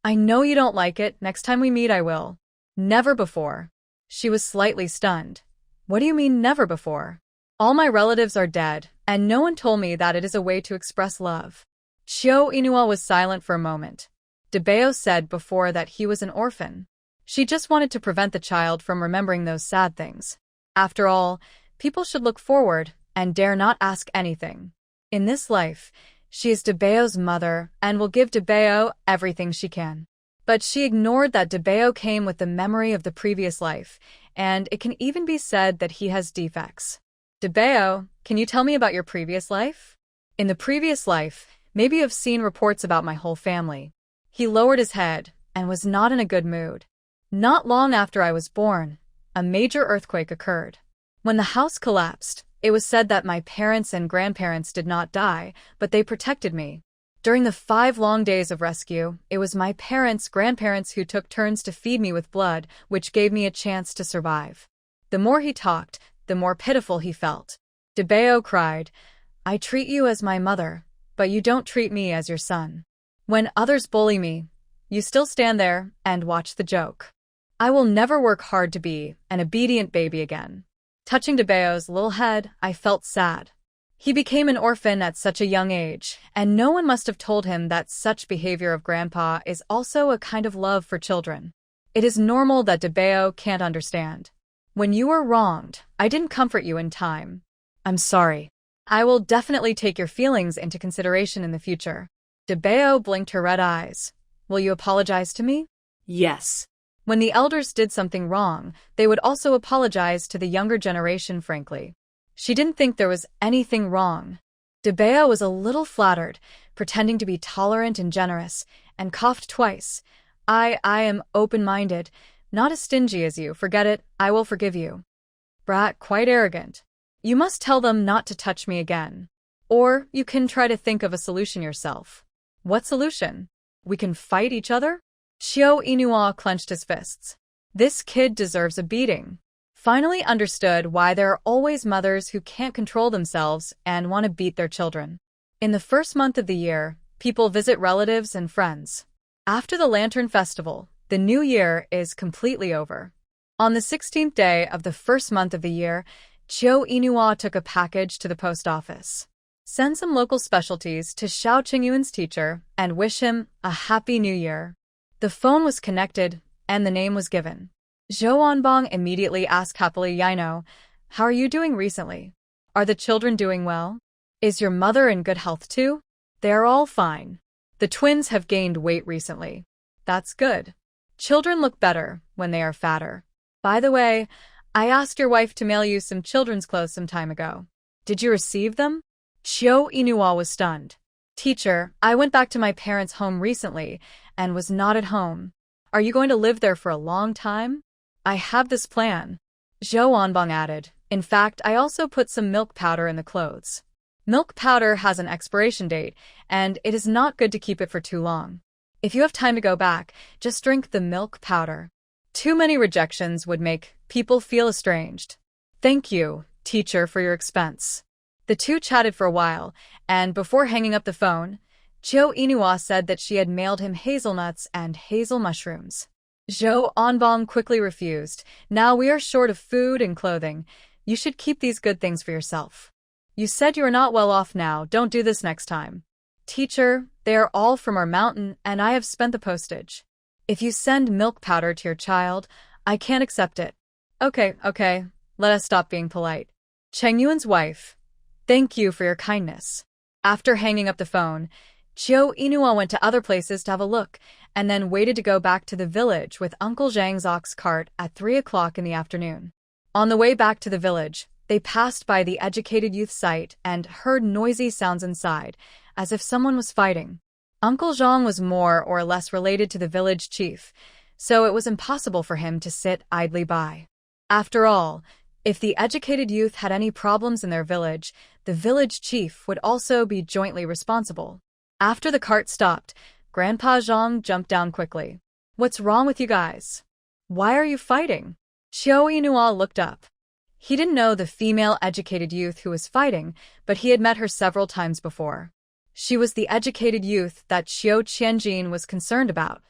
[SPEAKER 1] I know you don't like it. Next time we meet, I will. Never before. She was slightly stunned. What do you mean, never before? All my relatives are dead, and no one told me that it is a way to express love. Chiu Inua was silent for a moment. Debeo said before that he was an orphan. She just wanted to prevent the child from remembering those sad things. After all, people should look forward and dare not ask anything. In this life, she is Debeo's mother and will give Debeo everything she can. But she ignored that Debeo came with the memory of the previous life, and it can even be said that he has defects. Debeo, can you tell me about your previous life? In the previous life, maybe you've seen reports about my whole family. He lowered his head and was not in a good mood. Not long after I was born, a major earthquake occurred. When the house collapsed, it was said that my parents and grandparents did not die, but they protected me. During the 5 long days of rescue, it was my grandparents who took turns to feed me with blood, which gave me a chance to survive. The more he talked, the more pitiful he felt. Debeo cried, I treat you as my mother, but you don't treat me as your son. When others bully me, you still stand there and watch the joke. I will never work hard to be an obedient baby again. Touching Debeo's little head, I felt sad. He became an orphan at such a young age, and no one must have told him that such behavior of grandpa is also a kind of love for children. It is normal that Debeo can't understand. When you were wronged, I didn't comfort you in time. I'm sorry. I will definitely take your feelings into consideration in the future. Debeo blinked her red eyes. Will you apologize to me?
[SPEAKER 2] Yes.
[SPEAKER 1] When the elders did something wrong, they would also apologize to the younger generation frankly. She didn't think there was anything wrong. Debeo was a little flattered, pretending to be tolerant and generous, and coughed twice. I am open-minded, not as stingy as you. Forget it, I will forgive you. Brat, quite arrogant. You must tell them not to touch me again. Or you can try to think of a solution yourself. What solution? We can fight each other? Chiu Inua clenched his fists. This kid deserves a beating. Finally understood why there are always mothers who can't control themselves and want to beat their children. In the first month of the year, people visit relatives and friends. After the Lantern Festival, the new year is completely over. On the 16th day of the first month of the year, Chiu Inua took a package to the post office. Send some local specialties to Xiao Qingyuan's teacher and wish him a happy new year. The phone was connected, and the name was given. Zhou Anbong immediately asked happily, Yino, how are you doing recently? Are the children doing well? Is your mother in good health too? They are all fine. The twins have gained weight recently. That's good. Children look better when they are fatter. By the way, I asked your wife to mail you some children's clothes some time ago. Did you receive them? Chiu Inua was stunned. Teacher, I went back to my parents' home recently and was not at home. Are you going to live there for a long time? I have this plan. Zhou Anbong added. In fact, I also put some milk powder in the clothes. Milk powder has an expiration date, and it is not good to keep it for too long. If you have time to go back, just drink the milk powder. Too many rejections would make people feel estranged. Thank you, teacher, for your expense. The two chatted for a while, and before hanging up the phone, Chiu Inua said that she had mailed him hazelnuts and hazel mushrooms. Zhou Anbong quickly refused. Now we are short of food and clothing. You should keep these good things for yourself. You said you are not well off now. Don't do this next time. Teacher, they are all from our mountain, and I have spent the postage. If you send milk powder to your child, I can't accept it. Okay, let us stop being polite. Cheng Yuan's wife, thank you for your kindness. After hanging up the phone, Chiu Inua went to other places to have a look, and then waited to go back to the village with Uncle Zhang's ox cart at 3 o'clock in the afternoon. On the way back to the village, They passed by the educated youth site and heard noisy sounds inside, as if someone was fighting. Uncle Zhang was more or less related to the village chief, so it was impossible for him to sit idly by. After all, if the educated youth had any problems in their village, the village chief would also be jointly responsible. After the cart stopped, Grandpa Zhang jumped down quickly. "What's wrong with you guys? Why are you fighting?" Qiao Yinhua looked up. He didn't know the female educated youth who was fighting, but he had met her several times before. She was the educated youth that Qiao Qianjin was concerned about.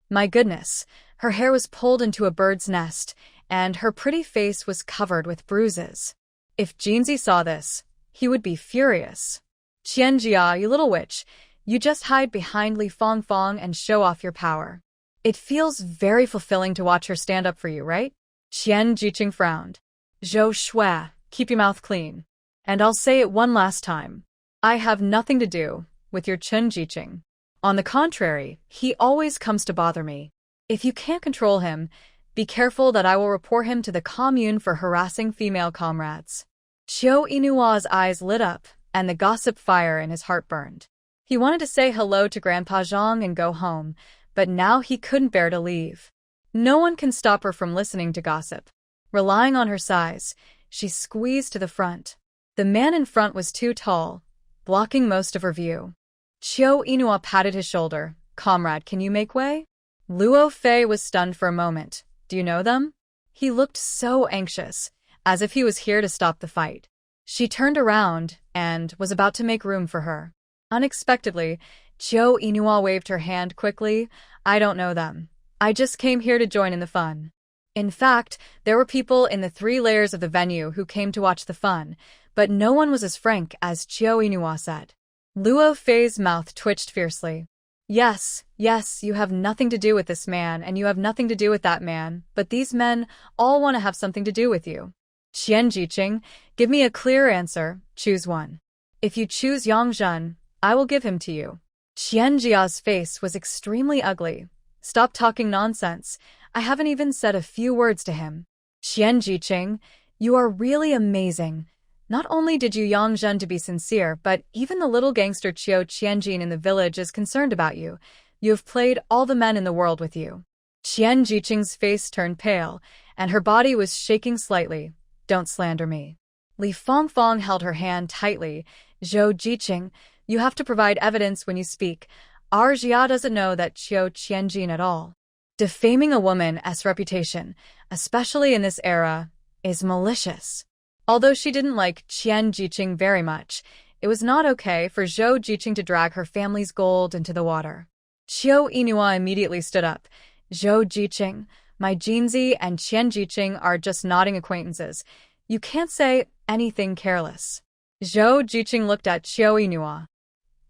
[SPEAKER 1] My goodness, her hair was pulled into a bird's nest, and her pretty face was covered with bruises. If Jinzi saw this, he would be furious. "Qianjia, you little witch, you just hide behind Li Fongfong and show off your power. It feels very fulfilling to watch her stand up for you, right?" Qian Jiqing frowned. "Zhou Shui, keep your mouth clean. And I'll say it one last time. I have nothing to do with your Chen Jiqing. On the contrary, he always comes to bother me. If you can't control him, be careful that I will report him to the commune for harassing female comrades." Qiao Yinua's eyes lit up, and the gossip fire in his heart burned. He wanted to say hello to Grandpa Zhang and go home, but now he couldn't bear to leave. No one can stop her from listening to gossip. Relying on her size, she squeezed to the front. The man in front was too tall, blocking most of her view. Qiao Yinhua patted his shoulder. "Comrade, can you make way?" Luo Fei was stunned for a moment. "Do you know them?" He looked so anxious, as if he was here to stop the fight. She turned around and was about to make room for her. Unexpectedly, Qiao Yinhua waved her hand quickly. "I don't know them. I just came here to join in the fun." In fact, there were people in the 3 layers of the venue who came to watch the fun, but no one was as frank as Qiao Yinhua said. Luo Fei's mouth twitched fiercely. Yes, you have nothing to do with this man, and you have nothing to do with that man, but these men all want to have something to do with you. Qian Jiqing, give me a clear answer, choose one. If you choose Yang Zhen, I will give him to you." Qian Jia's face was extremely ugly. "Stop talking nonsense. I haven't even said a few words to him." "Qian Jiqing, you are really amazing. Not only did you Yang Zhen to be sincere, but even the little gangster Qiao Qianjin in the village is concerned about you. You have played all the men in the world with you." Qian Jiqing's face turned pale, and her body was shaking slightly. "Don't slander me." Li Fongfong held her hand tightly. "Zhou Jiqing, you have to provide evidence when you speak. Our Jia doesn't know that Qiao Qianjin at all. Defaming a woman's reputation, especially in this era, is malicious." Although she didn't like Qian Jiqing very much, it was not okay for Zhou Jiqing to drag her family's gold into the water. Qiao Yinhua immediately stood up. "Zhou Jiqing, my Jinzi and Qian Jiqing are just nodding acquaintances. You can't say anything careless." Zhou Jiqing looked at Qiao Yinhua.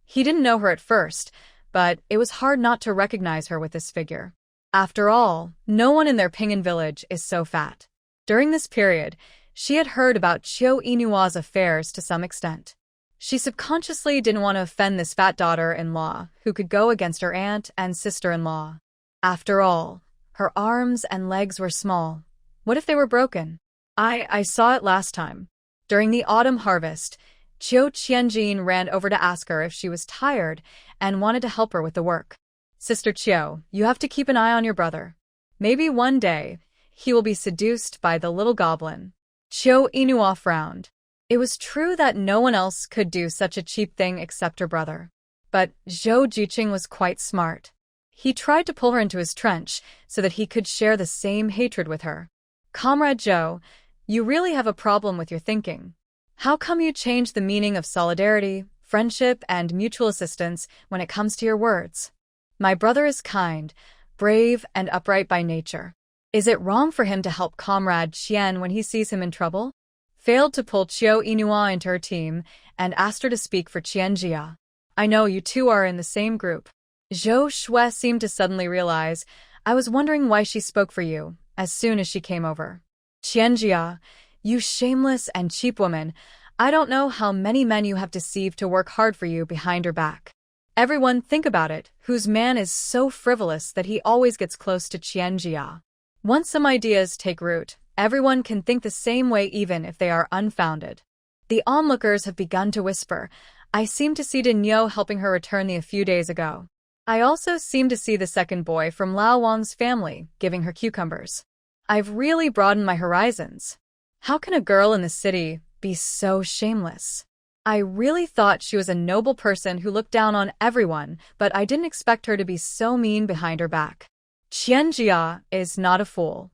[SPEAKER 1] He didn't know her at first, but it was hard not to recognize her with this figure. After all, no one in their Pingan village is so fat. During this period, she had heard about Qiao Yinua's affairs to some extent. She subconsciously didn't want to offend this fat daughter-in-law who could go against her aunt and sister-in-law. After all, her arms and legs were small. What if they were broken? I saw it last time. During the autumn harvest, Qiao Qianjin ran over to ask her if she was tired and wanted to help her with the work. "Sister Qiao, you have to keep an eye on your brother. Maybe one day, he will be seduced by the little goblin." Qiao Yinhua frowned. It was true that no one else could do such a cheap thing except her brother. But Zhou Jiqing was quite smart. He tried to pull her into his trench so that he could share the same hatred with her. "Comrade Zhou, you really have a problem with your thinking. How come you change the meaning of solidarity, friendship, and mutual assistance when it comes to your words? My brother is kind, brave, and upright by nature. Is it wrong for him to help Comrade Qian when he sees him in trouble?" Failed to pull Qiao Yinhua into her team and asked her to speak for Qian Jia. "I know you two are in the same group." Zhou Shui seemed to suddenly realize, "I was wondering why she spoke for you," as soon as she came over. "Qian Jia, you shameless and cheap woman, I don't know how many men you have deceived to work hard for you behind your back. Everyone, think about it, whose man is so frivolous that he always gets close to Qian Jia. Once some ideas take root, Everyone can think the same way even if they are unfounded. The onlookers have begun to whisper. I seem to see Dinyo helping her return a few days ago. I also seem to see the second boy from Lao Wang's family giving her cucumbers. I've really broadened my horizons. How can a girl in the city be so shameless? I really thought she was a noble person who looked down on everyone, but I didn't expect her to be so mean behind her back. Qian Jia is not a fool.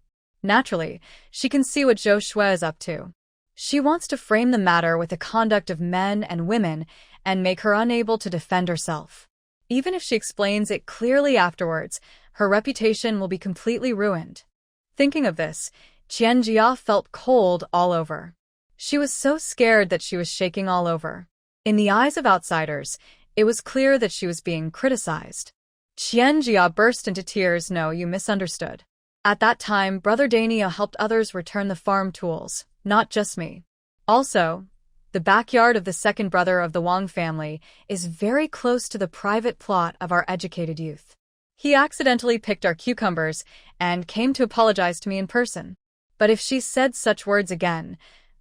[SPEAKER 1] Naturally, she can see what Zhou Shui is up to. She wants to frame the matter with the conduct of men and women and make her unable to defend herself. Even if she explains it clearly afterwards, her reputation will be completely ruined. Thinking of this, Qian Jia felt cold all over. She was so scared that she was shaking all over. In the eyes of outsiders, it was clear that she was being criticized. Qian Jia burst into tears. No, you misunderstood. At that time, Brother Daniel helped others return the farm tools, not just me. Also, the backyard of the second brother of the Wang family is very close to the private plot of our educated youth. He accidentally picked our cucumbers and came to apologize to me in person. But if she said such words again,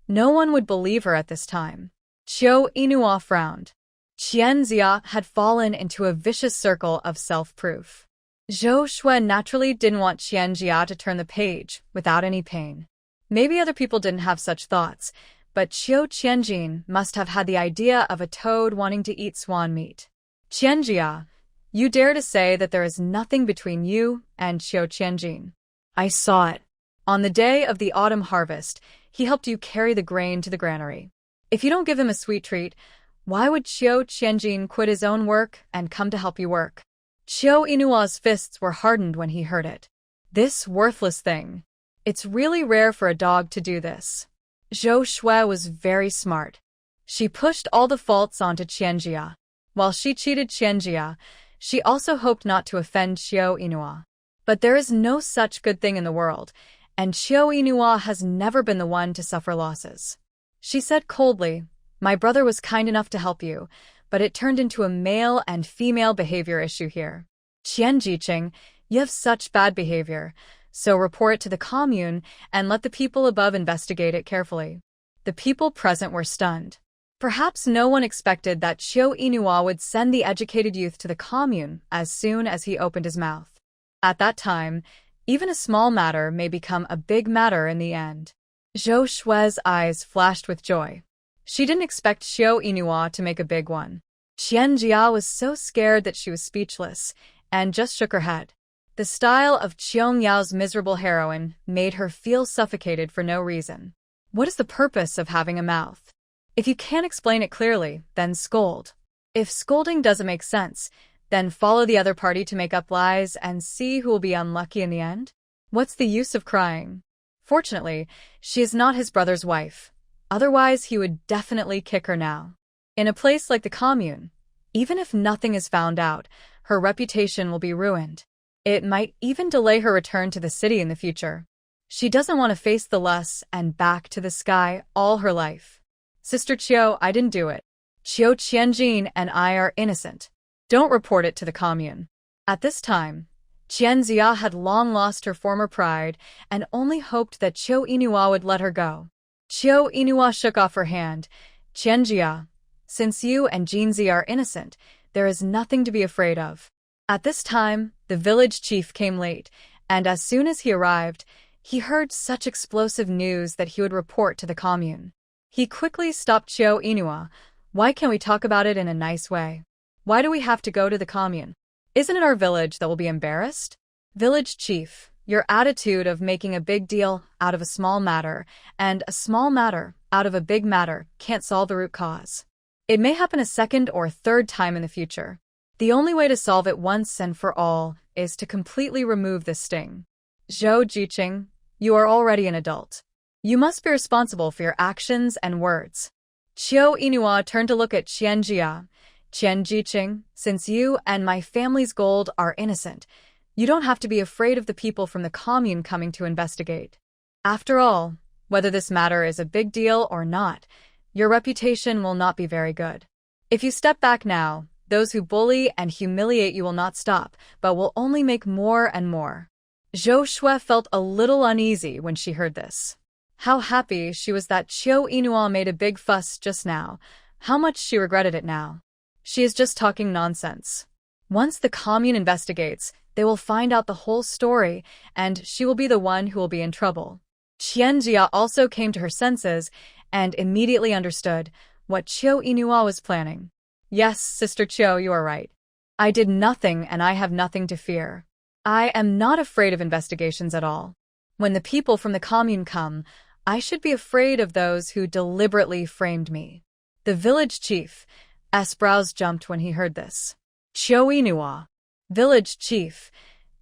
[SPEAKER 1] no one would believe her at this time. Qiu Inua frowned. Qian Jia had fallen into a vicious circle of self-proof. Zhou Shui naturally didn't want Qian Jia to turn the page without any pain. Maybe other people didn't have such thoughts, but Qiu Qianjin must have had the idea of a toad wanting to eat swan meat. Qian Jia, you dare to say that there is nothing between you and Qiu Qianjin. I saw it. On the day of the autumn harvest, he helped you carry the grain to the granary. If you don't give him a sweet treat, why would Qiu Qianjin quit his own work and come to help you work? Qiu Inua's fists were hardened when he heard it. This worthless thing. It's really rare for a dog to do this. Zhou Shui was very smart. She pushed all the faults onto Qian Jia. While she cheated Qian Jia, she also hoped not to offend Qiu Inua. But there is no such good thing in the world, and Qiu Inua has never been the one to suffer losses. She said coldly, my brother was kind enough to help you, but it turned into a male and female behavior issue here. Qian Jiqing, you have such bad behavior, so report it to the commune and let the people above investigate it carefully. The people present were stunned. Perhaps no one expected that Qiu Inua would send the educated youth to the commune as soon as he opened his mouth. At that time, even a small matter may become a big matter in the end. Zhou Shui's eyes flashed with joy. She didn't expect Qiu Inua to make a big one. Qian Jia was so scared that she was speechless, and just shook her head. The style of Qiong Yao's miserable heroine made her feel suffocated for no reason. What is the purpose of having a mouth? If you can't explain it clearly, then scold. If scolding doesn't make sense, then follow the other party to make up lies and see who will be unlucky in the end? What's the use of crying? Fortunately, she is not his brother's wife. Otherwise, he would definitely kick her now. In a place like the commune, even if nothing is found out, her reputation will be ruined. It might even delay her return to the city in the future. She doesn't want to face the lust and back to the sky all her life. Sister Qiu, I didn't do it. Qiu Qianjin and I are innocent. Don't report it to the commune. At this time, Qian Jia had long lost her former pride and only hoped that Qiu Inua would let her go. Qiu Inua shook off her hand. Qian Jia, since you and Jinzi are innocent, there is nothing to be afraid of. At this time, the village chief came late, and as soon as he arrived, he heard such explosive news that he would report to the commune. He quickly stopped Qiu Inua. Why can't we talk about it in a nice way? Why do we have to go to the commune? Isn't it our village that will be embarrassed? Village chief, your attitude of making a big deal out of a small matter and a small matter out of a big matter can't solve the root cause. It may happen a second or third time in the future. The only way to solve it once and for all is to completely remove this sting. Zhou Jiqing, you are already an adult. You must be responsible for your actions and words. Qiu Inua turned to look at Qian Jia. Qian Jiqing, since you and my family's gold are innocent, you don't have to be afraid of the people from the commune coming to investigate. After all, whether this matter is a big deal or not, your reputation will not be very good. If you step back now, those who bully and humiliate you will not stop, but will only make more and more. Zhou Shui felt a little uneasy when she heard this. How happy she was that Qiu Yinhua made a big fuss just now. How much she regretted it now. She is just talking nonsense. Once the commune investigates, they will find out the whole story, and she will be the one who will be in trouble. Qianjia also came to her senses and immediately understood what Qiu Yinhua was planning. Yes, Sister Qiu, you are right. I did nothing and I have nothing to fear. I am not afraid of investigations at all. When the people from the commune come, I should be afraid of those who deliberately framed me. The village chief's brows jumped when he heard this. Qiu Yinhua, village chief,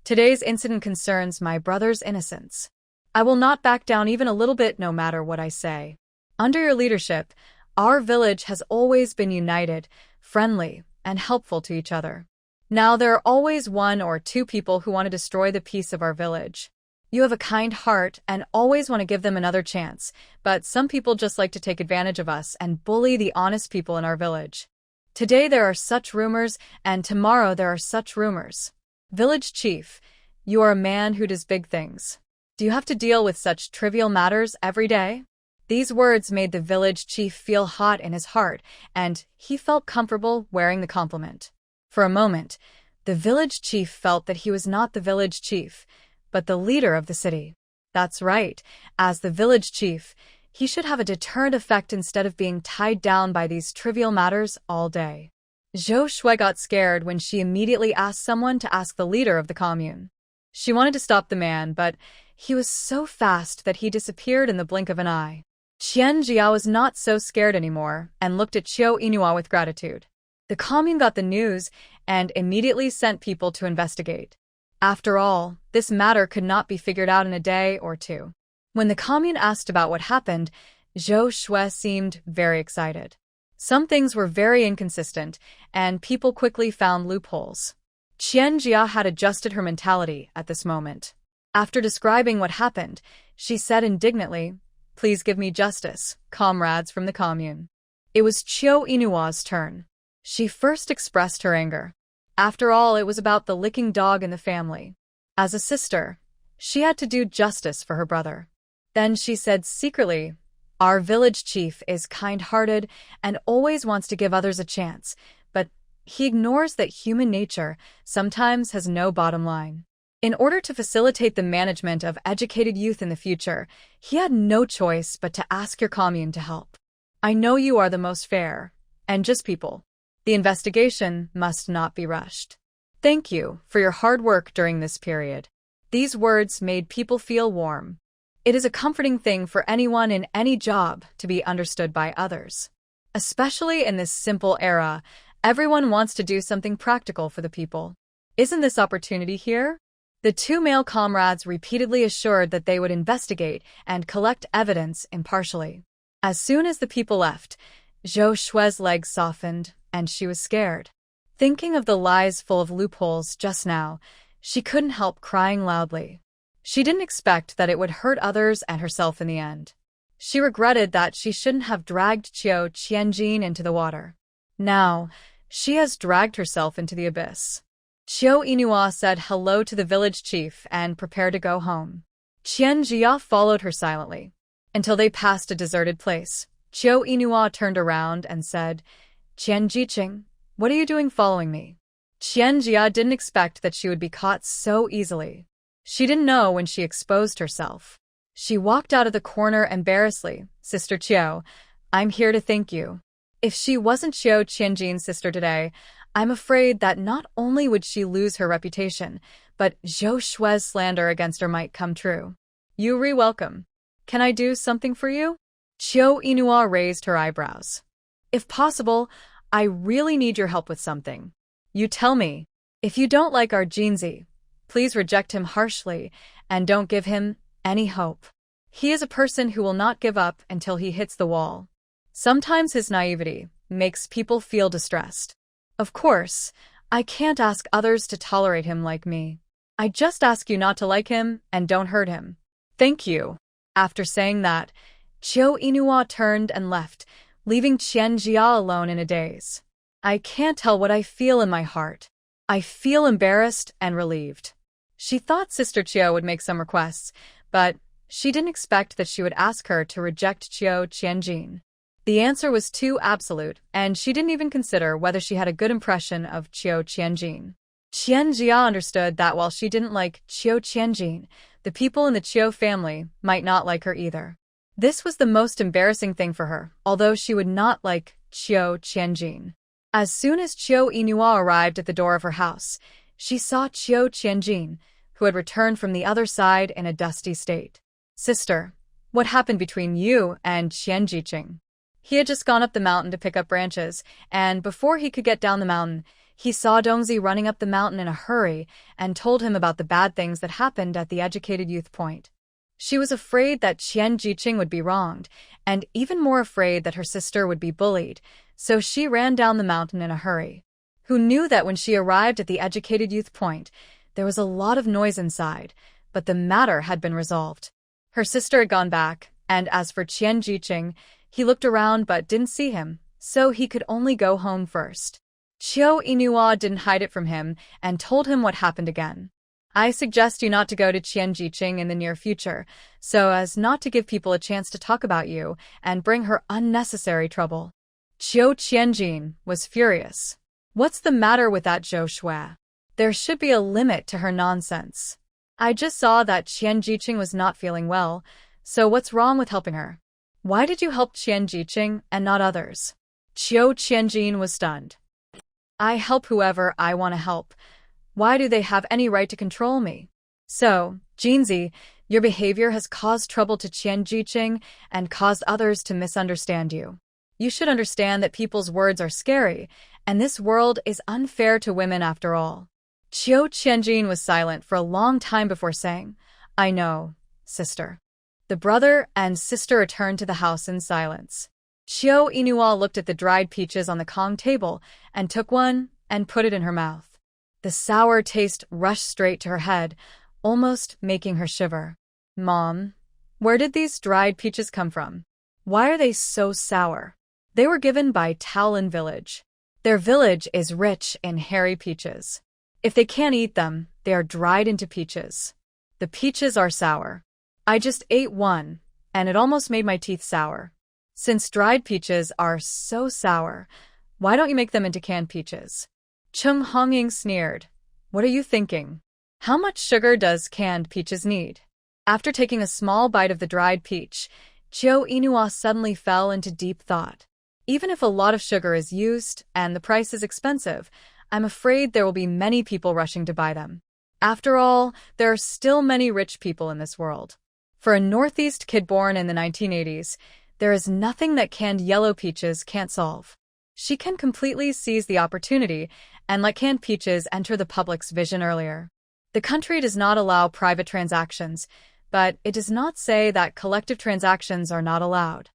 [SPEAKER 1] today's incident concerns my brother's innocence. I will not back down even a little bit no matter what I say. Under your leadership, our village has always been united, friendly, and helpful to each other. Now there are always one or two people who want to destroy the peace of our village. You have a kind heart and always want to give them another chance, but some people just like to take advantage of us and bully the honest people in our village. Today there are such rumors, and tomorrow there are such rumors. Village chief, you are a man who does big things. Do you have to deal with such trivial matters every day? These words made the village chief feel hot in his heart, and he felt comfortable wearing the compliment. For a moment, the village chief felt that he was not the village chief, but the leader of the city. That's right, as the village chief, he should have a deterrent effect instead of being tied down by these trivial matters all day. Zhou Shui got scared when she immediately asked someone to ask the leader of the commune. She wanted to stop the man, but he was so fast that he disappeared in the blink of an eye. Qian Jia was not so scared anymore and looked at Qiu Yinhua with gratitude. The commune got the news and immediately sent people to investigate. After all, this matter could not be figured out in a day or two. When the commune asked about what happened, Zhou Shui seemed very excited. Some things were very inconsistent, and people quickly found loopholes. Qian Jia had adjusted her mentality at this moment. After describing what happened, she said indignantly, "Please give me justice, comrades from the commune." It was Qiu Yinua's turn. She first expressed her anger. After all, it was about the licking dog in the family. As a sister, she had to do justice for her brother. Then she said secretly, "Our village chief is kind-hearted and always wants to give others a chance, but he ignores that human nature sometimes has no bottom line. In order to facilitate the management of educated youth in the future, he had no choice but to ask your commune to help. I know you are the most fair and just people. The investigation must not be rushed. Thank you for your hard work during this period." These words made people feel warm. It is a comforting thing for anyone in any job to be understood by others. Especially in this simple era, everyone wants to do something practical for the people. Isn't this opportunity here? The two male comrades repeatedly assured that they would investigate and collect evidence impartially. As soon as the people left, Zhou Shui's legs softened, and she was scared. Thinking of the lies full of loopholes just now, she couldn't help crying loudly. She didn't expect that it would hurt others and herself in the end. She regretted that she shouldn't have dragged Qiu Qianjin into the water. Now, she has dragged herself into the abyss. Qiu Yinhua said hello to the village chief and prepared to go home. Qian Jia followed her silently. Until they passed a deserted place, Qiu Yinhua turned around and said, "Qian Jiqing, what are you doing following me?" Qian Jia didn't expect that she would be caught so easily. She didn't know when she exposed herself. She walked out of the corner embarrassedly. "Sister Qiu, I'm here to thank you." If she wasn't Qiu Qianjin's sister today, I'm afraid that not only would she lose her reputation, but Zhou Shui's slander against her might come true. "You re-welcome. Can I do something for you?" Qiu Yinhua raised her eyebrows. "If possible, I really need your help with something. You tell me. If you don't like our Jinzi, please reject him harshly and don't give him any hope. He is a person who will not give up until he hits the wall. Sometimes his naivety makes people feel distressed. Of course, I can't ask others to tolerate him like me. I just ask you not to like him and don't hurt him. Thank you." After saying that, Qiu Yinhua turned and left, leaving Qian Jia alone in a daze. I can't tell what I feel in my heart. I feel embarrassed and relieved. She thought Sister Chiao would make some requests, but she didn't expect that she would ask her to reject Chiao Qianjin. The answer was too absolute, and she didn't even consider whether she had a good impression of Chiao Qianjin. Qian Jia understood that while she didn't like Chiao Qianjin, the people in the Chiao family might not like her either. This was the most embarrassing thing for her, although she would not like Chiao Qianjin. As soon as Chiao Yinhua arrived at the door of her house, she saw Chiao Qianjin, who had returned from the other side in a dusty state. Sister, what happened between you and Qian Jiqing? He had just gone up the mountain to pick up branches, and before he could get down the mountain, he saw Dongzi running up the mountain in a hurry and told him about the bad things that happened at the Educated Youth Point. She was afraid that Qian Jiqing would be wronged, and even more afraid that her sister would be bullied, so she ran down the mountain in a hurry. Who knew that when she arrived at the Educated Youth Point, there was a lot of noise inside, but the matter had been resolved. Her sister had gone back, and as for Qian Jiqing, he looked around but didn't see him, so he could only go home first. Chiao Yinhua didn't hide it from him and told him what happened again. I suggest you not to go to Qian Jiqing in the near future, so as not to give people a chance to talk about you and bring her unnecessary trouble. Chiao Qianjin was furious. What's the matter with that Zhou Shui? There should be a limit to her nonsense. I just saw that Qian Jiqing was not feeling well, so what's wrong with helping her? Why did you help Qian Jiqing and not others? Chiao Qianjin was stunned. I help whoever I want to help. Why do they have any right to control me? So, Jinzi, your behavior has caused trouble to Qian Jiqing and caused others to misunderstand you. You should understand that people's words are scary, and this world is unfair to women after all. Chiao Qianjin was silent for a long time before saying, I know, sister. The brother and sister returned to the house in silence. Chiao Yinhua looked at the dried peaches on the Kong table and took one and put it in her mouth. The sour taste rushed straight to her head, almost making her shiver. Mom, where did these dried peaches come from? Why are they so sour? They were given by Taolin Village. Their village is rich in hairy peaches. If they can't eat them, they are dried into peaches. The peaches are sour. I just ate one, and it almost made my teeth sour. Since dried peaches are so sour, why don't you make them into canned peaches? Cheng Hongying sneered. What are you thinking? How much sugar does canned peaches need? After taking a small bite of the dried peach, Chiao Yinhua suddenly fell into deep thought. Even if a lot of sugar is used and the price is expensive, I'm afraid there will be many people rushing to buy them. After all, there are still many rich people in this world. For a Northeast kid born in the 1980s, there is nothing that canned yellow peaches can't solve. She can completely seize the opportunity and let canned peaches enter the public's vision earlier. The country does not allow private transactions, but it does not say that collective transactions are not allowed.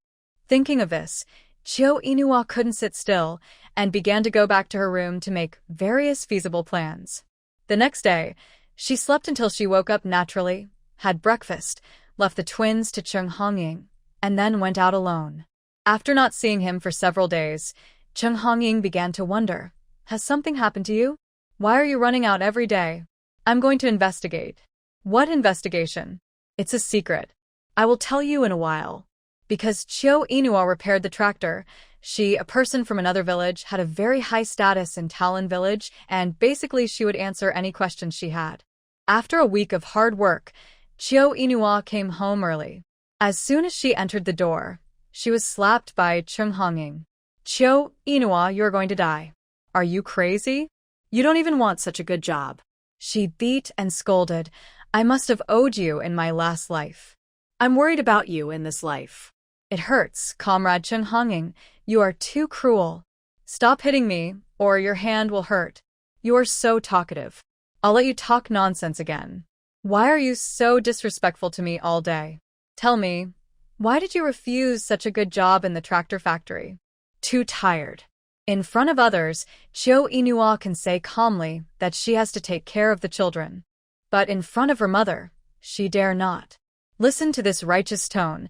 [SPEAKER 1] Thinking of this, Chiao Yinhua couldn't sit still and began to go back to her room to make various feasible plans. The next day, she slept until she woke up naturally, had breakfast, left the twins to Cheng Hongying, and then went out alone. After not seeing him for several days, Cheng Hongying began to wonder, has something happened to you? Why are you running out every day? I'm going to investigate. What investigation? It's a secret. I will tell you in a while. Because Chiao Yinhua repaired the tractor, she, a person from another village, had a very high status in Taolin Village, and basically she would answer any questions she had. After a week of hard work, Chiao Yinhua came home early. As soon as she entered the door, she was slapped by Cheng Hongying. Chiao Yinhua, you're going to die. Are you crazy? You don't even want such a good job. She beat and scolded. I must have owed you in my last life. I'm worried about you in this life. It hurts, Comrade Cheng Hongying. You are too cruel. Stop hitting me, or your hand will hurt. You are so talkative. I'll let you talk nonsense again. Why are you so disrespectful to me all day? Tell me, why did you refuse such a good job in the tractor factory? Too tired. In front of others, Chiao Yinhua can say calmly that she has to take care of the children. But in front of her mother, she dare not. Listen to this righteous tone.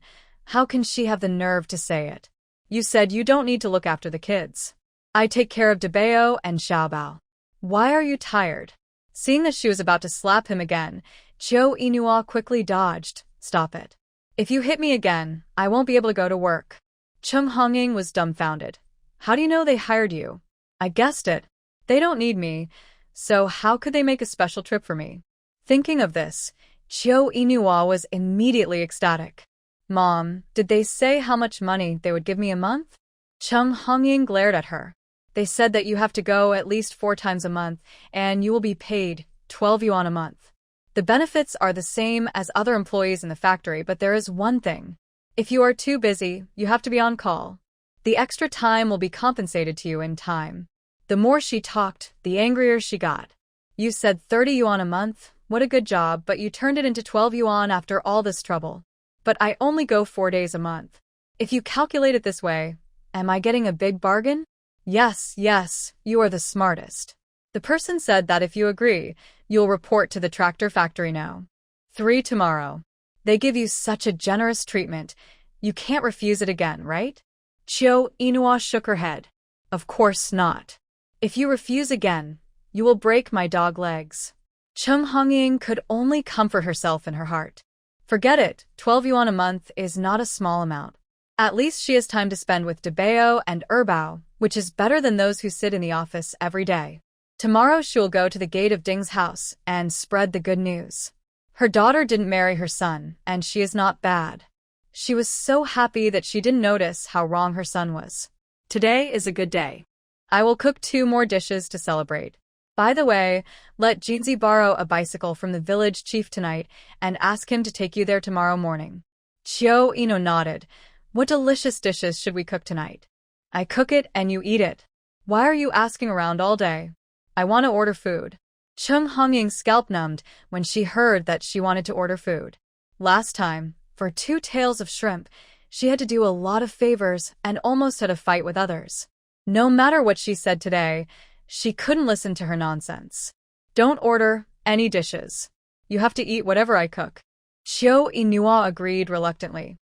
[SPEAKER 1] How can she have the nerve to say it? You said you don't need to look after the kids. I take care of Debao and Xiaobao. Why are you tired? Seeing that she was about to slap him again, Chiu Inua quickly dodged. Stop it. If you hit me again, I won't be able to go to work. Chung Hongying was dumbfounded. How do you know they hired you? I guessed it. They don't need me, so how could they make a special trip for me? Thinking of this, Chiu Inua was immediately ecstatic. Mom, did they say how much money they would give me a month? Chung Hongying glared at her. They said that you have to go at least 4 times a month, and you will be paid 12 yuan a month. The benefits are the same as other employees in the factory, but there is one thing. If you are too busy, you have to be on call. The extra time will be compensated to you in time. The more she talked, the angrier she got. You said 30 yuan a month, what a good job, but you turned it into 12 yuan after all this trouble. But I only go 4 days a month. If you calculate it this way, am I getting a big bargain? Yes, you are the smartest. The person said that if you agree, you'll report to the tractor factory now. 3 tomorrow. They give you such a generous treatment. You can't refuse it again, right? Chiu Inua shook her head. Of course not. If you refuse again, you will break my dog legs. Chung Hongying could only comfort herself in her heart. Forget it, 12 yuan a month is not a small amount. At least she has time to spend with Debao and Erbao, which is better than those who sit in the office every day. Tomorrow she will go to the gate of Ding's house and spread the good news. Her daughter didn't marry her son, and she is not bad. She was so happy that she didn't notice how wrong her son was. Today is a good day. I will cook 2 more dishes to celebrate. By the way, let Jinzi borrow a bicycle from the village chief tonight and ask him to take you there tomorrow morning. Chiu Ino nodded. What delicious dishes should we cook tonight? I cook it and you eat it. Why are you asking around all day? I want to order food. Chung Hongying's scalp numbed when she heard that she wanted to order food. Last time, for 2 tails of shrimp, she had to do a lot of favors and almost had a fight with others. No matter what she said today, she couldn't listen to her nonsense. Don't order any dishes. You have to eat whatever I cook. Chiu Inua agreed reluctantly.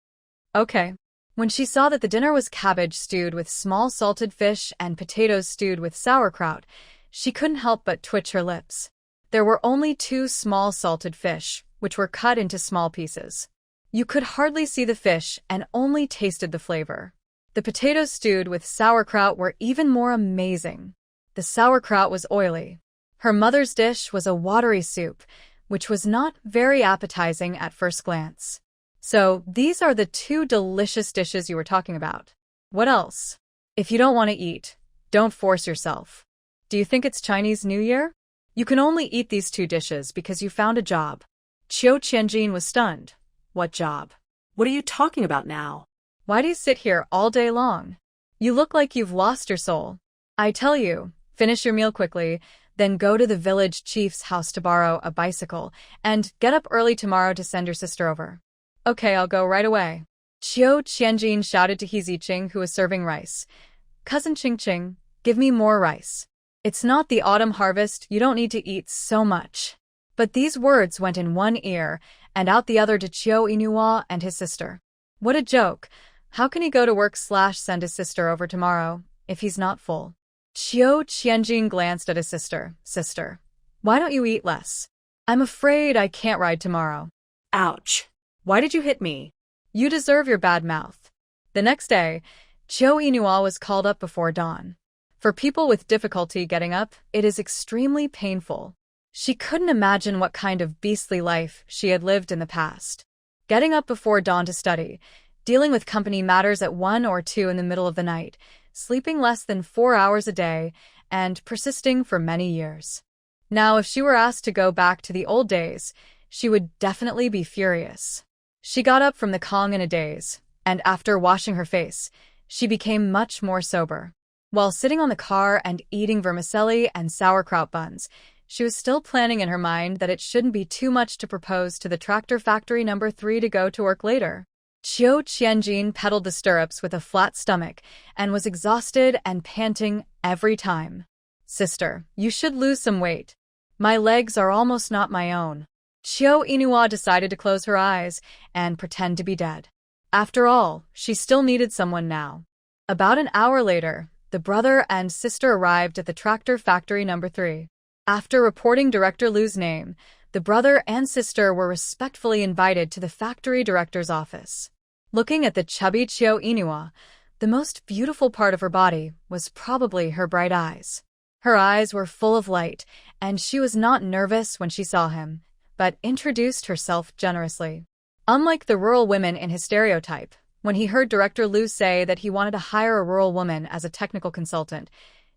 [SPEAKER 1] Okay. When she saw that the dinner was cabbage stewed with small salted fish and potatoes stewed with sauerkraut, she couldn't help but twitch her lips. There were only 2 small salted fish, which were cut into small pieces. You could hardly see the fish and only tasted the flavor. The potatoes stewed with sauerkraut were even more amazing. The sauerkraut was oily. Her mother's dish was a watery soup, which was not very appetizing at first glance. So, these are the 2 delicious dishes you were talking about. What else? If you don't want to eat, don't force yourself. Do you think it's Chinese New Year? You can only eat these 2 dishes because you found a job. Chiu Qianjin was stunned. What job?
[SPEAKER 2] What are you talking about now?
[SPEAKER 1] Why do you sit here all day long? You look like you've lost your soul. I tell you, finish your meal quickly, then go to the village chief's house to borrow a bicycle, and get up early tomorrow to send your sister over. Okay, I'll go right away. Chiu Qianjin shouted to He Ziqing, who was serving rice. Cousin Qingqing, give me more rice. It's not the autumn harvest, you don't need to eat so much. But these words went in one ear and out the other to Chiu Inua and his sister. What a joke. How can he go to work / send his sister over tomorrow if he's not full? Chiu Qianjin glanced at his sister. Sister, why don't you eat less? I'm afraid I can't ride tomorrow.
[SPEAKER 2] Ouch. Why did you hit me?
[SPEAKER 1] You deserve your bad mouth. The next day, Chiu Inua was called up before dawn. For people with difficulty getting up, it is extremely painful. She couldn't imagine what kind of beastly life she had lived in the past. Getting up before dawn to study, dealing with company matters at 1 or 2 in the middle of the night, sleeping less than 4 hours a day, and persisting for many years. Now, if she were asked to go back to the old days, she would definitely be furious. She got up from the Kong in a daze, and after washing her face, she became much more sober. While sitting on the car and eating vermicelli and sauerkraut buns, she was still planning in her mind that it shouldn't be too much to propose to the tractor factory number 3 to go to work later. Chiu Qianjin pedaled the stirrups with a flat stomach and was exhausted and panting every time. Sister, you should lose some weight. My legs are almost not my own. Chiu Inua decided to close her eyes and pretend to be dead. After all, she still needed someone now. About an hour later, the brother and sister arrived at the tractor factory number 3. After reporting Director Liu's name, the brother and sister were respectfully invited to the factory director's office. Looking at the chubby Chio Inua, the most beautiful part of her body was probably her bright eyes. Her eyes were full of light, and she was not nervous when she saw him, but introduced herself generously. Unlike the rural women in his stereotype, when he heard Director Liu say that he wanted to hire a rural woman as a technical consultant,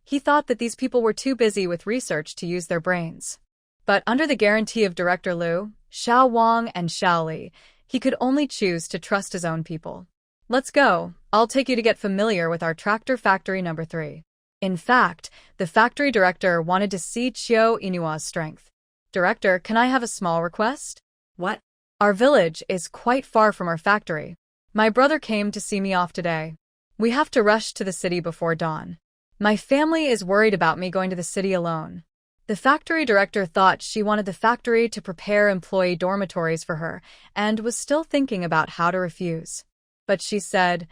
[SPEAKER 1] he thought that these people were too busy with research to use their brains. But under the guarantee of Director Liu, Xiao Wang and Xiao Li, he could only choose to trust his own people. Let's go. I'll take you to get familiar with our tractor factory number 3. In fact, the factory director wanted to see Chio Inua's strength. Director, can I have a small request?
[SPEAKER 2] What?
[SPEAKER 1] Our village is quite far from our factory. My brother came to see me off today. We have to rush to the city before dawn. My family is worried about me going to the city alone. The factory director thought she wanted the factory to prepare employee dormitories for her and was still thinking about how to refuse. But she said,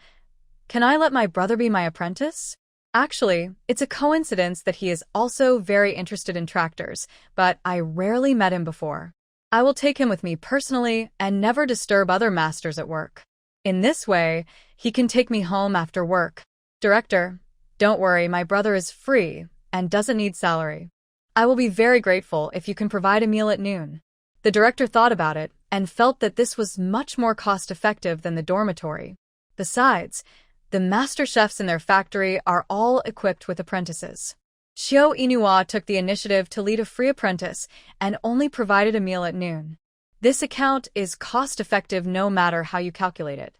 [SPEAKER 1] "Can I let my brother be my apprentice?" Actually, it's a coincidence that he is also very interested in tractors, but I rarely met him before. I will take him with me personally and never disturb other masters at work. In this way, he can take me home after work. Director, don't worry, my brother is free and doesn't need salary. I will be very grateful if you can provide a meal at noon. The director thought about it and felt that this was much more cost-effective than the dormitory. Besides, the master chefs in their factory are all equipped with apprentices. Chio Inua took the initiative to lead a free apprentice and only provided a meal at noon. This account is cost-effective no matter how you calculate it.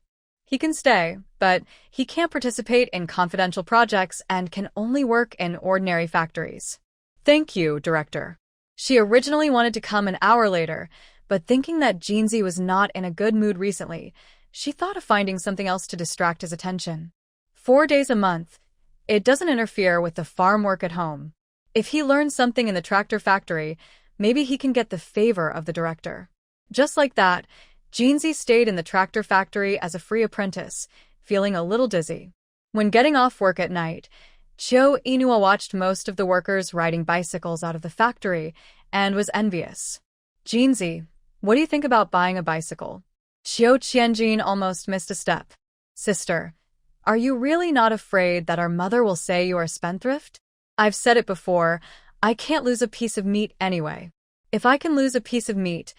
[SPEAKER 1] He can stay, but he can't participate in confidential projects and can only work in ordinary factories. Thank you, Director. She originally wanted to come an hour later, but thinking that Jinzi was not in a good mood recently, she thought of finding something else to distract his attention. 4 days a month. It doesn't interfere with the farm work at home. If he learns something in the tractor factory, maybe he can get the favor of the director. Just like that, Jinzi stayed in the tractor factory as a free apprentice, feeling a little dizzy. When getting off work at night, Chio Inua watched most of the workers riding bicycles out of the factory and was envious. Jinzi, what do you think about buying a bicycle? Chio Qianjin almost missed a step. Sister, are you really not afraid that our mother will say you are a spendthrift? I've said it before, I can't lose a piece of meat anyway. If I can lose a piece of meat,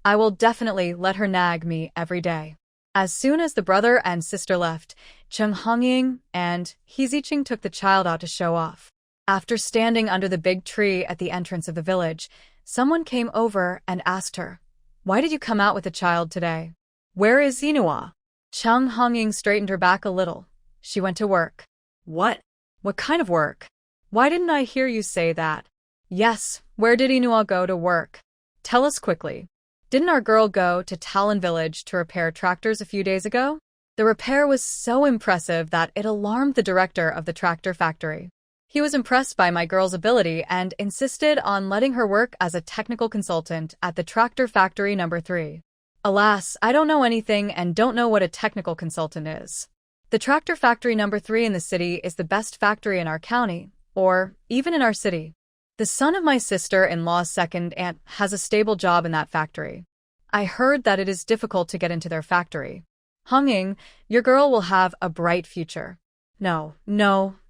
[SPEAKER 1] I will definitely let her nag me every day. As soon as the brother and sister left, Cheng Hongying and He Ziqing took the child out to show off. After standing under the big tree at the entrance of the village, someone came over and asked her, "Why did you come out with the child today? Where is Inua?" Cheng Hongying straightened her back a little. She went to work. What? What kind of work? Why didn't I hear you say that? Yes, where did Inua go to work? Tell us quickly. Didn't our girl go to Talon village to repair tractors a few days ago? The repair was so impressive that it alarmed the director of the tractor factory. He was impressed by my girl's ability and insisted on letting her work as a technical consultant at the tractor factory number 3. Alas, I don't know anything and don't know what a technical consultant is. The tractor factory number 3 in the city is the best factory in our county, or even in our city. The son of my sister-in-law's second aunt has a stable job in that factory. I heard that it is difficult to get into their factory. Hongying, your girl will have a bright future. No,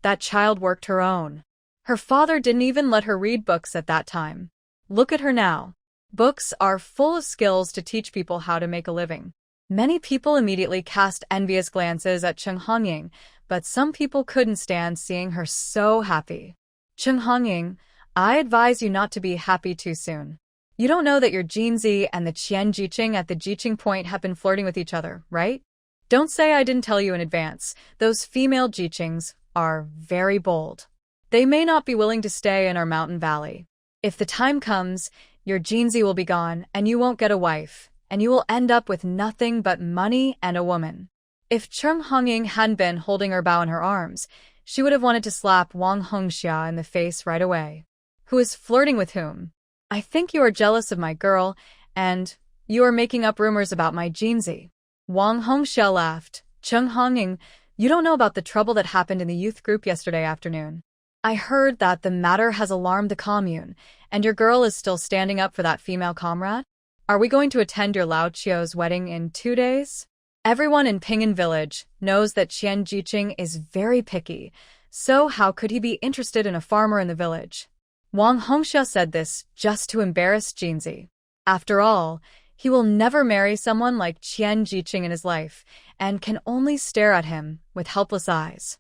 [SPEAKER 1] that child worked her own. Her father didn't even let her read books at that time. Look at her now. Books are full of skills to teach people how to make a living. Many people immediately cast envious glances at Cheng Hongying, but some people couldn't stand seeing her so happy. Cheng Hongying, I advise you not to be happy too soon. You don't know that your Jinzi and the Qian Jiqing at the Jiqing point have been flirting with each other, right? Don't say I didn't tell you in advance. Those female Jiqings are very bold. They may not be willing to stay in our mountain valley. If the time comes, your Jinzi will be gone and you won't get a wife, and you will end up with nothing but money and a woman. If Cheng Hongying hadn't been holding her bow in her arms, she would have wanted to slap Wang Hongxia in the face right away. Who is flirting with whom? I think you are jealous of my girl, and you are making up rumors about my Jinzi. Wang Hongxia laughed. Cheng Hongying, you don't know about the trouble that happened in the youth group yesterday afternoon. I heard that the matter has alarmed the commune, and your girl is still standing up for that female comrade? Are we going to attend your Lao Chio's wedding in 2 days? Everyone in Pingan Village knows that Qian Jiqing is very picky, so how could he be interested in a farmer in the village? Wang Hongxia said this just to embarrass Jinzi. After all, he will never marry someone like Qian Jiqing in his life, and can only stare at him with helpless eyes.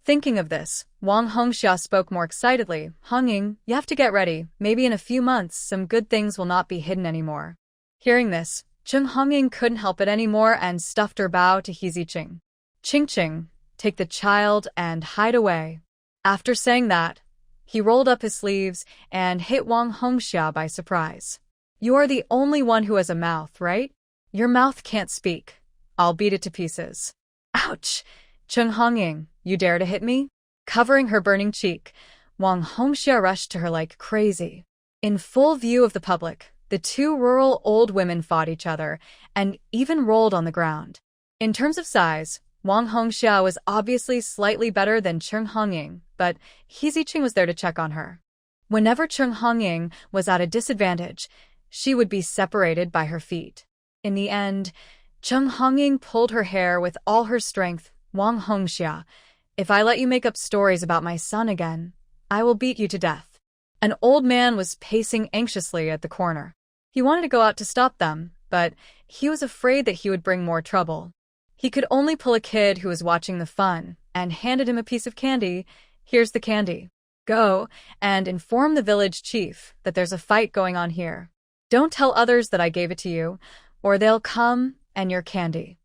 [SPEAKER 1] Thinking of this, Wang Hongxia spoke more excitedly. Hongying, you have to get ready. Maybe in a few months, some good things will not be hidden anymore. Hearing this, Zheng Hongying couldn't help it anymore and stuffed her bow to He Ziqing. Qingqing, take the child and hide away. After saying that, he rolled up his sleeves and hit Wang Hongxia by surprise. You are the only one who has a mouth, right? Your mouth can't speak. I'll beat it to pieces. Ouch! Zheng Hongying, you dare to hit me? Covering her burning cheek, Wang Hongxia rushed to her like crazy. In full view of the public, the two rural old women fought each other and even rolled on the ground. In terms of size, Wang Hongxia was obviously slightly better than Zheng Hongying, but He Ziqing was there to check on her. Whenever Zheng Hongying was at a disadvantage, she would be separated by her feet. In the end, Zheng Hongying pulled her hair with all her strength. Wang Hongxia, if I let you make up stories about my son again, I will beat you to death. An old man was pacing anxiously at the corner. He wanted to go out to stop them, but he was afraid that he would bring more trouble. He could only pull a kid who was watching the fun and handed him a piece of candy. Here's the candy. Go and inform the village chief that there's a fight going on here. Don't tell others that I gave it to you, or they'll come and your candy.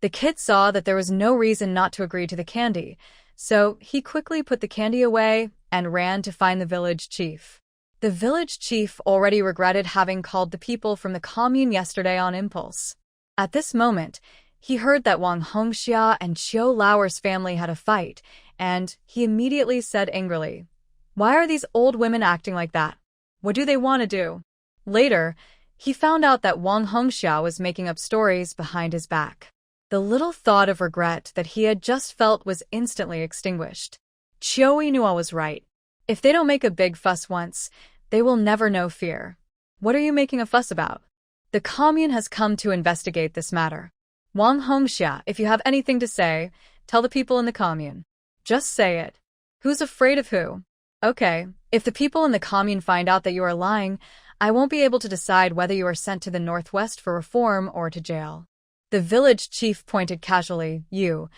[SPEAKER 1] The kid saw that there was no reason not to agree to the candy, so he quickly put the candy away and ran to find the village chief. The village chief already regretted having called the people from the commune yesterday on impulse. At this moment, he heard that Wang Hongxia and Qiu Lauer's family had a fight, and he immediately said angrily, "Why are these old women acting like that? What do they want to do?" Later, he found out that Wang Hongxia was making up stories behind his back. The little thought of regret that he had just felt was instantly extinguished. Qiu Yinhua was right. If they don't make a big fuss once, they will never know fear. What are you making a fuss about? The commune has come to investigate this matter. Wang Hongxia, if you have anything to say, tell the people in the commune. Just say it. Who's afraid of who? Okay, if the people in the commune find out that you are lying, I won't be able to decide whether you are sent to the northwest for reform or to jail. The village chief pointed casually. You,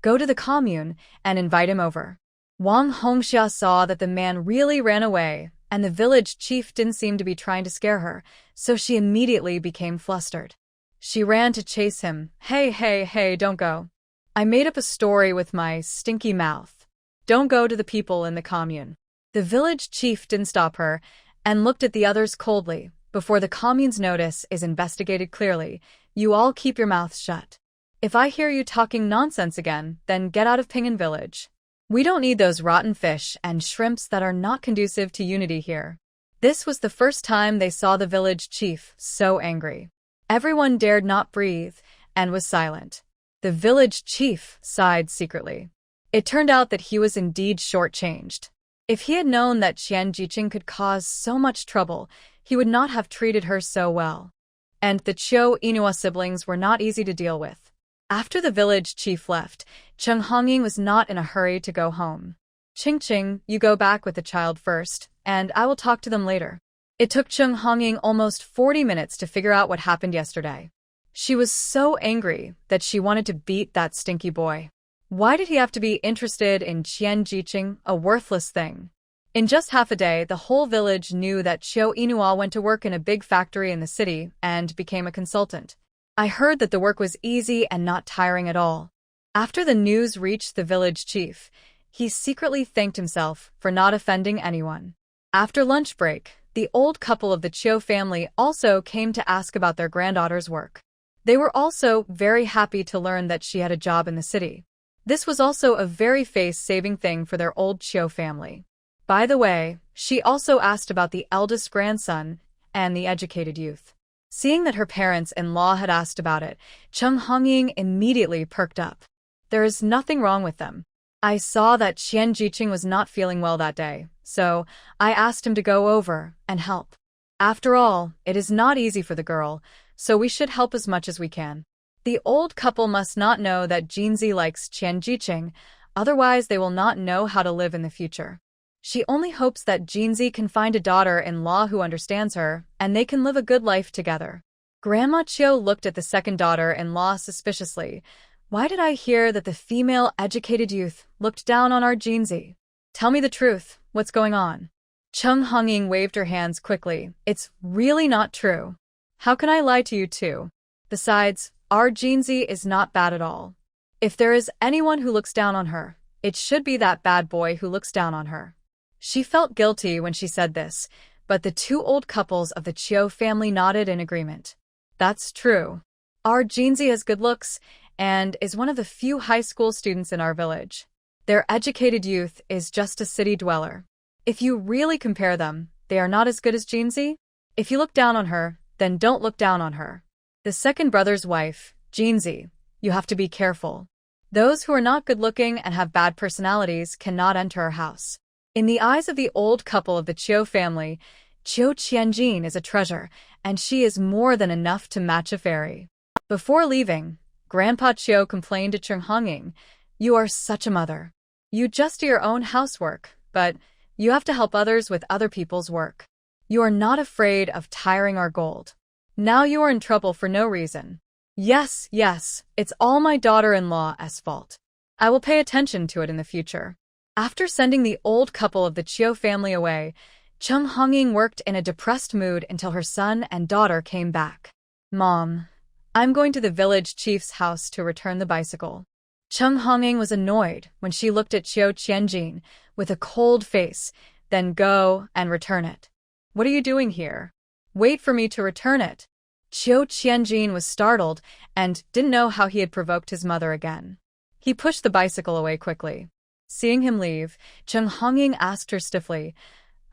[SPEAKER 1] go to the commune and invite him over. Wang Hongxia saw that the man really ran away, and the village chief didn't seem to be trying to scare her, so she immediately became flustered. She ran to chase him. Hey, don't go. I made up a story with my stinky mouth. Don't go to the people in the commune. The village chief didn't stop her, and looked at the others coldly. Before the commune's notice is investigated clearly, you all keep your mouths shut. If I hear you talking nonsense again, then get out of Pingan Village. We don't need those rotten fish and shrimps that are not conducive to unity here. This was the first time they saw the village chief so angry. Everyone dared not breathe and was silent. The village chief sighed secretly. It turned out that he was indeed shortchanged. If he had known that Qian Jiqing could cause so much trouble, he would not have treated her so well. And the Qiu Yinhua siblings were not easy to deal with. After the village chief left, Zheng Hongying was not in a hurry to go home. Qingqing, you go back with the child first, and I will talk to them later. It took Zheng Hongying almost 40 minutes to figure out what happened yesterday. She was so angry that she wanted to beat that stinky boy. Why did he have to be interested in Qian Jiqing, a worthless thing? In just half a day, the whole village knew that Qiu Yinhua went to work in a big factory in the city and became a consultant. I heard that the work was easy and not tiring at all. After the news reached the village chief, he secretly thanked himself for not offending anyone. After lunch break, the old couple of the Qiu family also came to ask about their granddaughter's work. They were also very happy to learn that she had a job in the city. This was also a very face-saving thing for their old Qiu family. By the way, she also asked about the eldest grandson and the educated youth. Seeing that her parents-in-law had asked about it, Zheng Hongying immediately perked up. There is nothing wrong with them. I saw that Qian Jiqing was not feeling well that day, so I asked him to go over and help. After all, it is not easy for the girl, so we should help as much as we can. The old couple must not know that Jinzi likes Qian Jiqing, otherwise they will not know how to live in the future. She only hopes that Jinzi can find a daughter-in-law who understands her, and they can live a good life together. Grandma Chiu looked at the second daughter-in-law suspiciously. Why did I hear that the female educated youth looked down on our Jinzi? Tell me the truth, what's going on? Cheng Hongying waved her hands quickly. It's really not true. How can I lie to you too? Besides, our Jinzi is not bad at all. If there is anyone who looks down on her, it should be that bad boy who looks down on her. She felt guilty when she said this, but the two old couples of the Chiu family nodded in agreement. That's true. Our Jinzi has good looks and is one of the few high school students in our village. Their educated youth is just a city dweller. If you really compare them, they are not as good as Jinzi. If you look down on her, then don't look down on her. The second brother's wife, Jinzi, you have to be careful. Those who are not good-looking and have bad personalities cannot enter our house. In the eyes of the old couple of the Chiu family, Chiu Qianjin is a treasure, and she is more than enough to match a fairy. Before leaving, Grandpa Chiu complained to Cheng Hongying, "You are such a mother. You just do your own housework, but you have to help others with other people's work. You are not afraid of tiring our gold. Now you are in trouble for no reason." Yes, it's all my daughter-in-law's fault. I will pay attention to it in the future. After sending the old couple of the Chiu family away, Cheng Hongying worked in a depressed mood until her son and daughter came back. Mom, I'm going to the village chief's house to return the bicycle. Cheng Hongying was annoyed when she looked at Chiu Qianjin with a cold face, then go and return it. What are you doing here? Wait for me to return it. Chiu Qianjin was startled and didn't know how he had provoked his mother again. He pushed the bicycle away quickly. Seeing him leave, Cheng Hongying asked her stiffly,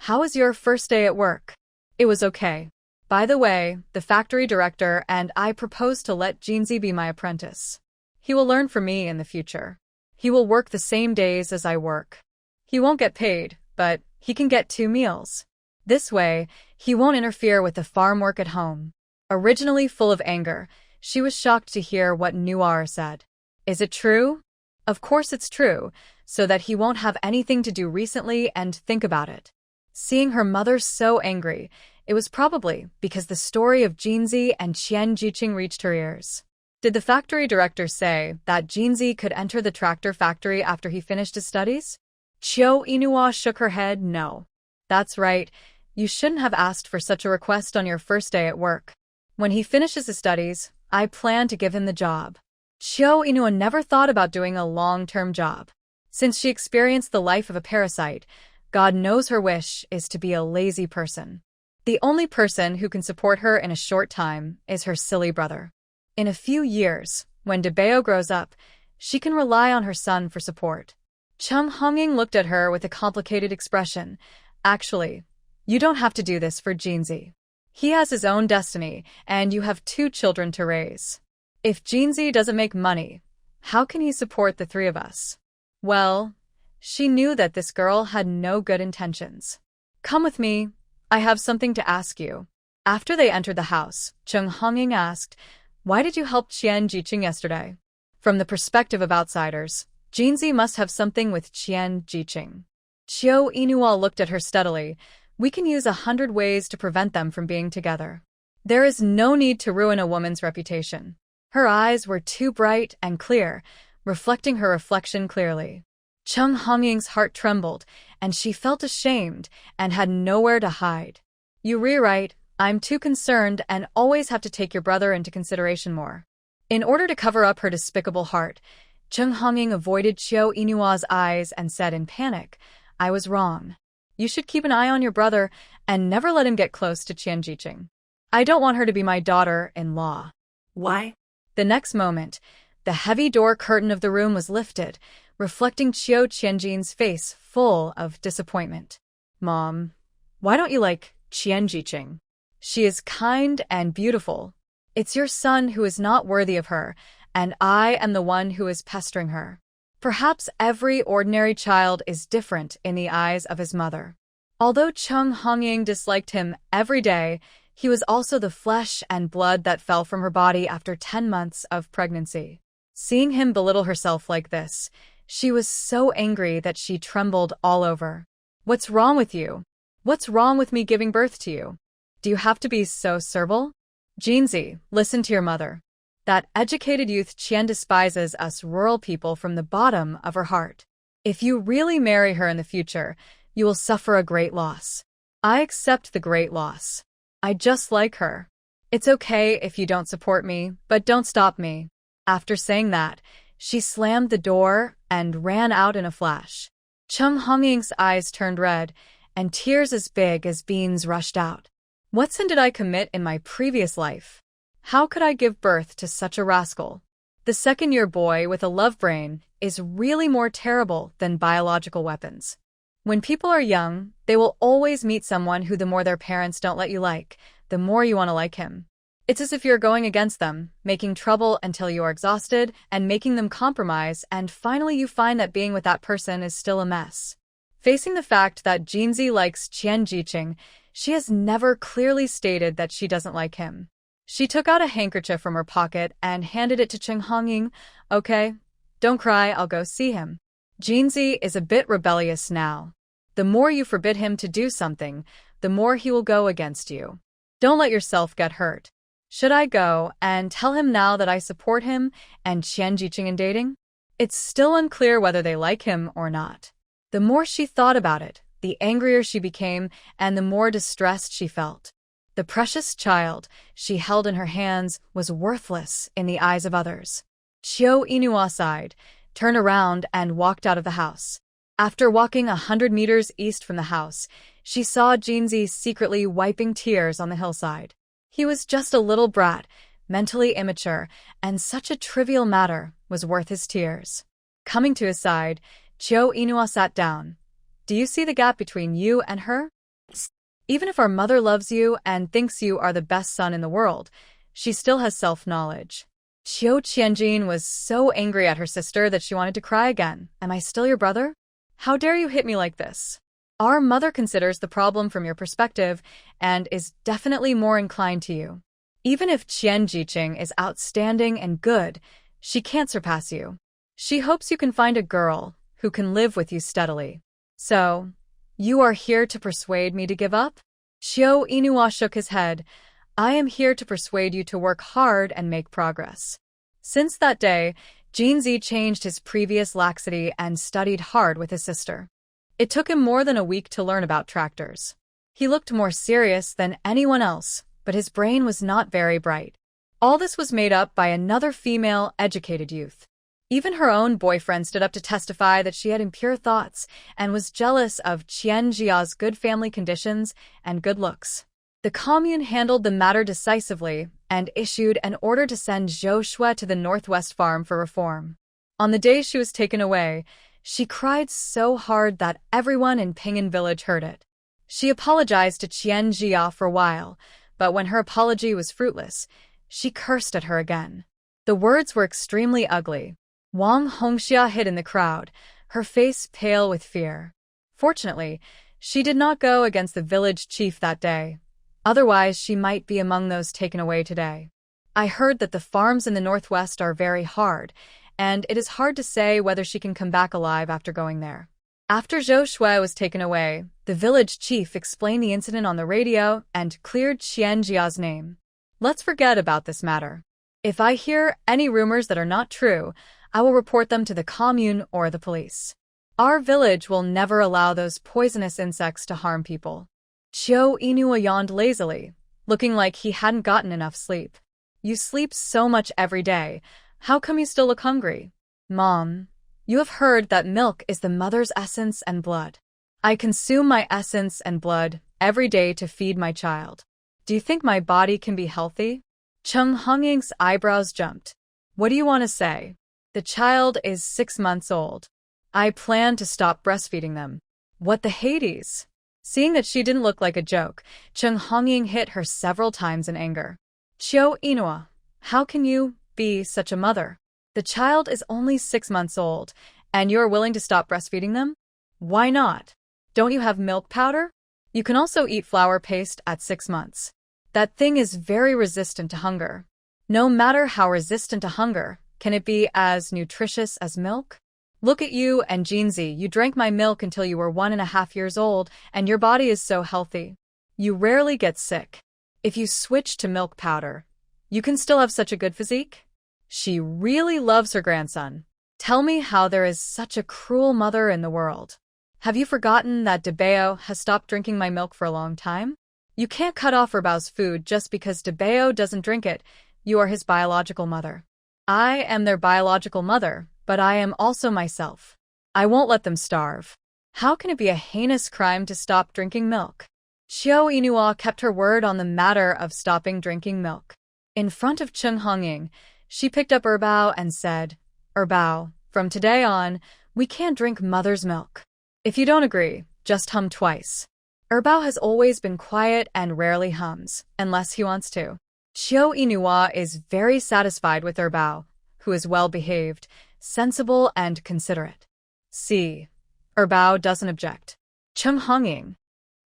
[SPEAKER 1] "How was your first day at work?" "It was okay. By the way, the factory director and I propose to let Jinzi be my apprentice. He will learn from me in the future. He will work the same days as I work. He won't get paid, but he can get 2 meals. This way, he won't interfere with the farm work at home." Originally full of anger, she was shocked to hear what Noir said. Is it true? Of course it's true, so that he won't have anything to do recently and think about it. Seeing her mother so angry, it was probably because the story of Jinzi and Qian Jiqing reached her ears. Did the factory director say that Jinzi could enter the tractor factory after he finished his studies? Chiu Inua shook her head. No. That's right, you shouldn't have asked for such a request on your first day at work. When he finishes his studies, I plan to give him the job. Chiu Inua never thought about doing a long-term job. Since she experienced the life of a parasite, God knows her wish is to be a lazy person. The only person who can support her in a short time is her silly brother. In a few years, when Debeo grows up, she can rely on her son for support. Cheng Hongying looked at her with a complicated expression. Actually, you don't have to do this for Jinzi. He has his own destiny, and you have 2 children to raise. If Jinzi doesn't make money, how can he support the 3 of us? Well, she knew that this girl had no good intentions. Come with me. I have something to ask you. After they entered the house, Cheng Hongying asked, "Why did you help Qian Jiqing yesterday?" From the perspective of outsiders, Jinzi must have something with Qian Jiqing. Chiu Inua looked at her steadily. We can use 100 ways to prevent them from being together. There is no need to ruin a woman's reputation. Her eyes were too bright and clear, reflecting her reflection clearly. Cheng Hongying's heart trembled, and she felt ashamed and had nowhere to hide. You rewrite, I'm too concerned and always have to take your brother into consideration more. In order to cover up her despicable heart, Cheng Hongying avoided Chiu Inua's eyes and said in panic, I was wrong. You should keep an eye on your brother and never let him get close to Qian Jiqing. I don't want her to be my daughter-in-law.
[SPEAKER 2] Why?
[SPEAKER 1] The next moment, the heavy door curtain of the room was lifted, reflecting Chiu Qianjin's face full of disappointment. Mom, why don't you like Qian Jiqing? She is kind and beautiful. It's your son who is not worthy of her, and I am the one who is pestering her. Perhaps every ordinary child is different in the eyes of his mother. Although Chung Hongying disliked him every day, he was also the flesh and blood that fell from her body after 10 months of pregnancy. Seeing him belittle herself like this, she was so angry that she trembled all over. What's wrong with you? What's wrong with me giving birth to you? Do you have to be so servile? Jinzi, listen to your mother. That educated youth Qian despises us rural people from the bottom of her heart. If you really marry her in the future, you will suffer a great loss. I accept the great loss. I just like her. It's okay if you don't support me, but don't stop me. After saying that, she slammed the door and ran out in a flash. Chung Hongying's eyes turned red, and tears as big as beans rushed out. What sin did I commit in my previous life? How could I give birth to such a rascal? The second-year boy with a love brain is really more terrible than biological weapons. When people are young, they will always meet someone who the more their parents don't let you like, the more you want to like him. It's as if you're going against them, making trouble until you are exhausted, and making them compromise, and finally you find that being with that person is still a mess. Facing the fact that Jinzi likes Qian Jiqing, she has never clearly stated that she doesn't like him. She took out a handkerchief from her pocket and handed it to Chung Hongying. Okay, don't cry, I'll go see him. Jinzi is a bit rebellious now. The more you forbid him to do something, the more he will go against you. Don't let yourself get hurt. Should I go and tell him now that I support him and Qian Jiqing in dating? It's still unclear whether they like him or not. The more she thought about it, the angrier she became and the more distressed she felt. The precious child she held in her hands was worthless in the eyes of others. Qiu Yinhua sighed, turned around and walked out of the house. After walking 100 meters east from the house, she saw Jinzi secretly wiping tears on the hillside. He was just a little brat, mentally immature, and such a trivial matter was worth his tears. Coming to his side, Qiu Yinhua sat down. Do you see the gap between you and her? Even if our mother loves you and thinks you are the best son in the world, she still has self-knowledge. Qiu Qianjin was so angry at her sister that she wanted to cry again. Am I still your brother? How dare you hit me like this? Our mother considers the problem from your perspective and is definitely more inclined to you. Even if Qian Jiqing is outstanding and good, she can't surpass you. She hopes you can find a girl who can live with you steadily. So, you are here to persuade me to give up? Qiu Yinhua shook his head. I am here to persuade you to work hard and make progress. Since that day, Jinzi changed his previous laxity and studied hard with his sister. It took him more than a week to learn about tractors. He looked more serious than anyone else, but his brain was not very bright. All this was made up by another female, educated youth. Even her own boyfriend stood up to testify that she had impure thoughts and was jealous of Qian Jia's good family conditions and good looks. The commune handled the matter decisively and issued an order to send Zhou Shui to the Northwest Farm for reform. On the day she was taken away, she cried so hard that everyone in Ping'an village heard it. She apologized to Qian Jia for a while, but when her apology was fruitless, she cursed at her again. The words were extremely ugly. Wang Hongxia hid in the crowd, her face pale with fear. Fortunately, she did not go against the village chief that day. Otherwise, she might be among those taken away today. I heard that the farms in the Northwest are very hard, and it is hard to say whether she can come back alive after going there. After Zhou Shui was taken away, the village chief explained the incident on the radio and cleared Qian Jia's name. Let's forget about this matter. If I hear any rumors that are not true, I will report them to the commune or the police. Our village will never allow those poisonous insects to harm people. Qiu Yinhua yawned lazily, looking like he hadn't gotten enough sleep. You sleep so much every day. How come you still look hungry? Mom, you have heard that milk is the mother's essence and blood. I consume my essence and blood every day to feed my child. Do you think my body can be healthy? Chung Hongying's eyebrows jumped. What do you want to say? The child is 6 months old. I plan to stop breastfeeding them. What the Hades? Seeing that she didn't look like a joke, Chung Hongying hit her several times in anger. Qiu Yinhua, how can you be such a mother? The child is only 6 months old, And you're willing to stop breastfeeding them? Why not? Don't you have milk powder? You can also eat flour paste at 6 months. That thing is very resistant to hunger. No matter how resistant to hunger, can it be as nutritious as milk? Look at you and Jeansy, you drank my milk until you were 1.5 years old, and your body is so healthy. You rarely get sick. If you switch to milk powder, you can still have such a good physique? She really loves her grandson. Tell me how there is such a cruel mother in the world. Have you forgotten that Debeo has stopped drinking my milk for a long time? You can't cut off Erbao's food just because Debeo doesn't drink it. You are his biological mother. I am their biological mother, but I am also myself. I won't let them starve. How can it be a heinous crime to stop drinking milk? Xiao Yinhua kept her word on the matter of stopping drinking milk. In front of Cheng Hongying, she picked up Erbao and said, Erbao, from today on, we can't drink mother's milk. If you don't agree, just hum twice. Erbao has always been quiet and rarely hums, unless he wants to. Xiao Yinhua is very satisfied with Erbao, who is well-behaved, sensible, and considerate. See, Erbao doesn't object. Cheng Hongying.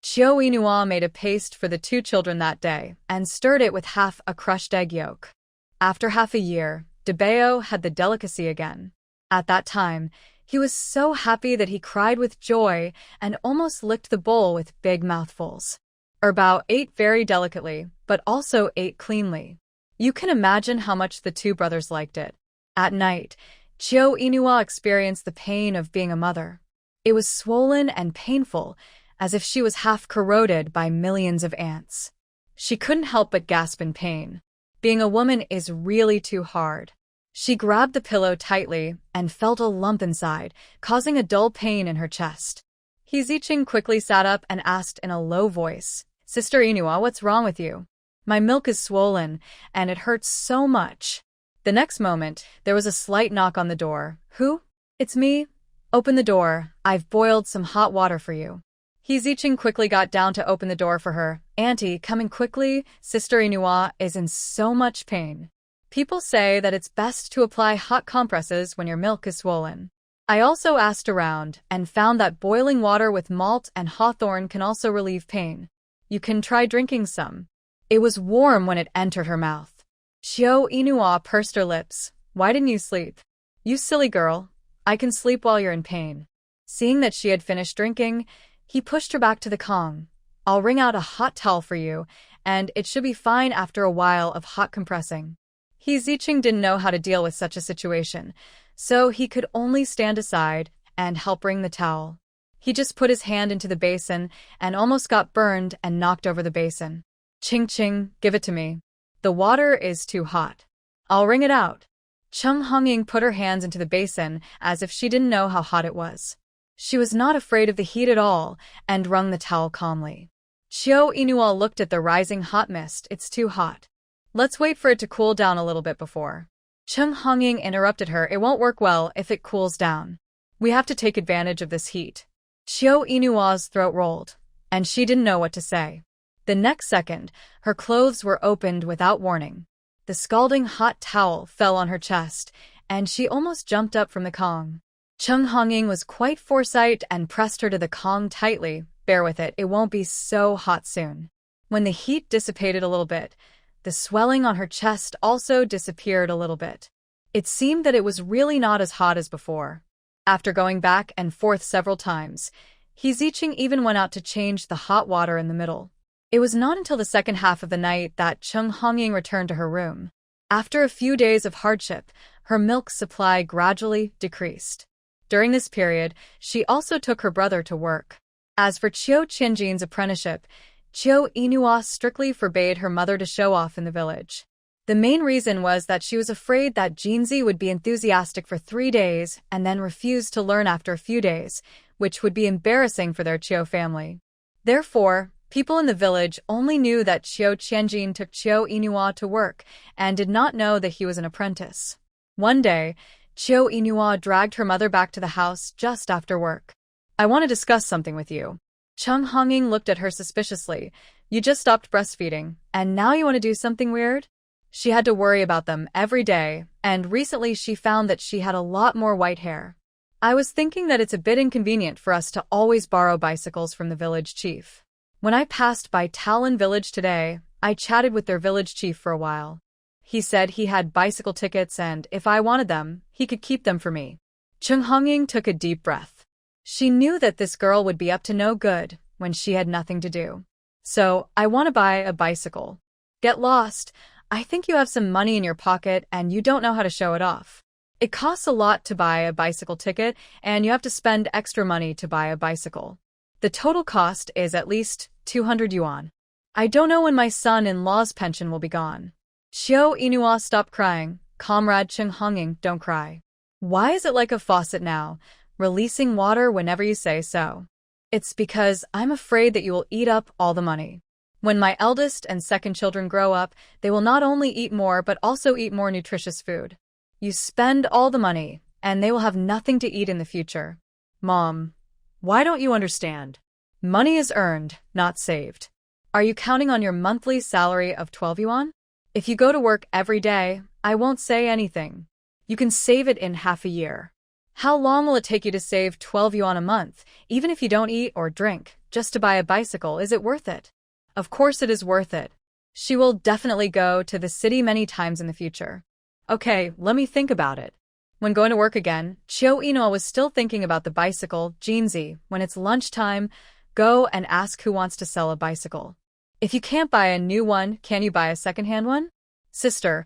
[SPEAKER 1] Xiao Yinhua made a paste for the 2 children that day and stirred it with half a crushed egg yolk. After half a year, Debeo had the delicacy again. At that time, he was so happy that he cried with joy and almost licked the bowl with big mouthfuls. Erbao ate very delicately, but also ate cleanly. You can imagine how much the 2 brothers liked it. At night, Xiao Yinhua experienced the pain of being a mother. It was swollen and painful, as if she was half corroded by millions of ants. She couldn't help but gasp in pain. Being a woman is really too hard. She grabbed the pillow tightly and felt a lump inside, causing a dull pain in her chest. He Ziqing quickly sat up and asked in a low voice, Sister Yinhua, what's wrong with you? My milk is swollen, and it hurts so much. The next moment, there was a slight knock on the door. Who? It's me. Open the door. I've boiled some hot water for you. He Ziqing quickly got down to open the door for her. Auntie, come in quickly. Sister Yinhua is in so much pain. People say that it's best to apply hot compresses when your milk is swollen. I also asked around and found that boiling water with malt and hawthorn can also relieve pain. You can try drinking some. It was warm when it entered her mouth. Xiao Yinhua pursed her lips. Why didn't you sleep? You silly girl. I can sleep while you're in pain. Seeing that she had finished drinking, he pushed her back to the Kong. I'll wring out a hot towel for you, and it should be fine after a while of hot compressing. He Ziqing didn't know how to deal with such a situation, so he could only stand aside and help wring the towel. He just put his hand into the basin and almost got burned and knocked over the basin. Ching Ching, give it to me. The water is too hot. I'll wring it out. Cheng Hongying put her hands into the basin as if she didn't know how hot it was. She was not afraid of the heat at all and wrung the towel calmly. Xiao Yinhua looked at the rising hot mist. It's too hot. Let's wait for it to cool down a little bit before. Cheng Hongying interrupted her. It won't work well if it cools down. We have to take advantage of this heat. Xiao Yinhua's throat rolled, and she didn't know what to say. The next second, her clothes were opened without warning. The scalding hot towel fell on her chest, and she almost jumped up from the Kong. Cheng Hongying was quite foresight and pressed her to the Kong tightly. Bear with it, it won't be so hot soon. When the heat dissipated a little bit, the swelling on her chest also disappeared a little bit. It seemed that it was really not as hot as before. After going back and forth several times, He Ziqing even went out to change the hot water in the middle. It was not until the second half of the night that Cheng Hongying returned to her room. After a few days of hardship, her milk supply gradually decreased. During this period, she also took her brother to work. As for Qiu Qianjin's apprenticeship, Qiu Yinhua strictly forbade her mother to show off in the village. The main reason was that she was afraid that Jinzi would be enthusiastic for 3 days and then refuse to learn after a few days, which would be embarrassing for their Qiu family. Therefore, people in the village only knew that Qiu Qianjin took Qiu Yinhua to work and did not know that he was an apprentice. One day, Qiu Yinhua dragged her mother back to the house just after work. I want to discuss something with you. Cheng Hongying looked at her suspiciously. You just stopped breastfeeding, and now you want to do something weird? She had to worry about them every day, and recently she found that she had a lot more white hair. I was thinking that it's a bit inconvenient for us to always borrow bicycles from the village chief. When I passed by Talon village today, I chatted with their village chief for a while. He said he had bicycle tickets and if I wanted them, he could keep them for me. Cheng Hongying took a deep breath. She knew that this girl would be up to no good when she had nothing to do. So, I want to buy a bicycle. Get lost. I think you have some money in your pocket and you don't know how to show it off. It costs a lot to buy a bicycle ticket and you have to spend extra money to buy a bicycle. The total cost is at least 200 yuan. I don't know when my son-in-law's pension will be gone. Xiao Inua, stop crying. Comrade Cheng Hongying, don't cry. Why is it like a faucet now, releasing water whenever you say so? It's because I'm afraid that you will eat up all the money. When my eldest and second children grow up, they will not only eat more but also eat more nutritious food. You spend all the money, and they will have nothing to eat in the future. Mom, why don't you understand? Money is earned, not saved. Are you counting on your monthly salary of 12 yuan? If you go to work every day, I won't say anything. You can save it in half a year. How long will it take you to save 12 yuan a month, even if you don't eat or drink, just to buy a bicycle? Is it worth it? Of course it is worth it. She will definitely go to the city many times in the future. Okay, let me think about it. When going to work again, Qiu Ino was still thinking about the bicycle. Jinzi, when it's lunchtime, go and ask who wants to sell a bicycle. If you can't buy a new one, can you buy a second-hand one? Sister,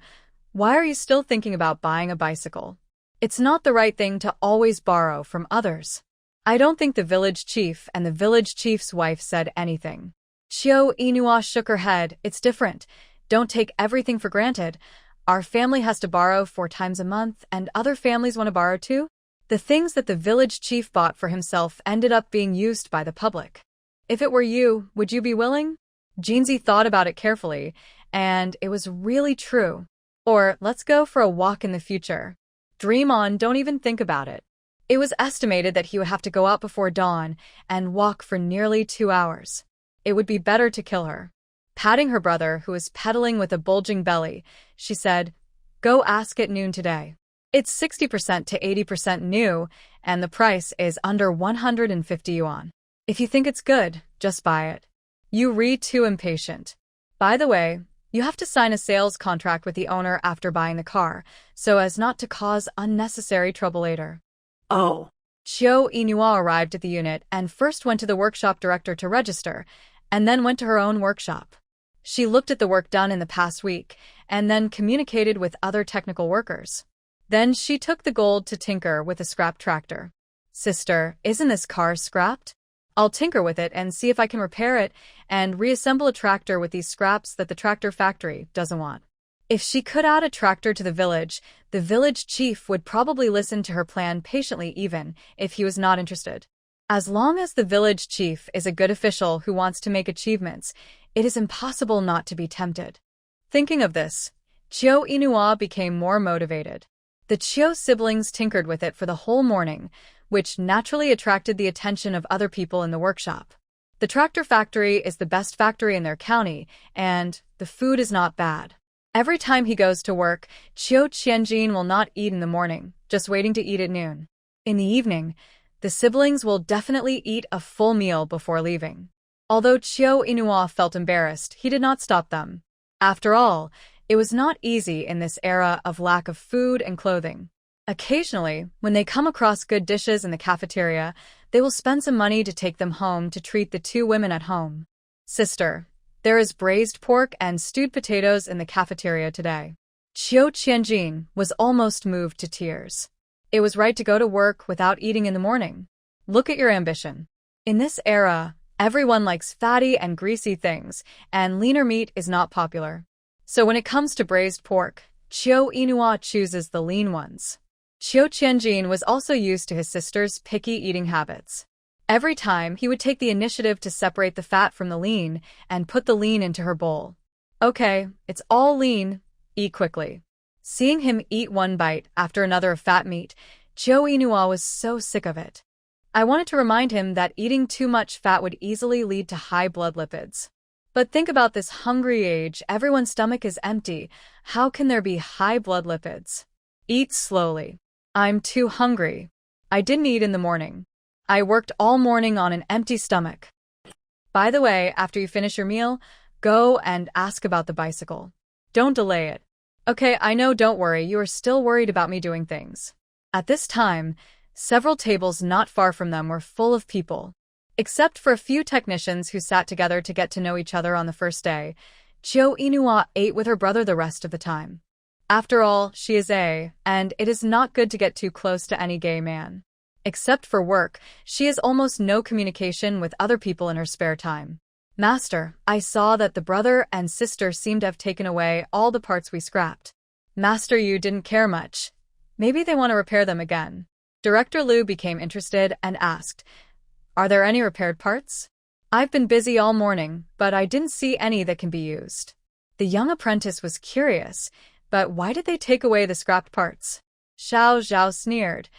[SPEAKER 1] why are you still thinking about buying a bicycle? It's not the right thing to always borrow from others. I don't think the village chief and the village chief's wife said anything. Qiu Inua shook her head. It's different. Don't take everything for granted. Our family has to borrow 4 times a month, and other families want to borrow too. The things that the village chief bought for himself ended up being used by the public. If it were you, would you be willing? Jinzi thought about it carefully, and it was really true. Or, let's go for a walk in the future. Dream on, don't even think about it. It was estimated that he would have to go out before dawn and walk for nearly 2 hours. It would be better to kill her. Patting her brother, who was pedaling with a bulging belly, she said, "Go ask at noon today. It's 60% to 80% new, and the price is under 150 yuan. If you think it's good, just buy it. You read too impatient. By the way, you have to sign a sales contract with the owner after buying the car, so as not to cause unnecessary trouble later." Oh. Qiu Inua arrived at the unit and first went to the workshop director to register, and then went to her own workshop. She looked at the work done in the past week, and then communicated with other technical workers. Then she took the gold to tinker with a scrap tractor. "Sister, isn't this car scrapped? I'll tinker with it and see if I can repair it and reassemble a tractor with these scraps that the tractor factory doesn't want." If she could add a tractor to the village chief would probably listen to her plan patiently even if he was not interested. As long as the village chief is a good official who wants to make achievements, it is impossible not to be tempted. Thinking of this, Qiu Inua became more motivated. The Qiu siblings tinkered with it for the whole morning, which naturally attracted the attention of other people in the workshop. The tractor factory is the best factory in their county, and the food is not bad. Every time he goes to work, Qiu Qianjin will not eat in the morning, just waiting to eat at noon. In the evening, the siblings will definitely eat a full meal before leaving. Although Qiu Inua felt embarrassed, he did not stop them. After all, it was not easy in this era of lack of food and clothing. Occasionally, when they come across good dishes in the cafeteria, they will spend some money to take them home to treat the 2 women at home. "Sister, there is braised pork and stewed potatoes in the cafeteria today." Qiu Qianjin was almost moved to tears. It was right to go to work without eating in the morning. Look at your ambition. In this era, everyone likes fatty and greasy things, and leaner meat is not popular. So when it comes to braised pork, Qiu Inua chooses the lean ones. Qiu Qianjin was also used to his sister's picky eating habits. Every time, he would take the initiative to separate the fat from the lean and put the lean into her bowl. "Okay, it's all lean. Eat quickly." Seeing him eat one bite after another of fat meat, Qiu Inua was so sick of it. I wanted to remind him that eating too much fat would easily lead to high blood lipids. But think about this hungry age, everyone's stomach is empty. How can there be high blood lipids? Eat slowly. I'm too hungry. I didn't eat in the morning. I worked all morning on an empty stomach. By the way, after you finish your meal, go and ask about the bicycle. Don't delay it. Okay, I know, don't worry, you are still worried about me doing things. At this time, several tables not far from them were full of people. Except for a few technicians who sat together to get to know each other on the first day, Chiyo Inouye ate with her brother the rest of the time. After all, she is and it is not good to get too close to any gay man. Except for work, she has almost no communication with other people in her spare time. Master, I saw that the brother and sister seem to have taken away all the parts we scrapped. Master, you didn't care much. Maybe they want to repair them again. Director Liu became interested and asked, are there any repaired parts? I've been busy all morning, but I didn't see any that can be used. The young apprentice was curious, but why did they take away the scrapped parts? Xiao Zhao sneered.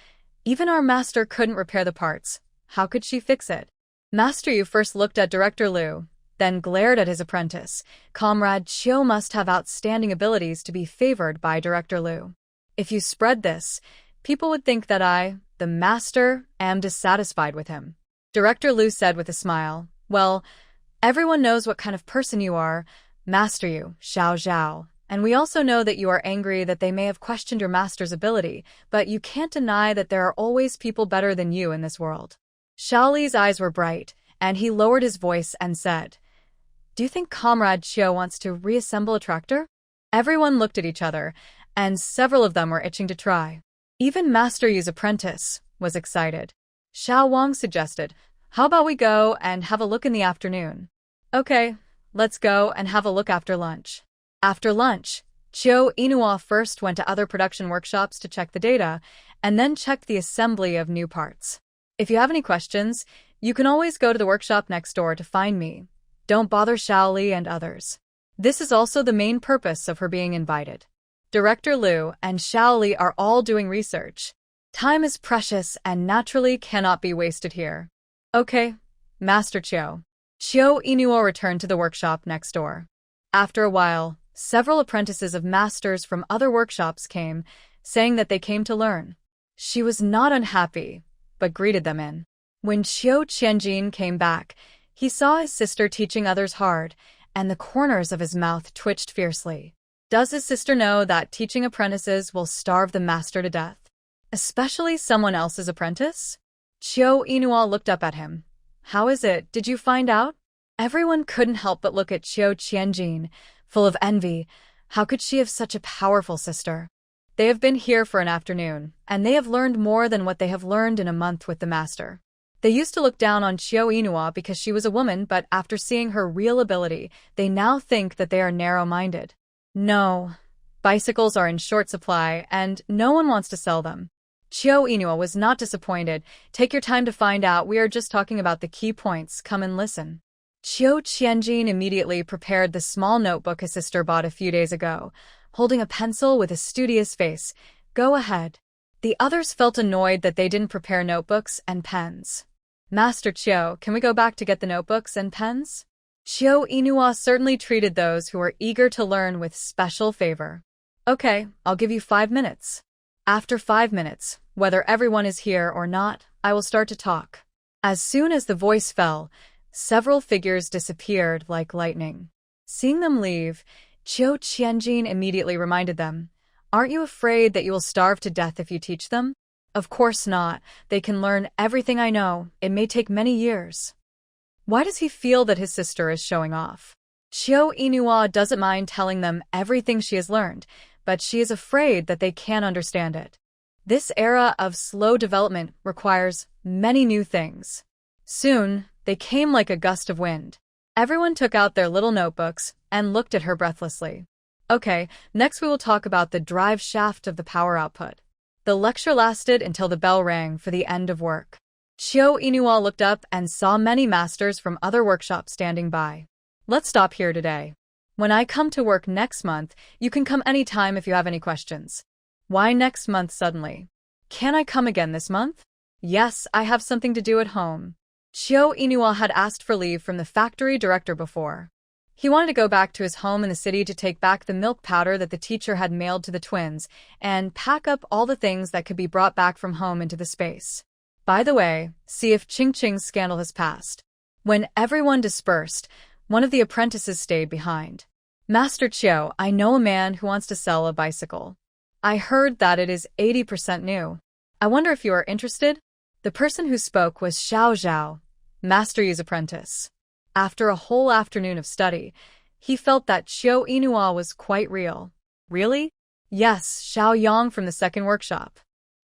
[SPEAKER 1] Even our master couldn't repair the parts. How could she fix it? Master Yu first looked at Director Liu, then glared at his apprentice. Comrade Chiyo must have outstanding abilities to be favored by Director Liu. If you spread this, people would think that I, the master, am dissatisfied with him. Director Liu said with a smile, well, everyone knows what kind of person you are, Master Yu, Xiao Zhao, and we also know that you are angry that they may have questioned your master's ability, but you can't deny that there are always people better than you in this world. Xiao Li's eyes were bright, and he lowered his voice and said, do you think Comrade Chiyo wants to reassemble a tractor? Everyone looked at each other, and several of them were itching to try. Even Master Yu's apprentice was excited. Xiao Wang suggested, how about we go and have a look in the afternoon? Okay, let's go and have a look after lunch. After lunch, Chiyo Inouye first went to other production workshops to check the data, and then checked the assembly of new parts. If you have any questions, you can always go to the workshop next door to find me. Don't bother Xiao Li and others. This is also the main purpose of her being invited. Director Liu and Xiao Li are all doing research. Time is precious and naturally cannot be wasted here. Okay, Master Chiyo. Chiyo Inouye returned to the workshop next door. After a while, several apprentices of masters from other workshops came, saying that they came to learn. She was not unhappy, but greeted them in. When Chiyo Qianjin came back, he saw his sister teaching others hard, and the corners of his mouth twitched fiercely. Does his sister know that teaching apprentices will starve the master to death? Especially someone else's apprentice? Chiyo Inouye looked up at him. How is it, did you find out? Everyone couldn't help but look at Chiyo Qianjin, full of envy. How could she have such a powerful sister? They have been here for an afternoon, and they have learned more than what they have learned in a month with the master. They used to look down on Chiyo Inouye because she was a woman, but after seeing her real ability, they now think that they are narrow-minded. No, bicycles are in short supply, and no one wants to sell them. Chiyo Inouye was not disappointed. Take your time to find out, we are just talking about the key points, come and listen. Chiyo Qianjin immediately prepared the small notebook his sister bought a few days ago, holding a pencil with a studious face. Go ahead. The others felt annoyed that they didn't prepare notebooks and pens. Master Chiyo, can we go back to get the notebooks and pens? Chiyo Inouye certainly treated those who were eager to learn with special favor. Okay, I'll give you 5 minutes. After 5 minutes, whether everyone is here or not, I will start to talk. As soon as the voice fell, several figures disappeared like lightning. Seeing them leave, Chiyo Qianjin immediately reminded them, aren't you afraid that you will starve to death if you teach them? Of course not. They can learn everything I know. It may take many years. Why does he feel that his sister is showing off? Chiyo Inouye doesn't mind telling them everything she has learned, but she is afraid that they can't understand it. This era of slow development requires many new things. Soon, they came like a gust of wind. Everyone took out their little notebooks and looked at her breathlessly. Okay, next we will talk about the drive shaft of the power output. The lecture lasted until the bell rang for the end of work. Chiyo Inouye looked up and saw many masters from other workshops standing by. Let's stop here today. When I come to work next month, you can come anytime if you have any questions. Why next month suddenly? Can I come again this month? Yes, I have something to do at home. Chiyo Inouye had asked for leave from the factory director before. He wanted to go back to his home in the city to take back the milk powder that the teacher had mailed to the twins and pack up all the things that could be brought back from home into the space. By the way, see if Ching Ching's scandal has passed. When everyone dispersed, one of the apprentices stayed behind. Master Chiu, I know a man who wants to sell a bicycle. I heard that it is 80% new. I wonder if you are interested? The person who spoke was Xiao Zhao, Master Yu's apprentice. After a whole afternoon of study, he felt that Chiu Inua was quite real. Really? Yes, Xiao Yang from the second workshop.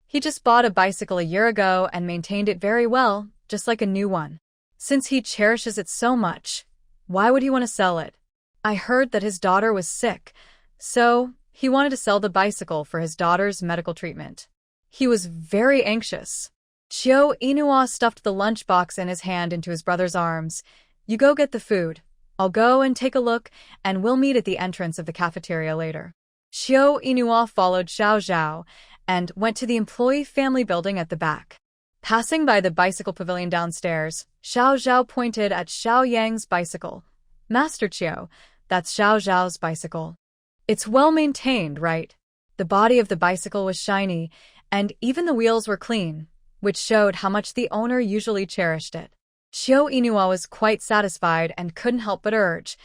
[SPEAKER 1] He just bought a bicycle a year ago and maintained it very well, just like a new one. Since he cherishes it so much, why would he want to sell it? I heard that his daughter was sick, so he wanted to sell the bicycle for his daughter's medical treatment. He was very anxious. Chiu Inua stuffed the lunchbox in his hand into his brother's arms. You go get the food. I'll go and take a look, and we'll meet at the entrance of the cafeteria later. Chiu Inua followed Xiao Zhao and went to the employee family building at the back. Passing by the bicycle pavilion downstairs, Xiao Zhao pointed at Xiao Yang's bicycle. Master Chiu, that's Xiao Zhao's bicycle. It's well maintained, right? The body of the bicycle was shiny, and even the wheels were clean, which showed how much the owner usually cherished it. Chiu Inua was quite satisfied and couldn't help but urge,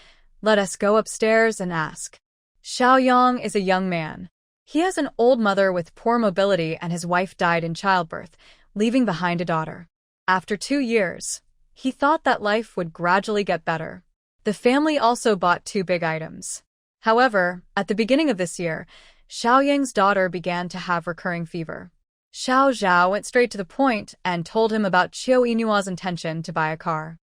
[SPEAKER 1] let us go upstairs and ask. Xiao Yang is a young man. He has an old mother with poor mobility and his wife died in childbirth, leaving behind a daughter. After 2 years, he thought that life would gradually get better. The family also bought 2 big items. However, at the beginning of this year, Xiao Yang's daughter began to have recurring fever. Xiao Zhao went straight to the point and told him about Chiu Inua's intention to buy a car.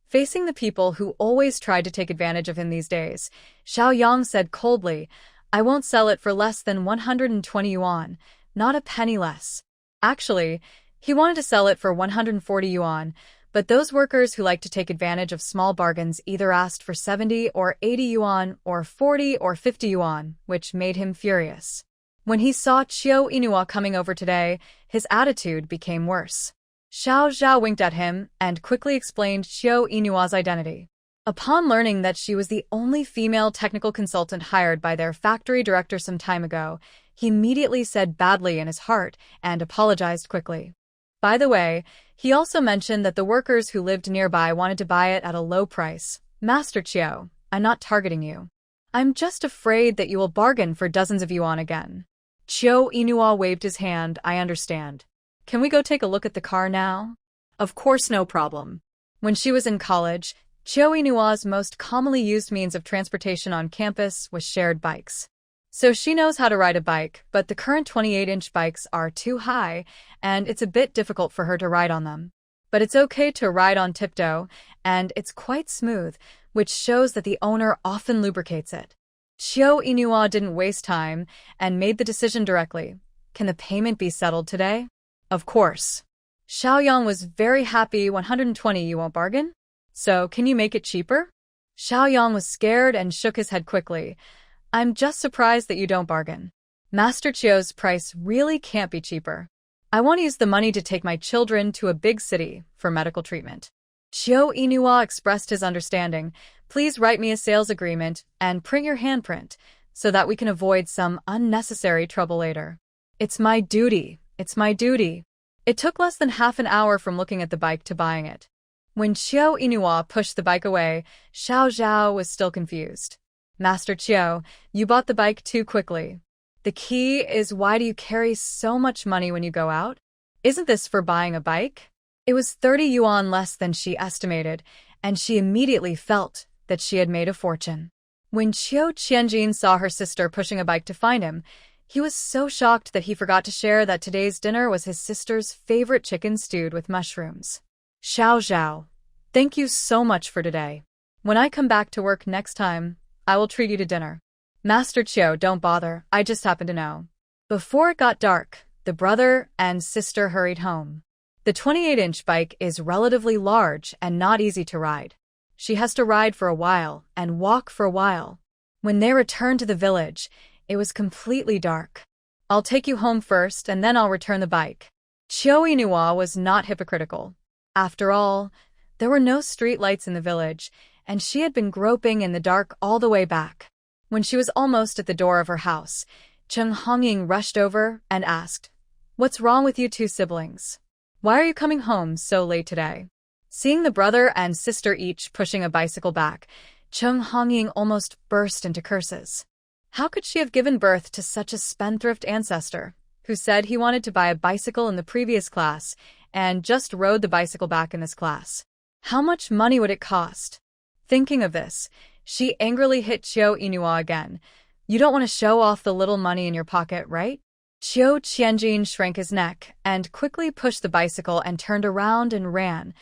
[SPEAKER 1] Facing the people who always tried to take advantage of him these days, Xiao Yang said coldly, I won't sell it for less than 120 yuan, not a penny less. Actually, he wanted to sell it for 140 yuan, but those workers who like to take advantage of small bargains either asked for 70 or 80 yuan or 40 or 50 yuan, which made him furious. When he saw Chiu Inua coming over today, his attitude became worse. Xiao Zhao winked at him and quickly explained Chiu Inua's identity. Upon learning that she was the only female technical consultant hired by their factory director some time ago, he immediately said badly in his heart and apologized quickly. By the way, he also mentioned that the workers who lived nearby wanted to buy it at a low price. Master Chiu, I'm not targeting you. I'm just afraid that you will bargain for dozens of yuan again. Chiu Inua waved his hand, I understand. Can we go take a look at the car now? Of course, no problem. When she was in college, Chiu Inua's most commonly used means of transportation on campus was shared bikes. So she knows how to ride a bike, but the current 28-inch bikes are too high, and it's a bit difficult for her to ride on them. But it's okay to ride on tiptoe, and it's quite smooth, which shows that the owner often lubricates it. Chiu Inua didn't waste time and made the decision directly. Can the payment be settled today? Of course. Xiao Yang was very happy. 120 you won't bargain? So can you make it cheaper? Xiao Yang was scared and shook his head quickly. I'm just surprised that you don't bargain. Master Chiu's price really can't be cheaper. I want to use the money to take my children to a big city for medical treatment. Chiu Inua expressed his understanding. Please write me a sales agreement and print your handprint so that we can avoid some unnecessary trouble later. It's my duty. It's my duty. It took less than half an hour from looking at the bike to buying it. When Chiu Inua pushed the bike away, Xiao Zhao was still confused. Master Chiu, you bought the bike too quickly. The key is why do you carry so much money when you go out? Isn't this for buying a bike? It was 30 yuan less than she estimated, and she immediately felt that she had made a fortune. When Chiu Qianjin saw her sister pushing a bike to find him, he was so shocked that he forgot to share that today's dinner was his sister's favorite chicken stewed with mushrooms. Xiao Zhao, thank you so much for today. When I come back to work next time, I will treat you to dinner. Master Chiu, don't bother, I just happen to know. Before it got dark, the brother and sister hurried home. The 28-inch bike is relatively large and not easy to ride. She has to ride for a while and walk for a while. When they returned to the village, it was completely dark. I'll take you home first and then I'll return the bike. Chiu Inua was not hypocritical. After all, there were no street lights in the village, and she had been groping in the dark all the way back. When she was almost at the door of her house, Cheng Hongying rushed over and asked, "What's wrong with you two siblings? Why are you coming home so late today?" Seeing the brother and sister each pushing a bicycle back, Cheng Hongying almost burst into curses. How could she have given birth to such a spendthrift ancestor, who said he wanted to buy a bicycle in the previous class and just rode the bicycle back in this class? How much money would it cost? Thinking of this, she angrily hit Qiu Inua again. "You don't want to show off the little money in your pocket, right?" Qiu Qianjin shrank his neck and quickly pushed the bicycle and turned around and ran.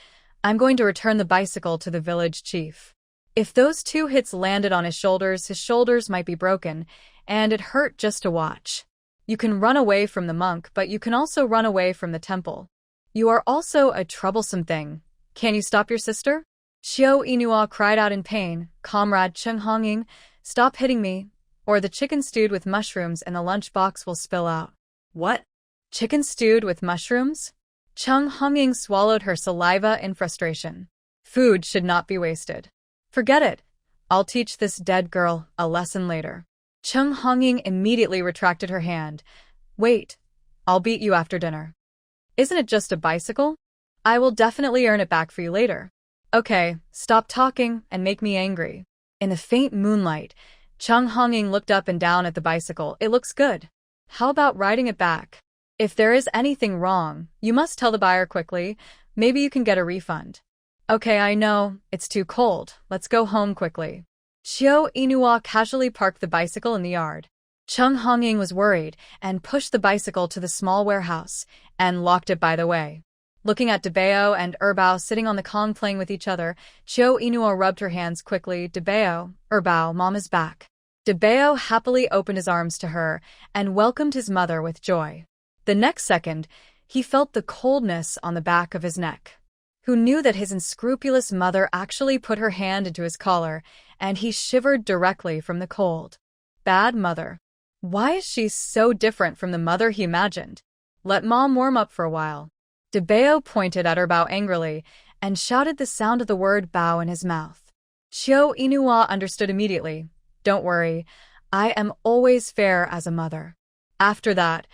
[SPEAKER 1] "I'm going to return the bicycle to the village chief." If those 2 hits landed on his shoulders might be broken, and it hurt just to watch. You can run away from the monk, but you can also run away from the temple. You are also a troublesome thing. Can you stop your sister? Qiu Inua cried out in pain. "Comrade Cheng Hongying, stop hitting me, or the chicken stewed with mushrooms in the lunchbox will spill out." "What? Chicken stewed with mushrooms?" Cheng Hongying swallowed her saliva in frustration. Food should not be wasted. "Forget it. I'll teach this dead girl a lesson later." Cheng Hongying immediately retracted her hand. "Wait, I'll beat you after dinner." "Isn't it just a bicycle? I will definitely earn it back for you later." "Okay, stop talking and make me angry." In the faint moonlight, Cheng Hongying looked up and down at the bicycle. "It looks good. How about riding it back? If there is anything wrong, you must tell the buyer quickly. Maybe you can get a refund." "Okay, I know. It's too cold. Let's go home quickly." Qiu Inua casually parked the bicycle in the yard. Cheng Hongying was worried and pushed the bicycle to the small warehouse and locked it by the way. Looking at Debao and Erbao sitting on the Kong playing with each other, Qiu Inua rubbed her hands quickly. "Debao, Erbao, Mom is back." Debao happily opened his arms to her and welcomed his mother with joy. The next second, he felt the coldness on the back of his neck. Who knew that his unscrupulous mother actually put her hand into his collar, and he shivered directly from the cold. Bad mother. Why is she so different from the mother he imagined? "Let Mom warm up for a while." Debao pointed at Erbao angrily and shouted the sound of the word bao in his mouth. Qiu Inua understood immediately. "Don't worry, I am always fair as a mother." After that,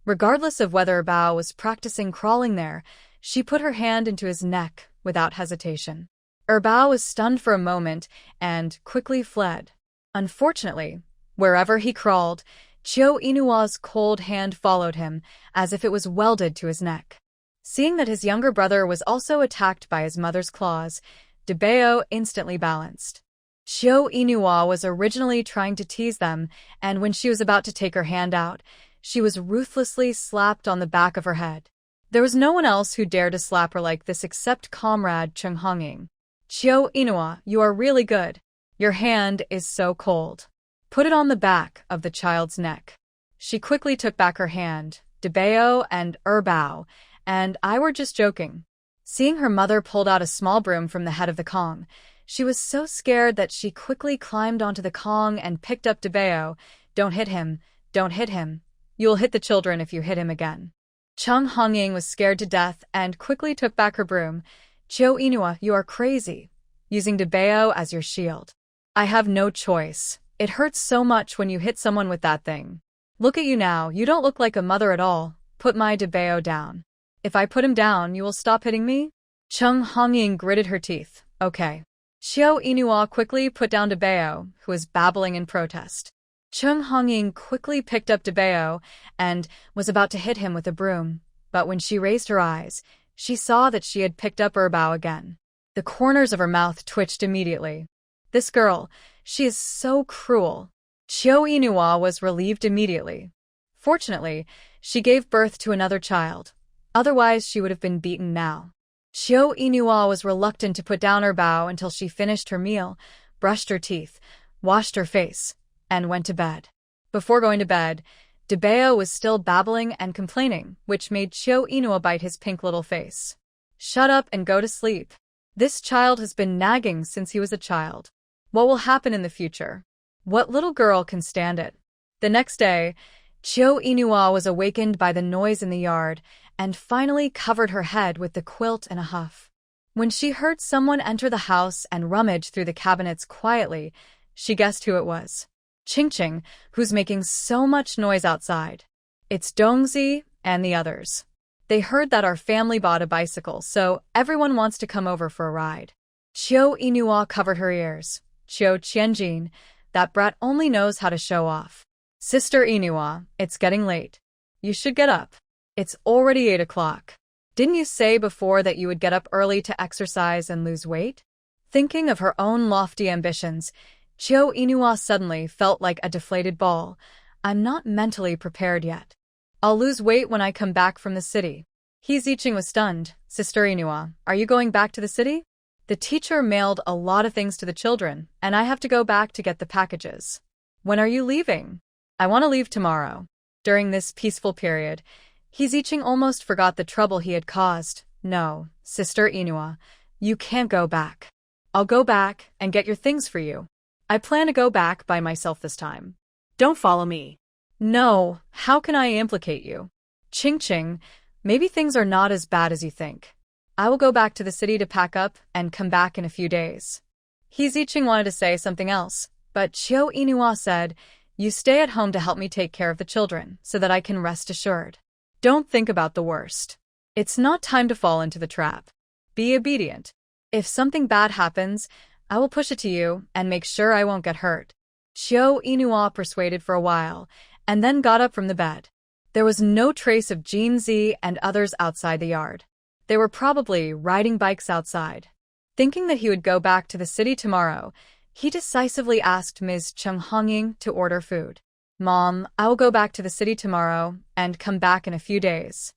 [SPEAKER 1] regardless of whether Bao was practicing crawling there, she put her hand into his neck without hesitation. Bao was stunned for a moment and quickly fled. Unfortunately, wherever he crawled, Qiu Inua's cold hand followed him as if it was welded to his neck. Seeing that his younger brother was also attacked by his mother's claws, Debao instantly balanced. Qiu Inua was originally trying to tease them, and when she was about to take her hand out, she was ruthlessly slapped on the back of her head. There was no one else who dared to slap her like this except comrade Cheng Hongying. "Qiu Inua, you are really good. Your hand is so cold. Put it on the back of the child's neck." She quickly took back her hand. Debao and Erbao and I were just joking. Seeing her mother pulled out a small broom from the head of the Kong, she was so scared that she quickly climbed onto the Kong and picked up Debao. "Don't hit him. Don't hit him. You'll hit the children if you hit him again." Cheng Hongying was scared to death and quickly took back her broom. "Qiu Inua, you are crazy. Using Debao as your shield." "I have no choice. It hurts so much when you hit someone with that thing. Look at you now, you don't look like a mother at all. Put my Debao down." "If I put him down, you will stop hitting me?" Cheng Hongying gritted her teeth. "Okay." Qiu Inua quickly put down Debao, who was babbling in protest. Cheng Hongying quickly picked up Debao and was about to hit him with a broom, but when she raised her eyes, she saw that she had picked up Erbao again. The corners of her mouth twitched immediately. "This girl, she is so cruel." Qiu Inua was relieved immediately. Fortunately, she gave birth to another child. Otherwise, she would have been beaten now. Qiu Inua was reluctant to put down Erbao until she finished her meal, brushed her teeth, washed her face, and went to bed. Before going to bed, Debao was still babbling and complaining, which made Qiu Inua bite his pink little face. "Shut up and go to sleep. This child has been nagging since he was a child. What will happen in the future? What little girl can stand it?" The next day, Qiu Inua was awakened by the noise in the yard and finally covered her head with the quilt in a huff. When she heard someone enter the house and rummage through the cabinets quietly, she guessed who it was. Qingqing, who's making so much noise outside. It's Dongzi and the others. They heard that our family bought a bicycle, so everyone wants to come over for a ride. Qiu Yinhua covered her ears. Qiu Qianjin, that brat only knows how to show off. Sister Yinhua, it's getting late. You should get up. It's already 8 o'clock. Didn't you say before that you would get up early to exercise and lose weight? Thinking of her own lofty ambitions, Qiu Yinhua suddenly felt like a deflated ball. I'm not mentally prepared yet. I'll lose weight when I come back from the city. He Ziqing was stunned. Sister Yinhua, are you going back to the city? The teacher mailed a lot of things to the children, and I have to go back to get the packages. When are you leaving? I want to leave tomorrow. During this peaceful period, He Ziqing almost forgot the trouble he had caused. No, Sister Yinhua, you can't go back. I'll go back and get your things for you. I plan to go back by myself this time.
[SPEAKER 2] Don't follow me.
[SPEAKER 1] No, how can I implicate you? Qingqing, maybe things are not as bad as you think. I will go back to the city to pack up and come back in a few days. He Ziqing wanted to say something else, but Qiu Yinhua said, you stay at home to help me take care of the children so that I can rest assured. Don't think about the worst. It's not time to fall into the trap. Be obedient. If something bad happens, I will push it to you and make sure I won't get hurt. Qiu Yinhua persuaded for a while, and then got up from the bed. There was no trace of Jinzi and others outside the yard. They were probably riding bikes outside. Thinking that he would go back to the city tomorrow, he decisively asked Ms. Cheng Hongying to order food. Mom, I will go back to the city tomorrow and come back in a few days.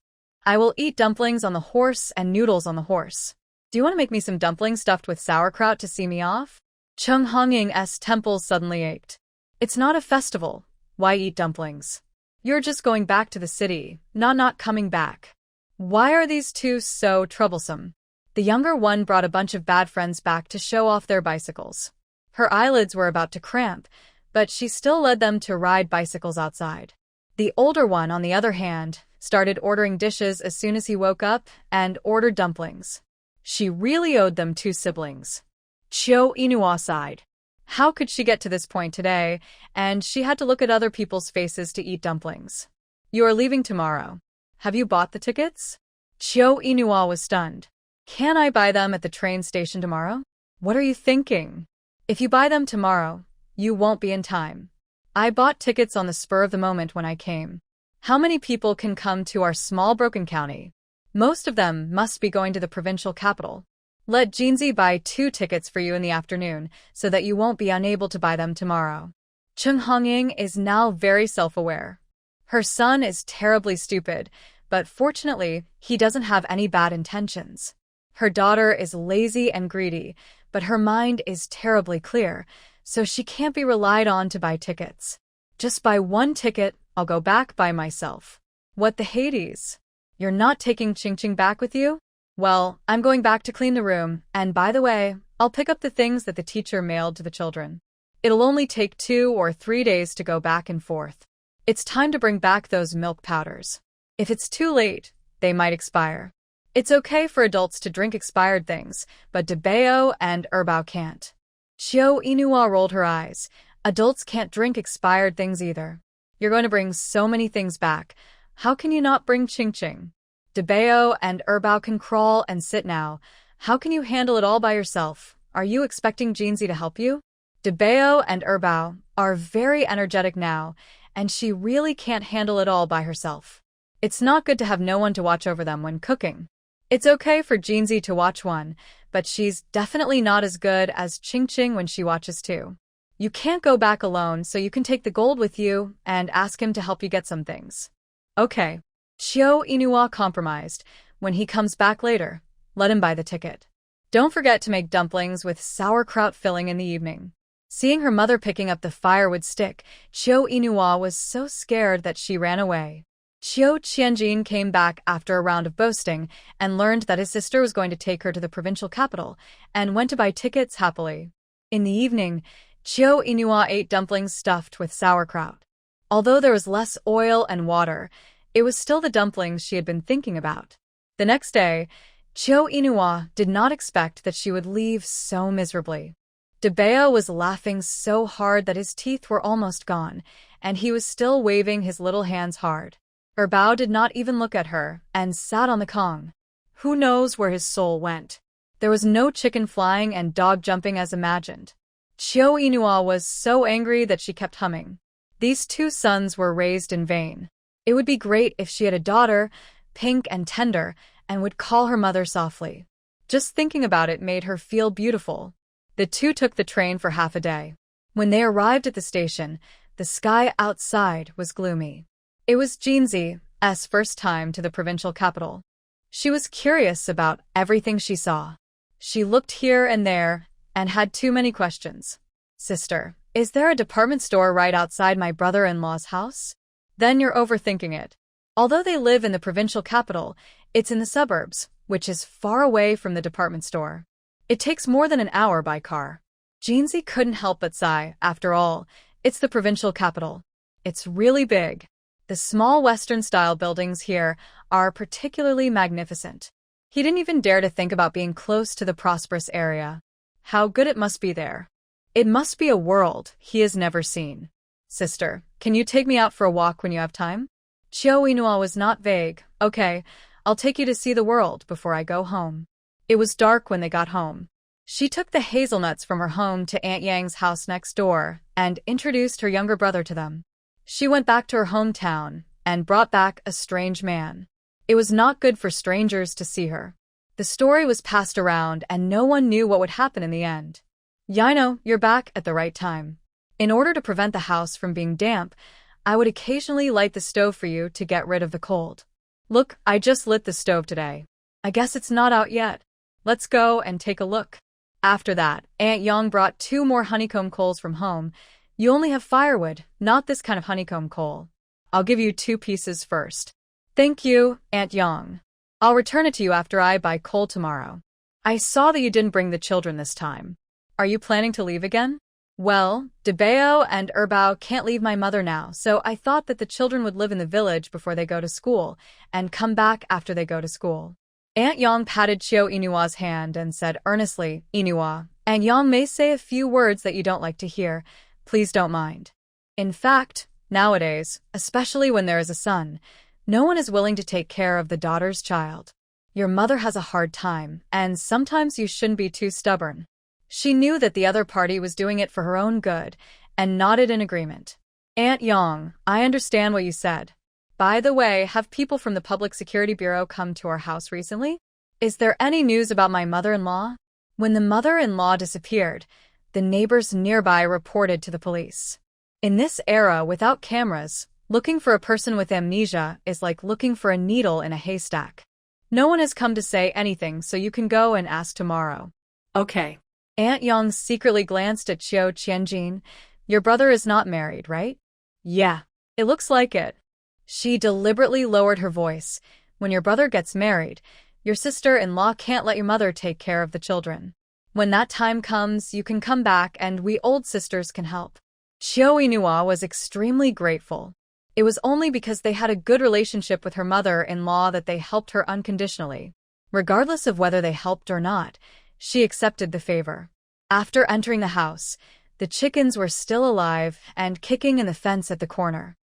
[SPEAKER 1] I will eat dumplings on the horse and noodles on the horse. Do you want to make me some dumplings stuffed with sauerkraut to see me off? Cheng Hongying's temples suddenly ached. It's not a festival. Why eat dumplings? You're just going back to the city, not coming back. Why are these two so troublesome? The younger one brought a bunch of bad friends back to show off their bicycles. Her eyelids were about to cramp, but she still led them to ride bicycles outside. The older one, on the other hand, started ordering dishes as soon as he woke up and ordered dumplings. She really owed them 2 siblings. Qiu Yinhua sighed. How could she get to this point today, and she had to look at other people's faces to eat dumplings? You are leaving tomorrow. Have you bought the tickets? Qiu Yinhua was stunned. Can I buy them at the train station tomorrow? What are you thinking? If you buy them tomorrow, you won't be in time. I bought tickets on the spur of the moment when I came. How many people can come to our small broken county? Most of them must be going to the provincial capital. Let Jinzi buy 2 tickets for you in the afternoon so that you won't be unable to buy them tomorrow. Cheng Hongying is now very self-aware. Her son is terribly stupid, but fortunately, he doesn't have any bad intentions. Her daughter is lazy and greedy, but her mind is terribly clear, so she can't be relied on to buy tickets. Just buy 1 ticket, I'll go back by myself. What the Hades? You're not taking Qingqing back with you? Well, I'm going back to clean the room, and by the way, I'll pick up the things that the teacher mailed to the children. It'll only take 2 or 3 days to go back and forth. It's time to bring back those milk powders. If it's too late, they might expire. It's okay for adults to drink expired things, but Debao and Erbao can't. Qiu Yinhua rolled her eyes. Adults can't drink expired things either. You're going to bring so many things back. How can you not bring Qingqing? Debao and Erbao can crawl and sit now. How can you handle it all by yourself? Are you expecting Jinzi to help you? Debao and Erbao are very energetic now, and she really can't handle it all by herself. It's not good to have no one to watch over them when cooking. It's okay for Jinzi to watch one, but she's definitely not as good as Qingqing when she watches 2. You can't go back alone, so you can take the gold with you and ask him to help you get some things. Okay. Qiu Yinhua compromised. When he comes back later, let him buy the ticket. Don't forget to make dumplings with sauerkraut filling in the evening. Seeing her mother picking up the firewood stick, Qiu Yinhua was so scared that she ran away. Qiu Qianjin came back after a round of boasting and learned that his sister was going to take her to the provincial capital and went to buy tickets happily. In the evening, Qiu Yinhua ate dumplings stuffed with sauerkraut. Although there was less oil and water, it was still the dumplings she had been thinking about. The next day, Chiu Inua did not expect that she would leave so miserably. Debeo was laughing so hard that his teeth were almost gone, and he was still waving his little hands hard. Erbao did not even look at her, and sat on the Kong. Who knows where his soul went? There was no chicken flying and dog jumping as imagined. Chiu Inua was so angry that she kept humming. These two sons were raised in vain. It would be great if she had a daughter, pink and tender, and would call her mother softly. Just thinking about it made her feel beautiful. The two took the train for half a day. When they arrived at the station, the sky outside was gloomy. It was Jinzi's first time to the provincial capital. She was curious about everything she saw. She looked here and there and had too many questions. Sister, is there a department store right outside my brother-in-law's house? Then you're overthinking it. Although they live in the provincial capital, it's in the suburbs, which is far away from the department store. It takes more than an hour by car. Jinzi couldn't help but sigh. After all, it's the provincial capital. It's really big. The small Western-style buildings here are particularly magnificent. He didn't even dare to think about being close to the prosperous area. How good it must be there. It must be a world he has never seen. Sister, can you take me out for a walk when you have time? Chiu Inua was not vague. Okay, I'll take you to see the world before I go home. It was dark when they got home. She took the hazelnuts from her home to Aunt Yang's house next door and introduced her younger brother to them. She went back to her hometown and brought back a strange man. It was not good for strangers to see her. The story was passed around and no one knew what would happen in the end. Yino, you're back at the right time. In order to prevent the house from being damp, I would occasionally light the stove for you to get rid of the cold. Look, I just lit the stove today. I guess it's not out yet. Let's go and take a look. After that, Aunt Yang brought 2 more honeycomb coals from home. You only have firewood, not this kind of honeycomb coal. I'll give you 2 pieces first. Thank you, Aunt Yang. I'll return it to you after I buy coal tomorrow. I saw that you didn't bring the children this time. Are you planning to leave again? Well, Debeo and Erbao can't leave my mother now, so I thought that the children would live in the village before they go to school, and come back after they go to school. Aunt Yang patted Chiu Inua's hand and said earnestly, Inua, Aunt Yang may say a few words that you don't like to hear. Please don't mind. In fact, nowadays, especially when there is a son, no one is willing to take care of the daughter's child. Your mother has a hard time, and sometimes you shouldn't be too stubborn. She knew that the other party was doing it for her own good, and nodded in agreement. Aunt Yang, I understand what you said. By the way, have people from the Public Security Bureau come to our house recently? Is there any news about my mother-in-law? When the mother-in-law disappeared, the neighbors nearby reported to the police. In this era without cameras, looking for a person with amnesia is like looking for a needle in a haystack. No one has come to say anything, so you can go and ask tomorrow. Okay. Aunt Yang secretly glanced at Chiu Qianjin. Your brother is not married, right? Yeah, it looks like it. She deliberately lowered her voice. When your brother gets married, your sister-in-law can't let your mother take care of the children. When that time comes, you can come back and we old sisters can help. Chiu Inua was extremely grateful. It was only because they had a good relationship with her mother-in-law that they helped her unconditionally. Regardless of whether they helped or not, she accepted the favor. After entering the house, the chickens were still alive and kicking in the fence at the corner.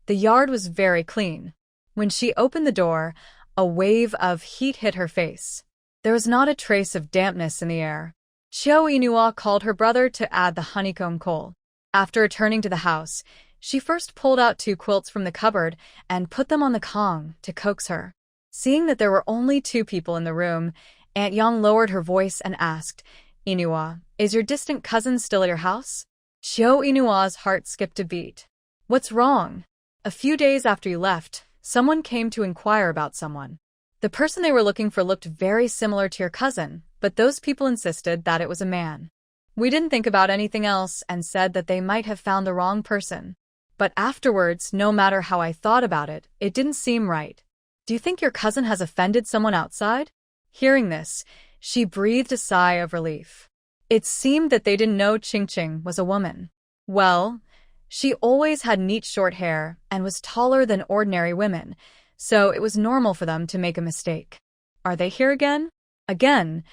[SPEAKER 1] The yard was very clean. When she opened the door, a wave of heat hit her face. There was not a trace of dampness in the air. Chiu Inua called her brother to add the honeycomb coal. After returning to the house, she first pulled out 2 quilts from the cupboard and put them on the Kong to coax her. Seeing that there were only 2 people in the room, Aunt Yang lowered her voice and asked, Inua, is your distant cousin still at your house? Chiu Inua's heart skipped a beat. What's wrong? A few days after you left, someone came to inquire about someone. The person they were looking for looked very similar to your cousin, but those people insisted that it was a man. We didn't think about anything else and said that they might have found the wrong person. But afterwards, no matter how I thought about it, it didn't seem right. Do you think your cousin has offended someone outside? Hearing this, she breathed a sigh of relief. It seemed that they didn't know Qingqing was a woman. Well, she always had neat short hair and was taller than ordinary women, so it was normal for them to make a mistake. Are they here again? again,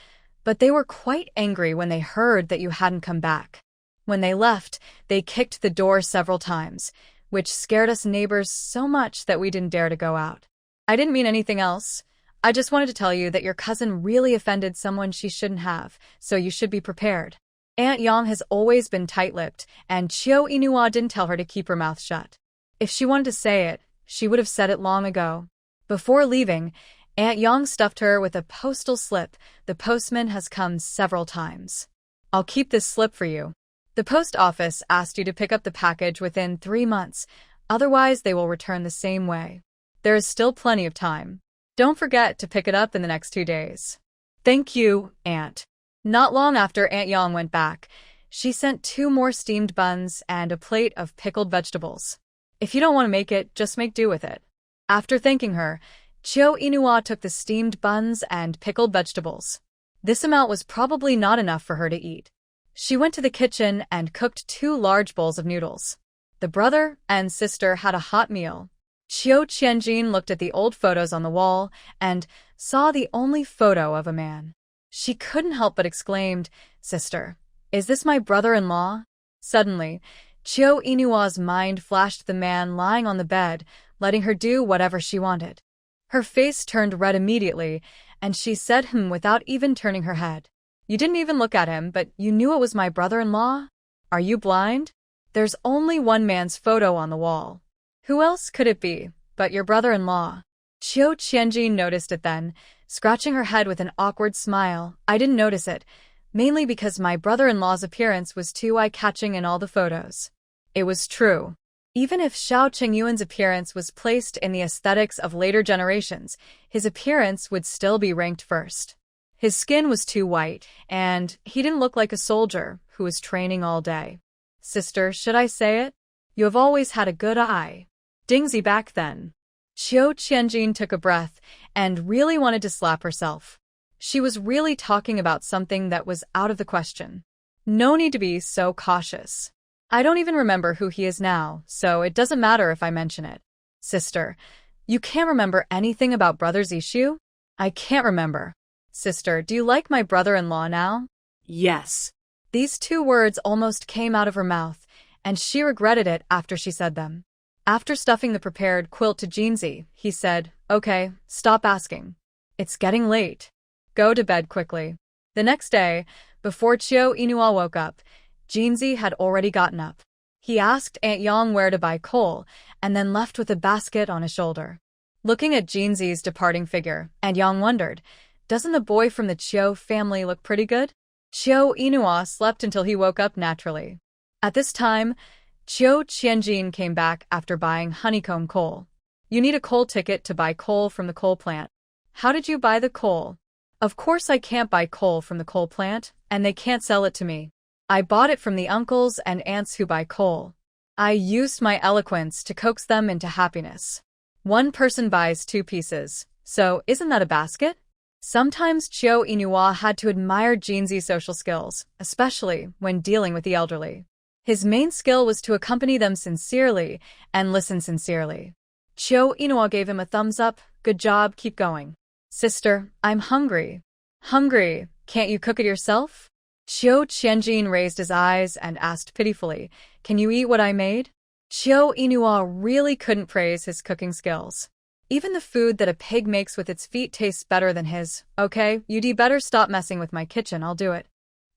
[SPEAKER 1] but they were quite angry when they heard that you hadn't come back. When they left, they kicked the door several times, which scared us neighbors so much that we didn't dare to go out. I didn't mean anything else. I just wanted to tell you that your cousin really offended someone she shouldn't have, so you should be prepared. Aunt Yang has always been tight-lipped, and Chiu Inua didn't tell her to keep her mouth shut. If she wanted to say it, she would have said it long ago. Before leaving, Aunt Yang stuffed her with a postal slip. The postman has come several times. I'll keep this slip for you. The post office asked you to pick up the package within 3 months, otherwise they will return the same way. There is still plenty of time. Don't forget to pick it up in the next 2 days. Thank you, Aunt. Not long after Aunt Yang went back, she sent 2 more steamed buns and a plate of pickled vegetables. If you don't want to make it, just make do with it. After thanking her, Chiu Inua took the steamed buns and pickled vegetables. This amount was probably not enough for her to eat. She went to the kitchen and cooked 2 large bowls of noodles. The brother and sister had a hot meal. Chiu Qianjin looked at the old photos on the wall and saw the only photo of a man. She couldn't help but exclaimed, "Sister, is this my brother-in-law?" Suddenly, Chiu Inua's mind flashed the man lying on the bed, letting her do whatever she wanted. Her face turned red immediately, and she said without even turning her head. "You didn't even look at him, but you knew it was my brother-in-law? Are you blind? There's only one man's photo on the wall. Who else could it be but your brother-in-law?" Chiu Qianjin noticed it then, scratching her head with an awkward smile. "I didn't notice it, mainly because my brother-in-law's appearance was too eye-catching in all the photos." It was true. Even if Xiao Qingyuan's appearance was placed in the aesthetics of later generations, his appearance would still be ranked first. His skin was too white, and he didn't look like a soldier who was training all day. "Sister, should I say it? You have always had a good eye." Dingsy back then. Chiu Qianjin took a breath and really wanted to slap herself. She was really talking about something that was out of the question. No need to be so cautious. I don't even remember who he is now, so it doesn't matter if I mention it. Sister, you can't remember anything about Brother Zishu? I can't remember. Sister, do you like my brother-in-law now? Yes. These 2 words almost came out of her mouth, and she regretted it after she said them. After stuffing the prepared quilt to Jinzi, he said, "Okay, stop asking. It's getting late. Go to bed quickly." The next day, before Chiu Inua woke up, Jinzi had already gotten up. He asked Aunt Yang where to buy coal, and then left with a basket on his shoulder. Looking at Jinzi's departing figure, Aunt Yang wondered, doesn't the boy from the Chiu family look pretty good? Chiu Inua slept until he woke up naturally. At this time, Chiu Qianjin came back after buying honeycomb coal. "You need a coal ticket to buy coal from the coal plant." "How did you buy the coal?" "Of course I can't buy coal from the coal plant, and they can't sell it to me. I bought it from the uncles and aunts who buy coal. I used my eloquence to coax them into happiness. One person buys 2 pieces, so isn't that a basket?" Sometimes Chiu Inua had to admire Jinzi's social skills, especially when dealing with the elderly. His main skill was to accompany them sincerely and listen sincerely. Chiu Inua gave him a thumbs up. "Good job, keep going." "Sister, I'm hungry." "Hungry? Can't you cook it yourself?" Chiu Qianjin raised his eyes and asked pitifully, "Can you eat what I made?" Chiu Inua really couldn't praise his cooking skills. "Even the food that a pig makes with its feet tastes better than his. Okay, you'd better stop messing with my kitchen, I'll do it."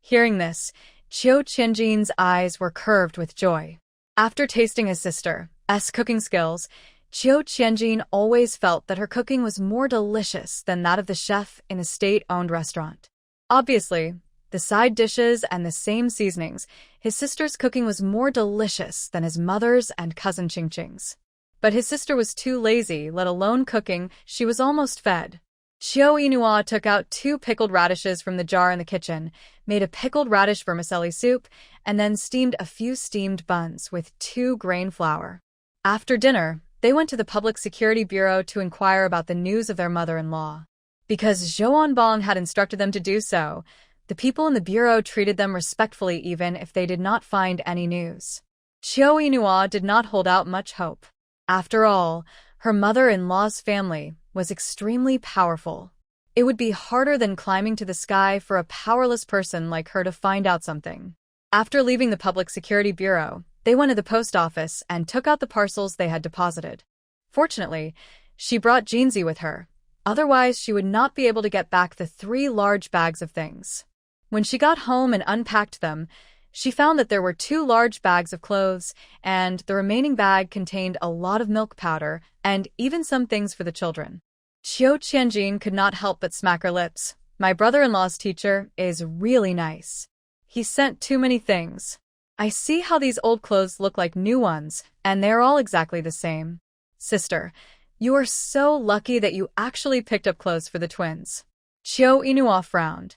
[SPEAKER 1] Hearing this, Chiu Qianjin's eyes were curved with joy. After tasting his sister's cooking skills, Chiu Qianjin always felt that her cooking was more delicious than that of the chef in a state-owned restaurant. Obviously, the side dishes and the same seasonings, his sister's cooking was more delicious than his mother's and cousin Qingqing's. But his sister was too lazy, let alone cooking. She was almost fed. Chiu Inua took out 2 pickled radishes from the jar in the kitchen, made a pickled radish vermicelli soup, and then steamed a few steamed buns with 2 grain flour. After dinner, they went to the Public Security Bureau to inquire about the news of their mother-in-law. Because Zhouanbang had instructed them to do so, the people in the bureau treated them respectfully even if they did not find any news. Chiu Inua did not hold out much hope. After all, her mother-in-law's family was extremely powerful. It would be harder than climbing to the sky for a powerless person like her to find out something. After leaving the Public Security Bureau, they went to the post office and took out the parcels they had deposited. Fortunately, she brought Jeansy with her. Otherwise, she would not be able to get back the 3 large bags of things. When she got home and unpacked them, she found that there were 2 large bags of clothes, and the remaining bag contained a lot of milk powder and even some things for the children. Qiu Qianjin could not help but smack her lips. My brother-in-law's teacher is really nice. He sent too many things. I see how these old clothes look like new ones, and they're all exactly the same. Sister, you are so lucky that you actually picked up clothes for the twins. Qiu Inua frowned.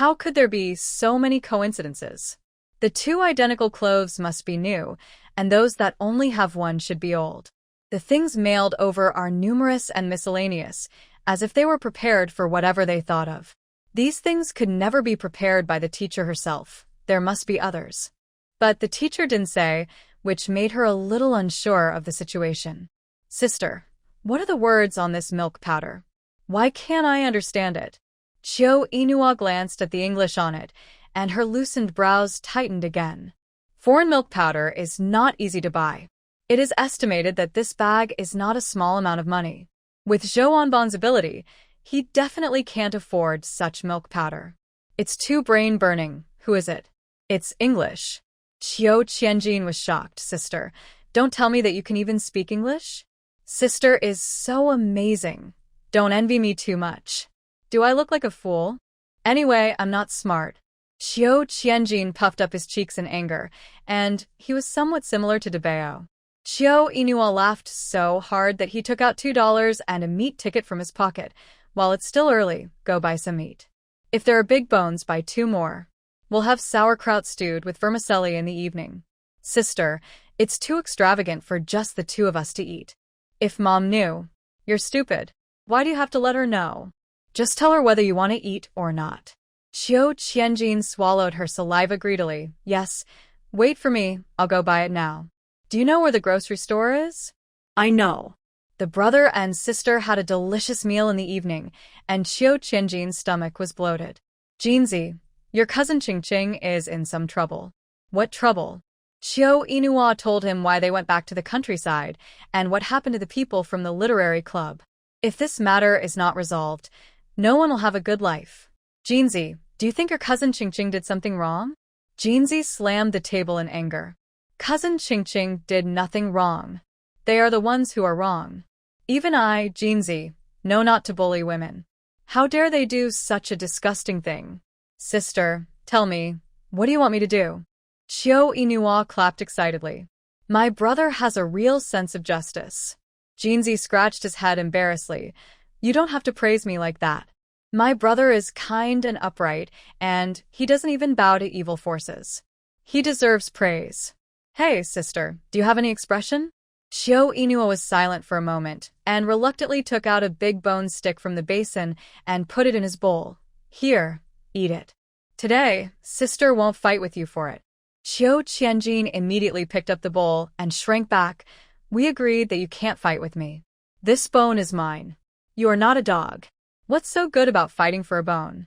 [SPEAKER 1] How could there be so many coincidences? The 2 identical clothes must be new, and those that only have one should be old. The things mailed over are numerous and miscellaneous, as if they were prepared for whatever they thought of. These things could never be prepared by the teacher herself. There must be others. But the teacher didn't say, which made her a little unsure of the situation. Sister, what are the words on this milk powder? Why can't I understand it? Qiu Inua glanced at the English on it, and her loosened brows tightened again. Foreign milk powder is not easy to buy. It is estimated that this bag is not a small amount of money. With Zhou Onbon's ability, he definitely can't afford such milk powder. It's too brain-burning. Who is it? It's English. Qiu Qianjin was shocked. Sister, don't tell me that you can even speak English? Sister is so amazing. Don't envy me too much. Do I look like a fool? Anyway, I'm not smart. Qiu Qianjin puffed up his cheeks in anger, and he was somewhat similar to Debao. Qiu Inua laughed so hard that he took out $2 and a meat ticket from his pocket. While it's still early, go buy some meat. If there are big bones, buy 2 more. We'll have sauerkraut stewed with vermicelli in the evening. Sister, it's too extravagant for just the 2 of us to eat. If Mom knew. You're stupid. Why do you have to let her know? Just tell her whether you want to eat or not. Qiu Qianjin swallowed her saliva greedily. Yes, wait for me, I'll go buy it now. Do you know where the grocery store is? I know. The brother and sister had a delicious meal in the evening, and Qiu Qianjin's stomach was bloated. Jeansy, your cousin Qingqing is in some trouble. What trouble? Qiu Inua told him why they went back to the countryside, and what happened to the people from the literary club. If this matter is not resolved, no one will have a good life. Jeansy, do you think your cousin Qingqing did something wrong? Jeansy slammed the table in anger. Cousin Qingqing did nothing wrong. They are the ones who are wrong. Even I, Jeansy, know not to bully women. How dare they do such a disgusting thing? Sister, tell me, what do you want me to do? Qiu Inua clapped excitedly. My brother has a real sense of justice. Jeansy scratched his head embarrassedly. You don't have to praise me like that. My brother is kind and upright, and he doesn't even bow to evil forces. He deserves praise. Hey, sister, do you have any expression? Qiu Inua was silent for a moment, and reluctantly took out a big bone stick from the basin and put it in his bowl. Here, eat it. Today, sister won't fight with you for it. Qiu Qianjin immediately picked up the bowl and shrank back. We agreed that you can't fight with me. This bone is mine. You are not a dog. What's so good about fighting for a bone?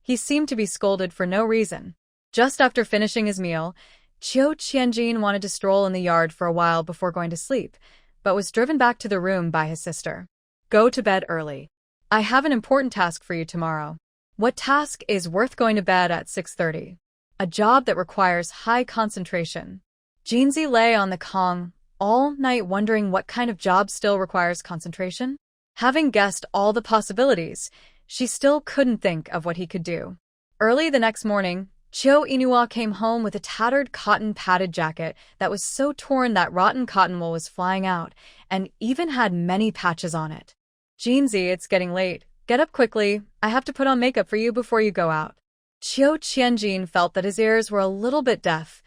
[SPEAKER 1] He seemed to be scolded for no reason. Just after finishing his meal, Qiu Qianjin wanted to stroll in the yard for a while before going to sleep, but was driven back to the room by his sister. Go to bed early. I have an important task for you tomorrow. What task is worth going to bed at 6:30? A job that requires high concentration. Jeansy lay on the Kong all night wondering what kind of job still requires concentration. Having guessed all the possibilities, she still couldn't think of what he could do. Early the next morning, Qiu Inua came home with a tattered cotton padded jacket that was so torn that rotten cotton wool was flying out, and even had many patches on it. Jeansy, it's getting late. Get up quickly. I have to put on makeup for you before you go out. Qiu Qianjin felt that his ears were a little bit deaf.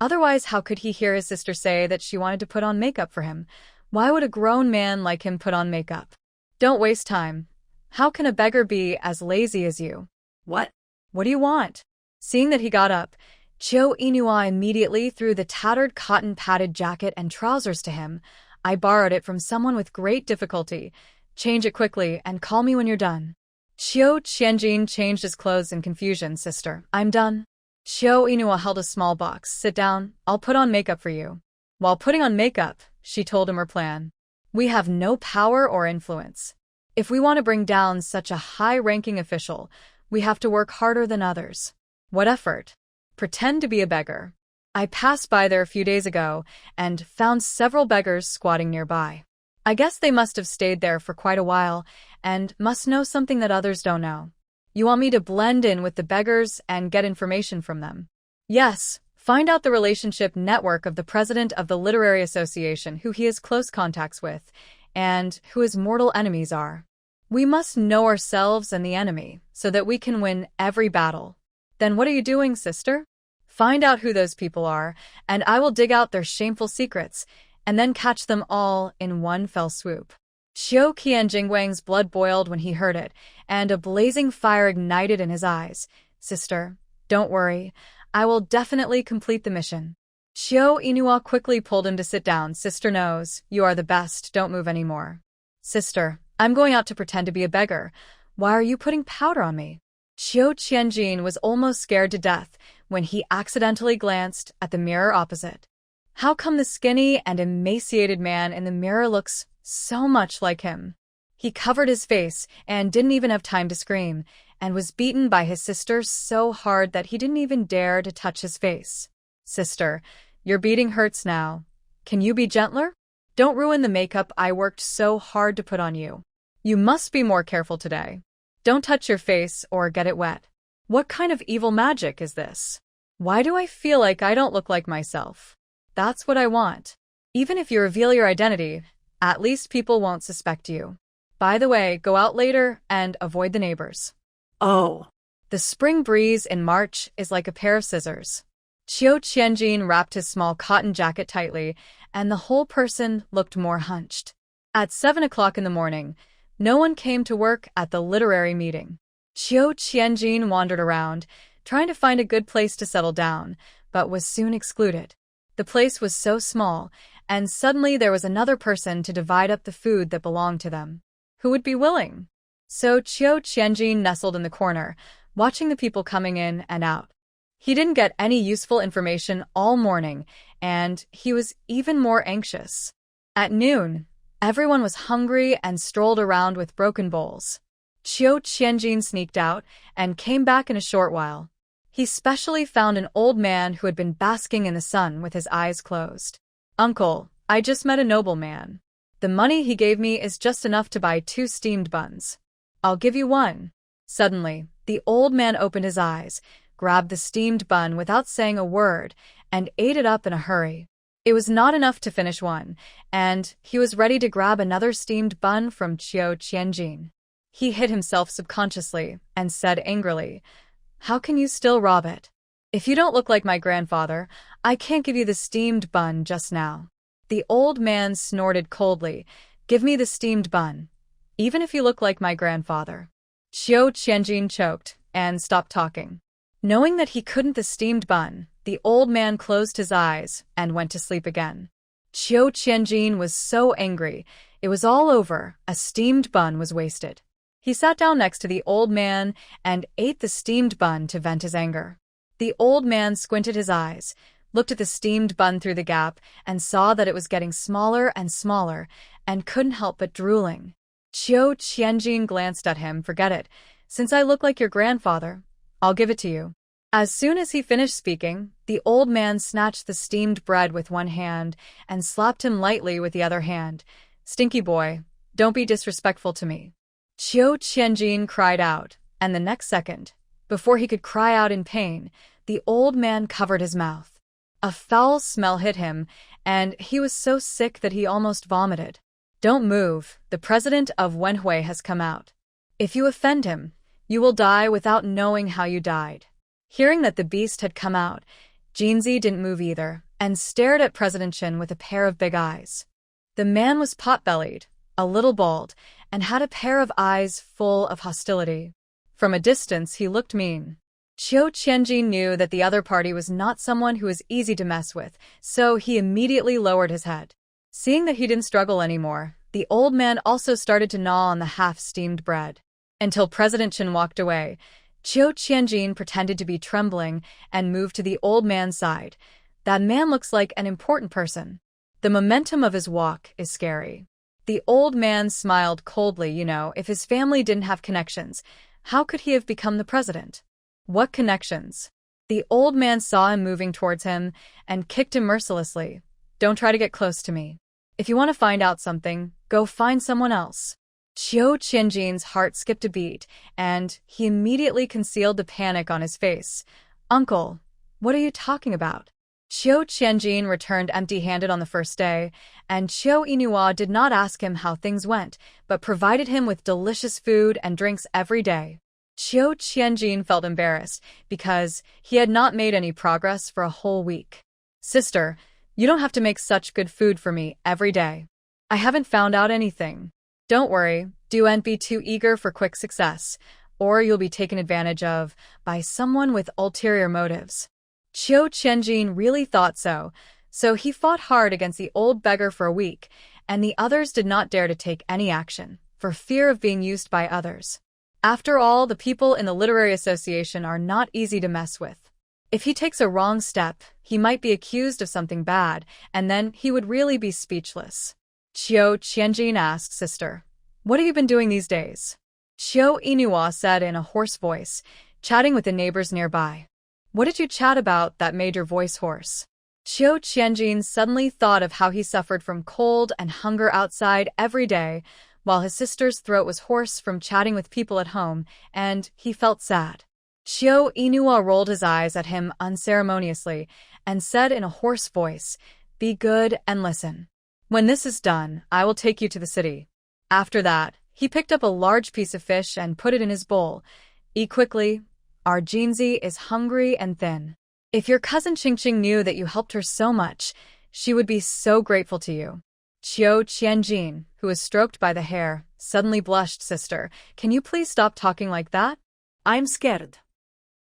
[SPEAKER 1] Otherwise, how could he hear his sister say that she wanted to put on makeup for him? Why would a grown man like him put on makeup? Don't waste time. How can a beggar be as lazy as you? What? What do you want? Seeing that he got up, Qiu Inua immediately threw the tattered cotton padded jacket and trousers to him. I borrowed it from someone with great difficulty. Change it quickly and call me when you're done. Xiao Qianjin changed his clothes in confusion. Sister, I'm done. Xiao Inua held a small box. Sit down, I'll put on makeup for you. While putting on makeup, she told him her plan. We have no power or influence. If we want to bring down such a high-ranking official, we have to work harder than others. What effort? Pretend to be a beggar. I passed by there a few days ago and found several beggars squatting nearby. I guess they must have stayed there for quite a while and must know something that others don't know. You want me to blend in with the beggars and get information from them? Yes, find out the relationship network of the president of the Literary Association, who he has close contacts with, and who his mortal enemies are. We must know ourselves and the enemy so that we can win every battle. Then what are you doing, sister? Find out who those people are, and I will dig out their shameful secrets, and then catch them all in one fell swoop. Xiao Qianjingwang's blood boiled when he heard it, and a blazing fire ignited in his eyes. Sister, don't worry. I will definitely complete the mission. Xiao Inua quickly pulled him to sit down. Sister knows, you are the best, don't move anymore. Sister, I'm going out to pretend to be a beggar. Why are you putting powder on me? Xiao Qianjin was almost scared to death when he accidentally glanced at the mirror opposite. How come the skinny and emaciated man in the mirror looks so much like him? He covered his face and didn't even have time to scream, and was beaten by his sister so hard that he didn't even dare to touch his face. Sister, your beating hurts now. Can you be gentler? Don't ruin the makeup I worked so hard to put on you. You must be more careful today. Don't touch your face or get it wet. What kind of evil magic is this? Why do I feel like I don't look like myself? That's what I want. Even if you reveal your identity, at least people won't suspect you. By the way, go out later and avoid the neighbors.
[SPEAKER 2] Oh.
[SPEAKER 1] The spring breeze in March is like a pair of scissors. Xiao Qianjin wrapped his small cotton jacket tightly, and the whole person looked more hunched. At 7 o'clock in the morning, no one came to work at the literary meeting. Xiao Qianjin wandered around, trying to find a good place to settle down, but was soon excluded. The place was so small, and suddenly there was another person to divide up the food that belonged to them. Who would be willing? So Xiao Qianjin nestled in the corner, watching the people coming in and out. He didn't get any useful information all morning, and he was even more anxious. At noon, everyone was hungry and strolled around with broken bowls. Xiao Qianjin sneaked out and came back in a short while. He specially found an old man who had been basking in the sun with his eyes closed. Uncle, I just met a nobleman. The money he gave me is just enough to buy 2 steamed buns. I'll give you one. Suddenly, the old man opened his eyes, grabbed the steamed bun without saying a word, and ate it up in a hurry. It was not enough to finish one, and he was ready to grab another steamed bun from Xiao Qianjin. He hit himself subconsciously and said angrily, "How can you still rob it? If you don't look like my grandfather, I can't give you the steamed bun just now." The old man snorted coldly, "Give me the steamed bun, even if you look like my grandfather." Xiao Qianjin choked and stopped talking. Knowing that he couldn't the steamed bun, the old man closed his eyes and went to sleep again. Xiao Qianjin was so angry. It was all over. A steamed bun was wasted. He sat down next to the old man and ate the steamed bun to vent his anger. The old man squinted his eyes, looked at the steamed bun through the gap, and saw that it was getting smaller and smaller, and couldn't help but drooling. Xiao Qianjin glanced at him. "Forget it. Since I look like your grandfather, I'll give it to you." As soon as he finished speaking, the old man snatched the steamed bread with one hand and slapped him lightly with the other hand. "Stinky boy, don't be disrespectful to me." Xiao Qianjin cried out, and the next second, before he could cry out in pain, the old man covered his mouth. A foul smell hit him, and he was so sick that he almost vomited. "Don't move, the president of Wenhui has come out. If you offend him, you will die without knowing how you died." Hearing that the beast had come out, Jinzi didn't move either, and stared at President Chen with a pair of big eyes. The man was pot-bellied, a little bald, and had a pair of eyes full of hostility. From a distance, he looked mean. Xiao Qianjin knew that the other party was not someone who was easy to mess with, so he immediately lowered his head. Seeing that he didn't struggle anymore, the old man also started to gnaw on the half-steamed bread. Until President Chen walked away, Qiu Qianjin pretended to be trembling and moved to the old man's side. That man looks like an important person. The momentum of his walk is scary. The old man smiled coldly. If his family didn't have connections, how could he have become the president? What connections? The old man saw him moving towards him and kicked him mercilessly. Don't try to get close to me. If you want to find out something, go find someone else. Qiu Qianjin's heart skipped a beat, and he immediately concealed the panic on his face. Uncle, what are you talking about? Qiu Qianjin returned empty-handed on the first day, and Qiu Yinhua did not ask him how things went, but provided him with delicious food and drinks every day. Qiu Qianjin felt embarrassed because he had not made any progress for a whole week. Sister, you don't have to make such good food for me every day. I haven't found out anything. Don't worry, don't be too eager for quick success, or you'll be taken advantage of by someone with ulterior motives. Qiu Qianjin really thought so he fought hard against the old beggar for a week, and the others did not dare to take any action, for fear of being used by others. After all, the people in the literary association are not easy to mess with. If he takes a wrong step, he might be accused of something bad, and then he would really be speechless. Qiu Qianjin asked, Sister, what have you been doing these days? Qiu Yinhua said in a hoarse voice, chatting with the neighbors nearby. What did you chat about that made your voice hoarse? Qiu Qianjin suddenly thought of how he suffered from cold and hunger outside every day, while his sister's throat was hoarse from chatting with people at home, and he felt sad. Qiu Yinhua rolled his eyes at him unceremoniously and said in a hoarse voice, Be good and listen. When this is done, I will take you to the city. After that, he picked up a large piece of fish and put it in his bowl. Eat quickly. Our Jinzi is hungry and thin. If your cousin Qingqing knew that you helped her so much, she would be so grateful to you. Qiu Qianjin, who was stroked by the hair, suddenly blushed. Sister, can you please stop talking like that? I'm scared.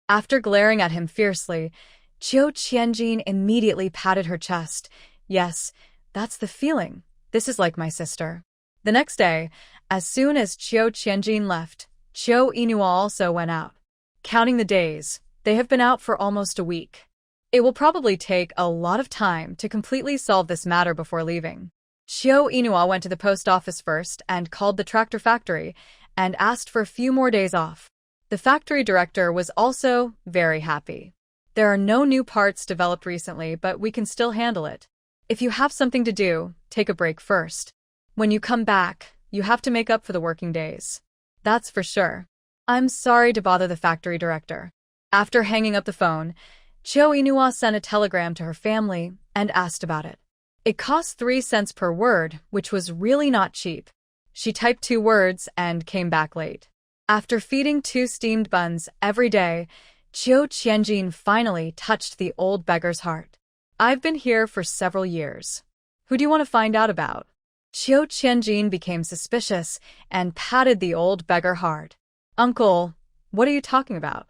[SPEAKER 1] After glaring at him fiercely, Qiu Qianjin immediately patted her chest. Yes, that's the feeling. This is like my sister. The next day, as soon as Qiu Qianjin left, Qiu Yinhua also went out. Counting the days, they have been out for almost a week. It will probably take a lot of time to completely solve this matter before leaving. Qiu Yinhua went to the post office first and called the tractor factory and asked for a few more days off. The factory director was also very happy. There are no new parts developed recently, but we can still handle it. If you have something to do, take a break first. When you come back, you have to make up for the working days. That's for sure. I'm sorry to bother the factory director. After hanging up the phone, Qiu Yinhua sent a telegram to her family and asked about it. It cost 3 cents per word, which was really not cheap. She typed 2 words and came back late. After feeding 2 steamed buns every day, Qiu Qianjin finally touched the old beggar's heart. I've been here for several years. Who do you want to find out about? Qiu Qianjin became suspicious and patted the old beggar hard. Uncle, what are you talking about?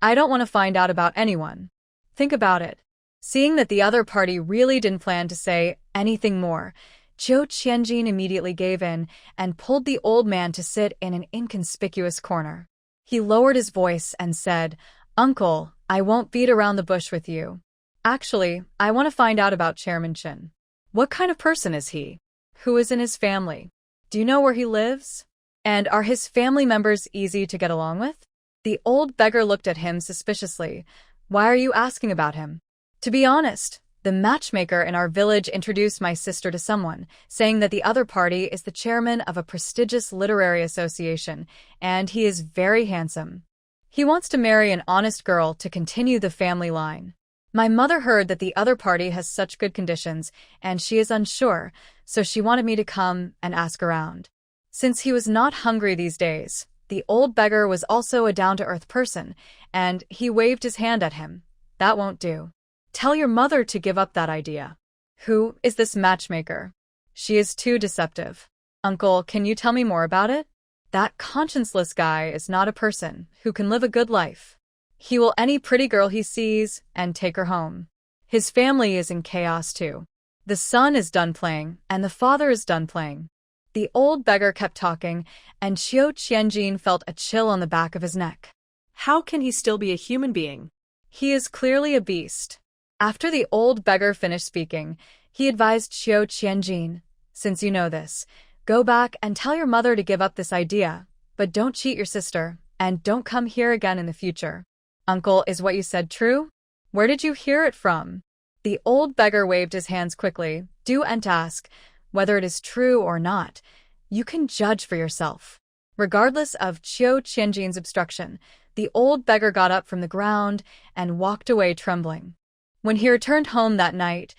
[SPEAKER 1] I don't want to find out about anyone. Think about it. Seeing that the other party really didn't plan to say anything more, Qiu Qianjin immediately gave in and pulled the old man to sit in an inconspicuous corner. He lowered his voice and said, Uncle, I won't beat around the bush with you. Actually, I want to find out about Chairman Chen. What kind of person is he? Who is in his family? Do you know where he lives? And are his family members easy to get along with? The old beggar looked at him suspiciously. Why are you asking about him? To be honest, the matchmaker in our village introduced my sister to someone, saying that the other party is the chairman of a prestigious literary association, and he is very handsome. He wants to marry an honest girl to continue the family line. My mother heard that the other party has such good conditions, and she is unsure, so she wanted me to come and ask around. Since he was not hungry these days, the old beggar was also a down-to-earth person, and he waved his hand at him. That won't do. Tell your mother to give up that idea. Who is this matchmaker? She is too deceptive. Uncle, can you tell me more about it? That conscienceless guy is not a person who can live a good life. He will any pretty girl he sees and take her home. His family is in chaos too. The son is done playing, and the father is done playing. The old beggar kept talking, and Qiu Qianjin felt a chill on the back of his neck.
[SPEAKER 2] How can he still be a human being?
[SPEAKER 1] He is clearly a beast. After the old beggar finished speaking, he advised Qiu Qianjin, since you know this, go back and tell your mother to give up this idea, but don't cheat your sister, and don't come here again in the future. Uncle, is what you said true? Where did you hear it from? The old beggar waved his hands quickly. Do and ask, whether it is true or not. You can judge for yourself. Regardless of Qiu Qianjin's obstruction, the old beggar got up from the ground and walked away trembling. When he returned home that night,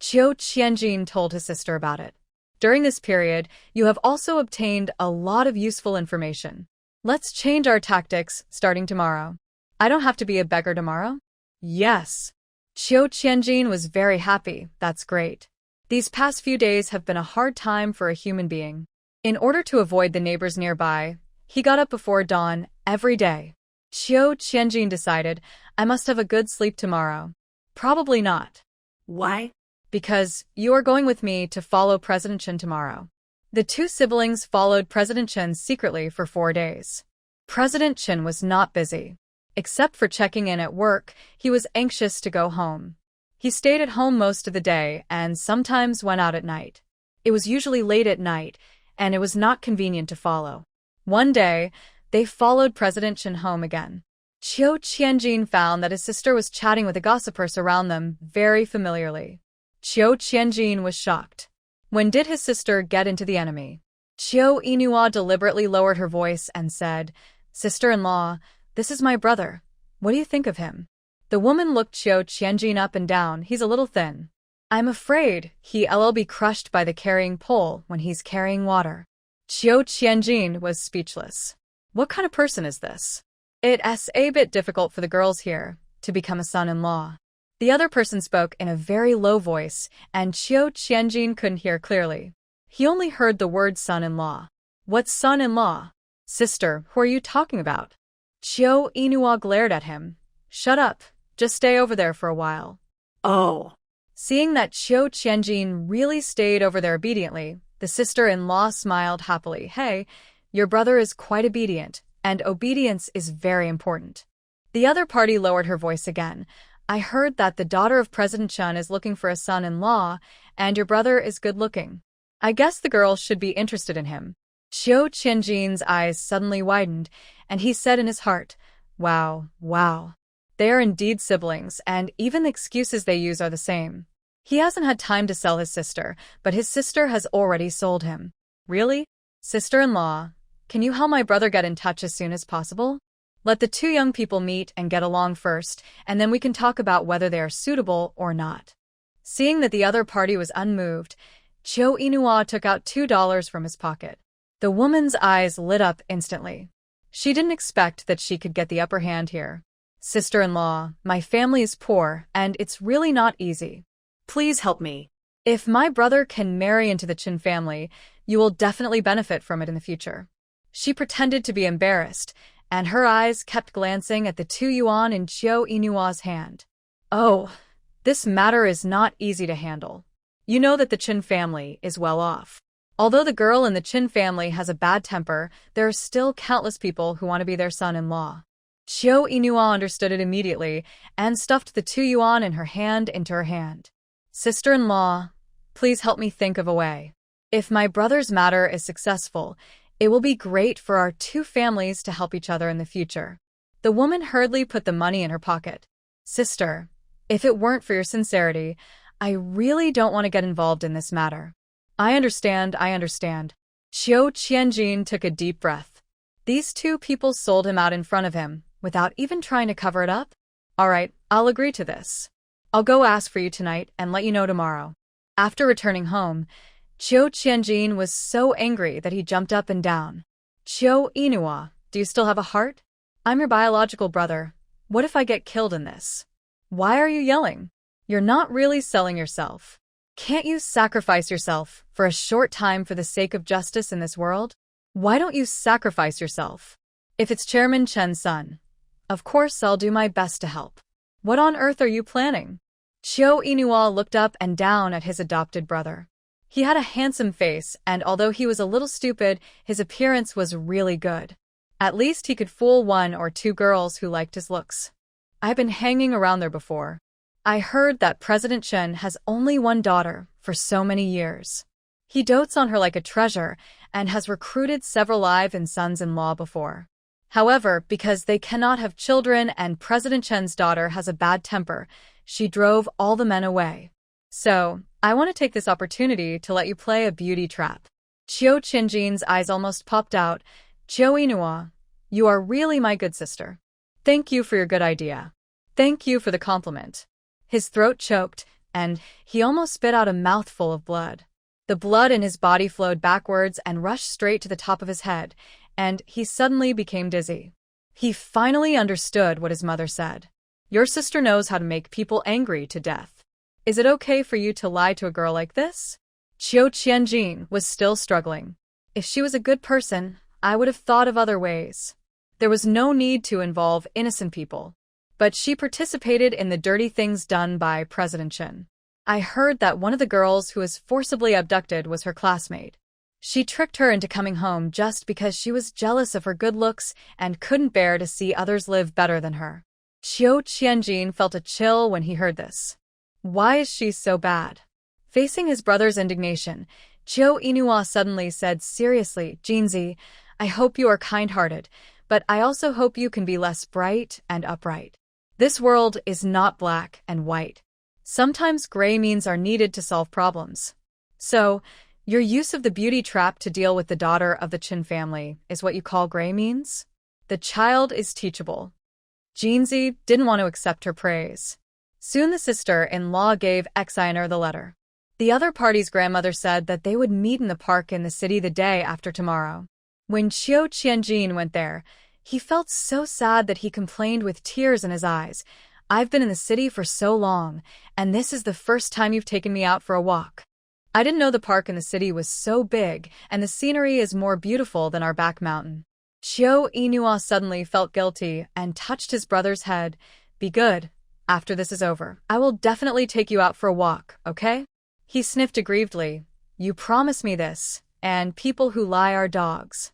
[SPEAKER 1] Qiu Qianjin told his sister about it. During this period, you have also obtained a lot of useful information. Let's change our tactics starting tomorrow. I don't have to be a beggar tomorrow? Yes. Qiu Qianjin was very happy. That's great. These past few days have been a hard time for a human being. In order to avoid the neighbors nearby, he got up before dawn every day. Qiu Qianjin decided, I must have a good sleep tomorrow. Probably not.
[SPEAKER 2] Why?
[SPEAKER 1] Because you are going with me to follow President Chen tomorrow. The two siblings followed President Chen secretly for 4 days. President Chen was not busy. Except for checking in at work, he was anxious to go home. He stayed at home most of the day and sometimes went out at night. It was usually late at night, and it was not convenient to follow. One day, they followed President Chen home again. Qiu Qianjin found that his sister was chatting with a gossipers around them very familiarly. Qiu Qianjin was shocked. When did his sister get into the enemy? Qiu Yinhua deliberately lowered her voice and said, Sister-in-law, this is my brother. What do you think of him? The woman looked Qiu Qianjin up and down. He's a little thin. I'm afraid he'll be crushed by the carrying pole when he's carrying water. Qiu Qianjin was speechless. What kind of person is this? It's a bit difficult for the girls here to become a son-in-law. The other person spoke in a very low voice, and Qiu Qianjin couldn't hear clearly. He only heard the word son-in-law. What son-in-law? Sister, who are you talking about? Qiu Yinhua glared at him. Shut up. Just stay over there for a while.
[SPEAKER 2] Oh.
[SPEAKER 1] Seeing that Qiu Qianjin really stayed over there obediently, the sister-in-law smiled happily. Hey, your brother is quite obedient, and obedience is very important. The other party lowered her voice again. I heard that the daughter of President Chen is looking for a son-in-law, and your brother is good-looking. I guess the girl should be interested in him. Qiu Qianjin's eyes suddenly widened, and he said in his heart, Wow, wow. They are indeed siblings, and even the excuses they use are the same. He hasn't had time to sell his sister, but his sister has already sold him. Really? Sister-in-law, can you help my brother get in touch as soon as possible? Let the two young people meet and get along first, and then we can talk about whether they are suitable or not. Seeing that the other party was unmoved, Qiu Yinhua took out $2 from his pocket. The woman's eyes lit up instantly. She didn't expect that she could get the upper hand here. Sister-in-law, my family is poor, and it's really not easy.
[SPEAKER 2] Please help me.
[SPEAKER 1] If my brother can marry into the Chen family, you will definitely benefit from it in the future. She pretended to be embarrassed, and her eyes kept glancing at the 2 yuan in Qiu Yinhua's hand. Oh, this matter is not easy to handle. You know that the Chen family is well off. Although the girl in the Chen family has a bad temper, there are still countless people who want to be their son-in-law. Qiu Yinhua understood it immediately and stuffed the 2 yuan in her hand into her hand. Sister-in-law, please help me think of a way. If my brother's matter is successful, it will be great for our 2 families to help each other in the future. The woman hurriedly put the money in her pocket. Sister, if it weren't for your sincerity, I really don't want to get involved in this matter. I understand. Qiu Qianjin took a deep breath. These 2 people sold him out in front of him, without even trying to cover it up? All right, I'll agree to this. I'll go ask for you tonight and let you know tomorrow. After returning home, Qiu Qianjin was so angry that he jumped up and down. Qiu Yinhua, do you still have a heart? I'm your biological brother. What if I get killed in this? Why are you yelling? You're not really selling yourself. Can't you sacrifice yourself for a short time for the sake of justice in this world? Why don't you sacrifice yourself? If it's Chairman Chen's son, of course I'll do my best to help. What on earth are you planning? Qiu Yinhua looked up and down at his adopted brother. He had a handsome face, and although he was a little stupid, his appearance was really good. At least he could fool 1 or 2 girls who liked his looks. I've been hanging around there before. I heard that President Chen has only one daughter for so many years. He dotes on her like a treasure and has recruited several live-in sons-in-law before. However, because they cannot have children and President Chen's daughter has a bad temper, she drove all the men away. So, I want to take this opportunity to let you play a beauty trap. Qiu Qianjin's eyes almost popped out. Qiu Inua, you are really my good sister. Thank you for your good idea. Thank you for the compliment. His throat choked, and he almost spit out a mouthful of blood. The blood in his body flowed backwards and rushed straight to the top of his head, and he suddenly became dizzy. He finally understood what his mother said. Your sister knows how to make people angry to death. Is it okay for you to lie to a girl like this? Qiu Qianjin was still struggling. If she was a good person, I would have thought of other ways. There was no need to involve innocent people. But she participated in the dirty things done by President Chen. I heard that one of the girls who was forcibly abducted was her classmate. She tricked her into coming home just because she was jealous of her good looks and couldn't bear to see others live better than her. Qiu Qianjin felt a chill when he heard this. Why is she so bad? Facing his brother's indignation, Qiu Inua suddenly said seriously, Jinzi, I hope you are kind-hearted, but I also hope you can be less bright and upright. This world is not black and white. Sometimes gray means are needed to solve problems. So, your use of the beauty trap to deal with the daughter of the Chen family is what you call gray means? The child is teachable. Jinzi didn't want to accept her praise. Soon the sister-in-law gave Xiner the letter. The other party's grandmother said that they would meet in the park in the city the day after tomorrow. When Qiu Qianjin went there, he felt so sad that he complained with tears in his eyes. I've been in the city for so long, and this is the first time you've taken me out for a walk. I didn't know the park in the city was so big, and the scenery is more beautiful than our back mountain. Qiu Inua suddenly felt guilty and touched his brother's head. Be good. After this is over, I will definitely take you out for a walk, okay? He sniffed aggrievedly. You promise me this, and people who lie are dogs.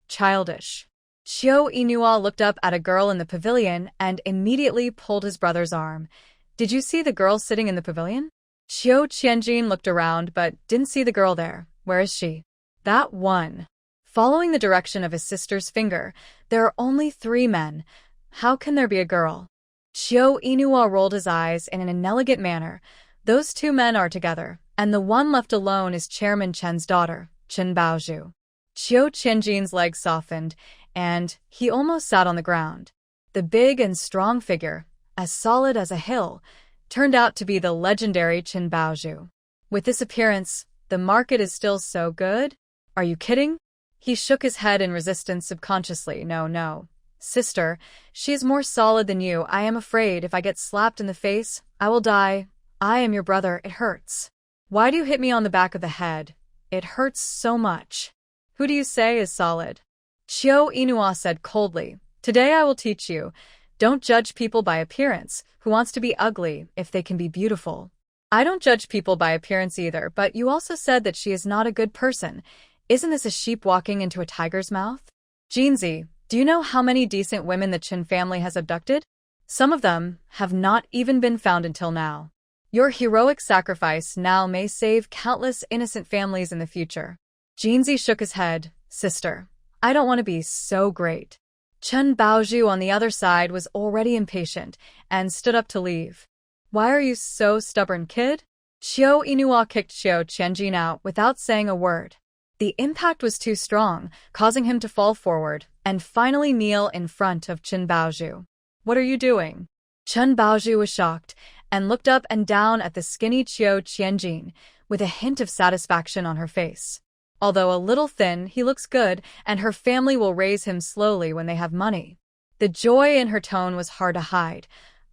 [SPEAKER 1] Childish. Qiu Inua looked up at a girl in the pavilion and immediately pulled his brother's arm. Did you see the girl sitting in the pavilion? Qiu Qianjin looked around but didn't see the girl there. Where is she? That one. Following the direction of his sister's finger, there are only 3 men. How can there be a girl? Qiu Inua rolled his eyes in an inelegant manner. Those 2 men are together, and the one left alone is Chairman Chen's daughter, Chen Baozhu. Qiu Qianjin's legs softened, and he almost sat on the ground. The big and strong figure, as solid as a hill, turned out to be the legendary Chen Baozhu. With this appearance, the market is still so good? Are you kidding? He shook his head in resistance subconsciously. No. Sister, she is more solid than you. I am afraid if I get slapped in the face, I will die. I am your brother. It hurts. Why do you hit me on the back of the head? It hurts so much. Who do you say is solid? Qiu Inua said coldly. Today I will teach you. Don't judge people by appearance. Who wants to be ugly if they can be beautiful? I don't judge people by appearance either, but you also said that she is not a good person. Isn't this a sheep walking into a tiger's mouth? Jinzi, do you know how many decent women the Chen family has abducted? Some of them have not even been found until now. Your heroic sacrifice now may save countless innocent families in the future. Jinzi shook his head. Sister, I don't want to be so great. Chen Baozhu on the other side was already impatient and stood up to leave. Why are you so stubborn, kid? Qiu Inua kicked Qiu Qianjin out without saying a word. The impact was too strong, causing him to fall forward and finally kneel in front of Chen Baozhu. What are you doing? Chen Baozhu was shocked and looked up and down at the skinny Qiu Qianjin with a hint of satisfaction on her face. Although a little thin, he looks good, and her family will raise him slowly when they have money. The joy in her tone was hard to hide.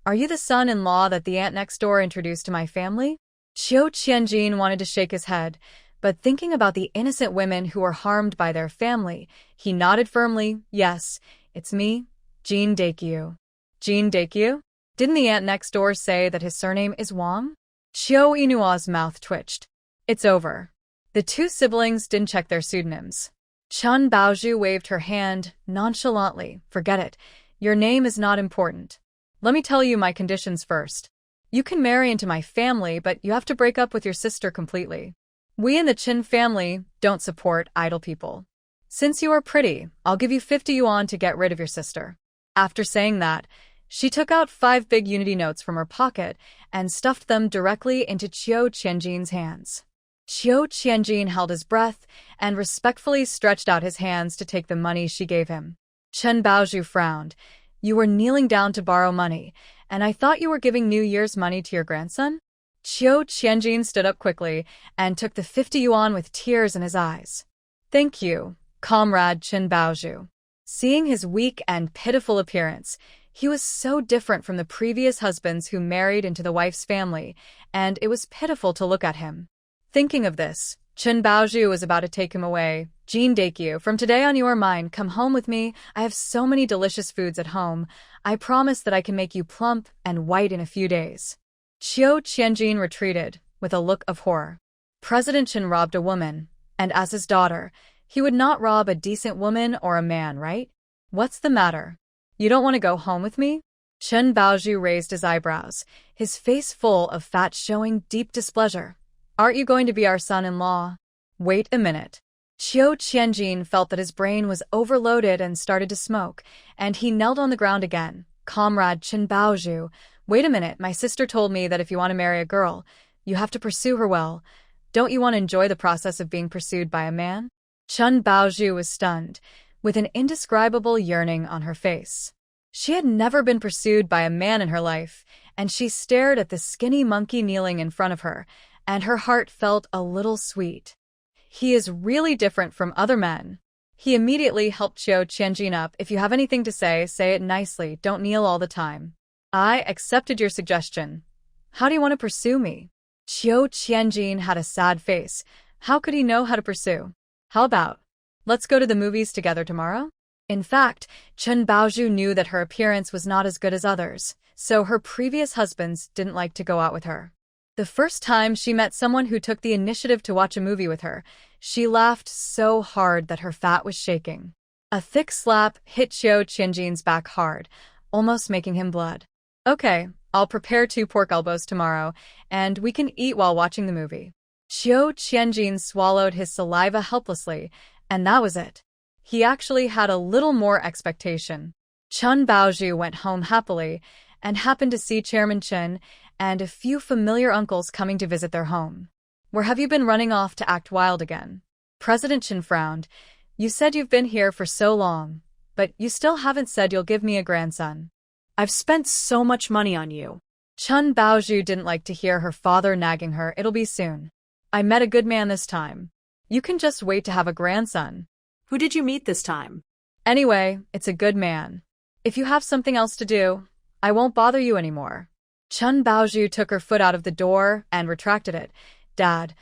[SPEAKER 1] Are you the son-in-law that the aunt next door introduced to my family? Qiu Qianjin wanted to shake his head, but thinking about the innocent women who were harmed by their family, he nodded firmly. Yes, it's me, Jin Daikyu. Jin Daikyu? Didn't the aunt next door say that his surname is Wang? Qiu Inua's mouth twitched. It's over. The two siblings didn't check their pseudonyms. Chun Baozhu waved her hand nonchalantly. Forget it. Your name is not important. Let me tell you my conditions first. You can marry into my family, but you have to break up with your sister completely. We in the Chin family don't support idle people. Since you are pretty, I'll give you 50 yuan to get rid of your sister. After saying that, she took out 5 big unity notes from her pocket and stuffed them directly into Qiu Qianjin's hands. Qiu Qianjin held his breath and respectfully stretched out his hands to take the money she gave him. Chen Baozhu frowned. You were kneeling down to borrow money, and I thought you were giving New Year's money to your grandson? Qiu Qianjin stood up quickly and took the 50 yuan with tears in his eyes. Thank you, comrade Chen Baozhu. Seeing his weak and pitiful appearance, he was so different from the previous husbands who married into the wife's family, and it was pitiful to look at him. Thinking of this, Chen Baozhu was about to take him away. Jin Daikyu, from today on you are mine. Come home with me. I have so many delicious foods at home. I promise that I can make you plump and white in a few days. Qiu Qianjin retreated, with a look of horror. President Chen robbed a woman, and as his daughter, he would not rob a decent woman or a man, right? What's the matter? You don't want to go home with me? Chen Baozhu raised his eyebrows, his face full of fat showing deep displeasure. Aren't you going to be our son-in-law? Wait a minute. Qiu Qianjin felt that his brain was overloaded and started to smoke, and he knelt on the ground again. Comrade Chen Baozhu, wait a minute, my sister told me that if you want to marry a girl, you have to pursue her well. Don't you want to enjoy the process of being pursued by a man? Chen Baozhu was stunned, with an indescribable yearning on her face. She had never been pursued by a man in her life, and she stared at the skinny monkey kneeling in front of her, and her heart felt a little sweet. He is really different from other men. He immediately helped Qiu Qianjin up. If you have anything to say it nicely, don't kneel all the time. I accepted your suggestion. How do you want to pursue me? Qiu Qianjin had a sad face. How could he know how to pursue? How about, let's go to the movies together tomorrow? In fact, Chen Baozhu knew that her appearance was not as good as others, so her previous husbands didn't like to go out with her. The first time she met someone who took the initiative to watch a movie with her, she laughed so hard that her fat was shaking. A thick slap hit Qiu Qianjin's back hard, almost making him blood. Okay, I'll prepare 2 pork elbows tomorrow, and we can eat while watching the movie. Qiu Qianjin swallowed his saliva helplessly, and that was it. He actually had a little more expectation. Chen Baozhu went home happily, and happened to see Chairman Chen and a few familiar uncles coming to visit their home. Where have you been running off to act wild again? President Chen frowned. You said you've been here for so long, but you still haven't said you'll give me a grandson.
[SPEAKER 2] I've spent so much money on you.
[SPEAKER 1] Chen Baozhu didn't like to hear her father nagging her. It'll be soon. I met a good man this time. You can just wait to have a grandson.
[SPEAKER 2] Who did you meet this time?
[SPEAKER 1] Anyway, it's a good man. If you have something else to do, I won't bother you anymore. Chen Baozhu took her foot out of the door and retracted it. Dad,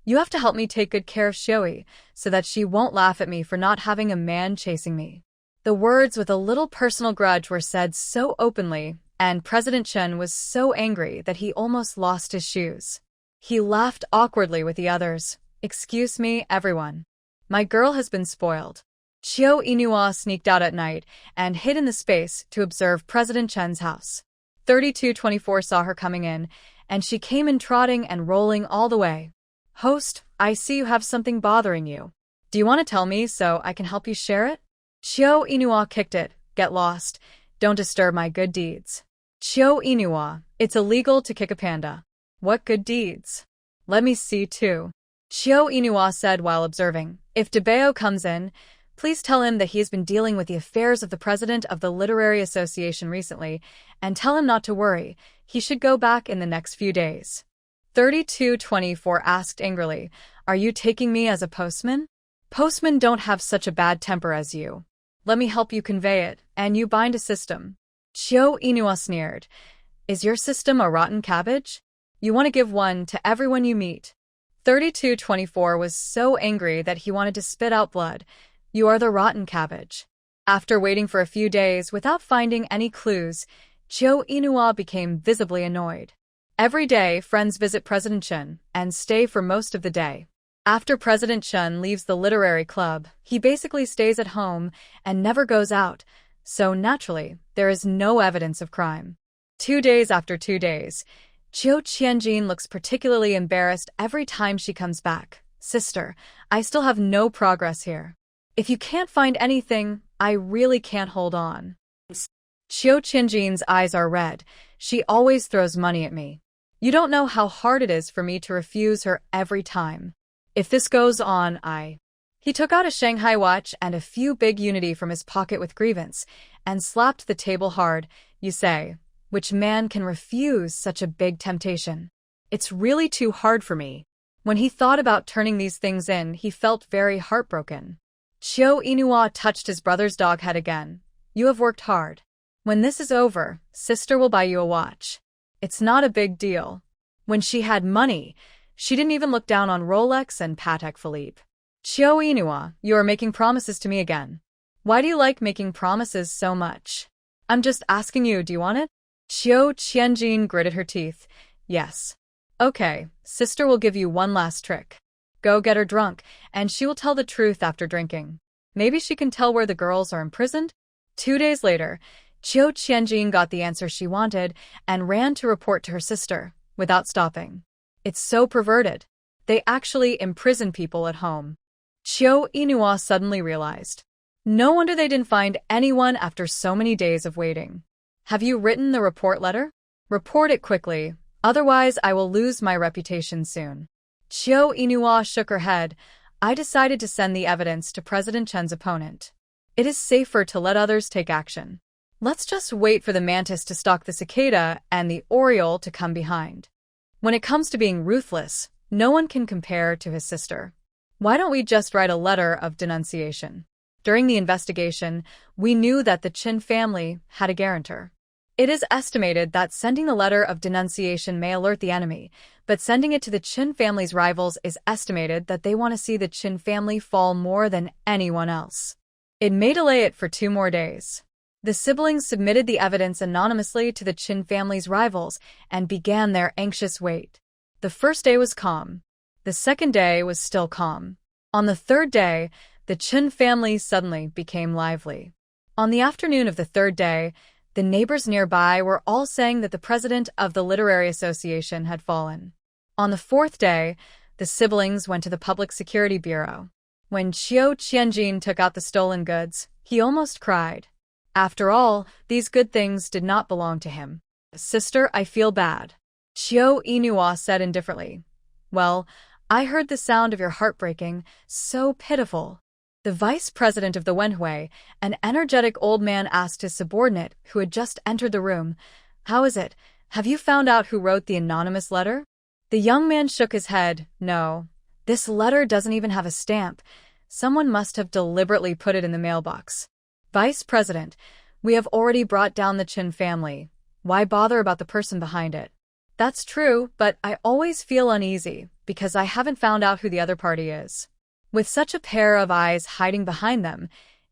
[SPEAKER 1] you have to help me take good care of Xiui, so that she won't laugh at me for not having a man chasing me. The words with a little personal grudge were said so openly, and President Chen was so angry that he almost lost his shoes. He laughed awkwardly with the others. Excuse me, everyone. My girl has been spoiled. Qiu Inua sneaked out at night and hid in the space to observe President Chen's house. 3224 saw her coming in, and she came in trotting and rolling all the way. Host, I see you have something bothering you. Do you want to tell me so I can help you share it? Qiu Inua kicked it. Get lost. Don't disturb my good deeds. Qiu Inua, it's illegal to kick a panda. What good deeds? Let me see too. Qiu Inua said while observing. If Debao comes in, please tell him that he has been dealing with the affairs of the president of the Literary Association recently, and tell him not to worry. He should go back in the next few days. 3224 asked angrily, Are you taking me as a postman? Postmen don't have such a bad temper as you. Let me help you convey it, and you bind a system. Qiu Inua sneered. Is your system a rotten cabbage? You want to give one to everyone you meet. 3224 was so angry that he wanted to spit out blood. You are the rotten cabbage. After waiting for a few days without finding any clues, Qiu Inua became visibly annoyed. Every day, friends visit President Chen and stay for most of the day. After President Chen leaves the literary club, he basically stays at home and never goes out, so naturally, there is no evidence of crime. 2 days after 2 days, Chiu Qianjin looks particularly embarrassed every time she comes back. Sister, I still have no progress here. If you can't find anything, I really can't hold on. Chiu Qianjin's eyes are red. She always throws money at me. You don't know how hard it is for me to refuse her every time. If this goes on, He took out a Shanghai watch and a few big unity from his pocket with grievance, and slapped the table hard. You say, which man can refuse such a big temptation? It's really too hard for me. When he thought about turning these things in, he felt very heartbroken. Chiu Inua touched his brother's dog head again. You have worked hard. When this is over, sister will buy you a watch. It's not a big deal. When she had money, she didn't even look down on Rolex and Patek Philippe. Chiu Inua, you are making promises to me again. Why do you like making promises so much? I'm just asking you, do you want it? Chiu Qianjin gritted her teeth. Yes. Okay, sister will give you one last trick. Go get her drunk, and she will tell the truth after drinking. Maybe she can tell where the girls are imprisoned? 2 days later, Chiu Qianjin got the answer she wanted and ran to report to her sister, without stopping. It's so perverted. They actually imprison people at home. Chiu Inua suddenly realized. No wonder they didn't find anyone after so many days of waiting. Have you written the report letter? Report it quickly, otherwise I will lose my reputation soon. Chiu Inua shook her head. I decided to send the evidence to President Chen's opponent. It is safer to let others take action. Let's just wait for the mantis to stalk the cicada and the oriole to come behind. When it comes to being ruthless, no one can compare to his sister. Why don't we just write a letter of denunciation? During the investigation, we knew that the Qin family had a guarantor. It is estimated that sending a letter of denunciation may alert the enemy, but sending it to the Qin family's rivals is estimated that they want to see the Qin family fall more than anyone else. It may delay it for 2 more days. The siblings submitted the evidence anonymously to the Qin family's rivals and began their anxious wait. The first day was calm. The second day was still calm. On the third day, the Qin family suddenly became lively. On the afternoon of the third day, the neighbors nearby were all saying that the president of the Literary Association had fallen. On the fourth day, the siblings went to the Public Security Bureau. When Chiu Qianjin took out the stolen goods, he almost cried. After all, these good things did not belong to him. Sister, I feel bad. Chiu Inua said indifferently. Well, I heard the sound of your heart breaking, so pitiful. The vice president of the Wenhui, an energetic old man, asked his subordinate, who had just entered the room, How is it? Have you found out who wrote the anonymous letter? The young man shook his head. No. This letter doesn't even have a stamp. Someone must have deliberately put it in the mailbox. Vice President, we have already brought down the Qin family. Why bother about the person behind it? That's true, but I always feel uneasy, because I haven't found out who the other party is. With such a pair of eyes hiding behind them,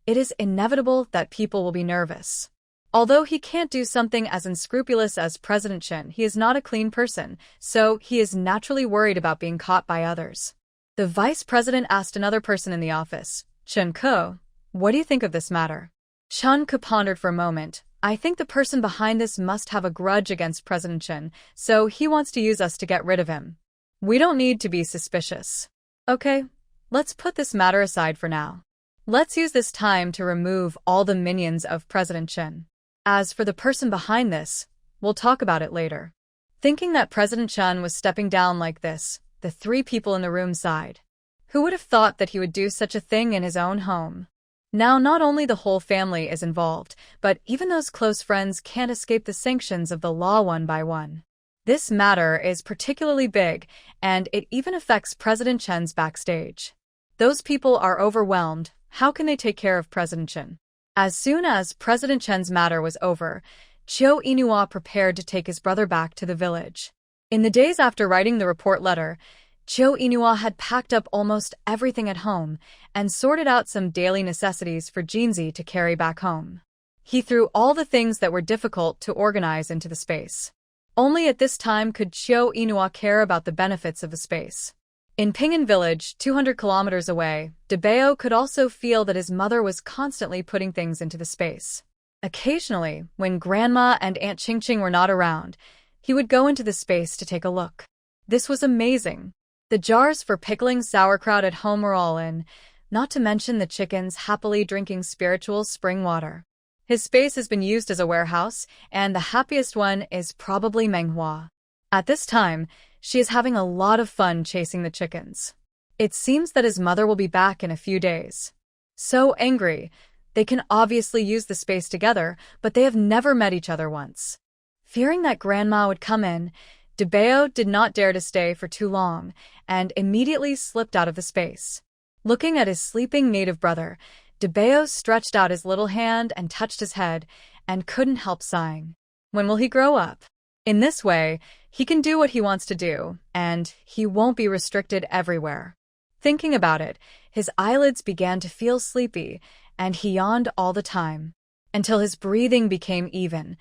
[SPEAKER 1] it is inevitable that people will be nervous. Although he can't do something as unscrupulous as President Chen, he is not a clean person, so he is naturally worried about being caught by others. The vice president asked another person in the office, Chen Ke, what do you think of this matter? Chen Ke pondered for a moment. I think the person behind this must have a grudge against President Chen, so he wants to use us to get rid of him. We don't need to be suspicious. Okay, let's put this matter aside for now. Let's use this time to remove all the minions of President Chen. As for the person behind this, we'll talk about it later. Thinking that President Chen was stepping down like this, the 3 people in the room sighed. Who would have thought that he would do such a thing in his own home? Now not only the whole family is involved, but even those close friends can't escape the sanctions of the law one by one. This matter is particularly big, and it even affects President Chen's backstage. Those people are overwhelmed. How can they take care of President Chen? As soon as President Chen's matter was over, Chiu Inua prepared to take his brother back to the village. In the days after writing the report letter, Chiu Inua had packed up almost everything at home and sorted out some daily necessities for Jinzi to carry back home. He threw all the things that were difficult to organize into the space. Only at this time could Chiu Inua care about the benefits of the space. In Ping'an village, 200 kilometers away, Debeo could also feel that his mother was constantly putting things into the space. Occasionally, when Grandma and Aunt Qingqing were not around, he would go into the space to take a look. This was amazing. The jars for pickling sauerkraut at home were all in, not to mention the chickens happily drinking spiritual spring water. His space has been used as a warehouse, and the happiest one is probably Manhwa. At this time, she is having a lot of fun chasing the chickens. It seems that his mother will be back in a few days. So angry, they can obviously use the space together, but they have never met each other once. Fearing that Grandma would come in, Debeo did not dare to stay for too long, and immediately slipped out of the space. Looking at his sleeping native brother, Debeo stretched out his little hand and touched his head, and couldn't help sighing. When will he grow up? In this way, he can do what he wants to do, and he won't be restricted everywhere. Thinking about it, his eyelids began to feel sleepy, and he yawned all the time. Until his breathing became even,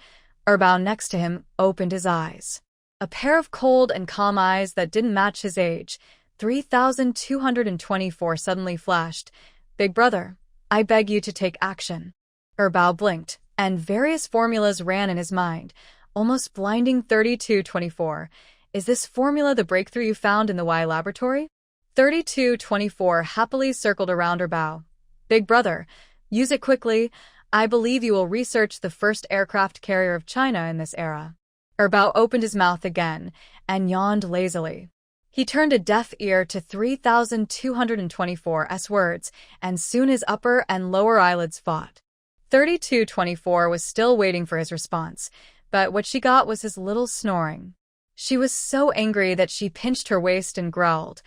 [SPEAKER 1] Erbao next to him opened his eyes. A pair of cold and calm eyes that didn't match his age, 3,224 suddenly flashed. "Big brother, I beg you to take action." Erbao blinked, and various formulas ran in his mind, almost blinding 3224. "Is this formula the breakthrough you found in the Y laboratory?" 3224 happily circled around Erbao. "Big brother, use it quickly. I believe you will research the first aircraft carrier of China in this era." Erbao opened his mouth again and yawned lazily. He turned a deaf ear to 3,224's words, and soon his upper and lower eyelids fought. 3224 was still waiting for his response, but what she got was his little snoring. She was so angry that she pinched her waist and growled,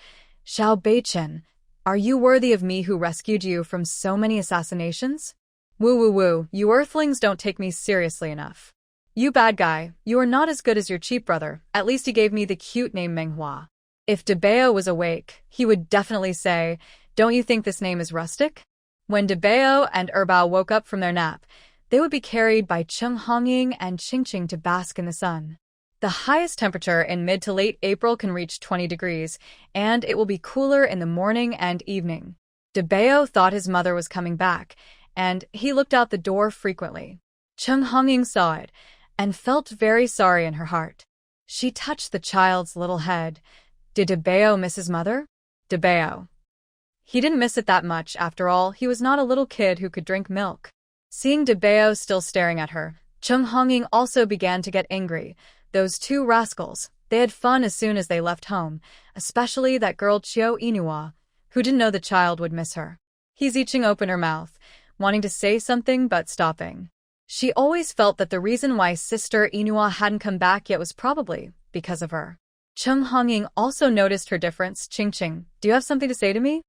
[SPEAKER 1] "Xiao Beichen, are you worthy of me who rescued you from so many assassinations? Woo woo woo, you earthlings don't take me seriously enough. You bad guy, you are not as good as your cheap brother, at least he gave me the cute name Manhwa." If Debeo was awake, he would definitely say, "Don't you think this name is rustic?" When Debeo and Erbao woke up from their nap, they would be carried by Cheng Hongying and Qingqing to bask in the sun. The highest temperature in mid to late April can reach 20 degrees, and it will be cooler in the morning and evening. Debeo thought his mother was coming back, and he looked out the door frequently. Cheng Hongying saw it, and felt very sorry in her heart. She touched the child's little head. Did Debeo miss his mother? Debeo. He didn't miss it that much, after all, he was not a little kid who could drink milk. Seeing Debeo still staring at her, Cheng Hongying also began to get angry. Those two rascals, they had fun as soon as they left home, especially that girl Chiu Inua, who didn't know the child would miss her. Ziqing opened her mouth, wanting to say something but stopping. She always felt that the reason why Sister Inua hadn't come back yet was probably because of her. Cheng Hongying also noticed her difference. "Qingqing, do you have something to say to me?"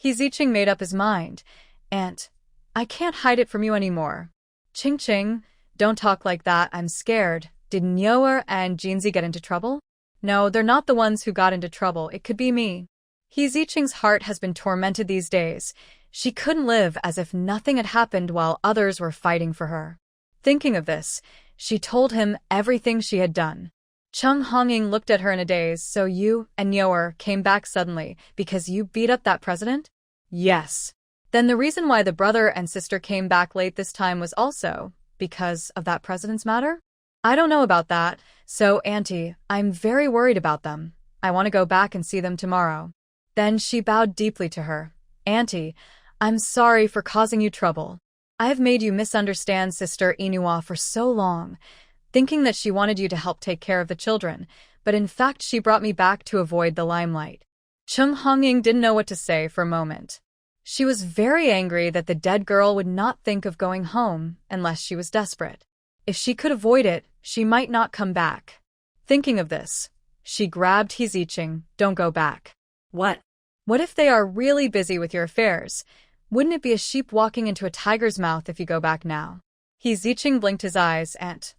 [SPEAKER 1] Ziqing made up his mind. "Aunt, I can't hide it from you anymore." "Qingqing, don't talk like that, I'm scared. Did Nyoer and Jinzi get into trouble?" "No, they're not the ones who got into trouble, it could be me." Ziqing's heart has been tormented these days. She couldn't live as if nothing had happened while others were fighting for her. Thinking of this, she told him everything she had done. Cheng Hongying looked at her in a daze. "So you and Nyoer came back suddenly because you beat up that president?" "Yes." "Then the reason why the brother and sister came back late this time was also because of that president's matter?" "I don't know about that. So, Auntie, I'm very worried about them. I want to go back and see them tomorrow." Then she bowed deeply to her. "Auntie, I'm sorry for causing you trouble. I have made you misunderstand Sister Inua for so long, thinking that she wanted you to help take care of the children, but in fact she brought me back to avoid the limelight." Cheng Hongying didn't know what to say for a moment. She was very angry that the dead girl would not think of going home unless she was desperate. If she could avoid it, she might not come back. Thinking of this, she grabbed Ziqing. "Don't go back."
[SPEAKER 2] "What?"
[SPEAKER 1] "What if they are really busy with your affairs? Wouldn't it be a sheep walking into a tiger's mouth if you go back now?" Ziqing blinked his eyes. "Aunt,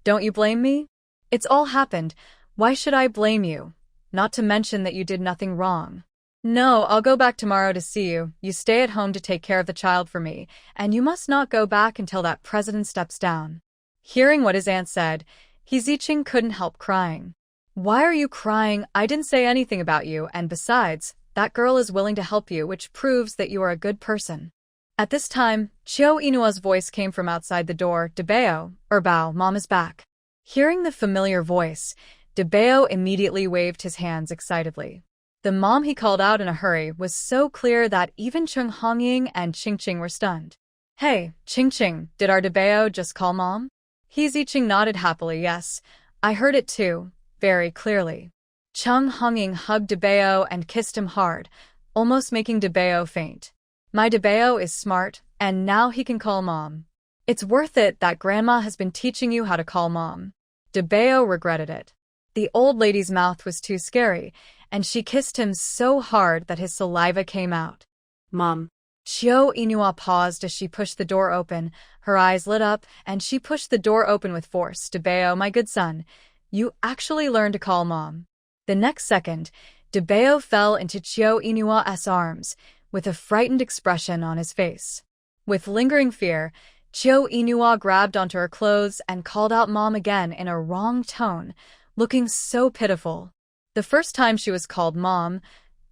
[SPEAKER 1] don't you blame me? It's all happened. Why should I blame you? Not to mention that you did nothing wrong." "No, I'll go back tomorrow to see you. You stay at home to take care of the child for me, and you must not go back until that president steps down." Hearing what his aunt said, He Ziqing couldn't help crying. Why are you crying? I didn't say anything about you, and besides, that girl is willing to help you, which proves that you are a good person. At this time, Chiu Inua's voice came from outside the door. Debeo, Bao, Mom is back. Hearing the familiar voice, Debeo immediately waved his hands excitedly. The mom he called out in a hurry was so clear that even Chung Hongying and Qingqing were stunned. Hey, Qingqing, did our Debeo just call Mom? He Ziqing nodded happily. Yes, I heard it too, very clearly. Chung Hongying hugged Debeo and kissed him hard, almost making Debeo faint. My Debeo is smart, and now he can call Mom. It's worth it that Grandma has been teaching you how to call Mom. Debeo regretted it. The old lady's mouth was too scary, and she kissed him so hard that his saliva came out.
[SPEAKER 2] Mom.
[SPEAKER 1] Chiu Inua paused as she pushed the door open. Her eyes lit up, and she pushed the door open with force. Debeo, my good son, you actually learned to call Mom. The next second, Debeo fell into Chiu Inua's arms, with a frightened expression on his face. With lingering fear, Chiu Inua grabbed onto her clothes and called out Mom again in a wrong tone, looking so pitiful. The first time she was called Mom,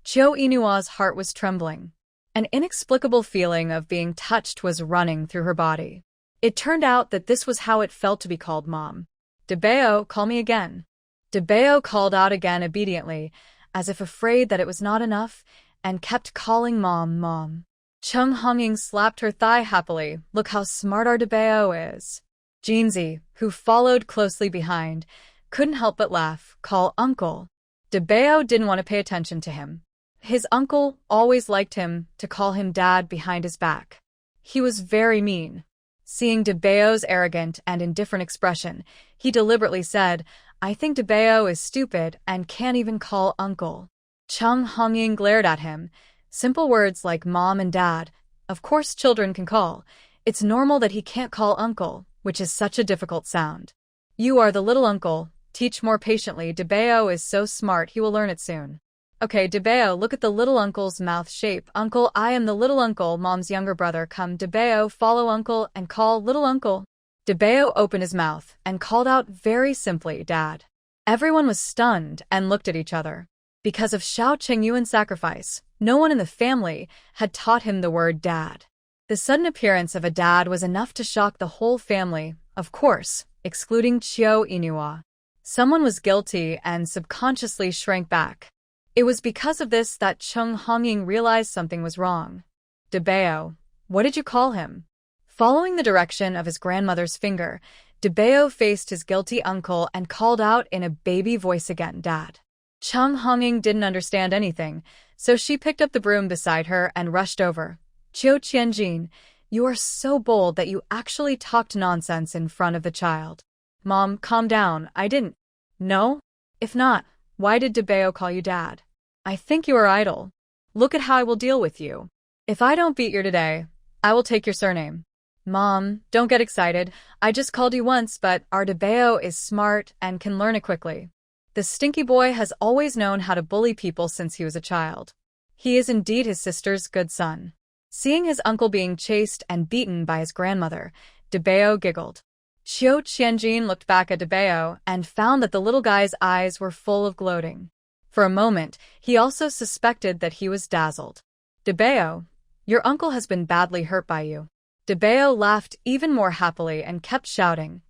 [SPEAKER 1] Chiu Inua's heart was trembling. An inexplicable feeling of being touched was running through her body. It turned out that this was how it felt to be called Mom. Debeo, call me again. Debeo called out again obediently, as if afraid that it was not enough, and kept calling Mom, Mom. Chung Hongying slapped her thigh happily. Look how smart our Debeo is. Jinzi, who followed closely behind, couldn't help but laugh. Call Uncle. Debeo didn't want to pay attention to him. His uncle always liked him to call him Dad behind his back. He was very mean. Seeing Debeo's arrogant and indifferent expression, he deliberately said, I think Debeo is stupid and can't even call Uncle. Chung Hongying glared at him. Simple words like Mom and Dad, of course children can call. It's normal that he can't call Uncle, which is such a difficult sound. You are the little uncle. Teach more patiently. Debeo is so smart, he will learn it soon. Okay, Debeo, look at the little uncle's mouth shape. Uncle, I am the little uncle, Mom's younger brother. Come, Debeo, follow Uncle and call little uncle. Debeo opened his mouth and called out very simply, Dad. Everyone was stunned and looked at each other. Because of Xiao Chengyuan's sacrifice, no one in the family had taught him the word Dad. The sudden appearance of a dad was enough to shock the whole family, of course, excluding Chiu Inua. Someone was guilty and subconsciously shrank back. It was because of this that Chung Hongying realized something was wrong. Debeo, what did you call him? Following the direction of his grandmother's finger, Debeo faced his guilty uncle and called out in a baby voice again, Dad. Chung Hongying didn't understand anything, so she picked up the broom beside her and rushed over. Chiu Qianjin, you are so bold that you actually talked nonsense in front of the child. Mom, calm down, I didn't. No? If not, why did Debeo call you Dad? I think you are idle. Look at how I will deal with you. If I don't beat you today, I will take your surname. Mom, don't get excited. I just called you once, but our Debeo is smart and can learn it quickly. The stinky boy has always known how to bully people since he was a child. He is indeed his sister's good son. Seeing his uncle being chased and beaten by his grandmother, Debeo giggled. Chiu Qianjin looked back at Debeo and found that the little guy's eyes were full of gloating. For a moment, he also suspected that he was dazzled. Debeo, your uncle has been badly hurt by you. Debeo laughed even more happily and kept shouting,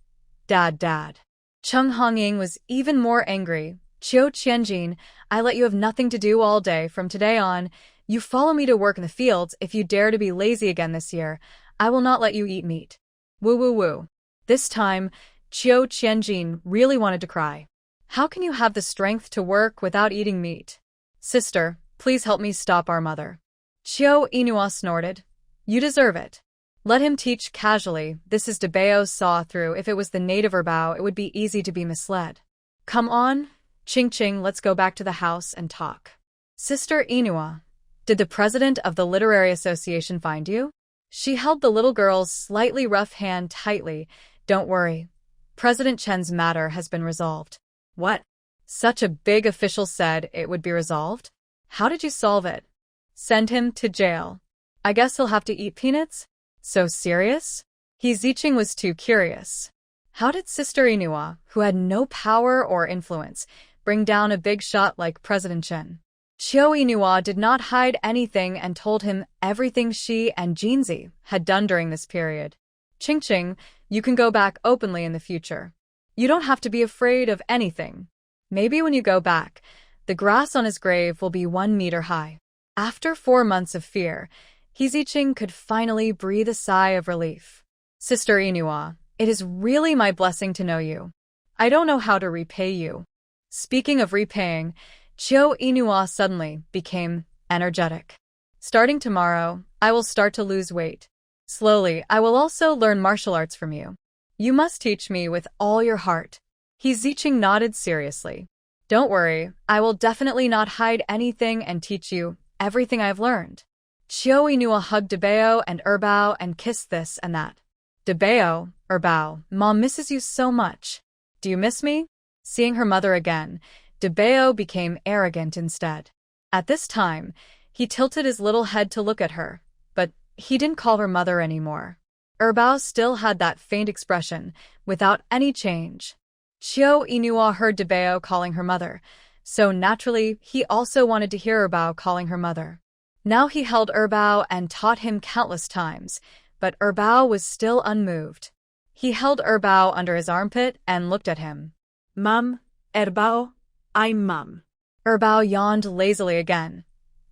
[SPEAKER 1] Dad, Dad. Chung Hongying was even more angry. Chiu Qianjin, I let you have nothing to do all day. From today on, you follow me to work in the fields. If you dare to be lazy again this year, I will not let you eat meat. Woo woo woo. This time, Chiu Qianjin really wanted to cry. How can you have the strength to work without eating meat? Sister, please help me stop our mother. Chiu Inua snorted. You deserve it. Let him teach casually. This is Debeo's saw-through. If it was the native Bao, it would be easy to be misled. Come on, Qingqing, let's go back to the house and talk. Sister Inua, did the president of the Literary Association find you? She held the little girl's slightly rough hand tightly. Don't worry. President Chen's matter has been resolved. What? Such a big official said it would be resolved? How did you solve it? Send him to jail. I guess he'll have to eat peanuts? So serious? He Ziqing was too curious. How did Sister Inua, who had no power or influence, bring down a big shot like President Chen? Chiao Inua did not hide anything and told him everything she and Jinzi had done during this period. Ching, you can go back openly in the future. You don't have to be afraid of anything. Maybe when you go back, the grass on his grave will be 1 meter high. After 4 months of fear, Hiziching could finally breathe a sigh of relief. Sister Inua, it is really my blessing to know you. I don't know how to repay you. Speaking of repaying, Chiao Inua suddenly became energetic. Starting tomorrow, I will start to lose weight. Slowly, I will also learn martial arts from you. You must teach me with all your heart. Hiziching nodded seriously. Don't worry, I will definitely not hide anything and teach you everything I've learned. Chiao Inua hugged Debao and Erbao and kissed this and that. Debao, Erbao, Mom misses you so much. Do you miss me? Seeing her mother again, Debao became arrogant instead. At this time, he tilted his little head to look at her, but he didn't call her mother anymore. Erbao still had that faint expression, without any change. Chiao Inua heard Debao calling her mother, so naturally he also wanted to hear Erbao calling her mother. Now he held Erbao and taught him countless times, but Erbao was still unmoved. He held Erbao under his armpit and looked at him.
[SPEAKER 2] Mum, Erbao, I'm Mum.
[SPEAKER 1] Erbao yawned lazily again,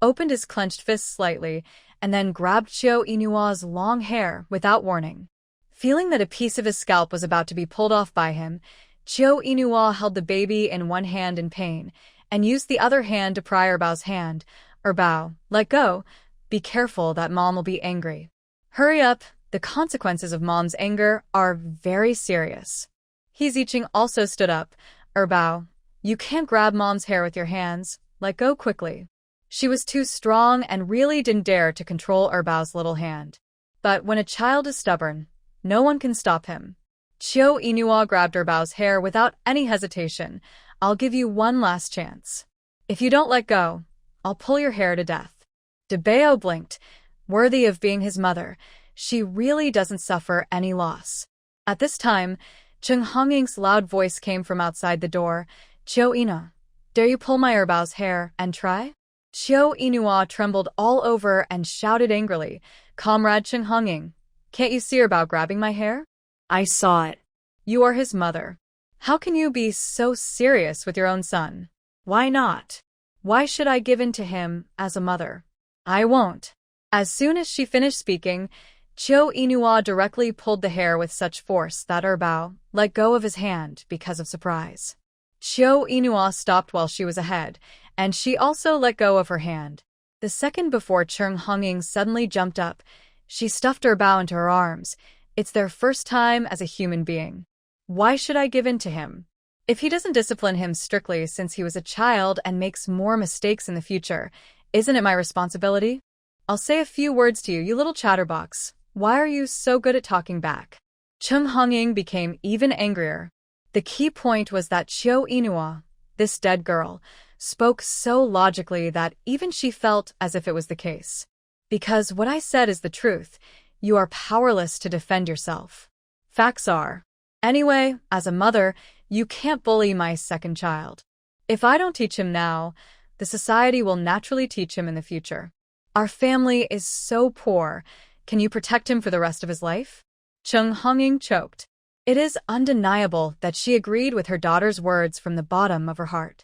[SPEAKER 1] opened his clenched fists slightly, and then grabbed Chiao Inua's long hair without warning. Feeling that a piece of his scalp was about to be pulled off by him, Chiao Inua held the baby in one hand in pain, and used the other hand to pry Erbao's hand. Erbao, let go. Be careful that Mom will be angry. Hurry up, the consequences of Mom's anger are very serious. Hiziching also stood up. Erbao, you can't grab Mom's hair with your hands. Let go quickly. She was too strong and really didn't dare to control Erbao's little hand. But when a child is stubborn, no one can stop him. Chiao Inua grabbed Erbao's hair without any hesitation. I'll give you one last chance. If you don't let go, I'll pull your hair to death. Debao blinked. Worthy of being his mother, she really doesn't suffer any loss. At this time, Cheng Hongying's loud voice came from outside the door. Chiao Ina, dare you pull my Erbao's hair and try? Chiao Inua trembled all over and shouted angrily, Comrade Cheng Hongying, can't you see Erbao grabbing my hair?
[SPEAKER 2] I saw it.
[SPEAKER 1] You are his mother. How can you be so serious with your own son?
[SPEAKER 2] Why not?
[SPEAKER 1] Why should I give in to him as a mother? I won't. As soon as she finished speaking, Chiao Inua directly pulled the hair with such force that Erbao let go of his hand because of surprise. Chiao Inua stopped while she was ahead, and she also let go of her hand. The second before Cheng Hongying suddenly jumped up, she stuffed Erbao into her arms. It's their first time as a human being. Why should I give in to him? If he doesn't discipline him strictly since he was a child and makes more mistakes in the future, isn't it my responsibility? I'll say a few words to you, you little chatterbox. Why are you so good at talking back? Cheng Hongying became even angrier. The key point was that Chiao Inua, this dead girl, spoke so logically that even she felt as if it was the case. Because what I said is the truth. You are powerless to defend yourself. Facts are. Anyway, as a mother, you can't bully my second child. If I don't teach him now, the society will naturally teach him in the future. Our family is so poor. Can you protect him for the rest of his life? Cheng Hongying choked. It is undeniable that she agreed with her daughter's words from the bottom of her heart.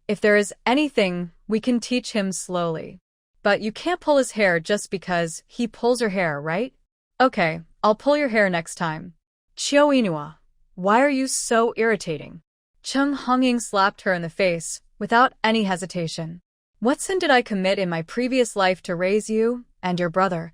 [SPEAKER 1] If there is anything, we can teach him slowly. But you can't pull his hair just because he pulls your hair, right? Okay, I'll pull your hair next time. Chiao Inua, why are you so irritating? Cheng Hongying slapped her in the face, without any hesitation. What sin did I commit in my previous life to raise you and your brother,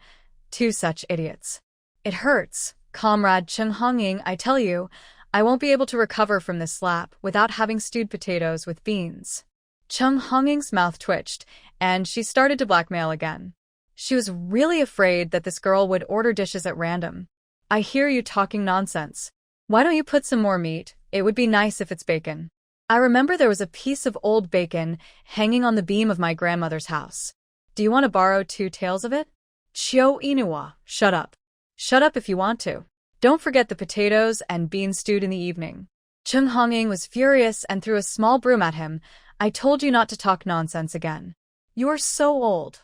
[SPEAKER 1] two such idiots? It hurts, Comrade Cheng Hongying, I tell you, I won't be able to recover from this slap without having stewed potatoes with beans. Cheng Hongying's mouth twitched, and she started to blackmail again. She was really afraid that this girl would order dishes at random. I hear you talking nonsense. Why don't you put some more meat? It would be nice if it's bacon. I remember there was a piece of old bacon hanging on the beam of my grandmother's house. Do you want to borrow 2 tails of it? Chiao Inua, shut up. Shut up if you want to. Don't forget the potatoes and beans stewed in the evening. Chung Hongying was furious and threw a small broom at him. I told you not to talk nonsense again. You are so old.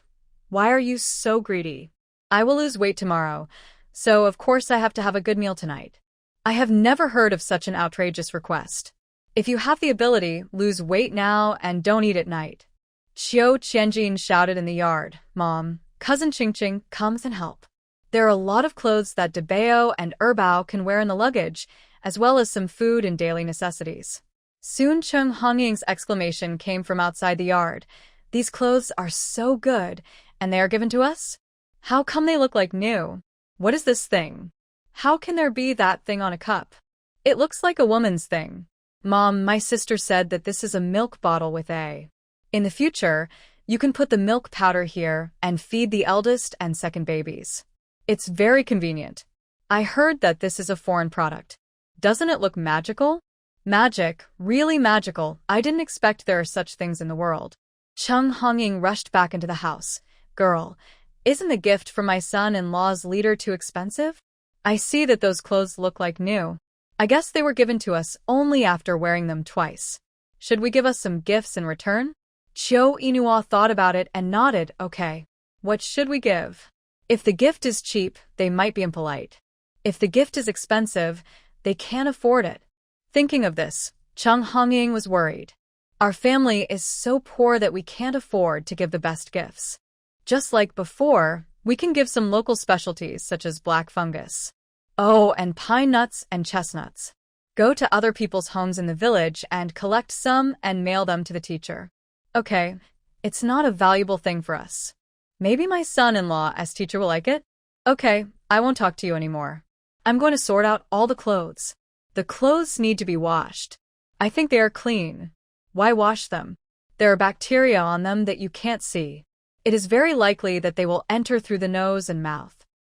[SPEAKER 1] Why are you so greedy? I will lose weight tomorrow, so of course I have to have a good meal tonight. I have never heard of such an outrageous request. If you have the ability, lose weight now and don't eat at night. Qiu Qianjin shouted in the yard. Mom, cousin Qingqing, comes and help. There are a lot of clothes that Debao and Erbao can wear in the luggage, as well as some food and daily necessities. Soon Chung Hongying's exclamation came from outside the yard. These clothes are so good, and they are given to us? How come they look like new? What is this thing? How can there be that thing on a cup? It looks like a woman's thing. Mom, my sister said that this is a milk bottle with a. In the future, you can put the milk powder here and feed the eldest and second babies. It's very convenient. I heard that this is a foreign product. Doesn't it look magical? Magic, really magical. I didn't expect there are such things in the world. Chung Hongying rushed back into the house. Girl, isn't the gift from my son-in-law's leader too expensive? I see that those clothes look like new. I guess they were given to us only after wearing them twice. Should we give us some gifts in return? Qiu Inua thought about it and nodded. Okay. What should we give? If the gift is cheap, they might be impolite. If the gift is expensive, they can't afford it. Thinking of this, Chung Hongying was worried. Our family is so poor that we can't afford to give the best gifts. Just like before, we can give some local specialties such as black fungus. Oh, and pine nuts and chestnuts. Go to other people's homes in the village and collect some and mail them to the teacher. Okay, it's not a valuable thing for us. Maybe my son-in-law as teacher will like it? Okay, I won't talk to you anymore. I'm going to sort out all the clothes. The clothes need to be washed. I think they are clean. Why wash them? There are bacteria on them that you can't see. It is very likely that they will enter through the nose and mouth.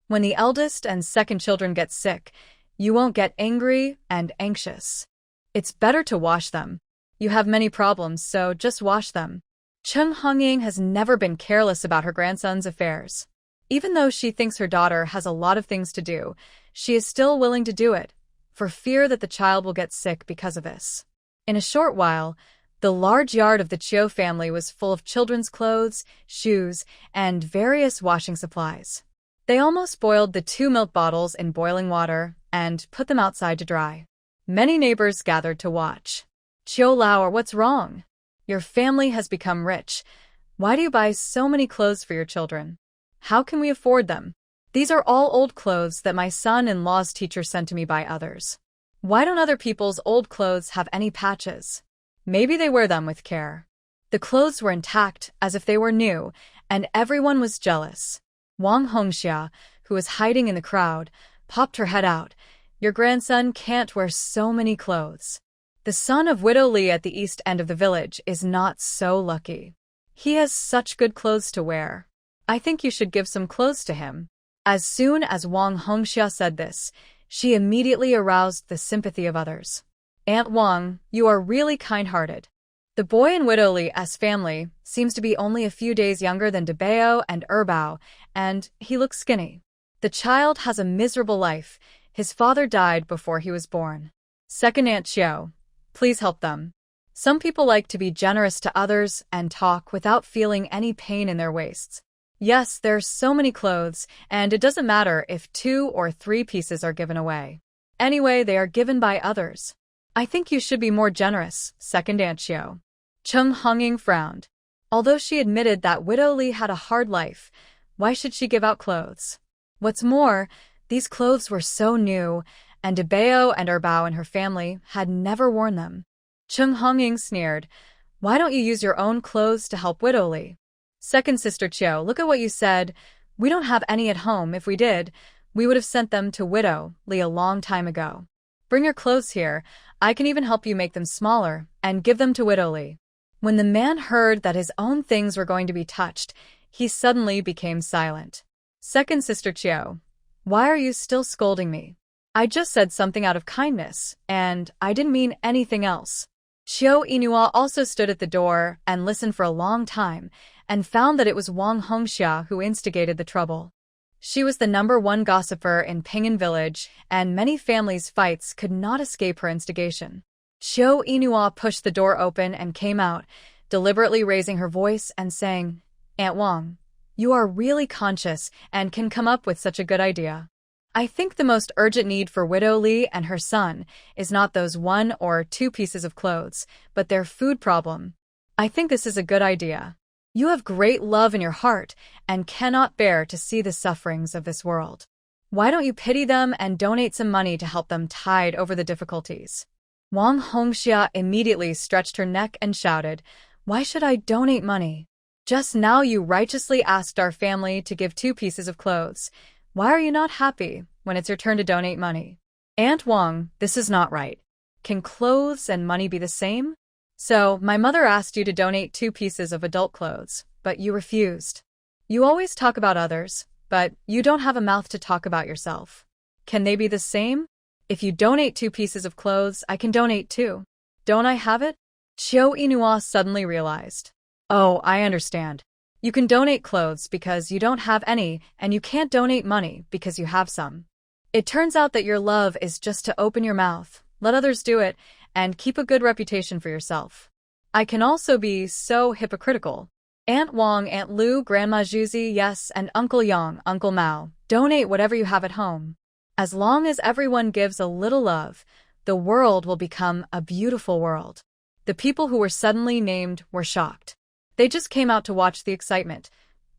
[SPEAKER 1] When the eldest and second children get sick, you won't get angry and anxious. It's better to wash them. You have many problems, so just wash them. Chung Hongying has never been careless about her grandson's affairs. Even though she thinks her daughter has a lot of things to do, she is still willing to do it, for fear that the child will get sick because of this. In a short while, the large yard of the Qiu family was full of children's clothes, shoes, and various washing supplies. They almost boiled the 2 milk bottles in boiling water and put them outside to dry. Many neighbors gathered to watch. Qiu Lao, what's wrong? Your family has become rich. Why do you buy so many clothes for your children? How can we afford them? These are all old clothes that my son-in-law's teacher sent to me by others. Why don't other people's old clothes have any patches? Maybe they wear them with care. The clothes were intact as if they were new, and everyone was jealous. Wang Hongxia, who was hiding in the crowd, popped her head out. Your grandson can't wear so many clothes. The son of Widow Li at the east end of the village is not so lucky. He has such good clothes to wear. I think you should give some clothes to him. As soon as Wang Hongxia said this, she immediately aroused the sympathy of others. Aunt Wang, you are really kind-hearted. The boy in Widow Li's family seems to be only a few days younger than Debao and Erbao, and he looks skinny. The child has a miserable life. His father died before he was born. Second Aunt Qiu, please help them. Some people like to be generous to others and talk without feeling any pain in their waists. Yes, there are so many clothes, and it doesn't matter if 2 or 3 pieces are given away. Anyway, they are given by others. I think you should be more generous, Second Aunt Qiu. Chung Hongying frowned. Although she admitted that Widow Li had a hard life, why should she give out clothes? What's more, these clothes were so new, and Debao and Erbao and her family had never worn them. Chung Hongying sneered. Why don't you use your own clothes to help Widow Li? Second Sister Qiu, look at what you said. We don't have any at home. If we did, we would have sent them to Widow Li a long time ago. Bring your clothes here. I can even help you make them smaller and give them to Widow Li. When the man heard that his own things were going to be touched, he suddenly became silent. Second Sister Qiu, why are you still scolding me? I just said something out of kindness, and I didn't mean anything else. Qiu Inua also stood at the door and listened for a long time, and found that it was Wang Hongxia who instigated the trouble. She was the #1 gossiper in Pingan village, and many families' fights could not escape her instigation. Xiao Inua pushed the door open and came out, deliberately raising her voice and saying, "Aunt Wang, you are really conscious and can come up with such a good idea. I think the most urgent need for Widow Li and her son is not those 1 or 2 pieces of clothes, but their food problem. I think this is a good idea. You have great love in your heart and cannot bear to see the sufferings of this world. Why don't you pity them and donate some money to help them tide over the difficulties?" Wang Hongxia immediately stretched her neck and shouted, "Why should I donate money? Just now you righteously asked our family to give 2 pieces of clothes. Why are you not happy when it's your turn to donate money? Aunt Wang, this is not right. Can clothes and money be the same? So, my mother asked you to donate 2 pieces of adult clothes, but you refused. You always talk about others, but you don't have a mouth to talk about yourself. Can they be the same? If you donate 2 pieces of clothes, I can donate 2. Don't I have it?" Xiao Inua suddenly realized. "Oh, I understand. You can donate clothes because you don't have any, and you can't donate money because you have some. It turns out that your love is just to open your mouth, let others do it, and keep a good reputation for yourself. I can also be so hypocritical. Aunt Wang, Aunt Lu, Grandma Juzi, yes, and Uncle Yang, Uncle Mao, donate whatever you have at home. As long as everyone gives a little love, the world will become a beautiful world." The people who were suddenly named were shocked. They just came out to watch the excitement.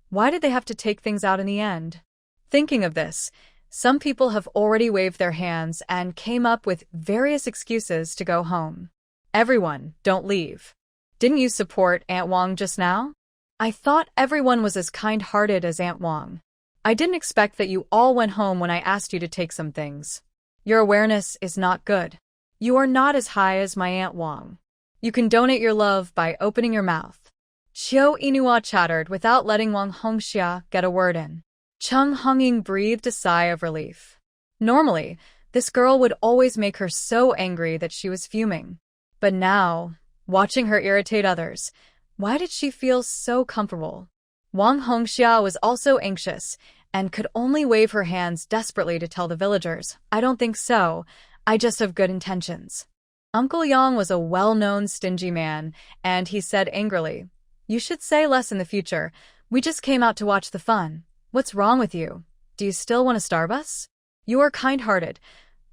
[SPEAKER 1] Why did they have to take things out in the end? Thinking of this, some people have already waved their hands and came up with various excuses to go home. "Everyone, don't leave. Didn't you support Aunt Wang just now? I thought everyone was as kind-hearted as Aunt Wang. I didn't expect that you all went home when I asked you to take some things. Your awareness is not good. You are not as high as my Aunt Wang. You can donate your love by opening your mouth." Xiao Inua chattered without letting Wang Hongxia get a word in. Cheng Hongying breathed a sigh of relief. Normally, this girl would always make her so angry that she was fuming. But now, watching her irritate others, why did she feel so comfortable? Wang Hongxia was also anxious and could only wave her hands desperately to tell the villagers, "I don't think so, I just have good intentions." Uncle Yang was a well-known stingy man, and he said angrily, "You should say less in the future. We just came out to watch the fun. What's wrong with you? Do you still want to starve us? You are kind-hearted.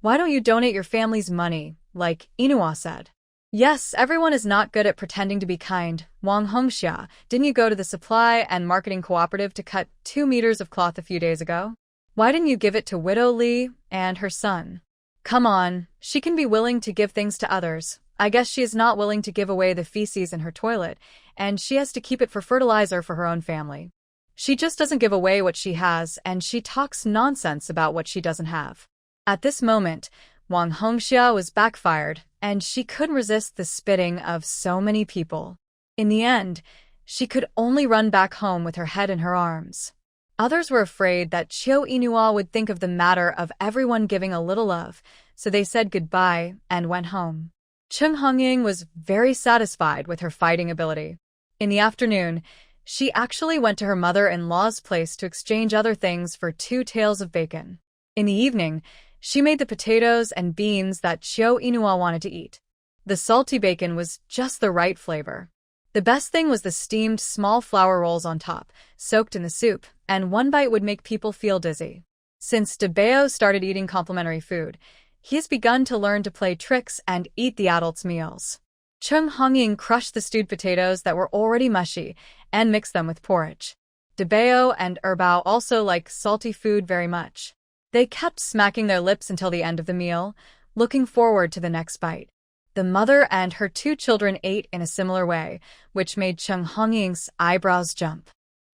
[SPEAKER 1] Why don't you donate your family's money, like Inua said?" "Yes, everyone is not good at pretending to be kind. Wang Hongxia, didn't you go to the supply and marketing cooperative to cut 2 meters of cloth a few days ago? Why didn't you give it to Widow Li and her son? Come on, she can be willing to give things to others. I guess she is not willing to give away the feces in her toilet, and she has to keep it for fertilizer for her own family. She just doesn't give away what she has, and she talks nonsense about what she doesn't have." At this moment, Wang Hongxia was backfired, and she couldn't resist the spitting of so many people. In the end, she could only run back home with her head in her arms. Others were afraid that Xiao Inua would think of the matter of everyone giving a little love, so they said goodbye and went home. Cheng Hongying was very satisfied with her fighting ability. In the afternoon, she actually went to her mother-in-law's place to exchange other things for 2 tails of bacon. In the evening, she made the potatoes and beans that Xiao Inua wanted to eat. The salty bacon was just the right flavor. The best thing was the steamed small flour rolls on top, soaked in the soup, and one bite would make people feel dizzy. Since Debeo started eating complimentary food, he has begun to learn to play tricks and eat the adults' meals. Cheng Hongying crushed the stewed potatoes that were already mushy and mixed them with porridge. Debeo and Erbao also like salty food very much. They kept smacking their lips until the end of the meal, looking forward to the next bite. The mother and her 2 children ate in a similar way, which made Cheng Hongying's eyebrows jump.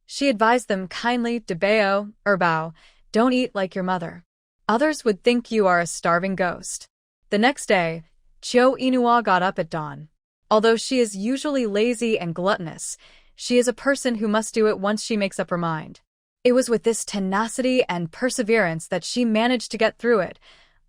[SPEAKER 1] She advised them kindly, "Debeo, Erbao, don't eat like your mother. Others would think you are a starving ghost." The next day, Xiao Inua got up at dawn. Although she is usually lazy and gluttonous, she is a person who must do it once she makes up her mind. It was with this tenacity and perseverance that she managed to get through it.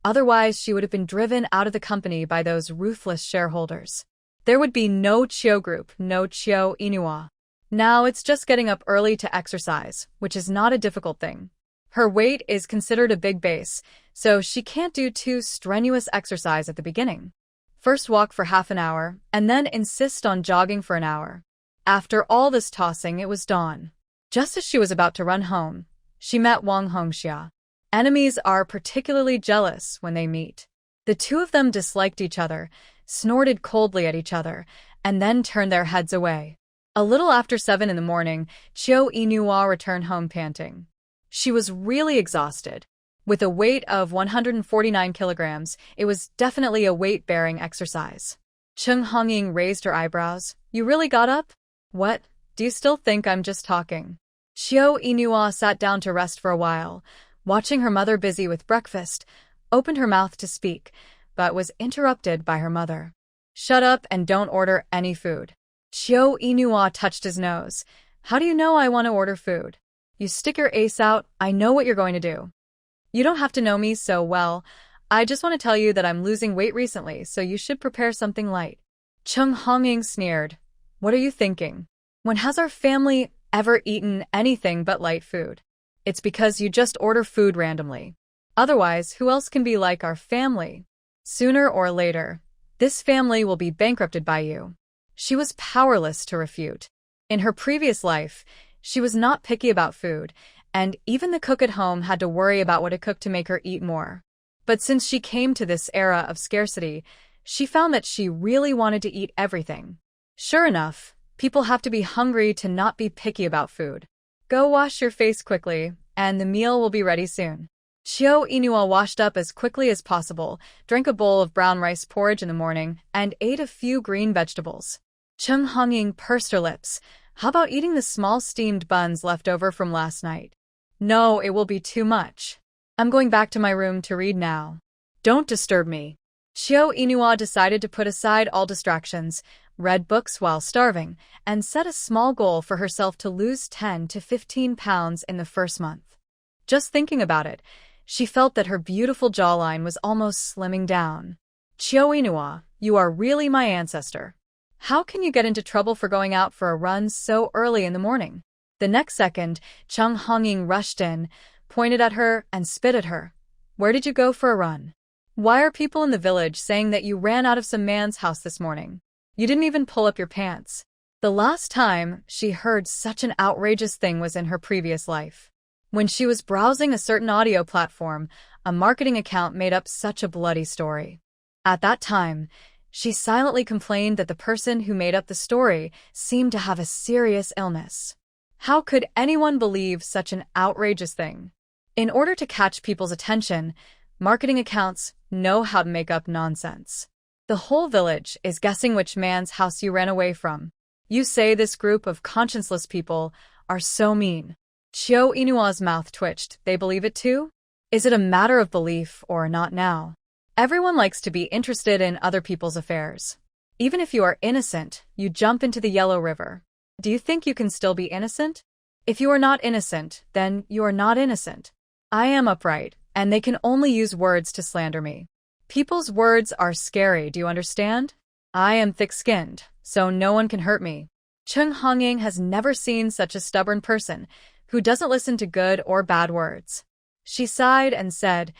[SPEAKER 1] Otherwise, she would have been driven out of the company by those ruthless shareholders. There would be no Chiyo group, no Xiao Inua. Now it's just getting up early to exercise, which is not a difficult thing. Her weight is considered a big base, so she can't do too strenuous exercise at the beginning. First walk for half an hour, and then insist on jogging for an hour. After all this tossing, it was dawn. Just as she was about to run home, she met Wang Hongxia. Enemies are particularly jealous when they meet. The two of them disliked each other, snorted coldly at each other, and then turned their heads away. A little after 7 in the morning, Qiu Yinhua returned home panting. She was really exhausted. With a weight of 149 kilograms, it was definitely a weight-bearing exercise. Cheng Hongying raised her eyebrows. You really got up? What? Do you still think I'm just talking? Qiu Yinhua sat down to rest for a while, watching her mother busy with breakfast, opened her mouth to speak, but was interrupted by her mother. Shut up and don't order any food. Qiu Yinhua touched his nose. How do you know I want to order food? You stick your ace out, I know what you're going to do. You don't have to know me so well. I just want to tell you that I'm losing weight recently, so you should prepare something light. Cheng Hongying sneered. What are you thinking? When has our family ever eaten anything but light food? It's because you just order food randomly. Otherwise, who else can be like our family? Sooner or later, this family will be bankrupted by you. She was powerless to refute. In her previous life, she was not picky about food, and even the cook at home had to worry about what to cook to make her eat more. But since she came to this era of scarcity, she found that she really wanted to eat everything. Sure enough, people have to be hungry to not be picky about food. Go wash your face quickly, and the meal will be ready soon. Qiu Yinhua washed up as quickly as possible, drank a bowl of brown rice porridge in the morning, and ate a few green vegetables. Cheng Hongying pursed her lips. How about eating the small steamed buns left over from last night? No, it will be too much. I'm going back to my room to read now. Don't disturb me. Qiu Yinhua decided to put aside all distractions, read books while starving, and set a small goal for herself to lose 10 to 15 pounds in the first month. Just thinking about it, she felt that her beautiful jawline was almost slimming down. Qiu Yinhua, you are really my ancestor. How can you get into trouble for going out for a run so early in the morning? The next second, Cheng Hongying rushed in, pointed at her, and spit at her. Where did you go for a run? Why are people in the village saying that you ran out of some man's house this morning? You didn't even pull up your pants. The last time she heard such an outrageous thing was in her previous life. When she was browsing a certain audio platform, a marketing account made up such a bloody story. At that time, she silently complained that the person who made up the story seemed to have a serious illness. How could anyone believe such an outrageous thing? In order to catch people's attention, marketing accounts know how to make up nonsense. The whole village is guessing which man's house you ran away from. You say this group of conscienceless people are so mean. Qiu Yinua's mouth twitched. They believe it too? Is it a matter of belief or not now? Everyone likes to be interested in other people's affairs. Even if you are innocent, you jump into the Yellow River. Do you think you can still be innocent? If you are not innocent, then you are not innocent. I am upright, and they can only use words to slander me. People's words are scary, do you understand? I am thick-skinned, so no one can hurt me. Cheng Hongying has never seen such a stubborn person who doesn't listen to good or bad words. She sighed and said,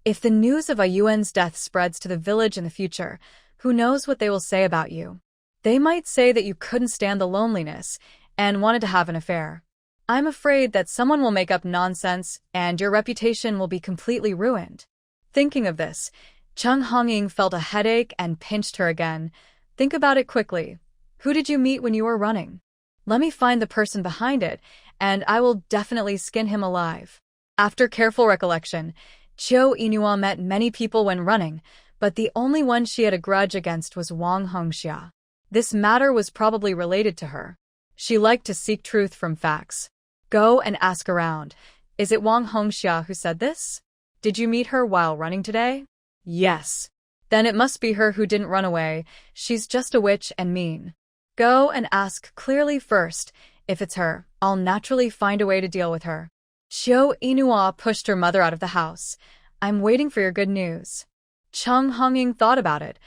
[SPEAKER 1] if the news of Ayuan's death spreads to the village in the future, who knows what they will say about you? They might say that you couldn't stand the loneliness and wanted to have an affair. I'm afraid that someone will make up nonsense and your reputation will be completely ruined. Thinking of this, Cheng Hongying felt a headache and pinched her again. Think about it quickly. Who did you meet when you were running? Let me find the person behind it, and I will definitely skin him alive. After careful recollection, Qiu Yinhua met many people when running, but the only one she had a grudge against was Wang Hongxia. This matter was probably related to her. She liked to seek truth from facts. Go and ask around. Is it Wang Hongxia who said this? Did you meet her while running today? Yes. Then it must be her who didn't run away. She's just a witch and mean. Go and ask clearly first. If it's her, I'll naturally find a way to deal with her. Qiu Yinhua pushed her mother out of the house. I'm waiting for your good news. Cheng Hongying thought about it.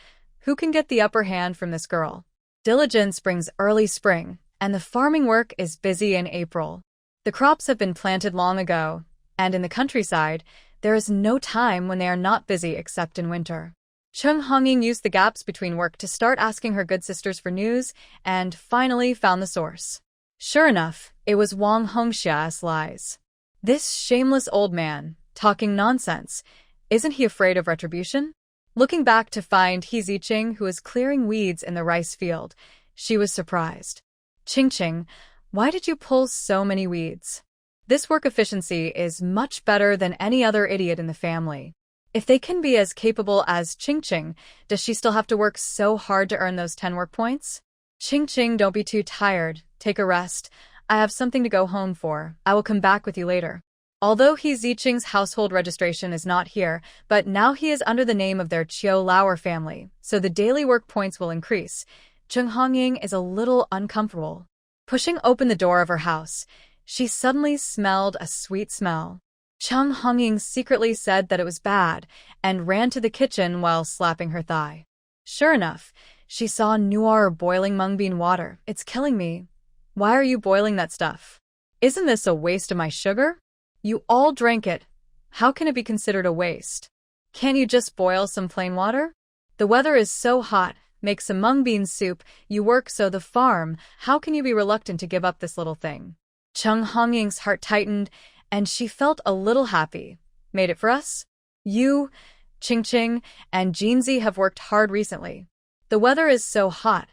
[SPEAKER 1] Who can get the upper hand from this girl? Diligence brings early spring, and the farming work is busy in April. The crops have been planted long ago, And in the countryside, there is no time when they are not busy except in winter. Chung Hongying used the gaps between work to start asking her good sisters for news and finally found the source. Sure enough, it was Wang Hongxia's lies. This shameless old man, talking nonsense. Isn't he afraid of retribution? Looking back to find He Ziqing, who was clearing weeds in the rice field, she was surprised. Qingqing, why did you pull so many weeds? This work efficiency is much better than any other idiot in the family. If they can be as capable as Qingqing, does she still have to work so hard to earn those 10 work points? Qingqing, don't be too tired. Take a rest. I have something to go home for. I will come back with you later. Although He Ziqing's household registration is not here, but now he is under the name of their Qiu Lauer family, so the daily work points will increase. Chung Hongying is a little uncomfortable. Pushing open the door of her house, she suddenly smelled a sweet smell. Chung Hongying secretly said that it was bad and ran to the kitchen while slapping her thigh. Sure enough, she saw Noir boiling mung bean water. It's killing me. Why are you boiling that stuff? Isn't this a waste of my sugar? You all drank it. How can it be considered a waste? Can't you just boil some plain water? The weather is so hot. Make some mung bean soup. You work so the farm. How can you be reluctant to give up this little thing? Chung Hongying's heart tightened, and she felt a little happy. Made it for us? You, Qingqing, and Jinzi have worked hard recently. The weather is so hot.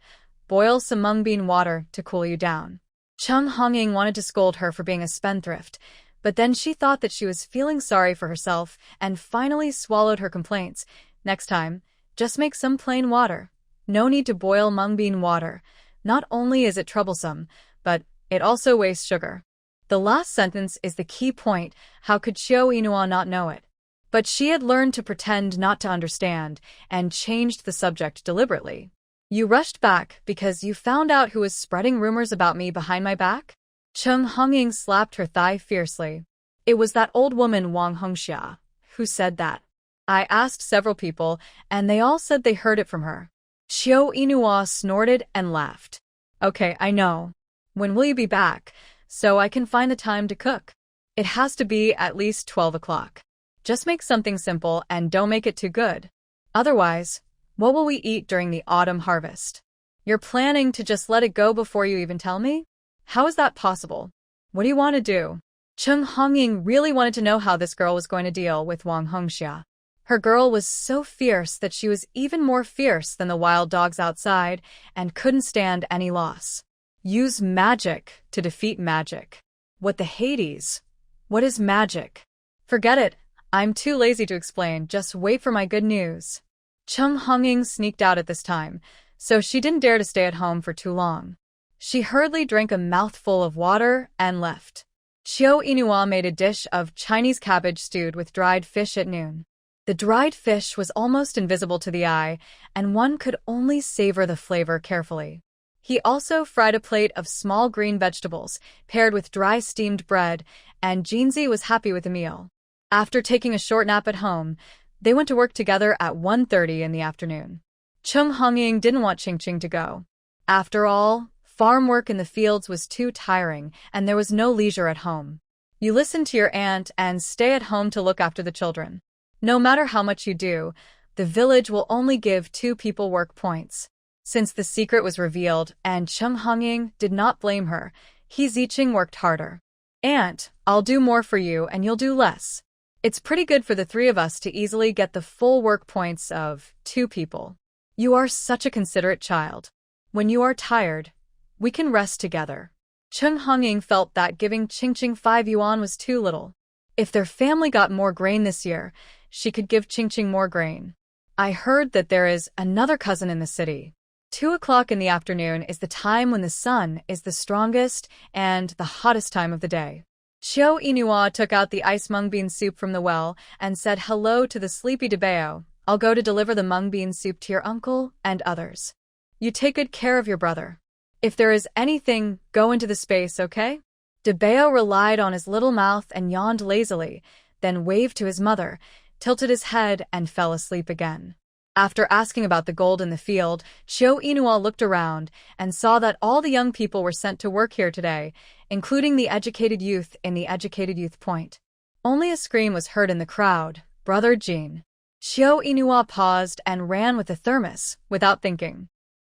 [SPEAKER 1] Boil some mung bean water to cool you down. Chung Hongying wanted to scold her for being a spendthrift, but then she thought that she was feeling sorry for herself and finally swallowed her complaints. Next time, just make some plain water. No need to boil mung bean water. Not only is it troublesome, but it also wastes sugar. The last sentence is the key point. How could Qiu Yinhua not know it? But she had learned to pretend not to understand and changed the subject deliberately. You rushed back because you found out who was spreading rumors about me behind my back? Chung Hongying slapped her thigh fiercely. It was that old woman Wang Hongxia who said that. I asked several people, and they all said they heard it from her. Qiu Yinhua snorted and laughed. Okay, I know. When will you be back, so I can find the time to cook? It has to be at least 12 o'clock. Just make something simple and don't make it too good. Otherwise, what will we eat during the autumn harvest? You're planning to just let it go before you even tell me? How is that possible? What do you want to do? Chung Hongying really wanted to know how this girl was going to deal with Wang Hongxia. Her girl was so fierce that she was even more fierce than the wild dogs outside and couldn't stand any loss. Use magic to defeat magic. What the Hades? What is magic? Forget it. I'm too lazy to explain. Just wait for my good news. Chung Hongying sneaked out at this time, so she didn't dare to stay at home for too long. She hurriedly drank a mouthful of water and left. Qiu Yinhua made a dish of Chinese cabbage stewed with dried fish at noon. The dried fish was almost invisible to the eye, and one could only savor the flavor carefully. He also fried a plate of small green vegetables, paired with dry steamed bread, and Jinzi was happy with the meal. After taking a short nap at home, they went to work together at 1:30 in the afternoon. Chung Hongying didn't want Qingqing to go. After all, farm work in the fields was too tiring, and there was no leisure at home. You listen to your aunt and stay at home to look after the children. No matter how much you do, the village will only give 2 people work points. Since the secret was revealed and Chung Hongying did not blame her, He Ziqing worked harder. Aunt, I'll do more for you and you'll do less. It's pretty good for the 3 of us to easily get the full work points of 2 people. You are such a considerate child. When you are tired, we can rest together. Chung Hongying felt that giving Qingqing 5 yuan was too little. If their family got more grain this year, she could give Qingqing more grain. I heard that there is another cousin in the city. 2 o'clock in the afternoon is the time when the sun is the strongest and the hottest time of the day. Qiu Yinhua took out the ice mung bean soup from the well and said hello to the sleepy Debao. I'll go to deliver the mung bean soup to your uncle and others. You take good care of your brother. If there is anything, go into the space, okay? Debao relied on his little mouth and yawned lazily, then waved to his mother, tilted his head, and fell asleep again. After asking about the gold in the field, Qiu Yinhua looked around and saw that all the young people were sent to work here today, including the educated youth in the educated youth point. Only a scream was heard in the crowd. Brother Jean. Xiao Inua paused and ran with the thermos, without thinking.